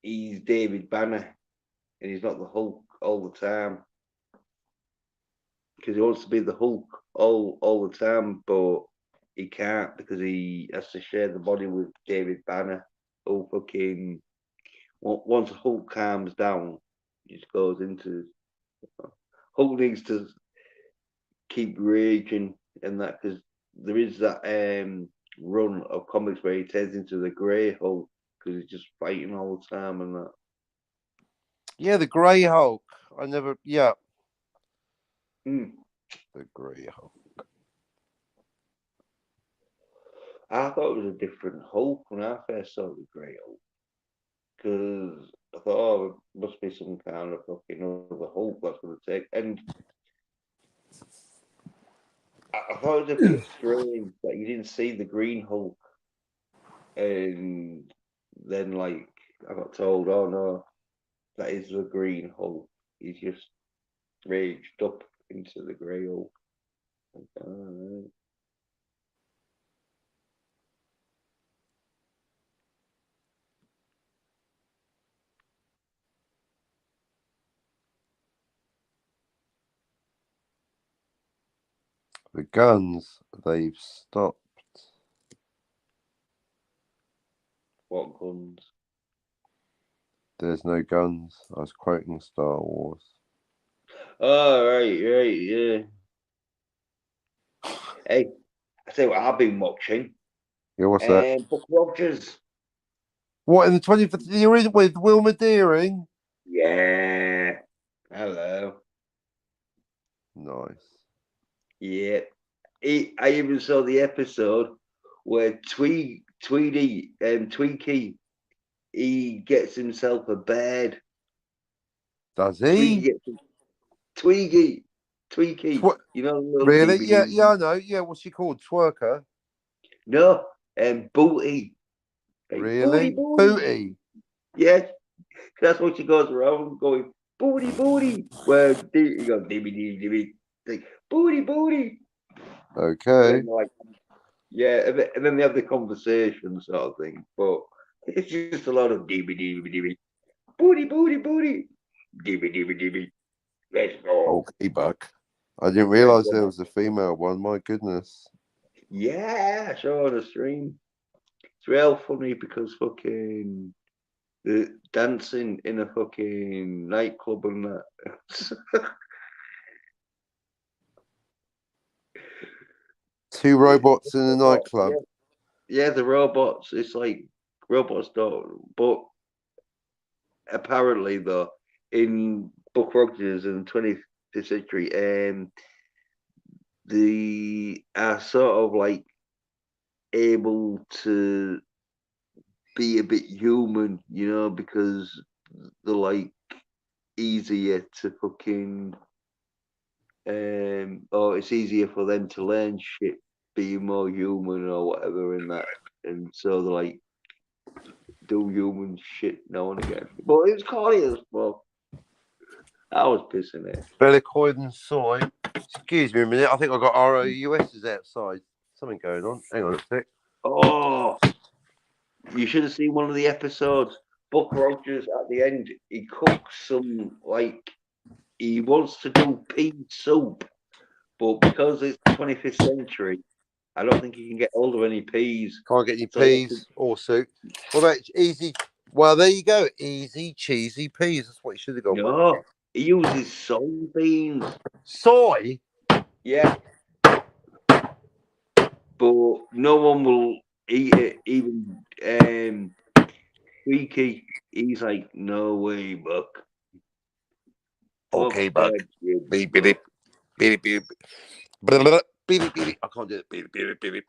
[SPEAKER 1] he's David Banner and he's not the Hulk all the time. Because he wants to be the Hulk all the time, but he can't because he has to share the body with David Banner. Oh, fucking! Once Hulk calms down, he just goes into Hulk needs to keep raging and that because there is that run of comics where he turns into the Grey Hulk because he's just fighting all the time and that.
[SPEAKER 5] Yeah, the Grey Hulk. I never. Yeah.
[SPEAKER 1] Mm.
[SPEAKER 5] The Grey Hulk.
[SPEAKER 1] I thought it was a different Hulk when I first saw the Grey Hulk. Because I thought, oh, it must be some kind of fucking other Hulk that's going to take. And I thought it was a bit strange that you didn't see the Green Hulk. And then, like, I got told, oh no, that is the Green Hulk. He's just raged up into the Grey Hulk.
[SPEAKER 5] The guns, they've stopped.
[SPEAKER 1] What guns?
[SPEAKER 5] There's no guns. I was quoting Star Wars.
[SPEAKER 1] Oh, right, yeah. Hey, I tell you what I've been watching.
[SPEAKER 5] Yeah, what's that?
[SPEAKER 1] Buck Rogers.
[SPEAKER 5] What, in the 25th? You're in with Wilma Deering?
[SPEAKER 1] Yeah. Hello.
[SPEAKER 5] Nice.
[SPEAKER 1] Yeah. I even saw the episode where Tweety, Tweaky, he gets himself a bed.
[SPEAKER 5] Does he?
[SPEAKER 1] Tweaky. You know,
[SPEAKER 5] really?
[SPEAKER 1] DVD.
[SPEAKER 5] Yeah, I know. Yeah, what's she called? Twerker?
[SPEAKER 1] No, Booty. Like,
[SPEAKER 5] Really? Booty.
[SPEAKER 1] Yes, that's what she goes around going, booty. Where he goes, dibby. Like, booty.
[SPEAKER 5] Okay.
[SPEAKER 1] And like, yeah, and then they have the conversation sort of thing. But it's just a lot of dibby. Booty. Dibby. Let's go.
[SPEAKER 5] Okay, Buck. I didn't realise there was a female one. My goodness.
[SPEAKER 1] Yeah, I saw on the stream. It's real funny because fucking the dancing in a fucking nightclub and that.
[SPEAKER 5] Two robots in a nightclub.
[SPEAKER 1] Yeah, the robots. It's like robots don't. But apparently, though, in Buck Rogers in the 20th century, they are sort of like able to be a bit human, you know, because they're like easier to fucking or it's easier for them to learn shit being more human or whatever in that, and so they're like do human shit now and again. But it's corny as well. I was pissing it.
[SPEAKER 5] Bellicoid and soy. Excuse me a minute. I think I got ROUS's outside. Something going on. Hang on a sec.
[SPEAKER 1] Oh, you should have seen one of the episodes. Buck Rogers at the end, he cooks some like he wants to do pea soup, but because it's the 25th century, I don't think he can get hold of any peas.
[SPEAKER 5] Can't get any peas or soup. What about easy? Well, there you go. Easy, cheesy peas. That's what you should have gone with.
[SPEAKER 1] No, he uses soybeans.
[SPEAKER 5] Soy?
[SPEAKER 1] Yeah. but no one will eat it. Even Freaky, he's like, no way, Buck.
[SPEAKER 5] Okay,
[SPEAKER 1] Fuck
[SPEAKER 5] Buck.
[SPEAKER 1] that shit,
[SPEAKER 5] Beep, beep,
[SPEAKER 1] Buck.
[SPEAKER 5] beep, beep, beep, beep, beep. I can't do it. Beep, beep, beep, beep,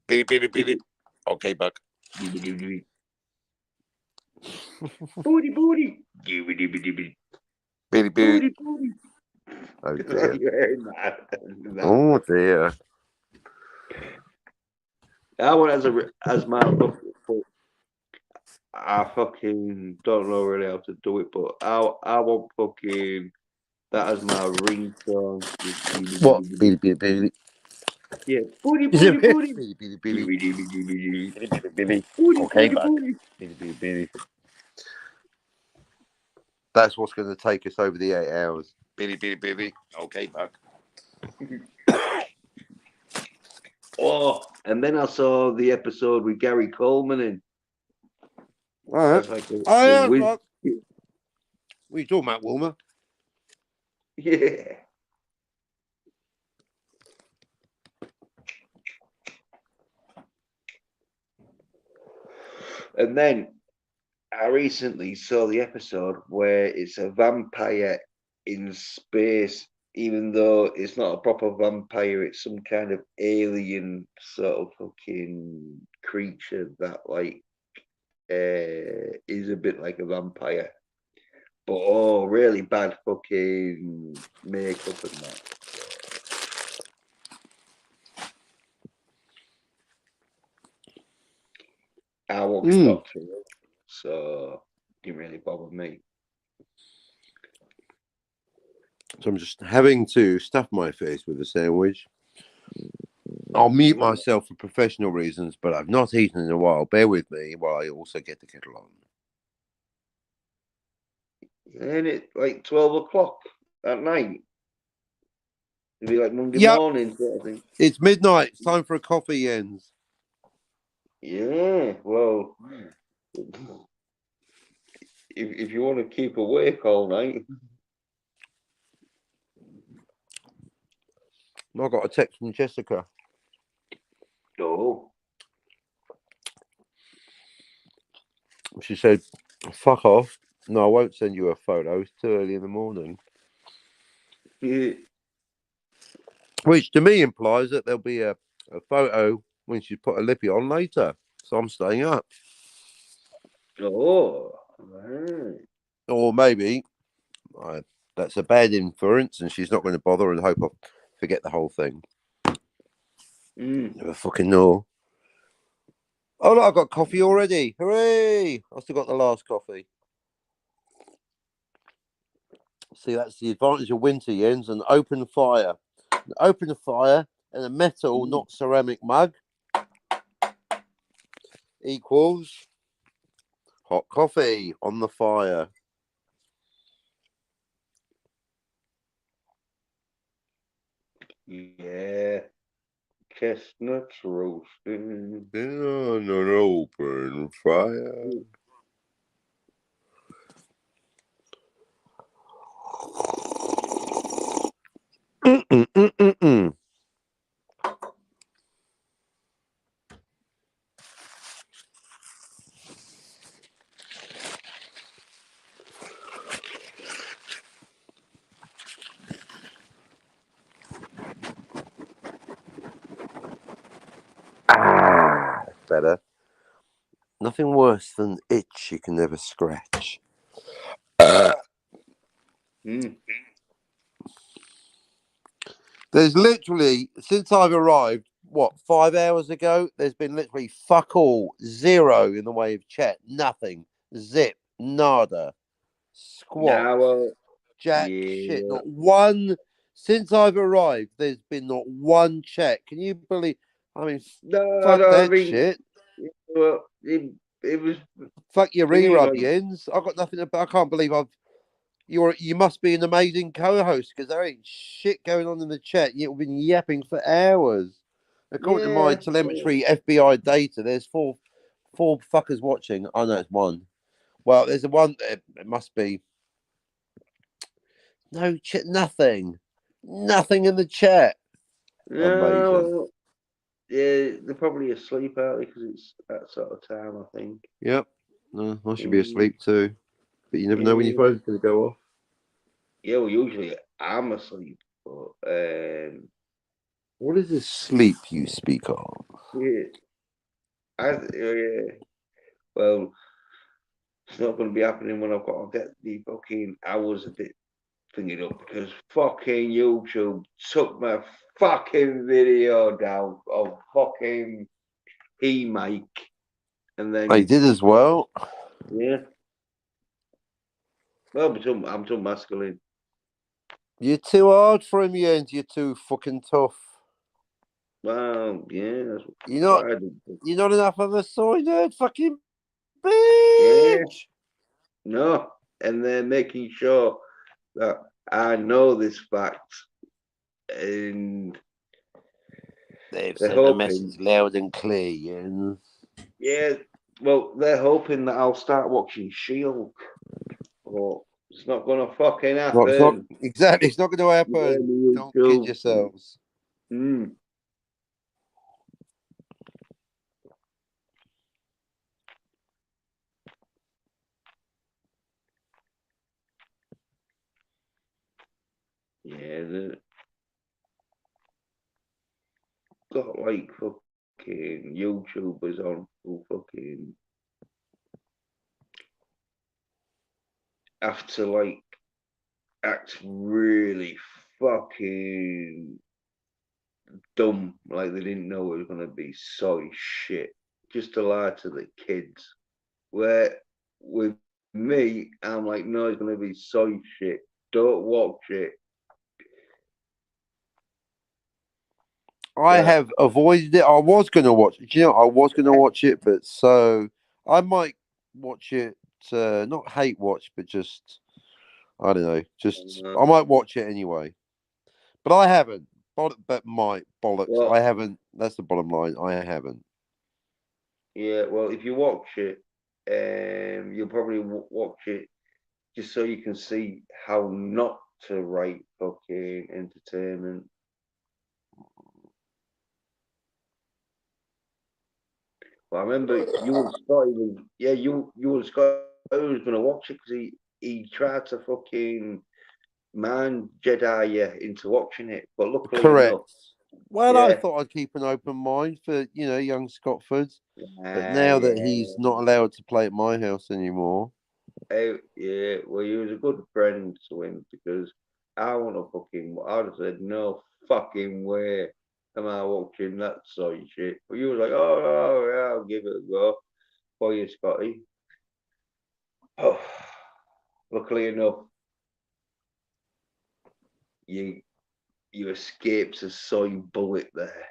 [SPEAKER 5] beep, beep, beep, beep. Okay, Buck.
[SPEAKER 1] Booty, booty. Booty,
[SPEAKER 5] Beep, beep.
[SPEAKER 1] booty.
[SPEAKER 5] Oh dear.
[SPEAKER 1] Nah.
[SPEAKER 5] Oh dear.
[SPEAKER 1] I want as my fucking. I fucking don't know really how to do it, but I want fucking that as my ringtone. Just
[SPEAKER 5] What? Beep, beep, beep.
[SPEAKER 1] yeah, booty,
[SPEAKER 5] Beep,
[SPEAKER 1] booty, booty.
[SPEAKER 5] beep, beep, beep.
[SPEAKER 1] Booty,
[SPEAKER 5] Beep, beep, beep.
[SPEAKER 1] booty,
[SPEAKER 5] Okay,
[SPEAKER 1] booty,
[SPEAKER 5] Buck.
[SPEAKER 1] booty.
[SPEAKER 5] Beep, beep, beep. That's what's going to take us over the 8 hours. Beep, beep, beep, beep. Okay, Buck.
[SPEAKER 1] Oh, and then I saw the episode with Gary Coleman in.
[SPEAKER 5] All right.
[SPEAKER 1] As like a
[SPEAKER 5] Oh, yeah,
[SPEAKER 1] whiz.
[SPEAKER 5] Buck. What are you talking about, Wilma?
[SPEAKER 1] Yeah. And then I recently saw the episode where it's a vampire in space, even though it's not a proper vampire, it's some kind of alien sort of fucking creature that like is a bit like a vampire. But oh, really bad fucking makeup and that. I watched Doctor Who, so it didn't really bother me.
[SPEAKER 5] So I'm just having to stuff my face with a sandwich. I'll mute myself for professional reasons, but I've not eaten in a while. Bear with me while I also get the kettle on.
[SPEAKER 1] And it like 12 o'clock at night. It'd be like Monday morning sort of thing.
[SPEAKER 5] It's midnight. It's time for a coffee, Jens.
[SPEAKER 1] Yeah, well, if you want to keep awake all night.
[SPEAKER 5] I got a text from Jessica.
[SPEAKER 1] Oh.
[SPEAKER 5] She said, fuck off. No, I won't send you a photo. It's too early in the morning.
[SPEAKER 1] Yeah.
[SPEAKER 5] Which to me implies that there'll be a photo when she's put a lippy on later. So I'm staying up.
[SPEAKER 1] Oh. Right.
[SPEAKER 5] Or maybe that's a bad inference and she's not going to bother and hope I forget the whole thing. Never fucking know. Oh, look, I've got coffee already. Hooray! I've still got the last coffee. See, that's the advantage of winter, Jens, an open fire. An open fire and a metal, not ceramic mug equals hot coffee on the fire.
[SPEAKER 1] Yeah. Chestnuts roasting.
[SPEAKER 5] On an open fire. Better. Nothing worse than itch you can never scratch. There's literally, since I've arrived, 5 hours ago, there's been literally fuck all, zero in the way of chat, nothing, zip, nada, squat, jack, shit, not one. Since I've arrived, there's been not one chat. Can you believe? I mean, fuck that shit.
[SPEAKER 1] Well, it was.
[SPEAKER 5] Fuck your re-rub, Jens. I've got nothing to. I can't believe you must be an amazing co-host because there ain't shit going on in the chat. You've been yapping for hours. According to my telemetry FBI data, there's four fuckers watching. Oh no, it's one. Well, there's a one. It must be no chat. Nothing in the chat. Amazing.
[SPEAKER 1] Yeah, they're probably asleep, aren't they? Because it's that sort of time, I think.
[SPEAKER 5] Yep. No, I should be asleep too. But you never know when your
[SPEAKER 1] Yeah,
[SPEAKER 5] phone's going to go off.
[SPEAKER 1] yeah. Well, usually I'm asleep, but
[SPEAKER 5] What is this sleep you speak of?
[SPEAKER 1] yeah, yeah. Well, it's not going to be happening when I've got to get the fucking hours a bit thinking up because fucking YouTube took my fucking video down of fucking Mike, and
[SPEAKER 5] I
[SPEAKER 1] then
[SPEAKER 5] did as well.
[SPEAKER 1] yeah. Well, I'm too masculine.
[SPEAKER 5] You're too hard for him, you and you're too fucking tough.
[SPEAKER 1] Well, yeah, that's
[SPEAKER 5] You're
[SPEAKER 1] what
[SPEAKER 5] not.
[SPEAKER 1] I do.
[SPEAKER 5] You're not enough of a soy nerd, fucking
[SPEAKER 1] Yeah,
[SPEAKER 5] bitch.
[SPEAKER 1] no, and they're making sure that I know this fact, and
[SPEAKER 5] They've
[SPEAKER 1] they're
[SPEAKER 5] sent a
[SPEAKER 1] hoping.
[SPEAKER 5] message loud and clear, Jens.
[SPEAKER 1] Yeah, well, they're hoping that I'll start watching Shield, but it's not gonna fucking
[SPEAKER 5] No, it's not
[SPEAKER 1] happen.
[SPEAKER 5] exactly. It's not going to
[SPEAKER 1] Yeah,
[SPEAKER 5] happen.
[SPEAKER 1] the
[SPEAKER 5] Don't kid
[SPEAKER 1] YouTube.
[SPEAKER 5] yourselves.
[SPEAKER 1] Mm. Yeah, they got like fucking YouTubers on who fucking have to like act really fucking dumb, like they didn't know it was gonna be soy shit, just to lie to the kids. Where with me, I'm like, no, it's gonna be soy shit. Don't watch it.
[SPEAKER 5] I have avoided it. I was going to watch it. You know, I was going to watch it, but so I might watch it. Not hate watch, but just I don't know. Just I might watch it anyway. But I haven't. But my bollocks,
[SPEAKER 1] Well,
[SPEAKER 5] I haven't. That's the bottom line. I haven't.
[SPEAKER 1] yeah, well, if you watch it, you'll probably watch it just so you can see how not to write fucking entertainment. Well, I remember you and Scotty was, yeah, you and Scotty was gonna watch it because he tried to fucking mind Jedi you into watching it, but luckily
[SPEAKER 5] Correct.
[SPEAKER 1] enough,
[SPEAKER 5] Well, I
[SPEAKER 1] yeah,
[SPEAKER 5] thought I'd keep an open mind for young Scotford. But now that he's
[SPEAKER 1] yeah,
[SPEAKER 5] not allowed to play at my house anymore,
[SPEAKER 1] yeah. Well, you was a good friend to him because I want to fucking. I'd have said no fucking way. Am I watching that sort of shit? But you was like, oh yeah, I'll give it a go for you, Scotty. Oh, luckily enough, you you escaped a soy bullet there.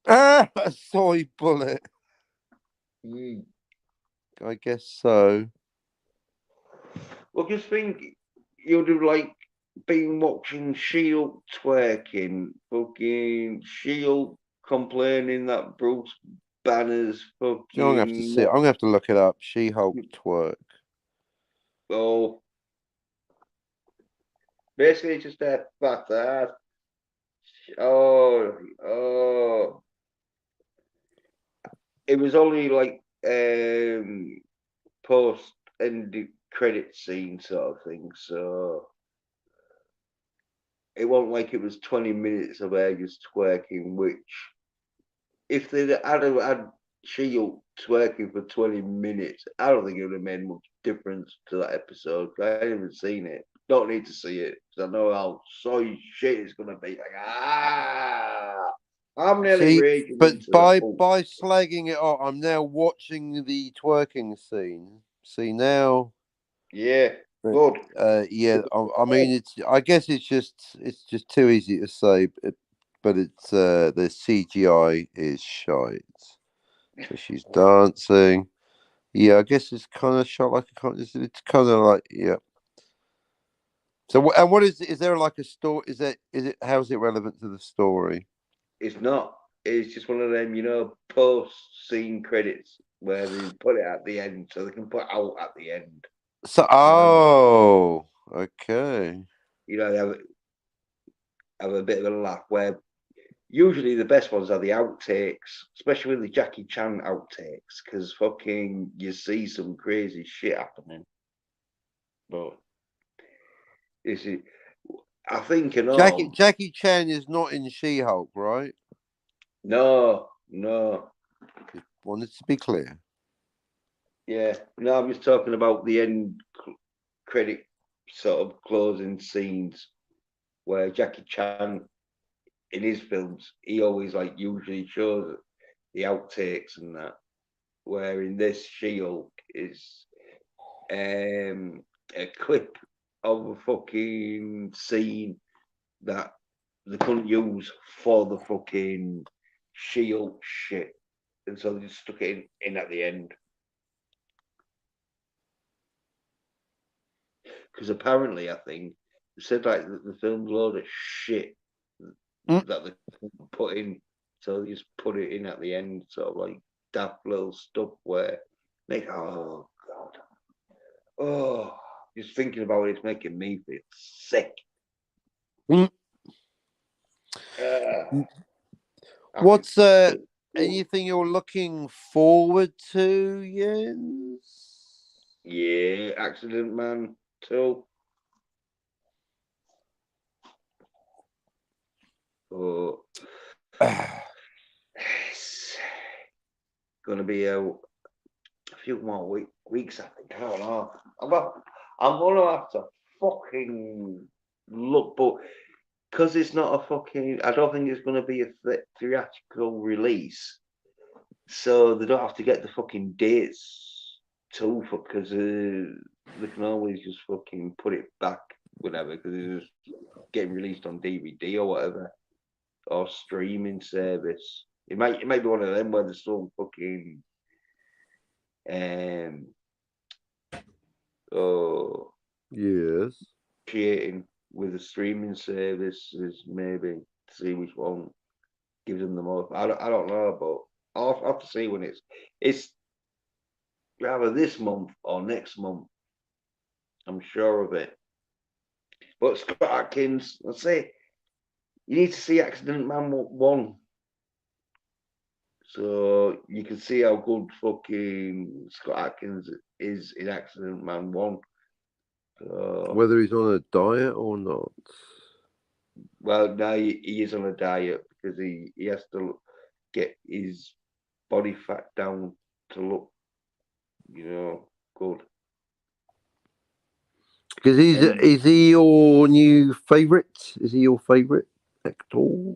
[SPEAKER 5] a soy bullet.
[SPEAKER 1] Mm.
[SPEAKER 5] I guess so.
[SPEAKER 1] Well, just think, you'd have like been watching Shield twerking, fucking Shield complaining that Bruce Banner's
[SPEAKER 5] I'm gonna have to
[SPEAKER 1] fucking
[SPEAKER 5] see. I'm gonna have to look it up. She-Hulk twerk.
[SPEAKER 1] oh, basically it's just that fat ass. Oh, it was only like post end credit scene sort of thing, so it wasn't like it was 20 minutes of her just twerking, which if they'd had Shield twerking for 20 minutes, I don't think it would have made much difference to that episode. I haven't even seen it. Don't need to see it because I know how soy shit it's gonna be. I'm nearly
[SPEAKER 5] See,
[SPEAKER 1] raging
[SPEAKER 5] but
[SPEAKER 1] into the
[SPEAKER 5] by
[SPEAKER 1] pool.
[SPEAKER 5] slagging it off, I'm now watching the twerking scene. See now,
[SPEAKER 1] Yeah, good.
[SPEAKER 5] yeah. I mean, it's. I guess it's just too easy to say, but it's the CGI is shite. So she's dancing. Yeah, I guess it's kind of shot like it's kind of like yeah. So and what is there like a story? Is it how is it relevant to the story?
[SPEAKER 1] It's not. It's just one of them, post scene credits where they put it at the end so they can put out at the end.
[SPEAKER 5] So okay.
[SPEAKER 1] They have a bit of a laugh where usually the best ones are the outtakes, especially the Jackie Chan outtakes, because fucking you see some crazy shit happening. But is it? I think
[SPEAKER 3] Jackie Chan is not in She-Hulk, right?
[SPEAKER 1] No.
[SPEAKER 3] Just wanted to be clear.
[SPEAKER 1] Yeah, no, I'm just talking about the end credit sort of closing scenes where Jackie Chan in his films he always like usually shows the outtakes and that. Where in this She-Hulk is a clip of a fucking scene that they couldn't use for the fucking She-Hulk shit, and so they just stuck it in at the end. Because apparently, I think they said like the film's load of shit that they put in, so they just put it in at the end, sort of like daft little stuff where make oh god, oh, just thinking about it's making me feel sick.
[SPEAKER 3] What's anything you're looking forward to, Jens?
[SPEAKER 1] Yeah, Accident Man 2. Oh, it's gonna be a few more weeks, I think. I don't know. I'm gonna have to fucking look, but because it's not a fucking, I don't think it's gonna be a theatrical release, so they don't have to get the fucking dates too, because they can always just fucking put it back, whatever, because it's just getting released on DVD or whatever, or streaming service. It might be one of them where there's still fucking
[SPEAKER 5] yes,
[SPEAKER 1] creating with the streaming services, maybe to see which one gives them the most. I don't know, but I'll have to see when it's either this month or next month. I'm sure of it. But Scott Atkins, let's say you need to see Accident Man 1. So you can see how good fucking Scott Atkins is in Accident Man 1. So,
[SPEAKER 5] whether he's on a diet or not.
[SPEAKER 1] well, now he is on a diet because he has to get his body fat down to look, good.
[SPEAKER 5] Because is he your new favourite? Is he your favourite actor?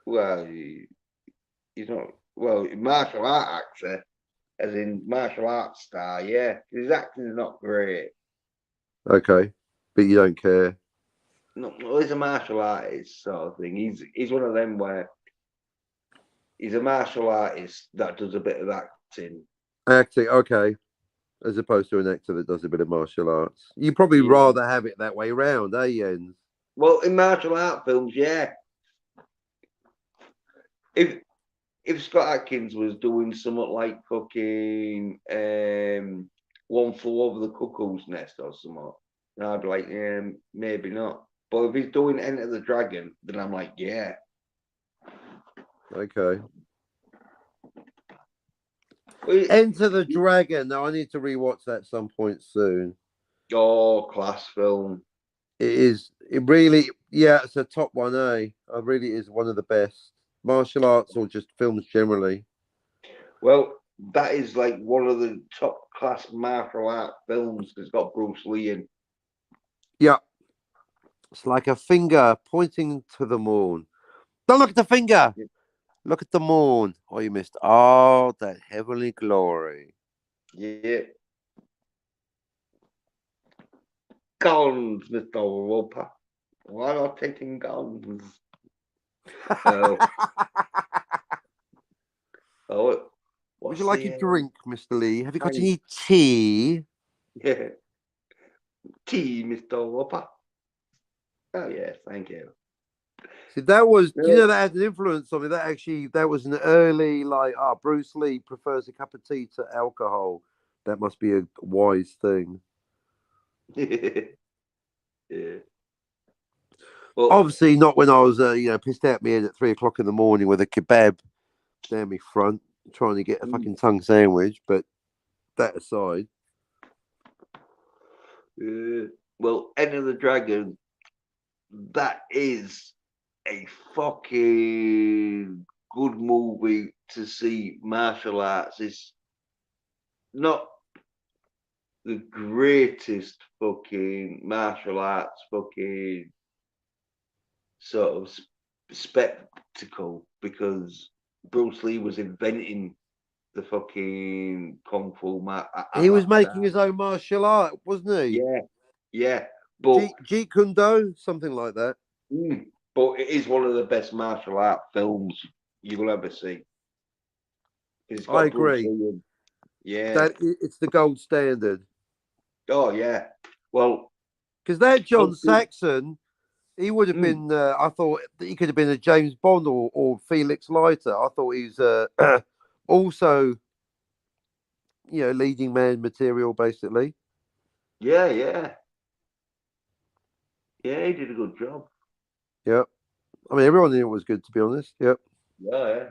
[SPEAKER 1] Well, he's not. Well, martial art actor, as in martial arts star. Yeah, his acting is not great.
[SPEAKER 5] Okay, but you don't care.
[SPEAKER 1] No, he's a martial artist sort of thing. He's one of them where he's a martial artist that does a bit of acting.
[SPEAKER 5] Acting, okay, as opposed to an actor that does a bit of martial arts. You probably rather have it that way round, eh, Jens?
[SPEAKER 1] Well, in martial art films, yeah. If Scott Atkins was doing something like fucking One Flew Over the Cuckoo's Nest or something, then I'd be like, maybe not. But if he's doing Enter the Dragon, then I'm like, yeah.
[SPEAKER 5] Okay. Enter the Dragon. Now I need to rewatch that some point soon.
[SPEAKER 1] Oh, class film.
[SPEAKER 5] It is. It really, yeah, it's a top one, eh? It really is one of the best martial arts or just films generally.
[SPEAKER 1] Well, that is like one of the top class martial art films. It's got Bruce Lee in.
[SPEAKER 5] Yeah. It's like a finger pointing to the moon. Don't look at the finger. Yeah. Look at the moon. Oh, you missed all that heavenly glory.
[SPEAKER 1] Yeah. Guns, Mr. Roper. Why not taking guns?
[SPEAKER 5] Would you like a drink, Mr. Lee? Have you got any tea?
[SPEAKER 1] Yeah. Tea, Mr. Roper. Oh, yeah, thank you.
[SPEAKER 5] See, that was, do you know, that had an influence on me. That was an early, like, Bruce Lee prefers a cup of tea to alcohol. That must be a wise thing.
[SPEAKER 1] Yeah. Well,
[SPEAKER 5] obviously not when I was, pissed out my head at 3 o'clock in the morning with a kebab down my front, trying to get a fucking tongue sandwich. But that aside,
[SPEAKER 1] well, Enter the Dragon, that is a fucking good movie to see martial arts. It's not the greatest fucking martial arts fucking sort of spectacle because Bruce Lee was inventing the fucking kung fu at
[SPEAKER 5] he was
[SPEAKER 1] that
[SPEAKER 5] making
[SPEAKER 1] time.
[SPEAKER 5] his own martial art, wasn't he?
[SPEAKER 1] Yeah, but
[SPEAKER 5] Jeet Kune Do, something like that.
[SPEAKER 1] but it is one of the best martial art films you will ever see. It's got
[SPEAKER 5] I
[SPEAKER 1] Bruce
[SPEAKER 5] agree.
[SPEAKER 1] Lee in. Yeah.
[SPEAKER 5] That it's the gold standard.
[SPEAKER 1] Oh yeah. Well,
[SPEAKER 5] Because that John Saxon, he would have been. I thought he could have been a James Bond or Felix Leiter. I thought he's also, leading man material basically.
[SPEAKER 1] yeah, he did a good job.
[SPEAKER 5] Yep. I mean, everyone in it was good, to be honest. Yep.
[SPEAKER 1] Yeah.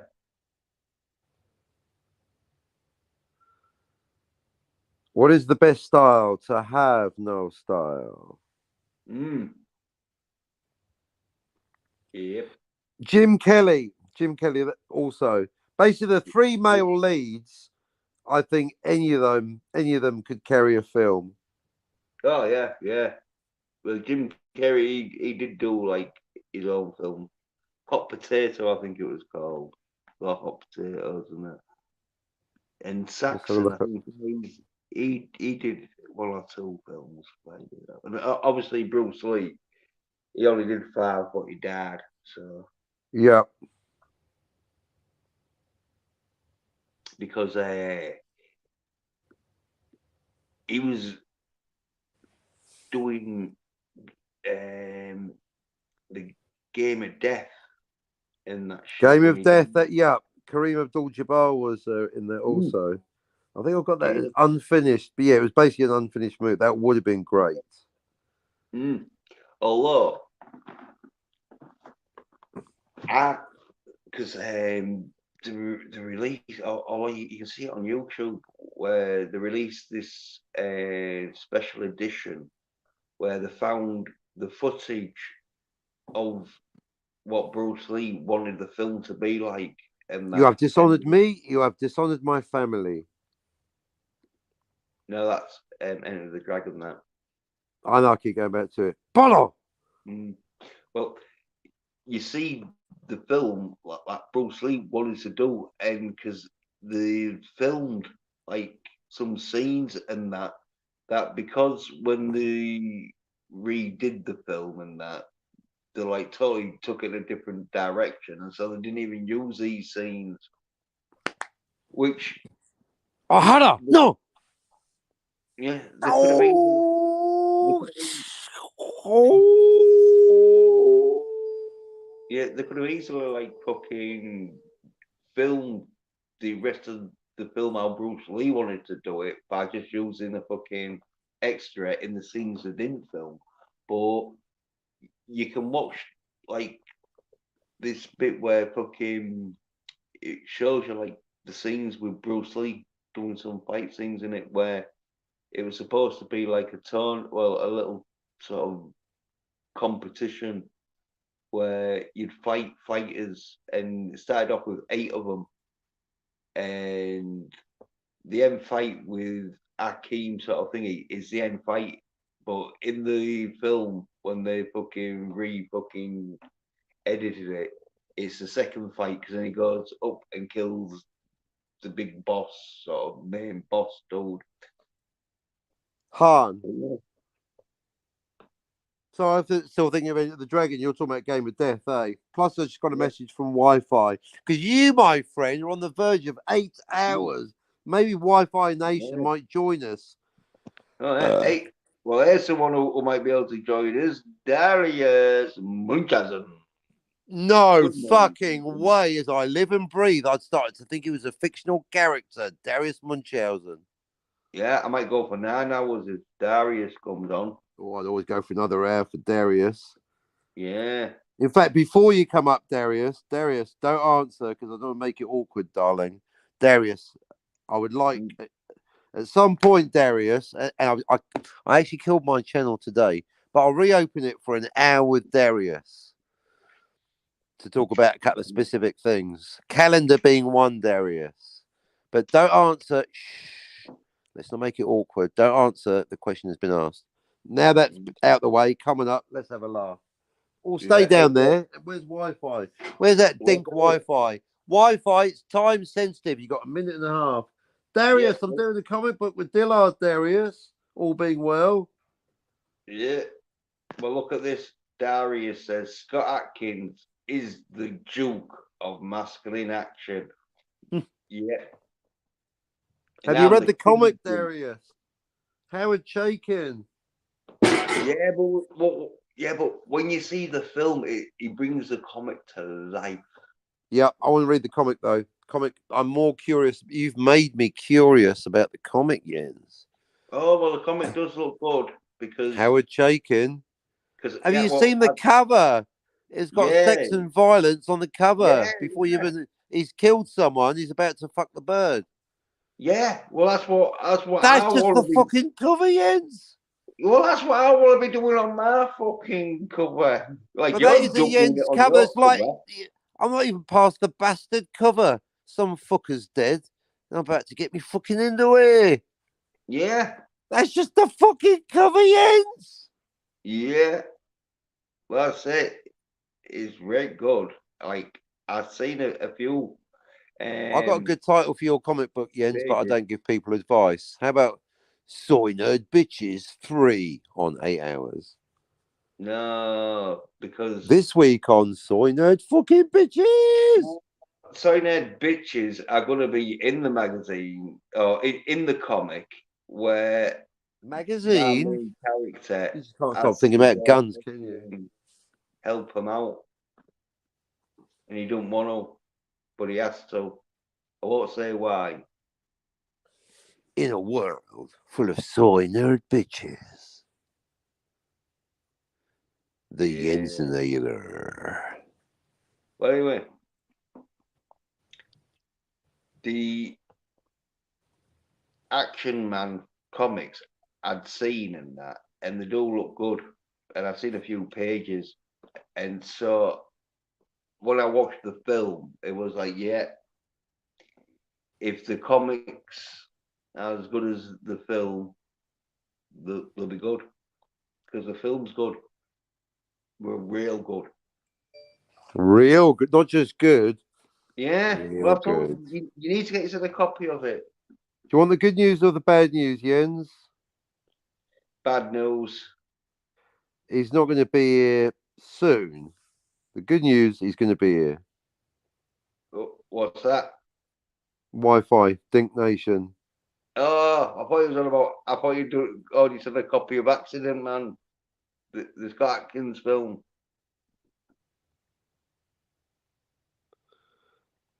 [SPEAKER 5] What is the best style? To have no style.
[SPEAKER 1] Yep.
[SPEAKER 5] Jim Kelly also. Basically, the three male leads. I think any of them could carry a film.
[SPEAKER 1] Oh yeah. Well, Jim Carrey, he did do like his own film, Hot Potato, I think it was called, or Hot Potatoes, and that. And Saxon, I think he did one or two films. And obviously Bruce Lee, he only did 5, but he died. So
[SPEAKER 5] yeah,
[SPEAKER 1] because he was doing the Game of Death in that shit.
[SPEAKER 5] Game of Death. Kareem Abdul-Jabbar was in there also. I think I've got that unfinished, but yeah, it was basically an unfinished movie. That would have been great.
[SPEAKER 1] Although, because the release, or you can see it on YouTube, where they released this special edition where they found the footage of what Bruce Lee wanted the film to be like. And
[SPEAKER 5] you have dishonored me. You have dishonored my family.
[SPEAKER 1] No, that's Enter the Dragon. That
[SPEAKER 5] I know. I keep going back to it. Bolo.
[SPEAKER 1] Well, you see the film like Bruce Lee wanted to do, and because they filmed like some scenes and that because when they redid the film and that they like totally took it a different direction, and so they didn't even use these scenes. Which
[SPEAKER 5] no.
[SPEAKER 1] Yeah, they could have even. Yeah, they could have easily like fucking filmed the rest of the film how Bruce Lee wanted to do it by just using a fucking extra in the scenes they didn't film. But you can watch like this bit where fucking it shows you like the scenes with Bruce Lee doing some fight scenes in it where it was supposed to be like a little sort of competition where you'd fight fighters, and it started off with 8 of them, and the end fight with Akeem sort of thingy is the end fight. But in the film, when they fucking edited it, it's the second fight because then he goes up and kills the big boss, sort of main boss dude.
[SPEAKER 5] Han. So I'm still thinking about the Dragon. You're talking about Game of Death, eh? Plus, I just got a message from Wi-Fi because you, my friend, are on the verge of 8 hours. Maybe Wi-Fi Nation might join us.
[SPEAKER 1] Hey, well, there's someone who might be able to join us. Darius Munchausen.
[SPEAKER 5] No fucking way. As I live and breathe, I'd started to think he was a fictional character, Darius Munchausen.
[SPEAKER 1] Yeah, I might go for 9 hours if Darius comes on.
[SPEAKER 5] Oh, I'd always go for another hour for Darius.
[SPEAKER 1] Yeah.
[SPEAKER 5] In fact, before you come up, Darius, don't answer because I don't want to make it awkward, darling. Darius, I would like at some point, Darius, and I actually killed my channel today, but I'll reopen it for an hour with Darius to talk about a couple of specific things. Calendar being one, Darius. But don't answer. Shh. Let's not make it awkward. Don't answer. The question has been asked. Now that's out the way, coming up, let's have a laugh. Or stay down there. Where's Wi-Fi? Where's that dink Wi-Fi? Wi-Fi, it's time sensitive. You got a minute and a half. Darius, I'm doing a comic book with Dillard, Darius. All being well.
[SPEAKER 1] Yeah. Well, look at this. Darius says Scott Atkins is the Duke of masculine action. Yeah.
[SPEAKER 5] Have you read the comic, Darius? Howard Chaykin.
[SPEAKER 1] Yeah, but when you see the film, he brings the comic to life.
[SPEAKER 5] Yeah, I want to read the comic though. I'm more curious. You've made me curious about the comic, Jens.
[SPEAKER 1] Oh well, the comic does look good because
[SPEAKER 5] Howard Chaykin. Have you seen the cover? It's got sex and violence on the cover. Before he's killed someone. He's about to fuck the bird.
[SPEAKER 1] Yeah, well, that's what
[SPEAKER 5] That's just the fucking cover, Jens.
[SPEAKER 1] Well, that's what I want to be doing on my fucking cover. Like,
[SPEAKER 5] but that is a Jens cover. It's like I'm not even past the bastard cover. Some fucker's dead. I'm about to get me fucking into it.
[SPEAKER 1] Yeah.
[SPEAKER 5] That's just the fucking cover, Jens.
[SPEAKER 1] Yeah. Well, that's it. It's very good. Like, I've seen a few.
[SPEAKER 5] I got a good title for your comic book, Jens, but I don't give people advice. How about Soy Nerd Bitches 3 on 8 hours?
[SPEAKER 1] No, because
[SPEAKER 5] this week on Soy Nerd fucking Bitches.
[SPEAKER 1] Soy Nerd Bitches are going to be in the magazine or in the comic where
[SPEAKER 5] magazine
[SPEAKER 1] character.
[SPEAKER 5] You just can't stop thinking about guns, can you?
[SPEAKER 1] Help him out, and he don't want to, but he has to. I won't say why.
[SPEAKER 5] In a world full of soy nerd bitches, the Jensenator.
[SPEAKER 1] Well, anyway, the Action Man comics I'd seen and they do look good, and I've seen a few pages, and so when I watched the film, it was like, yeah, if the comics are as good as the film, they'll be good, because the film's good. We're real good.
[SPEAKER 5] Real good, not just good.
[SPEAKER 1] Yeah, well, you need to get yourself a copy of it.
[SPEAKER 5] Do you want the good news or the bad news, Jens?
[SPEAKER 1] Bad news.
[SPEAKER 5] He's not going to be here soon. The good news, he's going to be here.
[SPEAKER 1] What's that?
[SPEAKER 5] Wi-Fi, Dink Nation.
[SPEAKER 1] Oh, I thought it was on about. I thought you said a copy of Accident Man, the Scott Atkins film.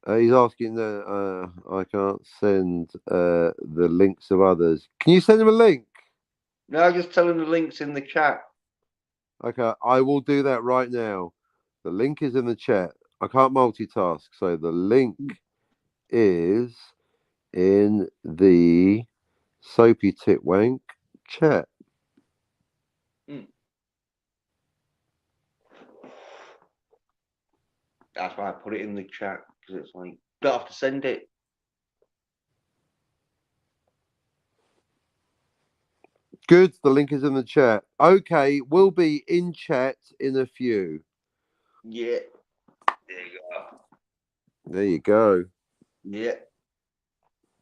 [SPEAKER 5] He's asking that I can't send the links of others. Can you send him a link?
[SPEAKER 1] No, just tell him the links in the chat.
[SPEAKER 5] Okay, I will do that right now. The link is in the chat. I can't multitask, so the link is in the Soapy Titwank chat.
[SPEAKER 1] That's why I put it in the chat, because it's like, don't have to send it.
[SPEAKER 5] Good, the link is in the chat. Okay, we'll be in chat in a few.
[SPEAKER 1] Yeah. There you go.
[SPEAKER 5] There you go.
[SPEAKER 1] Yeah.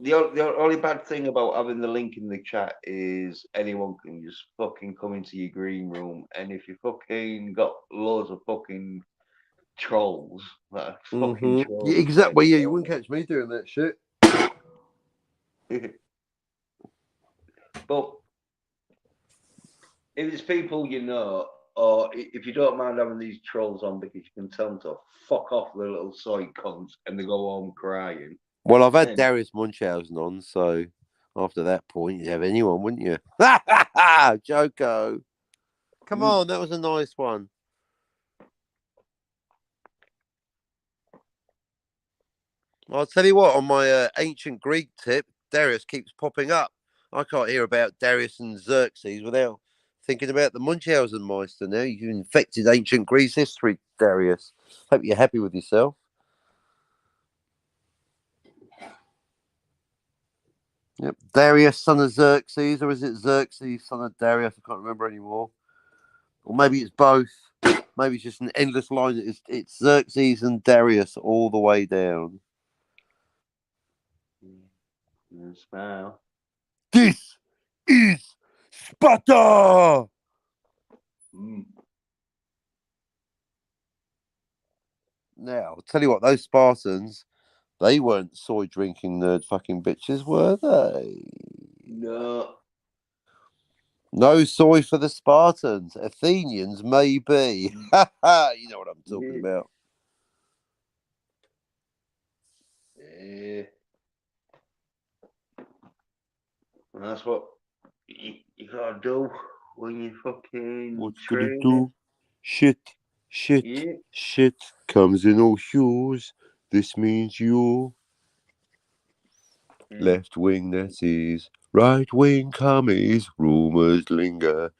[SPEAKER 1] The only bad thing about having the link in the chat is anyone can just fucking come into your green room, and if you fucking got loads of fucking trolls, fucking trolls.
[SPEAKER 5] Yeah, exactly. Yeah, you wouldn't catch me doing that shit.
[SPEAKER 1] But if it's people you know, or if you don't mind having these trolls on because you can tell them to fuck off, the little soy cunts, and they go home crying.
[SPEAKER 5] Well, I've had Darius Munchausen on, so after that point, you'd have anyone, wouldn't you? Joko. Come on, that was a nice one. I'll tell you what, on my ancient Greek tip, Darius keeps popping up. I can't hear about Darius and Xerxes without thinking about the Munchausen-Meister now. You've infected ancient Greece history, Darius. Hope you're happy with yourself. Yep. Darius, son of Xerxes, or is it Xerxes, son of Darius? I can't remember anymore. Or maybe it's both. Maybe it's just an endless line. It's Xerxes and Darius all the way down.
[SPEAKER 1] Smile.
[SPEAKER 5] This is Sparta! Now, I'll tell you what, those Spartans, they weren't soy drinking nerd fucking bitches, were they?
[SPEAKER 1] No.
[SPEAKER 5] No soy for the Spartans. Athenians, maybe. Ha ha! You know what I'm talking about.
[SPEAKER 1] Yeah. And that's what you gotta do when you fucking
[SPEAKER 5] What you
[SPEAKER 1] train.
[SPEAKER 5] gonna do? Shit comes in all hues. This means you. Left wing Nazis, right wing commies, rumors linger.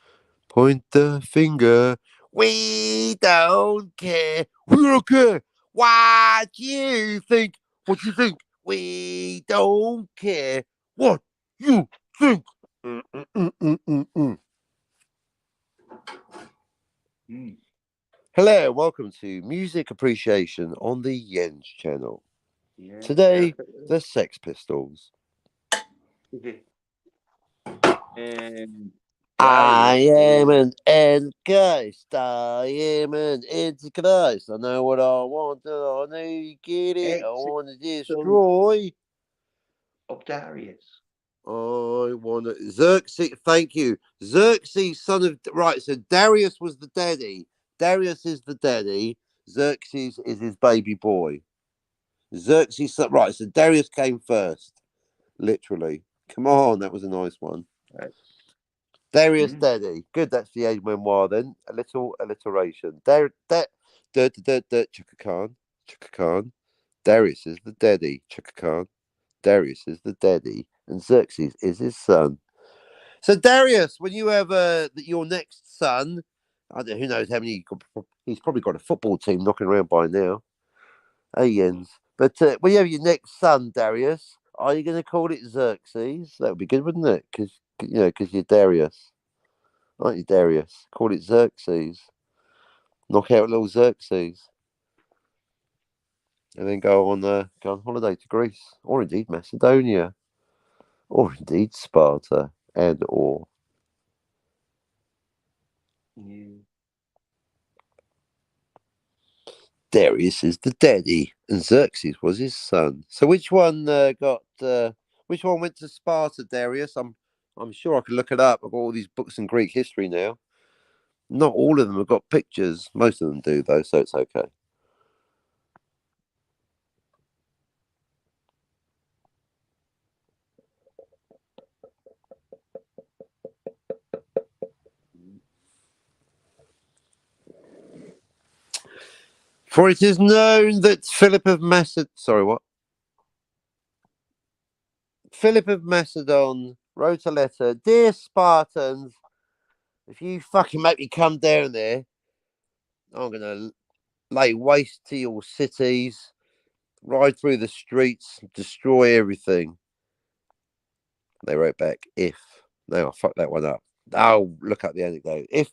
[SPEAKER 5] Point the finger. We don't care. We don't care. What you think? What you think? We don't care. What you think? Hello, welcome to Music Appreciation on the Jens channel. Yeah, today, the Sex Pistols.
[SPEAKER 1] And
[SPEAKER 5] I am an Endgeist. I am an Antichrist. I know what I want. I know you get it. I want to destroy.
[SPEAKER 1] Of Darius.
[SPEAKER 5] I want to. Xerxes, thank you. Xerxes, son of. Right, so Darius was the daddy. Darius is the daddy. Xerxes is his baby boy. Xerxes, right, so Darius came first. Literally. Come on, that was a nice one. Right. Darius Daddy. Good, that's the age memoir then. A little alliteration. Chaka Khan. Chaka Khan. Darius is the daddy. Chaka Khan. Darius is the daddy. And Xerxes is his son. So Darius, when you have your next son, I don't know, who knows how many, he's probably got a football team knocking around by now. Hey, Jens. But when you have your next son, Darius, are you going to call it Xerxes? That would be good, wouldn't it? Because you're Darius. Aren't you, Darius? Call it Xerxes. Knock out little Xerxes. And then go on holiday to Greece. Or indeed Macedonia. Or indeed Sparta. And or. Yeah. Darius is the daddy. And Xerxes was his son. So which one which one went to Sparta, Darius? I'm sure I could look it up. I've got all these books in Greek history now. Not all of them have got pictures. Most of them do, though, so it's okay. For it is known that Philip of Macedon... Sorry, what? Philip of Macedon wrote a letter. Dear Spartans, if you fucking make me come down there, I'm going to lay waste to your cities, ride through the streets, destroy everything. They wrote back, if. No, I fucked that one up. I'll look up the anecdote. If.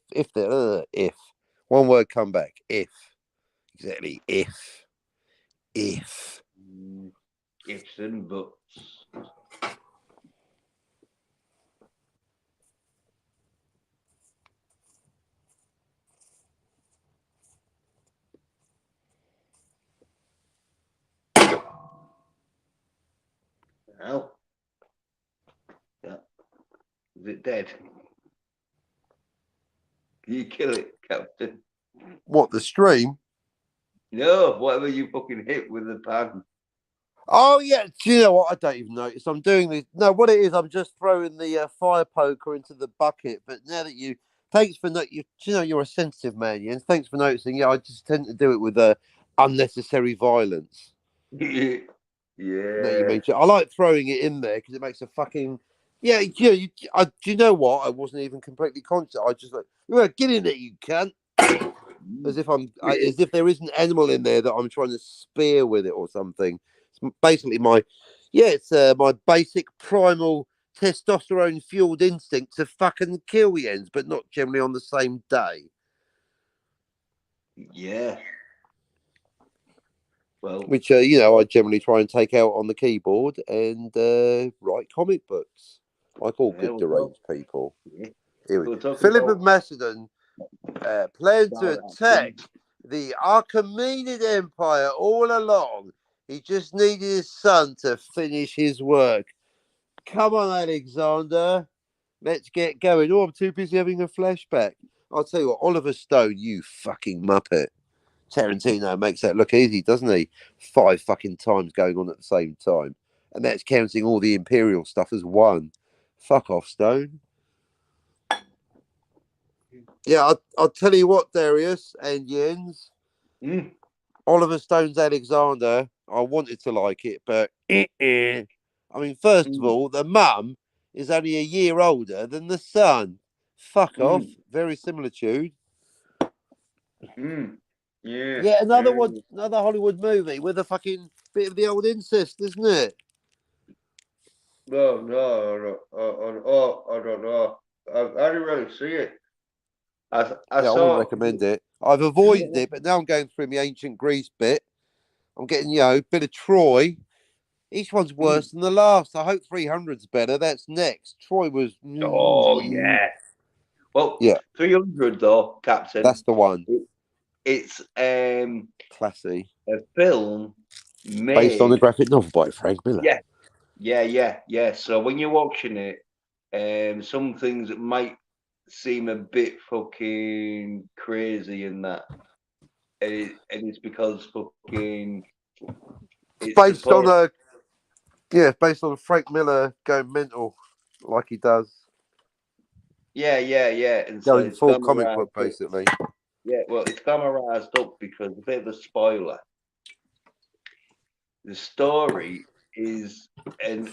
[SPEAKER 5] One word come back. If. Exactly. If. Ifs
[SPEAKER 1] and buts. Well, yeah. Is it dead? Can you kill it, Captain?
[SPEAKER 5] What, the stream?
[SPEAKER 1] No, whatever you fucking hit with the pan.
[SPEAKER 5] Oh, yeah. Do you know what? I don't even notice. I'm doing this. No, what it is, I'm just throwing the fire poker into the bucket. But now that you... Thanks for... you're a sensitive man, Jens. Thanks for noticing. Yeah, I just tend to do it with unnecessary violence. That you mentioned. I like throwing it in there because it makes a fucking do you know what? I wasn't even completely conscious. I just like, well, get in it, you cunt. As if there is an animal in there that I'm trying to spear with it or something. It's basically my basic primal testosterone fueled instinct to fucking kill yens, but not generally on the same day.
[SPEAKER 1] Yeah. Well,
[SPEAKER 5] which I generally try and take out on the keyboard and write comic books, like all good deranged people. Here we go. Philip of Macedon planned to attack the Achaemenid Empire all along. He just needed his son to finish his work. Come on, Alexander. Let's get going. Oh, I'm too busy having a flashback. I'll tell you what, Oliver Stone, you fucking muppet. Tarantino makes that look easy, doesn't he? 5 fucking times going on at the same time. And that's counting all the Imperial stuff as one. Fuck off, Stone. Yeah, I'll tell you what, Darius and Jens. Oliver Stone's Alexander, I wanted to like it, but I mean, first of all, the mum is only a year older than the son. Fuck off. Very similitude. Yeah, another Hollywood movie with a fucking bit of the old incest, isn't it?
[SPEAKER 1] No, I don't know. I didn't really see it. I
[SPEAKER 5] wouldn't recommend it. I've avoided it, but now I'm going through the ancient Greece bit. I'm getting, a bit of Troy. Each one's worse than the last. I hope 300's better. That's next. Troy was.
[SPEAKER 1] Oh yeah. Well, 300 though, Captain.
[SPEAKER 5] That's the one.
[SPEAKER 1] It's
[SPEAKER 5] classy.
[SPEAKER 1] A film made
[SPEAKER 5] based on the graphic novel by Frank Miller.
[SPEAKER 1] Yeah. So when you're watching it, some things that might seem a bit fucking crazy in that, and it's because fucking
[SPEAKER 5] it's based on Frank Miller going mental like he does.
[SPEAKER 1] Yeah. And
[SPEAKER 5] so going full comic book basically.
[SPEAKER 1] Yeah, well, it's glamorized up because a bit of a spoiler. The story is it's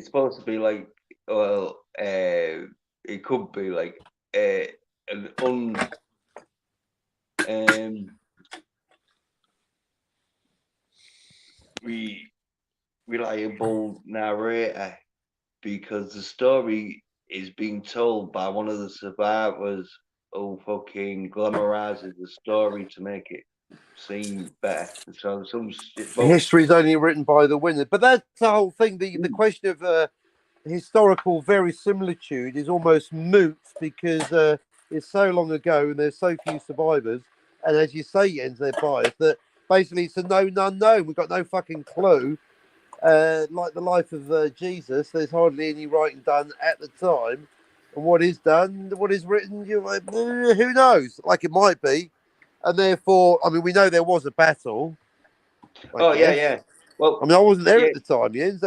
[SPEAKER 1] supposed to be like, well, it could be like an reliable narrator, because the story is being told by one of the survivors who fucking glamorizes the story to make it seem better. So some
[SPEAKER 5] history is only written by the winner, but that's the whole thing. The question of historical verisimilitude is almost moot because it's so long ago and there's so few survivors, and as you say, Jens, they're biased, that basically it's a known unknown. We've got no fucking clue. Like the life of Jesus, there's hardly any writing done at the time, and what is done, what is written, you're like, who knows? Like it might be, and therefore, I mean, we know there was a battle.
[SPEAKER 1] Yeah. Well,
[SPEAKER 5] I mean, I wasn't there at the time, Jens,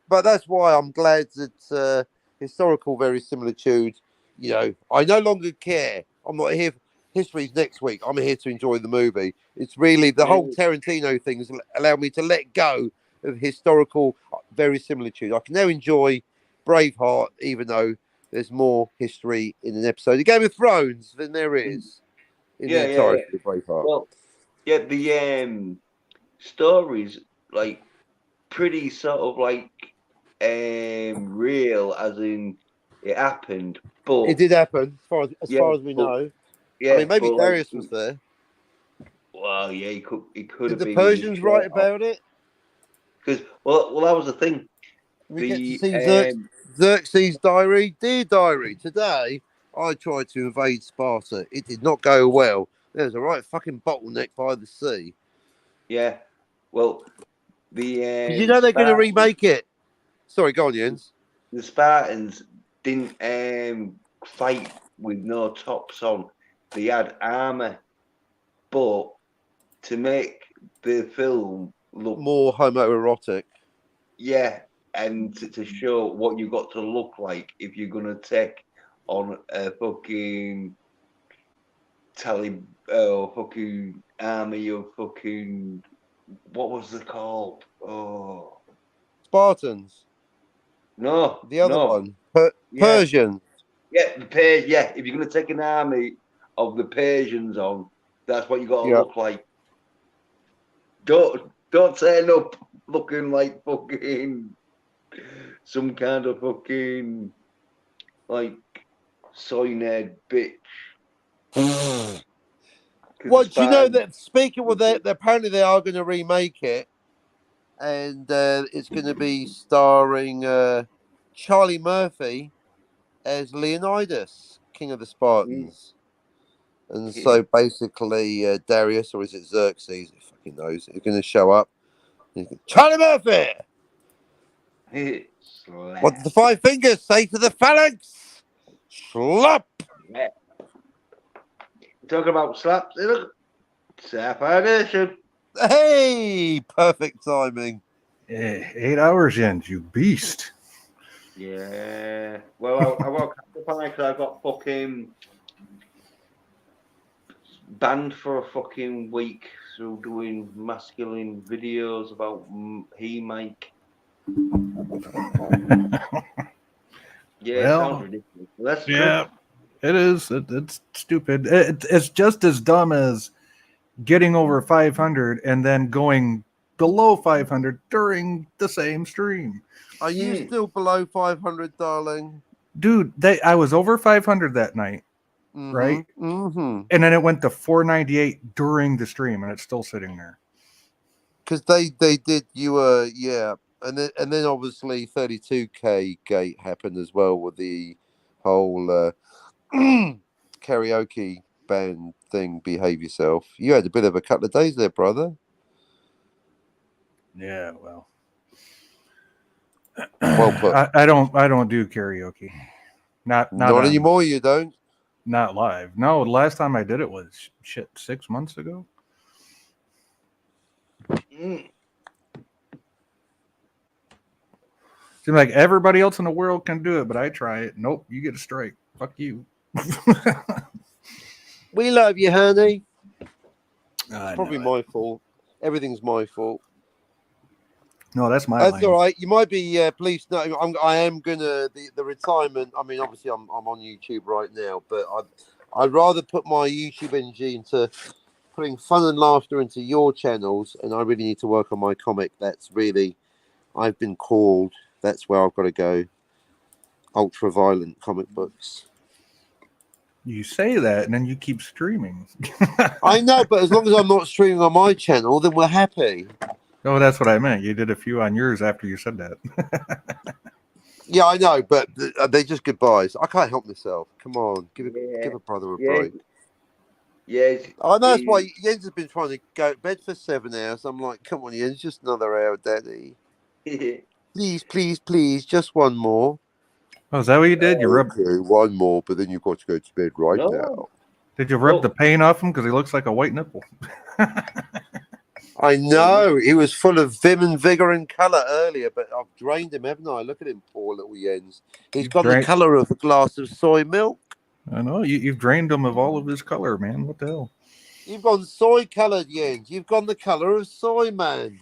[SPEAKER 5] but that's why I'm glad that historical verisimilitude. I no longer care. I'm not here. History's next week. I'm here to enjoy the movie. It's really the whole Tarantino things allow me to let go of historical verisimilitude. I can now enjoy Braveheart, even though there's more history in an episode of Game of Thrones than there is in the entirety of Braveheart.
[SPEAKER 1] Well, the stories like pretty sort of like real, as in it happened, but
[SPEAKER 5] it did happen as far as we know. I mean, maybe Darius was there.
[SPEAKER 1] Well, yeah, he could have
[SPEAKER 5] been. Did the Persians write about it?
[SPEAKER 1] Because well, that was the thing.
[SPEAKER 5] We get to see Xerxes' diary. Dear diary, today I tried to invade Sparta. It did not go well. There's a right fucking bottleneck by the sea.
[SPEAKER 1] Yeah. Well,
[SPEAKER 5] because you know they're going to remake it. Sorry, go on, Jens.
[SPEAKER 1] The Spartans didn't fight with no tops on. They had armor, but to make the film look
[SPEAKER 5] more homoerotic.
[SPEAKER 1] Yeah, and to show what you got to look like if you're gonna take on a fucking fucking army of fucking what was it called? Oh,
[SPEAKER 3] Spartans.
[SPEAKER 1] no,
[SPEAKER 3] The other
[SPEAKER 1] no.
[SPEAKER 3] one.
[SPEAKER 1] Yeah,
[SPEAKER 3] Persian.
[SPEAKER 1] yeah, the Persian. Yeah, if you're gonna take an army of the Persians on, that's what you got to
[SPEAKER 3] Yeah.
[SPEAKER 1] look like. Don't turn up looking like fucking some kind of fucking like soy nerd bitch.
[SPEAKER 3] Well, do you know that speaking of that, apparently they are going to remake it, and it's going to be starring Charlie Murphy as Leonidas, King of the Spartans. And so basically, Darius, or is it Xerxes? Who fucking knows? Is going to show up. Charlie Murphy! What did the five fingers say to the phalanx? Slap!
[SPEAKER 1] Yeah. Talking about slaps, look. Separation.
[SPEAKER 3] Hey! Perfect timing.
[SPEAKER 9] 8 hours in, you beast.
[SPEAKER 1] Yeah. Well, I got catch up on it because I got fucking banned for a fucking week through doing masculine videos about Mike. Yeah,
[SPEAKER 9] Well,
[SPEAKER 1] it sounds ridiculous. That's
[SPEAKER 9] yeah, it is. It's stupid. It's just as dumb as getting over 500 and then going below 500 during the same stream.
[SPEAKER 3] Are you still below 500, darling?
[SPEAKER 9] Dude, I was over 500 that night, right?
[SPEAKER 3] Mm-hmm.
[SPEAKER 9] And then it went to 498 during the stream, and it's still sitting there.
[SPEAKER 3] Because they did yeah, and then obviously 32K gate happened as well with the whole karaoke band thing. Behave yourself. You had a bit of a couple of days there, brother.
[SPEAKER 9] Yeah, well.
[SPEAKER 3] Well put.
[SPEAKER 9] I don't do karaoke. Not
[SPEAKER 3] anymore. You don't.
[SPEAKER 9] Not live. No, the last time I did it was 6 months ago. Seems like everybody else in the world can do it, but I try it. Nope, you get a strike. Fuck you.
[SPEAKER 3] We love you, honey.
[SPEAKER 9] It's
[SPEAKER 3] probably my fault. Everything's my fault.
[SPEAKER 9] No, that's my.
[SPEAKER 3] That's all right. You might be pleased. No, I am gonna the retirement. I mean, obviously, I'm on YouTube right now, but I'd rather put my YouTube energy into putting fun and laughter into your channels, and I really need to work on my comic. That's really, I've been called. That's where I've got to go. Ultra violent comic books.
[SPEAKER 9] You say that, and then you keep streaming.
[SPEAKER 3] I know, but as long as I'm not streaming on my channel, then we're happy.
[SPEAKER 9] Oh, that's what I meant. You did a few on yours after you said that.
[SPEAKER 3] Yeah, I know, but they're just goodbyes. I can't help myself. Come on, give a brother a break.
[SPEAKER 1] Yeah.
[SPEAKER 3] I know that's why Jens has been trying to go to bed for 7 hours. I'm like, come on, Jens, just another hour, Daddy. Please, please, please, just one more.
[SPEAKER 9] Oh, is that what you did? You rubbed
[SPEAKER 3] one more, but then you've got to go to bed now.
[SPEAKER 9] Did you rub the paint off him because he looks like a white nipple?
[SPEAKER 3] I know he was full of vim and vigor and colour earlier, but I've drained him, haven't I? Look at him, poor little Jens. He's got the colour of a glass of soy milk.
[SPEAKER 9] I know you've drained him of all of his colour, man. What the hell?
[SPEAKER 3] You've gone soy coloured, Jens. You've gone the colour of soy, man.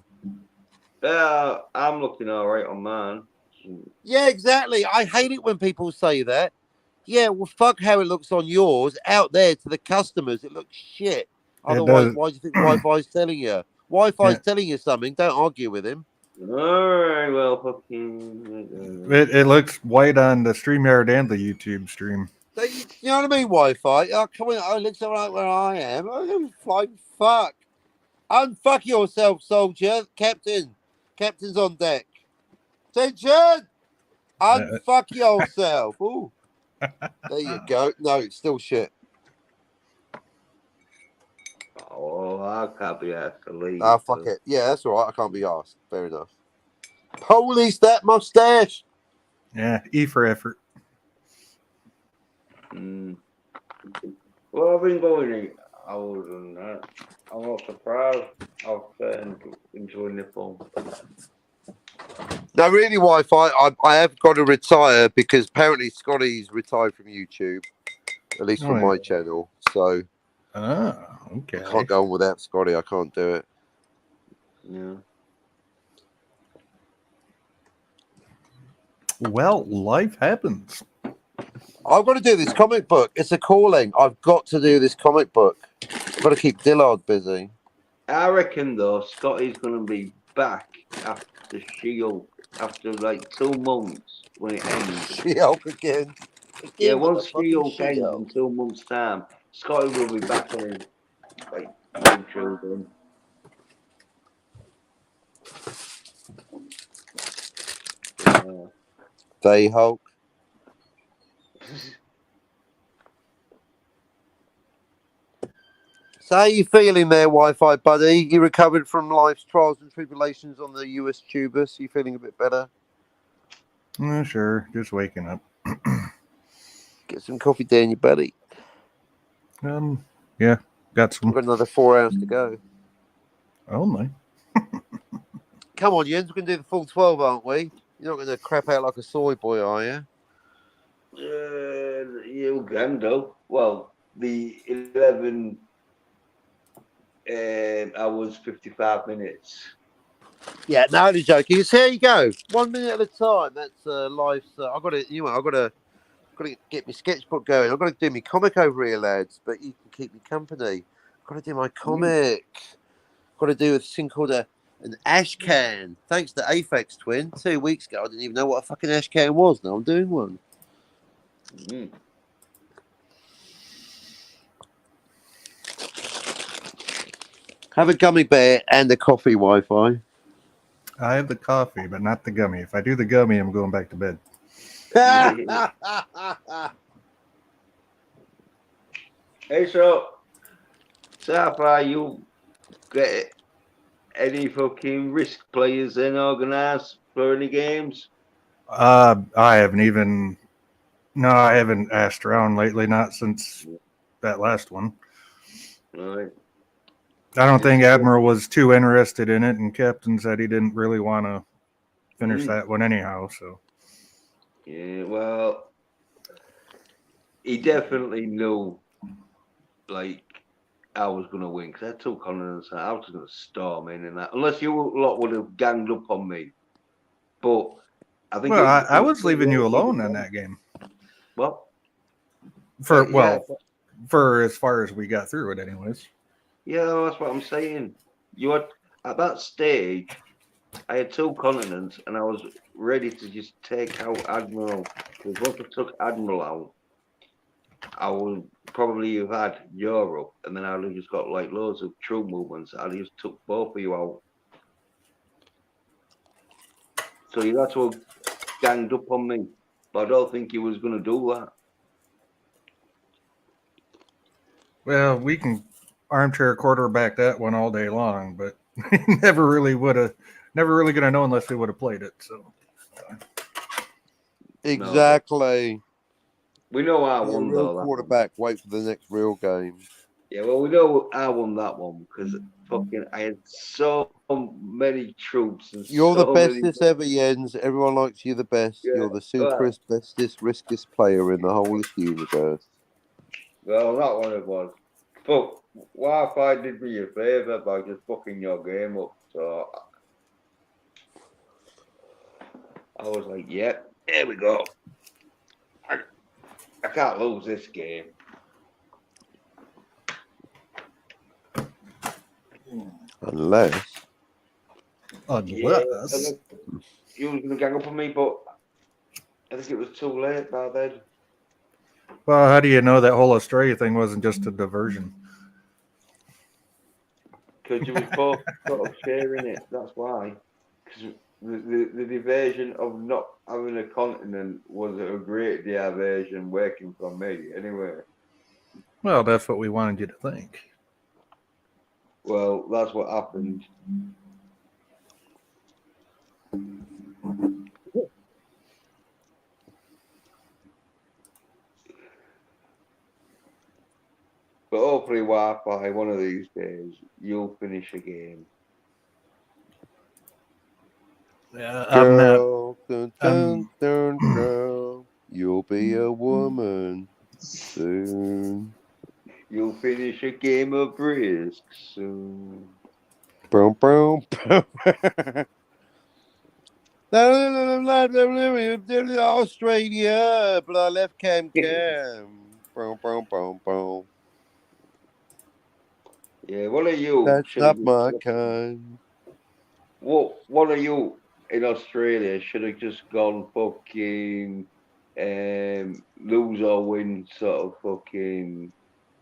[SPEAKER 1] I'm looking all right on mine.
[SPEAKER 3] Yeah, exactly. I hate it when people say that. Yeah, well, fuck how it looks on yours. Out there to the customers, it looks shit. Otherwise, why do you think Wi-Fi's telling you? Wi-Fi's telling you something. Don't argue with him.
[SPEAKER 1] All right, well, fucking.
[SPEAKER 9] It looks white on the StreamYard and the YouTube stream.
[SPEAKER 3] You know what I mean? Wi-Fi. Oh, come on. Oh, it looks all right where I am. Oh, flying fuck. Unfuck yourself, soldier. Captain's on deck. Attention! Unfuck yourself. Ooh. There you go. No, it's still shit.
[SPEAKER 1] Oh, I can't be asked to leave.
[SPEAKER 3] Ah, fuck it. Yeah, that's all right. I can't be asked. Fair enough. Police that mustache.
[SPEAKER 9] Yeah, E for effort.
[SPEAKER 1] Well, I've been going hours and that. I'm not surprised. I've enjoying the film.
[SPEAKER 3] No, really, Wi-Fi. I have got to retire because apparently Scotty's retired from YouTube, at least from my channel. So,
[SPEAKER 9] okay.
[SPEAKER 3] I can't go on without Scotty. I can't do it.
[SPEAKER 1] Yeah.
[SPEAKER 9] Well, life happens.
[SPEAKER 5] I've got to do this comic book. It's a calling. I've got to do this comic book. I've got to keep Dillard busy.
[SPEAKER 1] I reckon though Scotty's gonna be back after She-Hulk after like 2 months when it ends.
[SPEAKER 5] She-Hulk again.
[SPEAKER 1] Yeah,
[SPEAKER 5] With the
[SPEAKER 1] once
[SPEAKER 5] fucking
[SPEAKER 1] She-Hulk ends in
[SPEAKER 5] She-Hulk.
[SPEAKER 1] 2 months' time, Scotty will be back on his like two children. Yeah.
[SPEAKER 5] They Hulk. So how you feeling there, Wi-Fi buddy? You recovered from life's trials and tribulations on the US Tubus? You feeling a bit better?
[SPEAKER 9] Sure, just waking up.
[SPEAKER 5] Get some coffee down your buddy.
[SPEAKER 9] Yeah, got some.
[SPEAKER 5] We've got another 4 hours to go.
[SPEAKER 9] Oh my.
[SPEAKER 5] Come on, Jens, we're going to do the full 12, aren't we? You're not going to crap out like a soy boy, are you?
[SPEAKER 1] You can do. Well, the 11 hours 55 minutes.
[SPEAKER 5] Yeah, no, only joking. So there you go. 1 minute at a time. That's life's. I've got to, I've got to get my sketchbook going. I've got to do my comic over here, lads. But you can keep me company. I've got to do my comic. Got to do a thing called an ash can. Thanks to Aphex Twin. 2 weeks ago, I didn't even know what a fucking ash can was. Now I'm doing one. Have a gummy bear and the coffee, Wi-Fi.
[SPEAKER 9] I have the coffee, but not the gummy. If I do the gummy, I'm going back to bed.
[SPEAKER 1] Hey, so far you get any fucking risk players in organised for any games?
[SPEAKER 9] I haven't even. No, I haven't asked around lately. Not since that last one.
[SPEAKER 1] Right.
[SPEAKER 9] I don't think Admiral was too interested in it, and Captain said he didn't really want to finish that one anyhow. So.
[SPEAKER 1] Yeah, well, he definitely knew, like, I was going to win because I took on and I was going to storm in and that. Unless you lot would have ganged up on me. But I think.
[SPEAKER 9] Well, I was leaving you alone in that game.
[SPEAKER 1] What?
[SPEAKER 9] For as far as we got through it, anyways.
[SPEAKER 1] Yeah, that's what I'm saying. You had at that stage. I had 2 continents, and I was ready to just take out Admiral. Because once I took Admiral out, I would probably have had Europe, and then I'd have just got like loads of troop movements. I just took both of you out. So you had to have ganged up on me, but I don't think you was going to do that.
[SPEAKER 9] Well, we can armchair quarterback that one all day long, but never really going to know unless we would have played it. So
[SPEAKER 5] exactly.
[SPEAKER 1] No. We know I won
[SPEAKER 5] real
[SPEAKER 1] though.
[SPEAKER 5] Quarterback, wait for the next real game.
[SPEAKER 1] Yeah, well, we know I won that one because fucking I had so many troops. And
[SPEAKER 5] you're
[SPEAKER 1] so
[SPEAKER 5] the bestest ever, Jens. Everyone likes you the best. Yeah. You're the superest, bestest, riskiest player in the whole universe.
[SPEAKER 1] Well, that one it was. But Wi-Fi did me a favour by just fucking your game up. So I was like, yep, here we go. I can't lose this game.
[SPEAKER 5] Unless
[SPEAKER 1] you was going to gang up on me, but I think it was too late by then.
[SPEAKER 9] Well, how do you know that whole Australia thing wasn't just a diversion?
[SPEAKER 1] Because you was both sort of sharing it. That's why. Because the diversion of not having a continent was a great diversion working from me. Anyway.
[SPEAKER 9] Well, that's what we wanted you to think.
[SPEAKER 1] Well, that's what happened. But hopefully, Wi-Fi, one of these days, you'll finish a game.
[SPEAKER 5] Girl, girl, you'll be a woman soon.
[SPEAKER 1] You'll finish a game of Risk soon.
[SPEAKER 5] Boom, boom, boom.
[SPEAKER 3] Australia, but I left Cam. Boom, boom, boom, boom.
[SPEAKER 1] Yeah, what are you?
[SPEAKER 3] That's not my kind.
[SPEAKER 1] What are you in Australia? Should have just gone fucking lose or win sort of fucking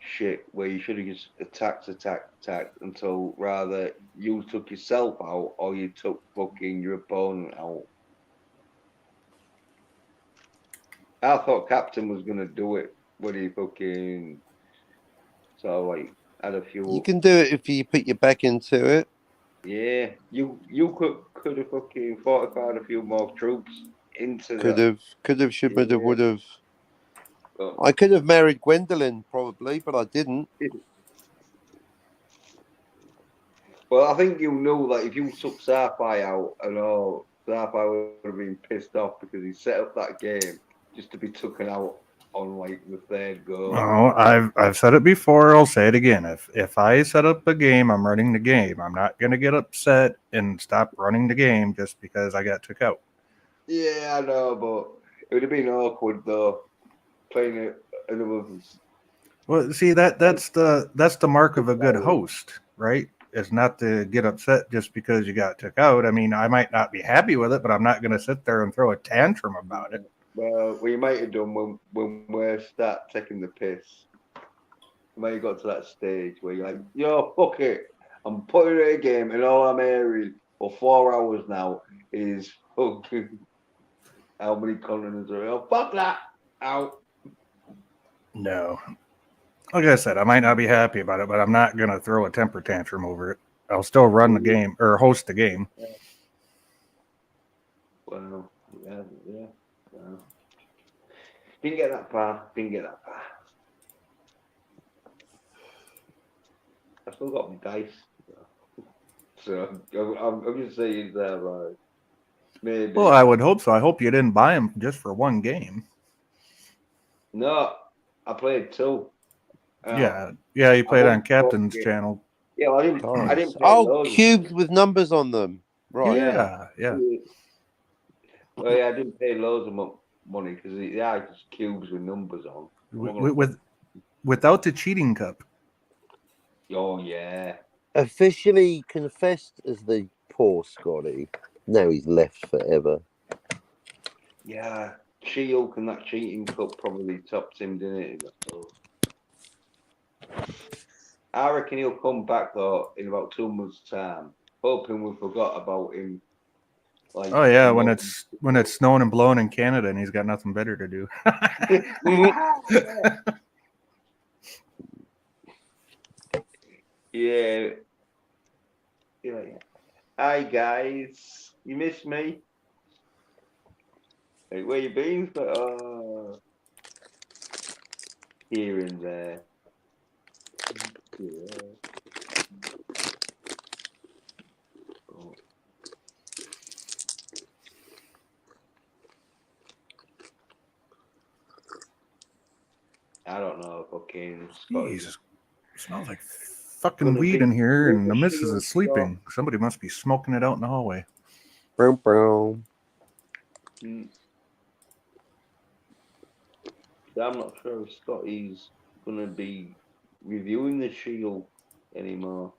[SPEAKER 1] shit where you should have just attacked until rather you took yourself out or you took fucking your opponent out. I thought Captain was gonna do it when he fucking sort of like had a
[SPEAKER 3] You
[SPEAKER 1] few.
[SPEAKER 3] can do it if you put your back into it.
[SPEAKER 1] Yeah, you could have fucking fortified a few more troops into
[SPEAKER 3] Could
[SPEAKER 1] that.
[SPEAKER 3] have, should have,
[SPEAKER 1] Yeah,
[SPEAKER 3] would have.
[SPEAKER 1] but
[SPEAKER 3] I could have married Gwendolyn probably, but I didn't.
[SPEAKER 1] well, I think you knew that if you took Sarfai out and all, Sarfai would have been pissed off because he set up that game just to be taken out on like the third go.
[SPEAKER 9] Oh, I've said it before. I'll say it again. If I set up a game, I'm running the game. I'm not gonna get upset and stop running the game just because I got took out.
[SPEAKER 1] Yeah, I know, but it would have been awkward though playing another.
[SPEAKER 9] Well, see that's the mark of a good host, right? Is not to get upset just because you got took out. I mean, I might not be happy with it, but I'm not going to sit there and throw a tantrum about it.
[SPEAKER 1] Well, we might have done when we start taking the piss. You might have got to that stage where you're like, yo, fuck it. I'm putting it in a game and all I'm hearing for 4 hours now is fucking how many continents are oh, fuck that out.
[SPEAKER 9] No, like I said, I might not be happy about it, but I'm not going to throw a temper tantrum over it. I'll still run the game or host the game.
[SPEAKER 1] Well, yeah. Well, didn't get that far. I still got my dice. So I'm just saying that, right? Maybe.
[SPEAKER 9] Well, I would hope so. I hope you didn't buy them just for one game.
[SPEAKER 1] No, I played two.
[SPEAKER 9] Yeah, you played on Captain's channel.
[SPEAKER 1] Yeah, well, I didn't play those.
[SPEAKER 3] Cubes with numbers on them. Right.
[SPEAKER 9] Yeah.
[SPEAKER 1] Well, yeah, I didn't pay loads of money because just cubes with numbers on.
[SPEAKER 9] Without the cheating cup.
[SPEAKER 1] Oh yeah.
[SPEAKER 3] Officially confessed as the poor Scotty. Now he's left forever.
[SPEAKER 1] Yeah, She-Hulk and that cheating cup probably topped him, didn't it? I reckon he'll come back though in about 2 months' time, hoping we forgot about him. Like,
[SPEAKER 9] oh yeah, when it's snowing and blowing in Canada and he's got nothing better to do.
[SPEAKER 1] Yeah. Hi guys, you miss me? Hey, where you been? Here and there. Yeah. Oh. I don't know, fucking
[SPEAKER 9] Jesus, it smells like fucking weed in here, and the missus is sleeping. Somebody must be smoking it out in the hallway.
[SPEAKER 3] Boom, boom.
[SPEAKER 1] I'm not sure if Scotty's gonna be reviewing the Shield anymore.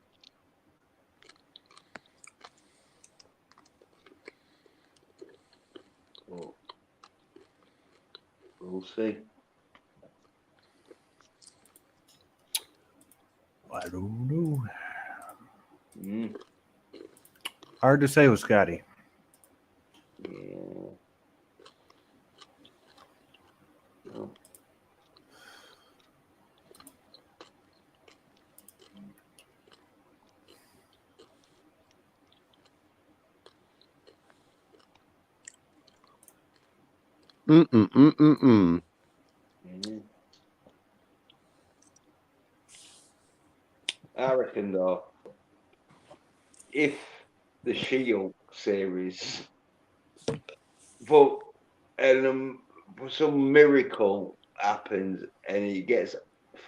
[SPEAKER 1] Oh. We'll see.
[SPEAKER 9] I don't know. Hard to say with Scotty.
[SPEAKER 1] Yeah. No. I reckon though, if the Shield series, but some miracle happens and he gets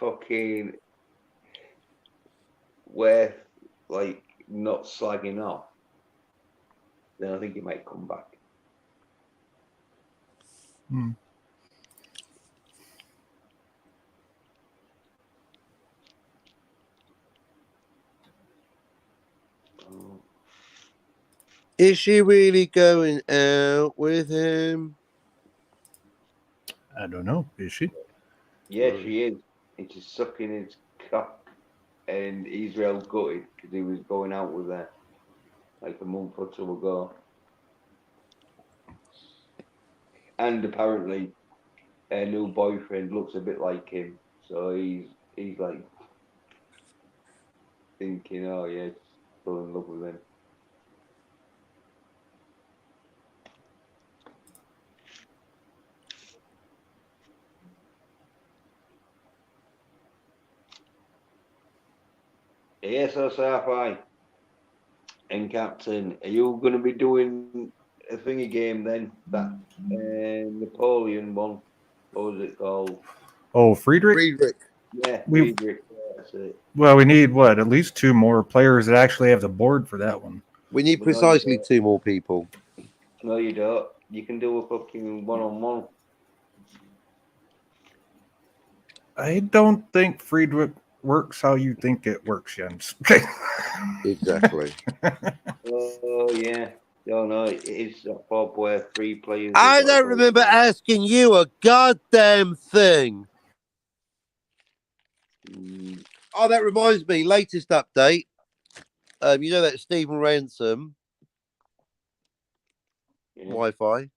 [SPEAKER 1] fucking worth like not slagging off, then I think he might come back.
[SPEAKER 3] Is she really going out with him?
[SPEAKER 9] I don't know. Is she?
[SPEAKER 1] Yeah, she is. And she's sucking his cock, and he's real gutted because he was going out with her like a month or two ago. And apparently, her new boyfriend looks a bit like him, so he's like thinking, oh yeah, still in love with him. Yes, sci-fi. And Captain, are you going to be doing a thingy game then? That Napoleon one, what was it called?
[SPEAKER 9] Oh, Friedrich?
[SPEAKER 3] Friedrich.
[SPEAKER 1] Yeah, Friedrich. That's it.
[SPEAKER 9] Well, we need what? At least 2 more players that actually have the board for that one.
[SPEAKER 3] We need precisely 2 more people.
[SPEAKER 1] No, you don't. You can do a fucking one-on-one.
[SPEAKER 9] I don't think Friedrich works how you think it works, Jens.
[SPEAKER 3] Exactly.
[SPEAKER 1] Oh yeah. No, no, it's a pub where 3 players.
[SPEAKER 3] I don't remember asking you a goddamn thing. Oh, that reminds me. Latest update. You know that Stephen Ransom Wi-Fi.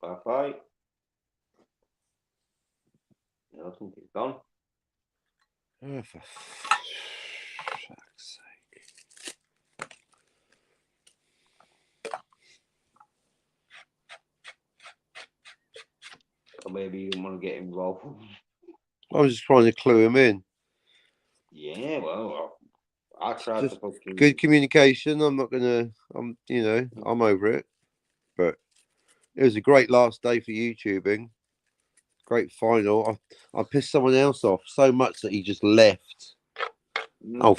[SPEAKER 1] Wi-Fi. I think it's gone.
[SPEAKER 3] Oh, for fuck's sake.
[SPEAKER 1] Or maybe you didn't want to get involved.
[SPEAKER 3] I was just trying to clue him in.
[SPEAKER 1] Yeah, well, I tried
[SPEAKER 3] Just
[SPEAKER 1] to fucking
[SPEAKER 3] good communication. I'm not gonna. I'm over it. But it was a great last day for YouTubing. Great final. I pissed someone else off so much that he just left. Oh,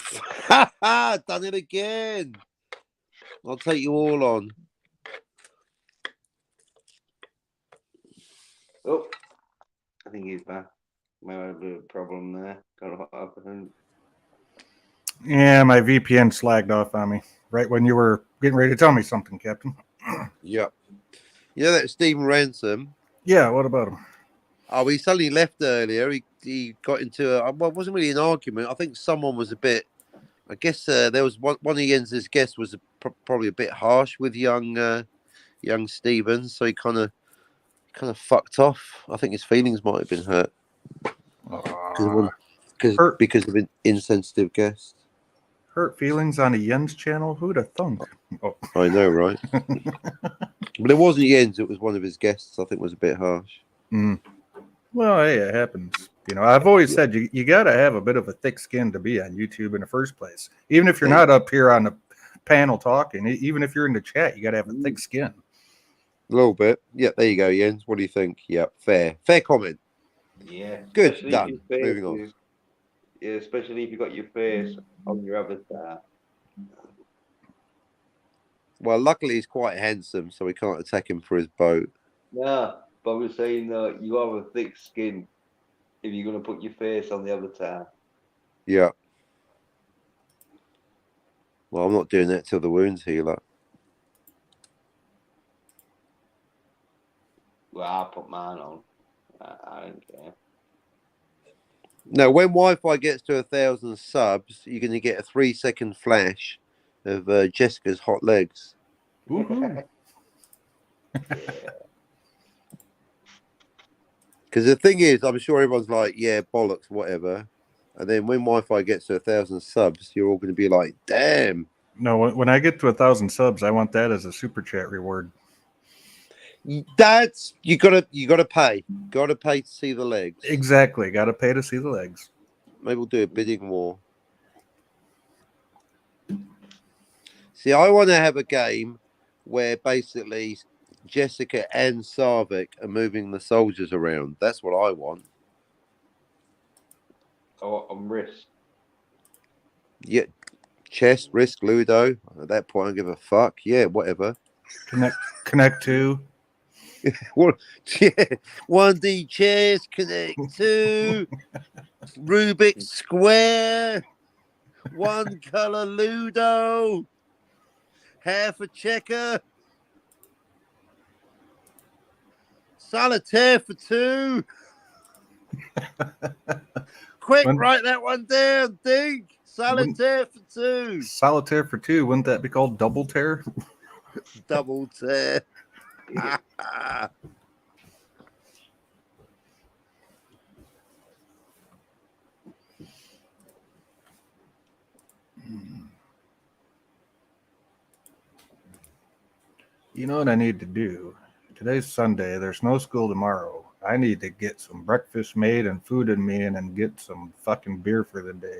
[SPEAKER 3] done it again. I'll take you all on.
[SPEAKER 1] Oh, I think he's back. Might have a bit of a problem there. Don't know what happened.
[SPEAKER 9] Yeah, my VPN slagged off on me right when you were getting ready to tell me something, Captain.
[SPEAKER 3] Yep. You know that Stephen Ransom?
[SPEAKER 9] Yeah, what about him?
[SPEAKER 3] Oh, he suddenly left earlier. He got into well, it wasn't really an argument. I think someone was a bit. I guess there was one of Jens's guests was probably a bit harsh with young Stephen, so he kind of fucked off. I think his feelings might have been hurt because of an insensitive guest.
[SPEAKER 9] Hurt feelings on a Jens channel? Who'd have thunk? Oh.
[SPEAKER 3] I know, right? But it wasn't Jens. It was one of his guests. I think was a bit harsh.
[SPEAKER 9] Well, hey, it happens. You know, I've always said you got to have a bit of a thick skin to be on YouTube in the first place. Even if you're not up here on the panel talking, even if you're in the chat, you got to have a thick skin.
[SPEAKER 3] A little bit. Yeah, there you go, Jens. What do you think? Yeah, fair comment.
[SPEAKER 1] Yeah.
[SPEAKER 3] Good, done. Moving on.
[SPEAKER 1] Yeah, especially if you got your face on your avatar.
[SPEAKER 3] Well, luckily he's quite handsome, so we can't attack him for his boat.
[SPEAKER 1] Yeah, but we're saying you have a thick skin if you're going to put your face on the avatar.
[SPEAKER 3] Yeah. Well, I'm not doing that till the wounds heal up.
[SPEAKER 1] Well, I put mine on. I don't care.
[SPEAKER 3] Now, when Wi-Fi gets to 1,000 subs, you're going to get a 3-second flash of Jessica's hot legs.
[SPEAKER 9] Woohoo!
[SPEAKER 3] Because the thing is, I'm sure everyone's like, yeah, bollocks, whatever. And then when Wi-Fi gets to 1,000 subs, you're all going to be like, damn.
[SPEAKER 9] No, when I get to 1,000 subs, I want that as a super chat reward.
[SPEAKER 3] That's you gotta pay. Gotta pay to see the legs.
[SPEAKER 9] Exactly. Gotta pay to see the legs.
[SPEAKER 3] Maybe we'll do a bidding war. See, I want to have a game where basically Jessica and Sarvik are moving the soldiers around. That's what I want.
[SPEAKER 1] on wrist.
[SPEAKER 5] Yeah, chess, risk, Ludo. At that point, I don't give a fuck. Yeah, whatever.
[SPEAKER 9] Connect to.
[SPEAKER 5] What? Yeah, 1D chess, Connect 2, Rubik's Square, one color Ludo, half a checker, solitaire for 2. Quick, write that one down, Dink. Solitaire for 2.
[SPEAKER 9] Solitaire for 2. Wouldn't that be called double tear?
[SPEAKER 5] Double tear.
[SPEAKER 9] You know what I need to do? Today's Sunday. There's no school tomorrow. I need to get some breakfast made and food in me and then get some fucking beer for the day.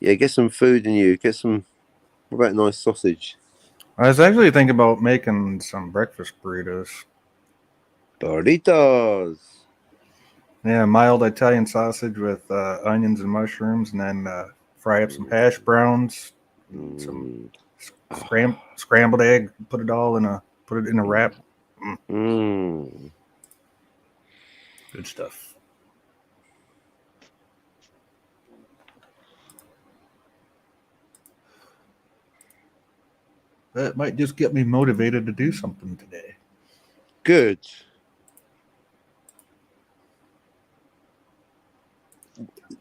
[SPEAKER 5] Yeah, get some food in you. Get some, what about a nice sausage?
[SPEAKER 9] I was actually thinking about making some breakfast burritos.
[SPEAKER 5] Burritos.
[SPEAKER 9] Yeah, mild Italian sausage with onions and mushrooms, and then fry up some hash browns, some scrambled egg. Put it in a wrap. Good stuff. That might just get me motivated to do something today.
[SPEAKER 5] Good.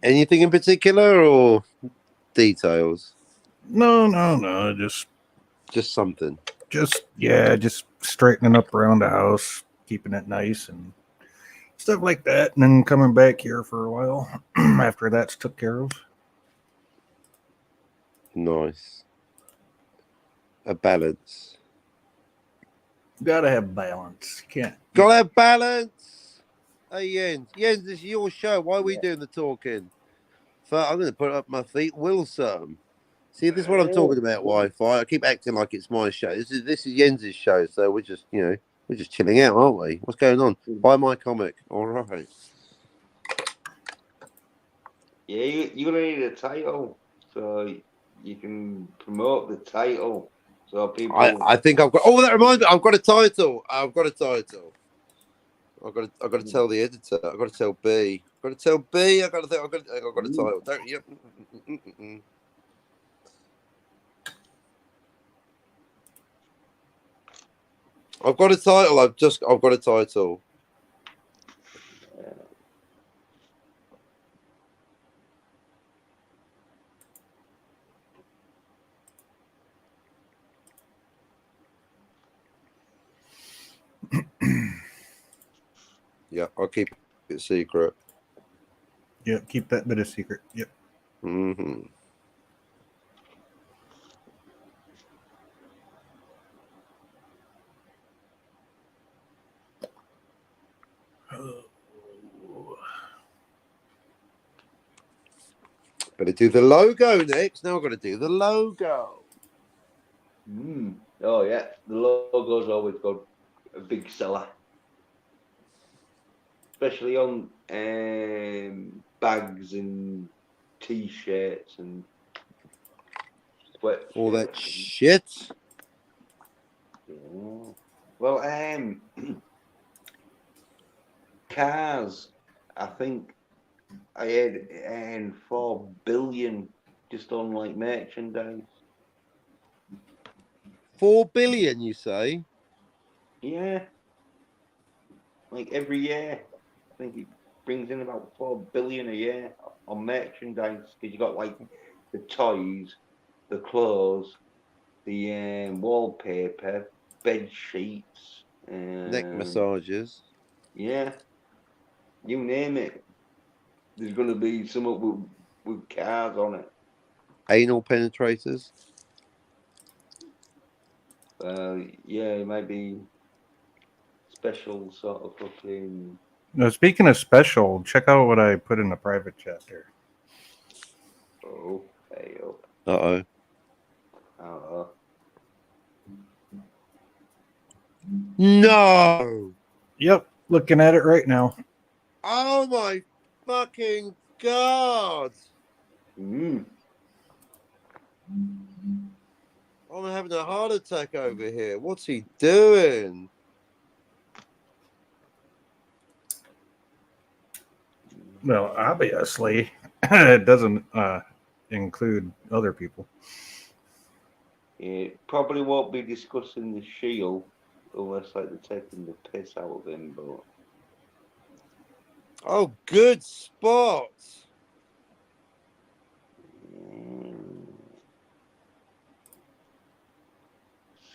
[SPEAKER 5] Anything in particular or details?
[SPEAKER 9] No.
[SPEAKER 5] Just something.
[SPEAKER 9] Just straightening up around the house, keeping it nice and stuff like that, and then coming back here for a while after that's took care of.
[SPEAKER 5] Nice. A balance.
[SPEAKER 9] Gotta have balance. Can't.
[SPEAKER 5] Gotta have balance. Hey, Jens. Jens, this is your show. Why are we doing the talking? So I'm going to put up my feet. Will some. See, this is what I'm talking about, Wi-Fi. I keep acting like it's my show. This is Jens's show, so we're just, we're just chilling out, aren't we? What's going on? Buy my comic. All right.
[SPEAKER 1] Yeah, you're going to need a title so you can promote the title. So people.
[SPEAKER 5] I think I've got. Oh, that reminds me. I've got a title. I've got to tell the editor. I've got to tell B. I've got to tell B. I've got a title. Don't you? I've got a title. I've got a title. Yeah, I'll keep it secret.
[SPEAKER 9] Yeah, keep that bit a secret. Yep.
[SPEAKER 5] Mm-hmm. Better do the logo next. Now I've got to do the logo.
[SPEAKER 1] Oh yeah, the logo's always got a big seller, especially on bags and t-shirts and sweatshirts.
[SPEAKER 5] All that shit.
[SPEAKER 1] Yeah. Well, cars. I think I had 4 billion just on like merchandise.
[SPEAKER 5] 4 billion, you say?
[SPEAKER 1] Yeah. Like every year, I think it brings in about 4 billion a year on merchandise because you got like the toys, the clothes, the wallpaper, bed sheets,
[SPEAKER 5] Neck massages.
[SPEAKER 1] Yeah, you name it. There's going to be some with cars on it.
[SPEAKER 5] Anal penetrators.
[SPEAKER 1] Yeah, it might be special sort of fucking.
[SPEAKER 9] Now, speaking of special, check out what I put in the private chat there.
[SPEAKER 1] Oh, hey up.
[SPEAKER 5] Uh-oh. No.
[SPEAKER 9] Yep, looking at it right now.
[SPEAKER 3] Oh my fucking god!
[SPEAKER 1] Mm.
[SPEAKER 3] I'm having a heart attack over here. What's he doing?
[SPEAKER 9] Well, obviously, it doesn't include other people.
[SPEAKER 1] It probably won't be discussing the Shield unless like they're taking the piss out of him, but
[SPEAKER 3] Oh, good spot.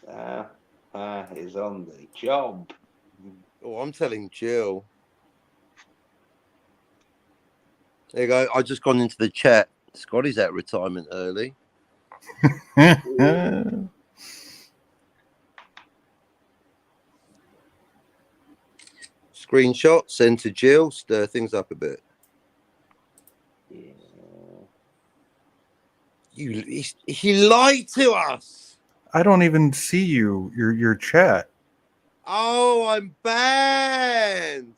[SPEAKER 1] Sapphire is on the job.
[SPEAKER 3] Oh, I'm telling Jill. There you go. I just gone into the chat. Scotty's out retirement early. Screenshot, send to Jill, stir things up a bit.
[SPEAKER 1] Yeah.
[SPEAKER 3] He lied to us.
[SPEAKER 9] I don't even see your chat.
[SPEAKER 3] Oh, I'm banned.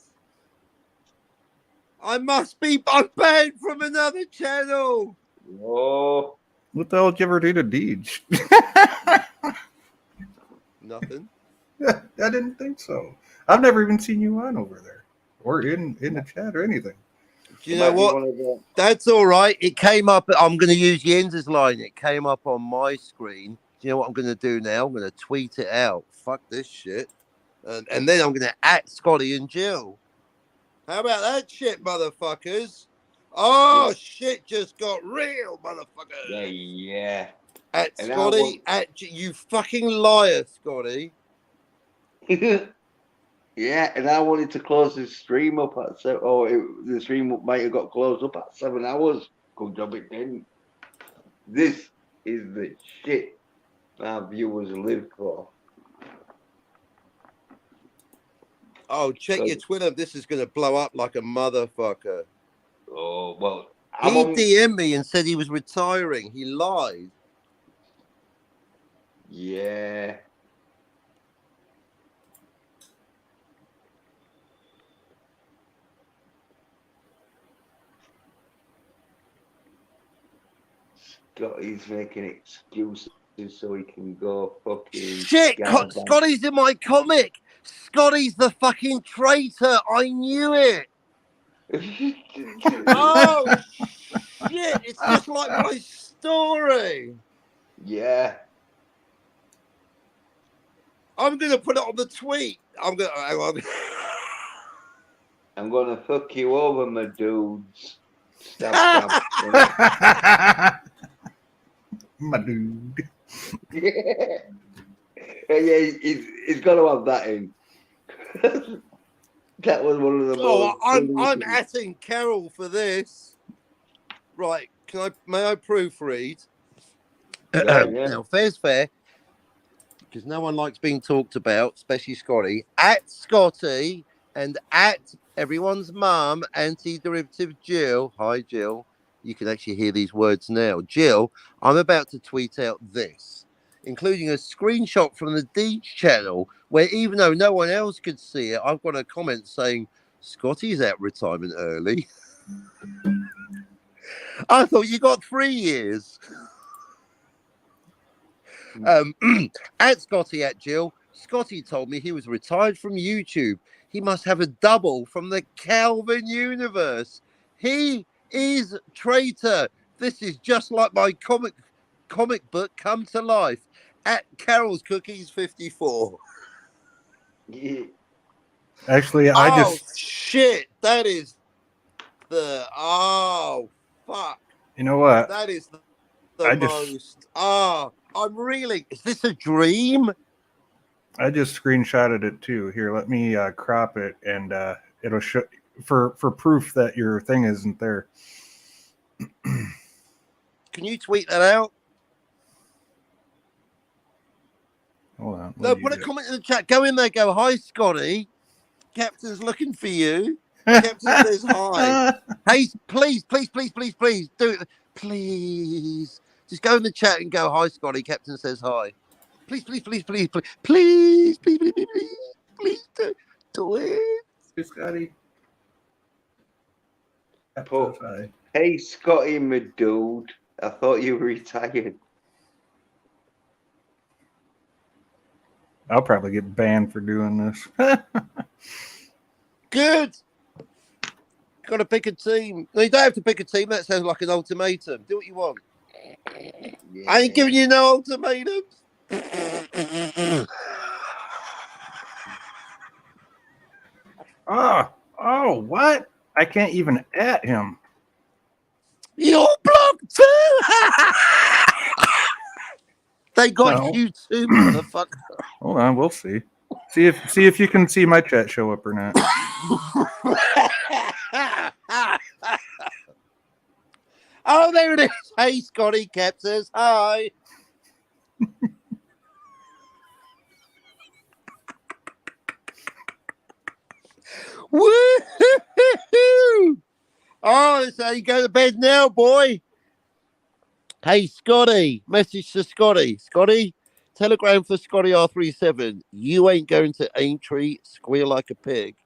[SPEAKER 3] I'm banned from another channel.
[SPEAKER 1] Oh.
[SPEAKER 9] What the hell did you ever do to Deej?
[SPEAKER 3] Nothing.
[SPEAKER 9] I didn't think so. I've never even seen you on over there or in the chat or anything.
[SPEAKER 3] Do you know what? That's all right. It came up. I'm going to use Jens's line. It came up on my screen. Do you know what I'm going to do now? I'm going to tweet it out. Fuck this shit. And then I'm going to @ Scotty and Jill. How about that shit, motherfuckers? Oh, shit just got real, motherfuckers.
[SPEAKER 1] Yeah.
[SPEAKER 3] @ Scotty, you fucking liar, Scotty.
[SPEAKER 1] Yeah, and I wanted to close the stream up at 7. The stream might have got closed up at 7 hours. Good job it didn't. This is the shit our viewers live for.
[SPEAKER 3] Oh, check your Twitter. This is going to blow up like a motherfucker.
[SPEAKER 1] Oh, well.
[SPEAKER 3] He DM'd me and said he was retiring. He lied.
[SPEAKER 1] Yeah. Scotty's making excuses so he can go fucking...
[SPEAKER 3] Shit! Scotty's in my comic! Scotty's the fucking traitor! I knew it! Oh, shit! It's just like my story!
[SPEAKER 1] Yeah.
[SPEAKER 3] I'm going to put it on the tweet. I'm going
[SPEAKER 1] to fuck you over, my dudes. Stab, stab.
[SPEAKER 9] My dude.
[SPEAKER 1] Yeah, he's got to have that in. That was one of the.
[SPEAKER 3] Oh, I'm atting Carol for this. Right? May I proofread?
[SPEAKER 1] Yeah.
[SPEAKER 3] Now, fair's fair, because no one likes being talked about, especially Scotty. @ Scotty and @ everyone's mum, anti-derivative Jill. Hi, Jill. You can actually hear these words now. Jill, I'm about to tweet out this, including a screenshot from the Deej channel, where even though no one else could see it, I've got a comment saying, Scotty's out retirement early. I thought you got 3 years. @ Scotty @ Jill. Scotty told me he was retired from YouTube. He must have a double from the Calvin universe. He is traitor. This is just like my comic book come to life. @ Carol's Cookies 54.
[SPEAKER 1] Yeah.
[SPEAKER 9] Actually,
[SPEAKER 3] shit. That is fuck.
[SPEAKER 9] You know what?
[SPEAKER 3] That is the most. I'm really. Is this a dream?
[SPEAKER 9] I just screenshotted it too. Here, let me crop it, and it'll show for proof that your thing isn't there.
[SPEAKER 3] Can you tweet that out?
[SPEAKER 9] Hold on.
[SPEAKER 3] No, put a comment in the chat. Go in there. Go, hi, Scotty. Captain's looking for you. Captain says hi. Hey, please do it. Please. Just go in the chat and go, hi, Scotty. Captain says hi. Please do it.
[SPEAKER 9] Hey, Scotty.
[SPEAKER 1] put, hey, Scotty, my dude. I thought you were retired.
[SPEAKER 9] I'll probably get banned for doing this.
[SPEAKER 3] Good. Got to pick a team. No, you don't have to pick a team. That sounds like an ultimatum. Do what you want.
[SPEAKER 1] Yeah.
[SPEAKER 3] I ain't giving you no ultimatums.
[SPEAKER 9] Oh, what? I can't even at him.
[SPEAKER 3] You're blocked too. They got you too, motherfucker.
[SPEAKER 9] Hold on, we'll see. See if you can see my chat show up or not.
[SPEAKER 3] Oh, there it is. Hey, Scotty, Cap says hi. Woo-hoo-hoo-hoo. Oh, that's how you go to bed now, boy. Hey, Scotty. Message to Scotty. Scotty, telegram for Scotty R37. You ain't going to Aintree, squeal like a pig.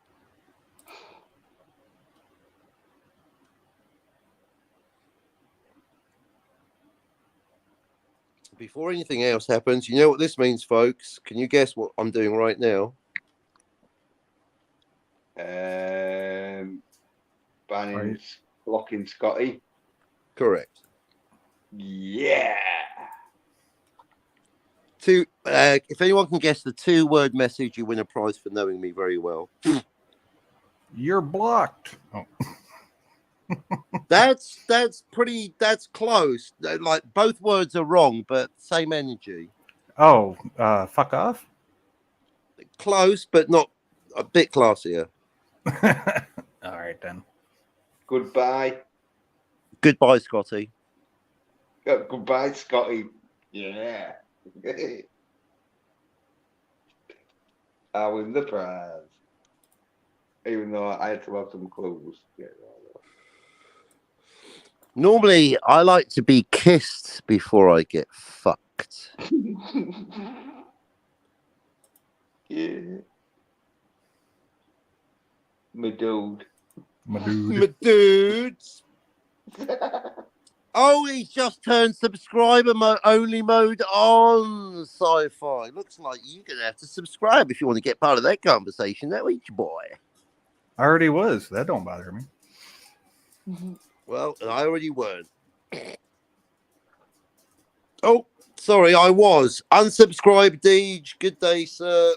[SPEAKER 3] Before anything else happens, you know what this means, folks? Can you guess what I'm doing right now?
[SPEAKER 1] Banning, blocking Scotty.
[SPEAKER 3] Correct.
[SPEAKER 1] Yeah.
[SPEAKER 3] If anyone can guess the 2-word message, you win a prize for knowing me very well.
[SPEAKER 9] You're blocked. Oh.
[SPEAKER 3] That's close. Like both words are wrong, but same energy.
[SPEAKER 9] Oh, fuck off.
[SPEAKER 3] Close, but not a bit classier.
[SPEAKER 9] All right then.
[SPEAKER 1] Goodbye.
[SPEAKER 3] Goodbye, Scotty.
[SPEAKER 1] Goodbye, Scotty. Yeah. I win the prize. Even though I had to have some clues. Yeah.
[SPEAKER 3] Normally, I like to be kissed before I get fucked.
[SPEAKER 1] Yeah. My dude.
[SPEAKER 9] My dude.
[SPEAKER 3] My dudes. Oh, he's just turned subscriber only mode on, Sci-Fi. Looks like you're going to have to subscribe if you want to get part of that conversation. That was your boy.
[SPEAKER 9] I already was. That don't bother me.
[SPEAKER 3] Well, and I already weren't. Oh, sorry, I was. Unsubscribe, Deej. Good day, sir.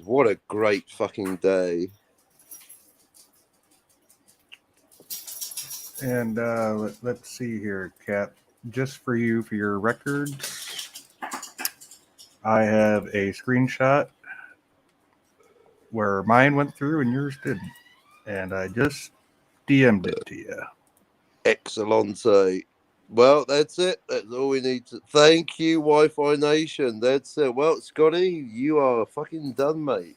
[SPEAKER 3] What a great fucking day.
[SPEAKER 9] And let's see here, Cap. Just for you, for your records, I have a screenshot where mine went through and yours didn't. And I just DM'd it to you.
[SPEAKER 3] Excellent. Well, that's it. That's all we need to. Thank you, Wi-Fi Nation. That's it. Well, Scotty, you are fucking done, mate.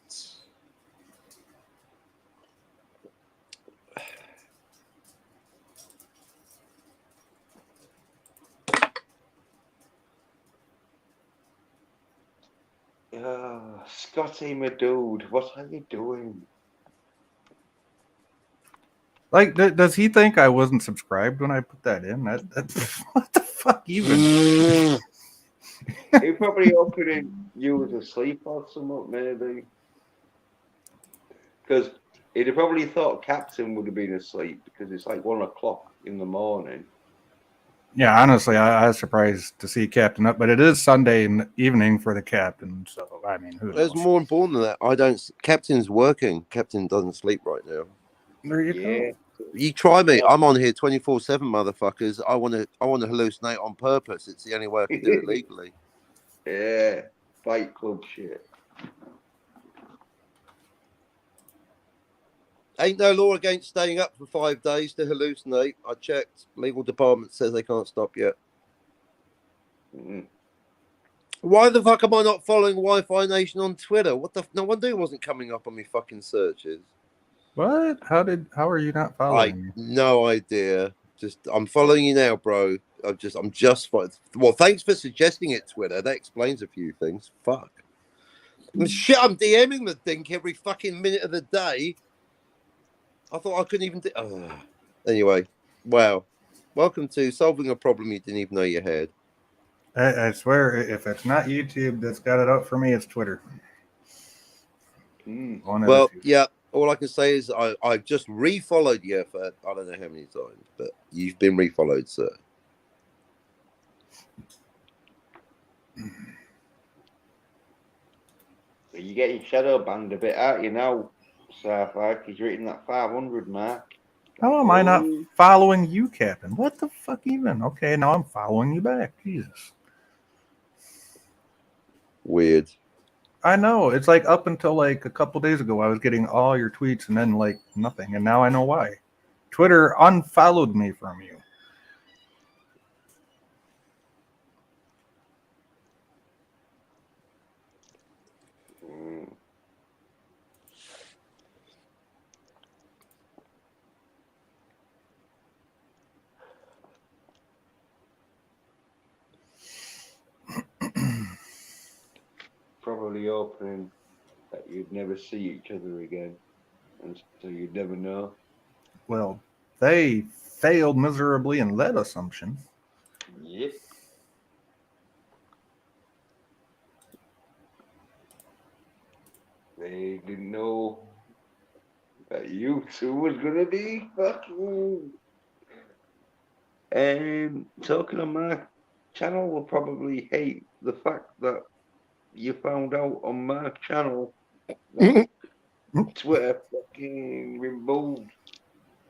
[SPEAKER 1] Scotty, my dude, what are you doing?
[SPEAKER 9] Like, does he think I wasn't subscribed when I put that in? That what the fuck even?
[SPEAKER 1] He probably opening you was asleep or something, maybe. Because he'd have probably thought Captain would have been asleep because it's like 1 o'clock in the morning.
[SPEAKER 9] Yeah, honestly, I was surprised to see Captain up, but it is Sunday evening for the Captain, so I mean, who knows?
[SPEAKER 3] There's more important than that. Captain's working. Captain doesn't sleep right now.
[SPEAKER 9] There you go.
[SPEAKER 3] You try me. I'm on here 24/7, motherfuckers. I want to hallucinate on purpose. It's the only way I can do it legally.
[SPEAKER 1] Yeah, Fight Club shit.
[SPEAKER 3] Ain't no law against staying up for 5 days to hallucinate. I checked. Legal department says they can't stop yet. Why the fuck am I not following Wi-Fi Nation on Twitter? No wonder it wasn't coming up on me fucking searches.
[SPEAKER 9] What? How are you not following me?
[SPEAKER 3] No idea. I'm following you now, bro. I'm just well, thanks for suggesting it, Twitter. That explains a few things. Fuck. Shit, I'm DMing the thing every fucking minute of the day.
[SPEAKER 5] I thought I couldn't even do. Anyway, wow. Welcome to solving a problem you didn't even know you had.
[SPEAKER 9] I swear, if it's not YouTube that's got it up for me, it's Twitter.
[SPEAKER 5] Well, yeah. All I can say is I've just refollowed you for I don't know how many times, but you've been refollowed, sir.
[SPEAKER 1] You're getting shadow banned a bit, aren't you now, Sci-Fi? Because you're hitting that 500 mark.
[SPEAKER 9] How am I not following you, Captain? What the fuck even? Okay, now I'm following you back. Jesus.
[SPEAKER 5] Weird.
[SPEAKER 9] I know. It's like up until like a couple days ago, I was getting all your tweets and then like nothing. And now I know why. Twitter unfollowed me from you.
[SPEAKER 1] Probably hoping that you'd never see each other again, and so you'd never know.
[SPEAKER 9] Well, they failed miserably in that assumption.
[SPEAKER 1] Yep. They didn't know that you two was gonna be fucking. And talking on my channel will probably hate the fact that you found out on my channel that Twitter fucking removed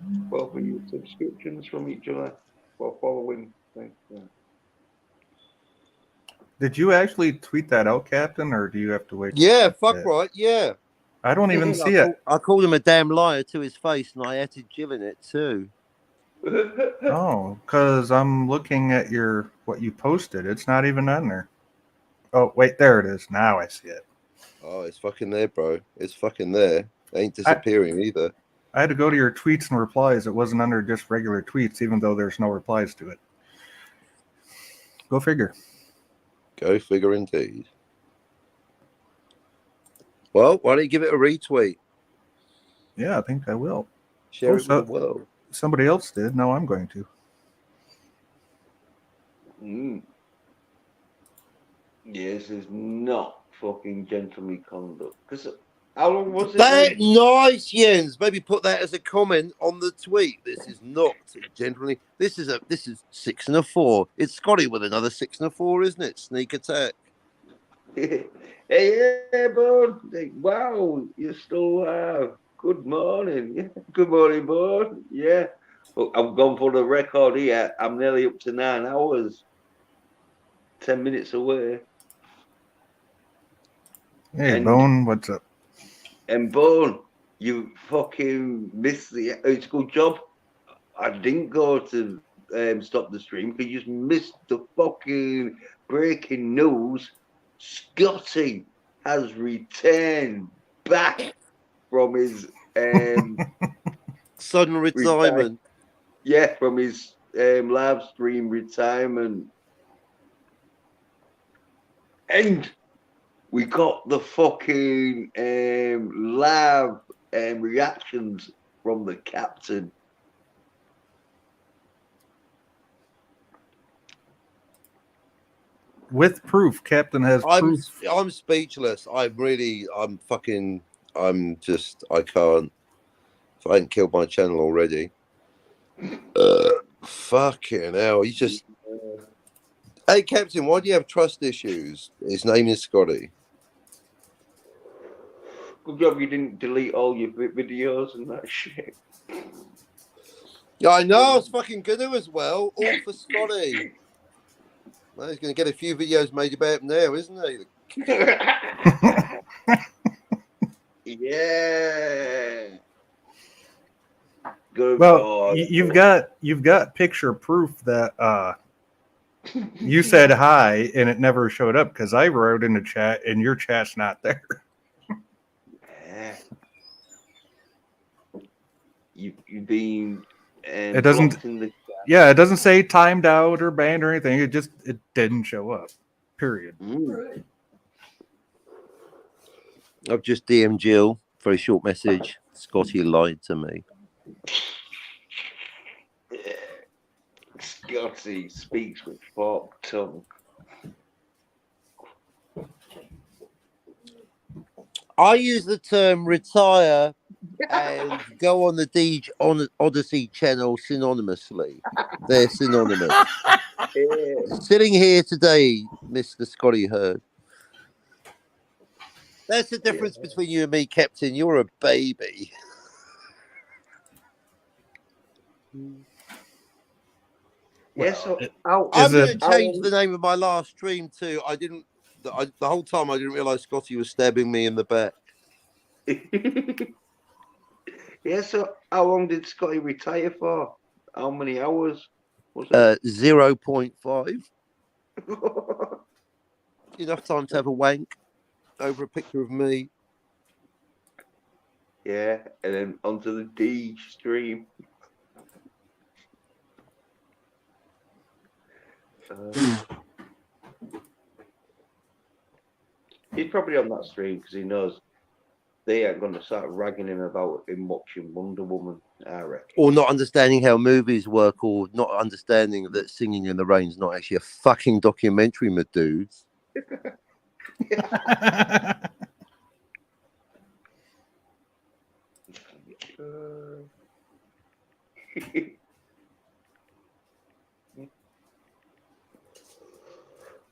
[SPEAKER 1] both of your subscriptions from each other for following.
[SPEAKER 9] Did you actually tweet that out, Captain, or do you have to wait?
[SPEAKER 5] Yeah, fuck right, yeah.
[SPEAKER 9] I don't even see it.
[SPEAKER 5] I called him a damn liar to his face, and I added Jill in it too.
[SPEAKER 9] Oh, because I'm looking at what you posted. It's not even on there. Oh, wait, there it is. Now I see it.
[SPEAKER 5] Oh, it's fucking there, bro. It's fucking there. It ain't disappearing either.
[SPEAKER 9] I had to go to your tweets and replies. It wasn't under just regular tweets, even though there's no replies to it. Go figure.
[SPEAKER 5] Go figure indeed. Well, why don't you give it a retweet?
[SPEAKER 9] Yeah, I think I will.
[SPEAKER 5] Share it with the world.
[SPEAKER 9] Somebody else did. Now I'm going to.
[SPEAKER 1] Yes, it's not fucking gentlemanly conduct. Because how long was it?
[SPEAKER 5] That nice, Jens. Maybe put that as a comment on the tweet. This is not gentlemanly. This is 6 and a 4. It's Scotty with another 6 and a 4, isn't it? Sneak attack.
[SPEAKER 1] Hey, bud. Wow, you're still alive. Good morning. Yeah. Good morning, bud. Yeah. Look, I've gone for the record here. I'm nearly up to 9 hours. 10 minutes away.
[SPEAKER 9] Hey, Bone, what's up?
[SPEAKER 1] And Bone, you fucking missed the. It's a good job. I didn't go to stop the stream because you just missed the fucking breaking news. Scotty has returned back from his
[SPEAKER 5] sudden retirement.
[SPEAKER 1] Yeah, from his live stream retirement. And we got the fucking live reactions from the captain.
[SPEAKER 9] With proof, Captain has proof.
[SPEAKER 5] I'm speechless. I can't. If I hadn't killed my channel already. Fucking hell. You just. Hey, Captain, why do you have trust issues? His name is Scotty.
[SPEAKER 1] Good job you didn't delete all your videos and that shit.
[SPEAKER 5] Yeah, I know. I was fucking gonna as well. All for Scotty. Well, he's going to get a few videos made about him now, isn't he?
[SPEAKER 1] Yeah. Good.
[SPEAKER 9] Well, you've got picture proof that you said hi and it never showed up because I wrote in the chat and your chat's not there.
[SPEAKER 1] Yeah. You've been.
[SPEAKER 9] It doesn't. Yeah, it doesn't say timed out or banned or anything. It didn't show up. Period.
[SPEAKER 5] I've just DM'd Jill for a short message. Scotty lied to me.
[SPEAKER 1] Scotty speaks with forked tongue.
[SPEAKER 3] I use the term retire and go on the Odyssey channel synonymously. They're synonymous. Sitting here today, Mr. Scotty Hurd. That's the difference between you and me, Captain. You're a baby.
[SPEAKER 1] So
[SPEAKER 3] I'm going to change the name of my last stream too. The whole time I didn't realise Scotty was stabbing me in the back.
[SPEAKER 1] So how long did Scotty retire for? How many hours was it?
[SPEAKER 3] 0.5. Enough time to have a wank over a picture of me.
[SPEAKER 1] Yeah, and then onto the D stream. He's probably on that stream because he knows they ain't going to start ragging him about him watching Wonder Woman, I reckon.
[SPEAKER 3] Or not understanding how movies work, or not understanding that Singing in the Rain is not actually a fucking documentary, my dudes.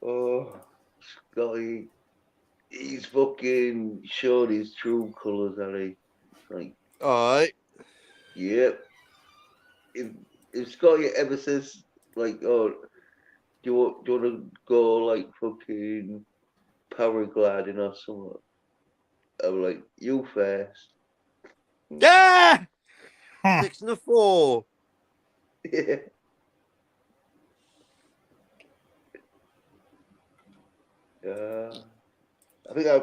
[SPEAKER 1] Oh, Scotty, he's fucking showed his true colours, hasn't he? Like,
[SPEAKER 3] alright.
[SPEAKER 1] Yep. If Scotty ever says, like, oh, do you want to go, like, fucking paragliding or something? I'm like, you first.
[SPEAKER 3] Yeah! 6 and a 4.
[SPEAKER 1] Yeah. I think as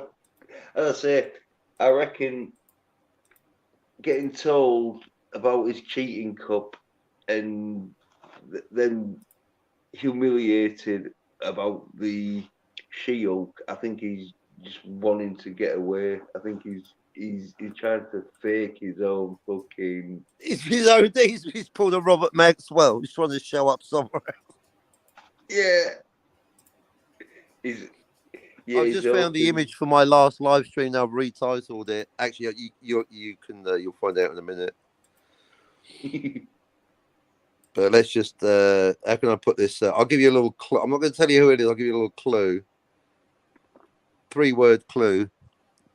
[SPEAKER 1] I say, I reckon getting told about his cheating cup and then humiliated about the She-Hulk, I think he's just wanting to get away. I think he's trying to fake his own fucking.
[SPEAKER 3] He's pulled a Robert Maxwell. He's trying to show up somewhere.
[SPEAKER 1] Yeah.
[SPEAKER 3] I just found the image for my last live stream. I've retitled it. Actually, you can you'll find out in a minute. But let's just how can I put this? I'll give you a little clue. I'm not going to tell you who it is. I'll give you a little clue. 3-word clue.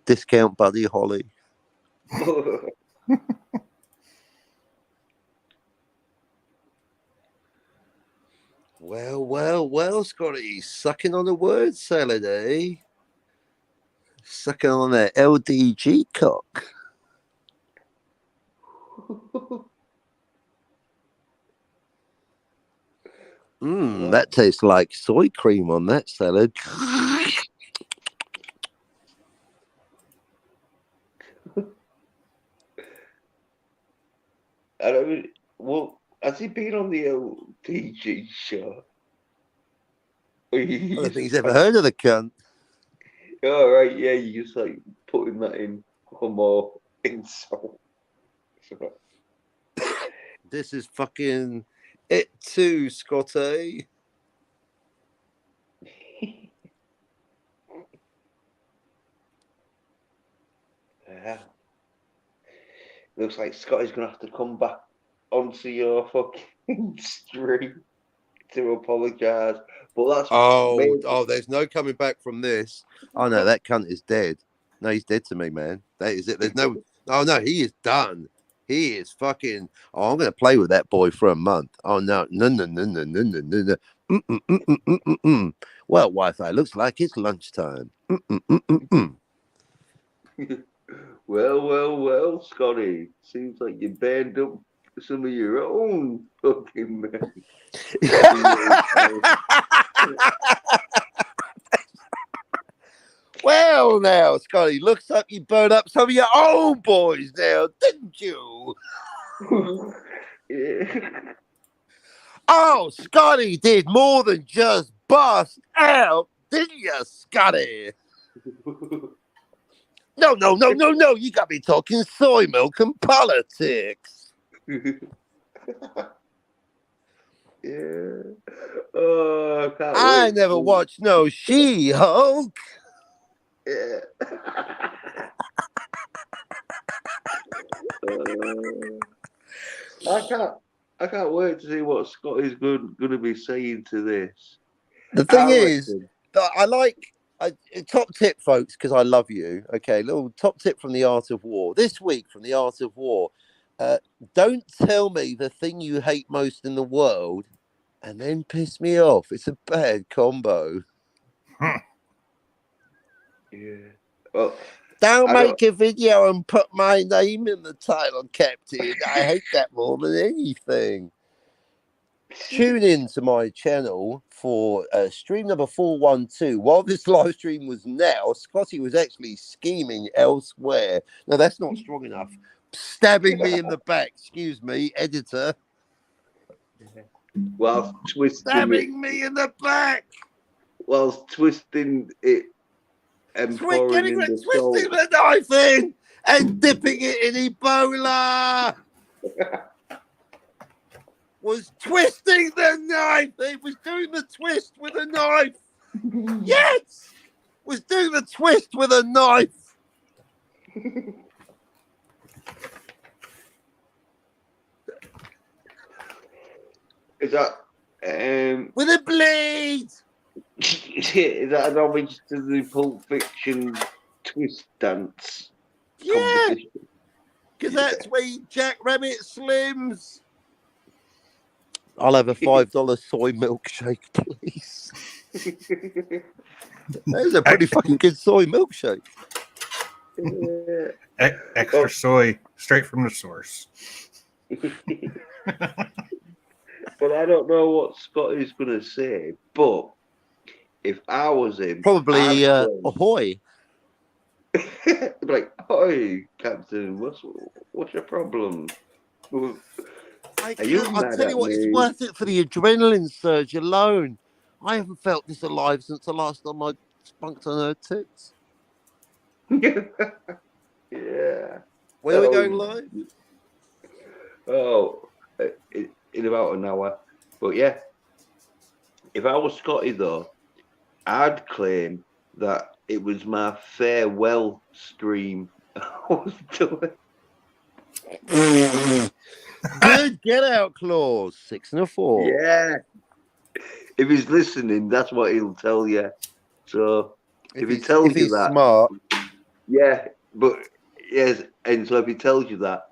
[SPEAKER 3] Discount Buddy Holly. Well, Scotty, sucking on a word salad, eh? Sucking on that LDG cock. That tastes like soy cream on that salad.
[SPEAKER 1] I don't. Well, has he been on the LDG show?
[SPEAKER 3] I don't think he's ever heard of the cunt.
[SPEAKER 1] Oh, right, yeah, you just like putting that in for more insult.
[SPEAKER 3] This is fucking it too, Scotty.
[SPEAKER 1] Yeah. Looks like Scotty's gonna have to come back onto your fucking stream to apologise. But that's
[SPEAKER 3] there's no coming back from this. Oh no, that cunt is dead. No, he's dead to me, man. That is it. There's no. Oh no, he is done. He is fucking. Oh, I'm gonna play with that boy for a month. Oh no. Well, Wi-Fi looks like it's lunchtime.
[SPEAKER 1] Well, Scotty. Seems like you banned up some of your own fucking men.
[SPEAKER 3] Well, now, Scotty, looks like you burned up some of your own boys now, didn't you?
[SPEAKER 1] Yeah.
[SPEAKER 3] Oh, Scotty did more than just bust out, didn't you, Scotty? No. You got me talking soy milk and politics.
[SPEAKER 1] Yeah. Oh, I can't
[SPEAKER 3] I
[SPEAKER 1] wait.
[SPEAKER 3] never watched no She-Hulk.
[SPEAKER 1] Yeah. I can't wait to see what Scott is going to be saying to this.
[SPEAKER 3] The thing
[SPEAKER 1] I
[SPEAKER 3] is,
[SPEAKER 1] reckon.
[SPEAKER 3] I like top tip, folks, because I love you. Okay, little top tip from the Art of War this week. From the Art of War, don't tell me the thing you hate most in the world, and then piss me off. It's a bad combo.
[SPEAKER 1] Yeah. Well,
[SPEAKER 3] Don't
[SPEAKER 1] I don't.
[SPEAKER 3] make a video and put my name in the title, Captain. I hate that more than anything. Tune in to my channel for stream number 412. While this live stream was now, Scotty was actually scheming elsewhere. No, that's not strong enough. Stabbing me in the back. Excuse me, editor.
[SPEAKER 1] Whilst twisting
[SPEAKER 3] Stabbing me in the back.
[SPEAKER 1] Whilst twisting it and pouring in the salt.
[SPEAKER 3] Twisting the knife in and dipping it in Ebola. Was twisting the knife. He was doing the twist with a knife. Yes! Was doing the twist with a knife.
[SPEAKER 1] Is that
[SPEAKER 3] with a blade?
[SPEAKER 1] Is that an homage to the Pulp Fiction twist dance?
[SPEAKER 3] Yeah, because that's where you Jackrabbit Slims. I'll have a $5 soy milkshake, please. That's a pretty fucking good soy milkshake.
[SPEAKER 9] Extra soy, straight from the source.
[SPEAKER 1] But I don't know what Scott is going to say. But if I was him,
[SPEAKER 3] probably ahoy.
[SPEAKER 1] Like, ahoy, Captain. What's your problem?
[SPEAKER 3] I'll tell you what, it's worth it for the adrenaline surge alone. I haven't felt this alive since the last time I spunked on her tits.
[SPEAKER 1] Yeah.
[SPEAKER 3] When are we going live?
[SPEAKER 1] Oh, in about an hour. But yeah, if I was Scotty though, I'd claim that it was my farewell stream I was doing.
[SPEAKER 3] Good get out clause, 6 and a 4.
[SPEAKER 1] Yeah. If he's listening, that's what he'll tell you. So if he tells you that,
[SPEAKER 3] smart.
[SPEAKER 1] Yeah, but yes, and so if he tells you that,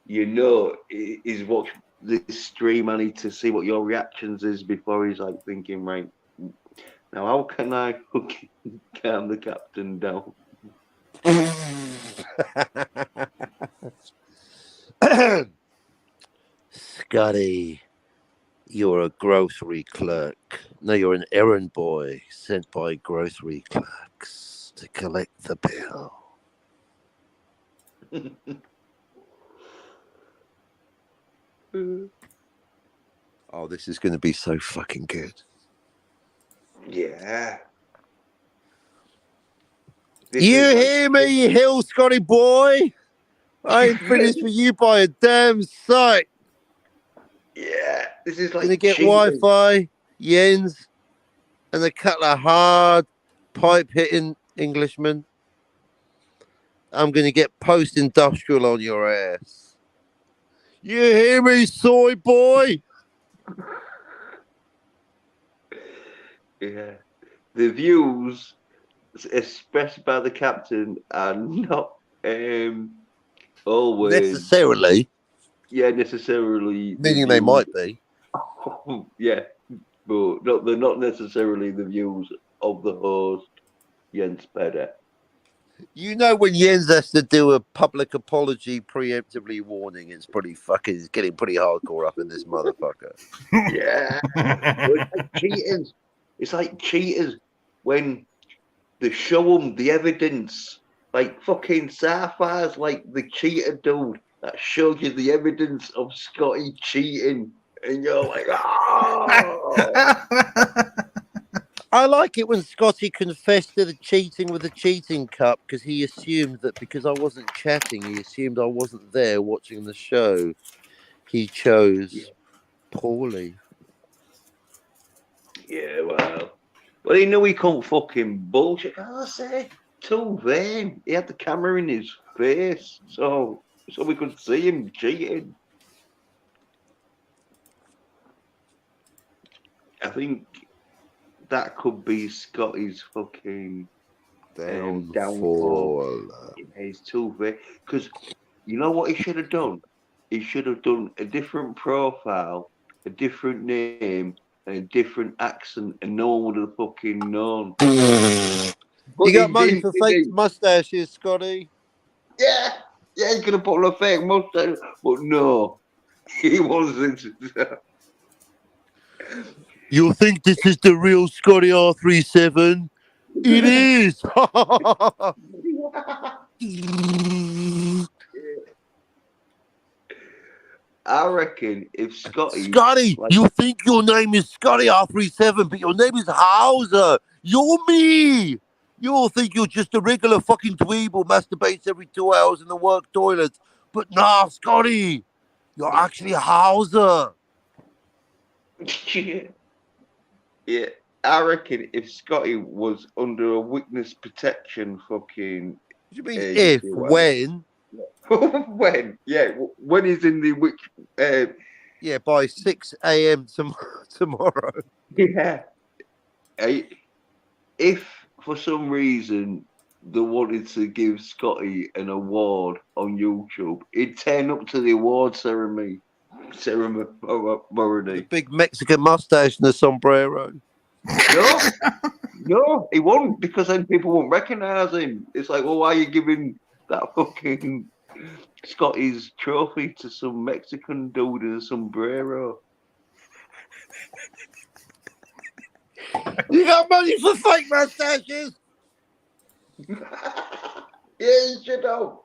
[SPEAKER 1] you know he's watched this stream. I need to see what your reactions is before he's like thinking, right now, how can I calm the captain down?
[SPEAKER 3] Scotty, you're a grocery clerk. No, you're an errand boy sent by grocery clerks to collect the bill. Oh, this is going to be so fucking good.
[SPEAKER 1] Yeah.
[SPEAKER 3] You hear me, Hill Scotty boy? I ain't finished with you by a damn sight.
[SPEAKER 1] Yeah, this is like
[SPEAKER 3] gonna get Wi-Fi, yens, and a couple of hard pipe hitting Englishmen. I'm gonna get post-industrial on your ass. You hear me, soy boy?
[SPEAKER 1] Yeah, the views expressed by the captain are not always
[SPEAKER 3] necessarily.
[SPEAKER 1] Yeah, necessarily.
[SPEAKER 3] Meaning they might be.
[SPEAKER 1] Yeah, but they're not necessarily the views of the host, Jens Peder.
[SPEAKER 3] You know when Jens has to do a public apology preemptively warning, it's getting pretty hardcore up in this motherfucker.
[SPEAKER 1] Yeah. It's like cheaters. It's like cheaters when they show them the evidence. Like fucking Sapphires, like the cheater dude that showed you the evidence of Scotty cheating. And you're like, oh.
[SPEAKER 3] I like it when Scotty confessed to the cheating with the cheating cup because he assumed that because I wasn't chatting, he assumed I wasn't there watching the show. He chose poorly.
[SPEAKER 1] Yeah, well, he knew he couldn't fucking bullshit. As I say, too vain. He had the camera in his face, so we could see him cheating. I think that could be Scotty's fucking downfall. He's too vain. Because you know what he should have done? He should have done a different profile, a different name, and a different accent, and no one would have fucking known.
[SPEAKER 3] You got money for fake mustaches, Scotty?
[SPEAKER 1] Yeah, he's gonna put on a fake mustache, but no, he wasn't.
[SPEAKER 3] You'll think this is the real Scotty R37. It is.
[SPEAKER 1] I reckon if Scotty,
[SPEAKER 3] you think your name is Scotty R37, but your name is Hauser. You're me. You all think you're just a regular fucking dweeb who masturbates every 2 hours in the work toilet. But nah, Scotty, you're actually Hauser.
[SPEAKER 1] Yeah, I reckon if Scotty was under a witness protection fucking.
[SPEAKER 3] What do you mean if? When?
[SPEAKER 1] When? Yeah, when he's in the which?
[SPEAKER 3] Yeah, by 6 a.m. tomorrow.
[SPEAKER 1] Yeah. If for some reason they wanted to give Scotty an award on YouTube, he'd turn up to the award ceremony.
[SPEAKER 3] The big Mexican mustache and a sombrero.
[SPEAKER 1] No, he won't, because then people won't recognize him. It's like, well, why are you giving that fucking Scotty's trophy to some Mexican dude in a sombrero?
[SPEAKER 3] You got money for fake mustaches?
[SPEAKER 1] Yeah, you should have.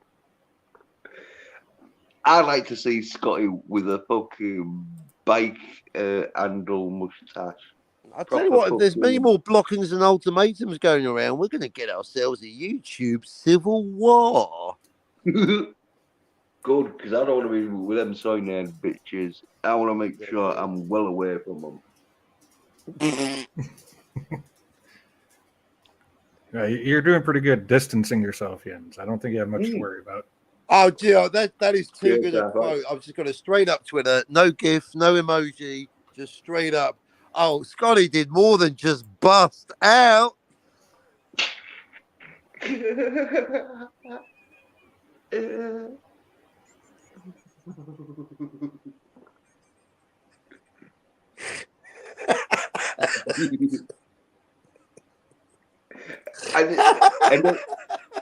[SPEAKER 1] I'd like to see Scotty with a fucking bike handle mustache.
[SPEAKER 3] I'll tell you what, if there's many more blockings and ultimatums going around, we're going to get ourselves a YouTube civil war.
[SPEAKER 1] Good, because I don't want to be with them soy-nerd bitches. I want to make sure I'm well away from them.
[SPEAKER 9] You're doing pretty good distancing yourself, Jens. I don't think you have much to worry about.
[SPEAKER 3] Oh, dear, that is too good a quote. I've just got a straight up Twitter, no GIF, no emoji, just straight up. Oh, Scotty did more than just bust out.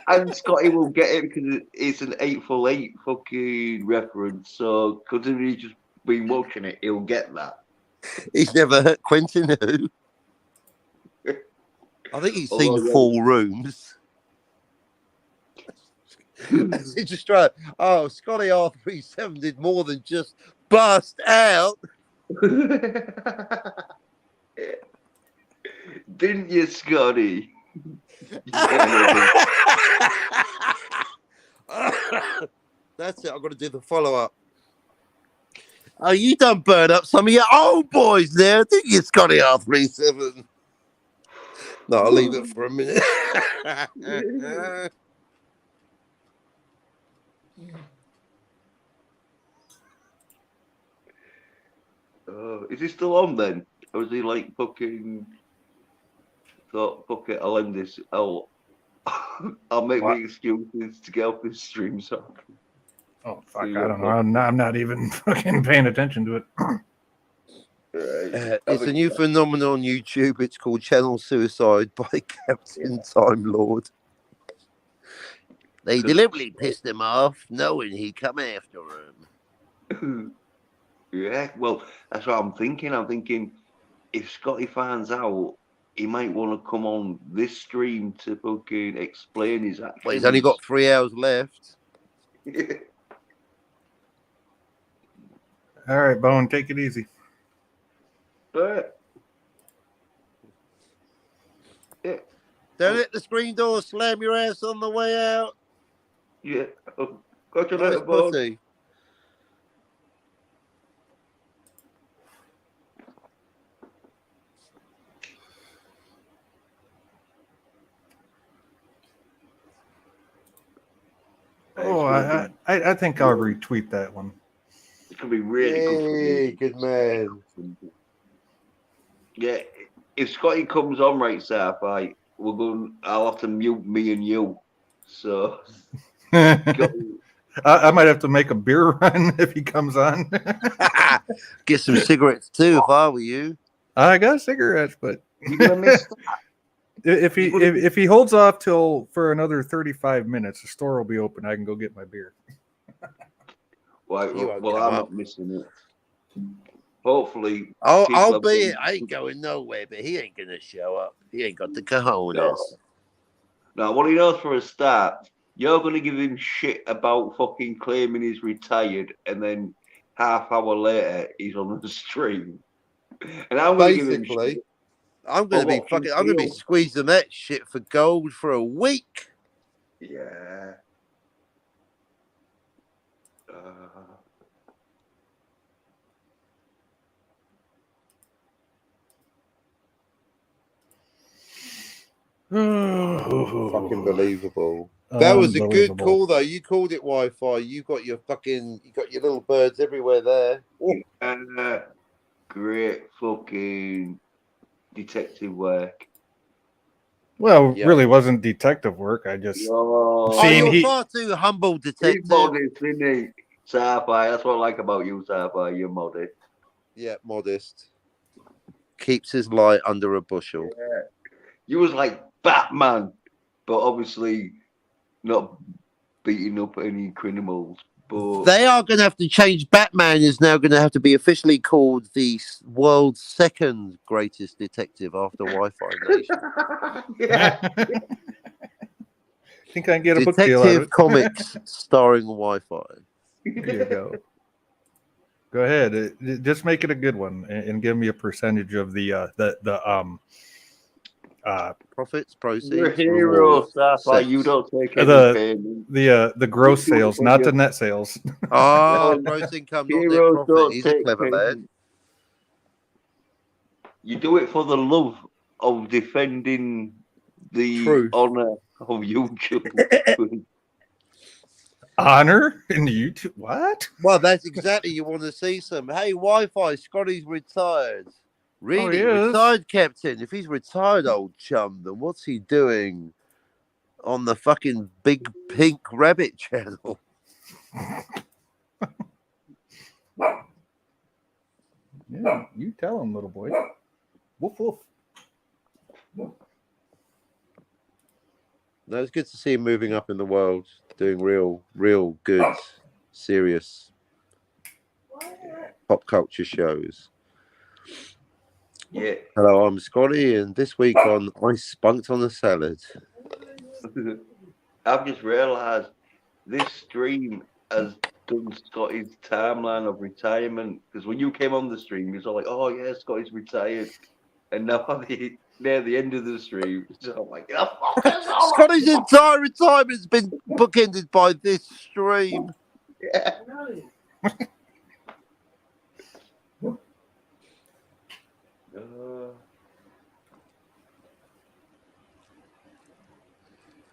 [SPEAKER 1] and Scotty will get it because it's an 8-for-8 fucking reference. So, considering he's just been watching it, he'll get that.
[SPEAKER 3] He's never heard Quentin who. I think he's seen 4 rooms. He just tried. Oh, Scotty R37 did more than just bust out.
[SPEAKER 1] Didn't you, Scotty?
[SPEAKER 3] That's it. I've got to do the follow-up. Oh, you done burn up some of your old boys now, didn't you, Scotty R37? No, I'll leave it for a minute.
[SPEAKER 1] Is he still on then? Or is he like fucking thought, fuck it, I'll end this. I'll make my excuses to get off this stream so
[SPEAKER 9] Oh, fuck, I don't know. I'm not even fucking paying attention to it.
[SPEAKER 3] It's a new phenomenon on YouTube. It's called Channel Suicide by Captain Time Lord. They deliberately pissed him off, knowing he'd come after him.
[SPEAKER 1] Yeah, well, that's what I'm thinking. I'm thinking if Scotty finds out, he might want to come on this stream to fucking explain his actions.
[SPEAKER 3] Well, he's only got 3 hours left.
[SPEAKER 9] All right, Bone, take it easy.
[SPEAKER 1] But
[SPEAKER 3] don't hit the screen door, slam your ass on the way out.
[SPEAKER 1] Yeah. Got your
[SPEAKER 3] nice
[SPEAKER 1] little ball.
[SPEAKER 3] pussy.
[SPEAKER 9] Oh, I think I'll retweet that one.
[SPEAKER 1] It's gonna be really good for me.
[SPEAKER 5] Hey, good man.
[SPEAKER 1] Yeah, if Scotty comes on right, sci-fi, I'll have to mute me and you. So
[SPEAKER 9] I might have to make a beer run if he comes on.
[SPEAKER 3] Get some cigarettes too, if I were you.
[SPEAKER 9] I got cigarettes, but
[SPEAKER 1] you're gonna miss
[SPEAKER 9] if he holds off till for another 35 minutes, the store will be open. I can go get my beer.
[SPEAKER 1] Well, I'm not missing it. Hopefully,
[SPEAKER 3] I'll be it. I ain't going nowhere, but he ain't gonna show up. He ain't got the cojones.
[SPEAKER 1] No, what he knows for a start, you're gonna give him shit about fucking claiming he's retired, and then half hour later he's on the stream, and I'm gonna give him shit.
[SPEAKER 3] I'm gonna be squeezing that shit for gold for a week.
[SPEAKER 1] Yeah.
[SPEAKER 5] Fucking believable. That was a good call, though. You called it Wi-Fi. You got your little birds everywhere there.
[SPEAKER 1] Great fucking detective work.
[SPEAKER 9] Well, really wasn't detective work. I just
[SPEAKER 3] you're far too humble, detective.
[SPEAKER 1] He's modest, isn't he? Sci-fi. That's what I like about you, sci-fi. You're modest.
[SPEAKER 5] Yeah, modest. Keeps his light under a bushel.
[SPEAKER 1] Yeah. You was like Batman, but obviously not beating up any criminals. But
[SPEAKER 3] they are going to have to change. Batman is now going to have to be officially called the world's second greatest detective after Wi-Fi Nation.
[SPEAKER 1] Yeah.
[SPEAKER 9] I think I can get a book deal out of it.
[SPEAKER 3] Comics starring Wi-Fi.
[SPEAKER 9] There you go. Go ahead. Just make it a good one and give me a percentage of the
[SPEAKER 3] profits, proceeds.
[SPEAKER 1] You're a hero, sci-fi. You don't take any payment.
[SPEAKER 9] The gross sales, not the net sales.
[SPEAKER 3] Gross income, not net profit. He's a clever lad.
[SPEAKER 1] You do it for the love of defending the honor of YouTube.
[SPEAKER 9] Honor in YouTube? What?
[SPEAKER 3] Well, that's exactly. You want to see some. Hey, Wi-Fi, Scotty's retired. Really? Retired captain? If he's retired, old chum, then what's he doing on the fucking Big Pink Rabbit channel?
[SPEAKER 9] Yeah, you tell him, little boy. Woof woof.
[SPEAKER 5] No, it's good to see him moving up in the world, doing real good, serious pop culture shows.
[SPEAKER 1] Yeah.
[SPEAKER 5] Hello, I'm Scotty, and this week on I Spunked on a Salad.
[SPEAKER 1] I've just realised this stream has done Scotty's timeline of retirement, because when you came on the stream, you was all like, "Oh yeah, Scotty's retired," and now near the end of the stream, it's all like, "Oh,
[SPEAKER 3] Scotty's entire retirement's been bookended by this stream."
[SPEAKER 1] Yeah.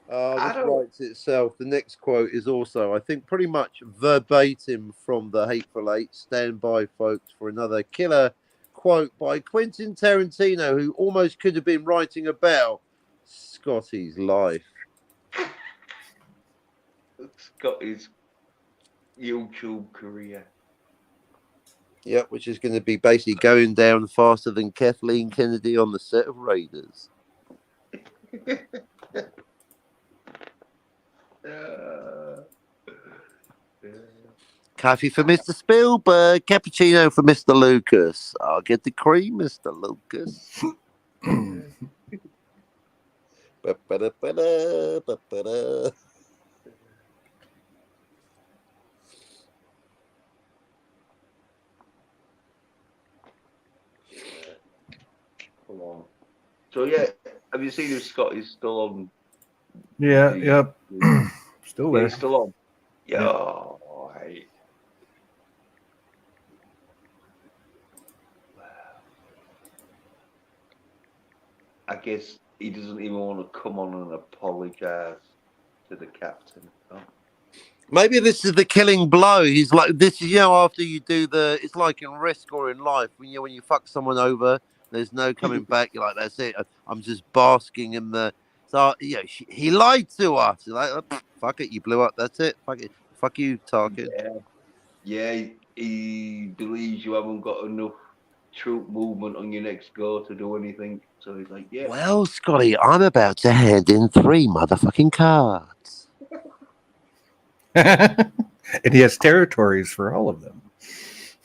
[SPEAKER 5] This writes itself. The next quote is also, I think, pretty much verbatim from the Hateful Eight. Stand by, folks, for another killer quote by Quentin Tarantino, who almost could have been writing about Scotty's life.
[SPEAKER 1] Scotty's YouTube career.
[SPEAKER 5] Yep, which is going to be basically going down faster than Kathleen Kennedy on the set of Raiders.
[SPEAKER 3] Coffee for Mr. Spielberg, cappuccino for Mr. Lucas. I'll get the cream, Mr. Lucas.
[SPEAKER 1] Come on. So yeah, have you seen if Scotty's still on?
[SPEAKER 9] Yeah, yep. Still there.
[SPEAKER 1] He's still on. Yeah. Right. I guess he doesn't even want to come on and apologise to the captain. Oh.
[SPEAKER 3] Maybe this is the killing blow. He's like, this is, after you do it's like in Risk or in life, when you fuck someone over, there's no coming back. You're like, that's it. I'm just basking in the. So, he lied to us. You're like, fuck it, you blew up. That's it. Fuck it. Fuck you, Tarkin.
[SPEAKER 1] Yeah, he believes you haven't got enough troop movement on your next go to do anything. So he's like, yeah.
[SPEAKER 3] Well, Scotty, I'm about to hand in 3 motherfucking cards.
[SPEAKER 9] And he has territories for all of them.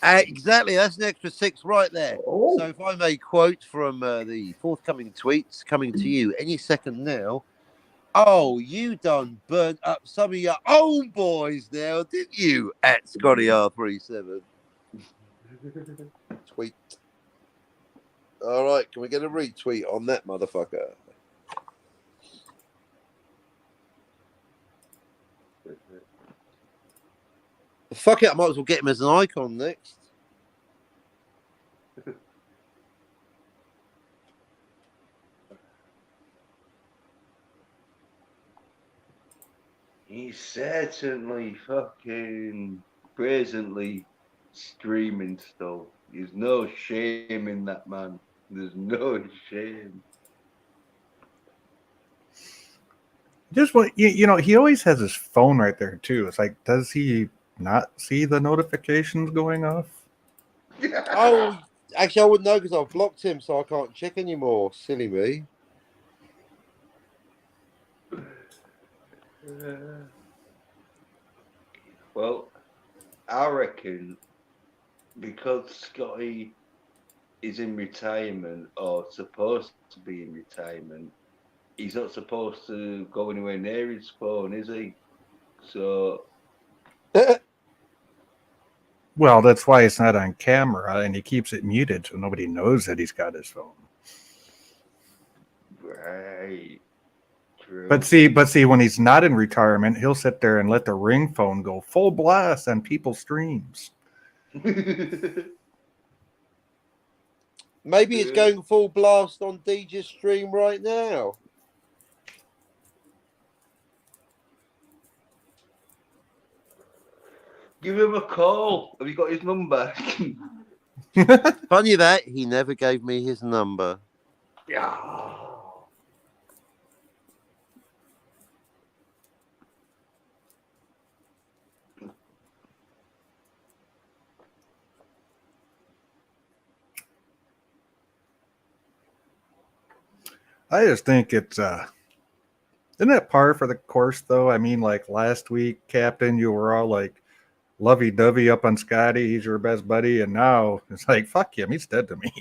[SPEAKER 3] Exactly, that's an extra 6 right there.
[SPEAKER 1] Oh.
[SPEAKER 3] So if I may quote from the forthcoming tweets coming to you any second now. Oh, you done burnt up some of your own boys now, didn't you? At Scotty R37. Tweet. All right, can we get a retweet on that motherfucker? Fuck it, I might as well get him as an icon next.
[SPEAKER 1] He's certainly fucking brazenly streaming stuff. There's no shame in that man. There's no shame.
[SPEAKER 9] Just what he always has his phone right there too. It's like, does he not see the notifications going off?
[SPEAKER 3] Oh, actually, I wouldn't know because I've blocked him, so I can't check anymore. Silly me.
[SPEAKER 1] Well, I reckon because Scotty is in retirement or supposed to be in retirement, he's not supposed to go anywhere near his phone, is he? So.
[SPEAKER 9] Well, that's why it's not on camera, and he keeps it muted so nobody knows that he's got his phone.
[SPEAKER 1] Right. True.
[SPEAKER 9] But see, when he's not in retirement, he'll sit there and let the ring phone go full blast on people's streams.
[SPEAKER 3] Maybe it's going full blast on DJ's stream right now.
[SPEAKER 1] Give him a call. Have you got his number?
[SPEAKER 3] Funny that he never gave me his number.
[SPEAKER 1] Yeah.
[SPEAKER 9] I just think it's isn't that par for the course though? I mean, like last week, Captain, you were all like lovey-dovey up on Scotty, he's your best buddy, and now it's like, fuck him, he's dead to me.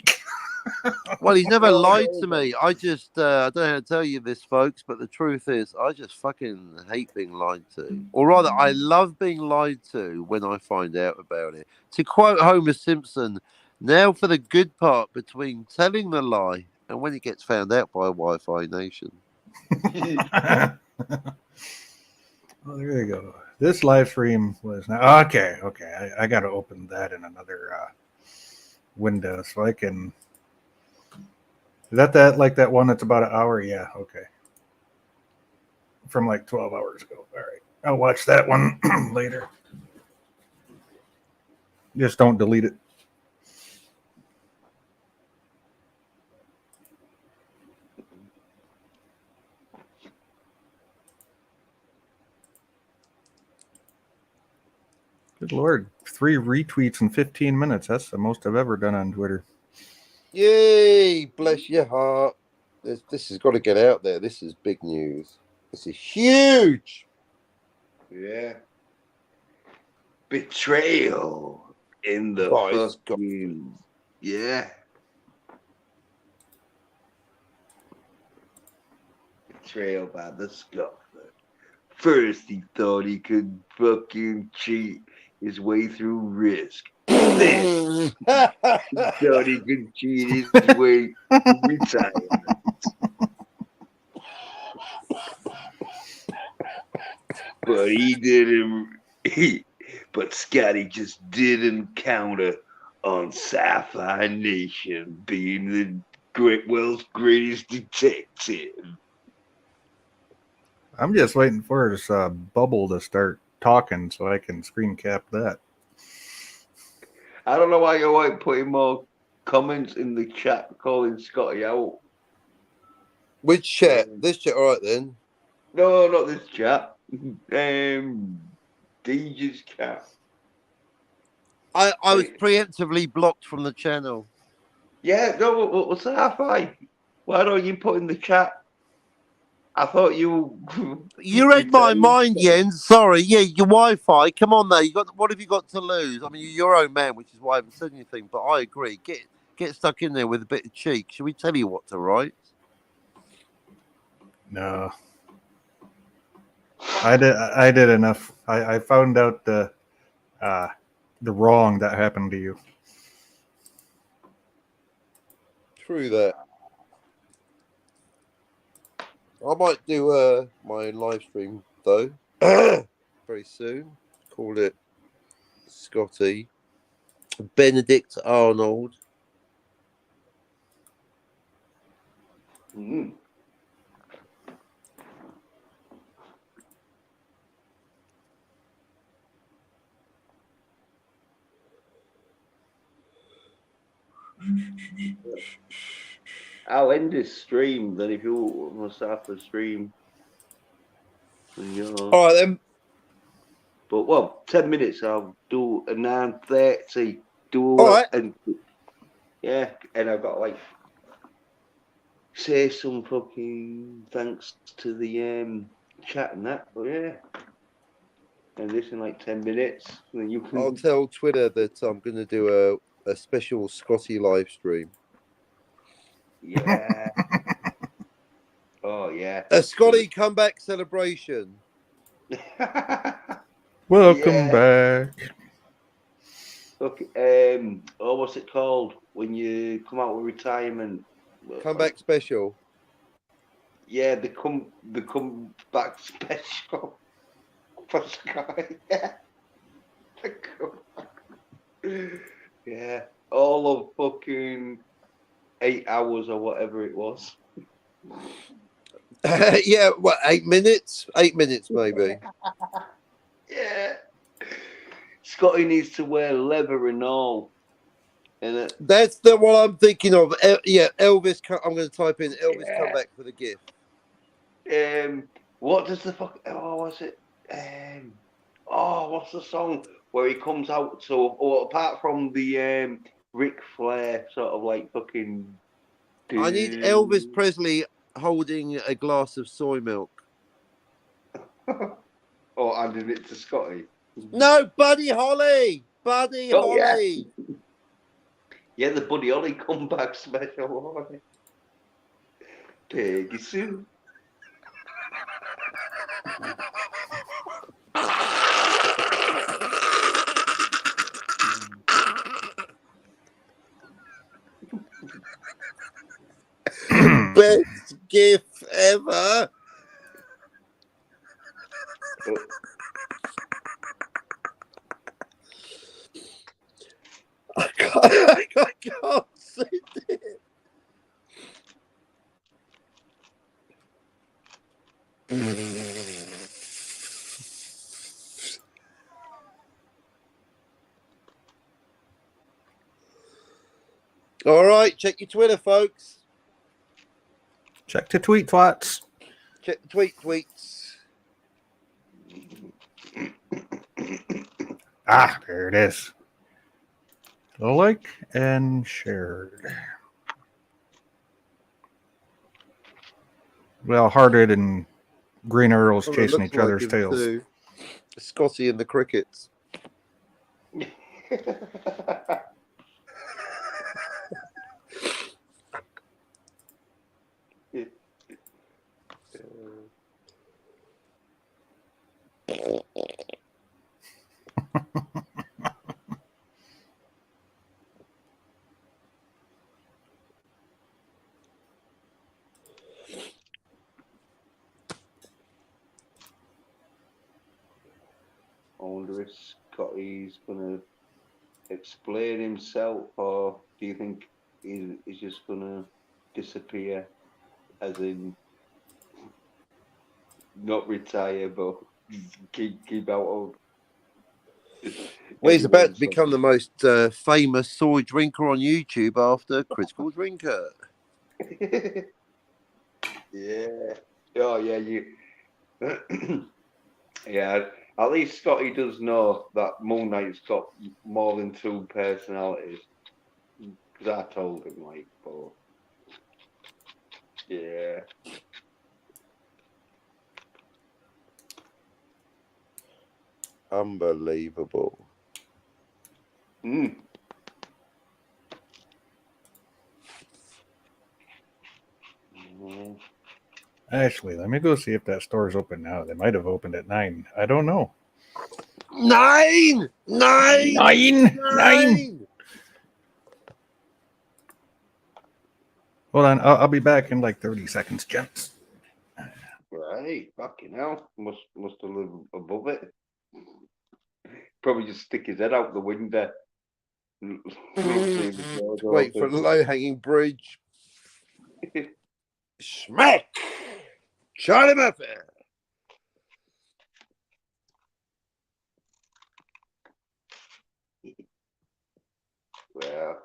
[SPEAKER 3] Well, he's never lied to me. I just I don't know how to tell you this, folks, but the truth is I just fucking hate being lied to. Or rather, I love being lied to when I find out about it. To quote Homer Simpson, now for the good part between telling the lie and when it gets found out by Wi-Fi Nation.
[SPEAKER 9] Well, there you go. This live stream was now okay. I got to open that in another window so I can. Is that like that one that's about an hour? Yeah. Okay. From like 12 hours ago. All right. I'll watch that one later. Just don't delete it. Good Lord. 3 retweets in 15 minutes. That's the most I've ever done on Twitter.
[SPEAKER 3] Yay! Bless your heart. This has got to get out there. This is big news. This is huge.
[SPEAKER 1] Yeah. Betrayal in the fucking... Yeah. Betrayal by the Scuffer. First he thought he could fucking cheat his way through Risk. Then he thought he could cheat his way to retirement. But he didn't. But Scotty just didn't counter on Sci-Fi Nation being the world's greatest detective.
[SPEAKER 9] I'm just waiting for this bubble to start talking so I can screen cap that.
[SPEAKER 1] I don't know why you weren't putting more comments in the chat calling Scotty out.
[SPEAKER 5] Which chat? This chat, all right then.
[SPEAKER 1] No, not this chat. DJ's chat.
[SPEAKER 3] I was preemptively blocked from the channel.
[SPEAKER 1] Yeah, no, what's that? Why don't you put in the chat? I thought you.
[SPEAKER 3] You read my mind, Jens. Sorry, yeah, your Wi-Fi. Come on, now. What have you got to lose? I mean, you're your own man, which is why I haven't said anything. But I agree. Get stuck in there with a bit of cheek. Should we tell you what to write?
[SPEAKER 9] No, I did enough. I found out the wrong that happened to you.
[SPEAKER 5] True that. I might do my live stream though very soon. Call it Scotty Benedict Arnold.
[SPEAKER 1] Mm. I'll end this stream then if you want to start the stream.
[SPEAKER 5] All right then.
[SPEAKER 1] But well, 10 minutes. I'll do a 9:30.
[SPEAKER 5] All right.
[SPEAKER 1] And yeah, and I've got like say some fucking thanks to the chat and that. But yeah, and this in like 10 minutes. Then you can.
[SPEAKER 5] I'll tell Twitter that I'm going to do a special Scotty live stream.
[SPEAKER 1] Yeah. Oh yeah.
[SPEAKER 5] A Scotty comeback celebration.
[SPEAKER 9] Welcome back.
[SPEAKER 1] Okay. What's it called when you come out with retirement?
[SPEAKER 5] Comeback special.
[SPEAKER 1] Yeah, the comeback special for Sky. Yeah. Yeah. All of fucking 8 hours or whatever it was.
[SPEAKER 5] Yeah, what, 8 minutes? 8 minutes maybe.
[SPEAKER 1] Yeah. Scotty needs to wear leather and all.
[SPEAKER 5] That's the one I'm thinking of. Yeah, Elvis. I'm going to type in Elvis comeback for the gift.
[SPEAKER 1] What does the fuck? Oh, what's it? What's the song where he comes out? So, apart from the Ric Flair sort of like fucking.
[SPEAKER 5] I need Elvis Presley holding a glass of soy milk.
[SPEAKER 1] Or handing it to Scotty.
[SPEAKER 5] No, Buddy Holly. Buddy Holly.
[SPEAKER 1] Yeah, the Buddy Holly comeback special. Peggy Sue.
[SPEAKER 5] Best gift ever. I can't see it. All right, check your Twitter, folks.
[SPEAKER 9] Check the tweet twats.
[SPEAKER 5] Check the tweets.
[SPEAKER 9] Ah, there it is. Like and shared. Well, Hearted and Green Earls chasing each other's tails.
[SPEAKER 5] Too. Scotty and the Crickets.
[SPEAKER 1] I wonder if Scotty's gonna explain himself, or do you think he's just gonna disappear, as in not retire, but keep out of.
[SPEAKER 5] Well, he's about to become the most famous soy drinker on YouTube after Critical Drinker.
[SPEAKER 1] Yeah. Oh yeah, you. Yeah. At least Scotty does know that Moon Knight's got more than 2 personalities. Because I told him, like, but yeah.
[SPEAKER 5] Unbelievable.
[SPEAKER 1] Mm.
[SPEAKER 9] Actually, let me go see if that store's open now. They might have opened at 9. I don't know.
[SPEAKER 5] 9!
[SPEAKER 9] Hold on, I'll be back in like 30 seconds, gents.
[SPEAKER 1] Right, fucking hell. Must have lived above it. Probably just stick his head out the window.
[SPEAKER 5] Wait for the low-hanging bridge. Smack! Charlie Murphy!
[SPEAKER 1] Well,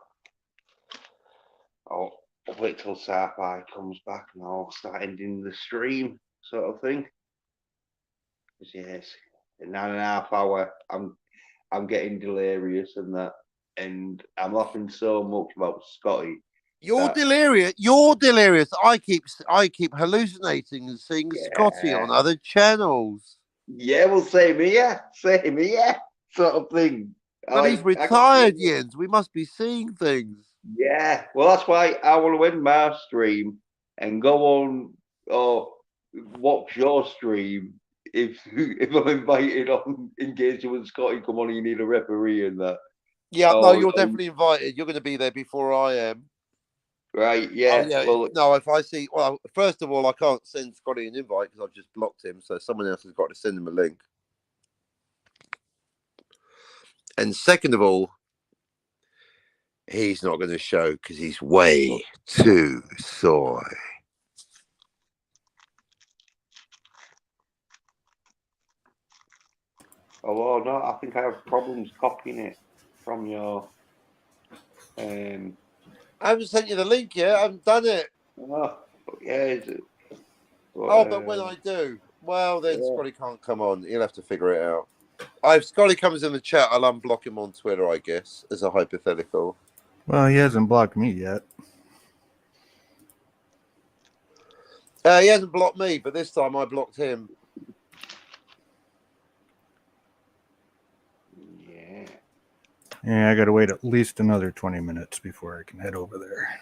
[SPEAKER 1] I'll wait till Sci-Fi comes back and I'll start ending the stream, sort of thing. Yes, in 9.5 hours, I'm getting delirious and that, and I'm laughing so much about Scotty.
[SPEAKER 5] You're delirious. You're delirious. I keep hallucinating and seeing Scotty on other channels.
[SPEAKER 1] Yeah, well, same here, sort of thing.
[SPEAKER 5] But he's retired, Jens. We must be seeing things.
[SPEAKER 1] Yeah, well, that's why I want to end my stream and go on or watch your stream if I'm invited on engagement with Scotty. Come on, you need a referee and that.
[SPEAKER 5] Yeah, no, you're definitely invited. You're going to be there before I am.
[SPEAKER 1] Right, yeah.
[SPEAKER 5] Oh, yeah. Well, no, if I see, well, first of all, I can't send Scotty an invite because I've just blocked him. So someone else has got to send him a link. And second of all, he's not going to show because he's way too soy.
[SPEAKER 1] Oh no, I think I have problems copying it from your.
[SPEAKER 5] I haven't sent you the link yet. I haven't done it.
[SPEAKER 1] Oh, yeah.
[SPEAKER 5] But when I do, well, then Scotty can't come on. He'll have to figure it out. If Scotty comes in the chat, I'll unblock him on Twitter, I guess, as a hypothetical.
[SPEAKER 9] Well, he hasn't blocked me yet.
[SPEAKER 5] He hasn't blocked me, but this time I blocked him.
[SPEAKER 9] Yeah, I got to wait at least another 20 minutes before I can head over there.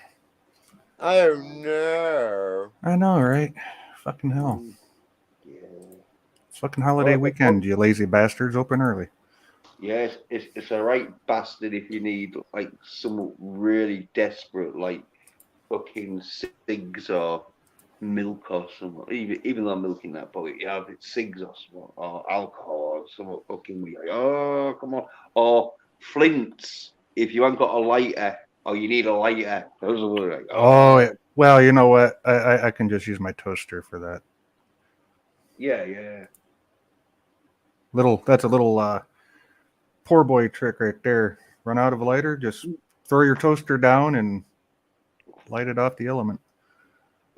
[SPEAKER 5] Oh, no.
[SPEAKER 9] I know, right? Fucking hell.
[SPEAKER 1] Yeah.
[SPEAKER 9] It's fucking holiday weekend, you lazy bastards. Open early.
[SPEAKER 1] Yes, it's a right bastard if you need like some really desperate, like fucking cigs or milk or something. Even though I'm milking that, but yeah, it's cigs or something, or alcohol or something fucking weird. Oh, come on. Or flints if you haven't got a lighter or you need a lighter. Those are like,
[SPEAKER 9] Well, you know what? I can just use my toaster for that.
[SPEAKER 1] Yeah.
[SPEAKER 9] That's a little poor boy trick right there. Run out of a lighter, just throw your toaster down and light it off the element.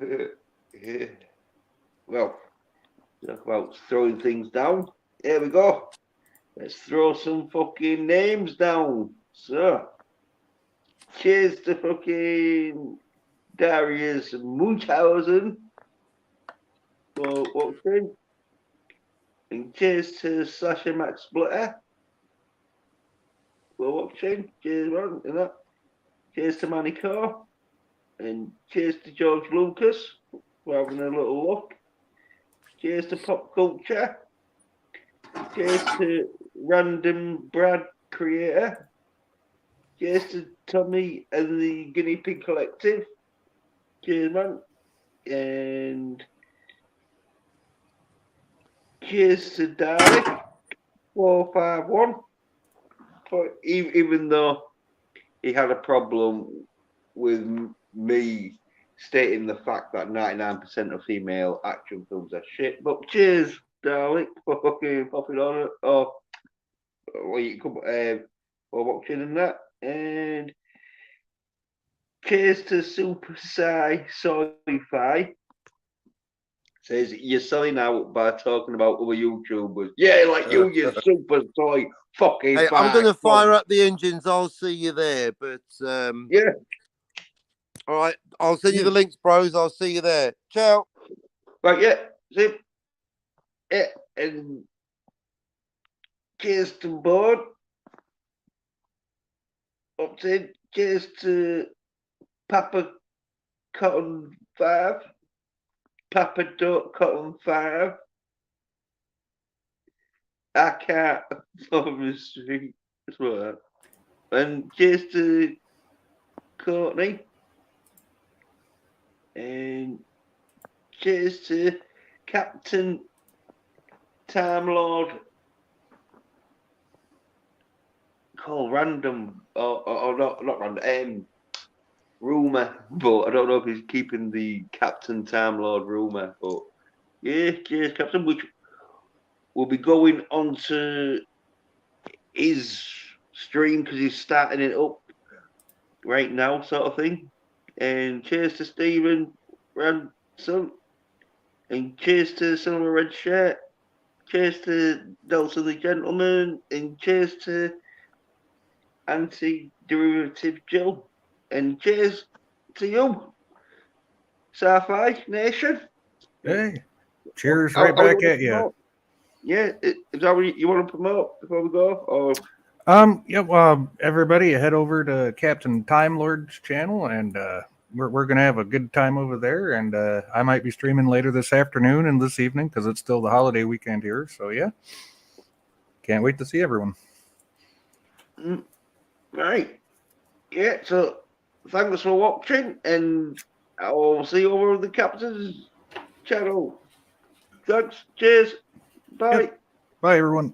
[SPEAKER 1] Yeah. Well, talk about throwing things down. Here we go. Let's throw some fucking names down. So, cheers to fucking Darius Munchausen for watching. And cheers to Sasha Max Splitter for watching. Cheers, man. And that. Cheers to Manny Carr. And cheers to George Lucas for having a little look. Cheers to Pop Culture. Cheers to Random Brad Creator. Cheers to Tommy and the Guinea Pig Collective. Cheers, man. And cheers to Dalek 451. Even though he had a problem with me stating the fact that 99% of female action films are shit. But cheers, Dalek, fucking popping on, or well, you come or watching and that, and cheers to Super Sci-Fi. Says you're selling out by talking about other YouTubers. Yeah, like you super soy fucking.
[SPEAKER 3] Hey, I'm going to fire up the engines. I'll see you there. But
[SPEAKER 1] yeah.
[SPEAKER 3] All right, I'll send you the links, bros. I'll see you there. Ciao.
[SPEAKER 1] Right, yeah. See, yeah, and cheers to board. Up to cheers to Papa Cotton 5. Papa Duck Cotton 5. I can't follow the street as well. And cheers to Courtney. And cheers to Captain Time Lord. Called random or not random. Rumor, but I don't know if he's keeping the Captain Time Lord rumor. But yeah, cheers, Captain. Which will be going on to his stream because he's starting it up right now, sort of thing. And cheers to Stephen Ransom. And cheers to Silver Red Shirt. Cheers to Delson the Gentleman. And cheers to Anti-Derivative Jill. And cheers to you, Sci-Fi Nation.
[SPEAKER 9] Hey, cheers right back at you.
[SPEAKER 1] Yeah, is that what you want to promote before we go? Or
[SPEAKER 9] everybody head over to Captain Time Lord's channel, and we're gonna have a good time over there. And I might be streaming later this afternoon and this evening because it's still the holiday weekend here. So yeah, can't wait to see everyone.
[SPEAKER 1] Right. Yeah. So thanks for watching, and I'll see you over the Captain's channel. Thanks. Cheers. Bye.
[SPEAKER 9] Yep. Bye, everyone.